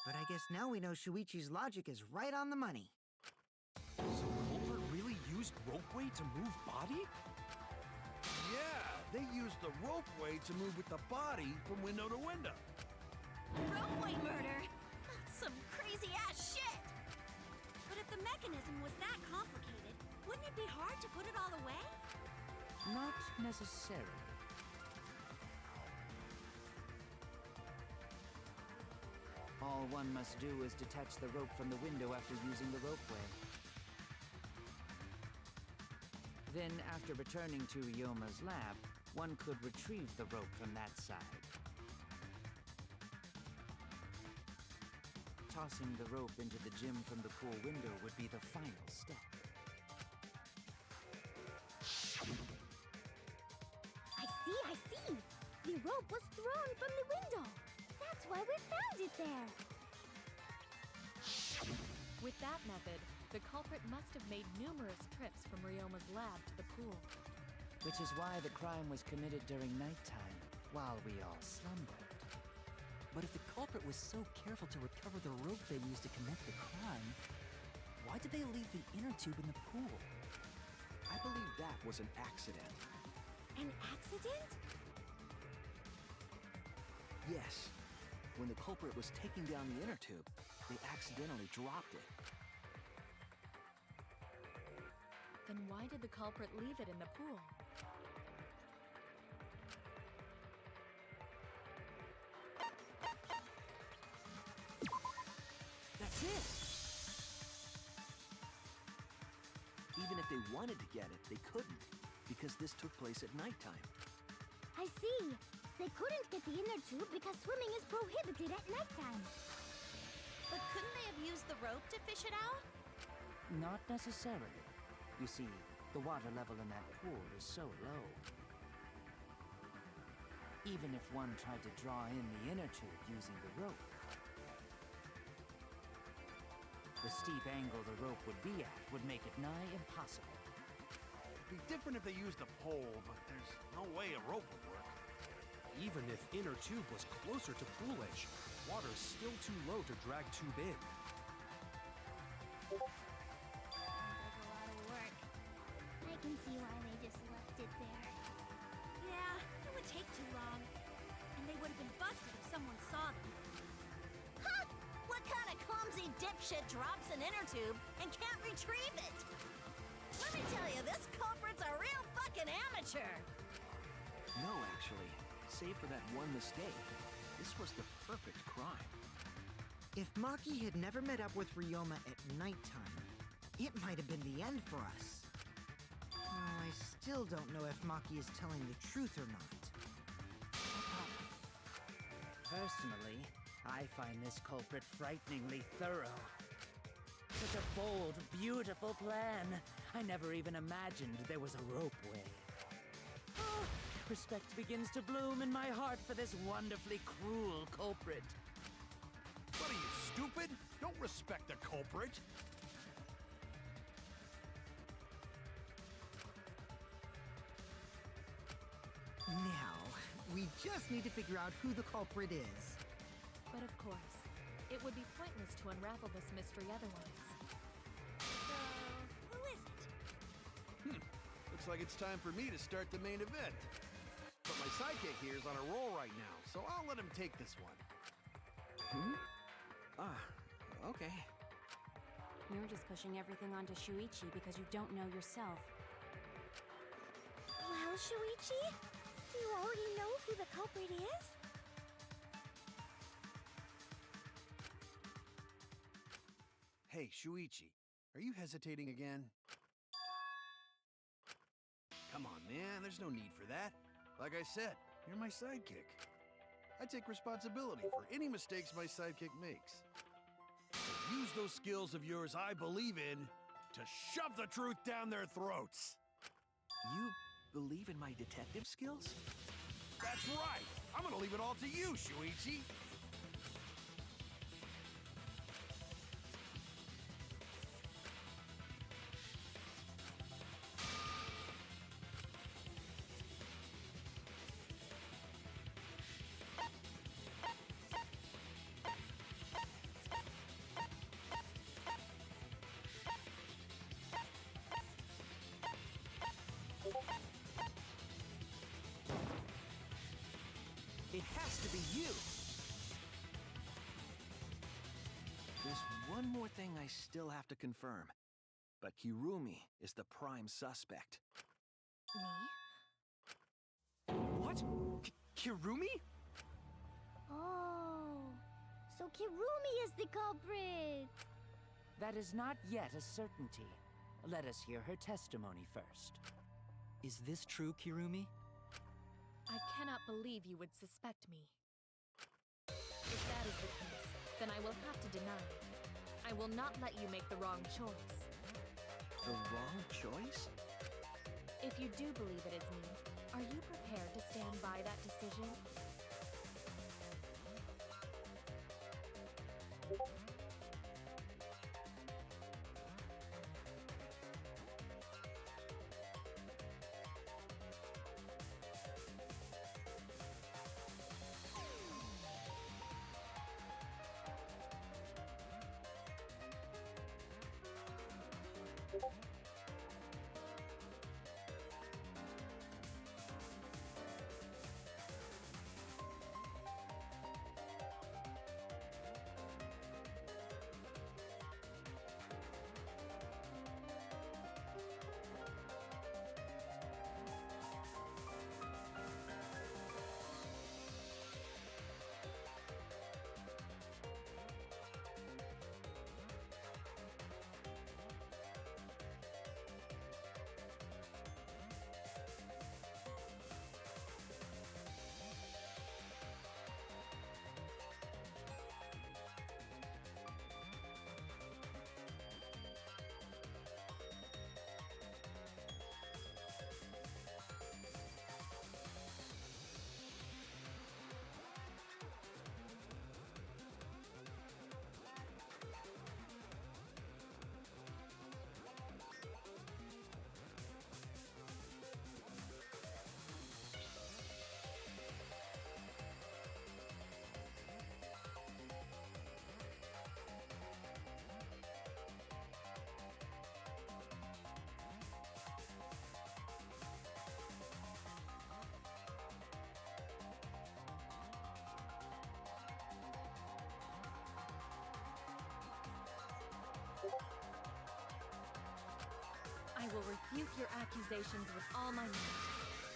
But I guess now we know Shuichi's logic is right on the money. So culprit really used ropeway to move body? Yeah, they used the ropeway to move with the body from window to window. Ropeway murder? Some crazy-ass shit! But if the mechanism was that complicated, wouldn't it be hard to put it all away? Not necessarily. All one must do is detach the rope from the window after using the ropeway. Then, after returning to Ryoma's lab, one could retrieve the rope from that side. Tossing the rope into the gym from the pool window would be the final step. I see! The rope was thrown from the window! That's why we found it there! With that method, the culprit must have made numerous trips from Ryoma's lab to the pool. Which is why the crime was committed during nighttime, while we all slumbered. But if the culprit was so careful to recover the rope they used to commit the crime, why did they leave the inner tube in the pool? I believe that was an accident. An accident? Yes. When the culprit was taking down the inner tube, they accidentally dropped it. Then why did the culprit leave it in the pool? That's it! Even if they wanted to get it, they couldn't, because this took place at nighttime. I see. They couldn't get the inner tube because swimming is prohibited at nighttime. But couldn't they have used the rope to fish it out? Not necessarily. You see, the water level in that pool is so low. Even if one tried to draw in the inner tube using the rope, the steep angle the rope would be at would make it nigh impossible. It'd be different if they used a pole, but there's no way a rope would work. Even if inner tube was closer to pool edge, water's still too low to drag tube in. Sounds like a lot of work. I can see why they just left it there. Yeah, it would take too long. And they would have been busted if someone saw them. Huh! What kind of clumsy dipshit drops an inner tube and can't retrieve it? Let me tell you, this culprit's a real fucking amateur! No, actually. Save for that one mistake, this was the perfect crime. If Maki had never met up with Ryoma at nighttime, it might have been the end for us. Well, I still don't know if Maki is telling the truth or not. Personally, I find this culprit frighteningly thorough. Such a bold, beautiful plan. I never even imagined there was a ropeway. Oh, respect begins to bloom in my heart for this wonderfully cruel culprit. What are you, stupid? Don't respect the culprit. Now, we just need to figure out who the culprit is. But of course, it would be pointless to unravel this mystery otherwise. So, who is it? Looks like it's time for me to start the main event. But my sidekick here is on a roll right now, so I'll let him take this one. Okay. You're just pushing everything onto Shuichi because you don't know yourself. Well, Shuichi, do you already know who the culprit is? Hey, Shuichi, are you hesitating again? Come on, man, there's no need for that. Like I said, you're my sidekick. I take responsibility for any mistakes my sidekick makes. So use those skills of yours I believe in to shove the truth down their throats. You believe in my detective skills? That's right! I'm gonna leave it all to you, Shuichi! It has to be you! There's one more thing I still have to confirm. But Kirumi is the prime suspect. Me? What? Kirumi? Oh, so Kirumi is the culprit. That is not yet a certainty. Let us hear her testimony first. Is this true, Kirumi? I cannot believe you would suspect me. If that is the case, then I will have to deny. I will not let you make the wrong choice. The wrong choice? If you do believe it is me, are you prepared to stand by that decision? refute your accusations with all my might,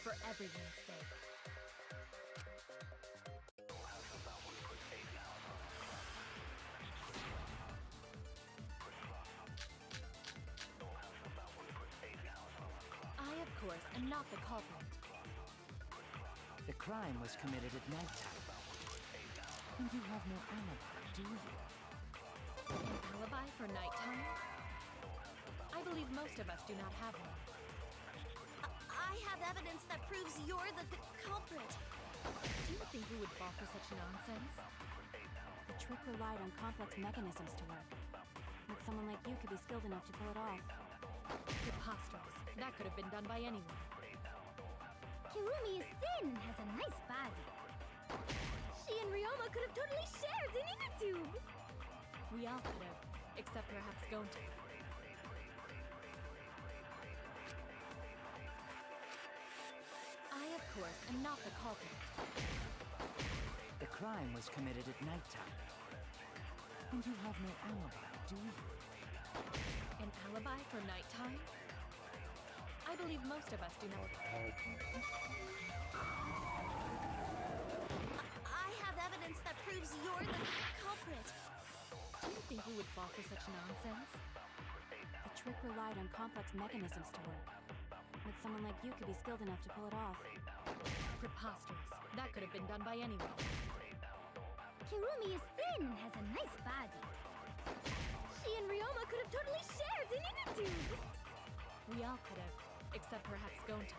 for everyone's sake. I, of course, am not the culprit. The crime was committed at nighttime. And you have no alibi, do you? An alibi for nighttime? I believe most of us do not have one. I have evidence that proves you're the culprit. Do you think we would fall for such nonsense? The trick relied on complex mechanisms to work. But someone like you could be skilled enough to pull it off. Preposterous. That could have been done by anyone. Kirumi is thin and has a nice body. She and Ryoma could have totally shared an inner tube. We all could have, except perhaps Gonta. I, of course, am not the culprit. The crime was committed at nighttime. And you have no alibi, do you? An alibi for nighttime? I believe most of us do not. I have evidence that proves you're the culprit. Do you think we would fall for such nonsense? The trick relied on complex mechanisms to work. But someone like you could be skilled enough to pull it off. Preposterous. That could have been done by anyone. Kirumi is thin and has a nice body. She and Ryoma could have totally shared an inner tube. We all could have, except perhaps Gonta.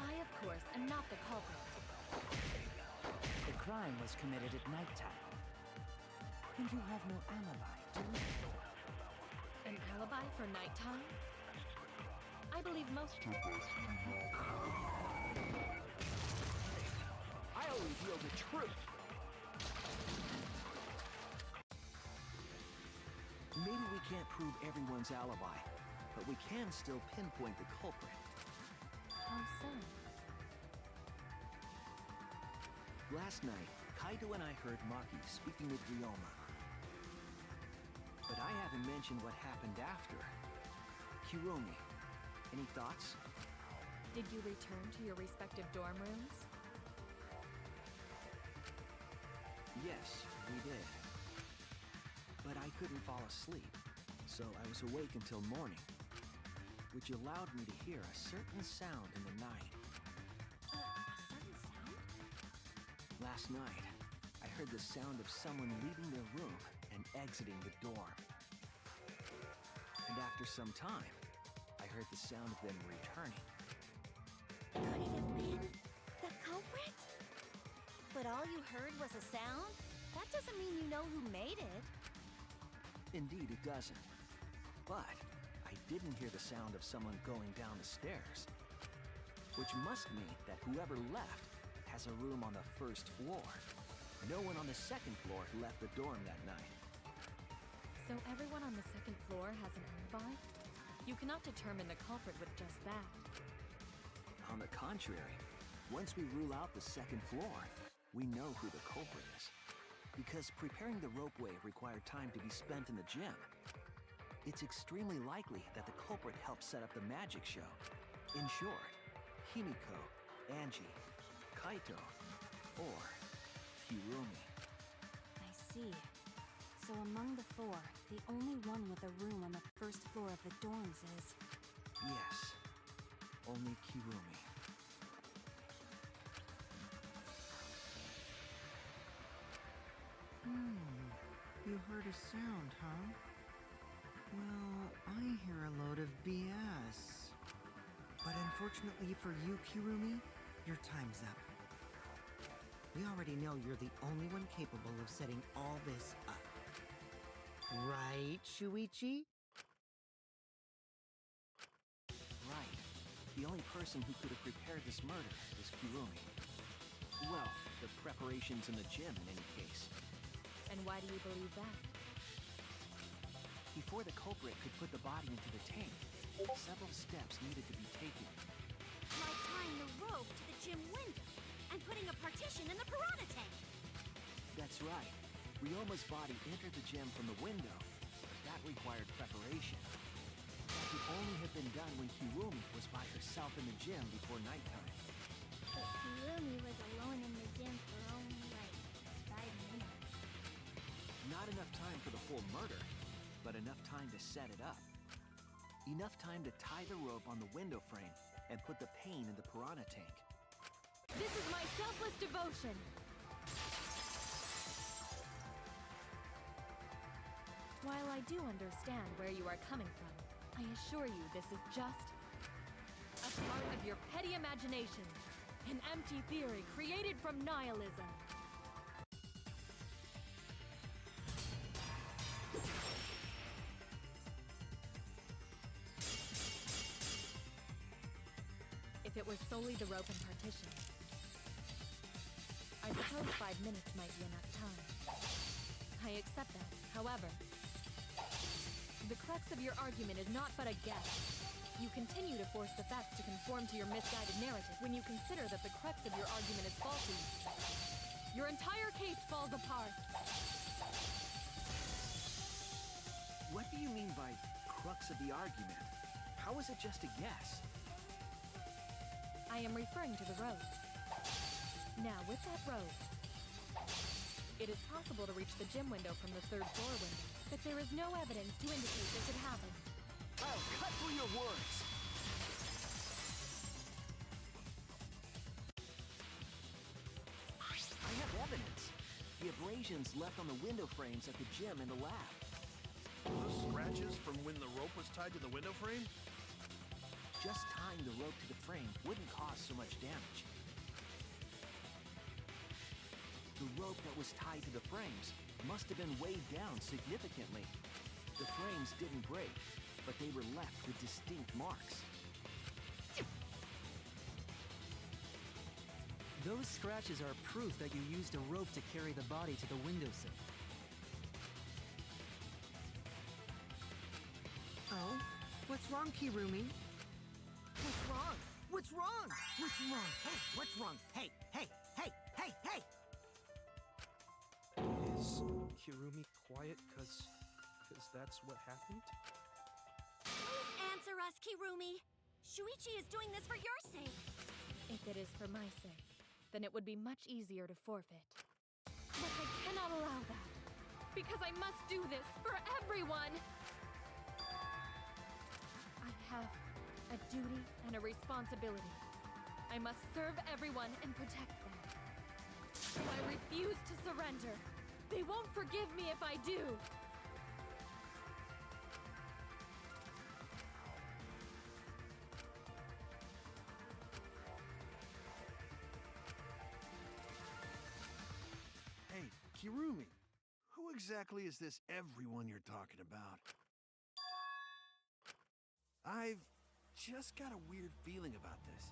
I, of course, am not the culprit. The crime was committed at nighttime. And you have no alibi, do you? An alibi for nighttime? I believe most of us. I'll reveal the truth. Maybe we can't prove everyone's alibi, but we can still pinpoint the culprit. How so? Last night, Kaido and I heard Maki speaking with Ryoma. But I haven't mentioned what happened after. Kirumi, any thoughts? Did you return to your respective dorm rooms? Yes, we did. But I couldn't fall asleep, so I was awake until morning, which allowed me to hear a certain sound in the night. A certain sound? Last night, I heard the sound of someone leaving their room and exiting the dorm. And after some time, I heard the sound of them returning. Could it have been the culprit? But all you heard was a sound? That doesn't mean you know who made it. Indeed, it doesn't. But I didn't hear the sound of someone going down the stairs, which must mean that whoever left has a room on the first floor. No one on the second floor left the dorm that night. So everyone on the second floor has an alibi? You cannot determine the culprit with just that. On the contrary, once we rule out the second floor, we know who the culprit is. Because preparing the ropeway required time to be spent in the gym. It's extremely likely that the culprit helped set up the magic show. In short, Himiko, Angie, Kaito, or Kirumi. I see. So among the four, the only one with a room on the first floor of the dorms is... Yes, only Kirumi. You heard a sound, huh? Well, I hear a load of BS. But unfortunately for you, Kirumi, your time's up. We already know you're the only one capable of setting all this up. Right, Shuichi? Right. The only person who could have prepared this murder is Kirumi. Well, the preparations in the gym in any case. And why do you believe that? Before the culprit could put the body into the tank, several steps needed to be taken. Like tying the rope to the gym window and putting a partition in the piranha tank. That's right. Ryoma's body entered the gym from the window, required preparation. That could only have been done when Kirumi was by herself in the gym before nighttime. But Kirumi was alone in the gym for only like 5 minutes. Not enough time for the whole murder, but enough time to set it up. Enough time to tie the rope on the window frame and put the pain in the piranha tank. This is my selfless devotion. While I do understand where you are coming from, I assure you this is just a part of your petty imagination, an empty theory created from nihilism. If it were solely the rope and partition, I suppose 5 minutes might be enough time. I accept that. However, the crux of your argument is not but a guess. You continue to force the facts to conform to your misguided narrative when you consider that the crux of your argument is faulty. Your entire case falls apart. What do you mean by crux of the argument? How is it just a guess? I am referring to the rope. Now, with that rope, it is possible to reach the gym window from the 3rd floor window, but there is no evidence to indicate this had happened. I'll cut through your words! I have evidence. The abrasions left on the window frames at the gym and the lab. Those scratches from when the rope was tied to the window frame? Just tying the rope to the frame wouldn't cause so much damage. The rope that was tied to the frames must have been weighed down significantly. The frames didn't break, but they were left with distinct marks. Those scratches are proof that you used a rope to carry the body to the windowsill. Oh? What's wrong, Kirumi? What's wrong? What's wrong? What's wrong? Hey, what's wrong? Hey, hey, hey, hey, hey! Is Kirumi quiet cause that's what happened? Please answer us, Kirumi. Shuichi is doing this for your sake. If it is for my sake, then it would be much easier to forfeit. But I cannot allow that, because I must do this for everyone! I have a duty and a responsibility. I must serve everyone and protect them. So I refuse to surrender. They won't forgive me if I do. Hey, Kirumi, who exactly is this everyone you're talking about? I've just got a weird feeling about this.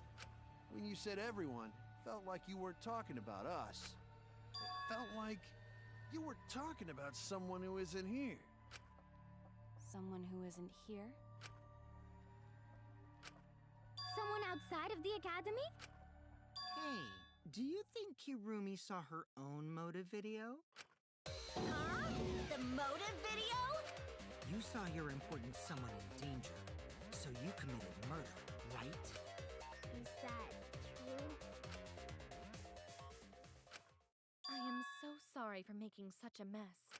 When you said everyone, it felt like you weren't talking about us. It felt like you were talking about someone who isn't here. Someone who isn't here? Someone outside of the academy? Hey, do you think Kirumi saw her own motive video? Huh? The motive video? You saw your important someone in danger, so you committed murder, right? Is that true? I am so sorry for making such a mess.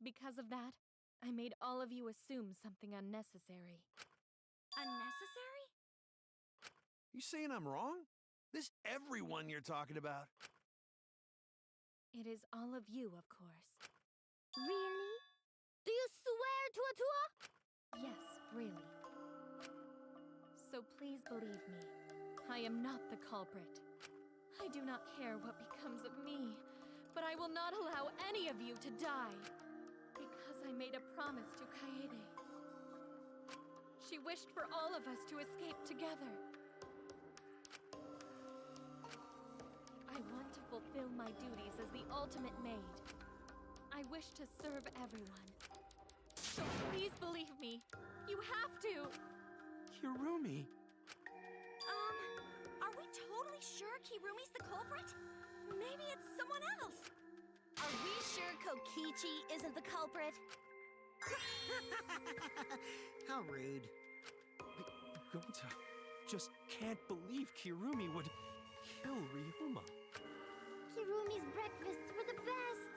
Because of that, I made all of you assume something unnecessary. Unnecessary? You saying I'm wrong? This everyone you're talking about? It is all of you, of course. Really? Do you swear to a tour? Yes, really. So please believe me, I am not the culprit. I do not care what becomes of me, but I will not allow any of you to die. Because I made a promise to Kaede. She wished for all of us to escape together. I want to fulfill my duties as the ultimate maid. I wish to serve everyone. So please believe me. You have to! Kirumi! Are we totally sure Kirumi's the culprit? Maybe it's someone else. Are we sure Kokichi isn't the culprit? How rude. Gonta just can't believe Kirumi would kill Ryuma. Kirumi's breakfasts were the best.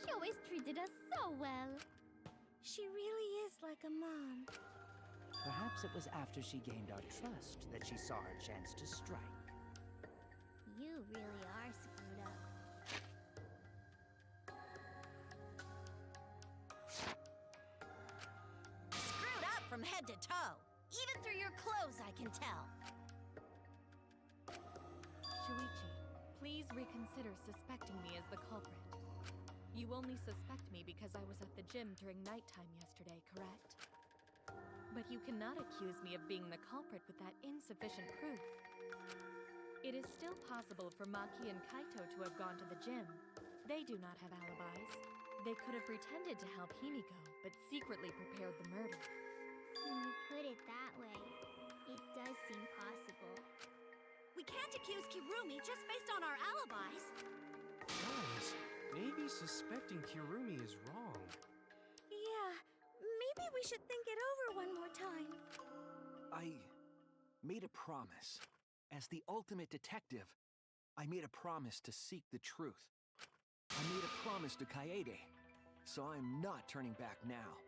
She always treated us so well. She really is like a mom. Perhaps it was after she gained our trust that she saw her chance to strike. You really are screwed up. Screwed up from head to toe. Even through your clothes, I can tell. Shuichi, please reconsider suspecting me as the culprit. You only suspect me because I was at the gym during nighttime yesterday, correct? But you cannot accuse me of being the culprit with that insufficient proof. It is still possible for Maki and Kaito to have gone to the gym. They do not have alibis. They could have pretended to help Himiko, but secretly prepared the murder. When you put it that way, it does seem possible. We can't accuse Kirumi just based on our alibis. Guys, maybe suspecting Kirumi is wrong. Yeah, maybe we should think it over one more time. I made a promise. As the ultimate detective, I made a promise to seek the truth. I made a promise to Kaede, so I'm not turning back now.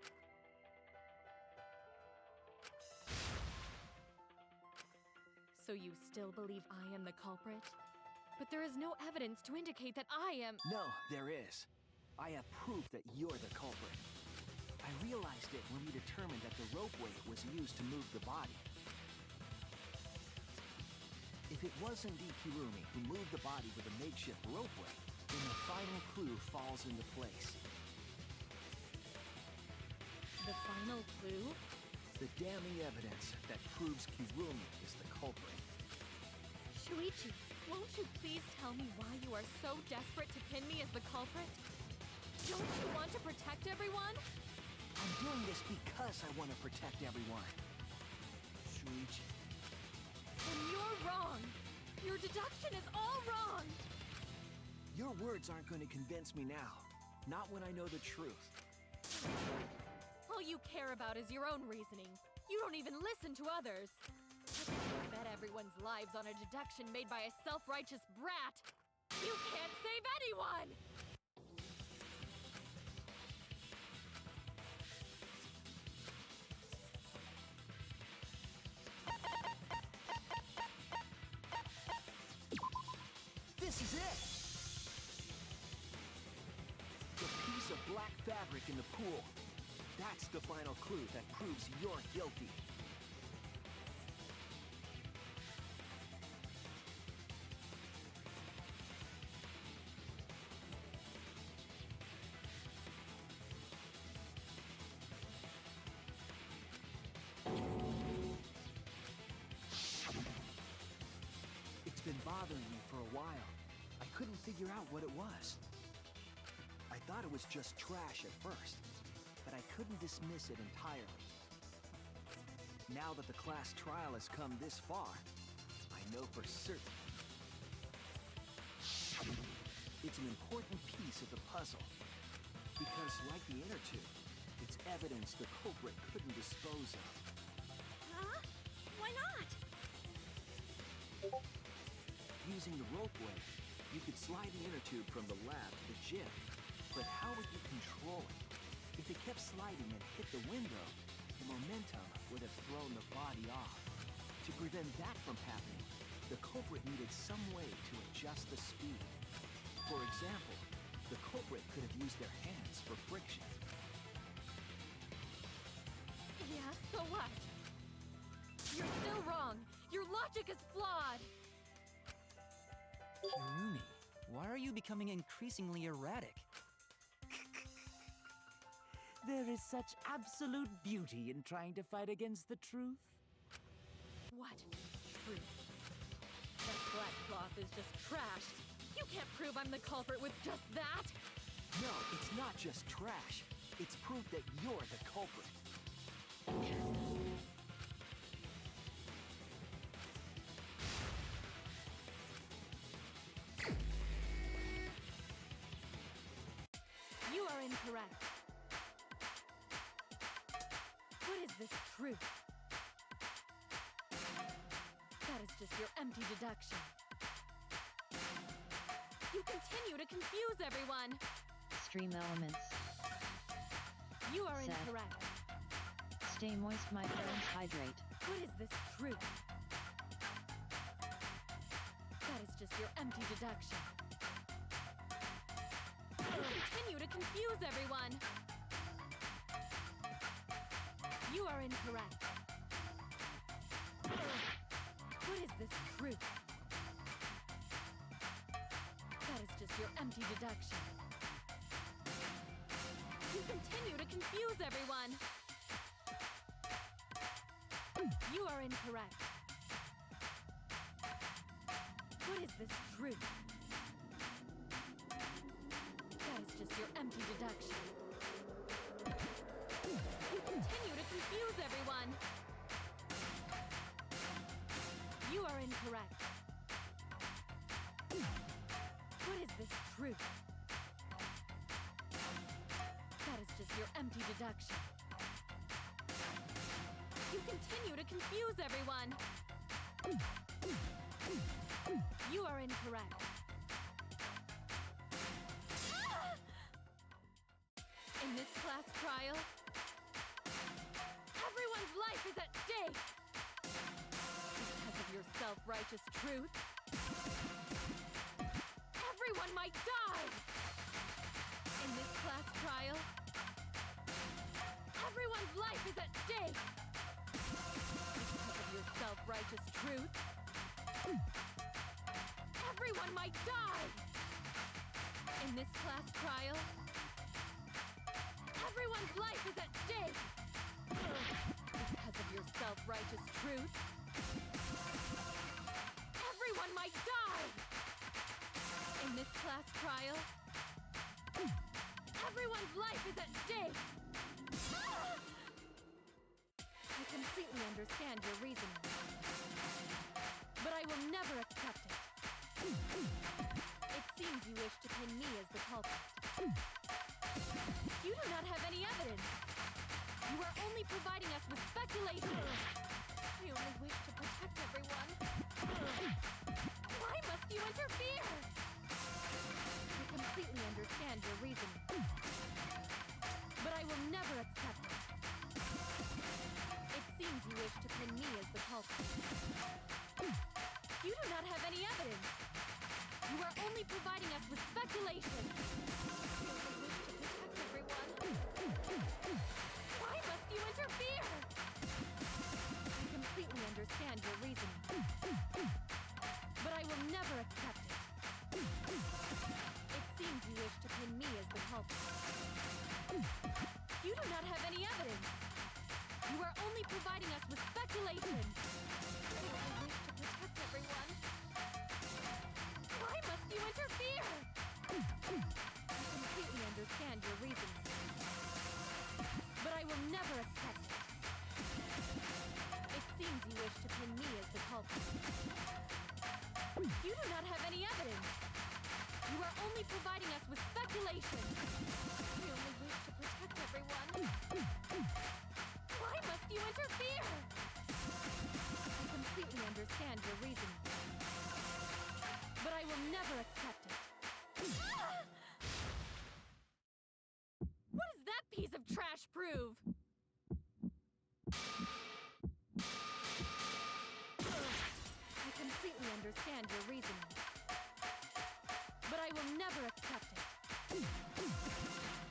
So you still believe I am the culprit? But there is no evidence to indicate that I am— No, there is. I have proof that you're the culprit. I realized it when we determined that the rope weight was used to move the body. If it was indeed Kirumi who moved the body with a makeshift rope weight, then the final clue falls into place. The final clue? The damning evidence that proves Kirumi is the culprit. Shuichi, won't you please tell me why you are so desperate to pin me as the culprit? Don't you want to protect everyone? I'm doing this because I want to protect everyone. Shuichi. And you're wrong. Your deduction is all wrong. Your words aren't going to convince me now. Not when I know the truth. All you care about is your own reasoning. You don't even listen to others. You bet everyone's lives on a deduction made by a self-righteous brat. You can't save anyone! This is it! The piece of black fabric in the pool. That's the final clue that proves you're guilty. It's been bothering me for a while. I couldn't figure out what it was. I thought it was just trash at first, but I couldn't dismiss it entirely. Now that the class trial has come this far, I know for certain. It's an important piece of the puzzle, because like the inner tube, it's evidence the culprit couldn't dispose of. Huh? Why not? Using the ropeway, you could slide the inner tube from the lab to the gym, but how would you control it? If it kept sliding and hit the window, the momentum would have thrown the body off. To prevent that from happening, the culprit needed some way to adjust the speed. For example, the culprit could have used their hands for friction. Yeah, so what? You're still wrong. Your logic is flawed. Kirumi, why are you becoming increasingly erratic? There is such absolute beauty in trying to fight against the truth. What? Truth? That black cloth is just trash. You can't prove I'm the culprit with just that. No, it's not just trash. It's proof that you're the culprit. You are incorrect. is this truth? That is just your empty deduction. You continue to confuse everyone. Stream elements. You are Set. incorrect. Stay moist, my friends, hydrate. What is this truth? That is just your empty deduction. You continue to confuse everyone. You are incorrect. What is this truth? That is just your empty deduction. You continue to confuse everyone. You are incorrect. What is this truth? That is just your empty deduction. You continue to confuse everyone. You are incorrect. What is this truth? That is just your empty deduction. You continue to confuse everyone. You are incorrect. In this class trial, everyone's life is at stake. Because of your self-righteous truth, everyone might die. In this class trial, everyone's life is at stake. Because of your self-righteous truth, everyone might die. In this class trial, everyone's life is at stake. Because of your self-righteous truth, everyone might die. In this class trial, everyone's life is at stake. I completely understand your reasoning, but I will never accept it. It seems you wish to pin me as the culprit. You do not have any evidence. You are only providing us with speculation. We only wish to protect everyone. Why must you interfere? I completely understand your reasoning, but I will never accept it. It seems you wish to pin me as the culprit. You do not have any evidence. You are only providing us with speculation. We only wish to protect everyone. Why must you interfere? I completely understand your reasoning, but I will never accept it. It seems you wish to pin me as the culprit. You do not have any evidence. You are only providing us with speculation. We only wish to protect everyone. Why must you interfere? I completely understand your reasoning, but I will never accept it. It seems you wish to pin me as the culprit. You do not have any evidence. You are only providing us with speculation. We only wish to protect everyone. Why must you interfere? I completely understand your reasoning, but I will never accept it. What does that piece of trash prove? I completely understand your reasoning, but I will never accept it.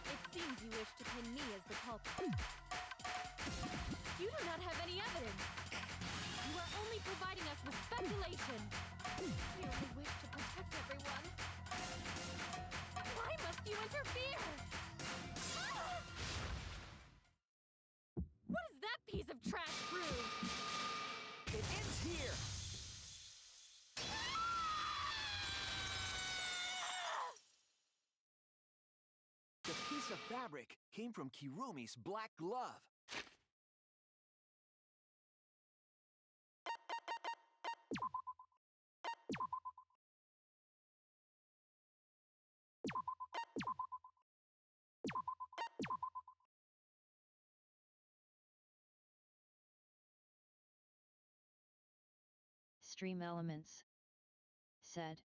It seems you wish to pin me as the culprit. You do not have any evidence. You are only providing us with speculation. We only wish to protect everyone. Why must you interfere? What does that piece of trash prove? It ends here! The piece of fabric came from Kirumi's black glove. extreme elements. Said.